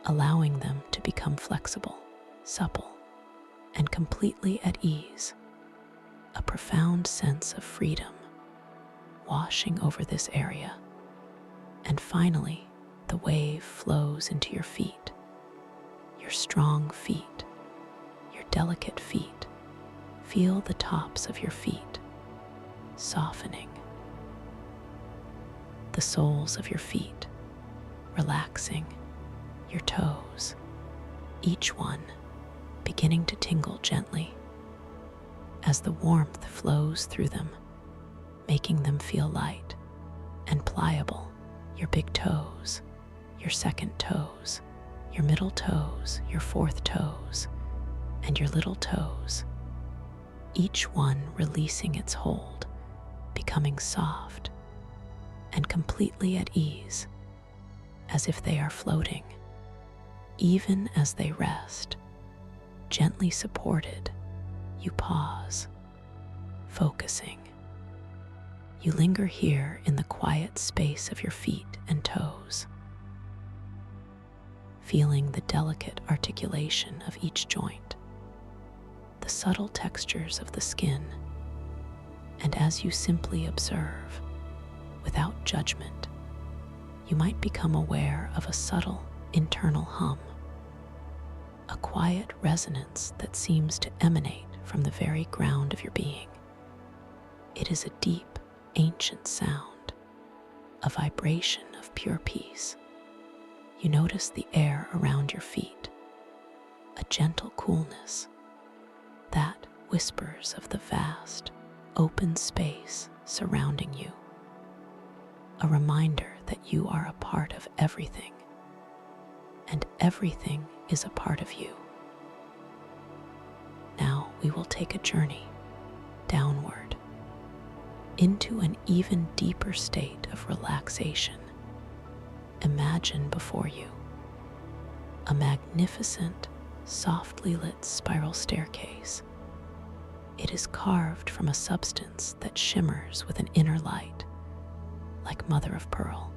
allowing them to become flexible, supple, and completely at ease. a profound sense of freedom washing over this area. And finally, the wave flows into your feet, your strong feet, your delicate feet. Feel the tops of your feet softening, the soles of your feet relaxing, your toes, each one beginning to tingle gently as the warmth flows through them, making them feel light and pliable. Your big toes, your second toes, your middle toes, your fourth toes, and your little toes, each one releasing its hold, becoming soft and completely at ease, as if they are floating. Even as they rest, gently supported, you pause, focusing. You linger here in the quiet space of your feet and toes, feeling the delicate articulation of each joint, the subtle textures of the skin, and as you simply observe, without judgment, you might become aware of a subtle internal hum, a quiet resonance that seems to emanate from the very ground of your being. It is a deep, ancient sound, a vibration of pure peace. You notice the air around your feet, a gentle coolness that whispers of the vast, open space surrounding you, a reminder that you are a part of everything, and everything is a part of you. Now we will take a journey downward into an even deeper state of relaxation. Imagine before you a magnificent, softly lit spiral staircase. It is carved from a substance that shimmers with an inner light, like mother of pearl.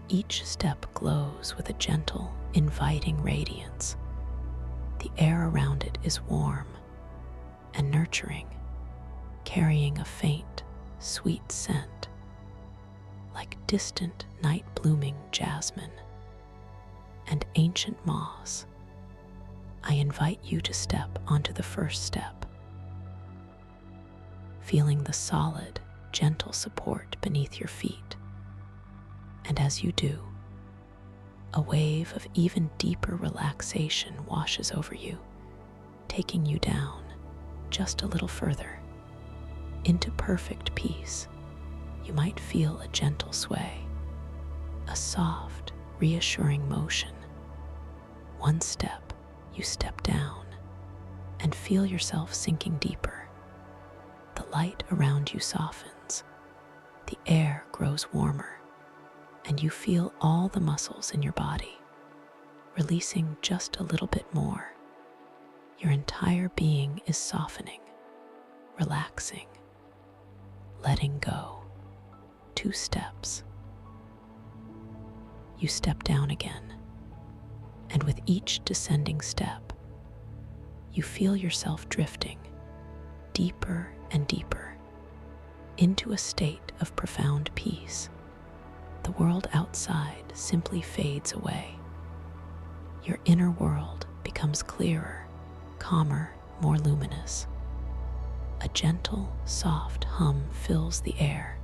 Each step glows with a gentle, inviting radiance. The air around it is warm and nurturing, carrying a faint, sweet scent, like distant night-blooming jasmine and ancient moss. I invite you to step onto the first step, feeling the solid, gentle support beneath your feet. And as you do, a wave of even deeper relaxation washes over you, taking you down just a little further into perfect peace. You might feel a gentle sway, a soft, reassuring motion. One step, you step down and feel yourself sinking deeper. The light around you softens, the air grows warmer, and you feel all the muscles in your body releasing just a little bit more. Your entire being is softening, relaxing, letting go. 2 steps. You step down again, and with each descending step, you feel yourself drifting deeper and deeper into a state of profound peace. The world outside simply fades away. Your inner world becomes clearer, calmer, more luminous. A gentle, soft hum fills the air,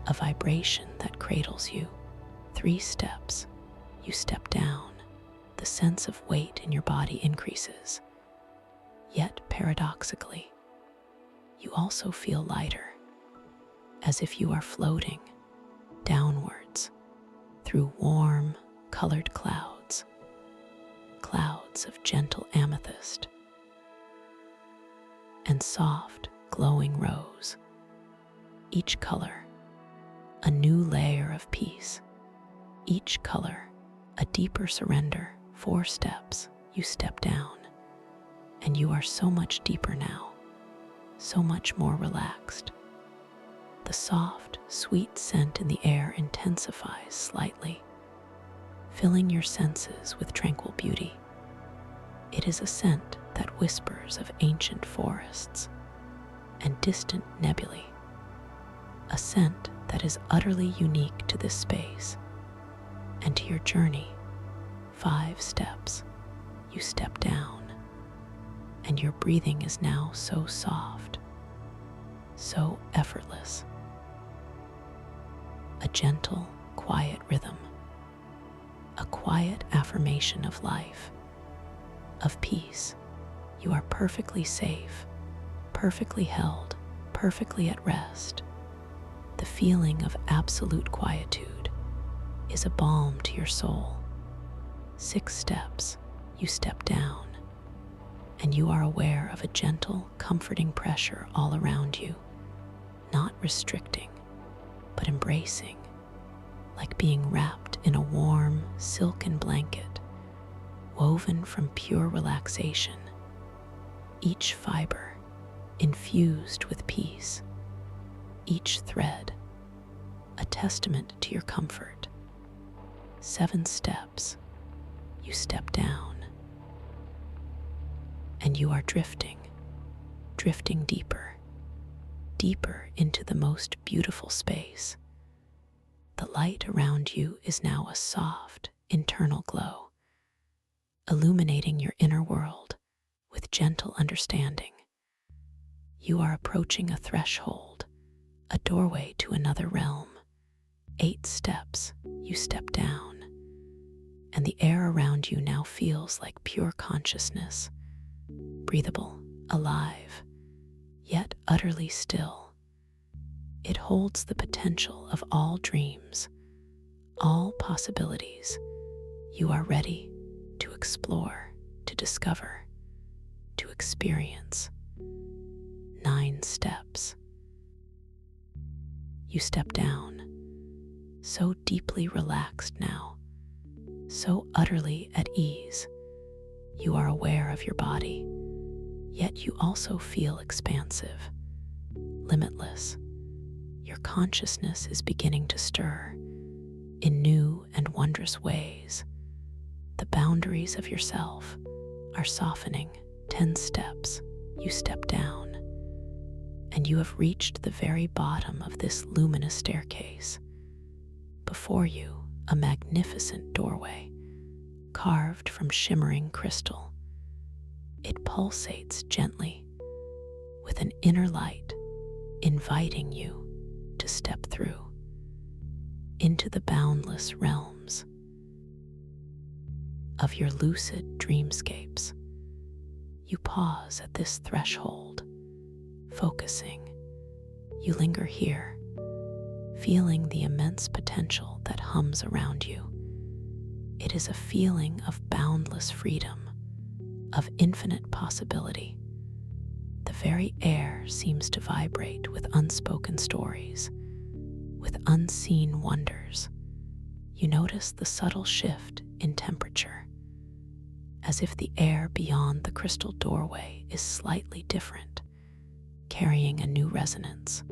a vibration that cradles you. 3 steps, you step down. The sense of weight in your body increases. Yet, paradoxically, you also feel lighter, as if you are floating downwards through warm, colored clouds, clouds of gentle amethyst and soft, glowing rose. Each color, a new layer of peace. Each color, a deeper surrender. 4 steps, you step down, and you are so much deeper now, so much more relaxed. The soft, sweet scent in the air intensifies slightly, filling your senses with tranquil beauty. It is a scent that whispers of ancient forests, and distant nebulae, a scent that is utterly unique to this space and to your journey. 5 steps. You step down, and your breathing is now so soft, so effortless. A gentle, quiet rhythm, a quiet affirmation of life, of peace. You are perfectly safe, perfectly held, perfectly at rest. The feeling of absolute quietude is a balm to your soul. 6 steps. You step down, and you are aware of a gentle, comforting pressure all around you, not restricting, but embracing, like being wrapped in a warm, silken blanket, woven from pure relaxation, each fiber infused with peace, each thread a testament to your comfort. 7 steps. You step down, and you are drifting deeper, deeper into the most beautiful space. The light around you is now a soft, internal glow, illuminating your inner world with gentle understanding. You are approaching a threshold, a doorway to another realm. 8 steps. You step down, and the air around you now feels like pure consciousness, breathable, alive, yet utterly still. It holds the potential of all dreams, all possibilities. You are ready to explore, to discover, to experience. 9 steps. You step down, so deeply relaxed now, so utterly at ease. You are aware of your body, yet you also feel expansive, limitless. Your consciousness is beginning to stir in new and wondrous ways. The boundaries of yourself are softening. 10 steps. You step down, and you have reached the very bottom of this luminous staircase. Before you, a magnificent doorway, carved from shimmering crystal. It pulsates gently, with an inner light inviting you to step through into the boundless realms of your lucid dreamscapes. You pause at this threshold, focusing. You linger here, feeling the immense potential that hums around you. It is a feeling of boundless freedom, of infinite possibility. The very air seems to vibrate with unspoken stories, with unseen wonders. You notice the subtle shift in temperature, as if the air beyond the crystal doorway is slightly different, carrying a new resonance,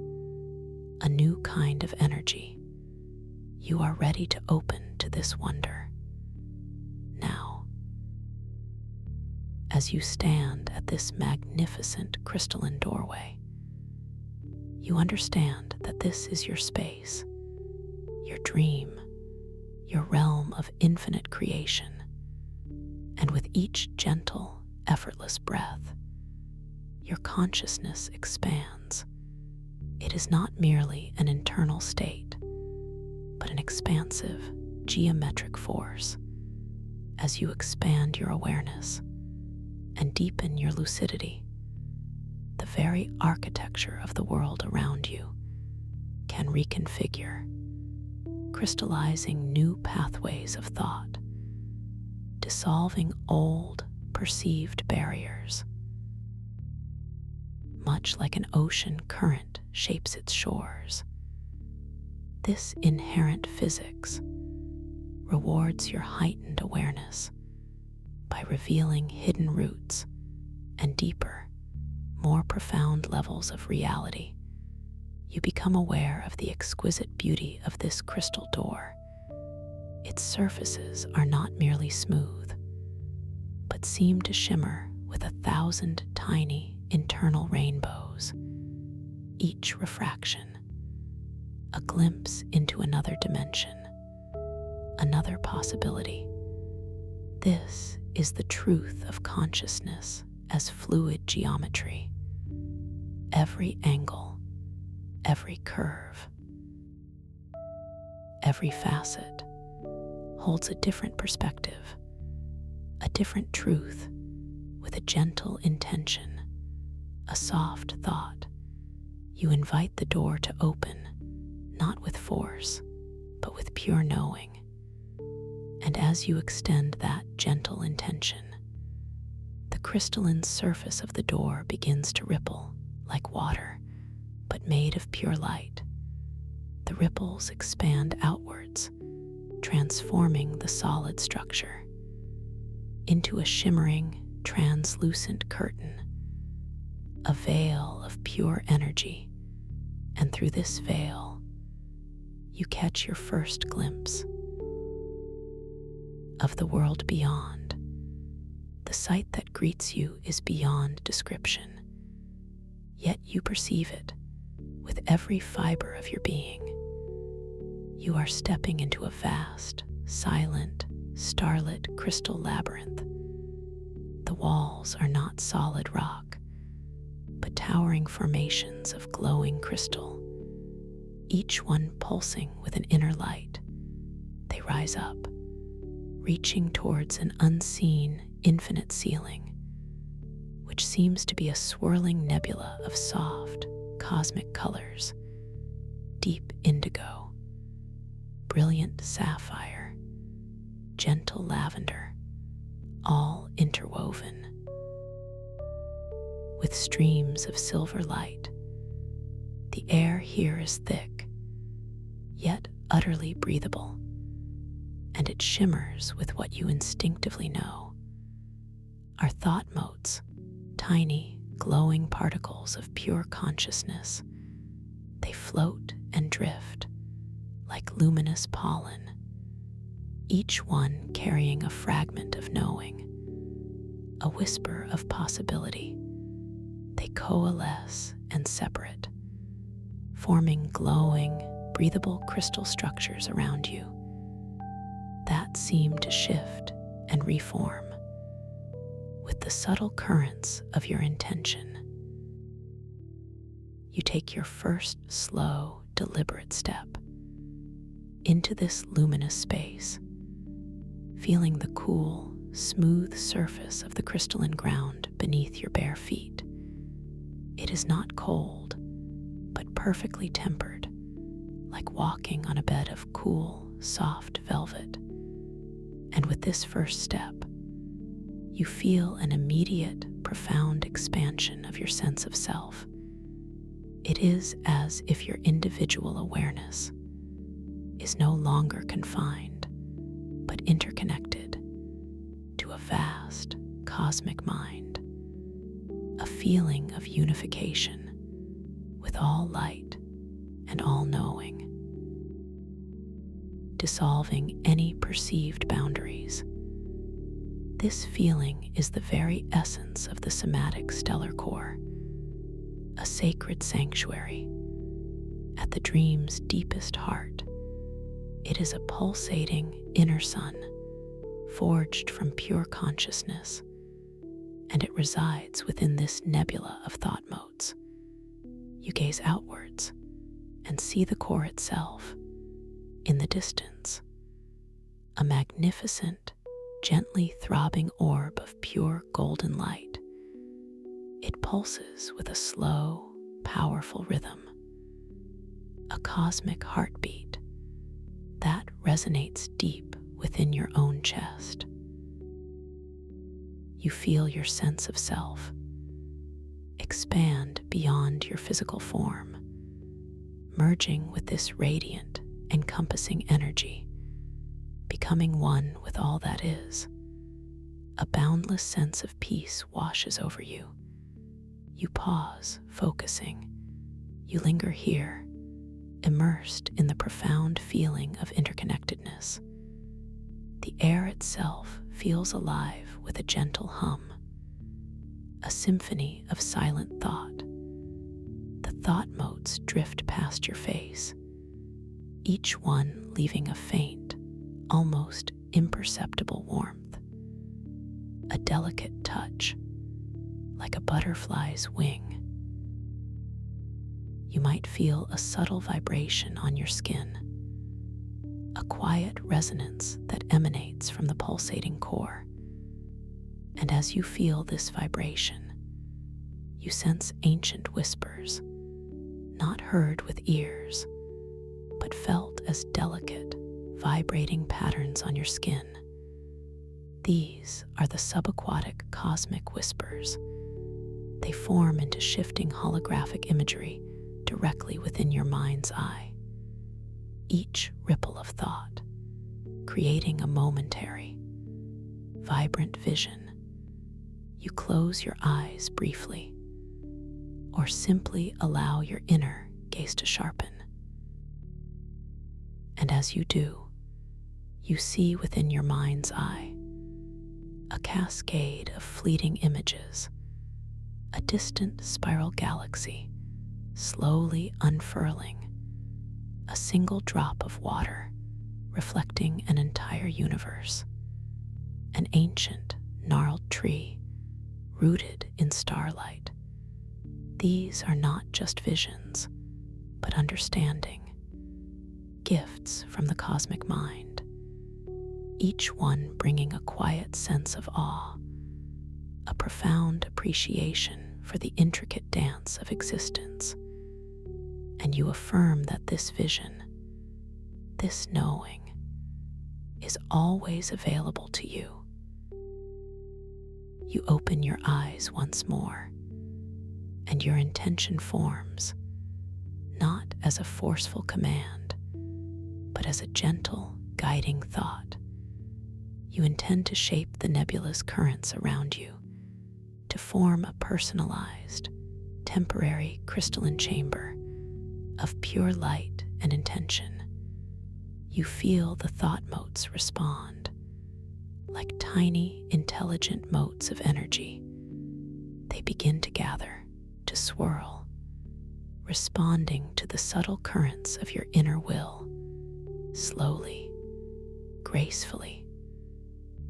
a new kind of energy. You are ready to open to this wonder. Now, as you stand at this magnificent crystalline doorway, you understand that this is your space, your dream, your realm of infinite creation. And with each gentle, effortless breath, your consciousness expands. It is not merely an internal state, but an expansive, geometric force. As you expand your awareness and deepen your lucidity, the very architecture of the world around you can reconfigure, crystallizing new pathways of thought, dissolving old, perceived barriers. Much like an ocean current shapes its shores, this inherent physics rewards your heightened awareness by revealing hidden roots and deeper, more profound levels of reality. You become aware of the exquisite beauty of this crystal door. Its surfaces are not merely smooth, but seem to shimmer with 1,000 tiny internal rainbows, each refraction, a glimpse into another dimension, another possibility. This is the truth of consciousness as fluid geometry. Every angle, every curve, every facet holds a different perspective, a different truth, with a gentle intention, a soft thought. You invite the door to open, not with force, but with pure knowing. And as you extend that gentle intention, the crystalline surface of the door begins to ripple like water, but made of pure light. The ripples expand outwards, transforming the solid structure into a shimmering, translucent curtain, a veil of pure energy. And through this veil, you catch your first glimpse of the world beyond. The sight that greets you is beyond description, yet you perceive it with every fiber of your being. You are stepping into a vast, silent, starlit crystal labyrinth. The walls are not solid rock, but towering formations of glowing crystal, each one pulsing with an inner light. They rise up, reaching towards an unseen, infinite ceiling, which seems to be a swirling nebula of soft, cosmic colors: deep indigo, brilliant sapphire, gentle lavender, all interwoven with streams of silver light. The air here is thick, yet utterly breathable, and it shimmers with what you instinctively know are thought motes, tiny, glowing particles of pure consciousness. They float and drift like luminous pollen, each one carrying a fragment of knowing, a whisper of possibility. They coalesce and separate, forming glowing, breathable crystal structures around you that seem to shift and reform with the subtle currents of your intention. You take your first slow, deliberate step into this luminous space, feeling the cool, smooth surface of the crystalline ground beneath your bare feet. It is not cold, but perfectly tempered, like walking on a bed of cool, soft velvet. And with this first step, you feel an immediate, profound expansion of your sense of self. It is as if your individual awareness is no longer confined, but interconnected to a vast, cosmic mind, a feeling of unification with all light and all knowing, dissolving any perceived boundaries. This feeling is the very essence of the somatic stellar core, a sacred sanctuary at the dream's deepest heart. It is a pulsating inner sun, forged from pure consciousness, and it resides within this nebula of thought motes. You gaze outwards and see the core itself in the distance, a magnificent, gently throbbing orb of pure golden light. It pulses with a slow, powerful rhythm, a cosmic heartbeat that resonates deep within your own chest. You feel your sense of self expand beyond your physical form, merging with this radiant, encompassing energy, becoming one with all that is. A boundless sense of peace washes over you. You pause, focusing. You linger here, immersed in the profound feeling of interconnectedness. The air itself feels alive with a gentle hum, a symphony of silent thought. The thought motes drift past your face, each one leaving a faint, almost imperceptible warmth, a delicate touch, like a butterfly's wing. You might feel a subtle vibration on your skin, a quiet resonance that emanates from the pulsating core. And as you feel this vibration, you sense ancient whispers, not heard with ears, but felt as delicate, vibrating patterns on your skin. These are the subaquatic cosmic whispers. They form into shifting holographic imagery directly within your mind's eye, each ripple of thought creating a momentary, vibrant vision. You close your eyes briefly, or simply allow your inner gaze to sharpen. And as you do, you see within your mind's eye a cascade of fleeting images, a distant spiral galaxy slowly unfurling, a single drop of water reflecting an entire universe, an ancient, gnarled tree rooted in starlight. These are not just visions, but understanding, gifts from the cosmic mind, each one bringing a quiet sense of awe, a profound appreciation for the intricate dance of existence. And you affirm that this vision, this knowing, is always available to you. You open your eyes once more, and your intention forms, not as a forceful command, but as a gentle, guiding thought. You intend to shape the nebulous currents around you, to form a personalized, temporary crystalline chamber of pure light and intention. You feel the thought motes respond, like tiny, intelligent motes of energy. They begin to gather, to swirl, responding to the subtle currents of your inner will. Slowly, gracefully,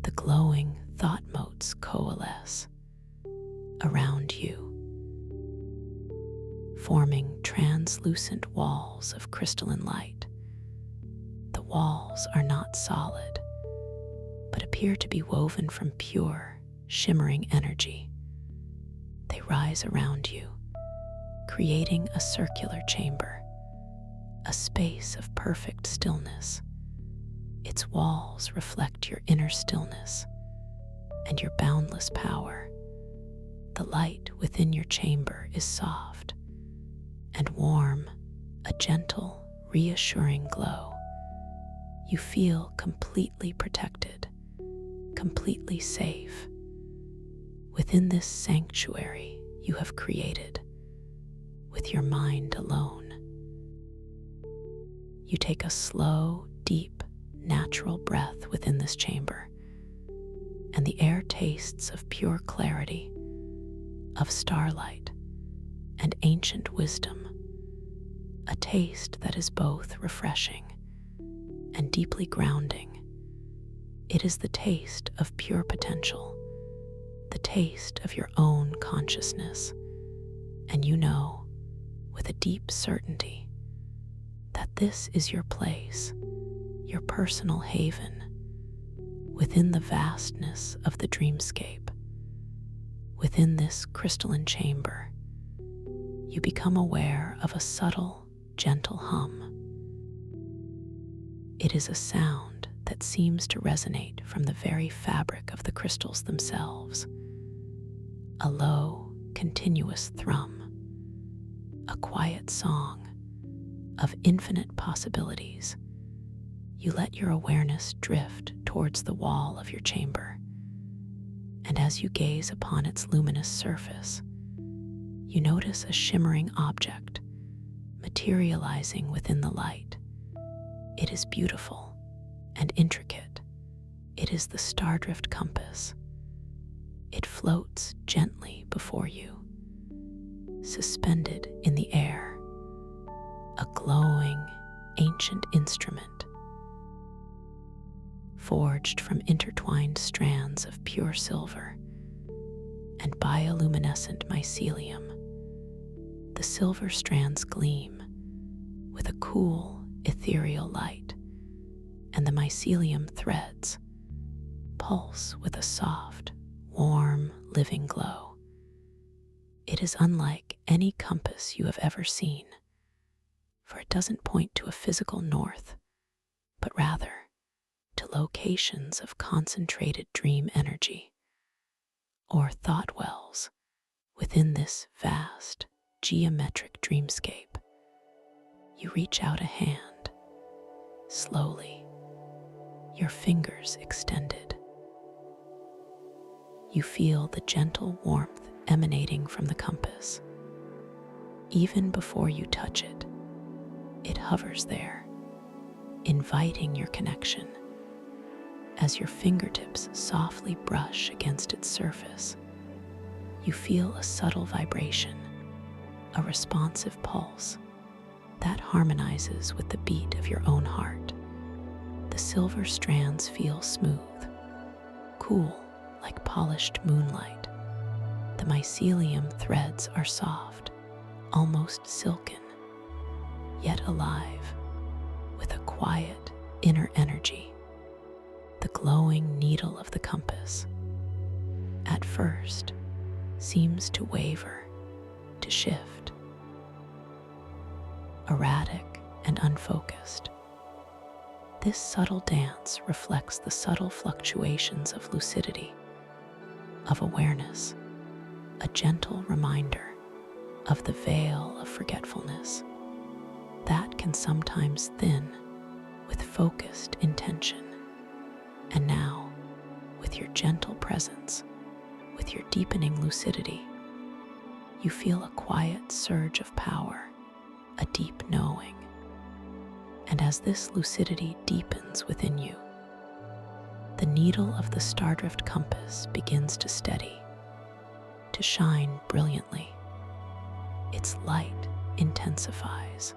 the glowing thought motes coalesce around you, forming translucent walls of crystalline light. The walls are not solid, but appear to be woven from pure, shimmering energy. They rise around you, creating a circular chamber, a space of perfect stillness. Its walls reflect your inner stillness and your boundless power. The light within your chamber is soft and warm, a gentle, reassuring glow. You feel completely protected, completely safe. Within this sanctuary you have created, with your mind alone. You take a slow, deep, natural breath within this chamber, and the air tastes of pure clarity, of starlight and ancient wisdom, a taste that is both refreshing and deeply grounding. It is the taste of pure potential, the taste of your own consciousness, and you know, with a deep certainty, that this is your place, your personal haven, within the vastness of the dreamscape. Within this crystalline chamber, you become aware of a subtle, gentle hum. It is a sound that seems to resonate from the very fabric of the crystals themselves. A low, continuous thrum, a quiet song of infinite possibilities. You let your awareness drift towards the wall of your chamber, and as you gaze upon its luminous surface, you notice a shimmering object materializing within the light. It is beautiful and intricate. It is the Stardrift compass. It floats gently before you, suspended in the air, a glowing, ancient instrument forged from intertwined strands of pure silver and bioluminescent mycelium. The silver strands gleam with a cool, ethereal light, and the mycelium threads pulse with a soft, warm, living glow. It is unlike any compass you have ever seen, for it doesn't point to a physical north, but rather to locations of concentrated dream energy, or thought wells within this vast, geometric dreamscape. You reach out a hand, slowly, your fingers extended. You feel the gentle warmth emanating from the compass. Even before you touch it, it hovers there, inviting your connection. As your fingertips softly brush against its surface, you feel a subtle vibration, a responsive pulse that harmonizes with the beat of your own heart. The silver strands feel smooth, cool like polished moonlight. The mycelium threads are soft, almost silken, yet alive with a quiet inner energy. The glowing needle of the compass, at first, seems to waver, to shift, erratic and unfocused. This subtle dance reflects the subtle fluctuations of lucidity, of awareness, a gentle reminder of the veil of forgetfulness that can sometimes thin with focused intention. And now, with your gentle presence, with your deepening lucidity, you feel a quiet surge of power, a deep knowing. And as this lucidity deepens within you, the needle of the stardrift compass begins to steady, to shine brilliantly. Its light intensifies,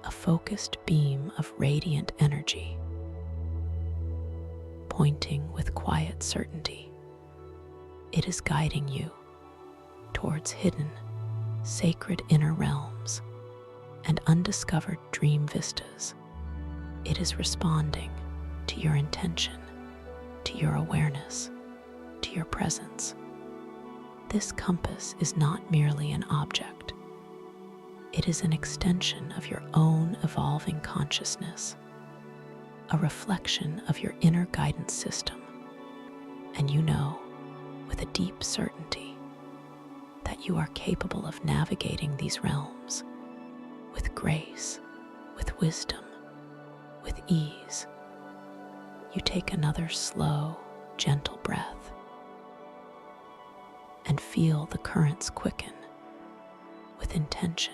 a focused beam of radiant energy, pointing with quiet certainty. It is guiding you towards hidden, sacred inner realms and undiscovered dream vistas. It is responding to your intention, to your awareness, to your presence. This compass is not merely an object. It is an extension of your own evolving consciousness, a reflection of your inner guidance system, and you know, with a deep certainty, that you are capable of navigating these realms with grace, with wisdom, with ease. You take another slow, gentle breath and feel the currents quicken with intention,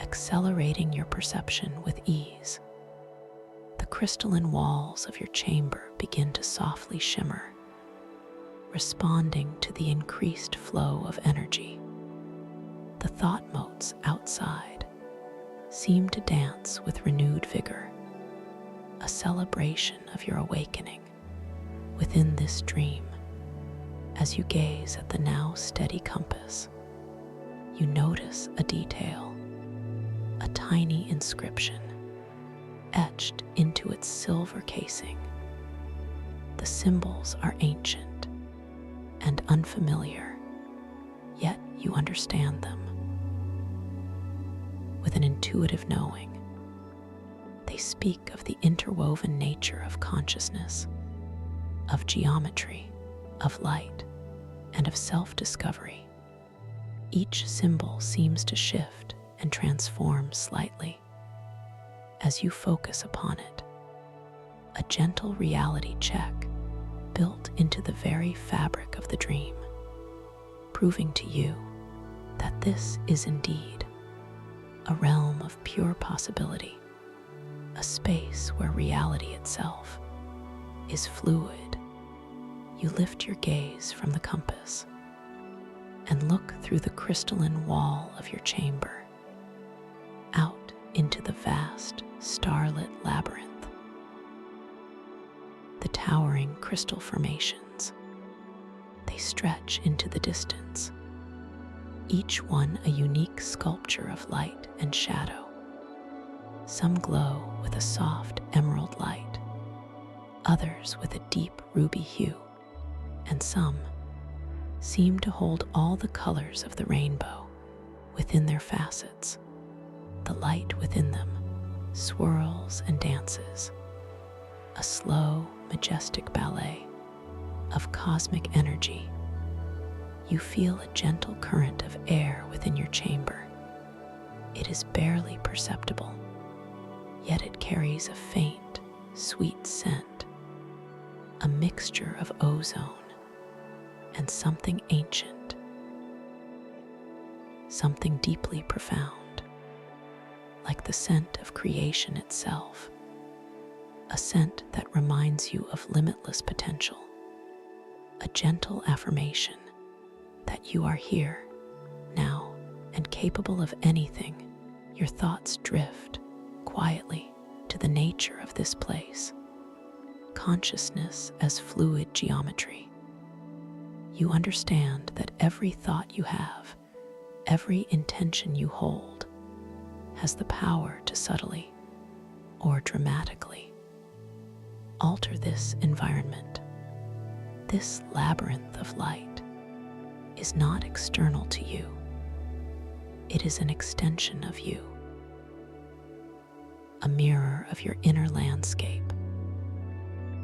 accelerating your perception with ease. The crystalline walls of your chamber begin to softly shimmer, responding to the increased flow of energy. The thought motes outside seem to dance with renewed vigor, a celebration of your awakening within this dream. As you gaze at the now steady compass, you notice a detail, a tiny inscription etched into its silver casing. The symbols are ancient and unfamiliar, yet you understand them. With an intuitive knowing, they speak of the interwoven nature of consciousness, of geometry, of light, and of self-discovery. Each symbol seems to shift and transform slightly as you focus upon it, a gentle reality check built into the very fabric of the dream, proving to you that this is indeed a realm of pure possibility, a space where reality itself is fluid. You lift your gaze from the compass and look through the crystalline wall of your chamber, out into the vast, starlit labyrinth. The towering crystal formations, they stretch into the distance, each one a unique sculpture of light and shadow. Some glow with a soft emerald light, others with a deep ruby hue, and some seem to hold all the colors of the rainbow within their facets. The light within them swirls and dances, a slow, majestic ballet of cosmic energy. You feel a gentle current of air within your chamber. It is barely perceptible, yet it carries a faint, sweet scent, a mixture of ozone and something ancient, something deeply profound, like the scent of creation itself, a scent that reminds you of limitless potential, a gentle affirmation that you are here, now, and capable of anything. Your thoughts drift quietly to the nature of this place, consciousness as fluid geometry. You understand that every thought you have, every intention you hold, has the power to subtly or dramatically alter this environment. This labyrinth of light is not external to you. It is an extension of you, a mirror of your inner landscape,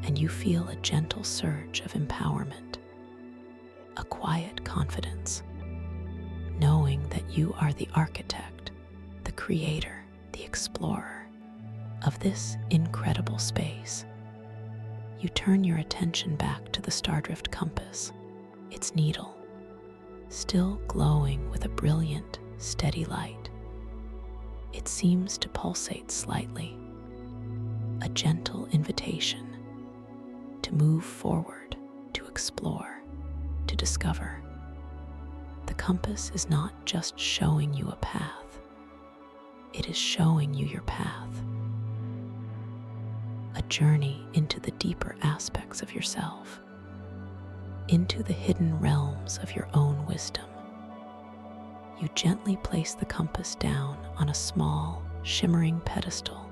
and you feel a gentle surge of empowerment, a quiet confidence, knowing that you are the architect, the creator, the explorer of this incredible space. You turn your attention back to the Stardrift compass, its needle, still glowing with a brilliant, steady light. It seems to pulsate slightly, a gentle invitation to move forward, to explore, to discover. The compass is not just showing you a path, it is showing you your path, a journey into the deeper aspects of yourself, into the hidden realms of your own wisdom. You gently place the compass down on a small, shimmering pedestal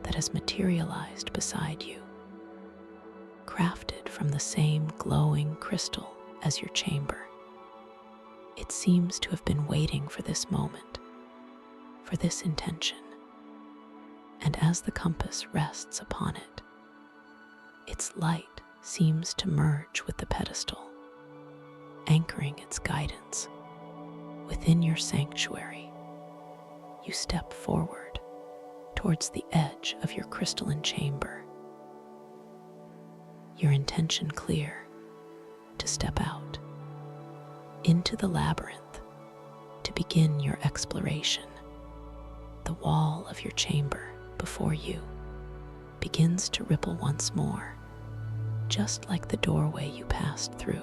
that has materialized beside you, crafted from the same glowing crystal as your chamber. It seems to have been waiting for this moment, for this intention. And as the compass rests upon it, its light seems to merge with the pedestal, anchoring its guidance. Within your sanctuary, you step forward towards the edge of your crystalline chamber, your intention clear to step out into the labyrinth to begin your exploration. The wall of your chamber before you begins to ripple once more, just like the doorway you passed through.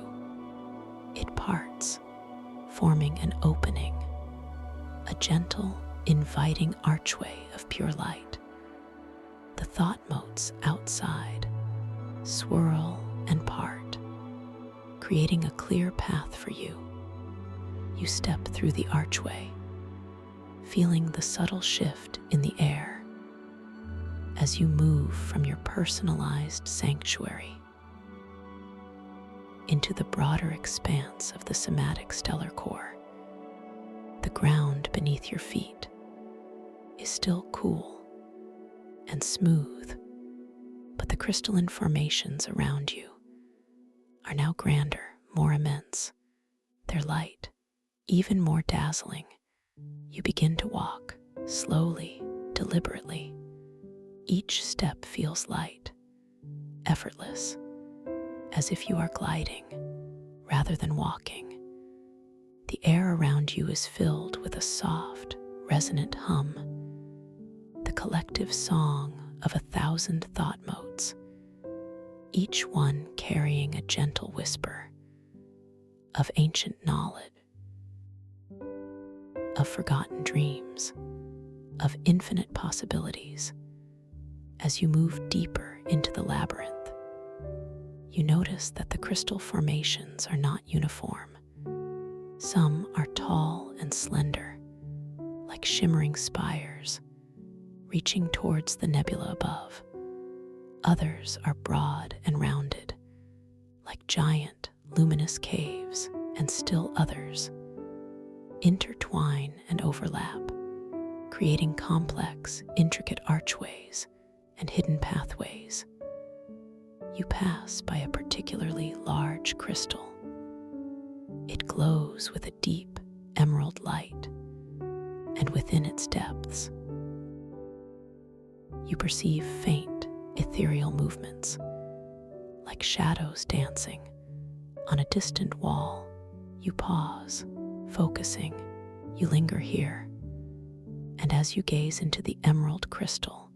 It parts, forming an opening, a gentle, inviting archway of pure light. The thought motes outside swirl and part, creating a clear path for you. You step through the archway, feeling the subtle shift in the air as you move from your personalized sanctuary into the broader expanse of the somatic stellar core. The ground beneath your feet is still cool and smooth, but the crystalline formations around you are now grander, more immense. Their light, even more dazzling. You begin to walk slowly, deliberately. Each step feels light, effortless, as if you are gliding rather than walking. The air around you is filled with a soft, resonant hum, the collective song of 1,000 thought motes, each one carrying a gentle whisper of ancient knowledge of forgotten dreams, of infinite possibilities. As you move deeper into the labyrinth, you notice that the crystal formations are not uniform. Some are tall and slender, like shimmering spires, reaching towards the nebula above. Others are broad and rounded, like giant, luminous caves, and still others intertwine and overlap, creating complex, intricate archways and hidden pathways. You pass by a particularly large crystal. It glows with a deep emerald light, and within its depths, you perceive faint, ethereal movements, like shadows dancing on a distant wall. You pause, focusing. You linger here, and as you gaze into the emerald crystal,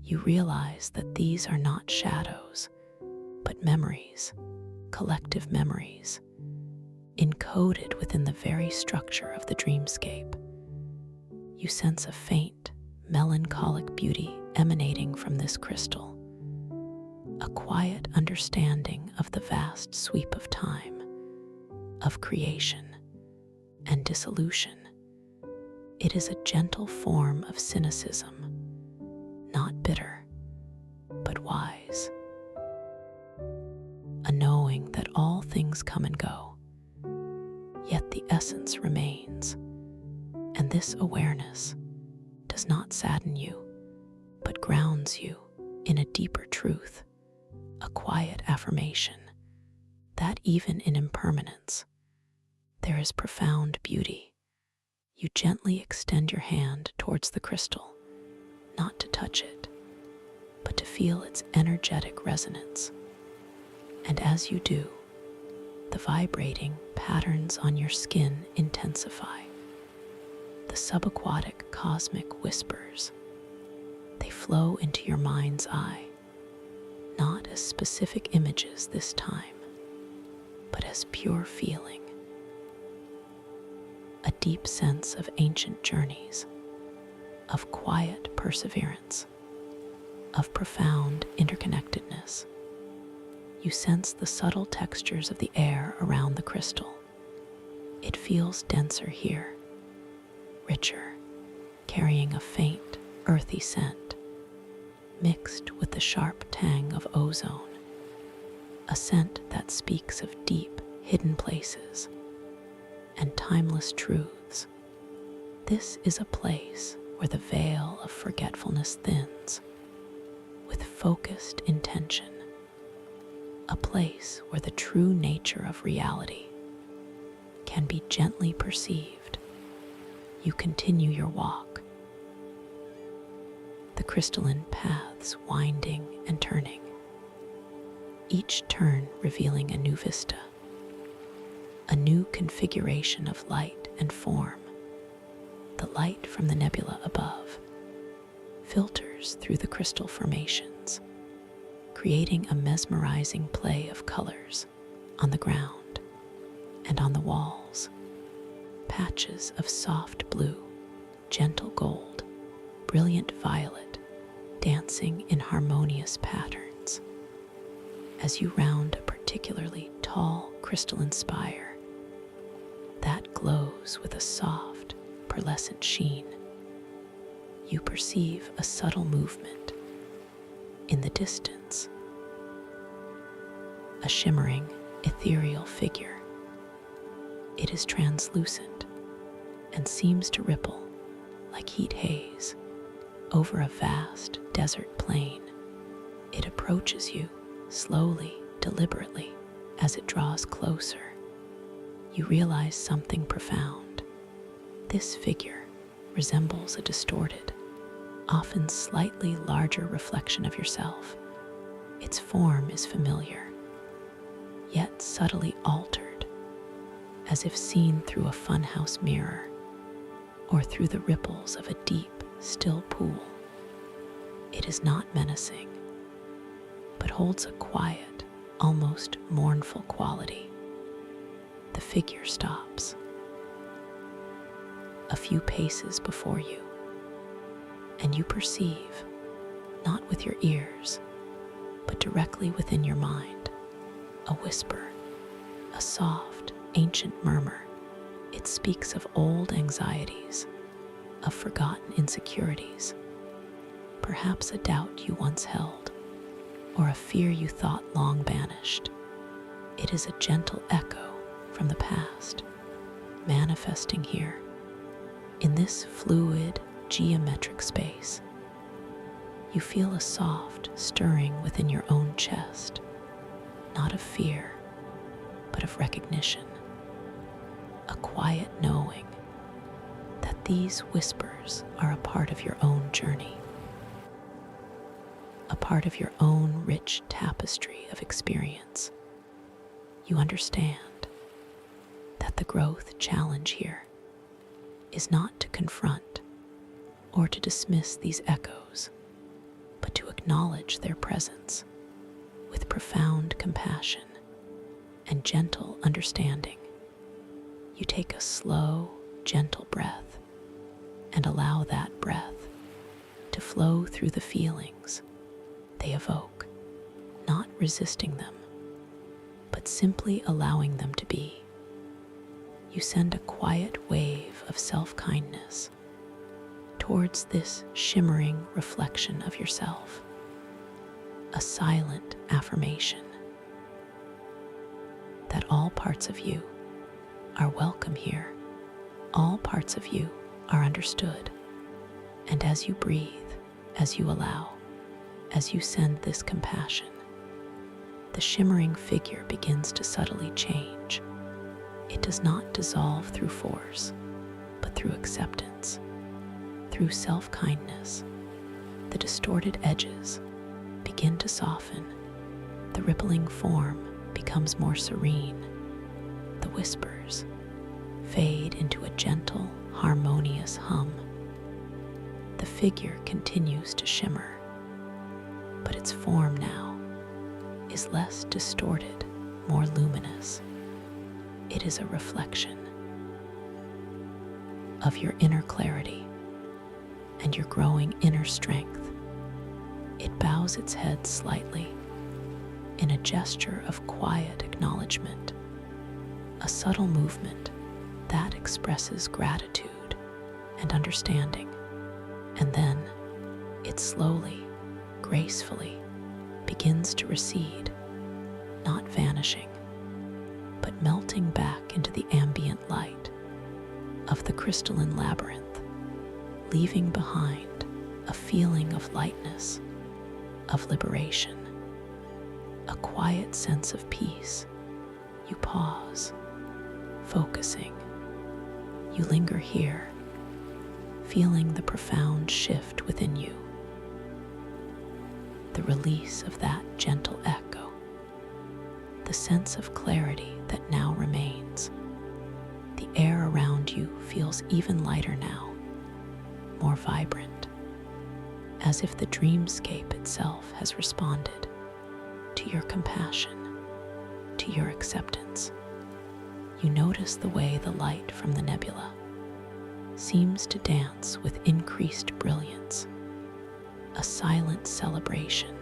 you realize that these are not shadows, but memories, collective memories, encoded within the very structure of the dreamscape. You sense a faint, melancholic beauty emanating from this crystal, a quiet understanding of the vast sweep of time, of creation and dissolution. It is a gentle form of cynicism, not bitter, but wise. A knowing that all things come and go, yet the essence remains. And this awareness does not sadden you, but grounds you in a deeper truth, a quiet affirmation that even in impermanence, there is profound beauty. You gently extend your hand towards the crystal, not to touch it, but to feel its energetic resonance. And as you do, the vibrating patterns on your skin intensify. The subaquatic cosmic whispers, they flow into your mind's eye, not as specific images this time, but as pure feeling. A deep sense of ancient journeys, of quiet perseverance, of profound interconnectedness. You sense the subtle textures of the air around the crystal. It feels denser here, richer, carrying a faint, earthy scent, mixed with the sharp tang of ozone, a scent that speaks of deep, hidden places and timeless truths. This is a place where the veil of forgetfulness thins with focused intention, a place where the true nature of reality can be gently perceived. You continue your walk, the crystalline paths winding and turning, each turn revealing a new vista, a new configuration of light and form. The light from the nebula above filters through the crystal formations, creating a mesmerizing play of colors on the ground and on the walls. Patches of soft blue, gentle gold, brilliant violet, dancing in harmonious patterns. As you round a particularly tall crystalline spire that glows with a soft, pearlescent sheen, you perceive a subtle movement in the distance, a shimmering, ethereal figure. It is translucent and seems to ripple like heat haze over a vast desert plain. It approaches you slowly, deliberately. As it draws closer, you realize something profound. This figure resembles a distorted, often slightly larger reflection of yourself. Its form is familiar, yet subtly altered, as if seen through a funhouse mirror or through the ripples of a deep, still pool. It is not menacing, but holds a quiet, almost mournful quality. The figure stops, a few paces before you, and you perceive, not with your ears, but directly within your mind, a whisper, a soft, ancient murmur. It speaks of old anxieties, of forgotten insecurities, perhaps a doubt you once held, or a fear you thought long banished. It is a gentle echo from the past, manifesting here, in this fluid, geometric space. You feel a soft stirring within your own chest, not of fear, but of recognition, a quiet knowing that these whispers are a part of your own journey, a part of your own rich tapestry of experience. You understand that the growth challenge here is not to confront or to dismiss these echoes, but to acknowledge their presence with profound compassion and gentle understanding. You take a slow, gentle breath and allow that breath to flow through the feelings they evoke, not resisting them, but simply allowing them to be. You send a quiet wave of self-kindness towards this shimmering reflection of yourself, a silent affirmation that all parts of you are welcome here, all parts of you are understood, and as you breathe, as you allow, as you send this compassion, the shimmering figure begins to subtly change. It does not dissolve through force, but through acceptance, through self-kindness. The distorted edges begin to soften. The rippling form becomes more serene. The whispers fade into a gentle, harmonious hum. The figure continues to shimmer, but its form now is less distorted, more luminous. It is a reflection of your inner clarity and your growing inner strength. It bows its head slightly in a gesture of quiet acknowledgement, a subtle movement that expresses gratitude and understanding. And then it slowly, gracefully begins to recede, not vanishing, but melting back into the ambient light of the crystalline labyrinth, leaving behind a feeling of lightness, of liberation, a quiet sense of peace. You pause, focusing. You linger here, feeling the profound shift within you, the release of that gentle echo, the sense of clarity that now remains. The air around you feels even lighter now, more vibrant, as if the dreamscape itself has responded to your compassion, to your acceptance. You notice the way the light from the nebula seems to dance with increased brilliance, a silent celebration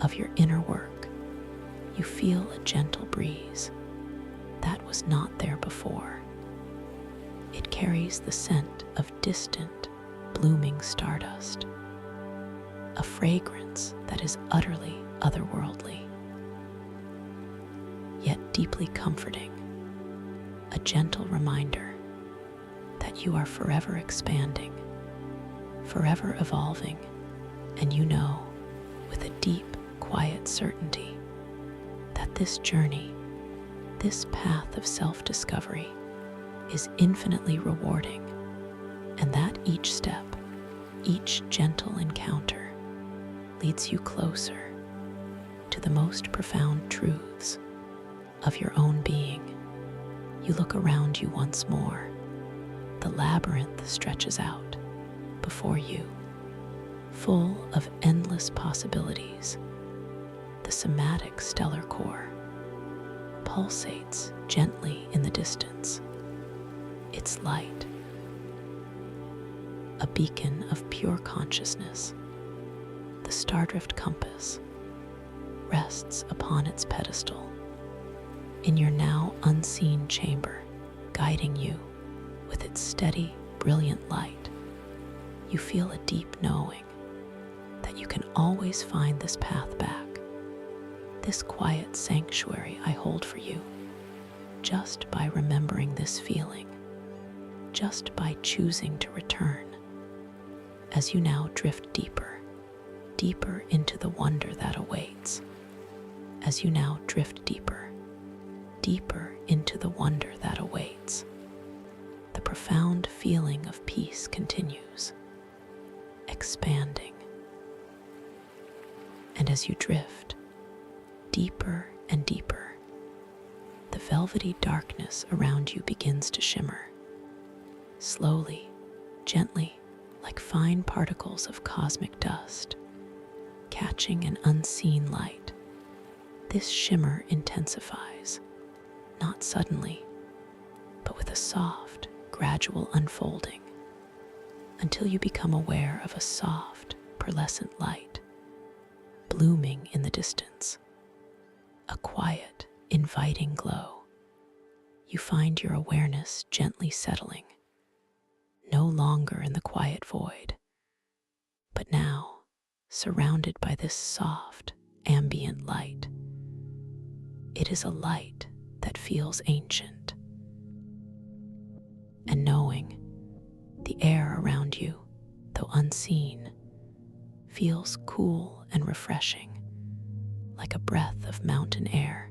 of your inner work. You feel a gentle breeze that was not there before. It carries the scent of distant, blooming stardust, a fragrance that is utterly otherworldly, yet deeply comforting, a gentle reminder that you are forever expanding, forever evolving, and you know, with a deep, quiet certainty, that this journey, this path of self-discovery, is infinitely rewarding, and that each step, each gentle encounter, leads you closer to the most profound truths of your own being. You look around you once more. The labyrinth stretches out before you, full of endless possibilities. The somatic stellar core pulsates gently in the distance, its light a beacon of pure consciousness, the Stardrift compass rests upon its pedestal in your now unseen chamber, guiding you with its steady, brilliant light. You feel a deep knowing that you can always find this path back, this quiet sanctuary I hold for you, just by remembering this feeling, just by choosing to return. As you now drift deeper, deeper into the wonder that awaits. As you now drift deeper, deeper into the wonder that awaits. The profound feeling of peace continues, expanding. And as you drift deeper and deeper, the velvety darkness around you begins to shimmer, slowly, gently, like fine particles of cosmic dust, catching an unseen light. This shimmer intensifies, not suddenly, but with a soft, gradual unfolding, until you become aware of a soft, pearlescent light blooming in the distance, a quiet, inviting glow. You find your awareness gently settling, no longer in the quiet void, but now surrounded by this soft, ambient light. It is a light that feels ancient. And knowing the air around you, though unseen, feels cool and refreshing, like a breath of mountain air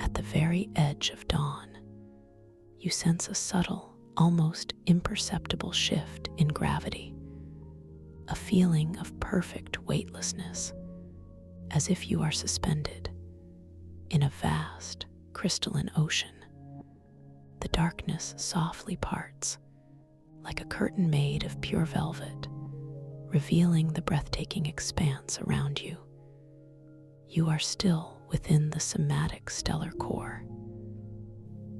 at the very edge of dawn. You sense a subtle, almost imperceptible shift in gravity, a feeling of perfect weightlessness, as if you are suspended in a vast, crystalline ocean. The darkness softly parts, like a curtain made of pure velvet, revealing the breathtaking expanse around you. You are still within the somatic stellar core,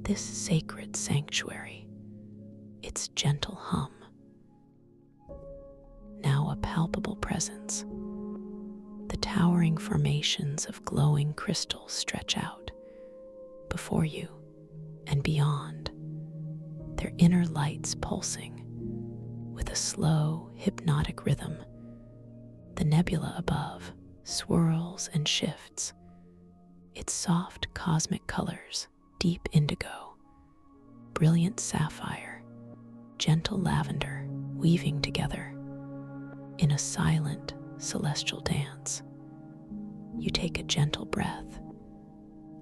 this sacred sanctuary, its gentle hum, now a palpable presence. The towering formations of glowing crystals stretch out before you and beyond, their inner lights pulsing with a slow, hypnotic rhythm. The nebula above swirls and shifts, its soft cosmic colors, deep indigo, brilliant sapphire, gentle lavender, weaving together in a silent, celestial dance. You take a gentle breath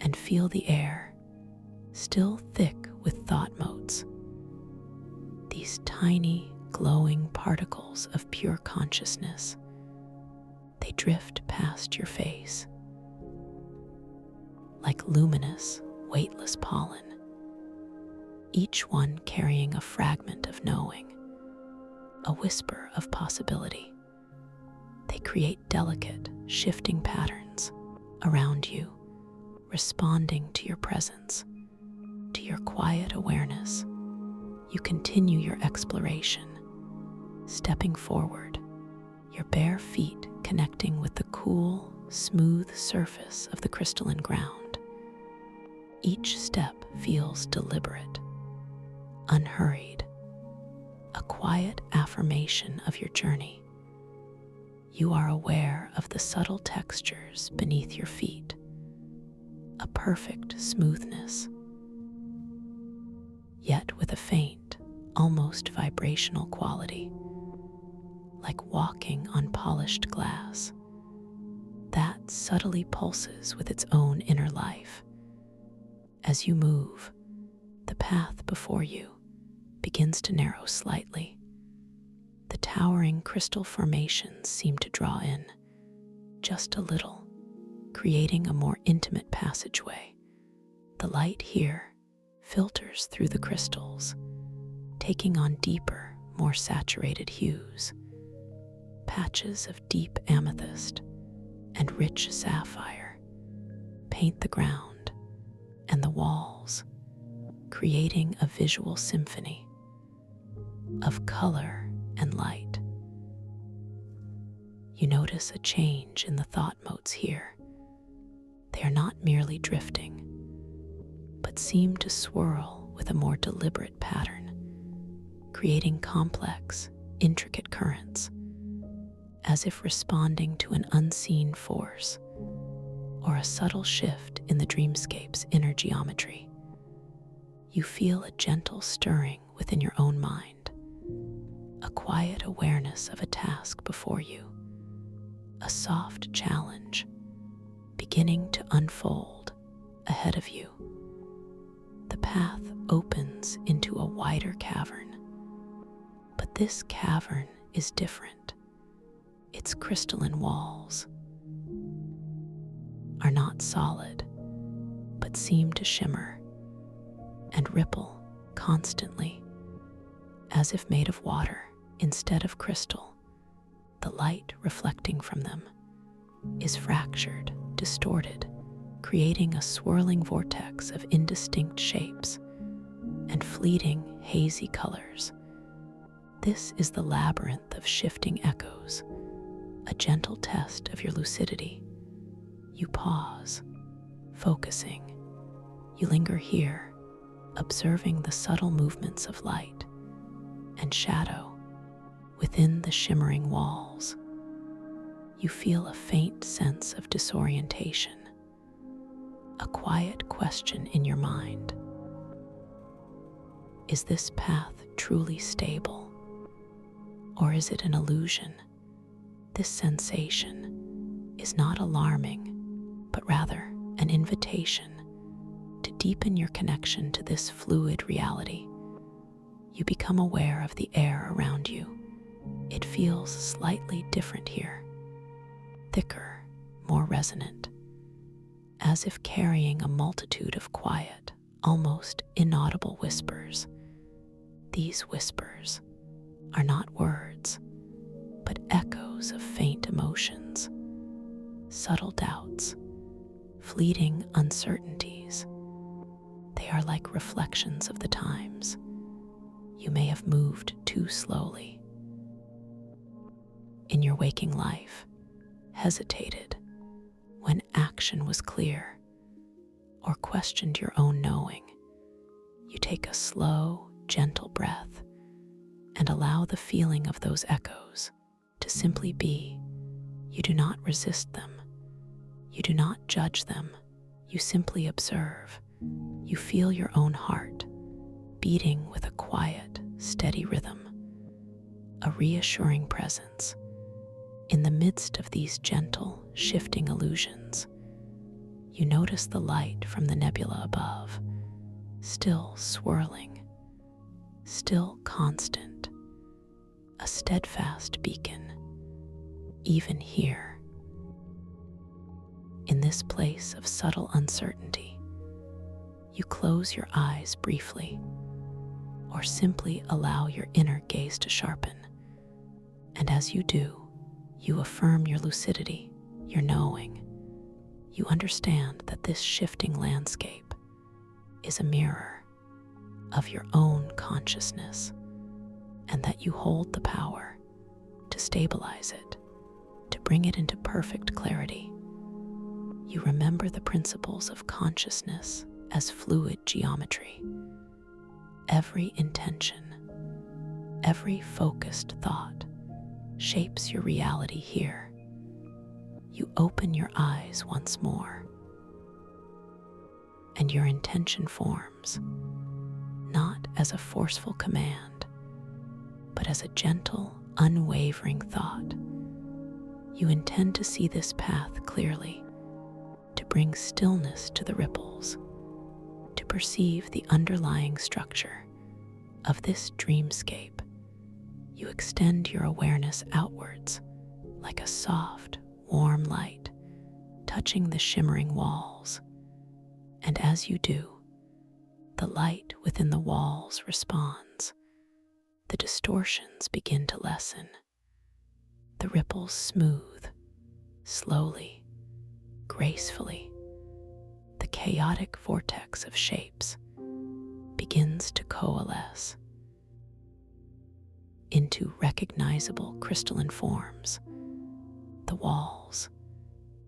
and feel the air, still thick with thought motes. These tiny, glowing particles of pure consciousness, they drift past your face like luminous, weightless pollen, each one carrying a fragment of knowing, a whisper of possibility. They create delicate, shifting patterns around you, responding to your presence, to your quiet awareness. You continue your exploration, stepping forward, your bare feet connecting with the cool, smooth surface of the crystalline ground. Each step feels deliberate, unhurried, a quiet affirmation of your journey. You are aware of the subtle textures beneath your feet, a perfect smoothness, yet with a faint, almost vibrational quality, like walking on polished glass that subtly pulses with its own inner life. As you move, the path before you begins to narrow slightly. The towering crystal formations seem to draw in just a little, creating a more intimate passageway. The light here filters through the crystals, taking on deeper, more saturated hues. Patches of deep amethyst and rich sapphire paint the ground and the walls, creating a visual symphony of color and light. You notice a change in the thought motes here. They are not merely drifting, but seem to swirl with a more deliberate pattern, creating complex, intricate currents, as if responding to an unseen force or a subtle shift in the dreamscape's inner geometry. You feel a gentle stirring within your own mind, a quiet awareness of a task before you, a soft challenge beginning to unfold ahead of you. The path opens into a wider cavern, but this cavern is different. Its crystalline walls are not solid, but seem to shimmer and ripple constantly, as if made of water instead of crystal. The light reflecting from them is fractured, distorted, creating a swirling vortex of indistinct shapes and fleeting, hazy colors. This is the labyrinth of shifting echoes, a gentle test of your lucidity. You pause, focusing. You linger here, observing the subtle movements of light and shadow within the shimmering walls. You feel a faint sense of disorientation, a quiet question in your mind. Is this path truly stable, or is it an illusion? This sensation is not alarming, but rather an invitation to deepen your connection to this fluid reality. You become aware of the air around you. It feels slightly different here, thicker, more resonant, as if carrying a multitude of quiet, almost inaudible whispers. These whispers are not words, but echoes of faint emotions, subtle doubts, fleeting uncertainties. They are like reflections of the times you may have moved too slowly in your waking life, hesitated when action was clear, or questioned your own knowing. You take a slow, gentle breath and allow the feeling of those echoes to simply be. You do not resist them. You do not judge them. You simply observe. You feel your own heart beating with a quiet, steady rhythm, a reassuring presence. In the midst of these gentle, shifting illusions, you notice the light from the nebula above, still swirling, still constant, a steadfast beacon. Even here, in this place of subtle uncertainty, you close your eyes briefly, or simply allow your inner gaze to sharpen. And as you do, you affirm your lucidity, your knowing. You understand that this shifting landscape is a mirror of your own consciousness, and that you hold the power to stabilize it, to bring it into perfect clarity. You remember the principles of consciousness as fluid geometry. Every intention, every focused thought shapes your reality here. You open your eyes once more, and your intention forms, not as a forceful command, but as a gentle, unwavering thought. You intend to see this path clearly, to bring stillness to the ripples, to perceive the underlying structure of this dreamscape. You extend your awareness outwards like a soft, warm light touching the shimmering walls. And as you do, the light within the walls responds. The distortions begin to lessen. The ripples smooth, slowly, gracefully. The chaotic vortex of shapes begins to coalesce. into recognizable crystalline forms. The walls,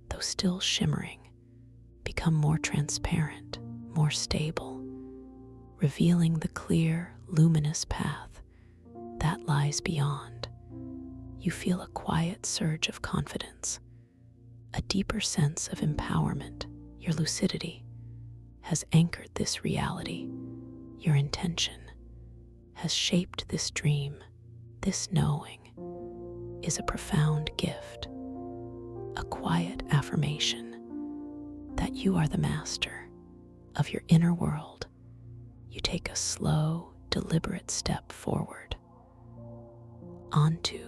though still shimmering, become more transparent, more stable, revealing the clear, luminous path that lies beyond. You feel a quiet surge of confidence, a deeper sense of empowerment. Your lucidity has anchored this reality. Your intention has shaped this dream. This knowing is a profound gift, a quiet affirmation that you are the master of your inner world. You take a slow, deliberate step forward onto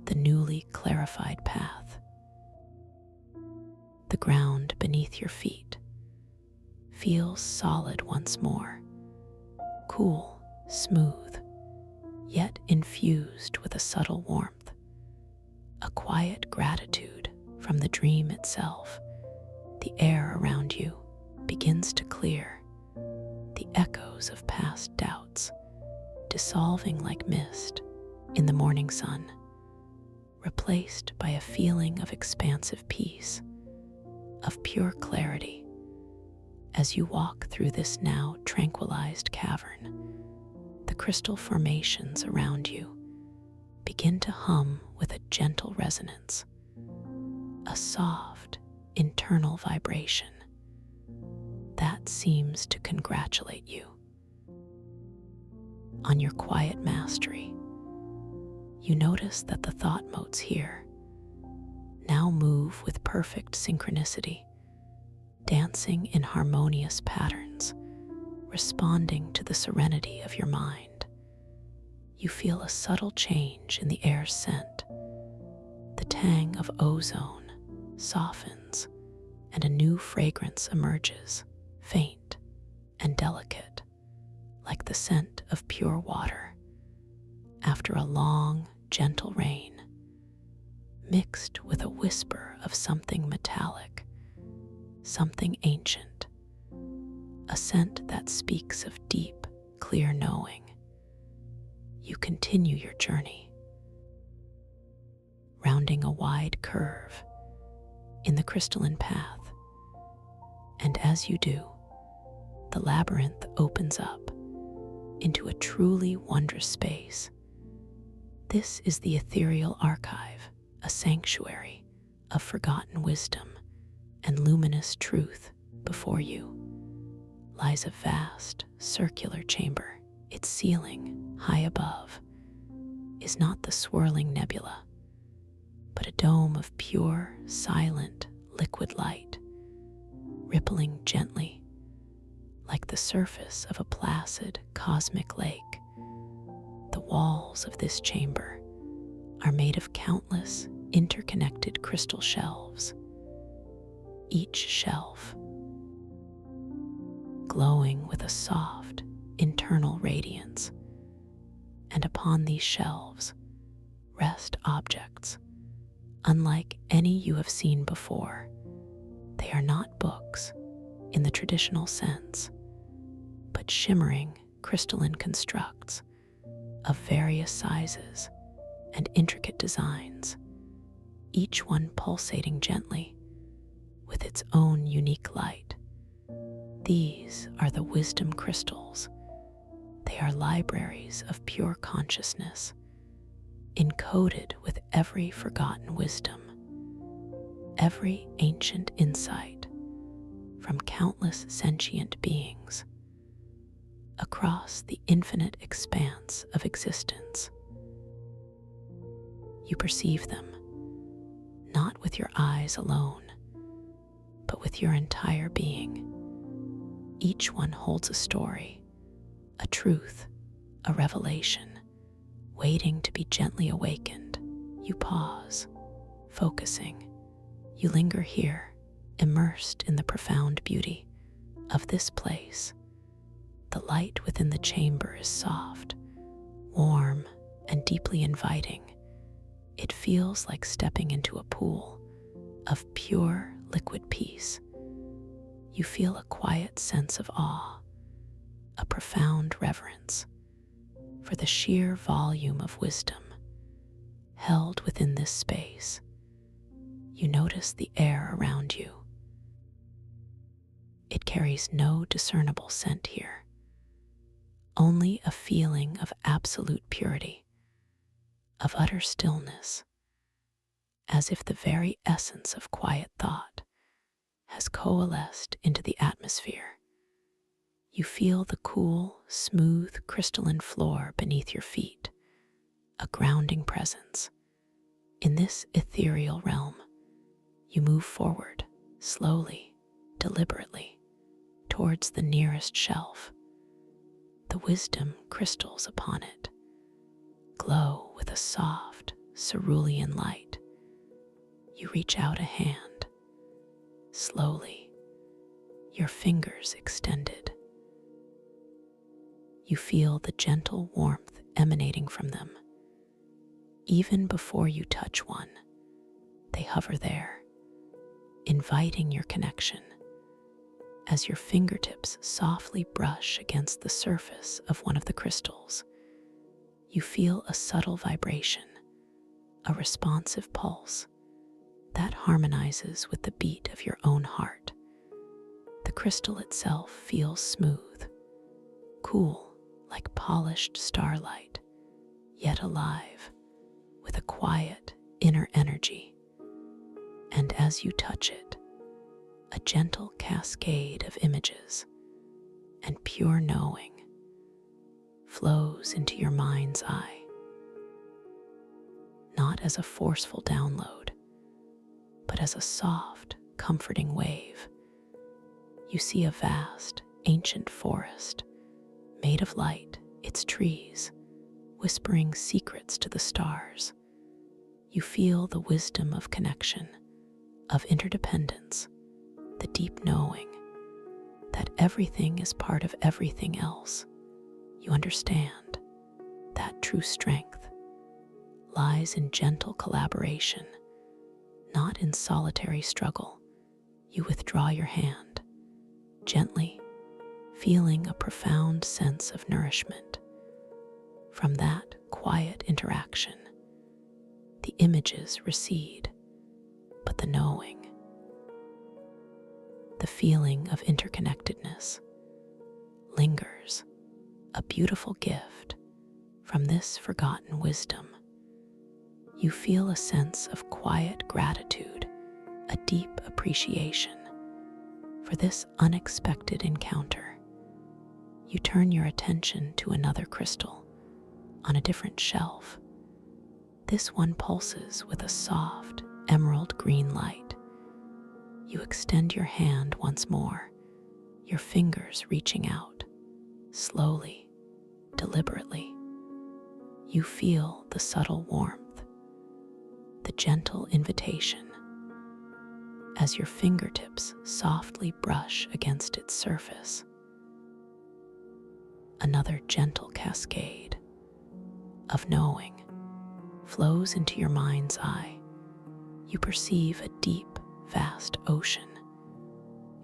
the newly clarified path. The ground beneath your feet feels solid once more, cool, smooth, yet infused with a subtle warmth, a quiet gratitude from the dream itself. The air around you begins to clear, the echoes of past doubts dissolving like mist in the morning sun, replaced by a feeling of expansive peace, of pure clarity. As you walk through this now tranquilized cavern, the crystal formations around you begin to hum with a gentle resonance, a soft, internal vibration that seems to congratulate you on your quiet mastery. You notice that the thought motes here now move with perfect synchronicity, dancing in harmonious patterns, responding to the serenity of your mind. You feel a subtle change in the air's scent. The tang of ozone softens, and a new fragrance emerges, faint and delicate, like the scent of pure water after a long, gentle rain, mixed with a whisper of something metallic, something ancient, a scent that speaks of deep, clear knowing. You continue your journey, rounding a wide curve in the crystalline path, and as you do, the labyrinth opens up into a truly wondrous space. This is the ethereal archive, a sanctuary of forgotten wisdom and luminous truth. Before you lies a vast, circular chamber. Its ceiling, high above, is not the swirling nebula, but a dome of pure, silent, liquid light, rippling gently like the surface of a placid, cosmic lake. The walls of this chamber are made of countless, interconnected crystal shelves, each shelf glowing with a soft, internal radiance. And upon these shelves rest objects unlike any you have seen before. They are not books in the traditional sense, but shimmering crystalline constructs of various sizes and intricate designs, each one pulsating gently with its own unique light. These are the wisdom crystals. They are libraries of pure consciousness, encoded with every forgotten wisdom, every ancient insight from countless sentient beings across the infinite expanse of existence. You perceive them, not with your eyes alone, but with your entire being. Each one holds a story, a truth, a revelation, waiting to be gently awakened. You pause, focusing. You linger here, immersed in the profound beauty of this place. The light within the chamber is soft, warm, and deeply inviting. It feels like stepping into a pool of pure liquid peace. You feel a quiet sense of awe, a profound reverence for the sheer volume of wisdom held within this space. You notice the air around you. It carries no discernible scent here, only a feeling of absolute purity, of utter stillness, as if the very essence of quiet thought has coalesced into the atmosphere. You feel the cool, smooth, crystalline floor beneath your feet, a grounding presence. In this ethereal realm, you move forward, slowly, deliberately, towards the nearest shelf. The wisdom crystals upon it glow with a soft, cerulean light. You reach out a hand, slowly, your fingers extended. You feel the gentle warmth emanating from them. Even before you touch one, they hover there, inviting your connection. As your fingertips softly brush against the surface of one of the crystals, you feel a subtle vibration, a responsive pulse that harmonizes with the beat of your own heart. The crystal itself feels smooth, cool like polished starlight, yet alive with a quiet inner energy. And as you touch it, a gentle cascade of images and pure knowing flows into your mind's eye, not as a forceful download, but as a soft, comforting wave. You see a vast, ancient forest made of light, its trees whispering secrets to the stars. You feel the wisdom of connection, of interdependence, the deep knowing that everything is part of everything else. You understand that true strength lies in gentle collaboration, not in solitary struggle. You withdraw your hand, gently, feeling a profound sense of nourishment. From that quiet interaction, the images recede, but the knowing, the feeling of interconnectedness lingers, a beautiful gift from this forgotten wisdom. You feel a sense of quiet gratitude, a deep appreciation for this unexpected encounter. You turn your attention to another crystal on a different shelf. This one pulses with a soft, emerald green light. You extend your hand once more, your fingers reaching out, slowly, deliberately. You feel the subtle warmth, the gentle invitation, as your fingertips softly brush against its surface. Another gentle cascade of knowing flows into your mind's eye. You perceive a deep, vast ocean,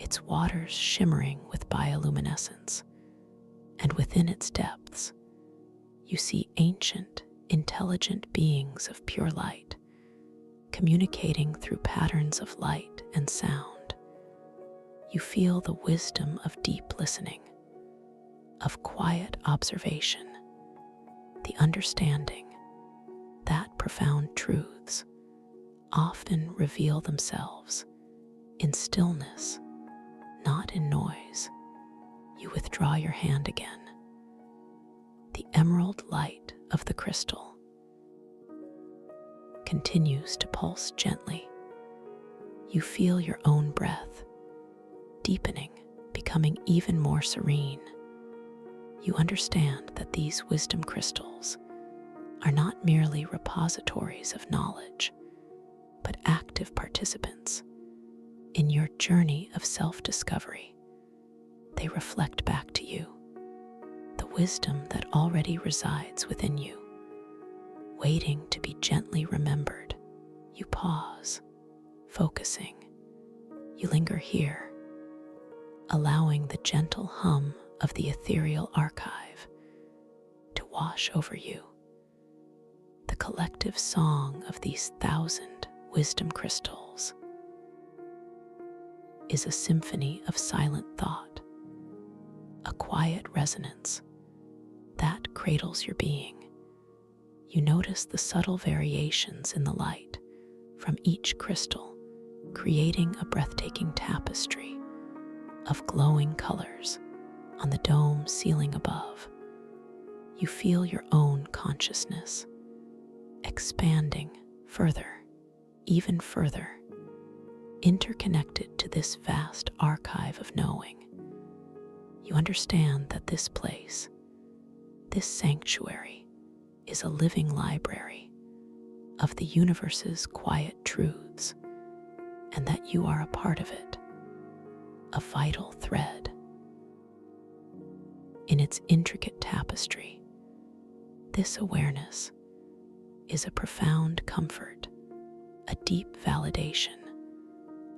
its waters shimmering with bioluminescence, and within its depths, you see ancient, intelligent beings of pure light, communicating through patterns of light and sound. You feel the wisdom of deep listening, of quiet observation, the understanding that profound truths often reveal themselves in stillness, not in noise. You withdraw your hand again. The emerald light of the crystal continues to pulse gently. You feel your own breath deepening, becoming even more serene. You understand that these wisdom crystals are not merely repositories of knowledge, but active participants in your journey of self-discovery. They reflect back to you the wisdom that already resides within you, waiting to be gently remembered. You pause, focusing. You linger here, allowing the gentle hum of the ethereal archive to wash over you. The collective song of these 1,000 wisdom crystals is a symphony of silent thought, a quiet resonance that cradles your being. You notice the subtle variations in the light from each crystal, creating a breathtaking tapestry of glowing colors on the dome ceiling above. You feel your own consciousness expanding further, even further, interconnected to this vast archive of knowing. You understand that this place, this sanctuary, is a living library of the universe's quiet truths, and that you are a part of it, a vital thread. In its intricate tapestry, this awareness is a profound comfort, a deep validation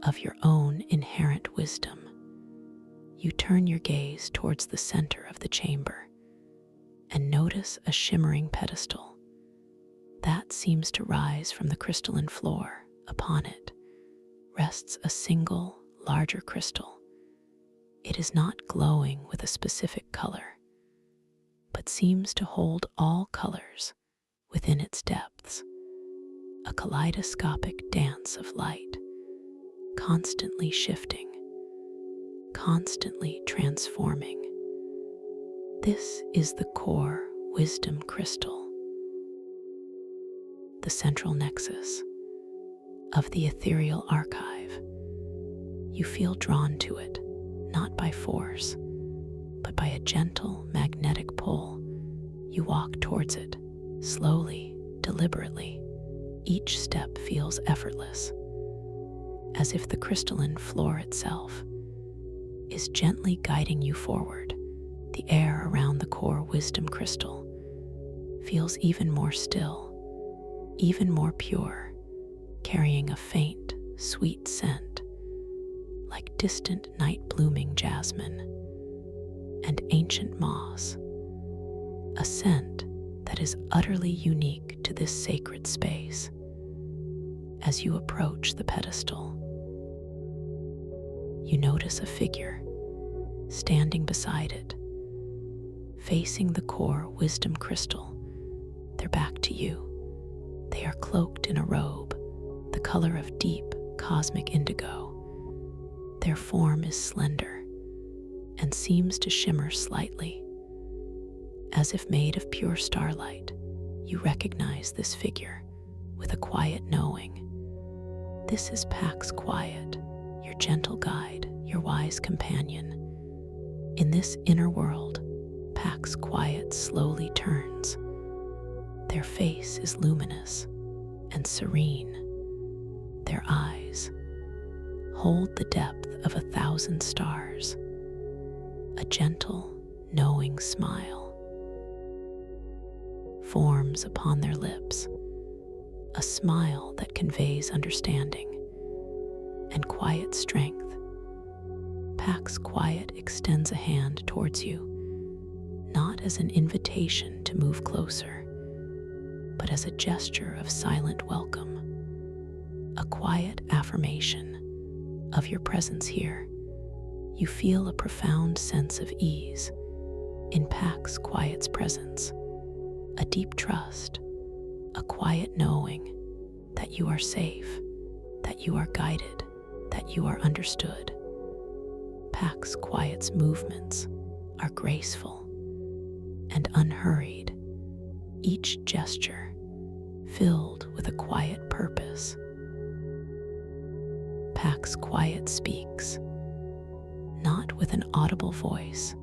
of your own inherent wisdom. You turn your gaze towards the center of the chamber and notice a shimmering pedestal that seems to rise from the crystalline floor. Upon it rests a single, larger crystal. It is not glowing with a specific color, but seems to hold all colors within its depths, a kaleidoscopic dance of light, constantly shifting, constantly transforming. This is the core wisdom crystal, the central nexus of the ethereal archive. You feel drawn to it, not by force, but by a gentle magnetic pull. You walk towards it, slowly, deliberately. Each step feels effortless, as if the crystalline floor itself is gently guiding you forward. The air around the core wisdom crystal feels even more still, even more pure, carrying a faint, sweet scent, like distant night-blooming jasmine and ancient moss, a scent that is utterly unique to this sacred space. As you approach the pedestal, you notice a figure standing beside it, facing the core wisdom crystal, their back to you. They are cloaked in a robe, the color of deep cosmic indigo. Their form is slender and seems to shimmer slightly, as if made of pure starlight. You recognize this figure with a quiet knowing. This is Pax Quiet, your gentle guide, your wise companion. In this inner world, Pax Quiet slowly turns. Their face is luminous and serene. Their eyes hold the depth of 1,000 stars, a gentle, knowing smile forms upon their lips, a smile that conveys understanding and quiet strength. Pax Quiet extends a hand towards you, not as an invitation to move closer, but as a gesture of silent welcome, a quiet affirmation of your presence here. You feel a profound sense of ease in Pax Quiet's presence, a deep trust, a quiet knowing that you are safe, that you are guided, that you are understood. Pax Quiet's movements are graceful and unhurried, each gesture filled with a quiet purpose. Pax Quiet speaks, not with an audible voice,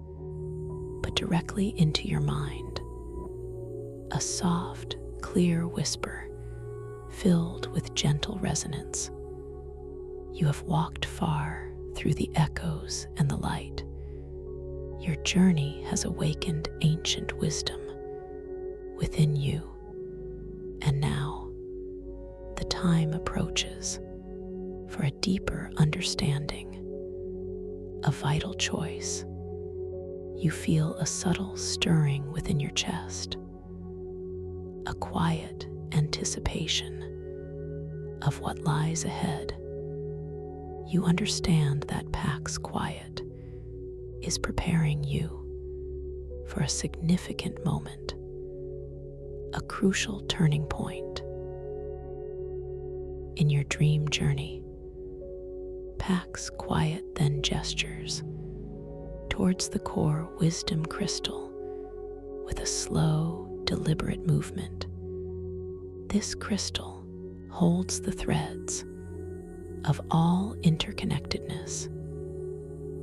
but directly into your mind, a soft, clear whisper filled with gentle resonance. You have walked far through the echoes and the light. Your journey has awakened ancient wisdom within you, and now the time approaches for a deeper understanding, a vital choice. You feel a subtle stirring within your chest, a quiet anticipation of what lies ahead. You understand that Pax Quiet is preparing you for a significant moment, a crucial turning point in your dream journey. Pax Quiet then gestures towards the core wisdom crystal with a slow, deliberate movement. This crystal holds the threads of all interconnectedness.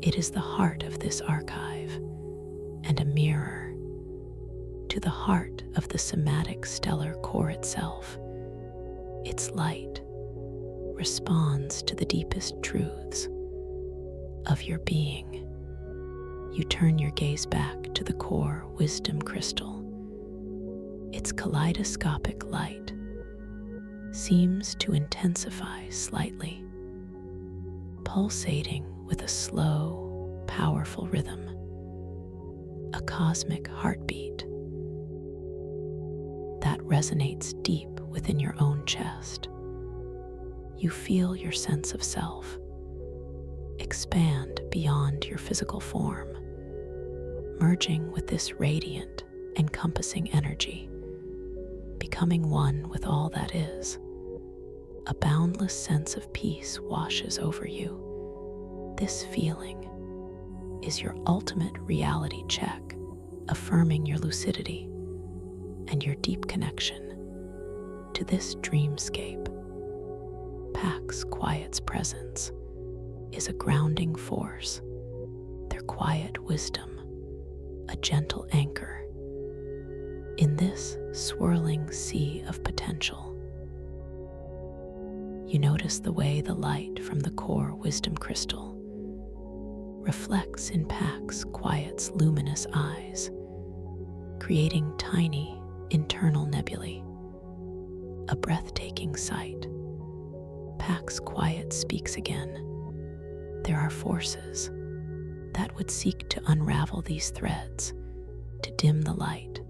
It is the heart of this archive and a mirror to the heart of the somatic stellar core itself. Its light responds to the deepest truths of your being. You turn your gaze back to the core wisdom crystal. Its kaleidoscopic light seems to intensify slightly, pulsating with a slow, powerful rhythm, a cosmic heartbeat that resonates deep within your own chest. You feel your sense of self expand beyond your physical form, merging with this radiant, encompassing energy, becoming one with all that is. A boundless sense of peace washes over you. This feeling is your ultimate reality check, affirming your lucidity and your deep connection to this dreamscape. Pax Quiet's presence is a grounding force, their quiet wisdom, a gentle anchor in this swirling sea of potential. You notice the way the light from the core wisdom crystal reflects in Pax Quiet's luminous eyes, creating tiny internal nebulae, a breathtaking sight. Pax Quiet speaks again. There are forces that would seek to unravel these threads, to dim the light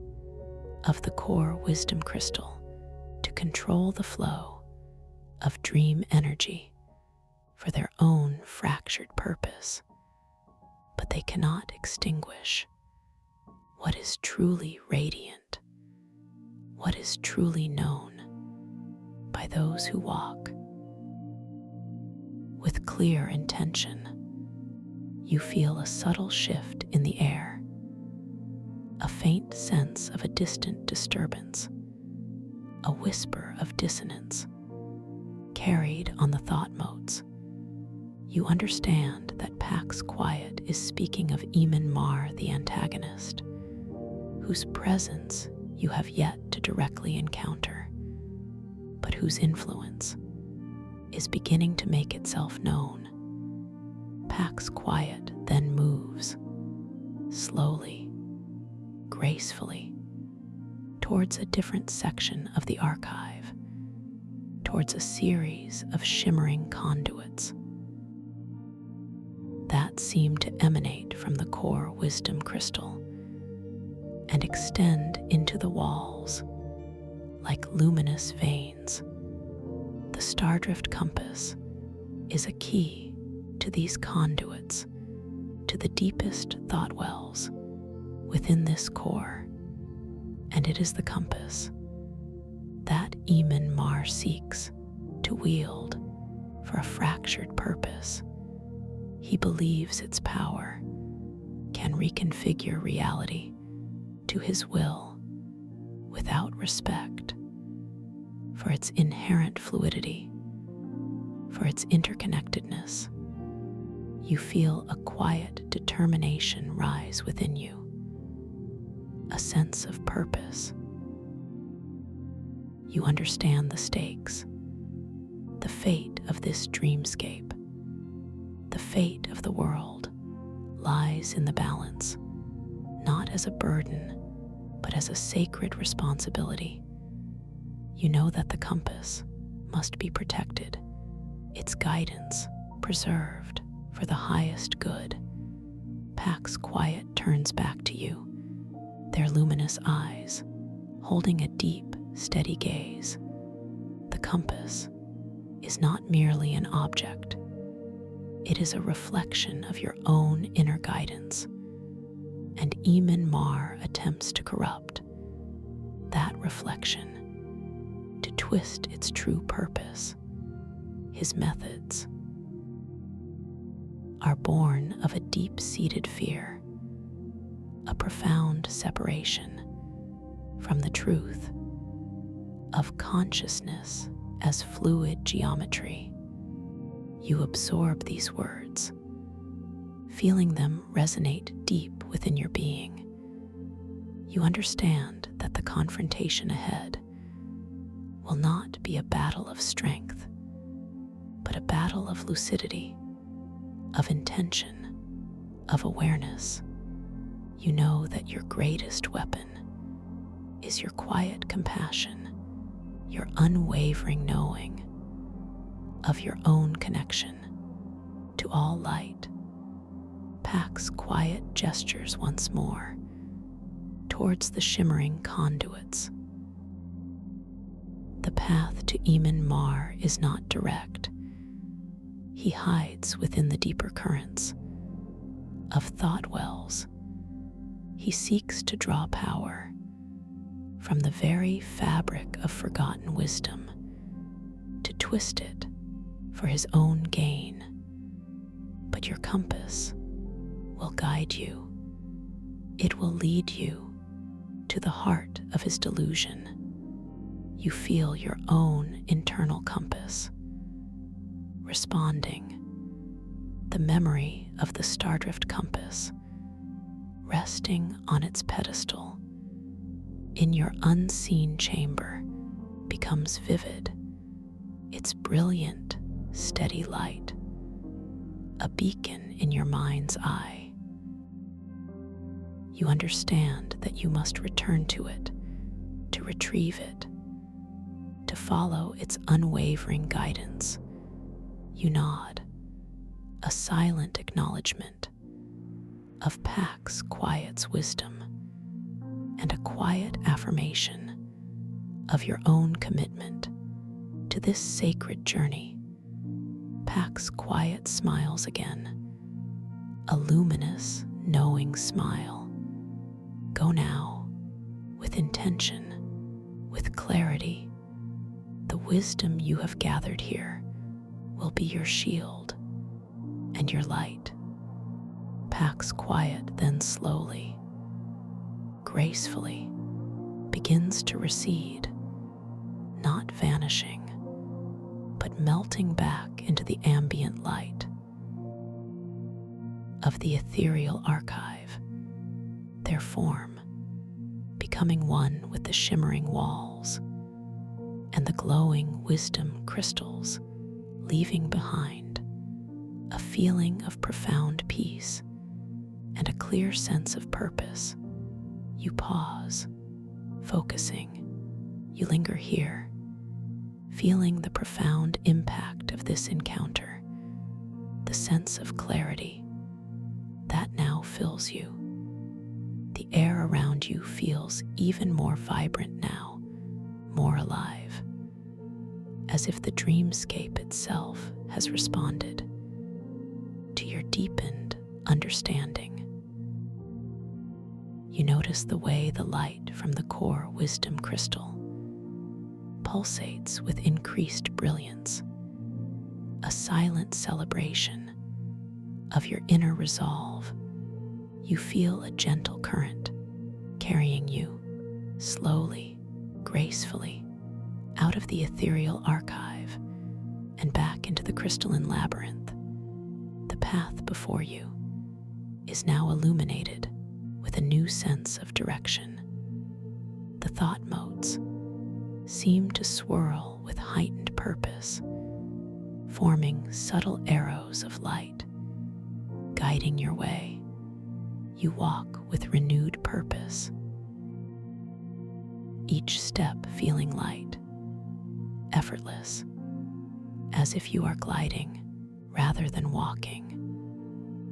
of the core wisdom crystal, to control the flow of dream energy for their own fractured purpose. But they cannot extinguish what is truly radiant, what is truly known by those who walk with clear intention. You feel a subtle shift in the air, a faint sense of a distant disturbance, a whisper of dissonance carried on the thought motes. You understand that Pax Quiet is speaking of Mar, the antagonist, whose presence you have yet to directly encounter, but whose influence is beginning to make itself known. Pax Quiet then moves slowly, gracefully, towards a different section of the archive, towards a series of shimmering conduits that seem to emanate from the core wisdom crystal and extend into the walls like luminous veins. The Stardrift compass is a key to these conduits, to the deepest thought wells within this core, and it is the compass that Mar seeks to wield for a fractured purpose. He believes its power can reconfigure reality to his will without respect for its inherent fluidity, for its interconnectedness. You feel a quiet determination rise within you, a sense of purpose. You understand the stakes, the fate of this dreamscape, the fate of the world lies in the balance, not as a burden, but as a sacred responsibility. You know that the compass must be protected, its guidance preserved for the highest good. Pax Quiet turns back to you, their luminous eyes holding a deep, steady gaze. The compass is not merely an object, it is a reflection of your own inner guidance, and Mar attempts to corrupt that reflection, to twist its true purpose. His methods are born of a deep-seated fear, a profound separation from the truth of consciousness as fluid geometry. You absorb these words, feeling them resonate deep within your being. You understand that the confrontation ahead will not be a battle of strength, but a battle of lucidity, of intention, of awareness. You know that your greatest weapon is your quiet compassion, your unwavering knowing of your own connection to all light. Pax quiet gestures once more towards the shimmering conduits. The path to Mar is not direct. He hides within the deeper currents of thought wells. He seeks to draw power from the very fabric of forgotten wisdom, to twist it for his own gain. But your compass will guide you. It will lead you to the heart of his delusion. You feel your own internal compass responding, the memory of the stardrift compass resting on its pedestal in your unseen chamber becomes vivid, its brilliant, steady light, a beacon in your mind's eye. You understand that you must return to it, to retrieve it, to follow its unwavering guidance. You nod, a silent acknowledgement of Pax Quiet's wisdom, and a quiet affirmation of your own commitment to this sacred journey. Pax Quiet smiles again, a luminous, knowing smile. Go now, with intention, with clarity. The wisdom you have gathered here will be your shield and your light. Pax Quiet then slowly, gracefully begins to recede, not vanishing, but melting back into the ambient light of the ethereal archive, their form becoming one with the shimmering walls and the glowing wisdom crystals, leaving behind a feeling of profound peace and a clear sense of purpose. You pause, focusing. You linger here, feeling the profound impact of this encounter, the sense of clarity that now fills you. The air around you feels even more vibrant now, more alive, as if the dreamscape itself has responded to your deepened understanding. You notice the way the light from the core wisdom crystal pulsates with increased brilliance, a silent celebration of your inner resolve. You feel a gentle current carrying you slowly, gracefully, out of the ethereal archive and back into the crystalline labyrinth. The path before you is now illuminated with a new sense of direction. The thought motes seem to swirl with heightened purpose, forming subtle arrows of light, guiding your way. You walk with renewed purpose, each step feeling light, effortless, as if you are gliding rather than walking.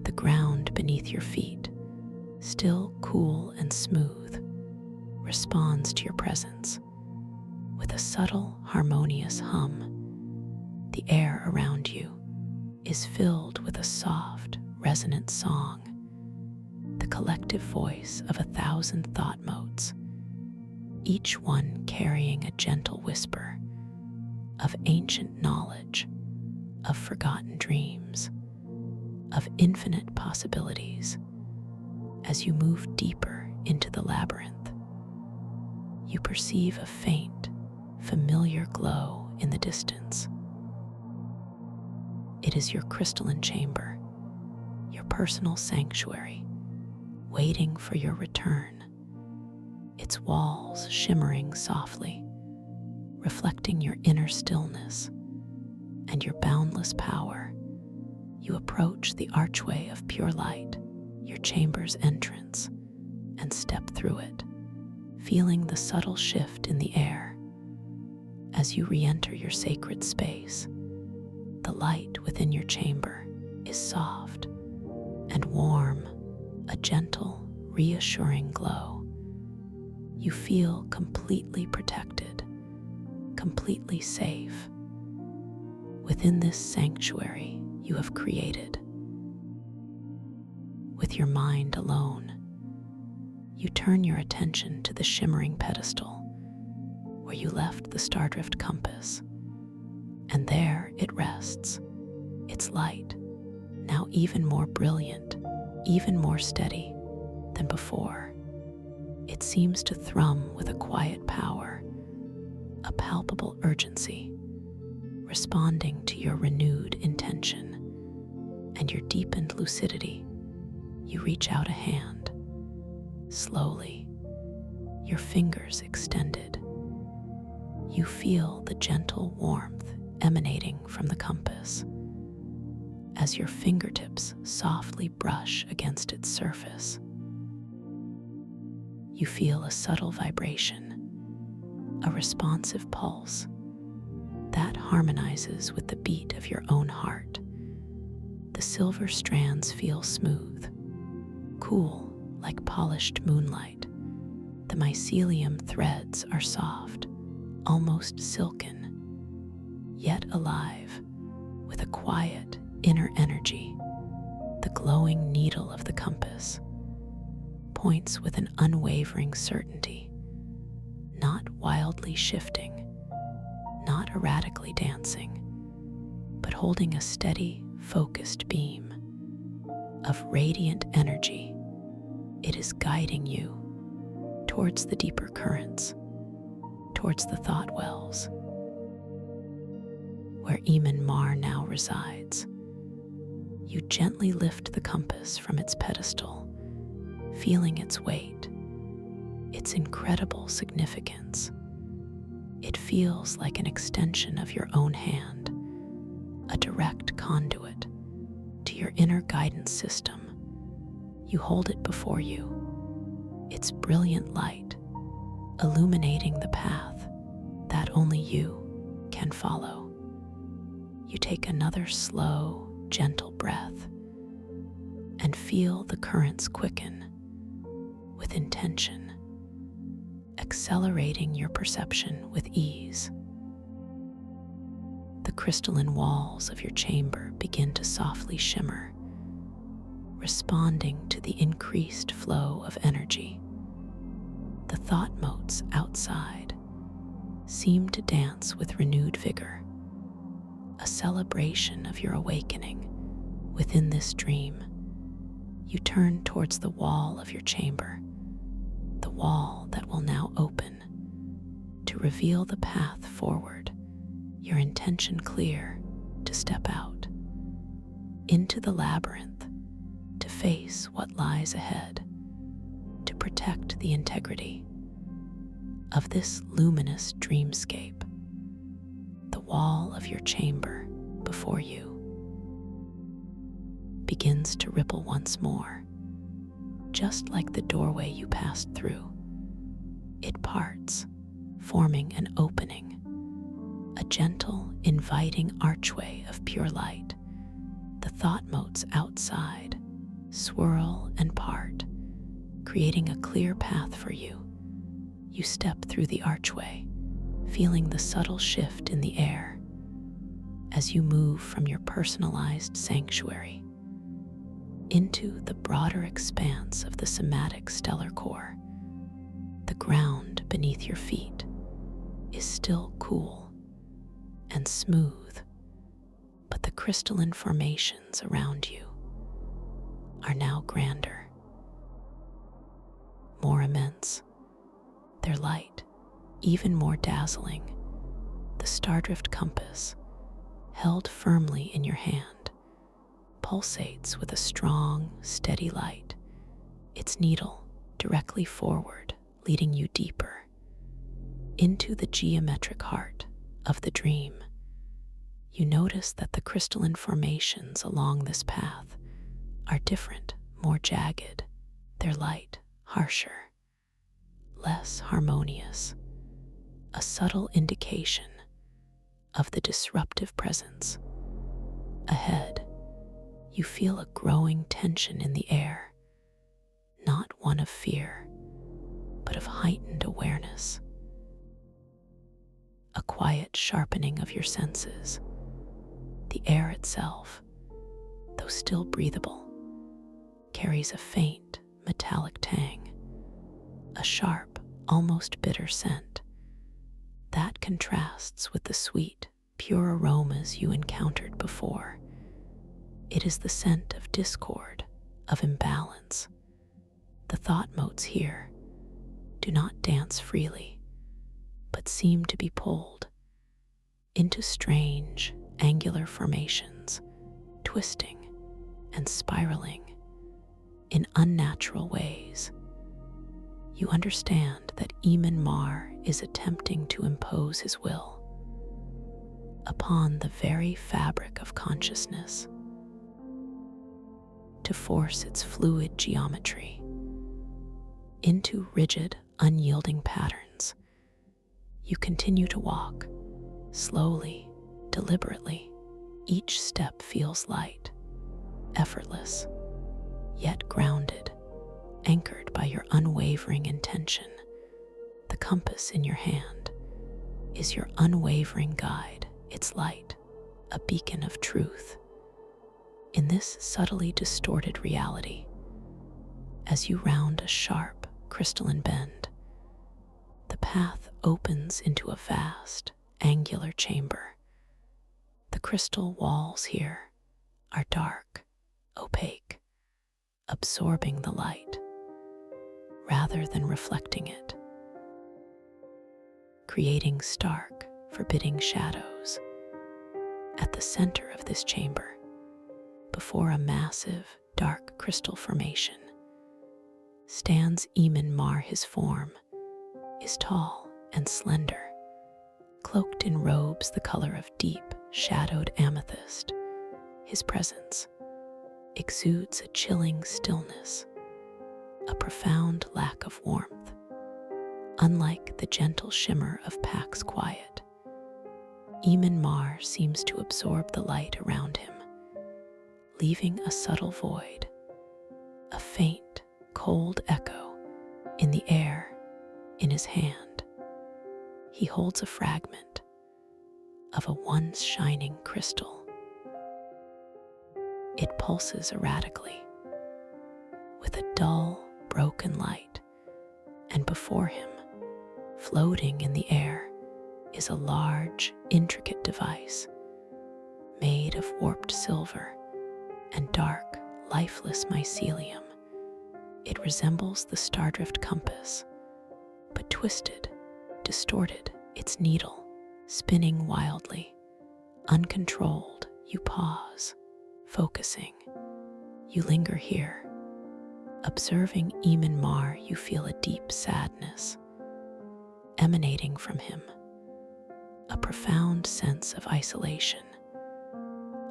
The ground beneath your feet, still cool and smooth, responds to your presence, With a subtle, harmonious hum, the air around you is filled with a soft, resonant song, the collective voice of 1,000 thought motes, each one carrying a gentle whisper of ancient knowledge, of forgotten dreams, of infinite possibilities. As you move deeper into the labyrinth, you perceive a faint, familiar glow in the distance. It is your crystalline chamber, your personal sanctuary, waiting for your return, its walls shimmering softly, reflecting your inner stillness and your boundless power. You approach the archway of pure light, your chamber's entrance, and step through it, feeling the subtle shift in the air. As you re-enter your sacred space, the light within your chamber is soft and warm, a gentle, reassuring glow. You feel completely protected, completely safe within this sanctuary you have created. With your mind alone, you turn your attention to the shimmering pedestal where you left the Stardrift compass, and there it rests, its light now even more brilliant, even more steady than before. It seems to thrum with a quiet power, a palpable urgency, responding to your renewed intention and your deepened lucidity. You reach out a hand, slowly, your fingers extended. You feel the gentle warmth emanating from the compass as your fingertips softly brush against its surface. You feel a subtle vibration, a responsive pulse that harmonizes with the beat of your own heart. The silver strands feel smooth, cool like polished moonlight. The mycelium threads are soft, almost silken, yet alive with a quiet inner energy. The glowing needle of the compass points with an unwavering certainty, not wildly shifting, not erratically dancing, but holding a steady, focused beam of radiant energy. It is guiding you towards the deeper currents, towards the thought wells, where Eamon Mar now resides. You gently lift the compass from its pedestal, feeling its weight, its incredible significance. It feels like an extension of your own hand, a direct conduit to your inner guidance system. You hold it before you, its brilliant light illuminating the path that only you can follow. You take another slow, gentle breath and feel the currents quicken with intention, accelerating your perception with ease. The crystalline walls of your chamber begin to softly shimmer, responding to the increased flow of energy. The thought motes outside seem to dance with renewed vigor, a celebration of your awakening within this dream. You turn towards the wall of your chamber, the wall that will now open to reveal the path forward, your intention clear to step out into the labyrinth, to face what lies ahead, to protect the integrity of this luminous dreamscape. The wall of your chamber before you begins to ripple once more, just like the doorway you passed through. It parts, forming an opening, a gentle, inviting archway of pure light. The thought motes outside swirl and part, creating a clear path for you. You step through the archway, feeling the subtle shift in the air as you move from your personalized sanctuary into the broader expanse of the somatic stellar core. The ground beneath your feet is still cool and smooth, but the crystalline formations around you are now grander, more immense, their light even more dazzling. The Stardrift compass, held firmly in your hand, pulsates with a strong, steady light, its needle directly forward, leading you deeper into the geometric heart of the dream. You notice that the crystalline formations along this path are different, more jagged, their light harsher, less harmonious, a subtle indication of the disruptive presence. Ahead, you feel a growing tension in the air, not one of fear, but of heightened awareness. A quiet sharpening of your senses. The air itself, though still breathable, carries a faint metallic tang, a sharp, almost bitter scent that contrasts with the sweet, pure aromas you encountered before. It is the scent of discord, of imbalance. The thought motes here do not dance freely, but seem to be pulled into strange, angular formations, twisting and spiraling in unnatural ways. You understand that Mar is attempting to impose his will upon the very fabric of consciousness, to force its fluid geometry into rigid, unyielding patterns. You continue to walk, slowly, deliberately. Each step feels light, effortless, yet grounded, anchored by your unwavering intention. The compass in your hand is your unwavering guide, its light, a beacon of truth. In this subtly distorted reality, as you round a sharp, crystalline bend, the path opens into a vast, angular chamber. The crystal walls here are dark, opaque, absorbing the light rather than reflecting it, creating stark, forbidding shadows. At the center of this chamber, before a massive, dark crystal formation, stands Mar. His form is tall and slender, cloaked in robes the color of deep, shadowed amethyst. His presence exudes a chilling stillness, a profound lack of warmth, unlike the gentle shimmer of Pax quiet. Mar seems to absorb the light around him, leaving a subtle void, a faint, cold echo in the air. In his hand, he holds a fragment of a once shining crystal. It pulses erratically with a dull, broken light, and before him, floating in the air, is a large, intricate device made of warped silver and dark, lifeless mycelium. It resembles the Stardrift compass, but twisted, distorted, its needle spinning wildly. Uncontrolled, you pause, focusing. You linger here. Observing Mar, you feel a deep sadness emanating from him, a profound sense of isolation,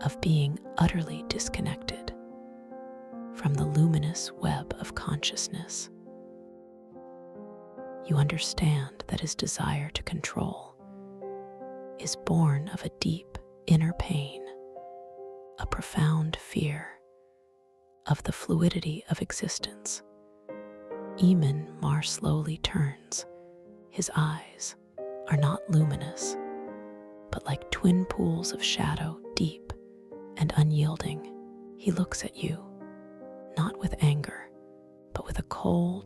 of being utterly disconnected from the luminous web of consciousness. You understand that his desire to control is born of a deep inner pain, a profound fear of the fluidity of existence. Mar slowly turns, his eyes are not luminous, but like twin pools of shadow, deep and unyielding. He looks at you, not with anger, but with a cold,